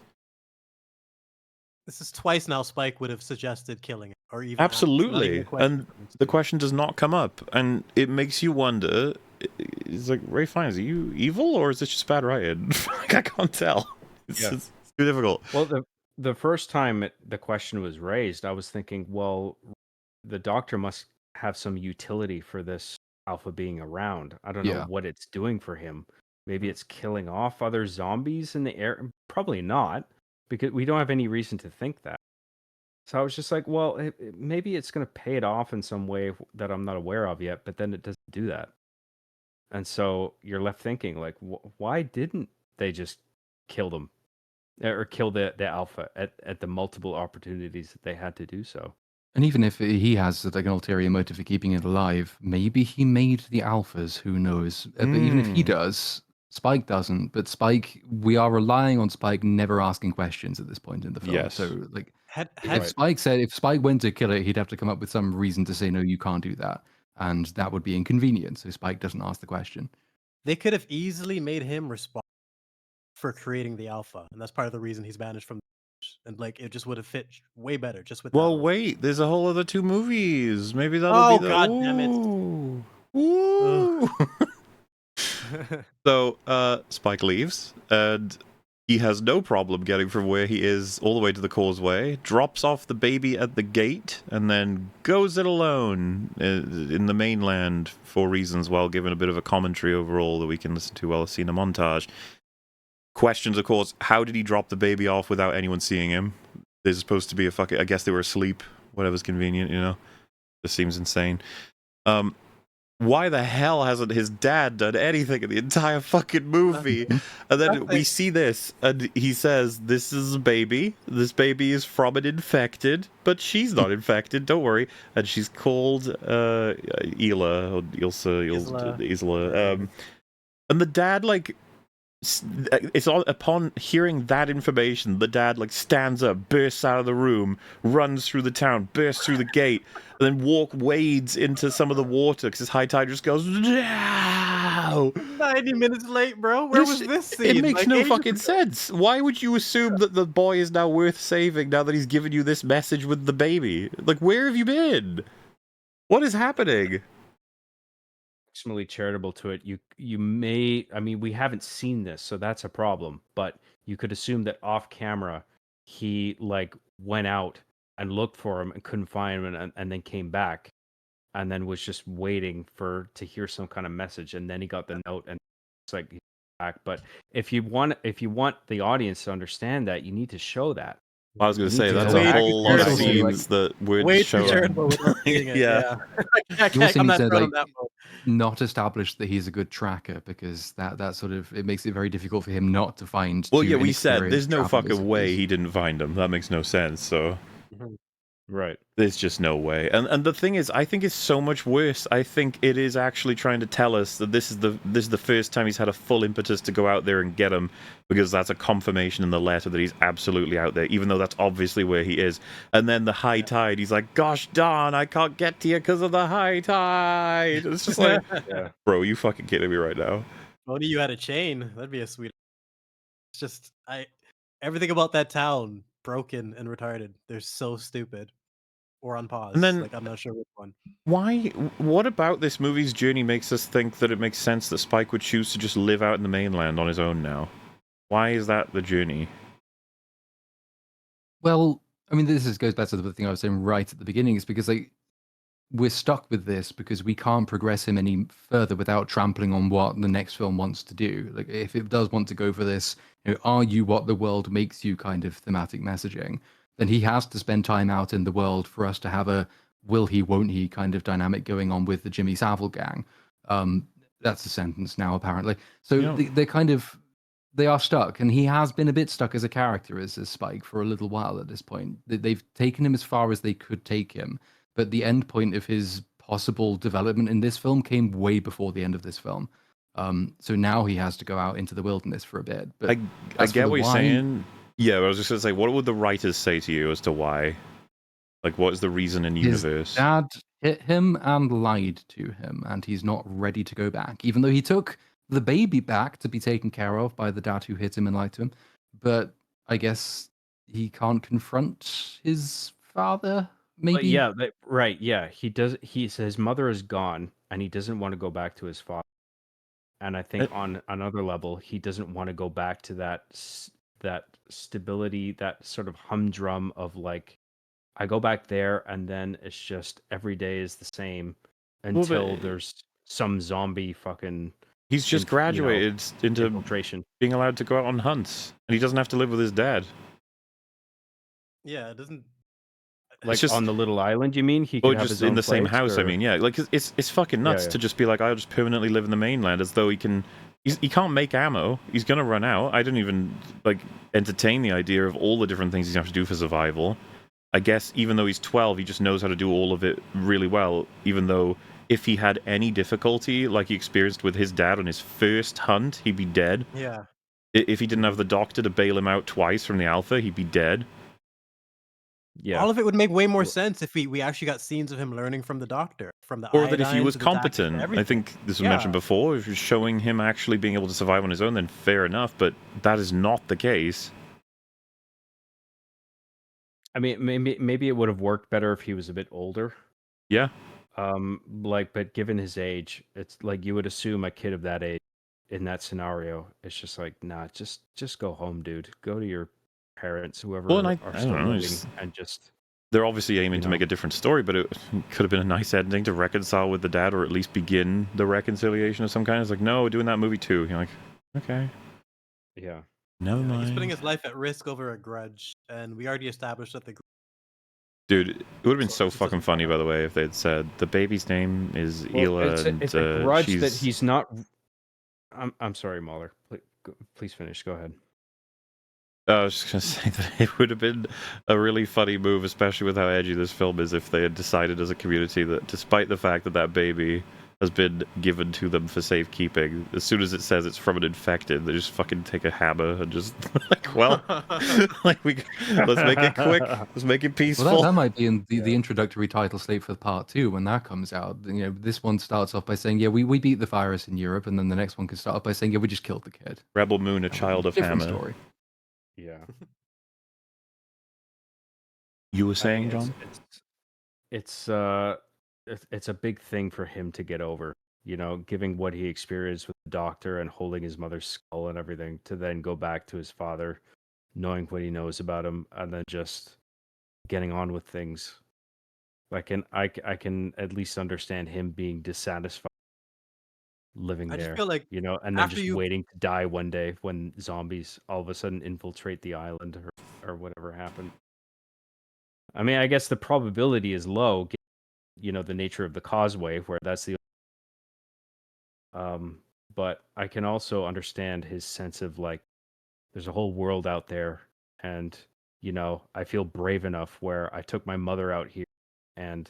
B: This is twice now Spike would have suggested killing it, or even
A: Absolutely. And the question does not come up. And it makes you wonder, it's like, Ray Fiennes, are you evil or is this just bad writing? Like, I can't tell. It's too difficult.
F: Well, the first time the question was raised, I was thinking, well, the doctor must have some utility for this alpha being around. I don't know what it's doing for him. Maybe it's killing off other zombies in the air. Probably not, because we don't have any reason to think that. So I was just like, well, maybe it's going to pay it off in some way that I'm not aware of yet, but then it doesn't do that. And so you're left thinking, like, why didn't they just kill them or kill the alpha at the multiple opportunities that they had to do so?
E: And even if he has like an ulterior motive for keeping it alive, maybe he made the alphas, who knows? But even if he does, Spike doesn't. But Spike, we are relying on Spike never asking questions at this point in the film.
A: Yes.
E: So, like,
B: Had
E: if Spike went to kill it, he'd have to come up with some reason to say, no, you can't do that. And that would be inconvenient. So Spike doesn't ask the question.
B: they could have easily made him respond for creating the alpha, and that's part of the reason he's banished from. And like, it just would have fit way better just with.
A: Well,
B: that alone.
A: wait, there's a whole other 2 movies. Maybe that'll be the...
B: God damn it.
A: Ooh. Ooh. So, Spike leaves, and he has no problem getting from where he is all the way to the causeway, drops off the baby at the gate, and then goes it alone in the mainland for reasons, while giving a bit of a commentary overall that we can listen to while seeing a montage. Questions, of course, how did he drop the baby off without anyone seeing him? There's supposed to be a fucking... I guess they were asleep, whatever's convenient, you know? Just seems insane. Why the hell hasn't his dad done anything in the entire fucking movie? And then we see this, and he says, this is a baby. This baby is from an infected, but she's not infected, don't worry. And she's called Isla, or Isla. And the dad, like... It's all upon hearing that information, the dad like stands up, bursts out of the room, runs through the town, bursts through the gate, and then wades into some of the water because his high tide just goes. No!
B: 90 minutes late, bro. Where was this scene?
A: It makes
B: Like,
A: no
B: ages
A: fucking
B: ago.
A: sense. Why would you assume that the boy is now worth saving now that he's given you this message with the baby? Like, where have you been? What is happening?
F: Maximally charitable to it, you may, I mean, we haven't seen this, so that's a problem, but you could assume that off camera he like went out and looked for him and couldn't find him, and then came back and then was just waiting to hear some kind of message, and then he got the note and it's like he's back. But if you want the audience to understand that, you need to show that.
A: I was going to say, that's
E: Way
A: a
E: too
A: whole lot of
E: charitable.
A: scenes that would
B: Way
A: show
B: too charitable without seeing it.
A: Yeah.
B: I
E: You also
B: I'm
E: need
B: not
E: to,
B: throwing
E: like,
B: that mode.
E: not establish that he's a good tracker, because that sort of, it makes it very difficult for him not to find.
A: Well,
E: 2
A: yeah, we said there's
E: inexperienced
A: no
E: travelers
A: fucking
E: of
A: way
E: his.
A: he didn't find him. That makes no sense, so...
F: Right.
A: There's just no way. And the thing is, I think it's so much worse. I think it is actually trying to tell us that this is the first time he's had a full impetus to go out there and get him, because that's a confirmation in the letter that he's absolutely out there, even though that's obviously where he is. And then the high tide, he's like, gosh darn, I can't get to you because of the high tide. It's just like, bro, you fucking kidding me right now?
B: If only you had a chain. That'd be a sweet. It's just everything about that town broken and retarded. They're so stupid. Or on pause.
A: And then-
B: like, I'm not sure which one.
A: What about this movie's journey makes us think that it makes sense that Spike would choose to just live out in the mainland on his own now? Why is that the journey?
E: Well, I mean, goes back to the thing I was saying right at the beginning, is because like we're stuck with this because we can't progress him any further without trampling on what the next film wants to do. Like, if it does want to go for this, are you what the world makes you kind of thematic messaging, then he has to spend time out in the world for us to have a will he, won't he kind of dynamic going on with the Jimmy Savile gang. That's a sentence now, apparently. So they're kind of, they are stuck, and he has been a bit stuck as a character as Spike for a little while at this point. They've taken him as far as they could take him, but the end point of his possible development in this film came way before the end of this film. So now he has to go out into the wilderness for a bit. But
A: I get what you're saying. Yeah, I was just going to say, what would the writers say to you as to why? Like, what is the reason in universe?
E: His dad hit him and lied to him, and he's not ready to go back, even though he took the baby back to be taken care of by the dad who hit him and lied to him. But I guess he can't confront his father, maybe?
H: But yeah, right, yeah. He does. His mother is gone, and he doesn't want to go back to his father. And I think on another level, he doesn't want to go back to that stability, that sort of humdrum of like, I go back there, and then it's just every day is the same until there's some zombie fucking.
A: He's just graduated into
H: infiltration,
A: being allowed to go out on hunts, and he doesn't have to live with his dad.
B: Yeah, it doesn't.
H: Like just, on the little island, you mean? He could have
A: just
H: his own
A: in the same house.
H: Or...
A: I mean, yeah, like it's fucking nuts to just be like, I'll just permanently live in the mainland, as though he can. He can't make ammo. He's gonna run out. I don't even like entertain the idea of all the different things he's gonna have to do for survival. I guess even though he's 12, he just knows how to do all of it really well. Even though if he had any difficulty, like he experienced with his dad on his first hunt, he'd be dead.
B: Yeah.
A: If he didn't have the doctor to bail him out twice from the Alpha, he'd be dead.
B: Yeah. All of it would make way more sense if we actually got scenes of him learning from the doctor, from the
A: or that if he was competent. I think this was mentioned before. If you're showing him actually being able to survive on his own, then fair enough. But that is not the case.
H: I mean, maybe it would have worked better if he was a bit older.
A: Yeah.
H: But given his age, it's like you would assume a kid of that age in that scenario. It's just like, nah, just go home, dude. Go to your parents, whoever are still living, and just.
A: They're obviously aiming to make a different story, but it could have been a nice ending to reconcile with the dad, or at least begin the reconciliation of some kind. It's like, no, we're doing that movie too. You're like, okay.
H: Yeah.
A: Never mind.
B: He's putting his life at risk over a grudge, and we already established that the.
A: Dude, it would have been so fucking funny, by the way, if they'd said the baby's name is Ela,
H: it's a grudge that he's not. I'm sorry, Mahler. Please finish. Go ahead.
A: I was just gonna say that it would have been a really funny move, especially with how edgy this film is, if they had decided as a community that, despite the fact that that baby has been given to them for safekeeping, as soon as it says it's from an infected, they just fucking take a hammer and just like, well, like let's make it quick, let's make it peaceful.
E: Well, that might be in the introductory title slate for part 2 when that comes out. You know, this one starts off by saying, yeah, we beat the virus in Europe, and then the next one can start off by saying, yeah, we just killed the kid.
A: Rebel Moon, a child of
E: Different
A: hammer.
E: Story.
H: Yeah.
A: You were saying, John?
H: It's a big thing for him to get over, you know, giving what he experienced with the doctor and holding his mother's skull and everything, to then go back to his father, knowing what he knows about him, and then just getting on with things. I can at least understand him being dissatisfied living there. I just
B: feel like,
H: you know, and then just waiting to die one day when zombies all of a sudden infiltrate the island or whatever happened. I mean, I guess the probability is low, you know, the nature of the causeway, where that's the. But I can also understand his sense of like, there's a whole world out there, and you know, I feel brave enough where I took my mother out here, and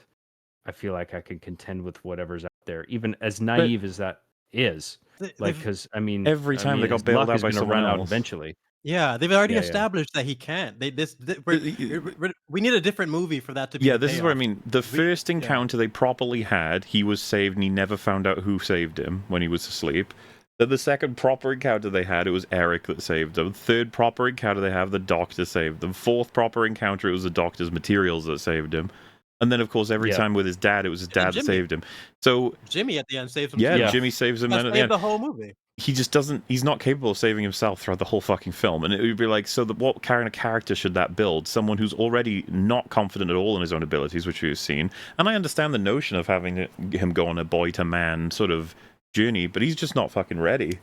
H: I feel like I can contend with whatever's out there, even as naive as that is. Like, because I mean,
A: every time they got bailed out by someone else
H: eventually.
B: Yeah, they've already established that he can't. We need a different movie for that to be.
A: Yeah, this is what I mean. The first encounter they properly had, he was saved, and he never found out who saved him when he was asleep. Then the second proper encounter they had, it was Eric that saved them. Third proper encounter they have, the doctor saved them. Fourth proper encounter, it was the doctor's materials that saved him. And then, of course, every time with his dad, it was his dad that saved him. So
B: Jimmy at the end saves him.
A: Yeah, Jimmy saves him.
B: That's
A: Then at the end,
B: the whole movie.
A: He just doesn't. He's not capable of saving himself throughout the whole fucking film. And it would be like, so what kind of character should that build? Someone who's already not confident at all in his own abilities, which we've seen. And I understand the notion of having him go on a boy to man sort of journey, but he's just not fucking ready.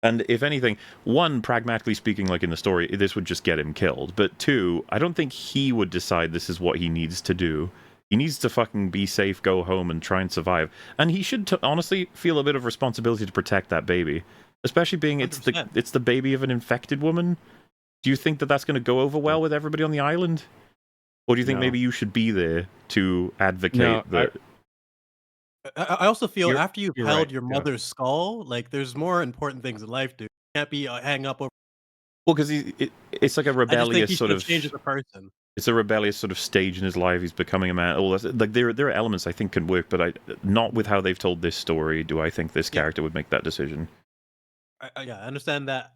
A: And if anything, one, pragmatically speaking, like in the story, this would just get him killed. But two, I don't think he would decide this is what he needs to do. He needs to fucking be safe, go home, and try and survive. And he should honestly feel a bit of responsibility to protect that baby, especially being it's
B: 100%.
A: the baby of an infected woman. Do you think that that's going to go over well with everybody on the island, or do you think
F: No.
A: maybe you should be there to advocate
F: No,
A: that?
B: I also feel
F: You're-
B: after you've
F: you're
B: held
F: right,
B: your
F: yeah.
B: mother's skull, like there's more important things in life, dude. You can't be hang up over.
A: Well, because it's like a
B: I just think
A: rebellious
B: he
A: sort
B: should
A: of.
B: change as a person.
A: It's a rebellious sort of stage in his life. He's becoming a man. All that, like there are elements I think can work, but not with how they've told this story. Do I think this character would make that decision?
B: I understand that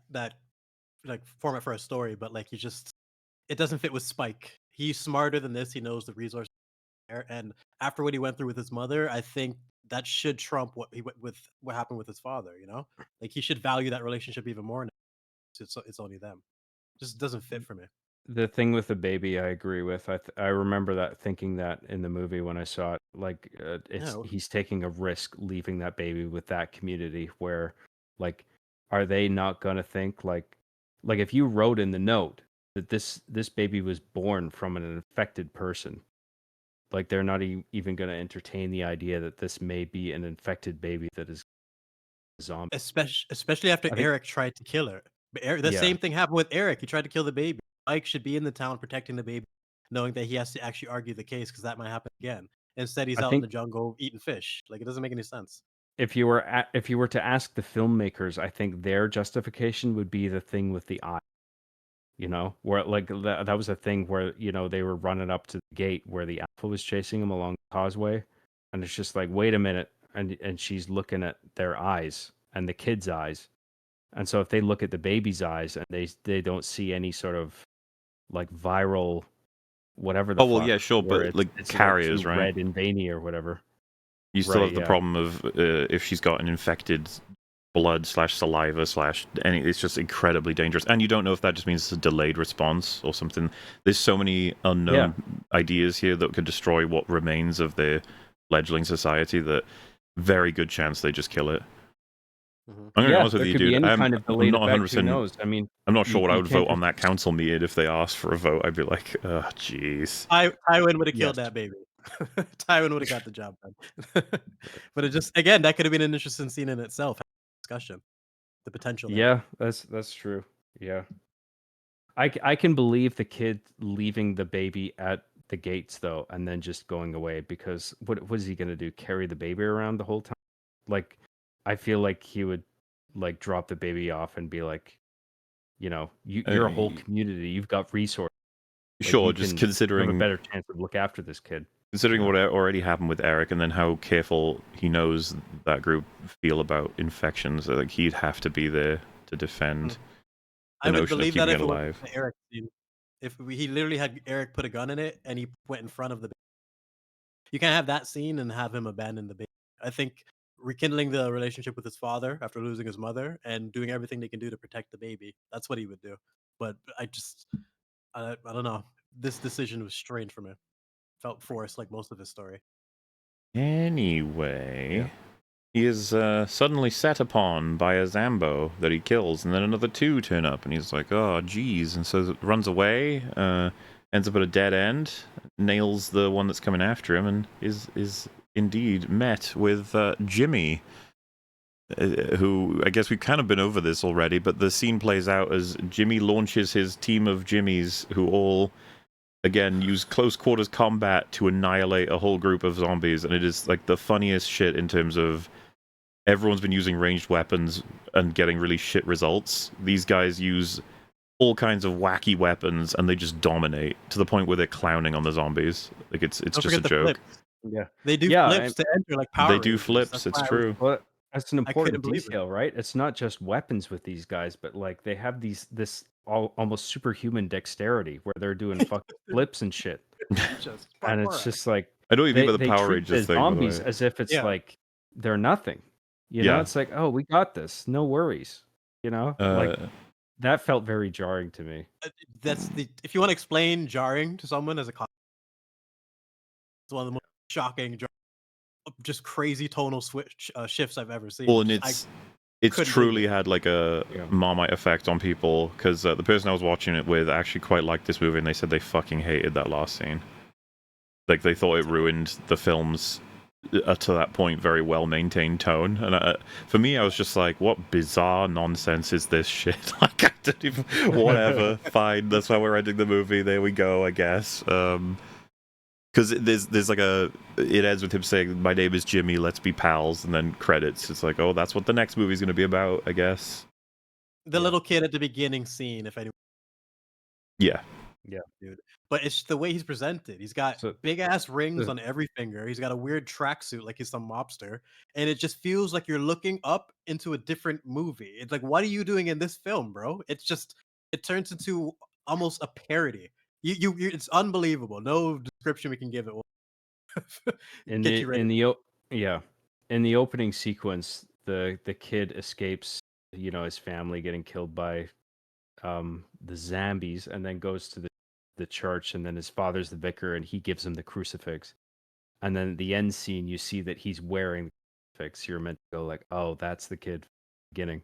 B: like format for a story, but like it doesn't fit with Spike. He's smarter than this. He knows the resources there, and after what he went through with his mother, I think that should trump what he went with what happened with his father. You know, like he should value that relationship even more. Now. It's only them. Just doesn't fit for me.
F: The thing with the baby, I agree with. I remember that thinking that in the movie when I saw it. Like,
B: Yeah.
F: he's taking a risk leaving that baby with that community. Where, like, are they not gonna think like if you wrote in the note that this baby was born from an infected person, like they're not even gonna entertain the idea that this may be an infected baby that is a zombie.
B: Especially after
F: I think-
B: Eric tried to kill her. But the
F: Yeah.
B: same thing happened with Eric. He tried to kill the baby. Mike should be in the town protecting the baby, knowing that he has to actually argue the case because that might happen again. Instead, he's
F: I
B: out in
F: think-
B: the jungle eating fish. Like it doesn't make any sense.
F: If you were to ask the filmmakers, I think their justification would be the thing with the eye. You know, where like that was a thing where they were running up to the gate where the alpha was chasing them along the causeway, and it's just like, wait a minute, and she's looking at their eyes and the kid's eyes, and so if they look at the baby's eyes and they don't see any sort of like viral whatever the
A: Oh, well,
F: fuck,
A: yeah, sure,
F: where
A: but, like,
F: it's
A: carriers,
F: too
A: right?
F: red and veiny or whatever.
A: You still
F: Right,
A: have the
F: yeah.
A: problem of if she's got an infected blood / saliva / any, it's just incredibly dangerous. And you don't know if that just means it's a delayed response or something. There's so many unknown ideas here that could destroy what remains of the fledgling society that very good chance they just kill it.
B: Mhm.
A: I'm gonna be honest with
F: there
A: you,
F: could be
A: dude.
F: any
A: I'm
F: kind of
A: I'm
F: delayed
A: not
F: effect. Who
A: 100%.
F: knows? I mean,
A: I'm not sure what I
F: you
A: would
F: can't
A: vote on
F: just-
A: that council meeting if they asked for a vote. I'd be like, oh, jeez.
B: Tywin would have killed
F: Yes.
B: that baby. Tywin would have got the job done. But it just again that could have been an interesting scene in itself. Discussion, the potential. There.
F: Yeah, that's true. Yeah, I can believe the kid leaving the baby at the gates though, and then just going away, because what is he gonna do? Carry the baby around the whole time? Like, I feel like he would like drop the baby off and be like, you're a whole community. You've got resources. Like,
A: Sure,
F: you
A: just
F: can have
A: considering
F: a better chance of look after this kid.
A: Considering
F: Yeah.
A: what already happened with Eric, and then how careful he knows that group feel about infections, I think he'd have to be there to defend the
B: I would
A: notion of
B: believe
A: keeping
B: that
A: it
B: if it was
A: alive.
B: the Eric scene. If he literally had Eric put a gun in it and he went in front of the baby. You can't have that scene and have him abandon the baby. I think rekindling the relationship with his father after losing his mother and doing everything they can do to protect the baby. That's what he would do. But I don't know. This decision was strange for me. Felt forced like most of his story.
A: Anyway, he is suddenly set upon by a Zambo that he kills, and then another two turn up, and he's like, oh, geez, and so runs away, ends up at a dead end, nails the one that's coming after him, and is indeed met with Jimmy, who, I guess we've kind of been over this already, but the scene plays out as Jimmy launches his team of Jimmys, who all, again, use close quarters combat to annihilate a whole group of zombies, and it is like the funniest shit in terms of everyone's been using ranged weapons and getting really shit results. These guys use all kinds of wacky weapons, and they just dominate to the point where they're clowning on the zombies. Like it's
B: Don't
A: just
B: forget
A: a
B: the
A: joke.
B: flips.
F: Yeah.
B: They do
F: Yeah,
B: flips to enter like Power
A: They do
B: Rangers.
A: flips.
B: That's
A: It's
B: why I was-
A: true.
F: Well, that's an
B: couldn't
F: important
B: believe it.
F: detail, right? It's not just weapons with these guys, but like they have this almost superhuman dexterity where they're doing fucking flips and shit,
B: Just
F: and
B: parkour.
F: it's just like
A: I know you mean by the
F: they
A: Power
F: treat
A: Rangers
F: the
A: thing, by the
F: zombies
A: way.
F: as if it's
B: Yeah.
F: like they're nothing. You know,
A: Yeah.
F: it's like, oh, we got this, no worries. You know, like that felt very jarring to me.
B: That's the if you want to explain jarring to someone as a it's one of the most shocking, just crazy tonal switch shifts I've ever seen.
A: well, and
B: I
A: it's
B: couldn't believe
A: truly
B: it.
A: had like a
F: Yeah.
A: Marmite effect on people, because the person I was watching it with actually quite liked this movie, and they said they fucking hated that last scene. Like they thought it ruined the film's to that point very well maintained tone, and for me, I was just like, "What bizarre nonsense is this shit?" Like, I don't even. Whatever, fine. That's why we're ending the movie. There we go, I guess. Because there's like it ends with him saying, "My name is Jimmy. Let's be pals," and then credits. It's like, oh, that's what the next movie's gonna be about, I guess.
B: The little kid at the beginning scene, if anyone.
A: Yeah.
H: Yeah.
B: Dude. But it's the way he's presented. He's got
H: So-
B: big ass rings
H: so-
B: on every finger. He's got a weird tracksuit like he's some mobster. And it just feels like you're looking up into a different movie. It's like, what are you doing in this film, bro? It's just it turns into almost a parody. It's unbelievable. No description we can give it will
H: in
B: get
H: the
B: you ready.
H: in the opening sequence, the kid escapes, his family getting killed by the zombies, and then goes to the church, and then his father's the vicar, and he gives him the crucifix. And then the end scene, you see that he's wearing the crucifix. You're meant to go like, oh, that's the kid from the beginning.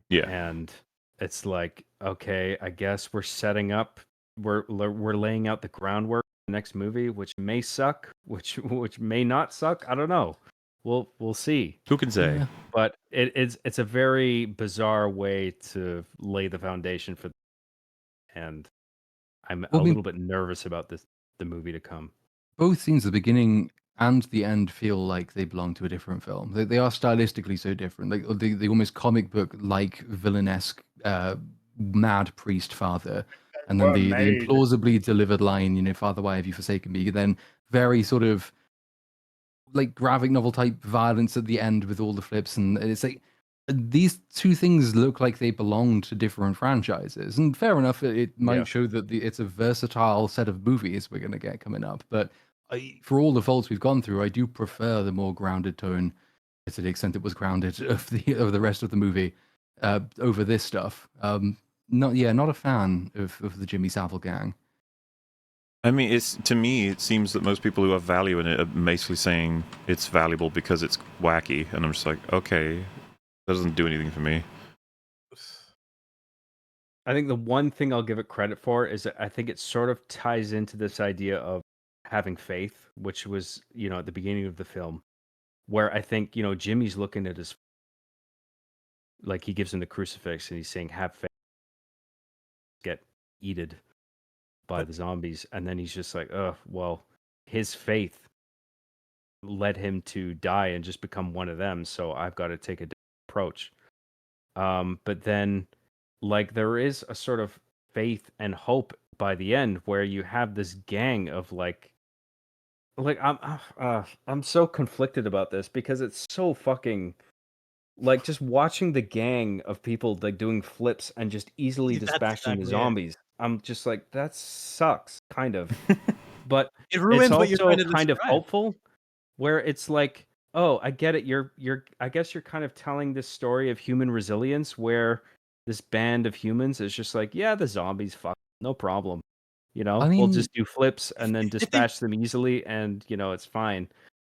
A: Yeah.
H: And it's like, okay, I guess we're setting up, we're laying out the groundwork for the next movie, which may suck, which may not suck. I don't know. We'll see.
A: Who can say?
E: Yeah.
H: But it's a very bizarre way to lay the foundation for, and I'm
E: Well,
H: a
E: I mean-
H: little bit nervous about the movie to come.
E: Both scenes, the beginning and the end, feel like they belong to a different film. They are stylistically so different. Like the almost comic book like villainesque mad priest father, and then
D: were
E: the
D: made.
E: implausibly delivered line, "Father, why have you forsaken me?" Then very sort of like graphic novel type violence at the end with all the flips, and it's like these two things look like they belong to different franchises. And fair enough, it might
H: Yeah.
E: show that it's a versatile set of movies we're going to get coming up. But for all the faults we've gone through, I do prefer the more grounded tone, to the extent it was grounded, of the rest of the movie over this stuff. Not a fan of the Jimmy Savile gang.
A: I mean, to me, it seems that most people who have value in it are basically saying it's valuable because it's wacky, and I'm just like, okay, that doesn't do anything for me.
H: I think the one thing I'll give it credit for is that I think it sort of ties into this idea of having faith, which was, at the beginning of the film, where I think, Jimmy's looking at his, like he gives him the crucifix and he's saying, have faith, get eated by the zombies. And then he's just like, oh, well, his faith led him to die and just become one of them. So I've got to take a different approach. But then, like, there is a sort of faith and hope by the end where you have this gang of like I'm so conflicted about this because it's so fucking like just watching the gang of people like doing flips and just easily
B: That's
H: dispatching the
B: exactly it.
H: zombies. I'm just like, that sucks, kind of. But
B: It
H: it's
B: ruins what you're
H: also
B: trying to
H: kind of
B: describe.
H: hopeful, where it's like, oh, I get it. You're I guess you're kind of telling this story of human resilience where this band of humans is just like, yeah, the zombies, fuck, no problem.
E: I
H: We'll
E: mean,
H: just do flips and then dispatch them easily, and it's fine.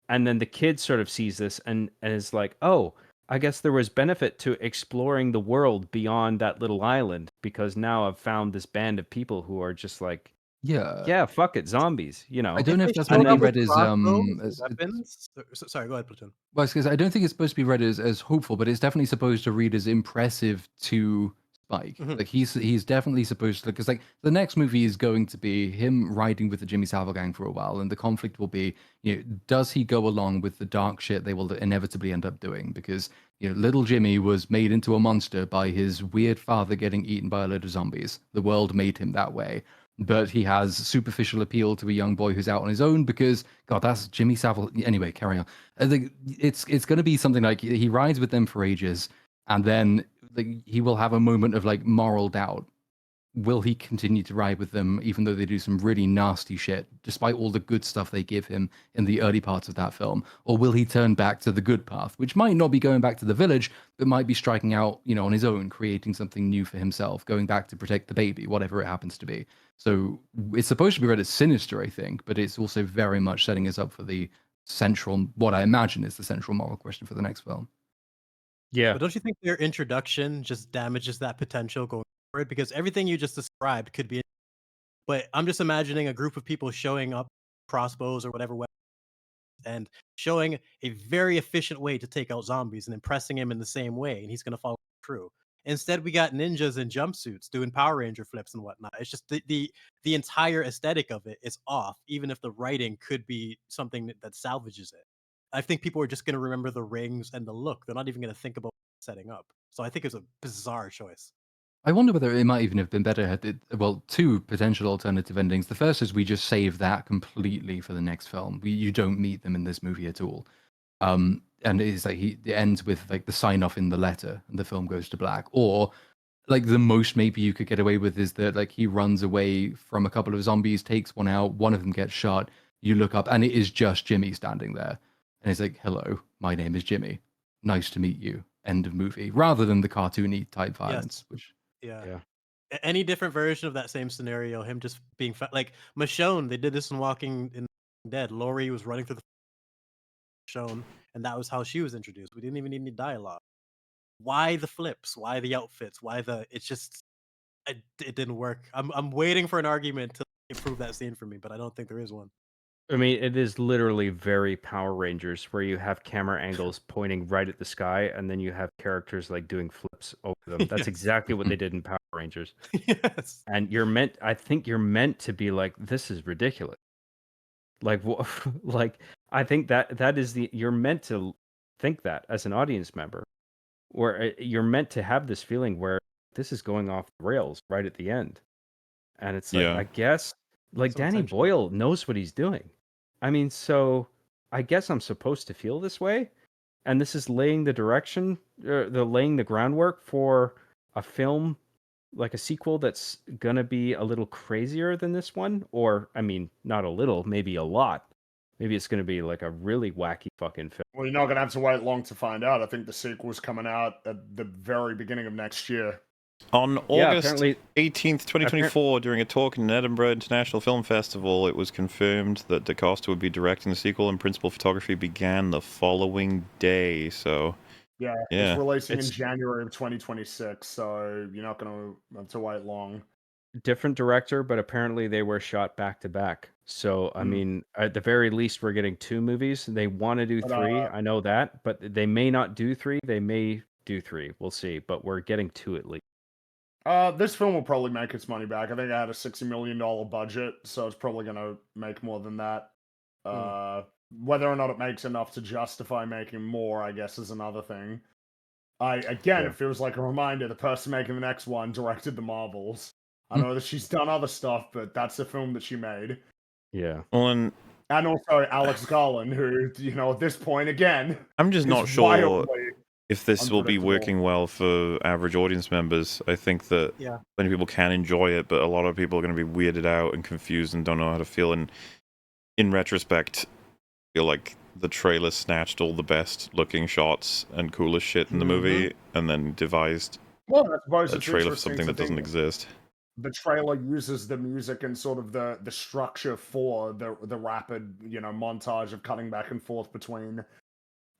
H: And then the kid sort of sees this and is like, oh, I guess there was benefit to exploring the world beyond that little island because now I've found this band of people who are just like, yeah, fuck it, zombies,
E: I don't know if that's
B: They
E: meant to
B: showed
E: be
B: up
E: read
B: with
E: as
B: crossbows and
E: as
B: weapons. Sorry, go ahead, Platoon.
E: well, because I don't think it's supposed to be read as hopeful, but it's definitely supposed to read as impressive to Spike.
B: Mhm.
E: Like he's definitely supposed to, because like the next movie is going to be him riding with the Jimmy Savile gang for a while, and the conflict will be, does he go along with the dark shit they will inevitably end up doing? Because little Jimmy was made into a monster by his weird father getting eaten by a load of zombies. The world made him that way. But he has superficial appeal to a young boy who's out on his own because, God, that's Jimmy Savile. Anyway, carry on. I think it's going to be something like he rides with them for ages, and then he will have a moment of like moral doubt. Will he continue to ride with them even though they do some really nasty shit, despite all the good stuff they give him in the early parts of that film? Or will he turn back to the good path, which might not be going back to the village, but might be striking out, on his own, creating something new for himself, going back to protect the baby, whatever it happens to be. So it's supposed to be read as sinister, I think, but it's also very much setting us up for the central, what I imagine is the central moral question for the next film.
H: Yeah.
B: But don't you think their introduction just damages that potential going forward? Because everything you just described could be. But I'm just imagining a group of people showing up crossbows or whatever weapons, and showing a very efficient way to take out zombies and impressing him in the same way, and he's going to follow through. Instead, we got ninjas in jumpsuits doing Power Ranger flips and whatnot. It's just the entire aesthetic of it is off, even if the writing could be something that salvages it. I think people are just going to remember the rings and the look. They're not even going to think about setting up. So I think it's a bizarre choice.
E: I wonder whether it might even have been better had it, well, two potential alternative endings. The first is we just save that completely for the next film. You don't meet them in this movie at all. And it is like it ends with like the sign off in the letter and the film goes to black. Or like the most maybe you could get away with is that like he runs away from a couple of zombies, takes one out, one of them gets shot. You look up and it is just Jimmy standing there. And he's like, "Hello, my name is Jimmy. Nice to meet you." End of movie. Rather than the cartoony type violence, which
B: Yeah. Any different version of that same scenario, him just being like Michonne, they did this in Walking Dead. Laurie was running through the Michonne, and that was how she was introduced. We didn't even need any dialogue. Why the flips? Why the outfits? Why the? It's just it didn't work. I'm waiting for an argument to improve that scene for me, but I don't think there is one.
F: I mean, it is literally very Power Rangers, where you have camera angles pointing right at the sky, and then you have characters like doing flips over them. That's
B: Yes.
F: exactly what they did in Power Rangers.
B: Yes.
F: And I think you're meant to be like, this is ridiculous. Like, like I think that is you're meant to think that as an audience member, where you're meant to have this feeling where this is going off the rails right at the end, and it's like,
A: Yeah.
F: I guess, like
B: So
F: Danny
B: intentional.
F: Boyle knows what he's doing. I mean, so I guess I'm supposed to feel this way, and this is laying the direction, laying the groundwork for a film, like a sequel that's gonna be a little crazier than this one, or I mean, not a little, maybe a lot. Maybe it's gonna be like a really wacky fucking film.
D: Well, you're not gonna have to wait long to find out. I think the sequel's coming out at the very beginning of next year.
A: On
F: Yeah,
A: August
F: apparently-
A: 18th, 2024, during a talk in Edinburgh International Film Festival, it was confirmed that DaCosta would be directing the sequel and principal photography began the following day. So,
D: Yeah,
A: Yeah.
D: it's releasing
F: It's-
D: in January of 2026, so you're not gonna have to wait long.
F: Different director, but apparently they were shot back to back. So I mean, at the very least, we're getting 2 movies. They want to do
D: But,
F: 3. I know that, but they may not do 3. They may do 3. We'll see. But we're getting 2 at least.
D: This film will probably make its money back. I think it had a $60 million budget, so it's probably gonna make more than that. Whether or not it makes enough to justify making more, I guess, is another thing. It feels like a reminder: the person making the next one directed the Marvels. I know that she's done other stuff, but that's the film that she made.
F: Yeah.
A: well, and
D: And also Alex Garland, who, at this point, again,
A: I'm just
D: is
A: not sure
D: wildly
A: if this will be
D: unpredictable.
A: working well for average audience members. I think that
B: Yeah.
A: many people can enjoy it, but a lot of people are going to be weirded out and confused and don't know how to feel. And in retrospect, I feel like the trailer snatched all the best looking shots and coolest shit in the movie and then devised
D: Well, I suppose
A: a
D: it's
A: trailer for
D: interesting
A: something
D: to
A: that doesn't
D: think
A: exist.
D: the trailer uses the music and sort of the structure for the rapid montage of cutting back and forth between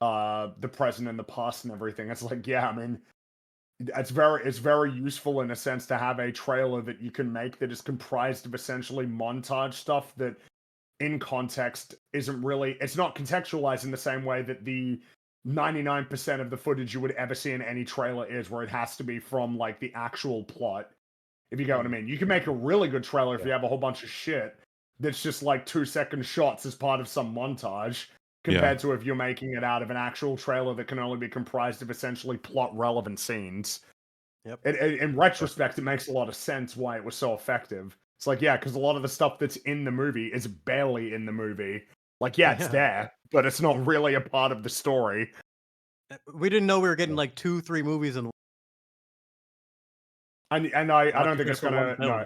D: the present and the past and everything. It's like, yeah, I mean, it's very useful in a sense to have a trailer that you can make that is comprised of essentially montage stuff that in context it's not contextualized in the same way that the 99% of the footage you would ever see in any trailer is, where it has to be from like the actual plot. If you get what I mean, you can make a really good trailer if you have a whole bunch of shit that's just like 2-second shots as part of some montage, compared to if you're making it out of an actual trailer that can only be comprised of essentially plot relevant scenes.
B: Yep.
D: In retrospect, it makes a lot of sense why it was so effective. It's like, yeah, because a lot of the stuff that's in the movie is barely in the movie. Like, yeah, it's there, but it's not really a part of the story.
B: We didn't know we were getting like 2-3 movies in.
D: And I don't think it's gonna. No,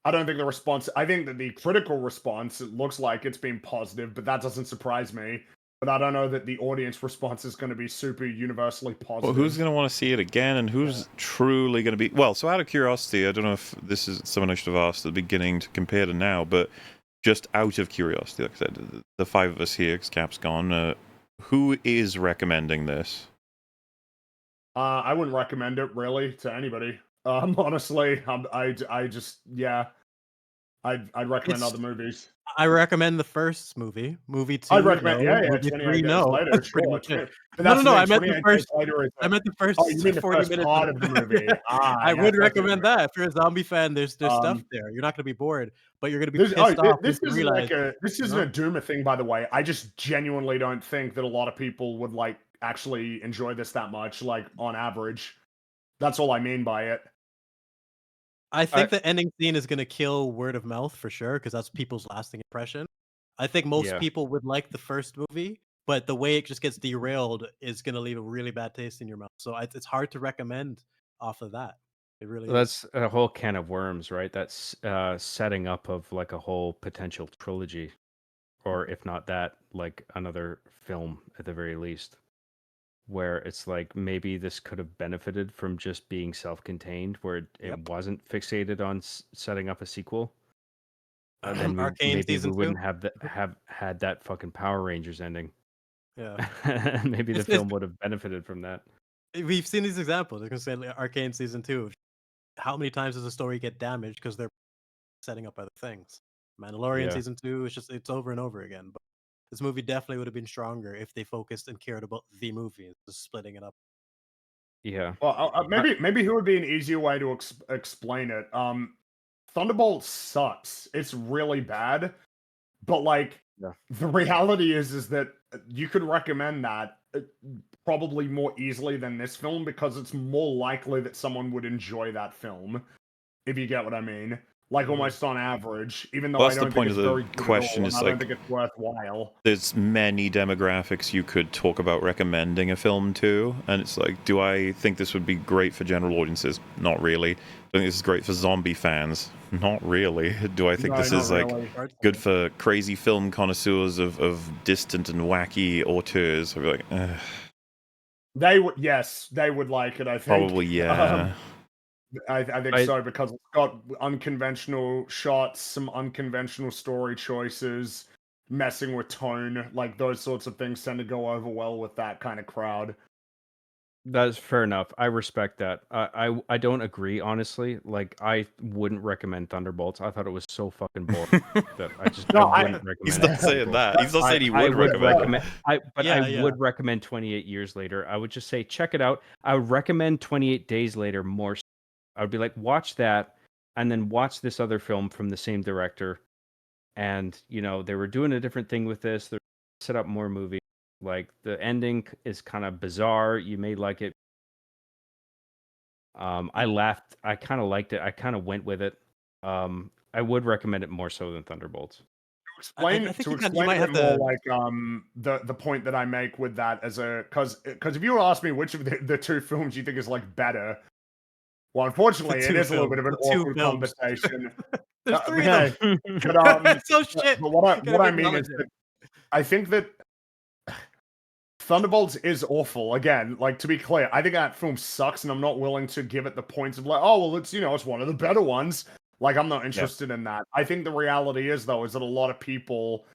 D: I don't think the response. I think that the critical response, it looks like it's been positive, but that doesn't surprise me. But I don't know that the audience response is going to be super universally positive.
A: Well, who's going to want to see it again, and who's truly going to be... Well, so out of curiosity, I don't know if this is someone I should have asked at the beginning to compare to now, but just out of curiosity, like I said, the 5 of us here, because Cap's gone, who is recommending this?
D: I wouldn't recommend it, really, to anybody. Honestly, I just, yeah. I'd recommend
B: It's-
D: other movies.
B: I recommend the first movie. Movie 2,
D: I'd recommend,
B: no.
D: yeah,
B: Movie
D: 28
B: 3,
D: days
B: no.
D: later,
B: That's pretty
D: sure.
B: much it.
D: But
B: No,
D: that's
B: no,
D: the
B: I
D: thing,
B: meant the
D: 28
B: first.
D: days later is
B: I meant the first
D: oh, you mean the
B: 40
D: first
B: minutes.
D: part of the movie?
B: I
D: Yes,
B: would
D: that's
B: recommend that. If you're a zombie fan, there's stuff
D: Um,
B: there. You're not going to be bored, but you're going to be
D: This,
B: pissed off.
D: this
B: when you
D: isn't
B: realize,
D: this isn't a Doomer thing, by the way. I just genuinely don't think that a lot of people would like actually enjoy this that much, like on average. That's all I mean by it.
B: I think the ending scene is going to kill word of mouth for sure, because that's people's lasting impression. I think most
F: Yeah.
B: people would like the first movie, but the way it just gets derailed is going to leave a really bad taste in your mouth. So it's hard to recommend off of that. It really is.
H: That's a whole can of worms, right? That's setting up of like a whole potential trilogy, or if not that, like another film at the very least, where it's like maybe this could have benefited from just being self-contained, where it
B: Yep.
H: wasn't fixated on setting up a sequel. Then
B: Arcane
H: maybe we
B: season 2.
H: wouldn't have had that fucking Power Rangers ending.
B: Yeah.
H: Maybe the
B: It's-
H: film would have benefited from that.
B: We've seen these examples. I can say like, Arcane season 2. How many times does a story get damaged because they're setting up other things? Mandalorian
H: Yeah.
B: season 2, it's over and over again. But this movie definitely would have been stronger if they focused and cared about the movie, just splitting it up.
H: Yeah.
D: Well, maybe here would be an easier way to explain it. Thunderbolt sucks. It's really bad, but like
H: Yeah.
D: the reality is that you could recommend that probably more easily than this film because it's more likely that someone would enjoy that film, if you get what I mean. Like almost on average, even though
A: Well,
D: I
A: that's
D: don't
A: the point
D: think
A: of
D: it's
A: the
D: very good
A: question,
D: at all,
A: is
D: and I don't
A: like-
D: think it's worthwhile.
A: There's many demographics you could talk about recommending a film to, and it's like, do I think this would be great for general audiences? Not really. Do I think this is great for zombie fans? Not really. Do I think
D: No,
A: this
D: not
A: is like
D: really.
A: good for crazy film connoisseurs of distant and wacky auteurs? I'd be like, ugh,
D: They would, yes, they would like it. I think
A: probably yeah.
D: I think so because it's got unconventional shots, some unconventional story choices, messing with tone, like those sorts of things tend to go over well with that kind of crowd.
H: That's fair enough. I respect that. I don't agree, honestly. Like, I wouldn't recommend Thunderbolts. I thought it was so fucking boring that I just
D: No,
H: I wouldn't recommend
A: He's
H: it.
A: not saying that. He's not saying he
H: I
A: would recommend it.
H: I
B: Yeah.
H: would recommend 28 Years Later. I would just say check it out. I would recommend 28 Days Later more. I would be like, watch that, and then watch this other film from the same director. And they were doing a different thing with this. They set up more movies. Like the ending is kind of bizarre. You may like it. I laughed. I kind of liked it. I kind of went with it. I would recommend it more so than Thunderbolts.
D: Explain
B: I think
D: to
B: you
D: explain
B: might
D: a
B: have
D: bit more
B: to-
D: like the point that I make with that as a because if you ask me which of the two films you think is like better, well, unfortunately,
B: The
D: it
B: two
D: is a little bit of an
B: films. The two
D: awkward
B: films.
D: conversation.
B: There's 3
D: okay,
B: of them.
D: but
B: So shit.
D: but what
B: Gotta
D: I mean is
B: acknowledge it.
D: that I think that Thunderbolts is awful. Again, like to be clear, I think that film sucks, and I'm not willing to give it the points of like, oh well, it's one of the better ones. Like I'm not interested in that. I think the reality is though is that a lot of people,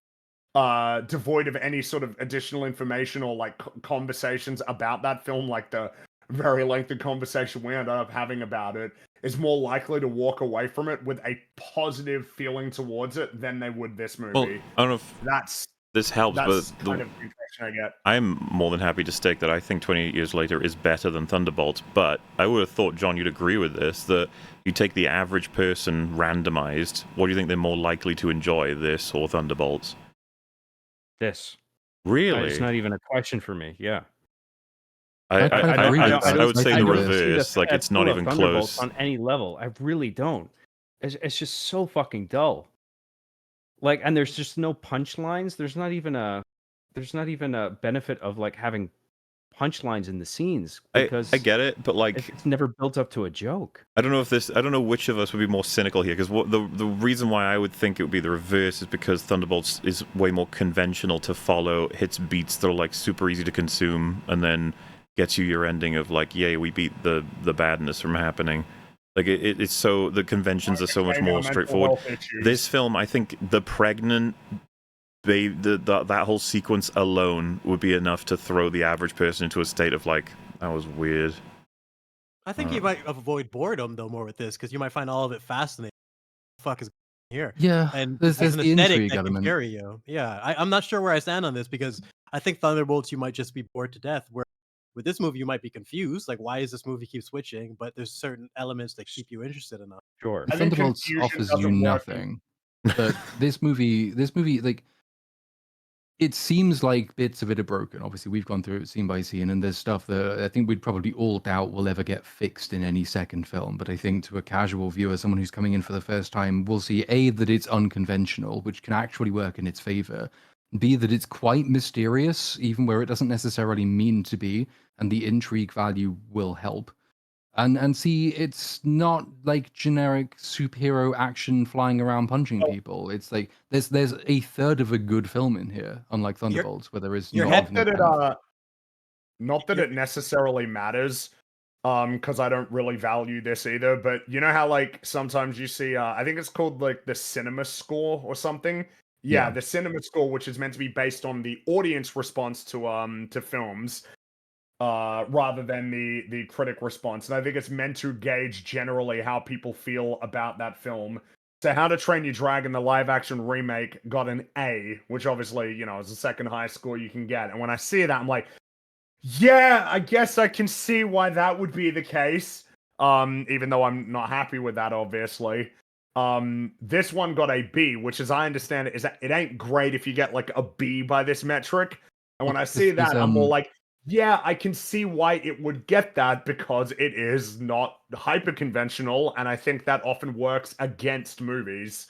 D: devoid of any sort of additional information or like conversations about that film, like the very lengthy conversation we ended up having about it, is more likely to walk away from it with a positive feeling towards it than they would this movie.
A: Well, I don't know if
D: That's
A: this helps, but
D: kind of the impression I get.
A: I'm more than happy to stake that I think 28 Years Later is better than Thunderbolts, but I would have thought, John, you'd agree with this, that you take the average person randomized, what do you think they're more likely to enjoy, this or Thunderbolts?
H: This.
A: Really?
H: It's not even a question for me. Yeah.
A: I would say the
H: I don't see
A: reverse, like it's not
H: appeal of
A: even
H: Thunderbolts
A: close.
H: on any level. I really don't. It's just so fucking dull. Like, and there's just no punchlines. There's not even a benefit of like having punchlines in the scenes because
A: I get it, but like
H: it's never built up to a joke.
A: I don't know which of us would be more cynical here, because the reason why I would think it would be the reverse is because Thunderbolts is way more conventional to follow, hits beats that are like super easy to consume, and then gets you your ending of like, yay, we beat the badness from happening. Like it's so, the conventions are so much more straightforward. This film, I think the pregnant babe, that whole sequence alone would be enough to throw the average person into a state of like, that was weird.
B: I think you might avoid boredom though more with this because you might find all of it fascinating. What the fuck is here.
E: Yeah,
B: And
E: there's
B: there's an
E: the
B: aesthetic
E: intrigue
B: that can
E: element.
B: carry you. Yeah, I'm not sure where I stand on this because I think Thunderbolts you might just be bored to death. Where with this movie you might be confused, like why is this movie keep switching? But there's certain elements that keep you interested enough.
H: Sure.
D: I think
E: Thunderbolts
D: confusion
E: offers you
D: doesn't work.
E: nothing, but this movie, like, it seems like bits of it are broken. Obviously, we've gone through it scene by scene, and there's stuff that I think we'd probably all doubt will ever get fixed in any second film. But I think to a casual viewer, someone who's coming in for the first time, will see A, that it's unconventional, which can actually work in its favor. B, that it's quite mysterious, even where it doesn't necessarily mean to be, and the intrigue value will help. And see, it's not like generic superhero action flying around punching people. It's like there's a third of a good film in here, unlike Thunderbolts, where there is
B: your
E: not
B: head-
D: Not
E: even
D: that
E: a
D: it
E: tenth.
D: not that it necessarily matters, because I don't really value this either. But you know how like sometimes you see, I think it's called like the cinema score or something. Yeah,
E: Yeah.
D: the cinema score, which is meant to be based on the audience response to films, rather than the critic response. And I think it's meant to gauge generally how people feel about that film. So How to Train Your Dragon, the live action remake, got an A, which obviously, you know, is the second highest score you can get. And when I see that, I'm like, yeah, I guess I can see why that would be the case. Even though I'm not happy with that, obviously. This one got a B, which as I understand it, is that it ain't great if you get like a B by this metric. And when I see that, I'm more like, yeah, I can see why it would get that because it is not hyper conventional, and I think that often works against movies,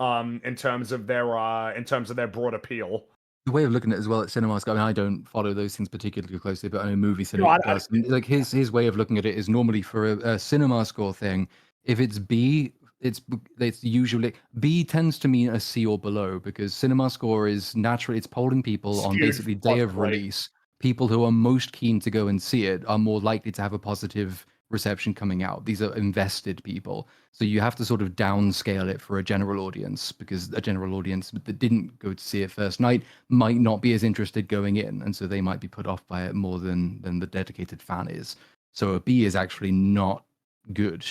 D: in terms of their broad appeal.
E: The way of looking at it as well at cinema score, I mean, I don't follow those things particularly closely, but I know movie
D: No, I-
E: cinema does. And, like his way of looking at it is normally for a cinema score thing. If it's B, it's usually B tends to mean a C or below because cinema score is naturally it's polling people on
D: Skewed
E: basically day of
D: positively.
E: release. People who are most keen to go and see it are more likely to have a positive reception coming out. These are invested people. So you have to sort of downscale it for a general audience because a general audience that didn't go to see it first night might not be as interested going in, and so they might be put off by it more than the dedicated fan is. So a B is actually not good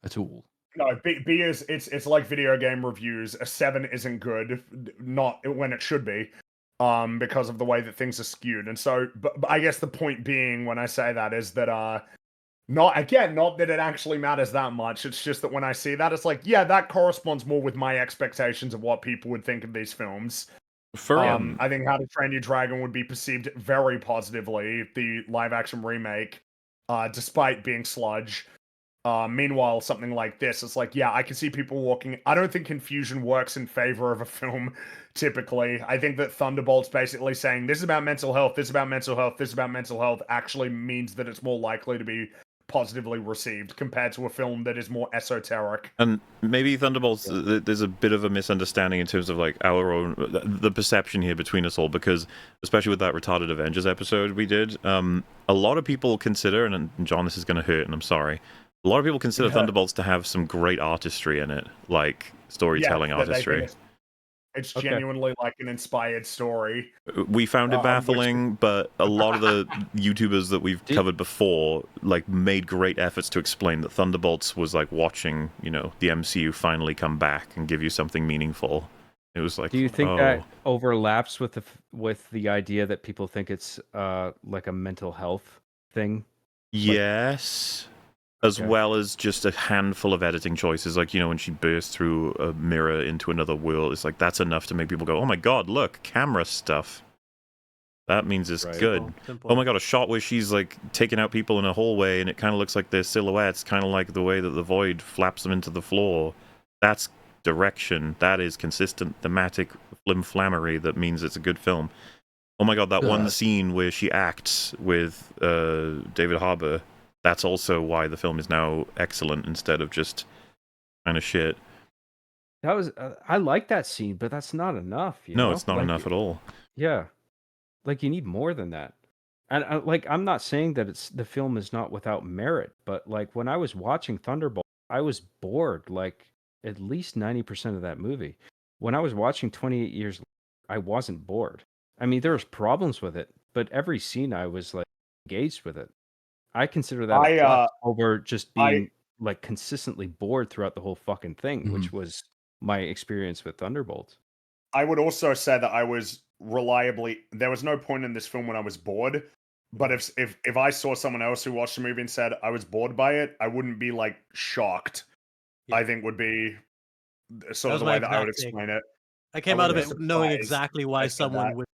E: at all.
D: No, B is it's like video game reviews. A 7 isn't good, not when it should be, because of the way that things are skewed. And so, but I guess the point being when I say that is that not that it actually matters that much. It's just that when I see that, it's like, yeah, that corresponds more with my expectations of what people would think of these films.
A: For
D: I think How to Train Your Dragon would be perceived very positively, the live action remake, despite being sludge. Meanwhile, something like this, it's like, yeah, I can see people walking. I don't think confusion works in favor of a film, typically. I think that Thunderbolt's basically saying, this is about mental health, this is about mental health, this is about mental health, actually means that it's more likely to be positively received compared to a film that is more esoteric.
A: And maybe Thunderbolts, there's a bit of a misunderstanding in terms of like our own, the perception here between us all, because especially with that retarded Avengers episode we did, a lot of people consider, and John, this is going to hurt, and I'm sorry, a lot of people consider Thunderbolts to have some great artistry in it, like storytelling artistry.
D: It's genuinely like an inspired story.
A: We found it baffling, but a lot of the YouTubers that we've covered before like made great efforts to explain that Thunderbolts was like watching, you know, the MCU finally come back and give you something meaningful. It was like,
H: do you think that overlaps with the idea that people think it's like a mental health thing?
A: Yes. As well as just a handful of editing choices, like, you know, when she bursts through a mirror into another world, it's like, that's enough to make people go, oh my god, look, camera stuff. That means it's good.
B: Simple.
A: Oh my god, a shot where she's, like, taking out people in a hallway, and it kind of looks like their silhouettes, kind of like the way that the void flaps them into the floor. That's direction. That is consistent, thematic flimflammery that means it's a good film. Oh my god, that one scene where she acts with David Harbour, that's also why the film is now excellent instead of just kind of shit.
H: That was I like that scene, but that's not enough. You
A: No,
H: know?
A: it's not enough at all.
H: Yeah, like you need more than that. And like I'm not saying that the film is not without merit, but like when I was watching Thunderbolt, I was bored like at least 90% of that movie. When I was watching 28 Years Later, I wasn't bored. I mean, there was problems with it, but every scene I was like engaged with it. I consider that a plus over just being like consistently bored throughout the whole fucking thing, which was my experience with Thunderbolts.
D: I would also say that I was reliably. There was no point in this film when I was bored. But if I saw someone else who watched the movie and said I was bored by it, I wouldn't be like shocked.
B: Yeah.
D: I think would be sort
B: That
D: of
B: was
D: the
B: my
D: way that I would
B: exact take.
D: explain it.
B: I came
D: I
B: out of it
D: wouldn't be
B: knowing
D: surprised
B: exactly
D: if
B: why
D: I said
B: someone
D: that.
B: would.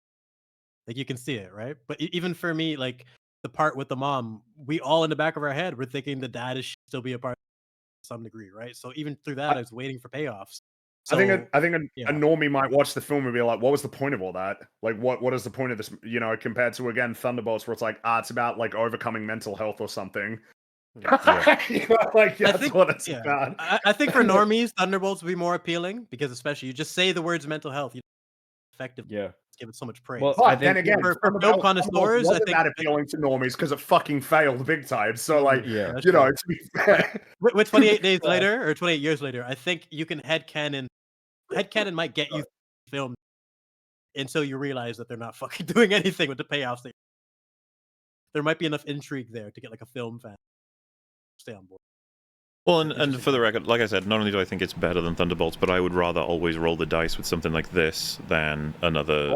B: Like you can see it, right? But even for me, like the part with the mom, we all in the back of our head were thinking the dad should still be a part to some degree, right? So even through that, I was waiting for payoffs. So
D: I think a
B: yeah,
D: normie might watch the film and be like, "What was the point of all that? Like, what is the point of this?" You know, compared to again Thunderbolts, where it's like, it's about like overcoming mental health or something.
H: Yeah.
D: You know, like
B: I
D: that's
B: think
D: what it's
B: yeah,
D: about.
B: I think for normies, Thunderbolts would be more appealing because especially you just say the words mental health, you effective.
H: Yeah.
B: Give it so much praise.
H: Well, I
D: But then
H: think
D: again,
B: for film
D: Thunderbolts
B: connoisseurs, I
D: wasn't
B: think
D: that appealing to normies because it fucking failed big time. So, like,
H: yeah.
B: that's
D: you know,
B: true.
D: to be fair,
B: With 28 days later or 28 years later, I think you can headcanon might get you film until you realize that they're not fucking doing anything with the payoffs. There might be enough intrigue there to get like a film fan to stay on board.
A: Well, and for the record, like I said, not only do I think it's better than Thunderbolts, but I would rather always roll the dice with something like this than another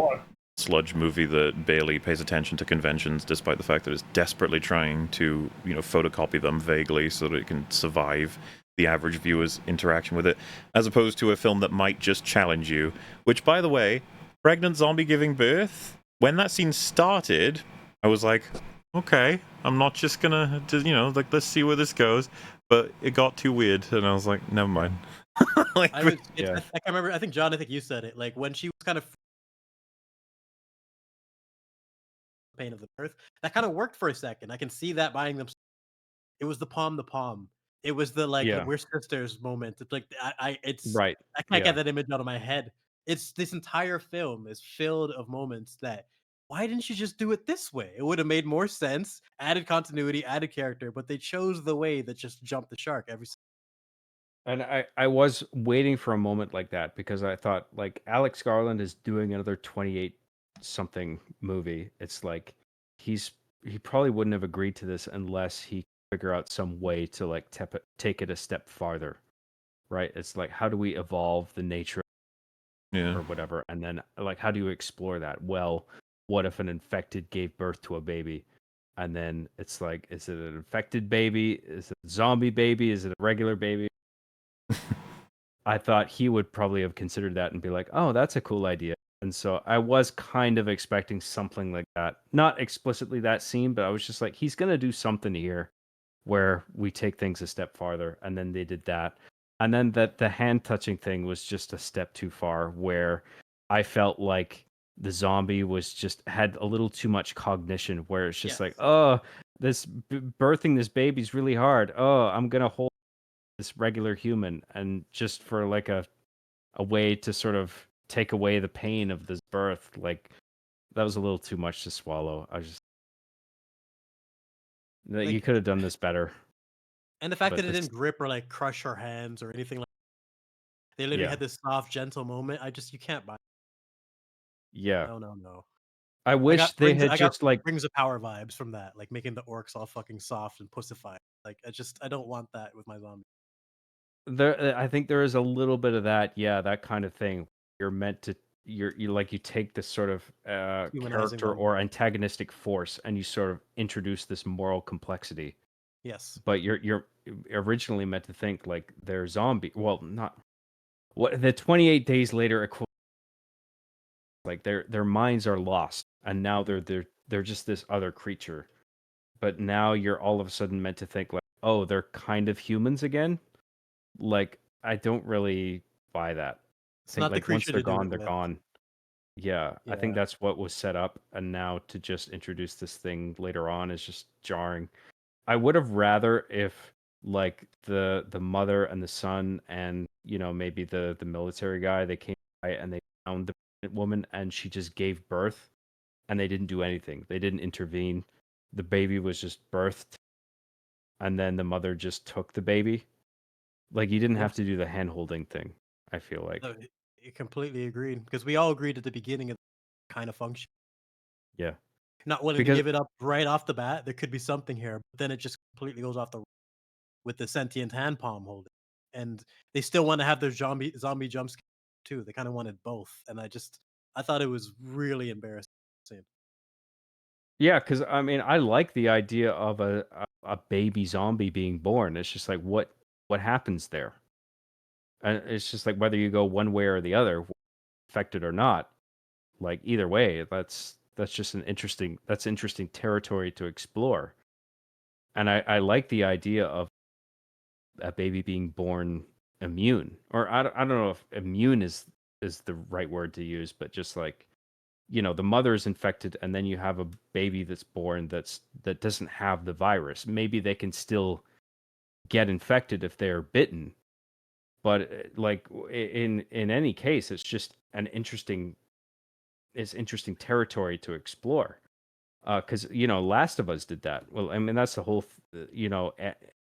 A: sludge movie that barely pays attention to conventions, despite the fact that it's desperately trying to, photocopy them vaguely so that it can survive the average viewer's interaction with it, as opposed to a film that might just challenge you. Which, by the way, pregnant zombie giving birth, when that scene started, I was like, okay, I'm not just gonna, let's see where this goes. But it got too weird, and I was like, never mind.
B: I can't remember. I think John. I think you said it. Like when she was kind of pain of the birth, that kind of worked for a second. I can see that buying them. It was the palm. It was the like
H: Yeah.
B: we're sisters moment. It's like it's
H: Right.
B: I can't
H: Yeah.
B: get that image out of my head. It's this entire film is filled of moments that why didn't you just do it this way? It would have made more sense, added continuity, added character, but they chose the way that just jumped the shark every.
H: And I was waiting for a moment like that because I thought like Alex Garland is doing another 28 something movie. It's like he probably wouldn't have agreed to this unless he figure out some way to like take it a step farther. Right? It's like how do we evolve the nature or whatever, and then like how do you explore that? Well, what if an infected gave birth to a baby? And then it's like, is it an infected baby? Is it a zombie baby? Is it a regular baby? I thought he would probably have considered that and be like, oh, that's a cool idea. And so I was kind of expecting something like that. Not explicitly that scene, but I was just like, he's going to do something here where we take things a step farther. And then they did that. And then the hand touching thing was just a step too far where I felt like the zombie was just had a little too much cognition where it's just like, oh, this birthing this baby's really hard. Oh, I'm going to hold this regular human, and just for like a way to sort of take away the pain of this birth, like that was a little too much to swallow. I just
B: Like,
H: you could have done this better.
B: And the fact that it didn't grip or like crush her hands or anything like they literally had this soft, gentle moment. You can't buy.
H: Yeah.
B: No.
H: I wish they had just like
B: brings of power vibes from that, like making the orcs all fucking soft and pussified. Like I don't want that with my zombie.
H: I think there is a little bit of that, that kind of thing. You're meant to you take this sort of character
B: them.
H: or antagonistic force and you sort of introduce this moral complexity.
B: Yes.
H: But you're originally meant to think like they're zombie. Well, not what the 28 days later like their minds are lost and now they're just this other creature. But now you're all of a sudden meant to think like, oh, they're kind of humans again. Like I don't really buy that.
B: It's
H: think
B: not
H: like
B: the
H: once
B: creature
H: they're
B: to do
H: gone,
B: it
H: they're
B: with.
H: gone. Yeah, I think that's what was set up, and now to just introduce this thing later on is just jarring. I would have rather if like the mother and the son and maybe the military guy, they came by and they found the pregnant woman and she just gave birth and they didn't do anything. They didn't intervene. The baby was just birthed and then the mother just took the baby. Like you didn't have to do the hand holding thing, I feel like.
B: No, I completely agreed because we all agreed at the beginning of the kind of function.
H: Yeah.
B: Not willing to give it up right off the bat. There could be something here, but then it just completely goes off the with the sentient hand palm holding. and they still want to have their zombie jumps too. They kind of wanted both, and I thought it was really embarrassing.
H: Yeah, because I mean, I like the idea of a baby zombie being born. It's just like what happens there, and it's just like whether you go one way or the other, affected or not. Like either way, that's just interesting territory to explore. And I like the idea of a baby being born immune, or I don't know if immune is the right word to use, but just like, the mother is infected and then you have a baby that's born that doesn't have the virus. Maybe they can still get infected if they're bitten, but like in any case, it's just it's interesting territory to explore. Because Last of Us did that. Well, I mean, that's the whole.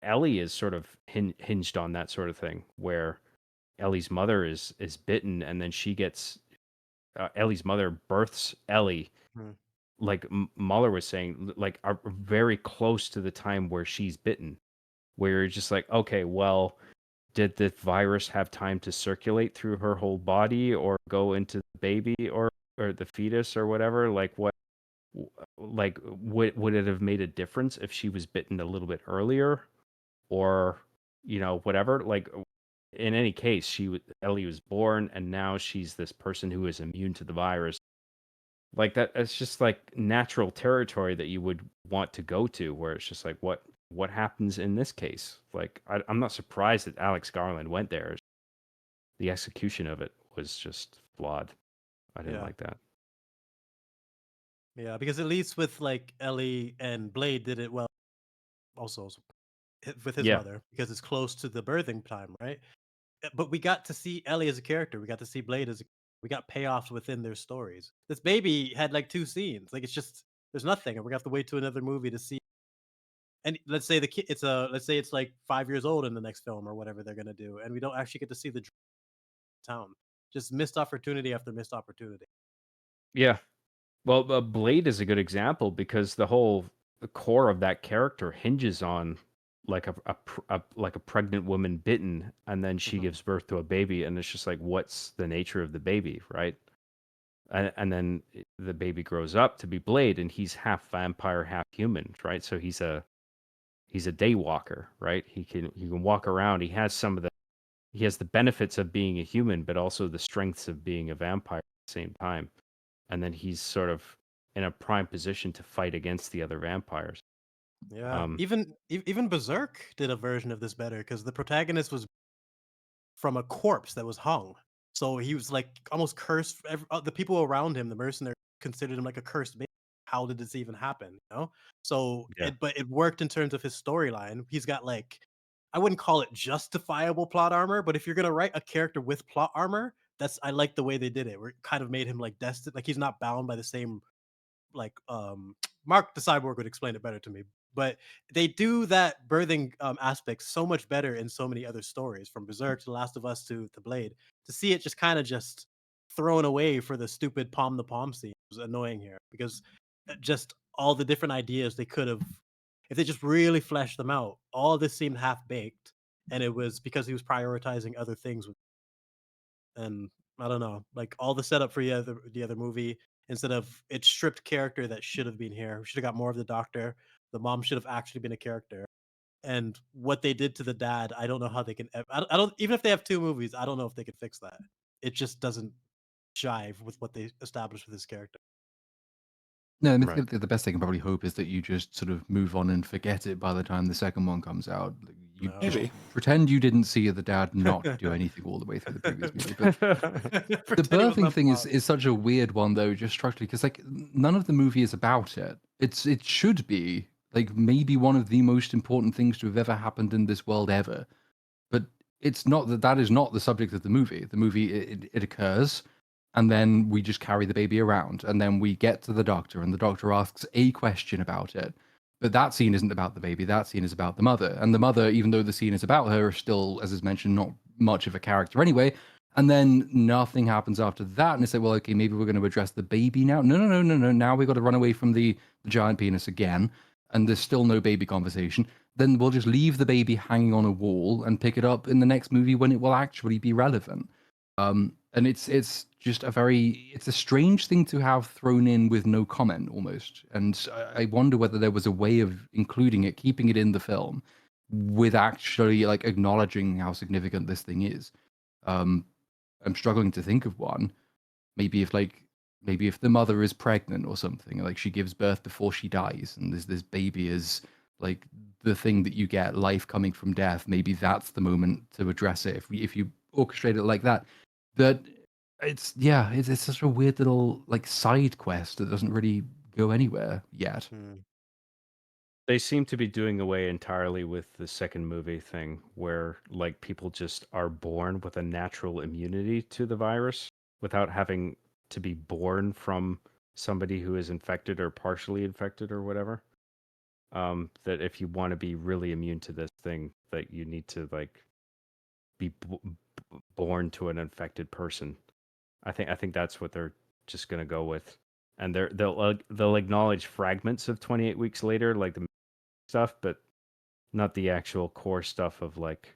H: Ellie is sort of hinged on that sort of thing, where Ellie's mother is bitten, and then Ellie's mother births Ellie.
B: Hmm.
H: Like Muller was saying, like are very close to the time where she's bitten, where you're just like, okay, well, did the virus have time to circulate through her whole body or go into the baby or the fetus or whatever? Like what? Like would it have made a difference if she was bitten a little bit earlier, or whatever? Like in any case, Ellie was born, and now she's this person who is immune to the virus. Like that, it's just like natural territory that you would want to go to, where it's just like what happens in this case. Like I'm not surprised that Alex Garland went there. The execution of it was just flawed. I didn't
B: Yeah.
H: like that.
B: Yeah, because at least with like Ellie and Blade did it well. Also with his
H: Yeah.
B: mother, because it's close to the birthing time, right? But we got to see Ellie as a character. We got to see Blade we got payoffs within their stories. This baby had like 2 scenes. Like it's just there's nothing, and we're gonna have to wait to another movie to see. And let's say the kid, let's say it's like 5 years old in the next film or whatever they're gonna do, and we don't actually get to see the town. Just missed opportunity after missed opportunity.
H: Yeah. Well, Blade is a good example because the core of that character hinges on like like a pregnant woman bitten, and then she
B: Mhm.
H: gives birth to a baby, and it's just like, what's the nature of the baby, right? And then the baby grows up to be Blade, and he's half vampire, half human, right? So he's a day walker, right? He can walk around. He has the benefits of being a human, but also the strengths of being a vampire at the same time. And then he's sort of in a prime position to fight against the other vampires.
B: Yeah, even Berserk did a version of this better because the protagonist was from a corpse that was hung, so he was like almost cursed. The people around him, the mercenaries, considered him like a cursed being. How did this even happen? So
H: Yeah.
B: but it worked in terms of his storyline. He's got like, I wouldn't call it justifiable plot armor, but if you're gonna write a character with plot armor, I like the way they did it. Where it kind of made him like destined, like he's not bound by the same like Mark the Cyborg would explain it better to me. But they do that birthing aspect so much better in so many other stories, from Berserk to Last of Us to Blade. To see it just kind of just thrown away for the stupid palm to palm scene was annoying here, because just all the different ideas they could have, if they just really fleshed them out, all this seemed half baked, and it was because he was prioritizing other things. And I don't know, like all the setup for the other movie, instead of it stripped character that should have been here. We should have got more of the doctor. The mom should have actually been a character. And what they did to the dad, I don't know how they can. I don't, even if they have 2 movies, I don't know if they could fix that. It just doesn't jive with what they established with this character.
E: No, I mean,
F: Right.
E: the best they can probably hope is that you just sort of move on and forget it by the time the second one comes out. Like, you
B: No.
E: just
A: Maybe.
E: pretend you didn't see the dad not do anything all the way through the previous movie. But the
B: Pretend it was
E: birthing
B: not
E: thing
B: plot.
E: is such a weird one, though, just structurally, because like none of the movie is about it. It should be like maybe one of the most important things to have ever happened in this world ever, but it's not. That is not the subject of the movie. The movie, it occurs, and then we just carry the baby around, and then we get to the doctor, and the doctor asks a question about it. But that scene isn't about the baby. That scene is about the mother, and the mother, even though the scene is about her, is still, as is mentioned, not much of a character anyway. And then nothing happens after that, and it's like, well, okay, maybe we're going to address the baby now. No. Now we got to run away from the giant penis again, and there's still no baby conversation. then we'll just leave the baby hanging on a wall and pick it up in the next movie when it will actually be relevant. And it's just it's a strange thing to have thrown in with no comment almost. And I wonder whether there was a way of including it, keeping it in the film, with actually like acknowledging how significant this thing is. I'm struggling to think of one. Maybe if the mother is pregnant or something, like she gives birth before she dies, and this baby is like the thing that you get, life coming from death. Maybe that's the moment to address it if you orchestrate it like that. But it's such a weird little like side quest that doesn't really go anywhere yet.
H: They seem to be doing away entirely with the second movie thing where like people just are born with a natural immunity to the virus without having to be born from somebody who is infected or partially infected or whatever. That if you want to be really immune to this thing, that you need to like be born to an infected person. I think that's what they're just gonna go with, and they'll acknowledge fragments of 28 weeks later, like the stuff, but not the actual core stuff of like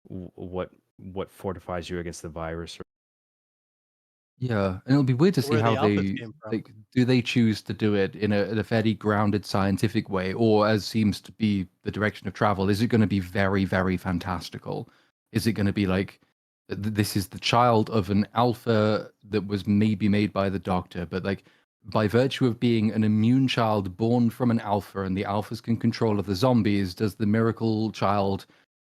H: what fortifies you against the virus.
E: Yeah, and it'll be weird to see
B: Where
E: how
B: the alphas
E: they
B: came from.
E: like. Do they choose to do it in a fairly grounded scientific way, or as seems to be the direction of travel? Is it going to be very, very fantastical? Is it going to be like this is the child of an alpha that was maybe made by the doctor, but like by virtue of being an immune child born from an alpha, and the alphas can control of the zombies, does the miracle child,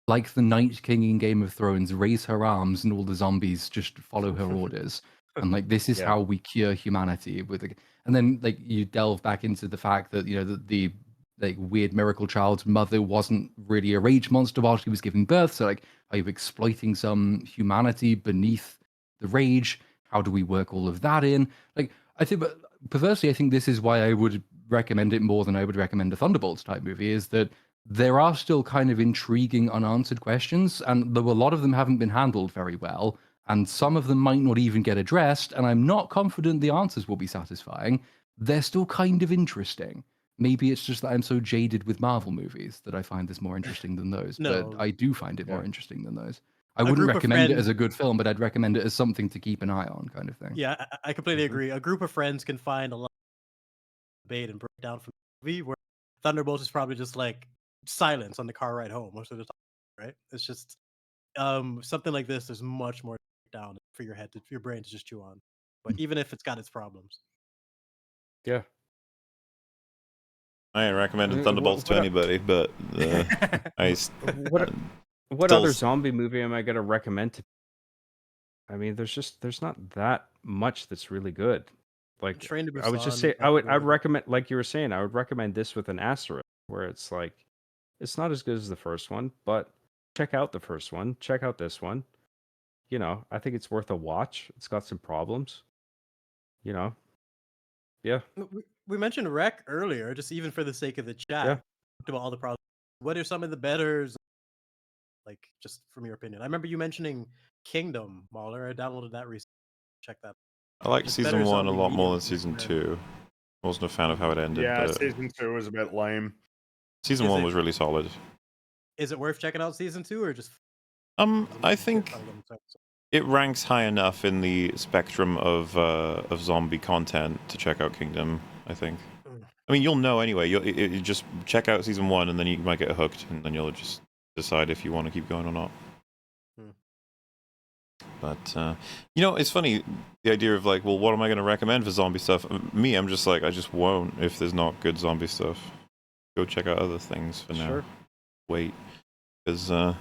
E: like the Night King in Game of Thrones, raise her arms and all the zombies just follow her orders? And like this is
H: Yeah.
E: how we cure humanity with and then like you delve back into the fact that the like weird miracle child's mother wasn't really a rage monster while she was giving birth, so like are you exploiting some humanity beneath the rage? How do we work all of that in? Like I think, but perversely I think this is why I would recommend it more than I would recommend a Thunderbolts type movie, is that there are still kind of intriguing unanswered questions, and though a lot of them haven't been handled very well, and some of them might not even get addressed, and I'm not confident the answers will be satisfying, they're still kind of interesting. Maybe it's just that I'm so jaded with Marvel movies that I find this more interesting than those, but
B: No.
E: I do find it more
H: Yeah.
E: interesting than those. I
B: A
E: wouldn't
B: group of
E: recommend it
B: friends-
E: as a good film, but I'd recommend it as something to keep an eye on, kind of thing.
B: Yeah, I completely agree. A group of friends can find a lot of debate and break down from the movie, where Thunderbolts is probably just like silence on the car ride home most of the time, right? It's just something like this. There's much more down for your head, for your brain to just chew on. But even if it's got its problems,
H: Yeah.
A: I ain't recommending
H: What-
A: Thunderbolts to
H: what-
A: anybody, but
H: What
A: Still
H: other
A: s-
H: zombie movie am I gonna recommend to? I mean, there's not that much that's really good. Like
B: Train to
H: I would just
B: Busan
H: say
B: is
H: I would
B: really good.
H: recommend, like you were saying, I would recommend this with an asterisk, where it's like it's not as good as the first one, but check out the first one, check out this one. You know, I think it's worth a watch. It's got some problems. You know, yeah.
B: We mentioned Rec earlier, just even for the sake of the chat.
H: Yeah.
B: Talked about all the problems. What are some of the better, like, just from your opinion? I remember you mentioning Kingdom, Mahler. I downloaded that recently. Check that.
A: I like
B: Just
A: season
B: better
A: 1 a
B: zombie
A: lot more
B: media
A: than season
B: than-
A: 2. I wasn't a fan of how it ended,
D: Yeah,
A: but
D: season 2 was a bit lame.
A: season
B: Is
A: 1
B: it-
A: was really solid.
B: Is it worth checking out season 2 or just?
A: I think it ranks high enough in the spectrum of zombie content to check out Kingdom, I think. I mean, you'll know anyway. You just check out season 1, and then you might get hooked, and then you'll just decide if you want to keep going or not. But it's funny, the idea of like, well, what am I going to recommend for zombie stuff? Me, I'm just like, I just won't if there's not good zombie stuff. Go check out other things for now.
H: Sure.
A: Wait, because I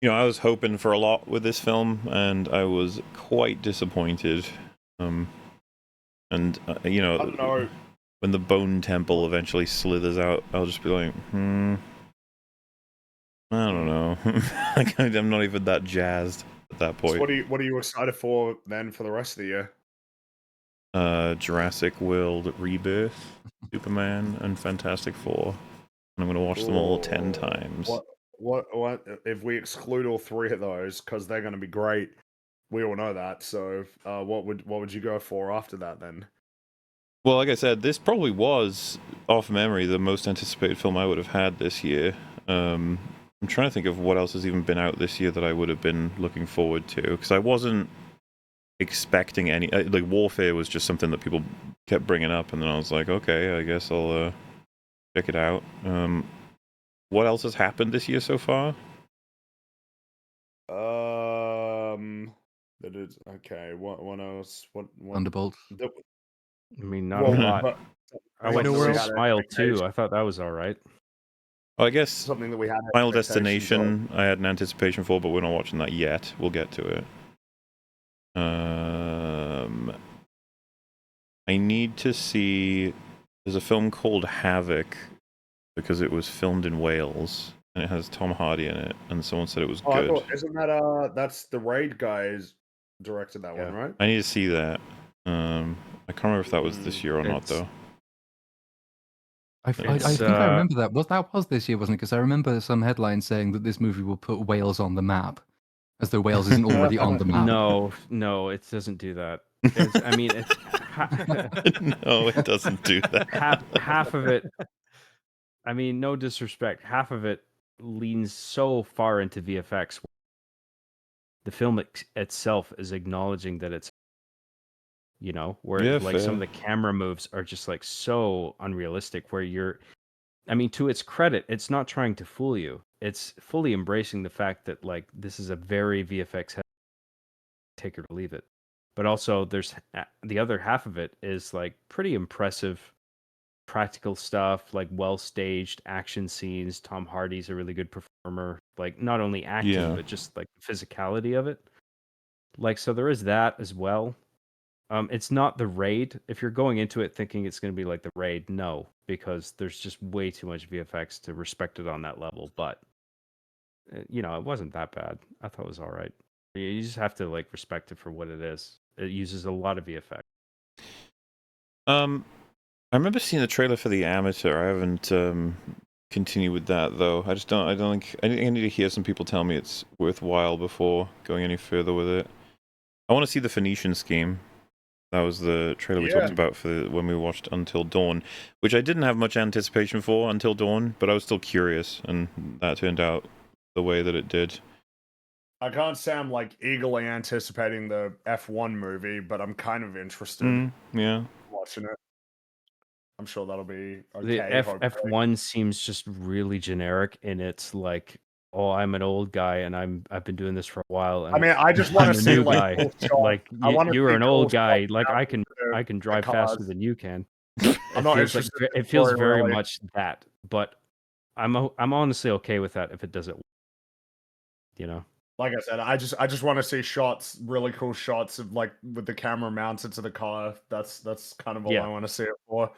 A: was hoping for a lot with this film, and I was quite disappointed. And
D: I don't know.
A: when the Bone Temple eventually slithers out, I'll just be like, I don't know. Like, I'm not even that jazzed at that point.
D: So what are you excited for then for the rest of the year?
A: Jurassic World Rebirth, Superman, and Fantastic Four. And I'm going to watch them all 10 times.
D: What if we exclude all 3 of those, because they're going to be great? We all know that. So what would you go for after that then?
A: Well, like I said, this probably was, off memory, the most anticipated film I would have had this year. I'm trying to think of what else has even been out this year that I would have been looking forward to, because I wasn't expecting any. Like, Warfare was just something that people kept bringing up, and then I was like, okay, I guess I'll check it out. What else has happened this year so far?
D: That is okay. What else? What?
E: Thunderbolt.
H: I mean, not
D: Well,
H: a lot.
D: but
H: I went to
D: something we
H: see
D: had
H: Smile too.
D: expectations-
H: I thought that was all right.
A: Well, I guess
D: Something that we had.
A: Final
D: expectations of.
A: Destination, I had an anticipation for, but we're not watching that yet. We'll get to it. I need to see. There's a film called Havoc because it was filmed in Wales and it has Tom Hardy in it, and someone said it was
D: Oh, I
A: good.
D: thought, isn't that that's the Raid guys directed that one, right?
A: I need to see that. I can't remember if that was this year or not,
H: It's-
A: though.
E: I think I remember that. That was this year, wasn't it? Because I remember some headlines saying that this movie will put Wales on the map, as though Wales isn't already on the map.
H: No, it doesn't do that. I mean, it's
A: No, it doesn't do that.
H: half of it. I mean, no disrespect, half of it leans so far into VFX. The film itself is acknowledging that it's, where
A: Yeah,
H: like some of
A: fair.
H: the camera moves are just like so unrealistic. Where I mean, to its credit, it's not trying to fool you. It's fully embracing the fact that like this is a very VFX heavy, take it or leave it. But also, there's the other half of it is like pretty impressive practical stuff, like well staged action scenes. Tom Hardy's a really good performer, like not only acting
A: Yeah.
H: but just like the physicality of it. Like, so there is that as well. It's not the Raid. If you're going into it thinking it's going to be like the Raid, no, because there's just way too much VFX to respect it on that level. But it wasn't that bad. I thought it was all right. You just have to like respect it for what it is. It uses a lot of VFX.
A: I remember seeing the trailer for The Amateur. I haven't continued with that though. I don't think I need to hear some people tell me it's worthwhile before going any further with it. I want to see the Phoenician Scheme. That was the trailer we talked about for when we watched Until Dawn, which I didn't have much anticipation for Until Dawn, but I was still curious, and that turned out the way that it did.
D: I can't say I'm like eagerly anticipating the F1 movie, but I'm kind of interested
A: Yeah.
D: watching it. I'm sure that'll be
H: The
D: okay. hopefully.
H: F1 seems just really generic, and it's like, oh, I'm an old guy and I've been doing this for a while. And
D: I mean, I just want
H: I'm
D: to
H: a
D: see
H: new
D: like
H: guy.
D: cool shots.
H: Like
D: I wanna
H: you're
D: see
H: an
D: cool
H: old guy.
D: shots
H: Like
D: out
H: I
D: of
H: can
D: the
H: drive faster
D: cars.
H: than you can.
D: I'm not
H: It feels
D: interested in the
H: it feels
D: story,
H: very
D: really.
H: much that, but I'm honestly okay with that if it does it.
D: Like I said, I just want to see shots, really cool shots of like with the camera mounted to the car. That's kind of all I want to see it for.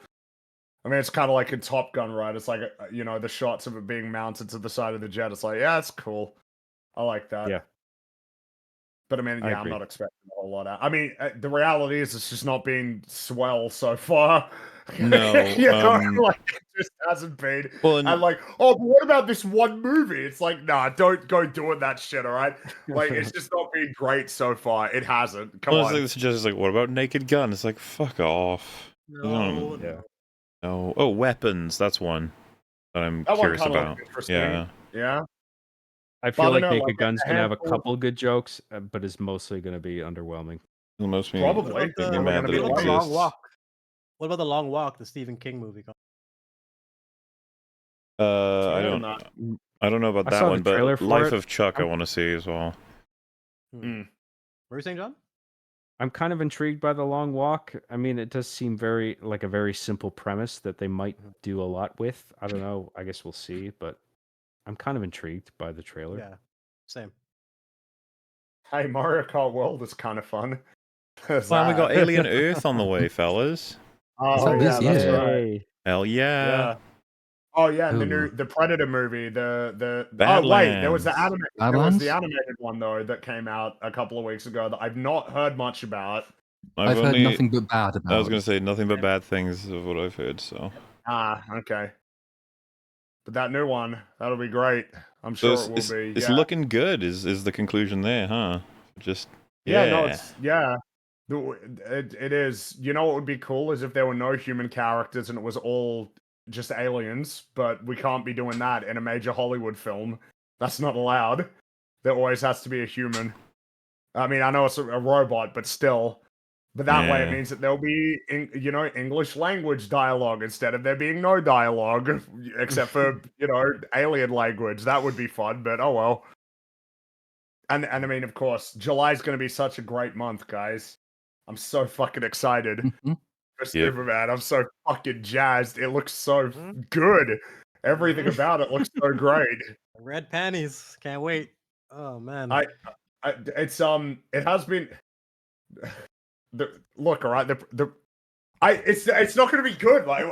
D: I mean, it's kind of like in Top Gun, right? It's like the shots of it being mounted to the side of the jet. It's like, yeah, it's cool. I like that.
H: Yeah.
D: But I mean,
H: I
D: yeah, I'm
H: agree.
D: not expecting a whole lot out. I mean, the reality is it's just not been swell so far.
A: No,
D: like it just hasn't been.
A: Well,
D: and like, oh, but what about this one movie? It's like, nah, don't go doing that shit, all right? Like, it's just not been great so far. It hasn't. Come on.
A: The suggestion is like, what about Naked Gun? It's like, fuck off.
B: No.
A: No. Oh, Weapons. That's one that I'm
D: That one
A: curious
D: kinda
A: about.
D: looks interesting.
A: Yeah.
D: Yeah.
H: I
D: But
H: feel
D: I
H: like
D: don't know,
H: Naked
D: like,
H: Gun's
D: a
H: gonna have a
D: handful-
H: couple good jokes, but is mostly gonna be underwhelming.
A: The most me
D: Probably.
A: make me
D: We're
A: mad
D: gonna
A: that
D: be
A: it
B: What about the
A: exists.
B: Long Walk? What about the Long Walk, the Stephen King movie?
A: I don't know about
H: I
A: that
H: saw the
A: one, but
H: trailer for
A: Life
H: it.
A: of Chuck I want to see as well.
B: What were you saying, John?
H: I'm kind of intrigued by the Long Walk. I mean, it does seem like a very simple premise that they might do a lot with. I don't know. I guess we'll see, but I'm kind of intrigued by the trailer.
B: Yeah, same.
D: Hey, Mario Kart World is kind of fun. There's
A: Well, we got
D: that.
A: Alien Earth on the way, fellas.
E: Is
D: Oh
E: that
D: yeah,
E: this
D: that's
E: year?
D: right.
H: Yay.
A: Hell yeah.
D: Yeah. Oh yeah, and
E: Ooh.
D: the Predator movie, oh wait, there was the
A: Badlands.
D: animated one though that came out a couple of weeks ago that I've not heard much about.
E: I've heard nothing but bad about.
A: I was going to say nothing but bad things of what I've heard. So.
D: Ah, okay. But that new one, that'll be great. I'm sure it will be.
A: It's looking good. Is the conclusion there, huh? Just
D: no, it's It is. You know what would be cool is if there were no human characters and it was all just aliens, but we can't be doing that in a major Hollywood film. That's not allowed. There always has to be a human. I mean, I know it's a robot, but still. But that way it
A: Yeah.
D: means that there'll be, English language dialogue instead of there being no dialogue, except for, alien language. That would be fun, but oh well. And I mean, of course, July's going to be such a great month, guys. I'm so fucking excited
E: Mhm.
D: for
A: Yep.
D: Superman. I'm so fucking jazzed. It looks so good. Everything about it looks so great.
B: Red panties. Can't wait. Oh man.
D: It has been. Look, all right. It's not going to be good. Like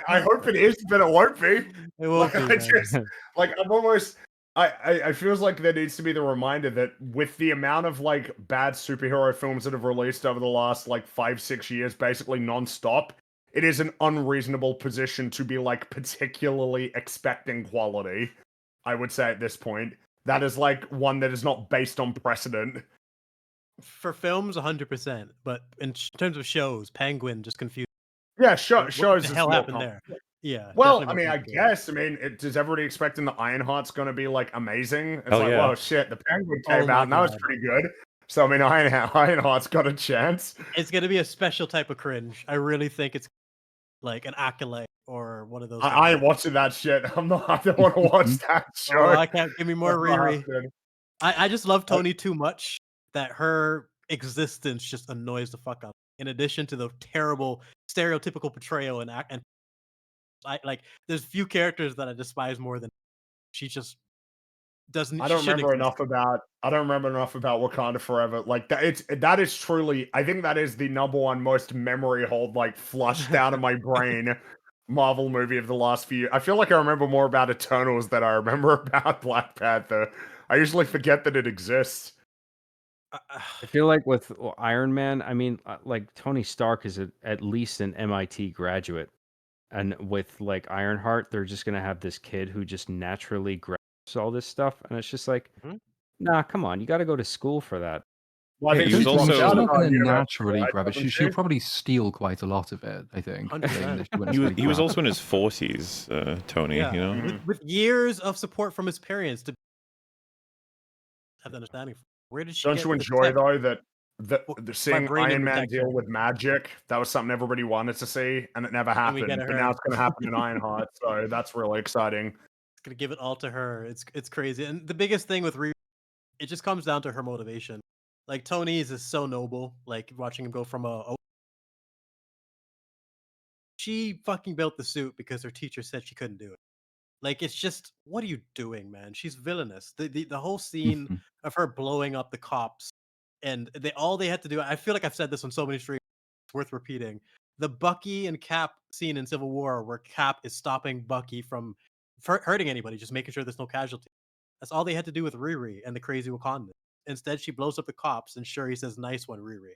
D: I hope it is, but it won't be.
B: It won't
D: Like,
B: be.
D: I
B: man.
D: just I'm almost. I feels like there needs to be the reminder that with the amount of like bad superhero films that have released over the last like 5-6 years, basically non-stop, it is an unreasonable position to be like particularly expecting quality. I would say at this point, that is like one that is not based on precedent.
B: For films, 100%. But in terms of shows, Penguin just confused.
D: Yeah,
B: What
D: shows.
B: the
D: is
B: hell
D: more
B: happened
D: com-
B: there? Yeah.
D: Well,
B: definitely
D: I mean,
B: more
D: I
B: complicated.
D: guess. I mean, is everybody expecting the Ironheart's going to be like amazing? It's
A: Hell
D: like,
A: yeah.
D: whoa, shit, the Penguin
B: Oh
D: came
B: my
D: out and that was
B: God.
D: pretty good. So I mean, Ironheart's got a chance.
B: It's gonna be a special type of cringe. I really think it's like an Acolyte or one of those. type
D: I
B: of
D: ain't watching that shit. I don't want to watch that show.
B: Oh, I can't give me more
D: That's not
B: Riri.
D: happening.
B: I just love Tony too much that her existence just annoys the fuck out. In addition to the terrible stereotypical portrayal and I like, there's few characters that I despise more than she just doesn't.
D: I
B: She
D: don't
B: shouldn't
D: remember
B: exist.
D: enough about Wakanda Forever. Like that is truly. I think that is the number one most memory hold like flushed out of my brain Marvel movie of the last few. I feel like I remember more about Eternals than I remember about Black Panther. I usually forget that it exists.
H: I feel like with Iron Man, I mean, like Tony Stark is at least an MIT graduate, and with like Ironheart, they're just gonna have this kid who just naturally grasps all this stuff, and it's just like,
B: Mhm.
H: nah, come on, you got to go to school for that.
D: Well, I
A: Yeah,
D: think
A: he was
D: she dropped
A: also-
D: out
E: She's
D: of
E: not going to
D: university,
E: naturally
D: right?
E: grab it.
D: Doesn't
E: She'll
D: she?
E: probably steal quite a lot of it, I think.
B: 100%.
A: He was also in his 40s, Tony.
B: Yeah.
A: You know.
D: Mhm.
B: with years of support from his parents to have the understanding. Where did she
D: Don't
B: get
D: you
B: the
D: enjoy
B: tech?
D: though that seeing
B: vibranium
D: Iron Man
B: protection.
D: deal with magic? That was something everybody wanted to see, and it never
B: And we
D: happened.
B: get
D: But
B: her.
D: now it's going to happen in Ironheart, so that's really exciting.
B: It's gonna give it all to her. It's crazy. And the biggest thing with Riri, it just comes down to her motivation. Like Tony's is so noble. Like watching him go from she fucking built the suit because her teacher said she couldn't do it. Like it's just, what are you doing, man? She's villainous. The whole scene of her blowing up the cops, and all they had to do. I feel like I've said this on so many streams. It's worth repeating. The Bucky and Cap scene in Civil War, where Cap is stopping Bucky from hurting anybody, just making sure there's no casualty. That's all they had to do with Riri and the crazy Wakanda. Instead, she blows up the cops, and Shuri says, "Nice one, Riri."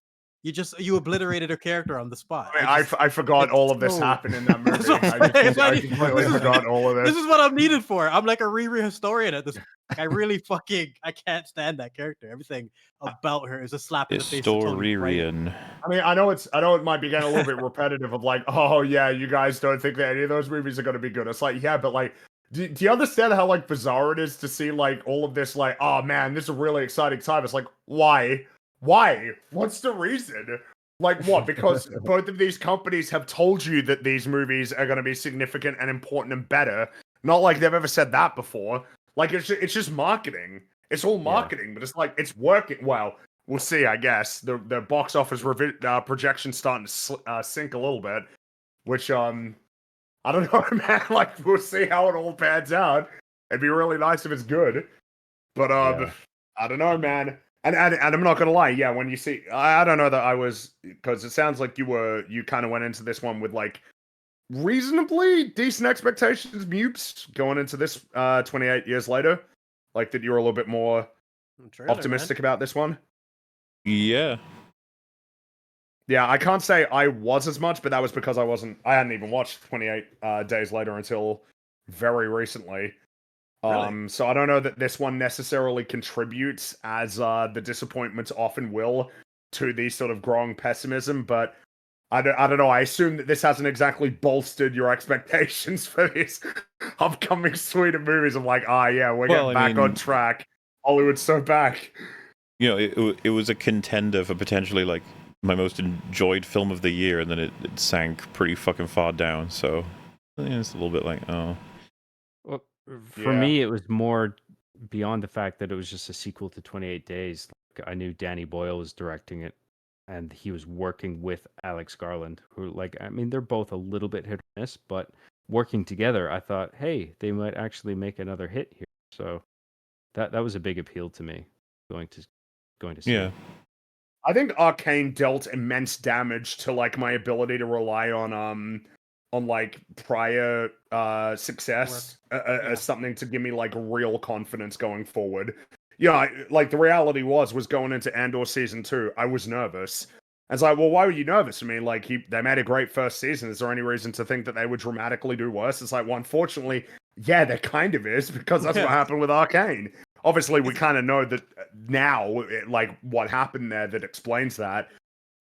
B: You obliterated her character on the spot.
D: I mean, I forgot all of this
B: so-
D: happened in that
B: That's
D: movie.
B: what I'm
D: I
B: saying, buddy.
D: completely
B: This is-
D: forgot all of
B: This
D: this.
B: is what I'm needed for. I'm like a Riri historian at this point. I really I can't stand that character. Everything about her is a slap in the face. to Tony Bright.
A: Historian.
D: I mean, I know it might be getting a little bit repetitive of like, oh yeah, you guys don't think that any of those movies are going to be good. It's like, yeah, but like, do you understand how like bizarre it is to see like all of this? Like, oh man, this is a really exciting time. It's like, why? What's the reason? Like what? Because both of these companies have told you that these movies are going to be significant and important and better. Not like they've ever said that before. Like it's just marketing. It's all marketing, but it's like it's working. Well, we'll see. I guess the box office projections starting to sink a little bit, which I don't know, man. Like we'll see how it all pans out. It'd be really nice if it's good, but I don't know, man. And I'm not gonna lie, yeah. When you see, I don't know that I was, because it sounds like you kind of went into this one with like reasonably decent expectations, Mubes, going into this 28 years later, like that you were a little bit more
B: Trailer,
D: optimistic about this one.
A: Yeah.
D: Yeah, I can't say I was as much, but that was because I hadn't even watched 28 Days Later until very recently.
B: Really?
D: So I don't know that this one necessarily contributes as the disappointments often will to the sort of growing pessimism, but I don't know. I assume that this hasn't exactly bolstered your expectations for this upcoming suite of movies. I'm like, yeah, we're
A: Well,
D: getting back on track. Hollywood's so back.
A: You know, it was a contender for potentially like my most enjoyed film of the year, and then it sank pretty fucking far down. So it's a little bit like, oh,
H: Well, for
D: Yeah.
H: me, it was more beyond the fact that it was just a sequel to 28 Days. Like, I knew Danny Boyle was directing it, and he was working with Alex Garland, who, like, I mean, they're both a little bit hit or miss, but working together, I thought, hey, they might actually make another hit here. So that was a big appeal to me going to see.
A: yeah.
H: it.
D: I think Arcane dealt immense damage to like my ability to rely on like prior success as something to give me like real confidence going forward. Yeah, like the reality was going into Andor season 2, I was nervous. And it's like, well, why were you nervous? I mean, like they made a great first season. Is there any reason to think that they would dramatically do worse? It's like, well, unfortunately, yeah, there kind of is, because that's what happened with Arcane. Obviously, we kind of know that now, like what happened there that explains that.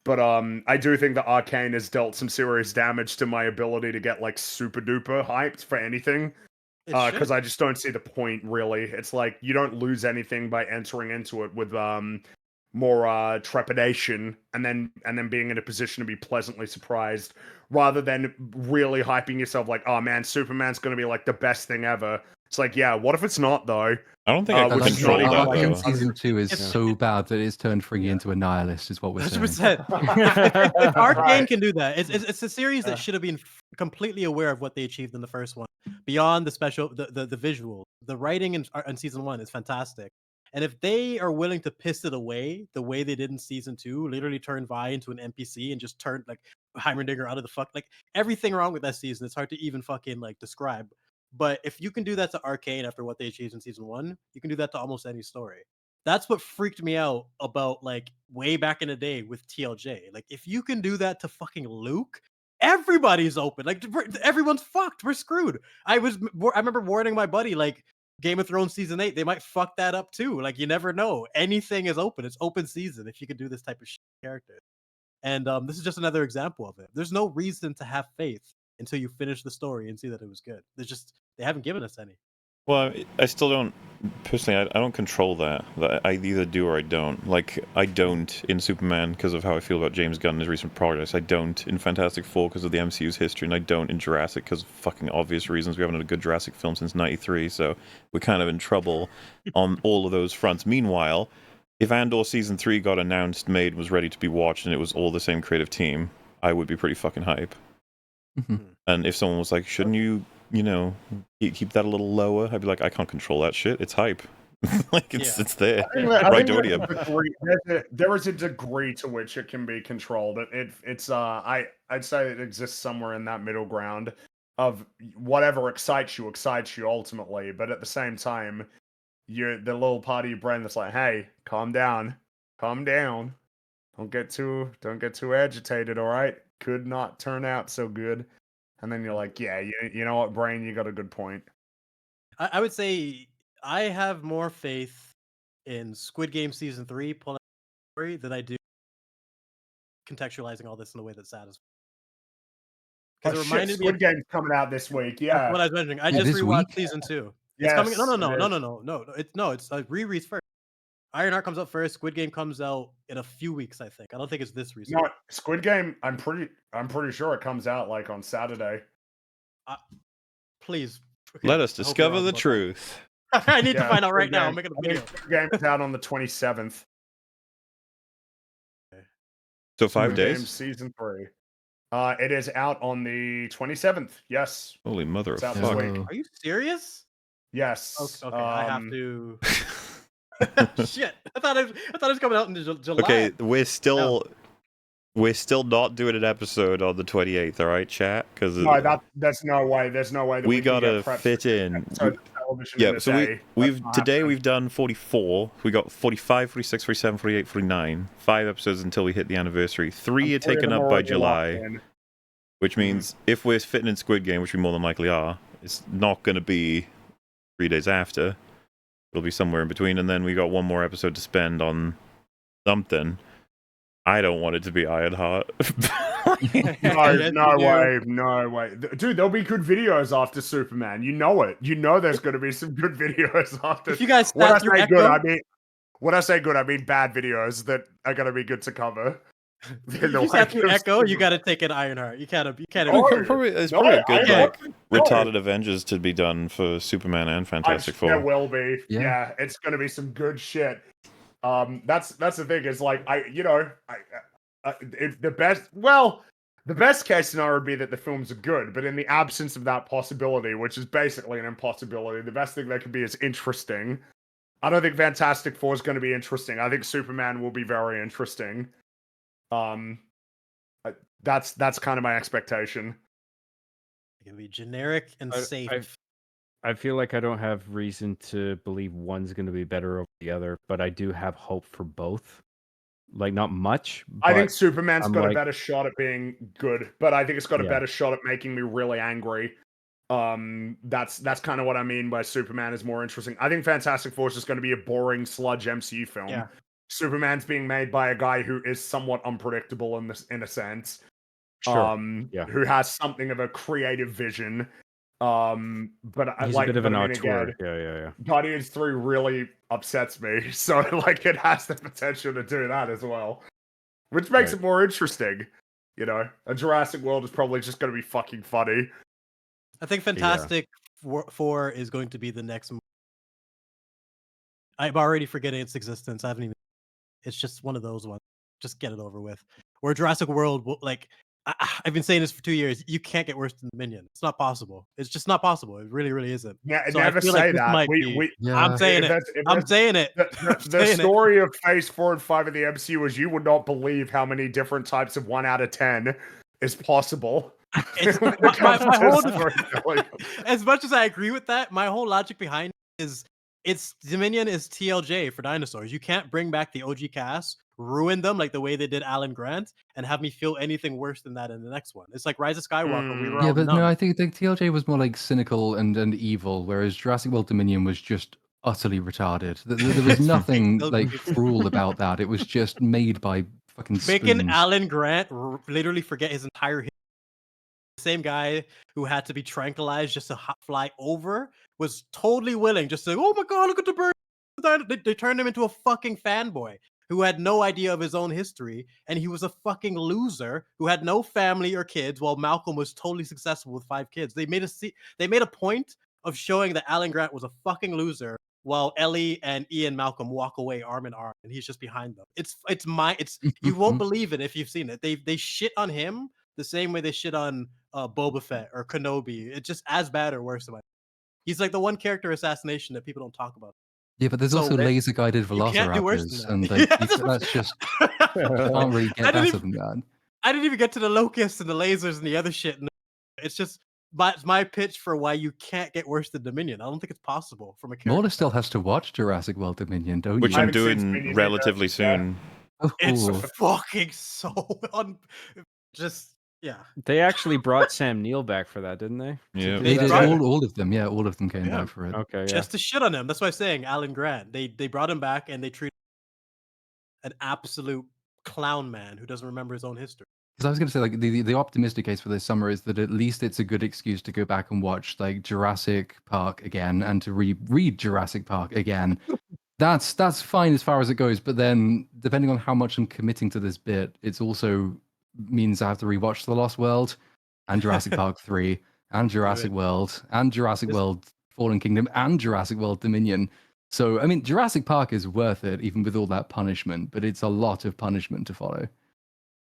D: But I do think that Arcane has dealt some serious damage to my ability to get like super duper hyped for anything. Because I just don't see the point, really. It's like you don't lose anything by entering into it with more trepidation and then being in a position to be pleasantly surprised, rather than really hyping yourself like, oh man, Superman's going to be like the best thing ever. It's like, yeah, what if it's not though?
A: I don't think I can
D: which is
A: control
D: not even
A: that
D: like
A: though.
D: an
E: Season 2 is so bad that it's turned Friggy into a nihilist, is what we're saying.
B: 100%. If Arcane
D: Right.
B: can do that, it's a series that should have been completely aware of what they achieved in the first one. Beyond the special, the visual, the writing in season 1 is fantastic. And if they are willing to piss it away the way they did in season 2, literally turn Vi into an NPC and just turn like Heimerdinger out of the fuck, like everything wrong with that season, it's hard to even fucking like describe. But if you can do that to Arcane after what they achieved in season 1, you can do that to almost any story. That's what freaked me out about like way back in the day with TLJ. Like if you can do that to fucking Luke, everybody's open. Like everyone's fucked. We're screwed. I remember warning my buddy like Game of Thrones season 8, they might fuck that up too. Like you never know. Anything is open. It's open season if you can do this type of character. And this is just another example of it. There's no reason to have faith until you finish the story and see that it was good. They haven't given us any.
A: Well, I still don't personally. I don't control that. I either do or I don't. Like I don't in Superman because of how I feel about James Gunn and his recent progress. I don't in Fantastic Four because of the MCU's history, and I don't in Jurassic because of fucking obvious reasons. We haven't had a good Jurassic film since '93, so we're kind of in trouble on all of those fronts. Meanwhile, if Andor season 3 got announced, made, was ready to be watched, and it was all the same creative team, I would be pretty fucking hype. And if someone was like, shouldn't you keep that a little lower, I'd be like, I can't control that shit. It's hype. Like it's there. Right, audio.
D: There is a degree to which it can be controlled. I'd say it exists somewhere in that middle ground of whatever excites you ultimately, but at the same time, you're the little part of your brain that's like, hey, calm down. Don't get too agitated, all right? Could not turn out so good. And then you're like, yeah, you know what, brain, you got a good point.
B: I would say I have more faith in Squid Game season 3 pulling story than I do contextualizing all this in a way that's satisfying. Because it reminded me
D: Squid Game's coming out this week. Yeah,
B: that's what I was mentioning. I just rewatched season 2. It's coming. No. It's rereads first. Ironheart comes out first. Squid Game comes out in a few weeks, I think. I don't think it's this recent.
D: No, Squid Game. I'm pretty sure it comes out like on Saturday.
B: Please
A: let us discover the truth.
B: I need to find out right now. I'm making a video.
D: Squid Game is out on the 27th.
A: So 5
D: Squid
A: days.
D: Game season 3. It is out on the 27th. Yes.
A: Holy mother of fuck!
B: Are you serious?
D: Yes.
B: Okay, I have to. Shit! I thought it was coming out in July.
A: Okay, we're still not doing an episode on the 28th. All right, chat? Because
D: no, that's no way. There's no way that
A: we gotta fit in. Yeah, so we've done 44. We got 45, 46, 47, 48, 49. 5 episodes until we hit the anniversary. 3 are taken up by July, which means if we're fitting in Squid Game, which we more than likely are, it's not going to be 3 days after. It'll be somewhere in between, and then we got one more episode to spend on something. I don't want it to be Ironheart.
D: No way. Dude, there'll be good videos after Superman. You know it. You know there's going to be some good videos after.
B: If you guys
D: when I
B: sat through
D: say good,
B: Echo,
D: when I say good, I mean bad videos that are going to be good to cover.
B: if you sat through Echo, you got to take an Ironheart. You can't.
D: Oh,
A: It's probably a good retarded Avengers to be done for Superman and Fantastic Four.
D: There will be.
E: Yeah.
D: Yeah, it's going to be some good shit. That's the thing. Is like the best case scenario would be that the films are good, but in the absence of that possibility, which is basically an impossibility, the best thing they can be is interesting. I don't think Fantastic Four is going to be interesting. I think Superman will be very interesting. That's kind of my expectation.
B: It can be generic and safe.
H: I feel like I don't have reason to believe one's going to be better over the other, but I do have hope for both. Like, not much.
D: I think Superman's
H: I'm
D: got a
H: like-
D: better shot at being good, but I think it's got a
H: Yeah.
D: better shot at making me really angry. That's kind of what I mean by Superman is more interesting. I think Fantastic Four is just going to be a boring sludge MCU film.
B: Yeah.
D: Superman's being made by a guy who is somewhat unpredictable in a sense.
H: Sure. Yeah.
D: Who has something of a creative vision. But
H: He's
D: like,
H: a bit of an
D: but I mean,
H: auteur.
D: again,
H: Yeah.
D: Guardians 3 really upsets me. So like it has the potential to do that as well. Which makes
H: Right.
D: it more interesting. You know, a Jurassic World is probably just going to be fucking funny.
B: I think Fantastic Four is going to be the next. I'm already forgetting its existence. I haven't even. It's just one of those ones. Just get it over with. Where Jurassic World, like I've been saying this for 2 years. You can't get worse than Minion. It's not possible. It's just not possible. It really, really isn't.
D: Yeah,
B: So I
D: never
B: feel
D: say
B: like this
D: that.
B: might I'm saying it. I'm saying it.
D: The story of Phase 4 and 5 of the MCU is you would not believe how many different types of 1 out of 10 is possible.
B: It's my whole, as much as I agree with that, my whole logic behind it is Dominion is TLJ for dinosaurs. You can't bring back the OG cast, ruin them like the way they did Alan Grant, and have me feel anything worse than that in the next one. It's like Rise of Skywalker. We were all
E: but
B: numb.
E: no, I think the TLJ was more like cynical and evil, whereas Jurassic World Dominion was just utterly retarded. There was nothing like cruel about that. It was just made by fucking
B: Making
E: spoons.
B: Alan Grant literally forget his entire history. The same guy who had to be tranquilized just to fly over was totally willing just to, oh my god, look at the bird. They turned him into a fucking fanboy who had no idea of his own history, and he was a fucking loser who had no family or kids, while Malcolm was totally successful with 5 kids. They made a point of showing that Alan Grant was a fucking loser, while Ellie and Ian Malcolm walk away arm in arm, and he's just behind them. It's you won't believe it if you've seen it. They shit on him the same way they shit on Boba Fett or Kenobi. It's just as bad or worse. He's like the one character assassination that people don't talk about.
E: Yeah, but there's also laser-guided velociraptors, and like, that's just you can't really get better than that.
B: I didn't even get to the locusts and the lasers and the other shit. It's just my pitch for why you can't get worse than Dominion. I don't think it's possible from a character.
E: Mona still has to watch Jurassic World Dominion, don't
A: Which
E: you?
A: I'm doing relatively soon.
B: It's fucking so just. Yeah,
H: they actually brought Sam Neill back for that, didn't they?
A: Yeah,
E: they did. All of them. Yeah, all of them came back for it.
H: Okay,
B: just to shit on him. That's why I'm saying Alan Grant. They brought him back and they treated an absolute clown man who doesn't remember his own history.
E: Because I was going to say, like, the optimistic case for this summer is that at least it's a good excuse to go back and watch like Jurassic Park again and to read Jurassic Park again. That's fine as far as it goes, but then depending on how much I'm committing to this bit, it's also means I have to rewatch The Lost World and Jurassic Park 3 and Jurassic World and Jurassic World Fallen Kingdom and Jurassic World Dominion. So, I mean, Jurassic Park is worth it, even with all that punishment, but it's a lot of punishment to follow.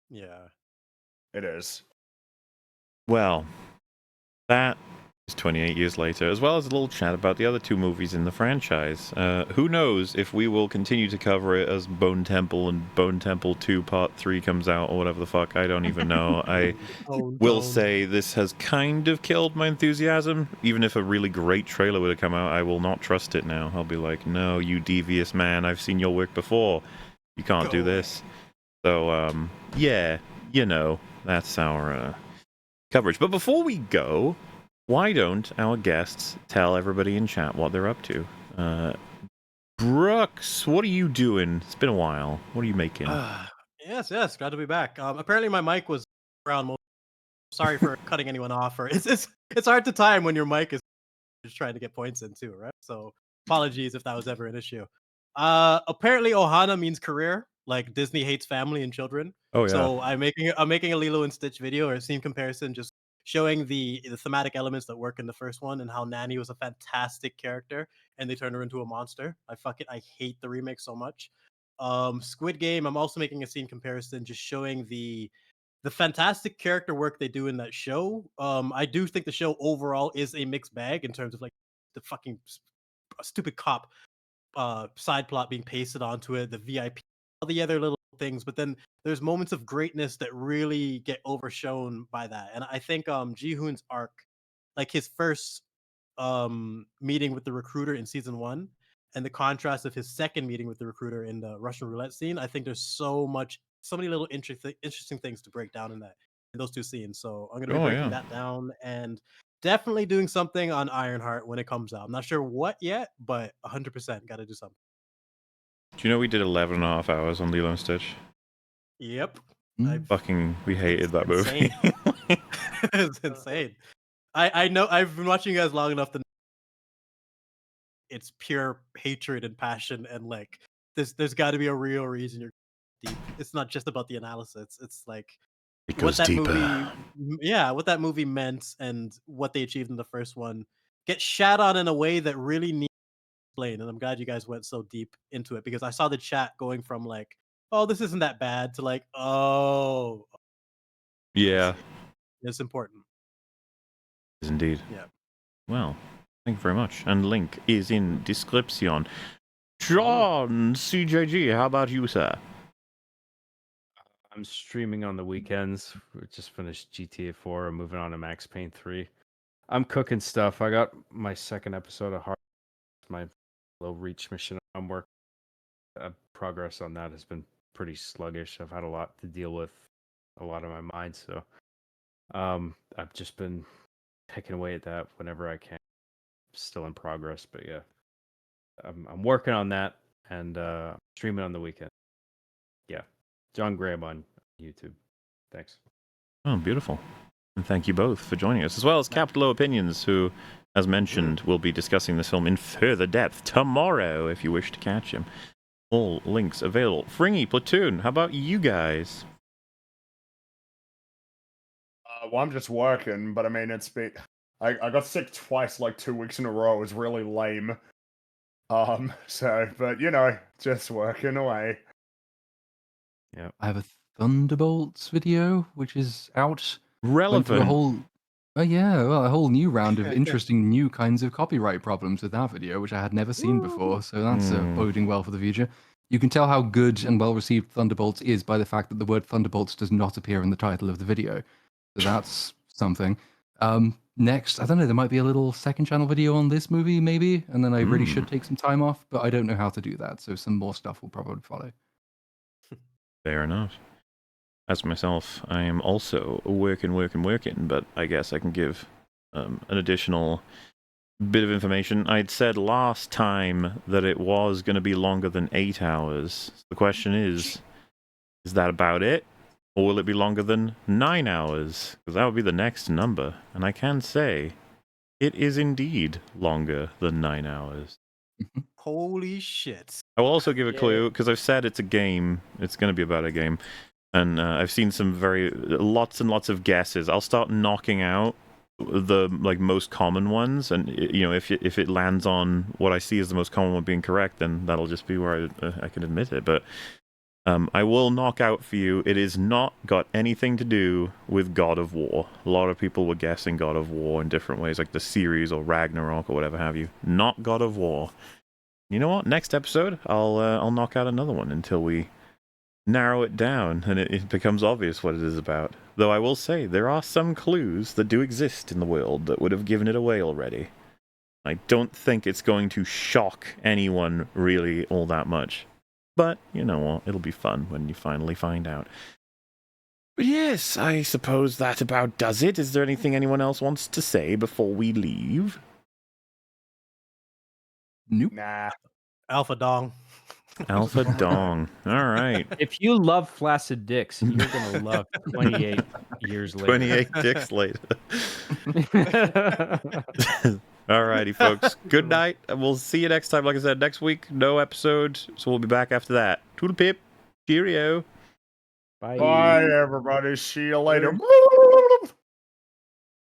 B: Yeah.
D: It is.
A: Well, that is 28 years later, as well as a little chat about the other 2 movies in the franchise. Who knows if we will continue to cover it as Bone Temple and Bone Temple 2 Part 3 comes out, or whatever the fuck. I don't even know. I will say this has kind of killed my enthusiasm. Even if a really great trailer would have come out, I will not trust it now. I'll be like, no, you devious man, I've seen your work before. You can't do this. So, yeah, you know, that's our coverage. But before we go, why don't our guests tell everybody in chat what they're up to? Brooks, what are you doing? It's been a while. What are you making?
B: Yes, glad to be back. Apparently my mic was around most. Sorry for cutting anyone off, or it's hard to time when your mic is just trying to get points in too, right? So apologies if that was ever an issue. Apparently Ohana means career, like Disney hates family and children.
A: Oh yeah.
B: So I'm making a Lilo and Stitch video or a scene comparison, just showing the thematic elements that work in the first one and how Nanny was a fantastic character and they turned her into a monster. I hate the remake so much. Squid Game, I'm also making a scene comparison, just showing the fantastic character work they do in that show. I do think the show overall is a mixed bag in terms of like the fucking stupid cop side plot being pasted onto it, the VIP, all the other little things. But then there's moments of greatness that really get overshown by that. And I think Ji-hoon's arc, like his first meeting with the recruiter in season 1 and the contrast of his second meeting with the recruiter in the Russian roulette scene, I think there's so many little interesting things to break down in those two scenes. So I'm gonna be breaking that down and definitely doing something on Ironheart when it comes out. I'm not sure what yet, but 100% got to do something.
A: Do you know we did 11 and a half hours on Lilo and Stitch?
B: Yep.
A: We hated that movie.
B: It's insane. I know I've been watching you guys long enough to know it's pure hatred and passion, and like there's got to be a real reason you're deep. It's not just about the analysis. It's like
A: It goes deeper.
B: What that movie meant and what they achieved in the first one get shat on in a way that really needs to explain. And I'm glad you guys went so deep into it, because I saw the chat going from like, oh, this isn't that bad, to like, oh,
A: yeah,
B: it's important.
A: It is indeed.
B: Yeah.
A: Well, thank you very much. And link is in description. John CJG, how about you, sir?
H: I'm streaming on the weekends. We just finished GTA 4. I'm moving on to Max Payne 3. I'm cooking stuff. I got my second episode of Hard. My low reach mission. I'm working. Progress on that has been pretty sluggish. I've had a lot to deal with, a lot on my mind. So, I've just been picking away at that whenever I can. Still in progress, but yeah, I'm working on that and streaming on the weekend. Yeah, John Graham on YouTube. Thanks.
A: Oh, beautiful. And thank you both for joining us, as well as Capital O Opinions, who, as mentioned, will be discussing this film in further depth tomorrow, if you wish to catch him. All links available. Fringy, Platoon, how about you guys?
D: Well, I'm just working, but I mean, it's been... I got sick twice, like 2 weeks in a row. It was really lame. But you know, just working away.
E: Yeah, I have a Thunderbolts video, which is out.
A: Relevant.
E: A whole new round of interesting new kinds of copyright problems with that video, which I had never seen before. So that's boding well for the future. You can tell how good and well received Thunderbolts is by the fact that the word Thunderbolts does not appear in the title of the video. So that's something. Next, I don't know, there might be a little second channel video on this movie, maybe, and then I really should take some time off, but I don't know how to do that, so some more stuff will probably follow.
A: Fair enough. As myself, I am also working, but I guess I can give an additional bit of information. I'd said last time that it was going to be longer than 8 hours. The question is that about it? Or will it be longer than 9 hours? Because that would be the next number. And I can say, it is indeed longer than 9 hours.
B: Holy shit.
A: I will also give a clue, because I've said it's a game. It's going to be about a game. And I've seen lots and lots of guesses. I'll start knocking out the most common ones, and if it lands on what I see as the most common one being correct, then that'll just be where I can admit it. But I will knock out for you. It is not got anything to do with God of War. A lot of people were guessing God of War in different ways, like the series or Ragnarok or whatever have you. Not God of War. You know what? Next episode, I'll knock out another one until we narrow it down and it becomes obvious what it is about. Though I will say, there are some clues that do exist in the world that would have given it away already. I don't think it's going to shock anyone really all that much. But, you know what, it'll be fun when you finally find out. But yes, I suppose that about does it. Is there anything anyone else wants to say before we leave?
E: Nope.
D: Nah.
B: Alpha Dong.
A: Alpha Dong. All right.
H: If you love flaccid dicks, you're gonna love 28 years later.
A: 28 dicks later. All righty, folks. Good night. We'll see you next time. Like I said, next week, no episode, so we'll be back after that. Toodle pip. Cheerio.
H: Bye.
D: Bye, everybody. See you later.